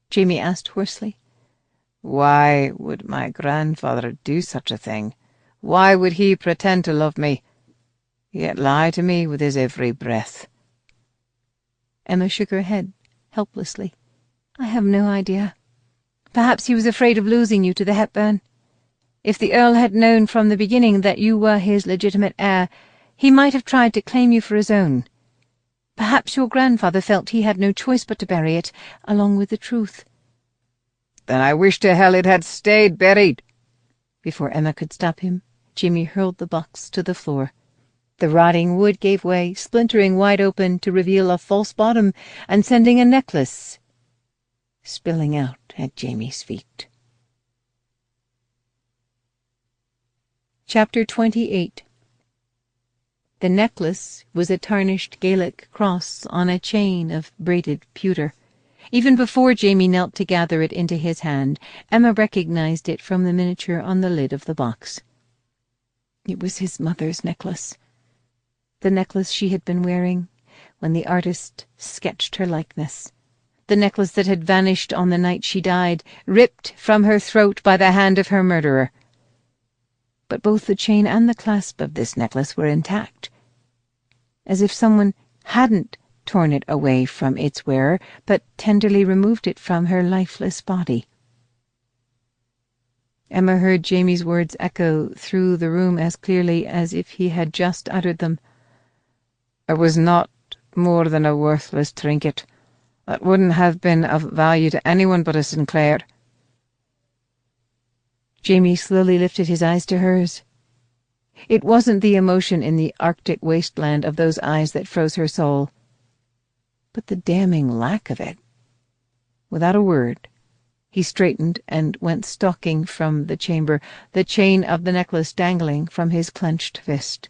A: Jamie asked hoarsely.
C: "Why would my grandfather do such a thing? Why would he pretend to love me, yet lie to me with his every breath?"
A: Emma shook her head helplessly. "I have no idea. Perhaps he was afraid of losing you to the Hepburn. If the Earl had known from the beginning that you were his legitimate heir, he might have tried to claim you for his own. Perhaps your grandfather felt he had no choice but to bury it, along with the truth."
C: "Then I wish to hell it had stayed buried."
A: Before Emma could stop him, Jamie hurled the box to the floor. The rotting wood gave way, splintering wide open to reveal a false bottom and sending a necklace spilling out at Jamie's feet. Chapter 28. The necklace was a tarnished Gaelic cross on a chain of braided pewter. Even before Jamie knelt to gather it into his hand, Emma recognized it from the miniature on the lid of the box. It was his mother's necklace. The necklace she had been wearing when the artist sketched her likeness. The necklace that had vanished on the night she died, ripped from her throat by the hand of her murderer. But both the chain and the clasp of this necklace were intact, as if someone hadn't torn it away from its wearer, but tenderly removed it from her lifeless body. Emma heard Jamie's words echo through the room as clearly as if he had just uttered them.
C: "It was not more than a worthless trinket that wouldn't have been of value to anyone but a Sinclair."
A: Jamie slowly lifted his eyes to hers. It wasn't the emotion in the Arctic wasteland of those eyes that froze her soul, but the damning lack of it. Without a word, he straightened and went stalking from the chamber, the chain of the necklace dangling from his clenched fist.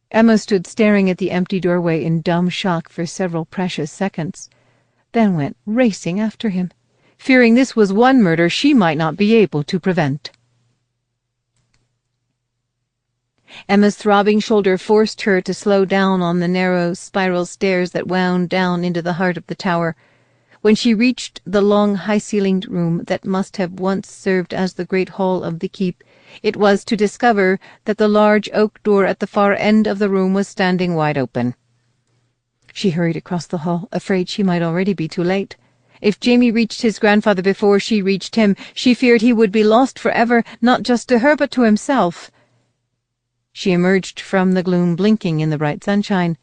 A: Emma stood staring at the empty doorway in dumb shock for several precious seconds, then went racing after him,
C: fearing this was one murder she might not be able to prevent. Emma's throbbing shoulder forced her to slow down on the narrow spiral stairs that wound down into the heart of the tower. When she reached the long, high-ceilinged room that must have once served as the great hall of the keep, it was to discover that the large oak door at the far end of the room was standing wide open. She hurried across the hall, afraid she might already be too late. If Jamie reached his grandfather before she reached him, she feared he would be lost forever, not just to her but to himself. She emerged from the gloom, blinking in the bright sunshine.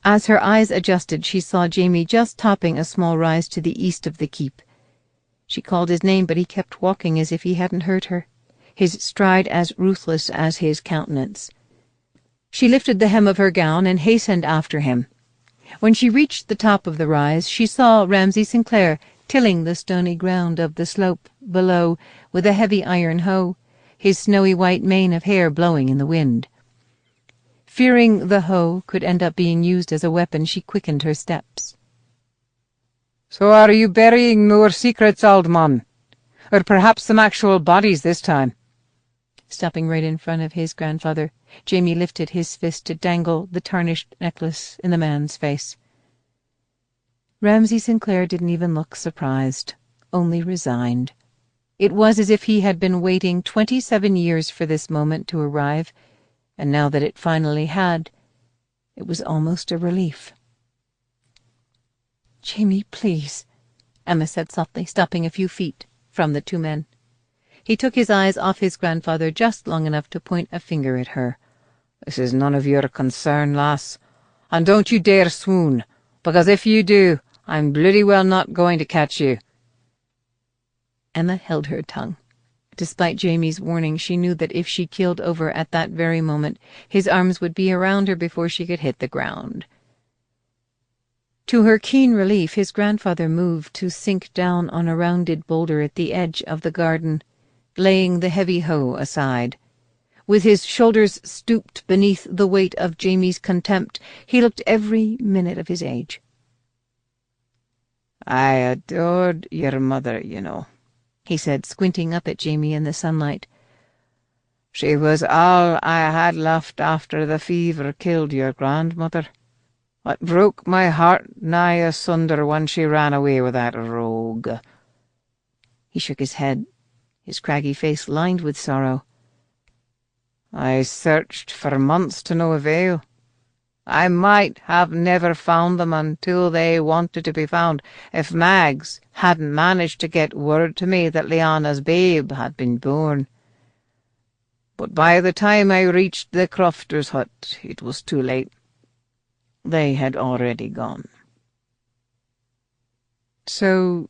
C: As her eyes adjusted, she saw Jamie just topping a small rise to the east of the keep. She called his name, but he kept walking as if he hadn't heard her, his stride as ruthless as his countenance. She lifted the hem of her gown and hastened after him. When she reached the top of the rise, she saw Ramsay Sinclair tilling the stony ground of the slope below with a heavy iron hoe, his snowy white mane of hair blowing in the wind. Fearing the hoe could end up being used as a weapon, she quickened her steps.
B: "So are you burying more secrets, old man? Or perhaps some actual bodies this time?"
C: Stopping right in front of his grandfather, Jamie lifted his fist to dangle the tarnished necklace in the man's face. Ramsay Sinclair didn't even look surprised, only resigned. It was as if he had been waiting 27 years for this moment to arrive, and now that it finally had, it was almost a relief. "Jamie, please," Emma said softly, stopping a few feet from the two men. He took his eyes off his grandfather just long enough to point a finger at her.
B: "This is none of your concern, lass. And don't you dare swoon, because if you do, I'm bloody well not going to catch you."
C: Emma held her tongue. Despite Jamie's warning, she knew that if she keeled over at that very moment, his arms would be around her before she could hit the ground. To her keen relief, his grandfather moved to sink down on a rounded boulder at the edge of the garden, laying the heavy hoe aside. With his shoulders stooped beneath the weight of Jamie's contempt, he looked every minute of his age.
B: "I adored your mother, you know,"
C: he said, squinting up at Jamie in the sunlight.
B: "She was all I had left after the fever killed your grandmother. It broke my heart nigh asunder when she ran away with that rogue."
C: He shook his head, his craggy face lined with sorrow.
B: "I searched for months to no avail. I might have never found them until they wanted to be found if Mags hadn't managed to get word to me that Leanna's babe had been born. But by the time I reached the crofter's hut, it was too late. They had already gone." "So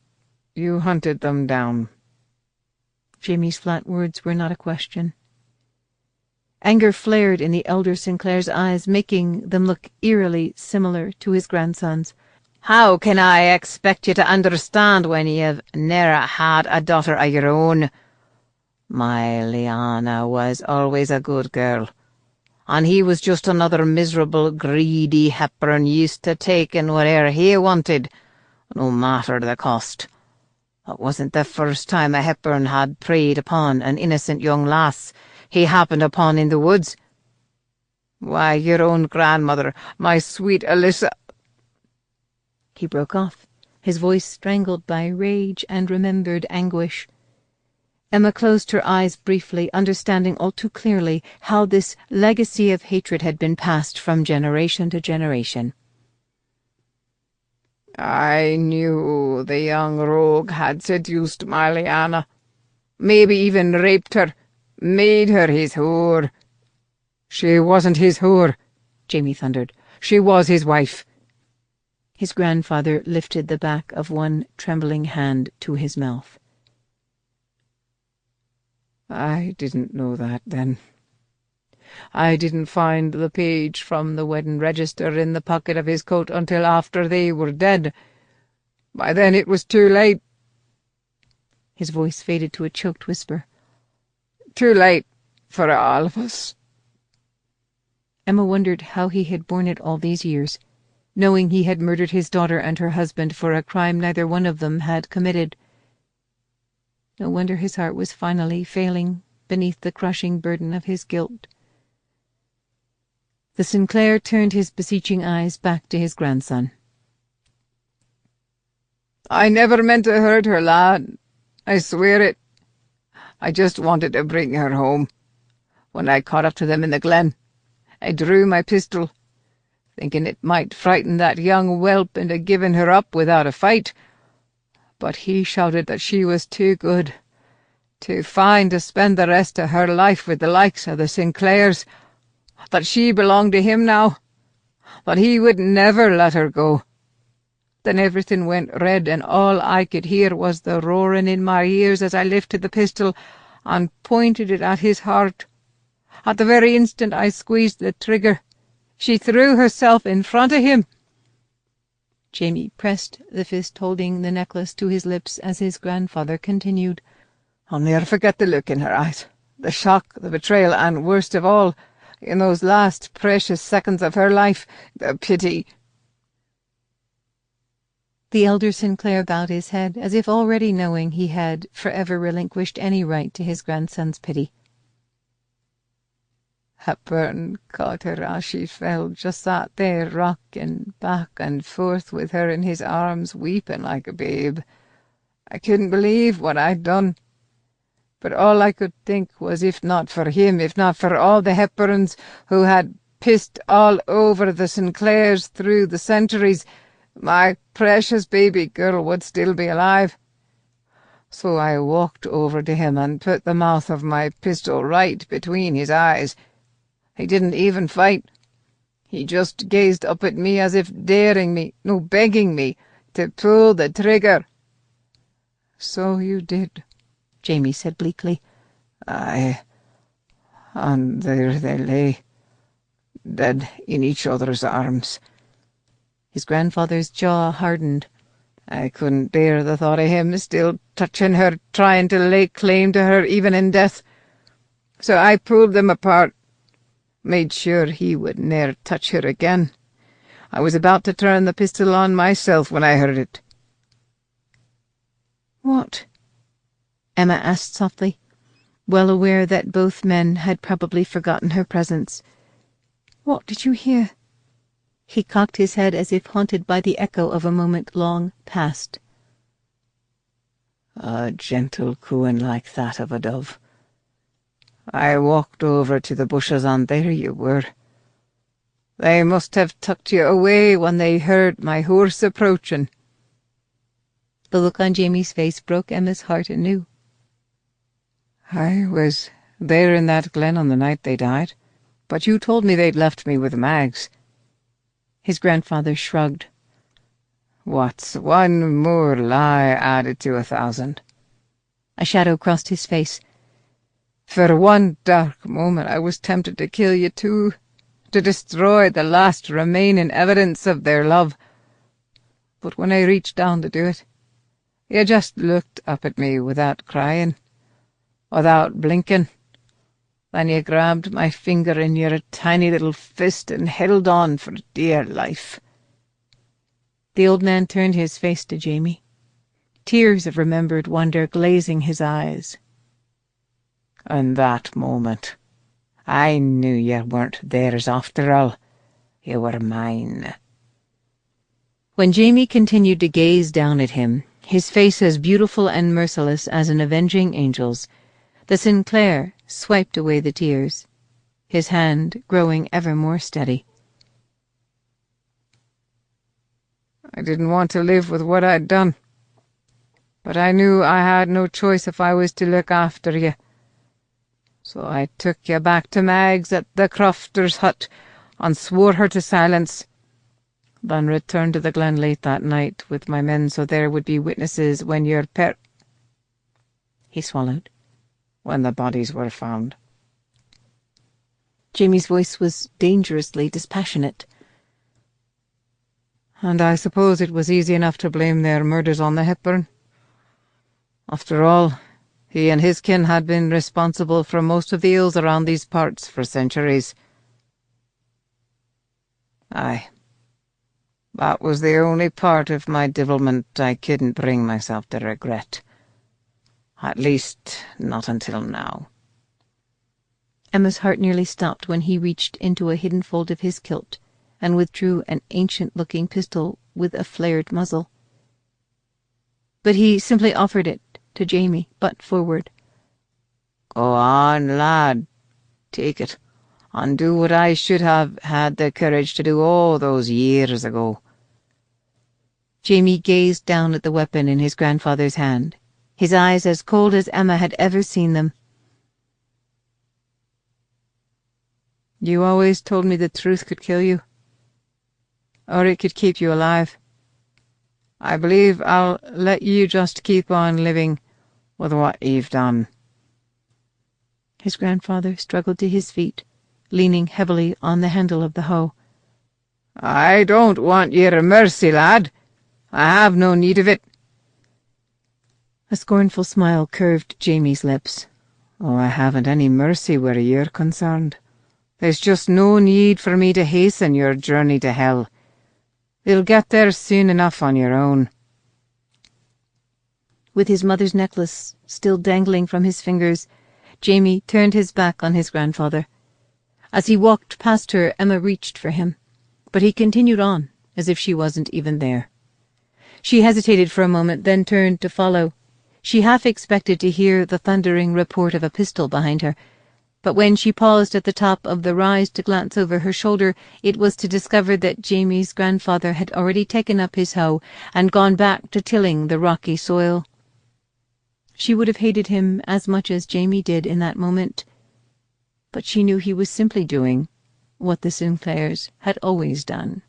B: you hunted them down?"
C: Jamie's flat words were not a question. Anger flared in the elder Sinclair's eyes, making them look eerily similar to his grandson's.
B: "How can I expect you to understand when you've ne'er had a daughter of your own? My Leanna was always a good girl, and he was just another miserable, greedy Hepburn used to taking whate'er he wanted, no matter the cost. It wasn't the first time a Hepburn had preyed upon an innocent young lass he happened upon in the woods. Why, your own grandmother, my sweet Alyssa—"
C: He broke off, his voice strangled by rage and remembered anguish. Emma closed her eyes briefly, understanding all too clearly how this legacy of hatred had been passed from generation to generation.
B: "I knew the young rogue had seduced my Leanna, maybe even raped her, made her his whore." "She wasn't his whore," Jamie thundered. "She was his wife."
C: His grandfather lifted the back of one trembling hand to his mouth.
B: "I didn't know that then. I didn't find the page from the wedding register in the pocket of his coat until after they were dead. By then it was too late."
C: His voice faded to a choked whisper.
B: "Too late for all of us."
C: Emma wondered how he had borne it all these years. knowing he had murdered his daughter and her husband for a crime neither one of them had committed. No wonder his heart was finally failing beneath the crushing burden of his guilt. The Sinclair turned his beseeching eyes back to his grandson.
B: "I never meant to hurt her, lad. I swear it. I just wanted to bring her home. When I caught up to them in the glen, I drew my pistol, thinking it might frighten that young whelp into giving her up without a fight. But he shouted that she was too good, too fine to spend the rest of her life with the likes of the Sinclairs, that she belonged to him now, that he would never let her go. Then everything went red, and all I could hear was the roaring in my ears as I lifted the pistol and pointed it at his heart. At the very instant I squeezed the trigger, she threw herself in front of him."
C: Jamie pressed the fist holding the necklace to his lips as his grandfather continued.
B: "I'll ne'er forget the look in her eyes, the shock, the betrayal, and worst of all, in those last precious seconds of her life, the pity."
C: The elder Sinclair bowed his head, as if already knowing he had forever relinquished any right to his grandson's pity.
B: Hepburn caught her as she fell, just sat there rocking back and forth with her in his arms, weeping like a babe. I couldn't believe what I'd done. But all I could think was, if not for him, if not for all the Hepburns who had pissed all over the Sinclairs through the centuries, my precious baby girl would still be alive. So I walked over to him and put the mouth of my pistol right between his eyes. He didn't even fight. He just gazed up at me as if daring me, no, begging me, to pull the trigger. "So you did," Jamie said bleakly. "Aye, and there they lay, dead in each other's arms."
C: His grandfather's jaw hardened.
B: I couldn't bear the thought of him still touching her, trying to lay claim to her even in death. So I pulled them apart, made sure he would ne'er touch her again. I was about to turn the pistol on myself when I heard it.
C: "What?" Emma asked softly, well aware that both men had probably forgotten her presence. "What did you hear?" He cocked his head as if haunted by the echo of a moment long past.
B: "A gentle cooing like that of a dove. I walked over to the bushes, and there you were. They must have tucked you away when they heard my horse approaching."
C: The look on Jamie's face broke Emma's heart anew.
B: "I was there in that glen on the night they died, but you told me they'd left me with Mags."
C: His grandfather shrugged.
B: "What's one more lie added to 1,000?
C: A shadow crossed his face.
B: "For one dark moment I was tempted to kill you too, to destroy the last remaining evidence of their love. But when I reached down to do it, you just looked up at me without crying, without blinking. Then you grabbed my finger in your tiny little fist and held on for dear life."
C: The old man turned his face to Jamie, tears of remembered wonder glazing his eyes.
B: "In that moment, I knew you weren't theirs after all. You were mine."
C: When Jamie continued to gaze down at him, his face as beautiful and merciless as an avenging angel's, the Sinclair swiped away the tears, his hand growing ever more steady.
B: "I didn't want to live with what I'd done, but I knew I had no choice if I was to look after you. So I took you back to Mags at the crofter's hut and swore her to silence, then returned to the glen late that night with my men so there would be witnesses when your
C: He swallowed.
B: When the bodies were found."
C: Jamie's voice was dangerously dispassionate.
B: "And I suppose it was easy enough to blame their murders on the Hepburn. After all, he and his kin had been responsible for most of the ills around these parts for centuries." "Aye,
C: That was the only part of my devilment I couldn't bring myself to regret. At least, not until now."
A: Emma's heart nearly stopped when he reached into a hidden fold of his kilt and withdrew an ancient-looking pistol with a flared muzzle. But he simply offered it to Jamie, butt forward.
C: "Go on, lad. Take it, and do what I should have had the courage to do all those years ago."
A: Jamie gazed down at the weapon in his grandfather's hand, his eyes as cold as Emma had ever seen them.
C: "You always told me the truth could kill you, or it could keep you alive. I believe I'll let you just keep on living with what you've done."
A: His grandfather struggled to his feet, leaning heavily on the handle of the hoe.
C: "I don't want your mercy, lad. I have no need of it."
A: A scornful smile curved Jamie's lips.
C: "Oh, I haven't any mercy where you're concerned. There's just no need for me to hasten your journey to hell. You'll get there soon enough on your own."
A: With his mother's necklace still dangling from his fingers, Jamie turned his back on his grandfather. As he walked past her, Emma reached for him, but he continued on, as if she wasn't even there. She hesitated for a moment, then turned to follow. She half expected to hear the thundering report of a pistol behind her, but when she paused at the top of the rise to glance over her shoulder, it was to discover that Jamie's grandfather had already taken up his hoe and gone back to tilling the rocky soil. She would have hated him as much as Jamie did in that moment, but she knew he was simply doing what the Sinclairs had always done.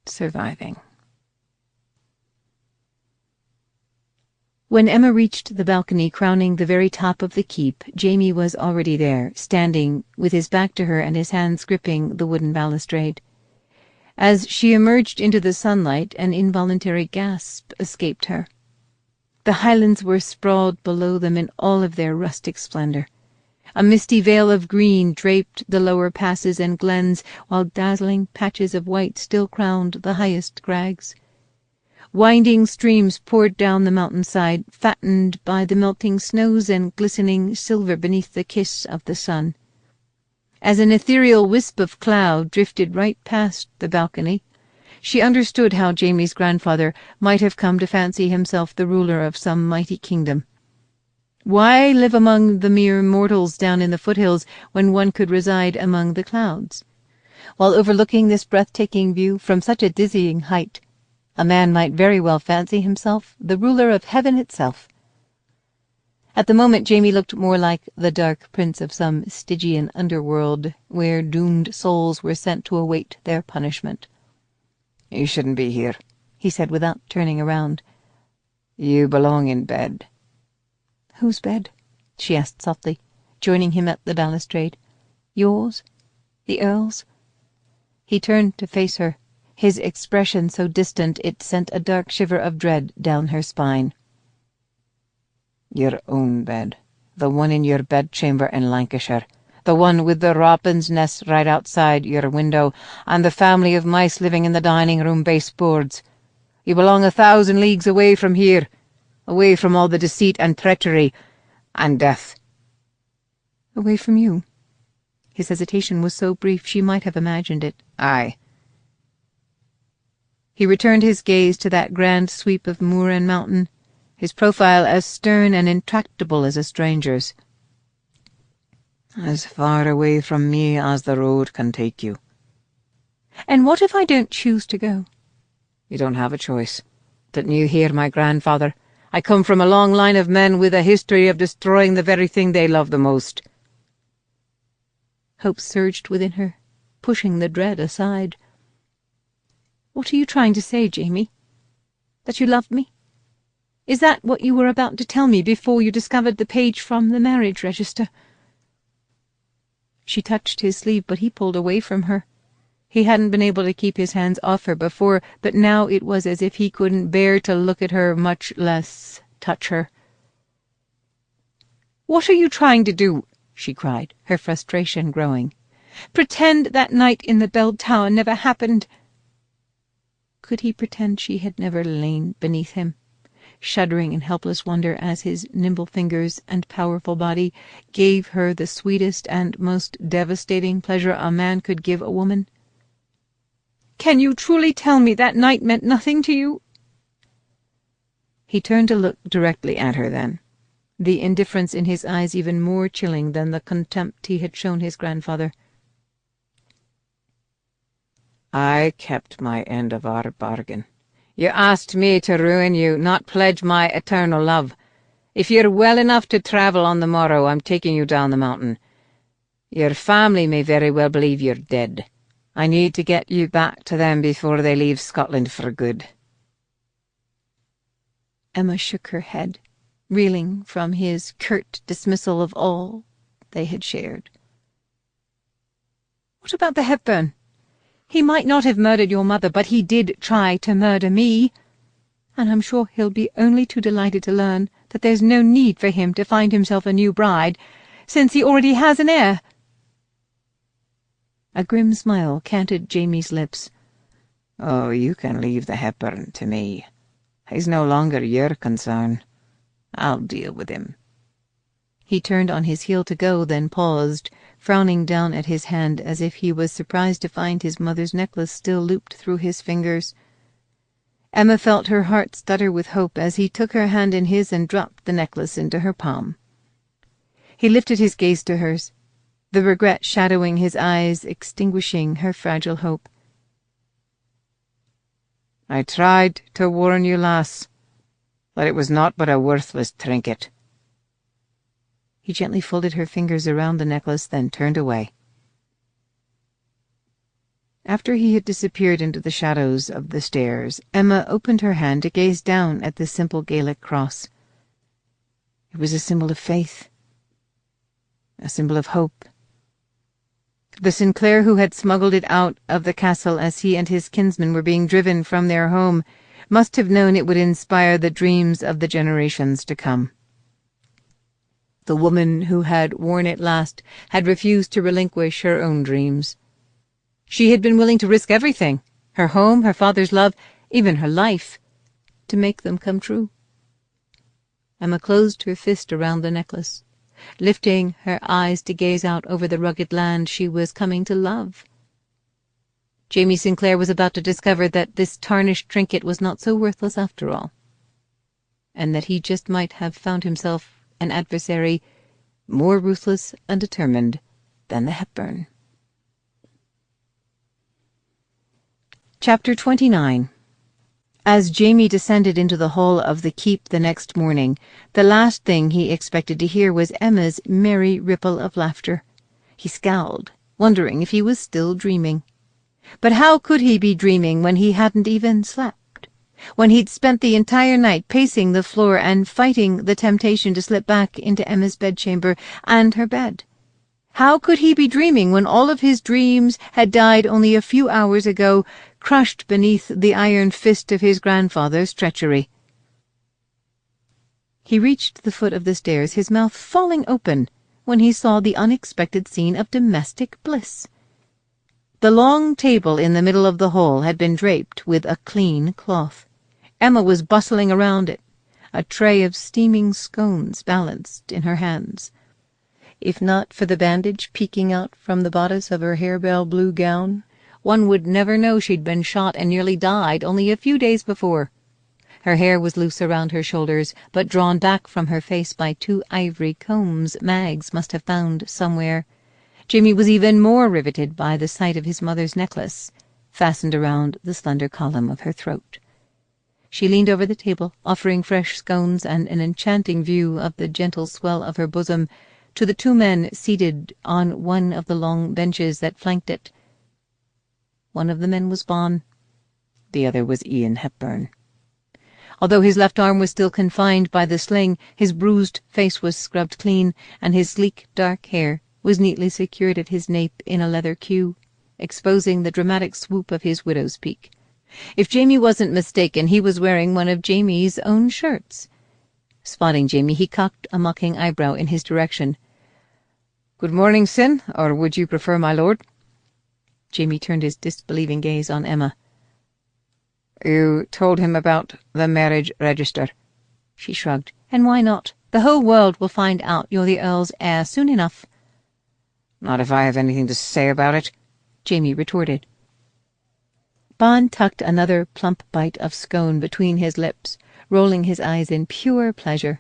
A: Surviving. When Emma reached the balcony crowning the very top of the keep, Jamie was already there, standing with his back to her and his hands gripping the wooden balustrade. As she emerged into the sunlight, an involuntary gasp escaped her. The Highlands were sprawled below them in all of their rustic splendour. A misty veil of green draped the lower passes and glens, while dazzling patches of white still crowned the highest crags. Winding streams poured down the mountainside, fattened by the melting snows and glistening silver beneath the kiss of the sun. As an ethereal wisp of cloud drifted right past the balcony, she understood how Jamie's grandfather might have come to fancy himself the ruler of some mighty kingdom. Why live among the mere mortals down in the foothills when one could reside among the clouds? While overlooking this breathtaking view from such a dizzying height, a man might very well fancy himself the ruler of heaven itself. At the moment, Jamie looked more like the dark prince of some Stygian underworld, where doomed souls were sent to await their punishment.
C: "You shouldn't be here,"
A: he said without turning around.
C: "You belong in bed."
A: "Whose bed?" she asked softly, joining him at the balustrade. "Yours? The Earl's?" He turned to face her, his expression so distant it sent a dark shiver of dread down her spine.
C: "Your own bed. The one in your bedchamber in Lancashire. The one with the robin's nest right outside your window, and the family of mice living in the dining-room baseboards. You belong 1,000 leagues away from here, away from all the deceit and treachery and death."
A: "Away from you?" His hesitation was so brief she might have imagined it.
C: "Aye."
A: He returned his gaze to that grand sweep of moor and mountain, his profile as stern and intractable as a stranger's.
C: "As far away from me as the road can take you."
A: "And what if I don't choose to go?"
C: "You don't have a choice. Didn't you hear my grandfather? I come from a long line of men with a history of destroying the very thing they love the most."
A: Hope surged within her, pushing the dread aside. "What are you trying to say, Jamie? That you love me? Is that what you were about to tell me before you discovered the page from the marriage register?" She touched his sleeve, but he pulled away from her. He hadn't been able to keep his hands off her before, but now it was as if he couldn't bear to look at her, much less touch her. "What are you trying to do?" she cried, her frustration growing. "Pretend that night in the bell tower never happened?
C: Could he pretend she had never lain beneath him, shuddering in helpless wonder as his nimble fingers and powerful body gave her the sweetest and most devastating pleasure a man could give a woman? "Can you truly tell me that night meant nothing to you?" He turned to look directly at her then, the indifference in his eyes even more chilling than the contempt he had shown his grandfather. "I kept my end of our bargain. You asked me to ruin you, not pledge my eternal love. If you're well enough to travel on the morrow, I'm taking you down the mountain. Your family may very well believe you're dead. I need to get you back to them before they leave Scotland for good." Emma shook her head, reeling from his curt dismissal of all they had shared. "What about the Hepburn? He might not have murdered your mother, but he did try to murder me. And I'm sure he'll be only too delighted to learn that there's no need for him to find himself a new bride, since he already has an heir." A grim smile canted Jamie's lips. "Oh, you can leave the Hepburn to me. He's no longer your concern. I'll deal with him." He turned on his heel to go, then paused, frowning down at his hand as if he was surprised to find his mother's necklace still looped through his fingers. Emma felt her heart stutter with hope as he took her hand in his and dropped the necklace into her palm. He lifted his gaze to hers, the regret shadowing his eyes, extinguishing her fragile hope. "I tried to warn you, lass, that it was naught but a worthless trinket." He gently folded her fingers around the necklace, then turned away. After he had disappeared into the shadows of the stairs, Emma opened her hand to gaze down at the simple Gaelic cross. It was a symbol of faith, a symbol of hope. The Sinclair who had smuggled it out of the castle as he and his kinsmen were being driven from their home must have known it would inspire the dreams of the generations to come. The woman who had worn it last had refused to relinquish her own dreams. She had been willing to risk everything, her home, her father's love, even her life, to make them come true. Emma closed her fist around the necklace, lifting her eyes to gaze out over the rugged land she was coming to love. Jamie Sinclair was about to discover that this tarnished trinket was not so worthless after all, and that he just might have found himself an adversary more ruthless and determined than the Hepburn. Chapter 29. As Jamie descended into the hall of the keep the next morning, the last thing he expected to hear was Emma's merry ripple of laughter. He scowled, wondering if he was still dreaming. But how could he be dreaming when he hadn't even slept? When he'd spent the entire night pacing the floor and fighting the temptation to slip back into Emma's bedchamber and her bed? How could he be dreaming when all of his dreams had died only a few hours ago, crushed beneath the iron fist of his grandfather's treachery? He reached the foot of the stairs, his mouth falling open, when he saw the unexpected scene of domestic bliss. The long table in the middle of the hall had been draped with a clean cloth. Emma was bustling around it, a tray of steaming scones balanced in her hands. If not for the bandage peeking out from the bodice of her harebell blue gown, one would never know she'd been shot and nearly died only a few days before. Her hair was loose around her shoulders, but drawn back from her face by 2 ivory combs Mags must have found somewhere. Jamie was even more riveted by the sight of his mother's necklace, fastened around the slender column of her throat. She leaned over the table, offering fresh scones and an enchanting view of the gentle swell of her bosom to the 2 men seated on one of the long benches that flanked it. One of the men was Bon, the other was Ian Hepburn. Although his left arm was still confined by the sling, his bruised face was scrubbed clean, and his sleek dark hair was neatly secured at his nape in a leather queue, exposing the dramatic swoop of his widow's peak. If Jamie wasn't mistaken, he was wearing one of Jamie's own shirts. Spotting Jamie, he cocked a mocking eyebrow in his direction. "Good morning, Sin, or would you prefer my lord?" Jamie turned his disbelieving gaze on Emma. You told him about the marriage register.
A: She shrugged. And why not? The whole world will find out you're the Earl's heir soon enough.
C: Not if I have anything to say about it,
A: Jamie retorted. Bond tucked another plump bite of scone between his lips, rolling his eyes in pure pleasure.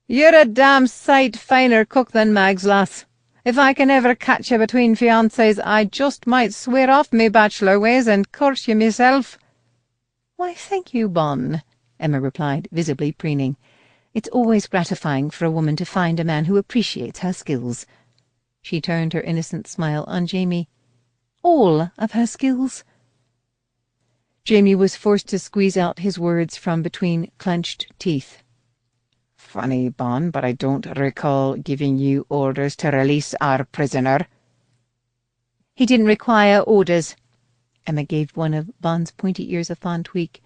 A: You're a damn sight finer cook than Mag's, lass. If I can ever catch you between fiancés, I just might swear off me bachelor ways and curse you myself. Why, thank you, Bon, Emma replied, visibly preening. It's always gratifying for a woman to find a man who appreciates her skills. She turned her innocent smile on Jamie. All of her skills. Jamie was forced to squeeze out his words from between clenched teeth.
C: Funny, Bon, but I don't recall giving you orders to release our prisoner.
A: He didn't require orders. Emma gave one of Bond's pointy ears a fond tweak.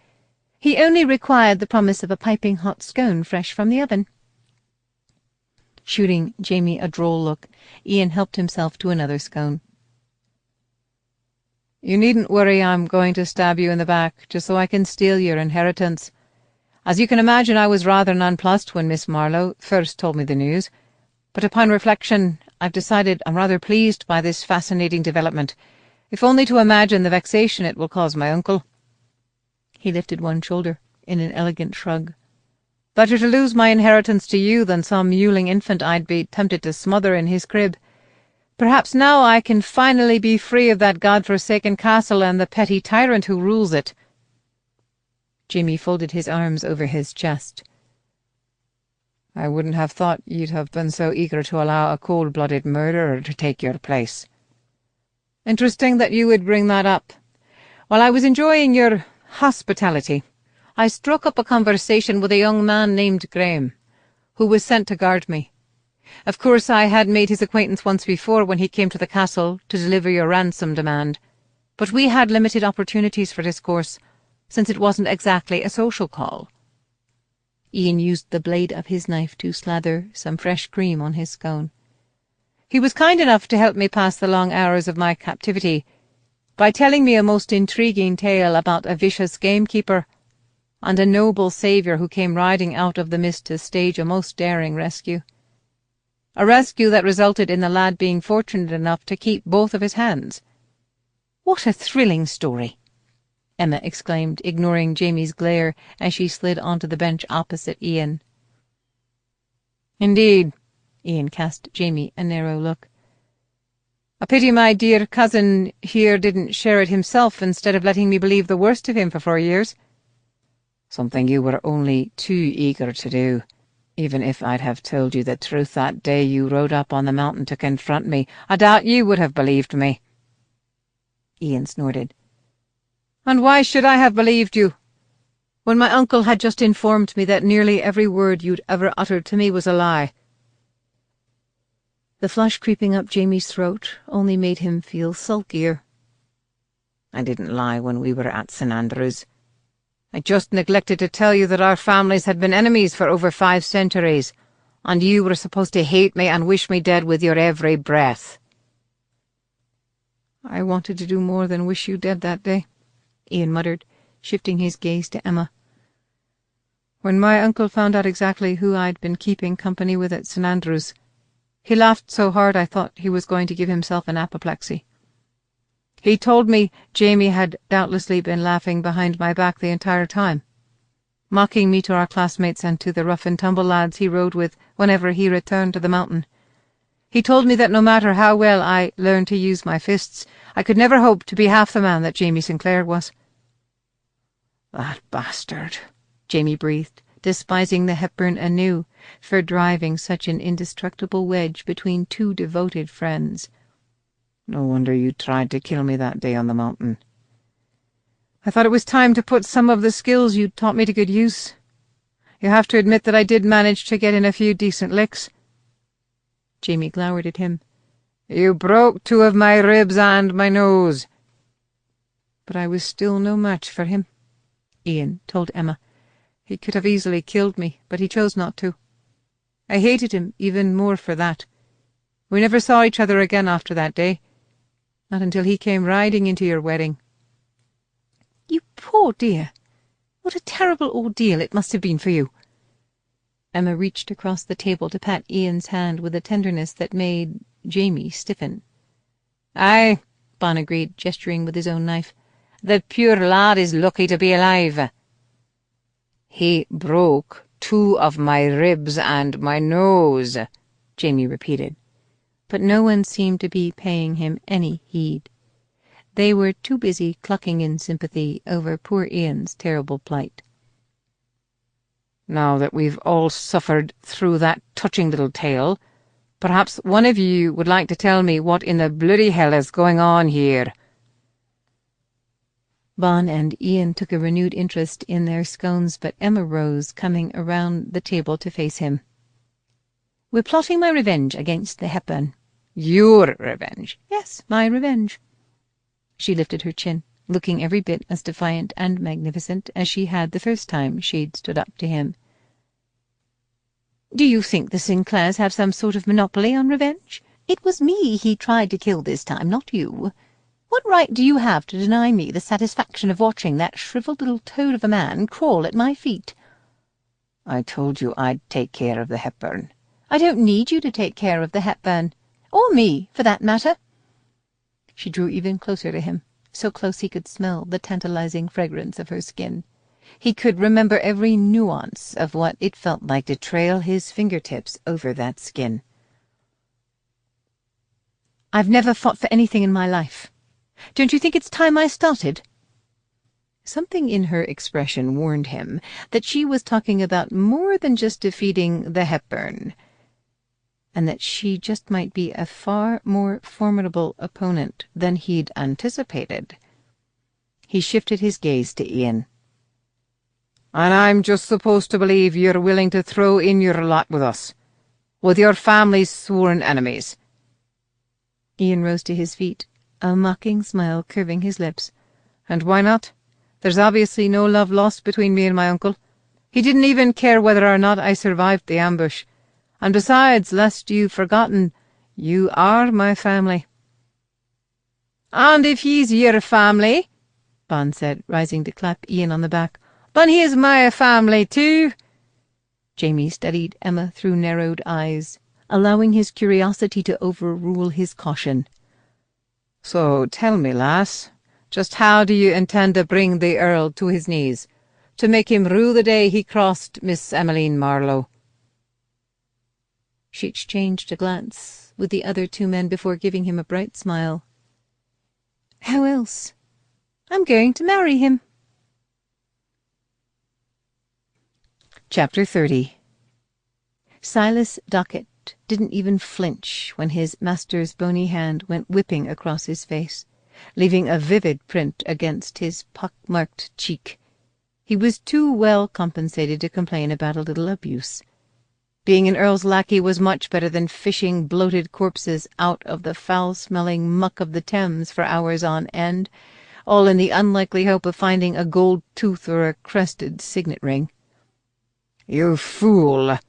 A: He only required the promise of a piping hot scone fresh from the oven. Shooting Jamie a droll look, Ian helped himself to another scone.
C: You needn't worry I'm going to stab you in the back, just so I can steal your inheritance. As you can imagine, I was rather nonplussed when Miss Marlowe first told me the news, but upon reflection I've decided I'm rather pleased by this fascinating development, if only to imagine the vexation it will cause my uncle.
A: He lifted one shoulder in an elegant shrug.
C: Better to lose my inheritance to you than some mewling infant I'd be tempted to smother in his crib. Perhaps now I can finally be free of that god-forsaken castle and the petty tyrant who rules it.
A: Jamie folded his arms over his chest.
C: I wouldn't have thought you'd have been so eager to allow a cold-blooded murderer to take your place. Interesting that you would bring that up. While I was enjoying your hospitality, I struck up a conversation with a young man named Graham, who was sent to guard me. Of course, I had made his acquaintance once before when he came to the castle to deliver your ransom demand, but we had limited opportunities for discourse, since it wasn't exactly a social call. Ian used the blade of his knife to slather some fresh cream on his scone. He was kind enough to help me pass the long hours of my captivity by telling me a most intriguing tale about a vicious gamekeeper and a noble saviour who came riding out of the mist to stage a most daring rescue. A rescue that resulted in the lad being fortunate enough to keep both of his hands. What a thrilling story! Emma exclaimed, ignoring Jamie's glare as she slid onto the bench opposite Ian. Indeed,
A: Ian cast Jamie a narrow look.
C: A pity my dear cousin here didn't share it himself instead of letting me believe the worst of him for 4 years. Something you were only too eager to do. Even if I'd have told you the truth that day you rode up on the mountain to confront me, I doubt you would have believed me.
A: Ian snorted.
C: And why should I have believed you, when my uncle had just informed me that nearly every word you'd ever uttered to me was a lie?
A: The flush creeping up Jamie's throat only made him feel sulkier.
C: I didn't lie when we were at St. Andrews. I just neglected to tell you that our families had been enemies for over 5 centuries, and you were supposed to hate me and wish me dead with your every breath.
A: I wanted to do more than wish you dead that day, Ian muttered, shifting his gaze to Emma.
C: When my uncle found out exactly who I'd been keeping company with at St. Andrews, he laughed so hard I thought he was going to give himself an apoplexy. He told me Jamie had doubtlessly been laughing behind my back the entire time, mocking me to our classmates and to the rough-and-tumble lads he rode with whenever he returned to the mountain. He told me that no matter how well I learned to use my fists, I could never hope to be half the man that Jamie Sinclair was.
A: That bastard, Jamie breathed, despising the Hepburn anew for driving such an indestructible wedge between 2 devoted friends.
C: No wonder you tried to kill me that day on the mountain. I thought it was time to put some of the skills you taught me to good use. You have to admit that I did manage to get in a few decent licks.
A: Jamie glowered at him.
C: You broke 2 of my ribs and my nose.
A: But I was still no match for him, Ian told Emma. He could have easily killed me, but he chose not to. I hated him even more for that. We never saw each other again after that day. Not until he came riding into your wedding. You poor
B: Oh, dear. What a terrible ordeal it must have been for you." Emma reached across the table to pat Ian's hand with a tenderness that made Jamie stiffen.
C: "Aye,"
B: Bon agreed, gesturing with his own knife.
C: "the pure lad is lucky to be alive. He broke 2 of my ribs and my nose,"
B: Jamie repeated. But no one seemed to be paying him any heed. They were too busy clucking in sympathy over poor Ian's terrible plight.
C: "Now that we've all suffered through that touching little tale, perhaps one of you would like to tell me what in the bloody hell is going on here?"
B: Bon and Ian took a renewed interest in their scones, but Emma rose, coming around the table to face him. "We're plotting my revenge against the Hepburn."
C: "Your revenge?"
B: "Yes, my revenge." She lifted her chin, looking every bit as defiant and magnificent as she had the first time she'd stood up to him. "Do you think the Sinclairs have some sort of monopoly on revenge? It was me he tried to kill this time, not you. What right do you have to deny me the satisfaction of watching that shriveled little toad of a man crawl at my feet?"
C: "I told you I'd take care of the Hepburn."
B: "I don't need you to take care of the Hepburn. Or me, for that matter." She drew even closer to him, so close he could smell the tantalizing fragrance of her skin. He could remember every nuance of what it felt like to trail his fingertips over that skin. "I've never fought for anything in my life. Don't you think it's time I started?" Something in her expression warned him that she was talking about more than just defeating the Hepburn, and that she just might be a far more formidable opponent than he'd anticipated. He shifted his gaze to Ian.
C: "And I'm just supposed to believe you're willing to throw in your lot with us, with your family's sworn enemies?"
B: Ian rose to his feet, a mocking smile curving his lips.
C: "And why not? There's obviously no love lost between me and my uncle. He didn't even care whether or not I survived the ambush. And besides, lest you've forgotten, you are my family." "And if he's your family,"
B: Bon said, rising to clap Ian on the back,
C: "then he's my family too."
B: Jamie studied Emma through narrowed eyes, allowing his curiosity to overrule his caution.
C: "So tell me, lass, just how do you intend to bring the Earl to his knees, to make him rue the day he crossed Miss Emmeline Marlowe?"
B: She exchanged a glance with the other 2 men before giving him a bright smile. "How else? I'm going to marry him." Chapter 30. Silas Dockett didn't even flinch when his master's bony hand went whipping across his face, leaving a vivid print against his pock-marked cheek. He was too well compensated to complain about a little abuse. Being an earl's lackey was much better than fishing bloated corpses out of the foul-smelling muck of the Thames for hours on end, all in the unlikely hope of finding a gold tooth or a crested signet ring.
C: "You fool!"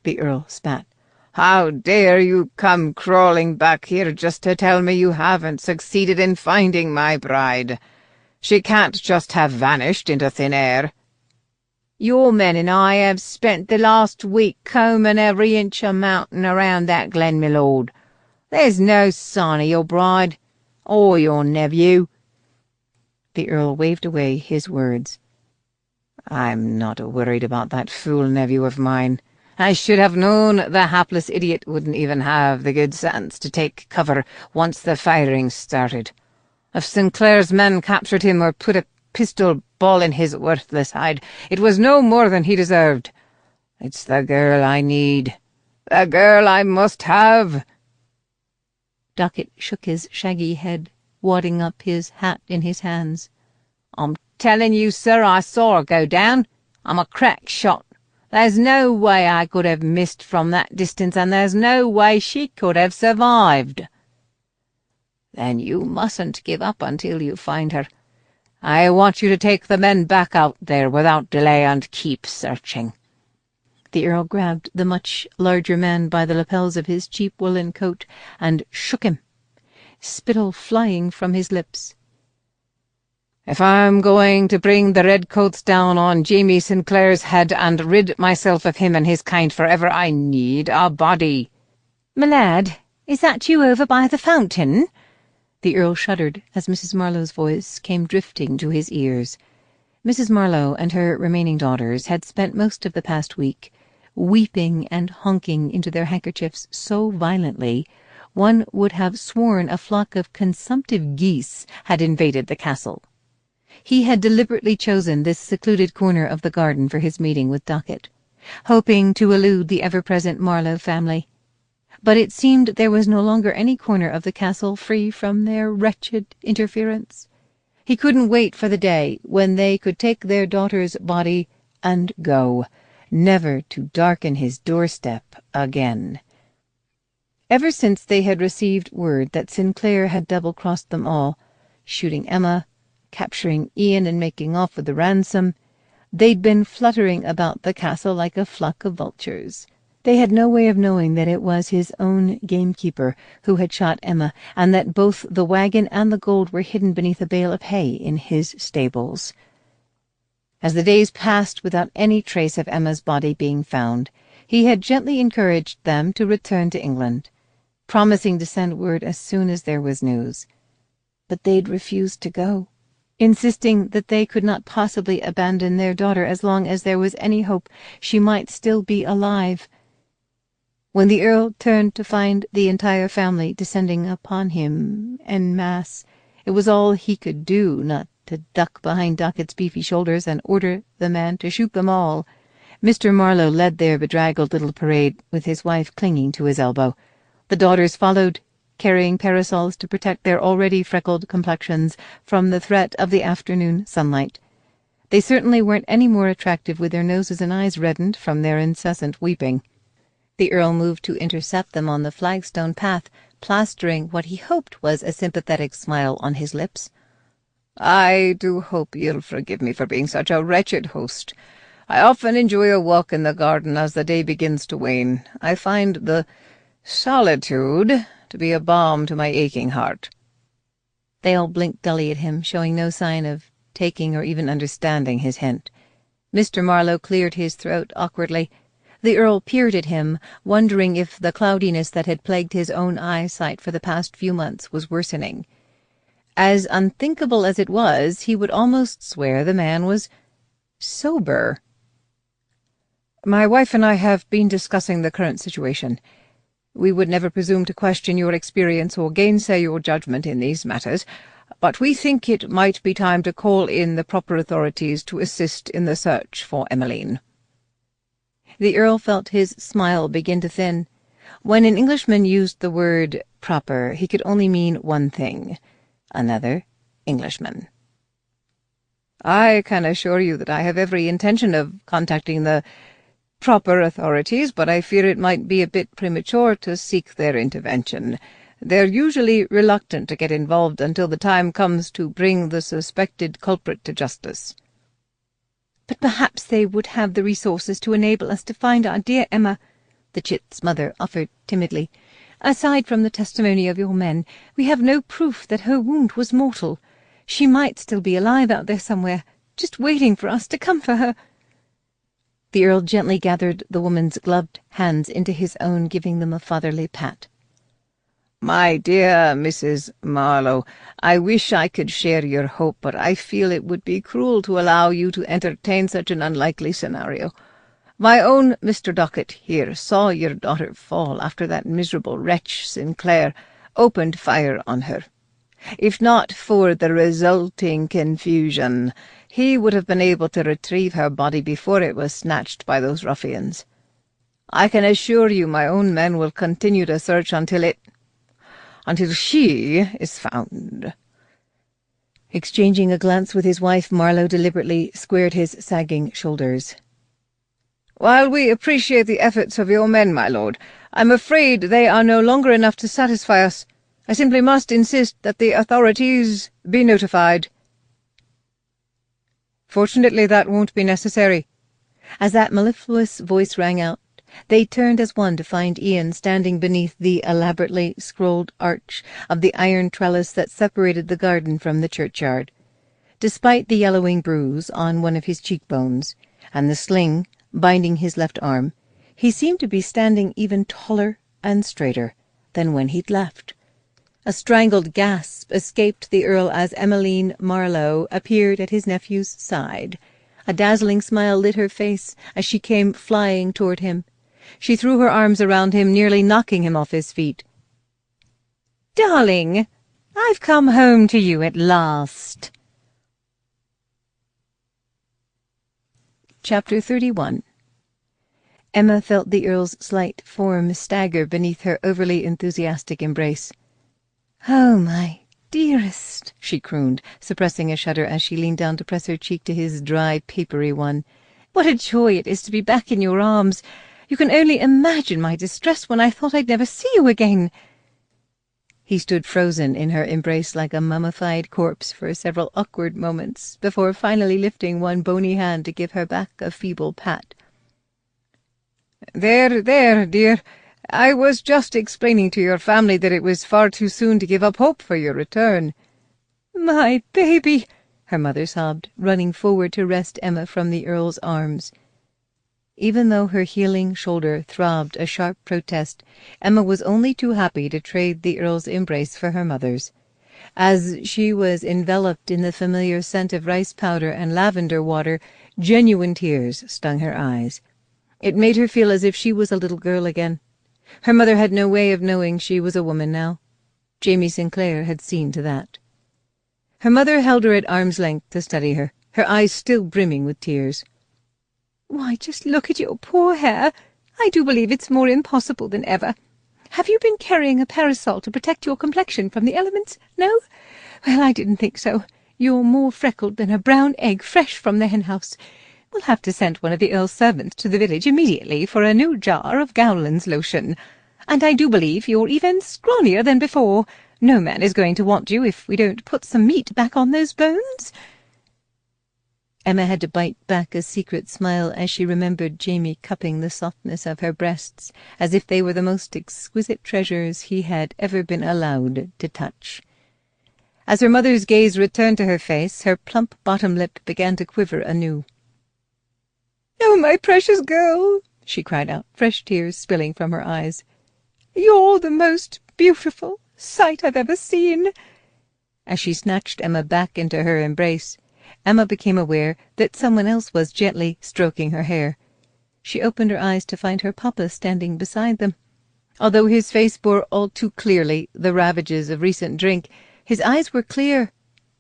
C: the Earl spat. "How dare you come crawling back here just to tell me you haven't succeeded in finding my bride? She can't just have vanished into thin air."
A: "Your men and I have spent the last week combing every inch of mountain around that glen, my lord. There's no sign of your bride, or your nephew."
B: The Earl waved away his words.
C: "I'm not worried about that fool nephew of mine. I should have known the hapless idiot wouldn't even have the good sense to take cover once the firing started. If Sinclair's men captured him or put a pistol ball in his worthless hide, it was no more than he deserved. It's the girl I need. The girl I must have."
B: Dockett shook his shaggy head, wadding up his hat in his hands.
A: "I'm telling you, sir, I saw her go down. I'm a crack shot. There's no way I could have missed from that distance, and there's no way she could have survived."
B: "Then you mustn't give up until you find her.
C: I want you to take the men back out there without delay and keep searching."
B: The Earl grabbed the much larger man by the lapels of his cheap woolen coat and shook him, spittle flying from his lips.
C: If I'm going to bring the redcoats down on Jamie Sinclair's head and rid myself of him and his kind forever, I need a body."
A: "My lad, is that you over by the fountain?" The Earl shuddered as Mrs. Marlowe's voice came drifting to his ears. Mrs. Marlowe and her remaining daughters had spent most of the past week weeping and honking into their handkerchiefs so violently one would have sworn a flock of consumptive geese had invaded the castle. He had deliberately chosen this secluded corner of the garden for his meeting with Docket, hoping to elude the ever-present Marlowe family. But it seemed there was no longer any corner of the castle free from their wretched interference. He couldn't wait for the day when they could take their daughter's body and go, never to darken his doorstep again. Ever since they had received word that Sinclair had double-crossed them all, shooting Emma, capturing Ian and making off with the ransom, they'd been fluttering about the castle like a flock of vultures. They had no way of knowing that it was his own gamekeeper who had shot Emma, and that both the wagon and the gold were hidden beneath a bale of hay in his stables. As the days passed without any trace of Emma's body being found, he had gently encouraged them to return to England, promising to send word as soon as there was news. But they'd refused to go, insisting that they could not possibly abandon their daughter as long as there was any hope she might still be alive. When the Earl turned to find the entire family descending upon him en masse, it was all he could do not to duck behind Docket's beefy shoulders and order the man to shoot them all. Mr. Marlowe led their bedraggled little parade, with his wife clinging to his elbow. The daughters followed, carrying parasols to protect their already freckled complexions from the threat of the afternoon sunlight. They certainly weren't any more attractive with their noses and eyes reddened from their incessant weeping. The Earl moved to intercept them on the flagstone path, plastering what he hoped was a sympathetic smile on his lips.
B: "I do hope you'll forgive me for being such a wretched host. I often enjoy a walk in the garden as the day begins to wane. I find the solitude to be a balm to my aching heart."
A: They all blinked dully at him, showing no sign of taking or even understanding his hint. Mr. Marlowe cleared his throat awkwardly. The Earl peered at him, wondering if the cloudiness that had plagued his own eyesight for the past few months was worsening. As unthinkable as it was, he would almost swear the man was sober.
B: "My wife and I have been discussing the current situation. We would never presume to question your experience or gainsay your judgment in these matters, but we think it might be time to call in the proper authorities to assist in the search for Emmeline."
A: The Earl felt his smile begin to thin. When an Englishman used the word proper, he could only mean one thing: another Englishman.
B: "I can assure you that I have every intention of contacting the proper authorities, but I fear it might be a bit premature to seek their intervention. They're usually reluctant to get involved until the time comes to bring the suspected culprit to justice."
A: "But perhaps they would have the resources to enable us to find our dear Emma," the chit's mother offered timidly. "Aside from the testimony of your men, we have no proof that her wound was mortal. She might still be alive out there somewhere, just waiting for us to come for her." The Earl gently gathered the woman's gloved hands into his own, giving them a fatherly pat.
B: "My dear Mrs. Marlowe, I wish I could share your hope, but I feel it would be cruel to allow you to entertain such an unlikely scenario. My own Mr. Docket here saw your daughter fall after that miserable wretch Sinclair opened fire on her. If not for the resulting confusion, he would have been able to retrieve her body before it was snatched by those ruffians. I can assure you my own men will continue to search until she is found."
A: Exchanging a glance with his wife, Marlowe deliberately squared his sagging shoulders.
B: "While we appreciate the efforts of your men, my lord, I'm afraid they are no longer enough to satisfy us. I simply must insist that the authorities be notified."
A: "Fortunately, that won't be necessary." As that mellifluous voice rang out, they turned as one to find Ian standing beneath the elaborately scrolled arch of the iron trellis that separated the garden from the churchyard. Despite the yellowing bruise on one of his cheekbones and the sling binding his left arm, he seemed to be standing even taller and straighter than when he'd left. A strangled gasp escaped the Earl as Emmeline Marlowe appeared at his nephew's side. A dazzling smile lit her face as she came flying toward him. She threw her arms around him, nearly knocking him off his feet. "Darling, I've come home to you at last." Chapter 31. Emma felt the Earl's slight form stagger beneath her overly enthusiastic embrace. "Oh, my dearest," she crooned, suppressing a shudder as she leaned down to press her cheek to his dry, papery one. "What a joy it is to be back in your arms! You can only imagine my distress when I thought I'd never see you again." He stood frozen in her embrace like a mummified corpse for several awkward moments, before finally lifting one bony hand to give her back a feeble pat.
B: "There, dear. I was just explaining to your family that it was far too soon to give up hope for your return."
A: "My baby!" her mother sobbed, running forward to wrest Emma from the Earl's arms. Even though her healing shoulder throbbed a sharp protest, Emma was only too happy to trade the Earl's embrace for her mother's. As she was enveloped in the familiar scent of rice powder and lavender water, genuine tears stung her eyes. It made her feel as if she was a little girl again. Her mother had no way of knowing she was a woman now. Jamie Sinclair had seen to that. Her mother held her at arm's length to steady her, her eyes still brimming with tears. "Why, just look at your poor hair. I do believe it's more impossible than ever. Have you been carrying a parasol to protect your complexion from the elements? No? Well, I didn't think so. You're more freckled than a brown egg fresh from the hen-house. We'll have to send one of the Earl's servants to the village immediately for a new jar of Gowland's lotion. And I do believe you're even scrawnier than before. No man is going to want you if we don't put some meat back on those bones." Emma had to bite back a secret smile as she remembered Jamie cupping the softness of her breasts as if they were the most exquisite treasures he had ever been allowed to touch. As her mother's gaze returned to her face, her plump bottom lip began to quiver anew. "Oh, my precious girl," she cried out, fresh tears spilling from her eyes. "You're the most beautiful sight I've ever seen." As she snatched Emma back into her embrace, Emma became aware that someone else was gently stroking her hair. She opened her eyes to find her papa standing beside them. Although his face bore all too clearly the ravages of recent drink, his eyes were clear,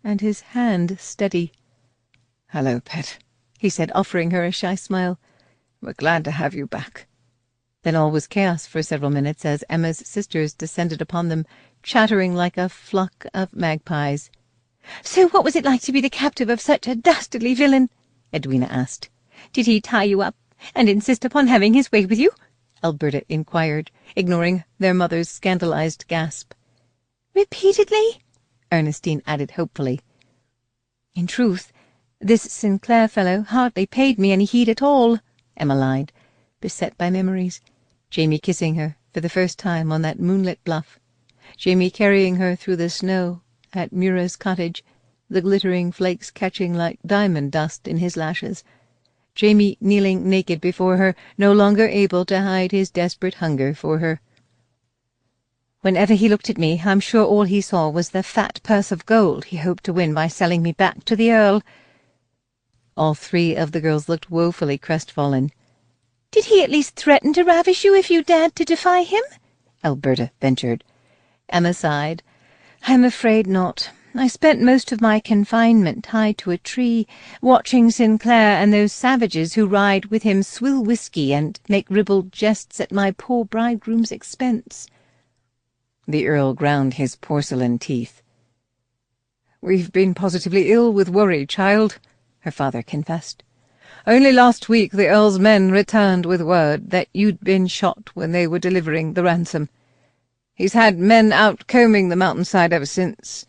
A: and his hand steady.
C: "Hello, pet,"
A: he said, offering her a shy smile.
C: "We're glad to have you back."
A: Then all was chaos for several minutes as Emma's sisters descended upon them, chattering like a flock of magpies. "So what was it like to be the captive of such a dastardly villain?" Edwina asked. "Did he tie you up and insist upon having his way with you?" Alberta inquired, ignoring their mother's scandalized gasp. "Repeatedly?" Ernestine added hopefully. "In truth, this Sinclair fellow hardly paid me any heed at all," Emma lied, beset by memories. Jamie kissing her for the first time on that moonlit bluff. Jamie carrying her through the snow at Mura's cottage, the glittering flakes catching like diamond dust in his lashes. Jamie kneeling naked before her, no longer able to hide his desperate hunger for her. Whenever he looked at me, I'm sure all he saw was the fat purse of gold he hoped to win by selling me back to the Earl. All three of the girls looked woefully crestfallen. "Did he at least threaten to ravish you if you dared to defy him?" Alberta ventured. Emma sighed. "I'm afraid not. I spent most of my confinement tied to a tree, watching Sinclair and those savages who ride with him swill whiskey and make ribald jests at my poor bridegroom's expense."
C: The Earl ground his porcelain teeth.
B: "We've been positively ill with worry, child," her father confessed. "Only last week the Earl's men returned with word that you'd been shot when they were delivering the ransom. He's had men out combing the mountainside ever since.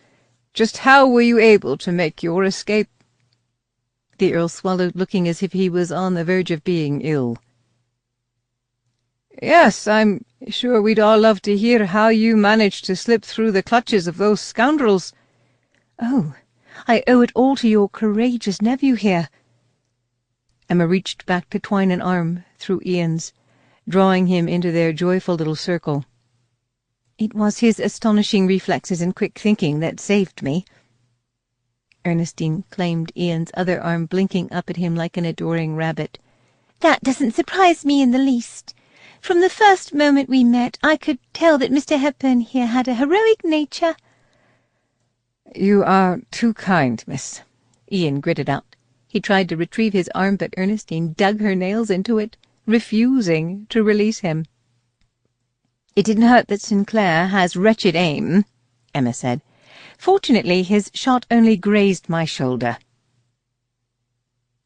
B: Just how were you able to make your escape?"
A: The Earl swallowed, looking as if he was on the verge of being ill.
B: "Yes, I'm sure we'd all love to hear how you managed to slip through the clutches of those scoundrels."
A: "Oh, I owe it all to your courageous nephew here." Emma reached back to twine an arm through Ian's, drawing him into their joyful little circle. "It was his astonishing reflexes and quick thinking that saved me." Ernestine claimed Ian's other arm, blinking up at him like an adoring rabbit.
D: "That doesn't surprise me in the least. From the first moment we met, I could tell that Mr. Hepburn here had a heroic nature."
C: "You are too kind, miss,"
A: Ian gritted out. He tried to retrieve his arm, but Ernestine dug her nails into it, refusing to release him. "It didn't hurt that Sinclair has wretched aim," Emma said. "Fortunately, his shot only grazed my shoulder."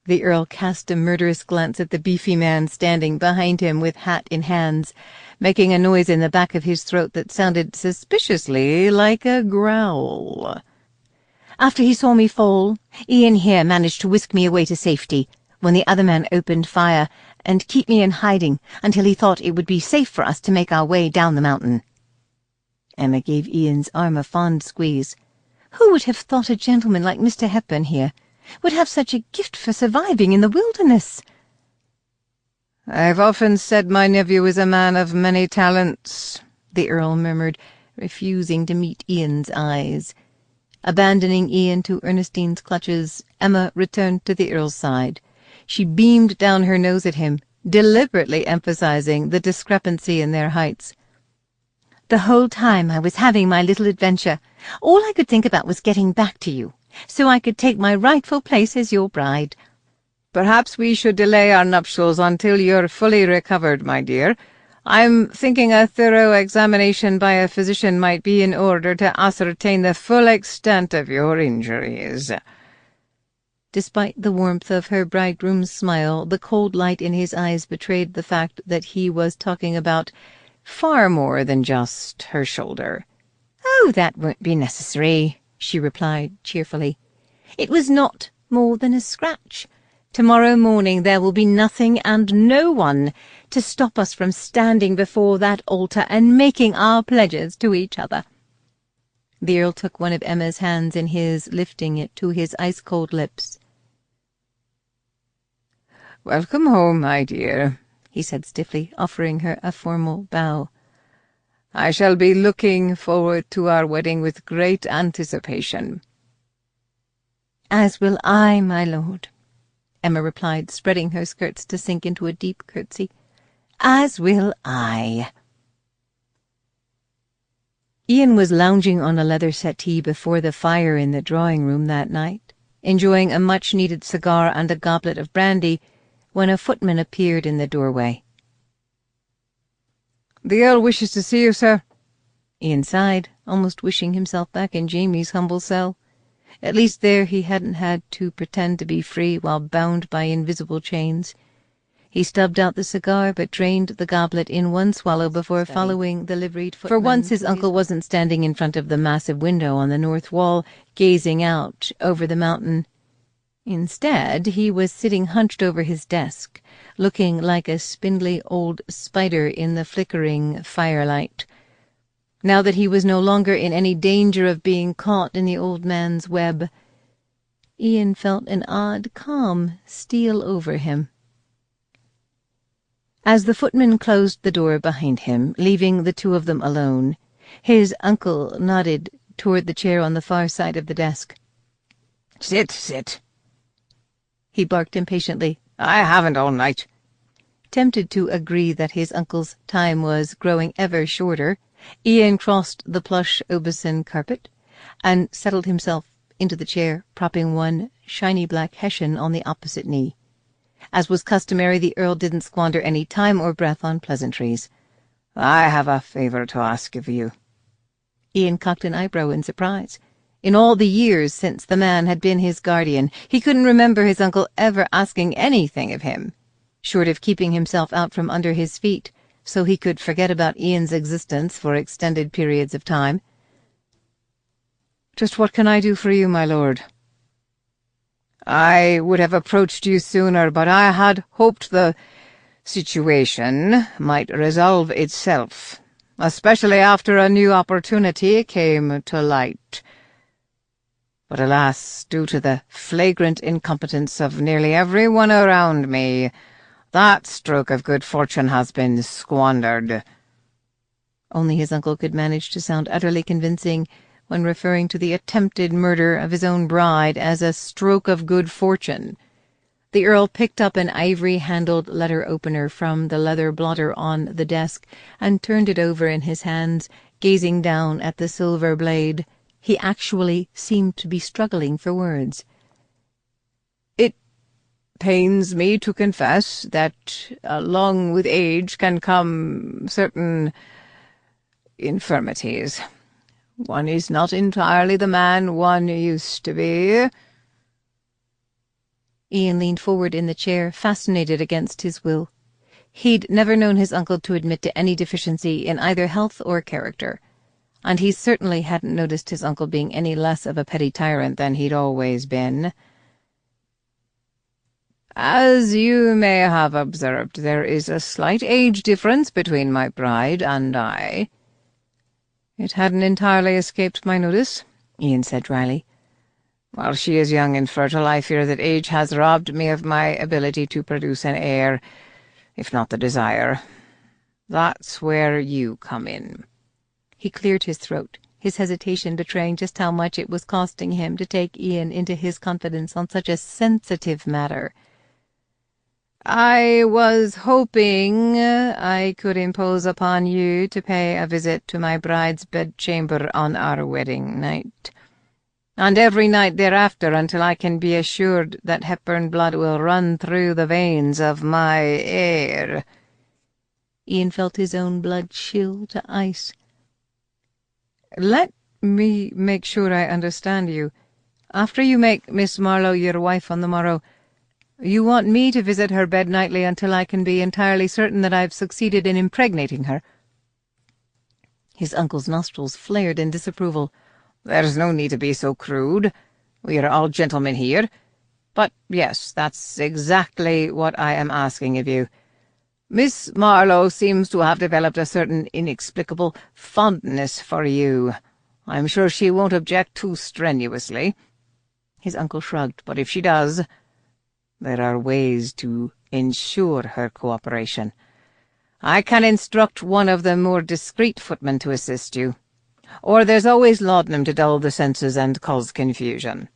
A: The Earl cast a murderous glance at the beefy man standing behind him with hat in hands, making a noise in the back of his throat that sounded suspiciously like a growl. "After he saw me fall, Ian here managed to whisk me away to safety, when the other man opened fire, and keep me in hiding until he thought it would be safe for us to make our way down the mountain." Emma gave Ian's arm a fond squeeze. "Who would have thought a gentleman like Mr. Hepburn here would have such a gift for surviving in the wilderness?"
C: "I've often said my nephew is a man of many talents," the Earl murmured, refusing to meet Ian's eyes. Abandoning Ian to Ernestine's clutches, Emma returned to the Earl's side. She beamed down her nose at him, deliberately emphasizing the discrepancy in their heights. "The whole time I was having my little adventure, all I could think about was getting back to you, so I could take my rightful place as your bride." "Perhaps we should delay our nuptials until you're fully recovered, my dear. I'm thinking a thorough examination by a physician might be in order to ascertain the full extent of your injuries."
A: Despite the warmth of her bridegroom's smile, the cold light in his eyes betrayed the fact that he was talking about far more than just her shoulder.
D: "Oh, that won't be necessary," she replied cheerfully. "It was not more than a scratch. Tomorrow morning there will be nothing and no one to stop us from standing before that altar and making our pledges to each other."
A: The Earl took one of Emma's hands in his, lifting it to his ice-cold lips.
C: "Welcome home, my dear,"
A: he said stiffly, offering her a formal bow.
C: "I shall be looking forward to our wedding with great anticipation."
D: "As will I, my lord,"
A: Emma replied, spreading her skirts to sink into a deep curtsy.
D: "As will I."
A: Ian was lounging on a leather settee before the fire in the drawing-room that night, enjoying a much-needed cigar and a goblet of brandy, when a footman appeared in the doorway.
C: "The Earl wishes to see you, sir."
A: Ian sighed, almost wishing himself back in Jamie's humble cell. At least there he hadn't had to pretend to be free while bound by invisible chains. He stubbed out the cigar, but drained the goblet in one swallow before following the liveried footman. For once his uncle wasn't standing in front of the massive window on the north wall, gazing out over the mountain. Instead, he was sitting hunched over his desk, looking like a spindly old spider in the flickering firelight. Now that he was no longer in any danger of being caught in the old man's web, Ian felt an odd calm steal over him. As the footman closed the door behind him, leaving the two of them alone, his uncle nodded toward the chair on the far side of the desk.
C: "Sit, sit,"
A: he barked impatiently.
C: "I haven't all night."
A: Tempted to agree that his uncle's time was growing ever shorter, Ian crossed the plush Aubusson carpet and settled himself into the chair, propping one shiny black Hessian on the opposite knee. As was customary, the Earl didn't squander any time or breath on pleasantries.
C: "I have a favour to ask of you."
A: Ian cocked an eyebrow in surprise. In all the years since the man had been his guardian, he couldn't remember his uncle ever asking anything of him, short of keeping himself out from under his feet, so he could forget about Ian's existence for extended periods of time.
C: "Just what can I do for you, my lord?" "I would have approached you sooner, but I had hoped the situation might resolve itself, especially after a new opportunity came to light." But alas, due to the flagrant incompetence of nearly everyone around me, that stroke of good fortune has been squandered."
D: Only his uncle could manage to sound utterly convincing when referring to the attempted murder of his own bride as a stroke of good fortune. The Earl picked up an ivory-handled letter-opener from the leather blotter on the desk and turned it over in his hands, gazing down at the silver blade. He actually seemed to be struggling for words.
C: "It pains me to confess that along with age can come certain infirmities. One is not entirely the man one used to be."
D: Ian leaned forward in the chair, fascinated against his will. He'd never known his uncle to admit to any deficiency in either health or character, and he certainly hadn't noticed his uncle being any less of a petty tyrant than he'd always been.
C: "As you may have observed, there is a slight age difference between my bride and I."
B: "It hadn't entirely escaped my notice," Ian said dryly.
C: "While she is young and fertile, I fear that age has robbed me of my ability to produce an heir, if not the desire. That's where you come in."
D: He cleared his throat, his hesitation betraying just how much it was costing him to take Ian into his confidence on such a sensitive matter.
B: "I was hoping I could impose upon you to pay a visit to my bride's bedchamber on our wedding night, and every night thereafter until I can be assured that Hepburn blood will run through the veins of my heir."
D: Ian felt his own blood chill to ice.
B: "Let me make sure I understand you. After you make Miss Marlowe your wife on the morrow, you want me to visit her bed nightly until I can be entirely certain that I've succeeded in impregnating her?"
D: His uncle's nostrils flared in disapproval.
C: "There's no need to be so crude. We are all gentlemen here. But yes, that's exactly what I am asking of you. Miss Marlowe seems to have developed a certain inexplicable fondness for you. I'm sure she won't object too strenuously." His uncle shrugged. "But if she does, there are ways to ensure her cooperation. I can instruct one of the more discreet footmen to assist you. Or there's always laudanum to dull the senses and cause confusion."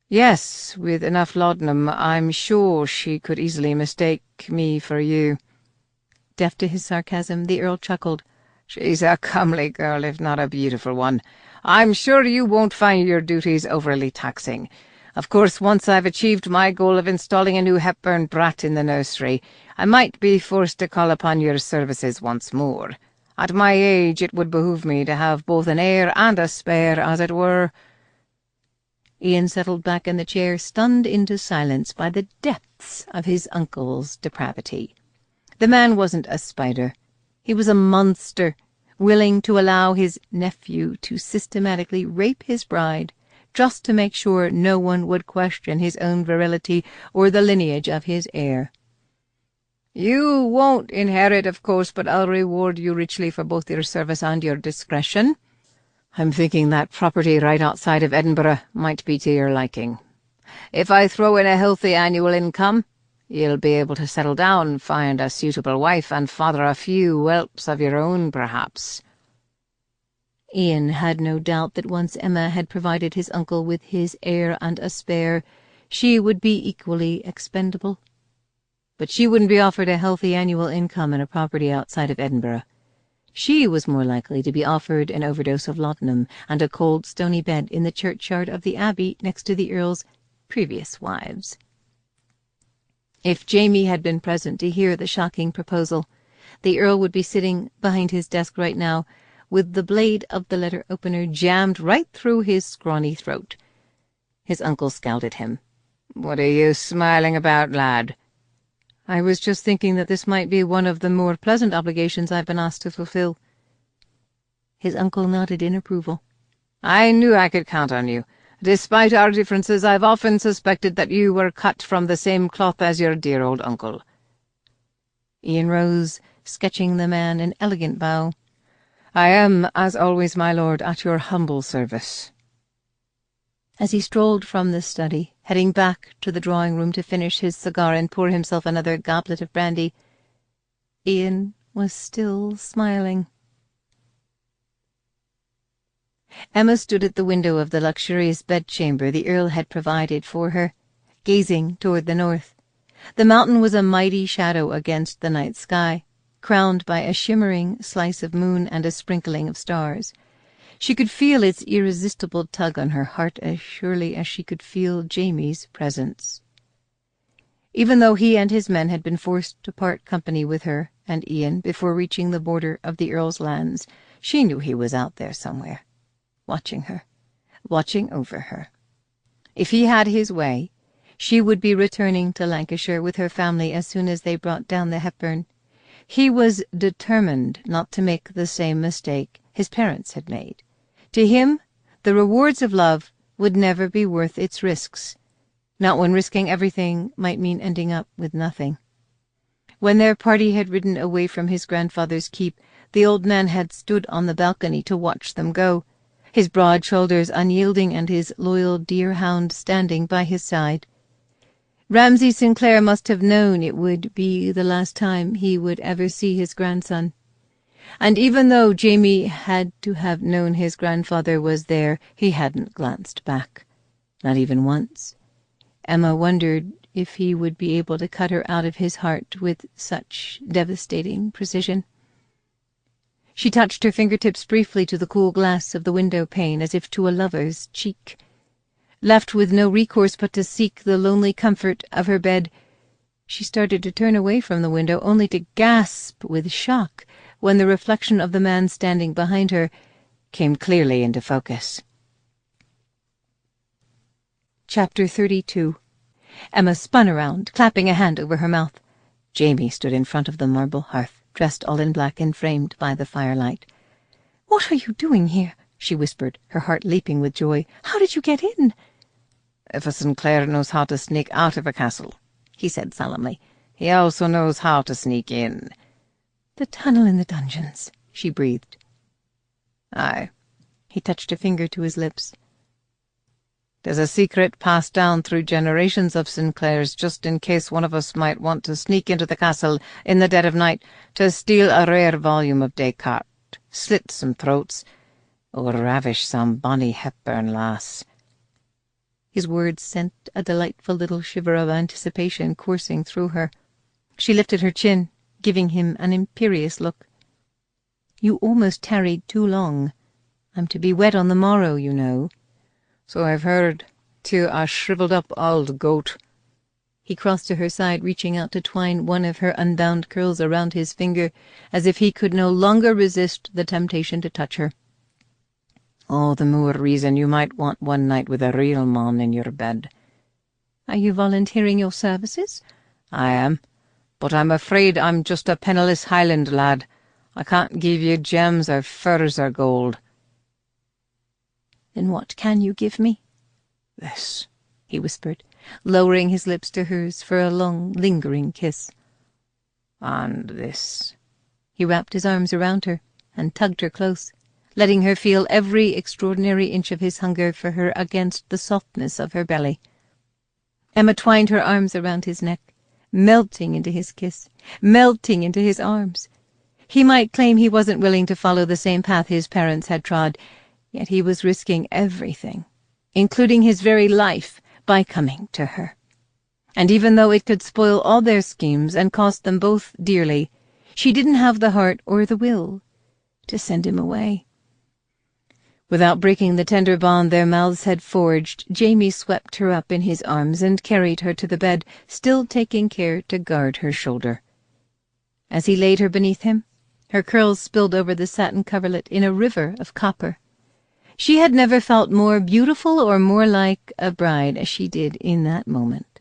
B: "Yes, with enough laudanum, I'm sure she could easily mistake me for you."
D: Deaf to his sarcasm, the Earl chuckled.
C: "She's a comely girl, if not a beautiful one. I'm sure you won't find your duties overly taxing. Of course, once I've achieved my goal of installing a new Hepburn brat in the nursery, I might be forced to call upon your services once more. At my age, it would behoove me to have both an heir and a spare, as it were."
D: Ian settled back in the chair, stunned into silence by the depths of his uncle's depravity. The man wasn't a spider. He was a monster, willing to allow his nephew to systematically rape his bride, just to make sure no one would question his own virility or the lineage of his heir.
B: "You won't inherit, of course, but I'll reward you richly for both your service and your discretion. I'm thinking that property right outside of Edinburgh might be to your liking. If I throw in a healthy annual income, you'll be able to settle down, find a suitable wife, and father a few whelps of your own, perhaps."
D: Ian had no doubt that once Emma had provided his uncle with his heir and a spare, she would be equally expendable. But she wouldn't be offered a healthy annual income and a property outside of Edinburgh. She was more likely to be offered an overdose of laudanum and a cold, stony bed in the churchyard of the Abbey next to the Earl's previous wives. If Jamie had been present to hear the shocking proposal, the Earl would be sitting behind his desk right now, with the blade of the letter-opener jammed right through his scrawny throat. His uncle scowled at him.
C: "What are you smiling about, lad?"
B: "I was just thinking that this might be one of the more pleasant obligations I've been asked to fulfill."
D: His uncle nodded in approval.
C: "I knew I could count on you. Despite our differences, I've often suspected that you were cut from the same cloth as your dear old uncle."
D: Ian rose, sketching the man an elegant bow.
B: "I am, as always, my lord, at your humble service."
D: As he strolled from the study, heading back to the drawing-room to finish his cigar and pour himself another goblet of brandy, Ian was still smiling. Emma stood at the window of the luxurious bedchamber the Earl had provided for her, gazing toward the north. The mountain was a mighty shadow against the night sky, crowned by a shimmering slice of moon and a sprinkling of stars. She could feel its irresistible tug on her heart as surely as she could feel Jamie's presence. Even though he and his men had been forced to part company with her and Ian before reaching the border of the Earl's lands, she knew he was out there somewhere, watching her, watching over her. If he had his way, she would be returning to Lancashire with her family as soon as they brought down the Hepburn. He was determined not to make the same mistake his parents had made. To him, the rewards of love would never be worth its risks, not when risking everything might mean ending up with nothing. When their party had ridden away from his grandfather's keep, the old man had stood on the balcony to watch them go, his broad shoulders unyielding and his loyal deer-hound standing by his side. Ramsay Sinclair must have known it would be the last time he would ever see his grandson. And even though Jamie had to have known his grandfather was there, he hadn't glanced back, not even once. Emma wondered if he would be able to cut her out of his heart with such devastating precision. She touched her fingertips briefly to the cool glass of the window pane, as if to a lover's cheek. Left with no recourse but to seek the lonely comfort of her bed, she started to turn away from the window, only to gasp with shock when the reflection of the man standing behind her came clearly into focus. Chapter 32. Emma spun around, clapping a hand over her mouth. Jamie stood in front of the marble hearth, dressed all in black and framed by the firelight. "What are you doing here?" she whispered, her heart leaping with joy. "How did you get in?"
C: "If a Sinclair knows how to sneak out of a castle," he said solemnly, "he also knows how to sneak in."
D: "The tunnel in the dungeons," she breathed.
C: "Aye."
D: He touched a finger to his lips.
C: "'Tis a secret passed down through generations of Sinclairs, just in case one of us might want to sneak into the castle in the dead of night to steal a rare volume of Descartes, slit some throats, or ravish some bonny Hepburn lass."
D: His words sent a delightful little shiver of anticipation coursing through her. She lifted her chin, giving him an imperious look. "You almost tarried too long. I'm to be wed on the morrow, you know."
C: "So I've heard, to a shriveled-up old goat."
D: He crossed to her side, reaching out to twine one of her unbound curls around his finger, as if he could no longer resist the temptation to touch her.
C: "All the more reason you might want one night with a real man in your bed."
D: "Are you volunteering your services?"
C: "I am, but I'm afraid I'm just a penniless Highland lad. I can't give you gems or furs or gold."
D: "Then what can you give me?"
C: "This,"
D: he whispered, lowering his lips to hers for a long, lingering kiss.
C: "And this."
D: He wrapped his arms around her and tugged her close, letting her feel every extraordinary inch of his hunger for her against the softness of her belly. Emma twined her arms around his neck, melting into his kiss, melting into his arms. He might claim he wasn't willing to follow the same path his parents had trod, yet he was risking everything, including his very life, by coming to her. And even though it could spoil all their schemes and cost them both dearly, she didn't have the heart or the will to send him away. Without breaking the tender bond their mouths had forged, Jamie swept her up in his arms and carried her to the bed, still taking care to guard her shoulder. As he laid her beneath him, her curls spilled over the satin coverlet in a river of copper. She had never felt more beautiful or more like a bride as she did in that moment.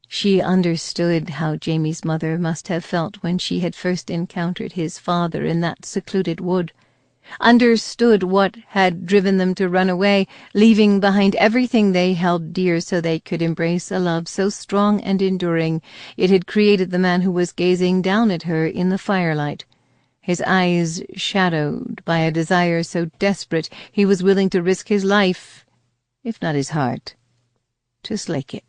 D: She understood how Jamie's mother must have felt when she had first encountered his father in that secluded wood, understood what had driven them to run away, leaving behind everything they held dear so they could embrace a love so strong and enduring it had created the man who was gazing down at her in the firelight, his eyes shadowed by a desire so desperate he was willing to risk his life
C: if not his heart, to slake it.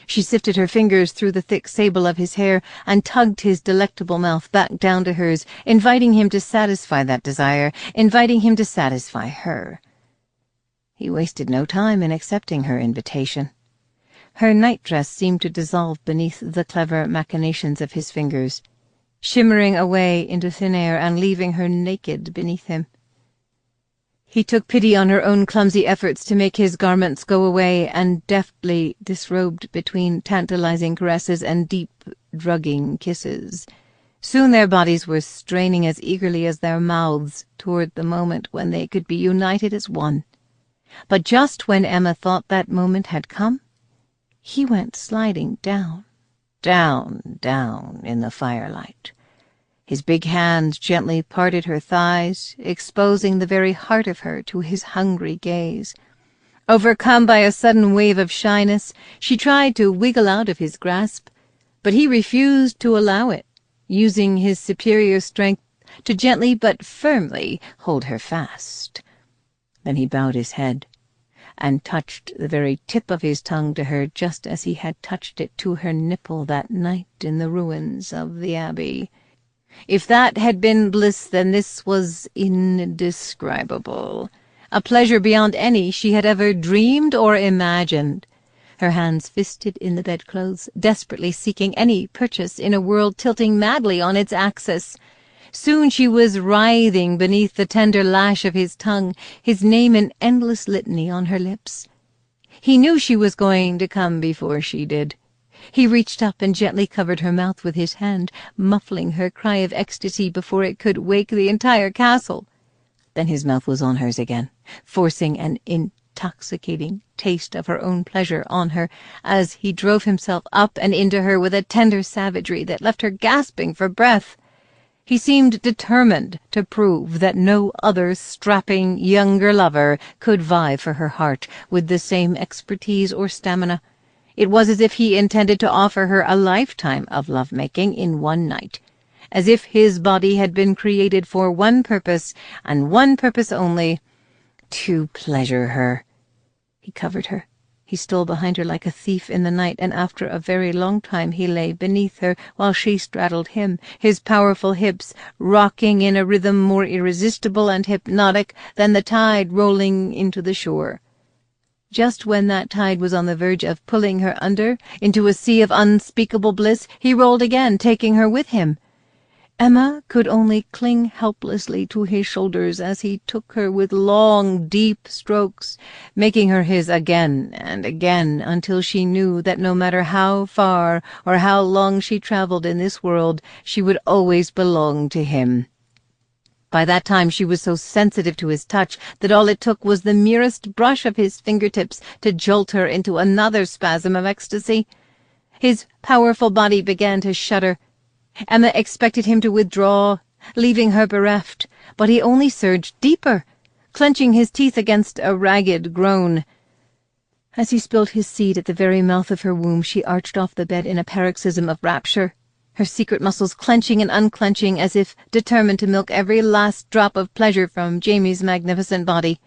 C: She sifted her fingers through the thick sable of his hair and tugged his delectable mouth back down to hers, inviting him to satisfy that desire, inviting him to satisfy her. He wasted no time in accepting her invitation. Her nightdress seemed to dissolve beneath the clever machinations of his fingers, shimmering away into thin air and leaving her naked beneath him. He took pity on her own clumsy efforts to make his garments go away and deftly disrobed between tantalizing caresses and deep, drugging kisses. Soon their bodies were straining as eagerly as their mouths toward the moment when they could be united as one. But just when Emma thought that moment had come, he went sliding down, down, down in the firelight. His big hands gently parted her thighs, exposing the very heart of her to his hungry gaze. Overcome by a sudden wave of shyness, she tried to wiggle out of his grasp, but he refused to allow it, using his superior strength to gently but firmly hold her fast. Then he bowed his head and touched the very tip of his tongue to her just as he had touched it to her nipple that night in the ruins of the Abbey. If that had been bliss, then this was indescribable, a pleasure beyond any she had ever dreamed or imagined. Her hands fisted in the bedclothes, desperately seeking any purchase in a world tilting madly on its axis. Soon she was writhing beneath the tender lash of his tongue, his name in endless litany on her lips. He knew she was going to come before she did. He reached up and gently covered her mouth with his hand, muffling her cry of ecstasy before it could wake the entire castle. Then his mouth was on hers again, forcing an intoxicating taste of her own pleasure on her as he drove himself up and into her with a tender savagery that left her gasping for breath. He seemed determined to prove that no other strapping younger lover could vie for her heart with the same expertise or stamina. It was as if he intended to offer her a lifetime of love-making in one night, as if his body had been created for one purpose, and one purpose only, to pleasure her. He covered her. He stole behind her like a thief in the night, and after a very long time he lay beneath her while she straddled him, his powerful hips rocking in a rhythm more irresistible and hypnotic than the tide rolling into the shore. Just when that tide was on the verge of pulling her under into a sea of unspeakable bliss, he rolled again, taking her with him. Emma could only cling helplessly to his shoulders as he took her with long, deep strokes, making her his again and again until she knew that no matter how far or how long she traveled in this world, she would always belong to him. By that time she was so sensitive to his touch that all it took was the merest brush of his fingertips to jolt her into another spasm of ecstasy. His powerful body began to shudder. Emma expected him to withdraw, leaving her bereft, but he only surged deeper, clenching his teeth against a ragged groan. As he spilled his seed at the very mouth of her womb, she arched off the bed in a paroxysm of rapture, her secret muscles clenching and unclenching as if determined to milk every last drop of pleasure from Jamie's magnificent body.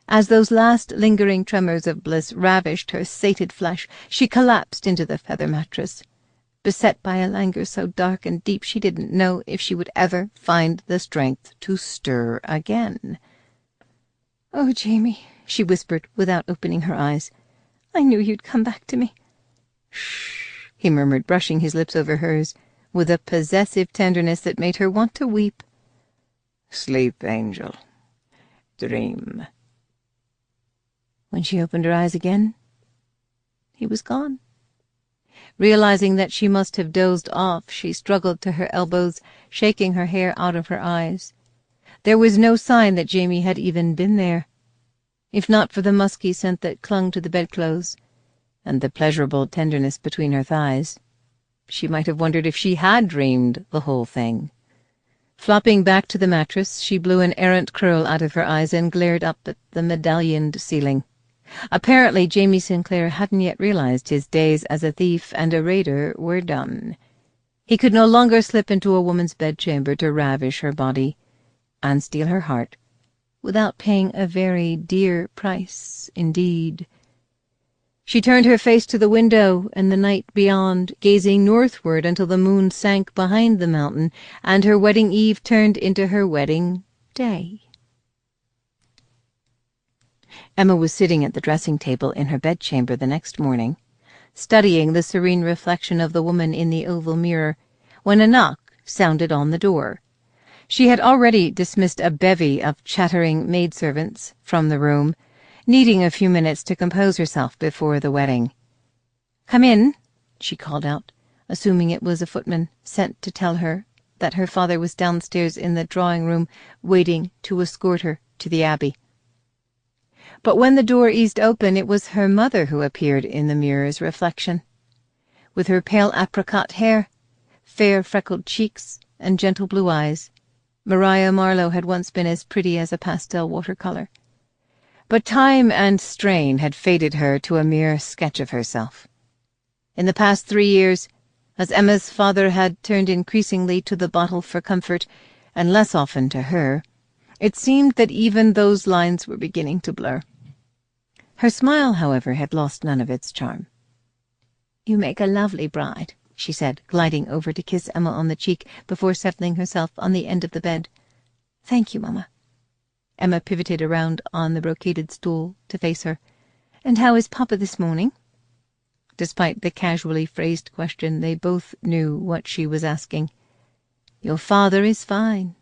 C: As those last lingering tremors of bliss ravished her sated flesh, she collapsed into the feather mattress, beset by a languor so dark and deep she didn't know if she would ever find the strength to stir again. "Oh, Jamie," she whispered without opening her eyes, "I knew you'd come back to me." "Shh," he murmured, brushing his lips over hers, with a possessive tenderness that made her want to weep. "Sleep, angel. Dream." When she opened her eyes again, he was gone. Realizing that she must have dozed off, she struggled to her elbows, shaking her hair out of her eyes. There was no sign that Jamie had even been there. If not for the musky scent that clung to the bedclothes, and the pleasurable tenderness between her thighs, she might have wondered if she had dreamed the whole thing. Flopping back to the mattress, she blew an errant curl out of her eyes and glared up at the medallioned ceiling. Apparently Jamie Sinclair hadn't yet realized his days as a thief and a raider were done. He could no longer slip into a woman's bedchamber to ravish her body and steal her heart
D: without paying a very dear price indeed. She turned her face to the window and the night beyond, gazing northward until the moon sank behind the mountain and her wedding eve turned into her wedding day. Emma was sitting at the dressing-table in her bedchamber the next morning, studying the serene reflection of the woman in the oval mirror, when a knock sounded on the door. She had already dismissed a bevy of chattering maidservants from the room, needing a few minutes to compose herself before the wedding. "Come in," she called out, assuming it was a footman sent to tell her that her father was downstairs in the drawing-room waiting to escort her to the Abbey. But when the door eased open, it was her mother who appeared in the mirror's reflection. With her pale apricot hair, fair freckled cheeks, and gentle blue eyes, Maria Marlowe had once been as pretty as a pastel watercolor. But time and strain had faded her to a mere sketch of herself. In the past 3 years, as Emma's father had turned increasingly to the bottle for comfort, and less often to her, it seemed that even those lines were beginning to blur. Her smile, however, had lost none of its charm. "You make a lovely bride," she said, gliding over to kiss Emma on the cheek before settling herself on the end of the bed. "Thank you, Mamma." Emma pivoted around on the brocaded stool to face her. "And how is Papa this morning?" Despite the casually phrased question, they both knew what she was asking. "Your father is fine.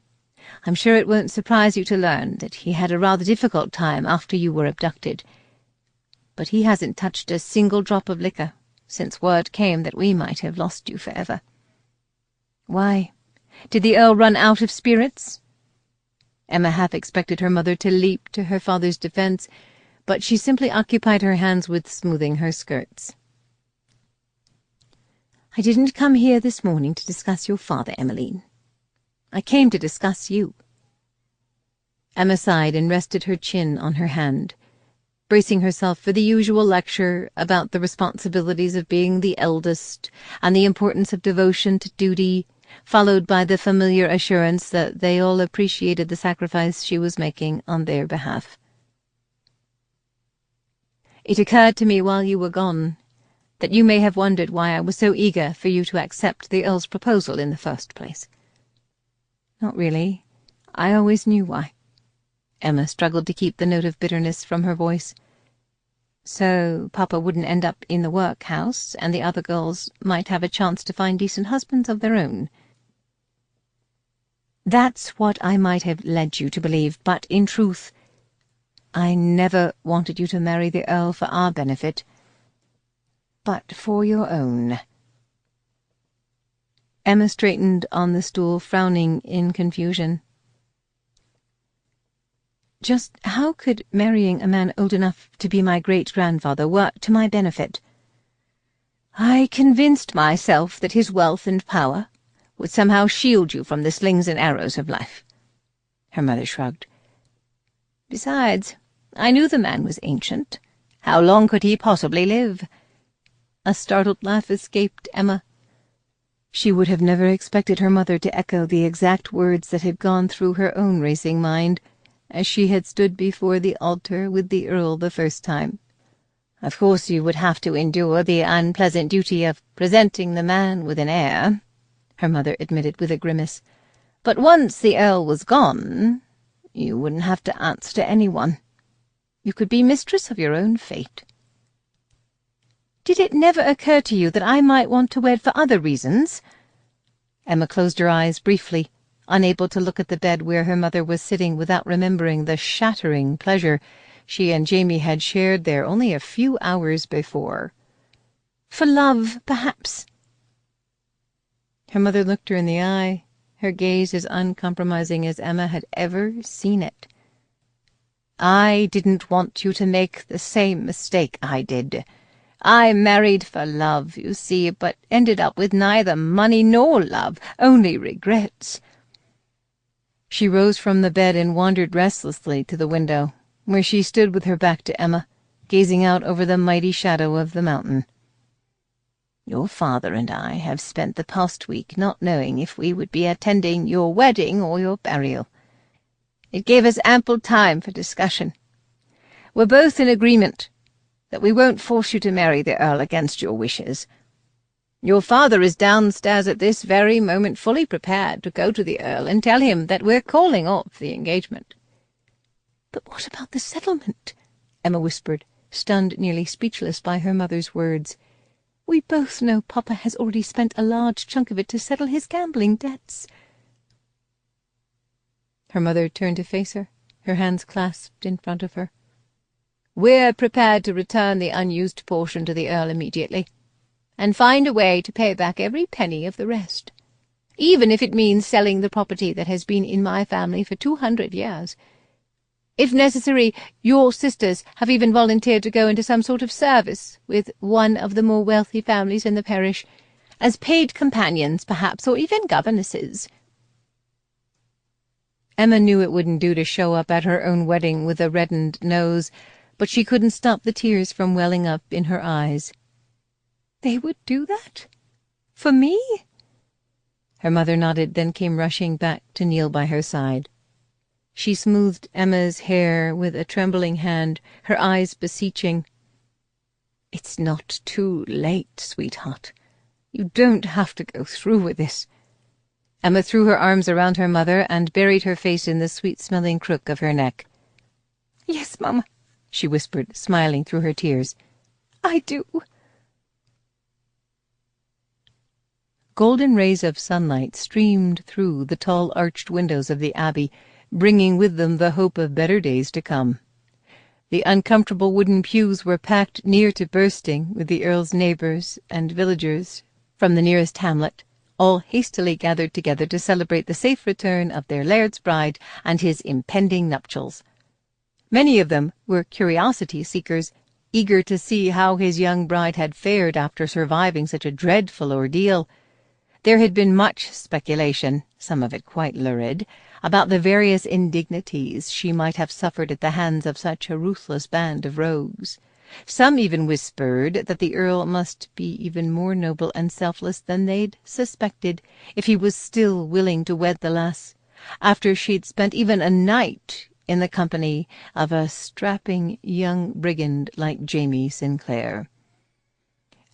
D: I'm sure it won't surprise you to learn that he had a rather difficult time after you were abducted. But he hasn't touched a single drop of liquor since word came that we might have lost you forever." "Why, did the Earl run out of spirits?" Emma half expected her mother to leap to her father's defence, but she simply occupied her hands with smoothing her skirts. "I didn't come here this morning to discuss your father, Emmeline. I came to discuss you." Emma sighed and rested her chin on her hand, bracing herself for the usual lecture about the responsibilities of being the eldest and the importance of devotion to duty, followed by the familiar assurance that they all appreciated the sacrifice she was making on their behalf. "It occurred to me while you were gone that you may have wondered why I was so eager for you to accept the Earl's proposal in the first place." "Not really. I always knew why." Emma struggled to keep the note of bitterness from her voice. "So Papa wouldn't end up in the workhouse, and the other girls might have a chance to find decent husbands of their own." "That's what I might have led you to believe, but in truth, I never wanted you to marry the Earl for our benefit, but for your own." Emma straightened on the stool, frowning in confusion. "Just how could marrying a man old enough to be my great-grandfather work to my benefit?" "I convinced myself that his wealth and power would somehow shield you from the slings and arrows of life." Her mother shrugged. "Besides, I knew the man was ancient. How long could he possibly live?" A startled laugh escaped Emma. She would have never expected her mother to echo the exact words that had gone through her own racing mind as she had stood before the altar with the Earl the first time. "Of course you would have to endure the unpleasant duty of presenting the man with an heir," her mother admitted with a grimace. "But once the Earl was gone, you wouldn't have to answer to anyone. You could be mistress of your own fate." "Did it never occur to you that I might want to wed for other reasons?" Emma closed her eyes briefly, unable to look at the bed where her mother was sitting without remembering the shattering pleasure she and Jamie had shared there only a few hours before. "For love, perhaps." Her mother looked her in the eye, her gaze as uncompromising as Emma had ever seen it. "I didn't want you to make the same mistake I did. I married for love, you see, but ended up with neither money nor love, only regrets." She rose from the bed and wandered restlessly to the window, where she stood with her back to Emma, gazing out over the mighty shadow of the mountain. "Your father and I have spent the past week not knowing if we would be attending your wedding or your burial. It gave us ample time for discussion. We're both in agreement that we won't force you to marry the Earl against your wishes. Your father is downstairs at this very moment, fully prepared to go to the Earl and tell him that we're calling off the engagement."
A: "But what about the settlement?" Emma whispered, stunned nearly speechless by her mother's words. "We both know Papa has already spent a large chunk of it to settle his gambling debts." Her mother turned to face her, her hands clasped in front of her.
D: "We're prepared to return the unused portion to the Earl immediately, and find a way to pay back every penny of the rest, even if it means selling the property that has been in my family for 200 years. If necessary, your sisters have even volunteered to go into some sort of service with one of the more wealthy families in the parish, as paid companions, perhaps, or even governesses."
A: Emma knew it wouldn't do to show up at her own wedding with a reddened nose, but she couldn't stop the tears from welling up in her eyes. "They would do that? For me?" Her mother nodded, then came rushing back to kneel by her side. She smoothed Emma's hair with a trembling hand, her eyes beseeching. "It's not too late, sweetheart. You don't have to go through with this." Emma threw her arms around her mother and buried her face in the sweet-smelling crook of her neck. "Yes, Mamma," she whispered, smiling through her tears. "I do." Golden rays of sunlight streamed through the tall arched windows of the Abbey, bringing with them the hope of better days to come. The uncomfortable wooden pews were packed near to bursting with the Earl's neighbours and villagers from the nearest hamlet, all hastily gathered together to celebrate the safe return of their laird's bride and his impending nuptials. Many of them were curiosity-seekers, eager to see how his young bride had fared after surviving such a dreadful ordeal. There had been much speculation, some of it quite lurid, about the various indignities she might have suffered at the hands of such a ruthless band of rogues. Some even whispered that the Earl must be even more noble and selfless than they'd suspected, if he was still willing to wed the lass, after she'd spent even a night in the company of a strapping young brigand like Jamie Sinclair.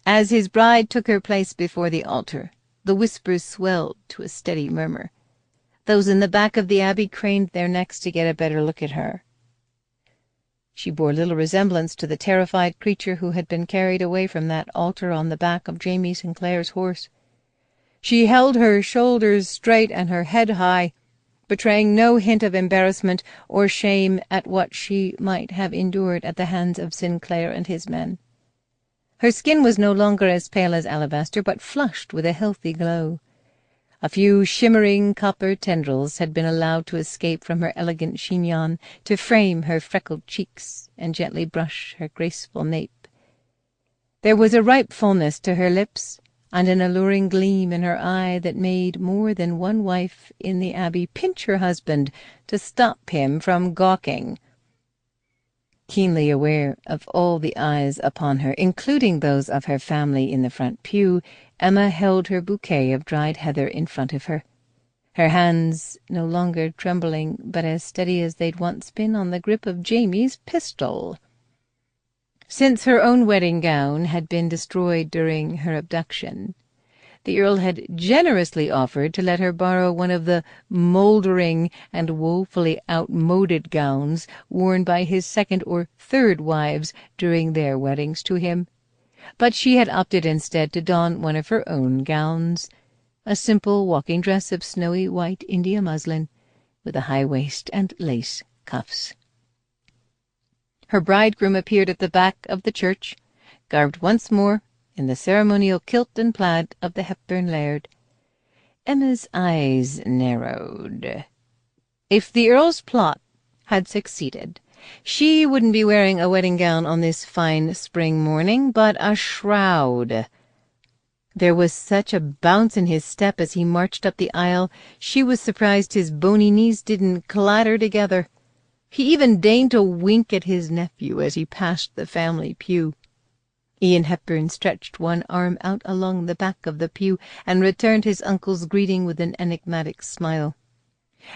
A: As his bride took her place before the altar, the whispers swelled to a steady murmur. Those in the back of the Abbey craned their necks to get a better look at her. She bore little resemblance to the terrified creature who had been carried away from that altar on the back of Jamie Sinclair's horse. She held her shoulders straight and her head high, betraying no hint of embarrassment or shame at what she might have endured at the hands of Sinclair and his men. Her skin was no longer as pale as alabaster, but flushed with a healthy glow. A few shimmering copper tendrils had been allowed to escape from her elegant chignon to frame her freckled cheeks and gently brush her graceful nape. There was a ripe fullness to her lips and an alluring gleam in her eye that made more than one wife in the Abbey pinch her husband to stop him from gawking. Keenly aware of all the eyes upon her, including those of her family in the front pew, Emma held her bouquet of dried heather in front of her, her hands no longer trembling, but as steady as they'd once been on the grip of Jamie's pistol. Since her own wedding gown had been destroyed during her abduction, the Earl had generously offered to let her borrow one of the mouldering and woefully outmoded gowns worn by his second or third wives during their weddings to him. But she had opted instead to don one of her own gowns, a simple walking dress of snowy white India muslin, with a high waist and lace cuffs. Her bridegroom appeared at the back of the church, garbed once more in the ceremonial kilt and plaid of the Hepburn laird. Emma's eyes narrowed. If the Earl's plot had succeeded, she wouldn't be wearing a wedding gown on this fine spring morning, but a shroud. There was such a bounce in his step as he marched up the aisle, she was surprised his bony knees didn't clatter together. He even deigned to wink at his nephew as he passed the family pew. Ian Hepburn stretched one arm out along the back of the pew and returned his uncle's greeting with an enigmatic smile.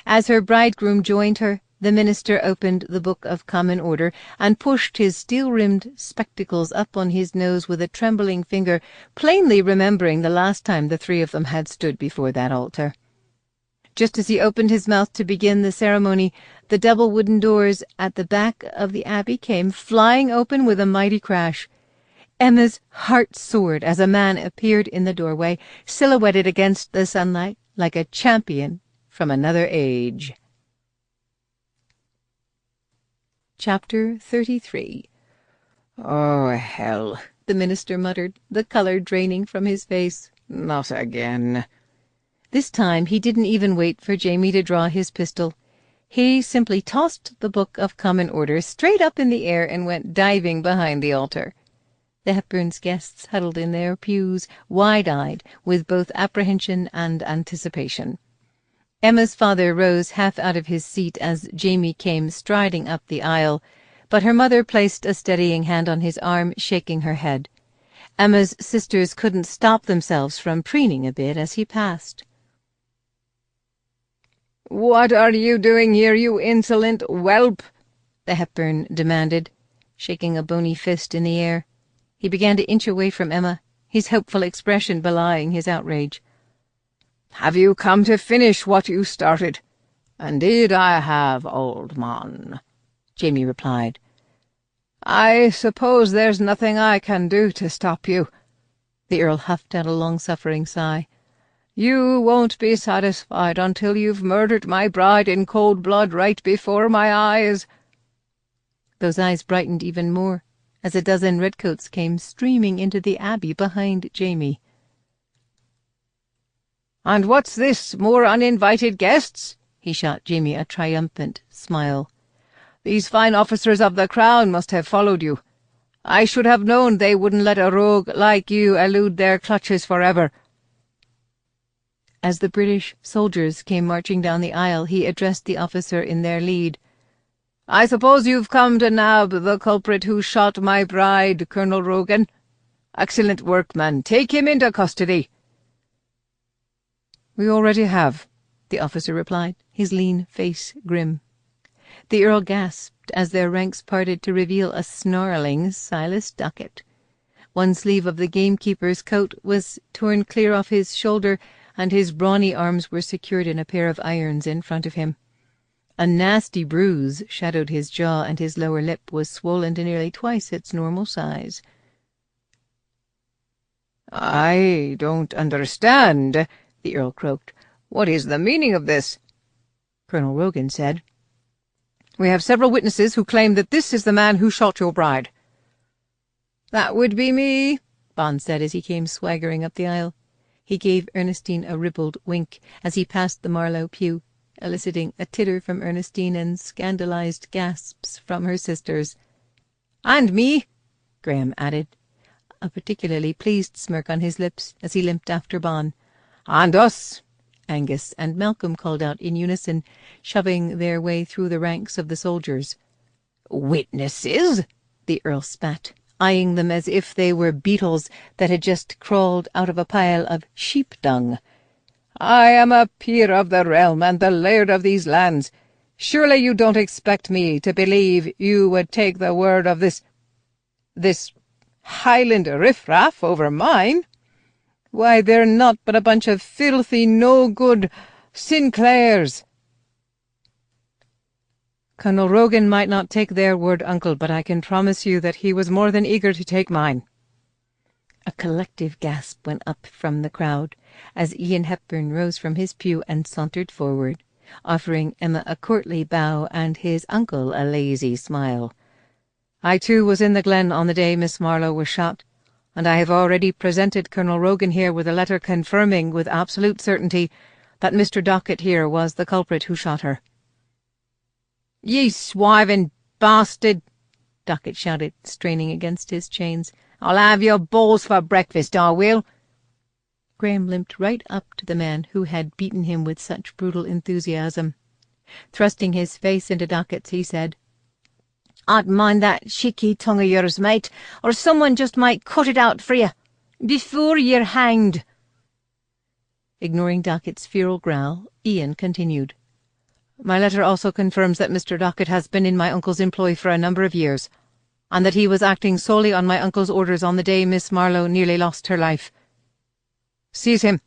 A: As her bridegroom joined her,
D: The minister opened the Book of Common Order and pushed his steel-rimmed spectacles up on his nose with a trembling finger, plainly remembering the last time the three of them had stood before that altar. Just as he opened his mouth to begin the ceremony, the double wooden doors at the back of the abbey came flying open with a mighty crash. Emma's heart soared as a man appeared in the doorway, silhouetted against the sunlight like a champion from another age. Chapter 33.
C: "Oh, hell,"
D: the minister muttered, the colour draining from his face.
C: "Not again."
D: This time he didn't even wait for Jamie to draw his pistol. He simply tossed the Book of Common Order straight up in the air and went diving behind the altar. The Hepburns' guests huddled in their pews, wide-eyed, with both apprehension and anticipation. Emma's father rose half out of his seat as Jamie came striding up the aisle, but her mother placed a steadying hand on his arm, shaking her head. Emma's sisters couldn't stop themselves from preening a bit as he passed.
B: "What are you doing here, you insolent whelp?"
D: the Hepburn demanded, shaking a bony fist in the air. He began to inch away from Emma, his hopeful expression belying his outrage.
B: "Have you come to finish what you started?"
C: "Indeed I have, old man," Jamie replied.
B: "I suppose there's nothing I can do to stop you."
D: The Earl huffed out a long-suffering sigh.
B: "You won't be satisfied until you've murdered my bride in cold blood right before my eyes."
D: Those eyes brightened even more as a dozen redcoats came streaming into the abbey behind Jamie.
B: "And what's this, more uninvited guests?"
D: He shot Jamie a triumphant smile.
B: "These fine officers of the crown must have followed you. I should have known they wouldn't let a rogue like you elude their clutches forever."
D: As the British soldiers came marching down the aisle, he addressed the officer in their lead.
B: "I suppose you've come to nab the culprit who shot my bride, Colonel Rogan. Excellent work, man. Take him into custody."
C: "We already have,"
D: the officer replied, his lean face grim. The Earl gasped as their ranks parted to reveal a snarling Silas Ducket. One sleeve of the gamekeeper's coat was torn clear off his shoulder, and his brawny arms were secured in a pair of irons in front of him. A nasty bruise shadowed his jaw, and his lower lip was swollen to nearly twice its normal size.
B: "I don't understand," the Earl croaked. "What is the meaning of this?"
C: Colonel Rogan said.
B: "We have several witnesses who claim that this is the man who shot your bride." "That would be me,"
D: Bond said as he came swaggering up the aisle. He gave Ernestine a ribald wink as he passed the Marlowe pew, eliciting a titter from Ernestine and scandalized gasps from her sisters.
B: "And me,"
D: Graham added, a particularly pleased smirk on his lips as he limped after Bon.
B: "And us,"
D: Angus and Malcolm called out in unison, shoving their way through the ranks of the soldiers.
B: "Witnesses?"
D: the Earl spat, eyeing them as if they were beetles that had just crawled out of a pile of sheep-dung.
B: "I am a peer of the realm and the laird of these lands. Surely you don't expect me to believe you would take the word of this Highland riffraff over mine? Why, they're not but a bunch of filthy, no-good Sinclairs."
C: "Colonel Rogan might not take their word, uncle, but I can promise you that he was more than eager to take mine."
D: A collective gasp went up from the crowd as Ian Hepburn rose from his pew and sauntered forward, offering Emma a courtly bow and his uncle a lazy smile.
C: "I too was in the glen on the day Miss Marlowe was shot, and I have already presented Colonel Rogan here with a letter confirming with absolute certainty that Mr. Dockett here was the culprit who shot her."
B: "Ye swiving bastard,"
D: Dockett shouted, straining against his chains.
B: "I'll have your balls for breakfast, I will."
D: Graham limped right up to the man who had beaten him with such brutal enthusiasm. Thrusting his face into Dockett's, he said,
A: "I'd mind that cheeky tongue of yours, mate, or someone just might cut it out for you, before you're hanged."
D: Ignoring Dockett's feral growl, Ian continued.
B: My letter also confirms that Mr. Dockett has been in my uncle's employ for a number of years, and that he was acting solely on my uncle's orders on the day Miss Marlowe nearly lost her life. "Seize him,"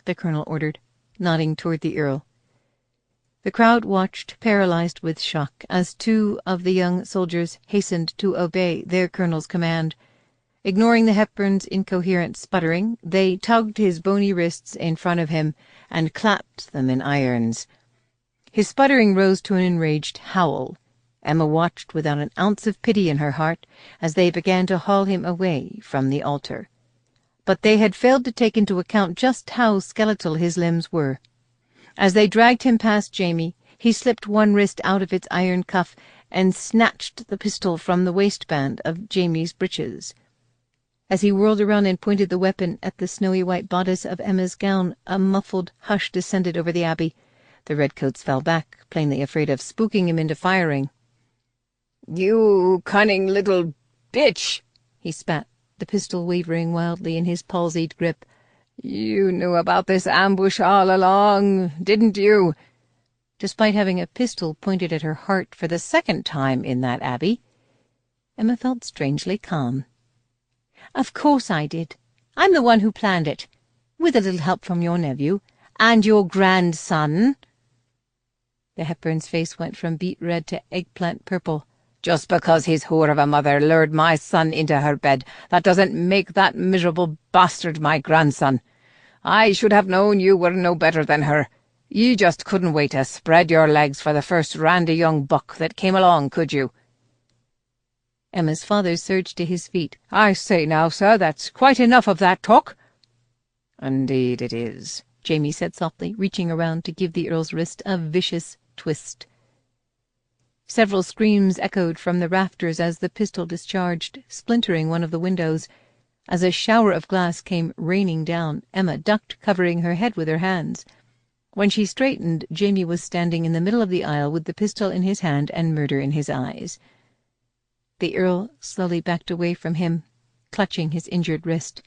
B: the colonel ordered, nodding toward the Earl. The crowd watched, paralysed with shock, as two of the young soldiers hastened to obey their colonel's command. Ignoring the Hepburn's incoherent sputtering, they tugged his bony wrists in front of him and clapped them in irons. His sputtering rose to an enraged howl. Emma watched without an ounce of pity in her heart as they began to haul him away from the altar. But they had failed to take into account just how skeletal his limbs were. As they dragged him past Jamie, he slipped one wrist out of its iron cuff and snatched the pistol from the waistband of Jamie's breeches. As he whirled around and pointed the weapon at the snowy white bodice of Emma's gown, a muffled hush descended over the abbey. The redcoats fell back, plainly afraid of spooking him into firing. "You cunning little bitch!" he spat, the pistol wavering wildly in his palsied grip. "You knew about this ambush all along, didn't you?" Despite having a pistol pointed at her heart for the second time in that abbey, Emma felt strangely calm. "Of course I did. I'm the one who planned it, with a little help from your nephew and your grandson." The Hepburn's face went from beet red to eggplant purple. "Just because his whore of a mother lured my son into her bed, that doesn't make that miserable bastard my grandson. I should have known you were no better than her. You just couldn't wait to spread your legs for the first randy young buck that came along, could you?" Emma's father surged to his feet. "I say now, sir, that's quite enough of that talk." "Indeed it is," Jamie said softly, reaching around to give the Earl's wrist a vicious twist. Several screams echoed from the rafters as the pistol discharged, splintering one of the windows. As a shower of glass came raining down, Emma ducked, covering her head with her hands. When she straightened, Jamie was standing in the middle of the aisle with the pistol in his hand and murder in his eyes. The Earl slowly backed away from him, clutching his injured wrist.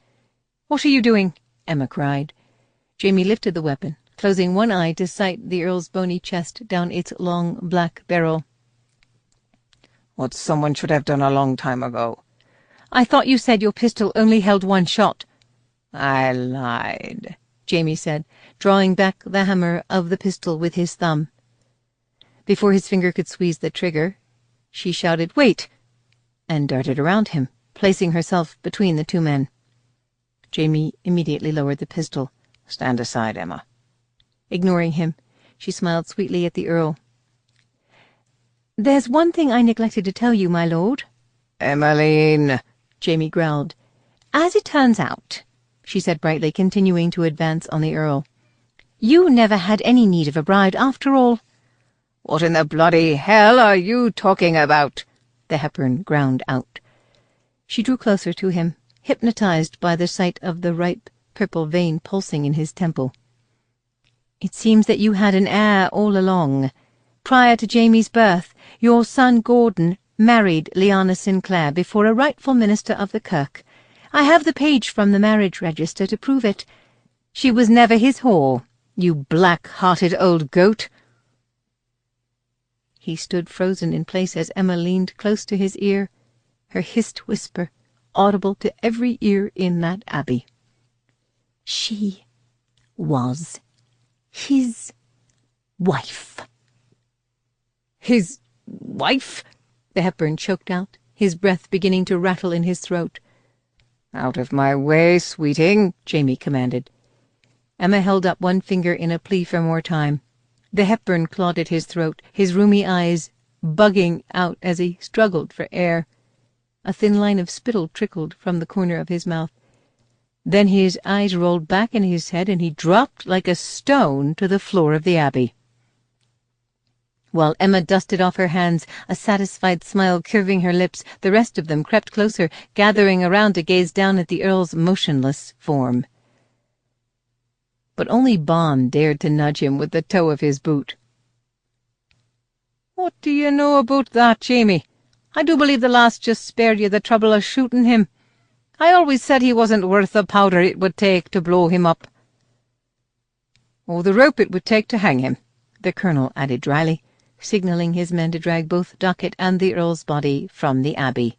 B: "What are you doing?" Emma cried. Jamie lifted the weapon, closing one eye to sight the Earl's bony chest down its long black barrel. "What someone should have done a long time ago." "I thought you said your pistol only held one shot." "I lied," Jamie said, drawing back the hammer of the pistol with his thumb. Before his finger could squeeze the trigger, she shouted, "Wait!" and darted around him, placing herself between the two men. Jamie immediately lowered the pistol. "Stand aside, Emma." Ignoring him, she smiled sweetly at the Earl. "There's one thing I neglected to tell you, my lord."
C: "Emmeline!"
B: Jamie growled. "As it turns out," she said brightly, continuing to advance on the Earl, "you never had any need of a bride after all."
C: "What in the bloody hell are you talking about?"
B: the Hepburn ground out. She drew closer to him, hypnotized by the sight of the ripe purple vein pulsing in his temple. "It seems that you had an heir all along. Prior to Jamie's birth, your son Gordon married Lyanna Sinclair before a rightful minister of the Kirk. I have the page from the marriage register to prove it. She was never his whore, you black-hearted old goat." He stood frozen in place as Emma leaned close to his ear, her hissed whisper audible to every ear in that abbey. "She was his wife." "His wife?" the Hepburn choked out, his breath beginning to rattle in his throat.
C: "Out of my way, sweeting,"
B: Jamie commanded. Emma held up one finger in a plea for more time. The Hepburn clawed at his throat, his rheumy eyes bugging out as he struggled for air. A thin line of spittle trickled from the corner of his mouth. Then his eyes rolled back in his head and he dropped like a stone to the floor of the abbey. While Emma dusted off her hands, a satisfied smile curving her lips, the rest of them crept closer, gathering around to gaze down at the Earl's motionless form. But only Bond dared to nudge him with the toe of his boot. "What do you know about that, Jamie? I do believe the lass just spared you the trouble of shooting him. I always said he wasn't worth the powder it would take to blow him up." "Or the rope it would take to hang him,"
D: the colonel added dryly, signalling his men to drag both Ducat and the Earl's body from the abbey.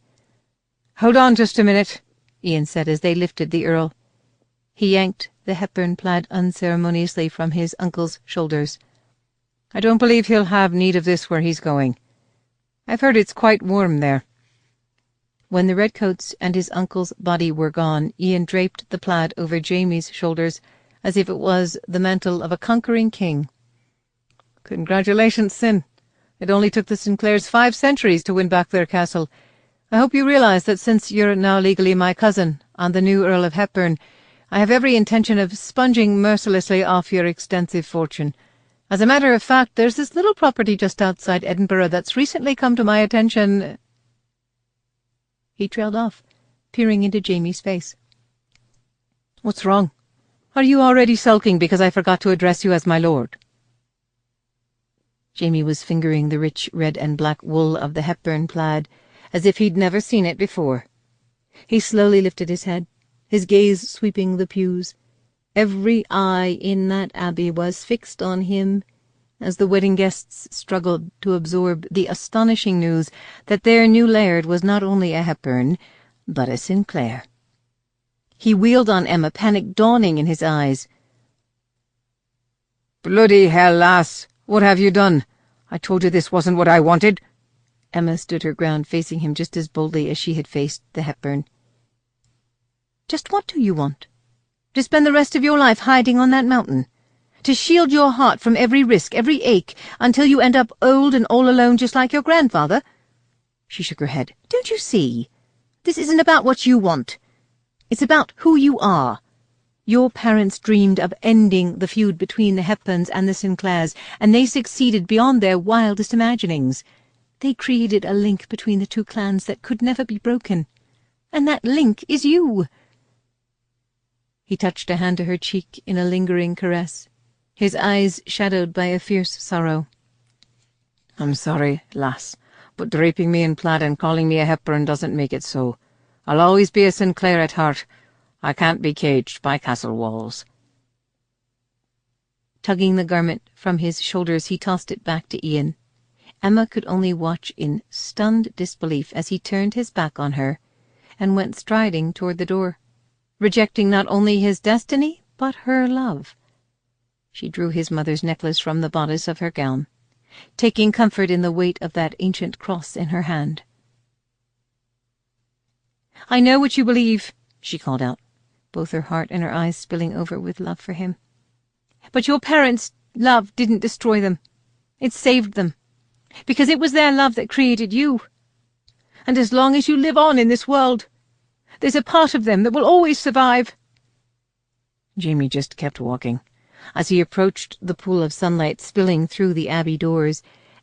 B: "Hold on just a minute,"
D: Ian said as they lifted the Earl. He yanked the Hepburn plaid unceremoniously from his uncle's shoulders.
B: "I don't believe he'll have need of this where he's going. I've heard it's quite warm there."
D: When the redcoats and his uncle's body were gone, Ian draped the plaid over Jamie's shoulders as if it was the mantle of a conquering king.
B: "Congratulations, Sin. It only took the Sinclairs 5 centuries to win back their castle. I hope you realise that since you're now legally my cousin and the new Earl of Hepburn, I have every intention of sponging mercilessly off your extensive fortune. As a matter of fact, there's this little property just outside Edinburgh that's recently come to my attention—" He trailed off, peering into Jamie's face. "What's wrong? Are you already sulking because I forgot to address you as my lord?"
D: Jamie was fingering the rich red and black wool of the Hepburn plaid as if he'd never seen it before. He slowly lifted his head, his gaze sweeping the pews. Every eye in that abbey was fixed on him as the wedding guests struggled to absorb the astonishing news that their new laird was not only a Hepburn, but a Sinclair. He wheeled on Emma, panic dawning in his eyes.
B: "Bloody hell, lass! What have you done? I told you this wasn't what I wanted."
D: Emma stood her ground, facing him just as boldly as she had faced the Hepburn. "Just what do you want? To spend the rest of your life hiding on that mountain? To shield your heart from every risk, every ache, until you end up old and all alone just like your grandfather?" She shook her head. "Don't you see? This isn't about what you want. It's about who you are. Your parents dreamed of ending the feud between the Hepburns and the Sinclairs, and they succeeded beyond their wildest imaginings. They created a link between the two clans that could never be broken. And that link is you." He touched a hand to her cheek in a lingering caress, his eyes shadowed by a fierce sorrow.
B: "I'm sorry, lass, but draping me in plaid and calling me a Hepburn doesn't make it so. I'll always be a Sinclair at heart. I can't be caged by castle walls."
D: Tugging the garment from his shoulders, he tossed it back to Ian. Emma could only watch in stunned disbelief as he turned his back on her and went striding toward the door, rejecting not only his destiny, but her love. She drew his mother's necklace from the bodice of her gown, taking comfort in the weight of that ancient cross in her hand. "I know what you believe," she called out, both her heart and her eyes spilling over with love for him. "But your parents' love didn't destroy them. It saved them, because it was their love that created you. And as long as you live on in this world, there's a part of them that will always survive." Jamie just kept walking. As he approached the pool of sunlight spilling through the abbey doors,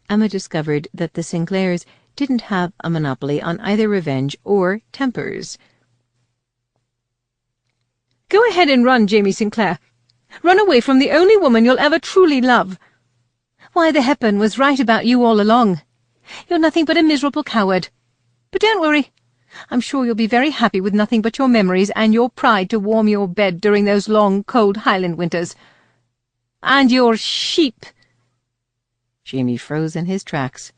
D: Emma discovered that the Sinclairs didn't have a monopoly on either revenge or tempers.
B: "Go ahead and run, Jamie Sinclair. Run away from the only woman you'll ever truly love.
D: Why, the Hepburn was right about you all along. You're nothing but a miserable coward. But don't worry. I'm sure you'll be very happy with nothing but your memories and your pride to warm your bed during those long, cold Highland winters. And your sheep." Jamie froze in his tracks.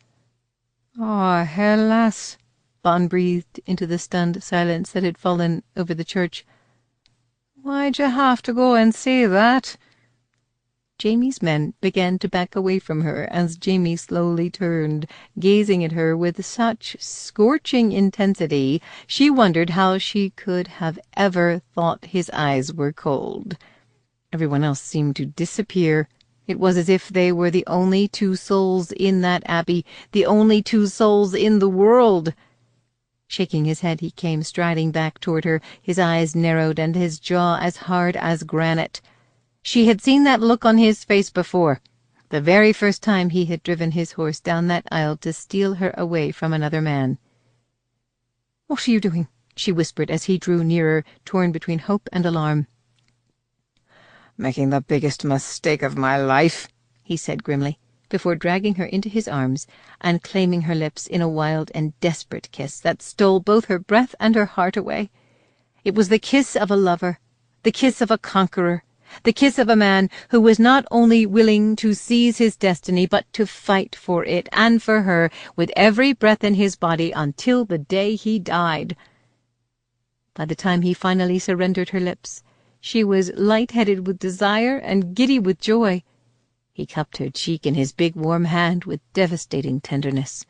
B: "Aw, hell, lass,"
D: Bon breathed into the stunned silence that had fallen over the church.
B: "Why'd you have to go and say that?"
D: Jamie's men began to back away from her as Jamie slowly turned, gazing at her with such scorching intensity she wondered how she could have ever thought his eyes were cold. Everyone else seemed to disappear. It was as if they were the only two souls in that abbey, the only two souls in the world. Shaking his head, he came striding back toward her, his eyes narrowed and his jaw as hard as granite. She had seen that look on his face before, the very first time he had driven his horse down that aisle to steal her away from another man.
B: "What are you doing?"
D: she whispered as he drew nearer, torn between hope and alarm.
B: "Making the biggest mistake of my life,"
D: he said grimly, before dragging her into his arms and claiming her lips in a wild and desperate kiss that stole both her breath and her heart away. It was the kiss of a lover, the kiss of a conqueror, The kiss of a man who was not only willing to seize his destiny, but to fight for it and for her with every breath in his body until the day he died. By the time he finally surrendered her lips, she was light-headed with desire and giddy with joy. He cupped her cheek in his big warm hand with devastating tenderness,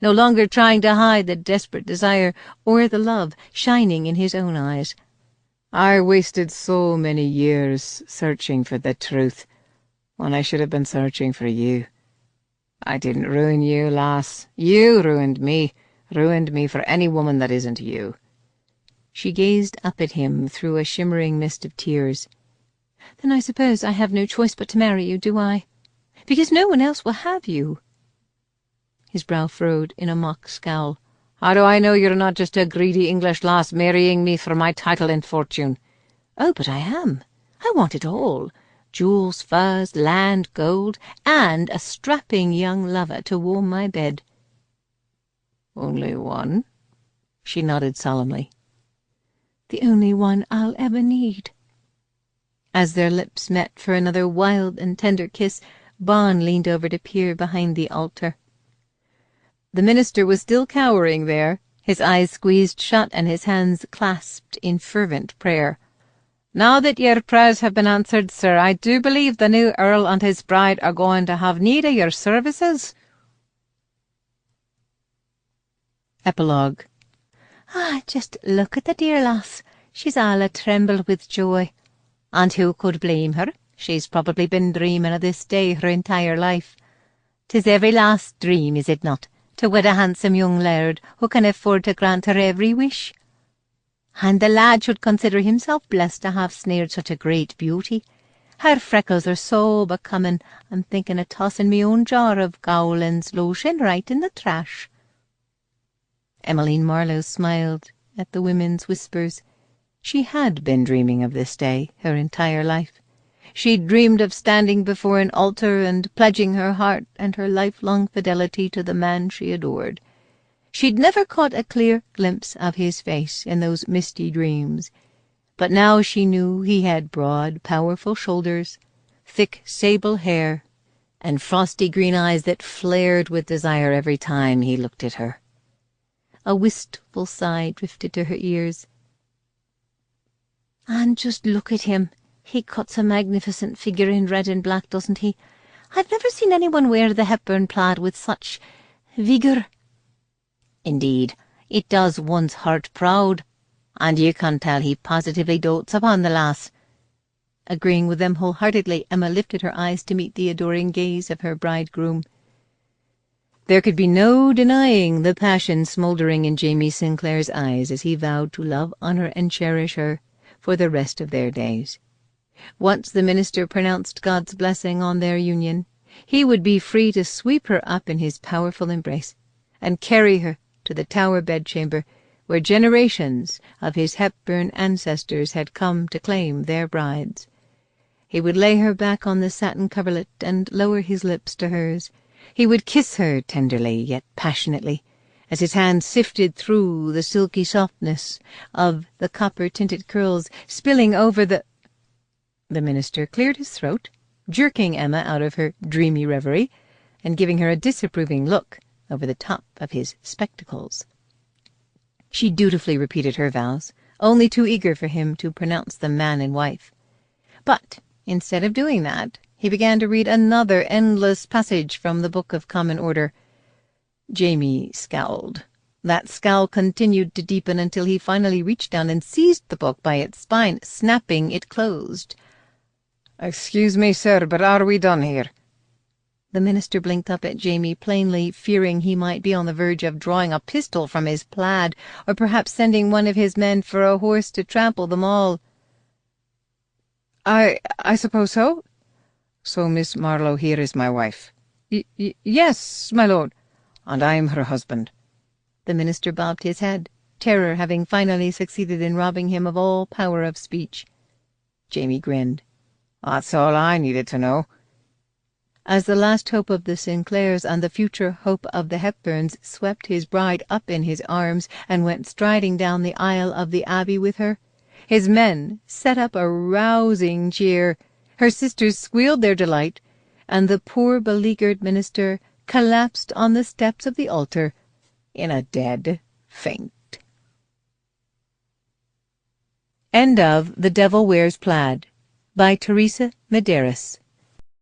D: no longer trying to hide the desperate desire or the love shining in his own eyes.
C: I wasted so many years searching for the truth, when I should have been searching for you. I didn't ruin you, lass. You ruined me for any woman that isn't you.
D: She gazed up at him through a shimmering mist of tears. Then I suppose I have no choice but to marry you, do I? Because no one else will have you. His brow furrowed in a mock scowl.
C: How do I know you're not just a greedy English lass marrying me for my title and fortune?
D: Oh, but I am. I want it all. Jewels, furs, land, gold, and a strapping young lover to warm my bed.
C: Only one?
D: She nodded solemnly. The only one I'll ever need. As their lips met for another wild and tender kiss, Bon leaned over to peer behind the altar. The minister was still cowering there, his eyes squeezed shut and his hands clasped in fervent prayer.
C: Now that your prayers have been answered, sir, I do believe the new Earl and his bride are going to have need of your services.
D: Epilogue. Just look at the dear lass. She's all a-tremble with joy. And who could blame her? She's probably been dreaming of this day her entire life. 'Tis every last dream, is it not, to wed a handsome young laird who can afford to grant her every wish? And the lad should consider himself blessed to have snared such a great beauty. Her freckles are so becoming, I'm thinking of tossing me own jar of Gowland's lotion right in the trash. Emmeline Marlowe smiled at the women's whispers. She had been dreaming of this day her entire life. She'd dreamed of standing before an altar and pledging her heart and her lifelong fidelity to the man she adored. She'd never caught a clear glimpse of his face in those misty dreams, but now she knew he had broad, powerful shoulders, thick sable hair, and frosty green eyes that flared with desire every time he looked at her. A wistful sigh drifted to her ears. And just look at him. He cuts a magnificent figure in red and black, doesn't he? I've never seen anyone wear the Hepburn plaid with such vigour. Indeed, it does one's heart proud, and you can tell he positively dotes upon the lass. Agreeing with them wholeheartedly, Emma lifted her eyes to meet the adoring gaze of her bridegroom. There could be no denying the passion smouldering in Jamie Sinclair's eyes as he vowed to love, honour, and cherish her for the rest of their days. Once the minister pronounced God's blessing on their union, he would be free to sweep her up in his powerful embrace and carry her to the tower bedchamber where generations of his Hepburn ancestors had come to claim their brides. He would lay her back on the satin coverlet and lower his lips to hers. He would kiss her tenderly yet passionately, as his hand sifted through the silky softness of the copper-tinted curls, spilling over the... The minister cleared his throat, jerking Emma out of her dreamy reverie, and giving her a disapproving look over the top of his spectacles. She dutifully repeated her vows, only too eager for him to pronounce them man and wife. But instead of doing that, he began to read another endless passage from the Book of Common Order. Jamie scowled. That scowl continued to deepen until he finally reached down and seized the book by its spine, snapping it closed.
C: "Excuse me, sir, but are we done here?"
D: The minister blinked up at Jamie, plainly fearing he might be on the verge of drawing a pistol from his plaid, or perhaps sending one of his men for a horse to trample them all.
C: I suppose so. So Miss Marlowe here is my wife. Yes, my lord. And I'm her husband.
D: The minister bobbed his head, terror having finally succeeded in robbing him of all power of speech. Jamie grinned.
C: That's all I needed to know.
D: As the last hope of the Sinclairs and the future hope of the Hepburns swept his bride up in his arms and went striding down the aisle of the Abbey with her,
A: His men set up a rousing cheer, her sisters squealed their delight, and the poor beleaguered minister collapsed on the steps of the altar in a dead faint. End of The Devil Wears Plaid by Teresa Medeiros.